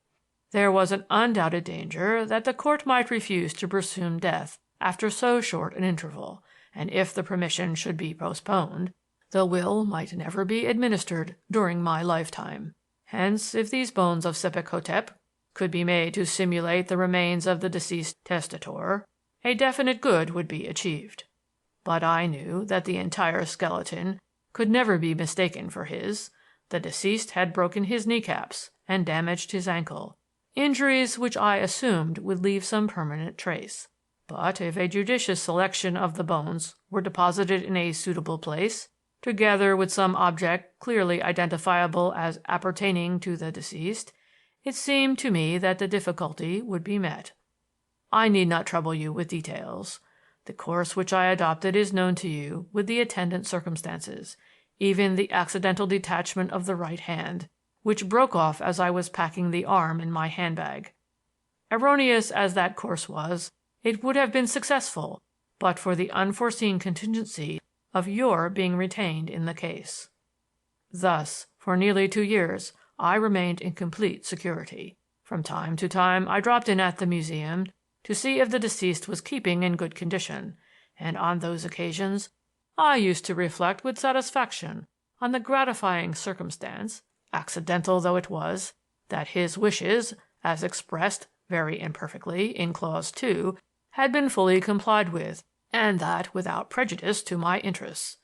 There was an undoubted danger that the court might refuse to presume death after so short an interval, and if the permission should be postponed, the will might never be administered during my lifetime. Hence, if these bones of Sepik-Hotep could be made to simulate the remains of the deceased testator, a definite good would be achieved. But I knew that the entire skeleton could never be mistaken for his. The deceased had broken his kneecaps and damaged his ankle, injuries which I assumed would leave some permanent trace. But if a judicious selection of the bones were deposited in a suitable place, together with some object clearly identifiable as appertaining to the deceased, it seemed to me that the difficulty would be met. I need not trouble you with details. The course which I adopted is known to you, with the attendant circumstances, even the accidental detachment of the right hand, which broke off as I was packing the arm in my handbag. Erroneous as that course was, it would have been successful but for the unforeseen contingency of your being retained in the case. Thus, for nearly 2 years, I remained in complete security. From time to time I dropped in at the museum to see if the deceased was keeping in good condition, and on those occasions I used to reflect with satisfaction on the gratifying circumstance, accidental though it was, that his wishes, as expressed very imperfectly in Clause 2, had been fully complied with, and that without prejudice to my interests.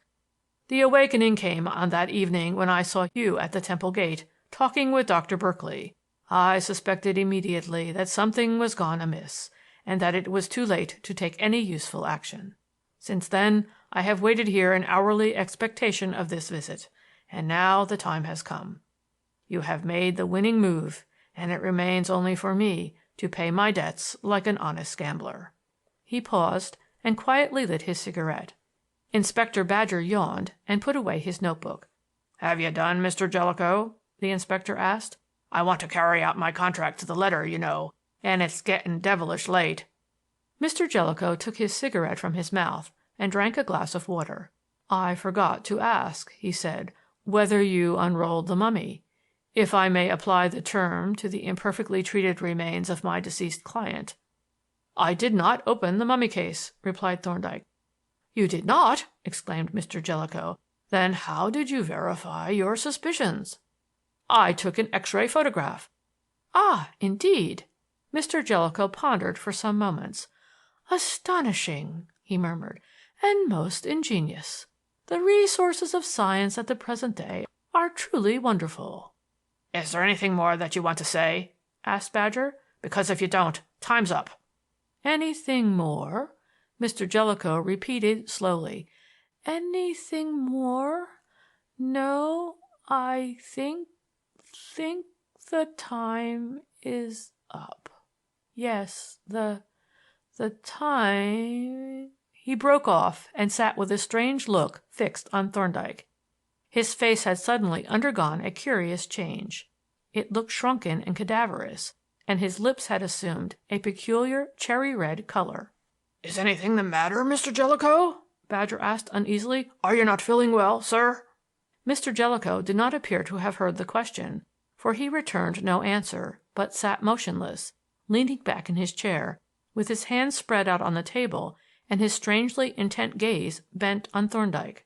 The awakening came on that evening when I saw you at the Temple Gate talking with Dr. Berkeley. I suspected immediately that something was gone amiss, and that it was too late to take any useful action. Since then I have waited here in hourly expectation of this visit, and now the time has come. You have made the winning move, and it remains only for me to pay my debts like an honest gambler." He paused and quietly lit his cigarette. Inspector Badger yawned and put away his notebook. "Have you done, Mr. Jellicoe?" the inspector asked. "I want to carry out my contract to the letter, you know, and it's getting devilish late." Mr. Jellicoe took his cigarette from his mouth and drank a glass of water. "I forgot to ask," he said, "whether you unrolled the mummy, if I may apply the term to the imperfectly treated remains of my deceased client." "I did not open the mummy case," replied Thorndyke. "You did not!" exclaimed Mr. Jellicoe. "Then how did you verify your suspicions?" "I took an X-ray photograph." "Ah, indeed!" Mr. Jellicoe pondered for some moments. "Astonishing!" he murmured, "and most ingenious. The resources of science at the present day are truly wonderful." "Is there anything more that you want to say?" asked Badger. "Because if you don't, time's up." "Anything more?" Mr. Jellicoe repeated slowly. "Anything more? No, I think the time is up. Yes, the time—" He broke off and sat with a strange look fixed on Thorndyke. His face had suddenly undergone a curious change. It looked shrunken and cadaverous, and his lips had assumed a peculiar cherry-red color. "Is anything the matter, Mr. Jellicoe?" Badger asked uneasily. "Are you not feeling well, sir?" Mr. Jellicoe did not appear to have heard the question, for he returned no answer, but sat motionless, leaning back in his chair, with his hands spread out on the table and his strangely intent gaze bent on Thorndyke.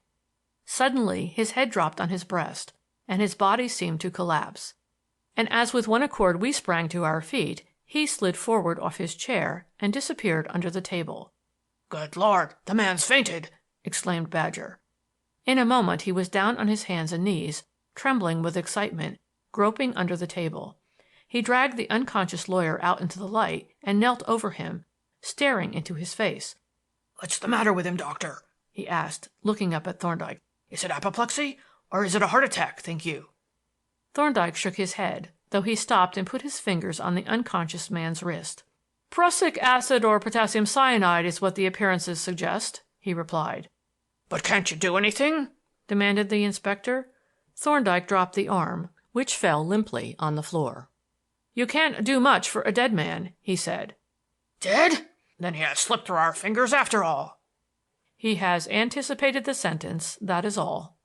Suddenly his head dropped on his breast, and his body seemed to collapse. And as with one accord we sprang to our feet, he slid forward off his chair and disappeared under the table. "Good Lord, the man's fainted!" exclaimed Badger. In a moment he was down on his hands and knees, trembling with excitement, groping under the table. He dragged the unconscious lawyer out into the light and knelt over him, staring into his face. "What's the matter with him, doctor?" he asked, looking up at Thorndyke. "Is it apoplexy? Or is it a heart attack, think you?" Thorndyke shook his head, though he stopped and put his fingers on the unconscious man's wrist. "Prussic acid or potassium cyanide is what the appearances suggest," he replied. "But can't you do anything?" demanded the inspector. Thorndyke dropped the arm, which fell limply on the floor. "You can't do much for a dead man," he said. "Dead? Then he has slipped through our fingers after all." "He has anticipated the sentence, that is all."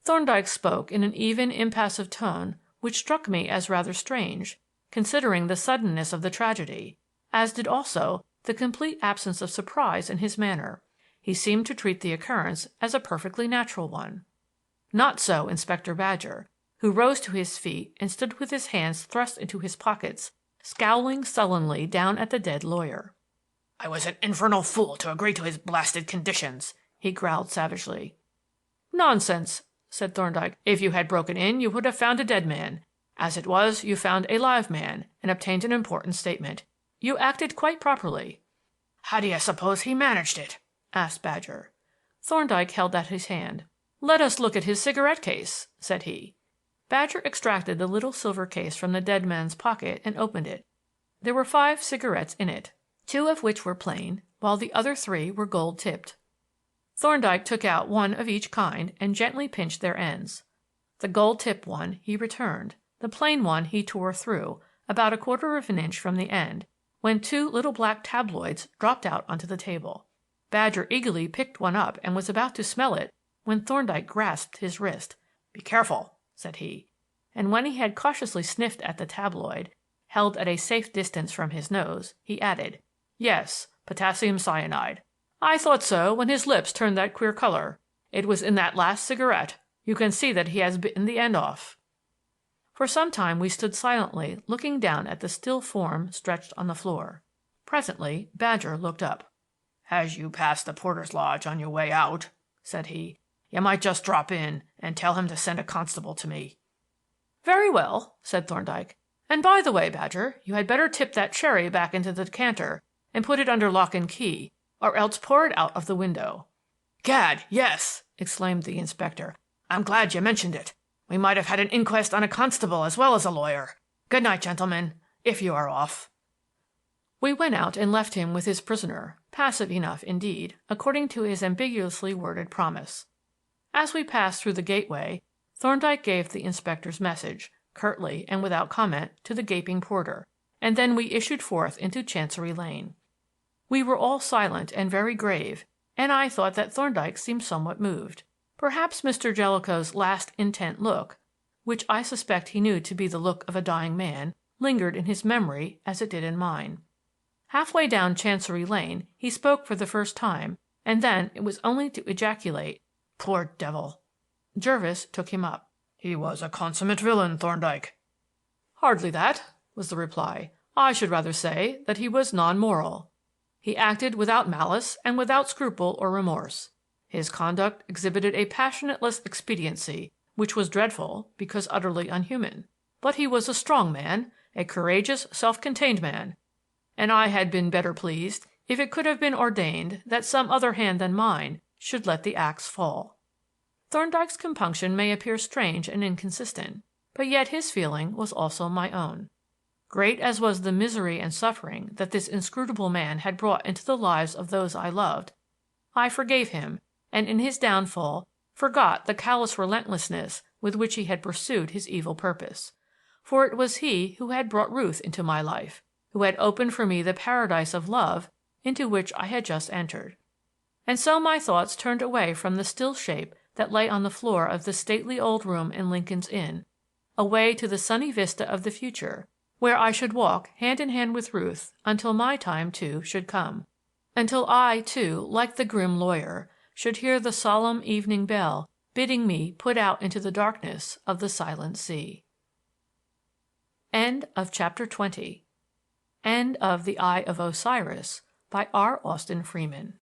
Thorndyke spoke in an even, impassive tone which struck me as rather strange, considering the suddenness of the tragedy, as did also the complete absence of surprise in his manner. He seemed to treat the occurrence as a perfectly natural one. Not so Inspector Badger, who rose to his feet and stood with his hands thrust into his pockets, scowling sullenly down at the dead lawyer. "I was an infernal fool to agree to his blasted conditions," he growled savagely. "Nonsense," said Thorndyke. "If you had broken in, you would have found a dead man. As it was, you found a live man and obtained an important statement. You acted quite properly." "How do you suppose he managed it?" asked Badger. Thorndyke held out his hand. "Let us look at his cigarette case," said he. Badger extracted the little silver case from the dead man's pocket and opened it. There were 5 cigarettes in it, 2 of which were plain, while the other 3 were gold-tipped. Thorndyke took out one of each kind and gently pinched their ends. The gold-tipped one he returned. The plain one he tore through, about 1/4 of an inch from the end, when 2 little black tabloids dropped out onto the table. Badger eagerly picked one up and was about to smell it when Thorndyke grasped his wrist. "Be careful," said he, and when he had cautiously sniffed at the tabloid, held at a safe distance from his nose, he added, "Yes, potassium cyanide. I thought so when his lips turned that queer color. It was in that last cigarette. You can see that he has bitten the end off." For some time we stood silently looking down at the still form stretched on the floor. Presently Badger looked up. "As you pass the porter's lodge on your way out," said he, "you might just drop in and tell him to send a constable to me." "Very well," said Thorndyke. "And by the way, Badger, you had better tip that sherry back into the decanter and put it under lock and key, or else pour it out of the window." "Gad, yes!" exclaimed the inspector. "I'm glad you mentioned it. We might have had an inquest on a constable as well as a lawyer. Good night, gentlemen, if you are off." We went out and left him with his prisoner, passive enough, indeed, according to his ambiguously worded promise. As we passed through the gateway, Thorndyke gave the inspector's message, curtly and without comment, to the gaping porter, and then we issued forth into Chancery Lane. We were all silent and very grave, and I thought that Thorndyke seemed somewhat moved. Perhaps Mr. Jellicoe's last intent look, which I suspect he knew to be the look of a dying man, lingered in his memory as it did in mine. Halfway down Chancery Lane he spoke for the first time, and then it was only to ejaculate, "Poor devil!" Jervis took him up. "He was a consummate villain, Thorndyke." "Hardly that," was the reply. "I should rather say that he was non-moral. He acted without malice and without scruple or remorse. His conduct exhibited a passionateless expediency which was dreadful because utterly unhuman. But he was a strong man, a courageous, self-contained man, and I had been better pleased if it could have been ordained that some other hand than mine should let the axe fall." Thorndyke's compunction may appear strange and inconsistent, but yet his feeling was also my own. Great as was the misery and suffering that this inscrutable man had brought into the lives of those I loved, I forgave him, and in his downfall forgot the callous relentlessness with which he had pursued his evil purpose. For it was he who had brought Ruth into my life, who had opened for me the paradise of love into which I had just entered. And so my thoughts turned away from the still shape that lay on the floor of the stately old room in Lincoln's Inn, away to the sunny vista of the future, where I should walk hand in hand with Ruth until my time, too, should come, until I, too, like the grim lawyer, should hear the solemn evening bell bidding me put out into the darkness of the silent sea. End of chapter 20. End of The Eye of Osiris by R. Austin Freeman.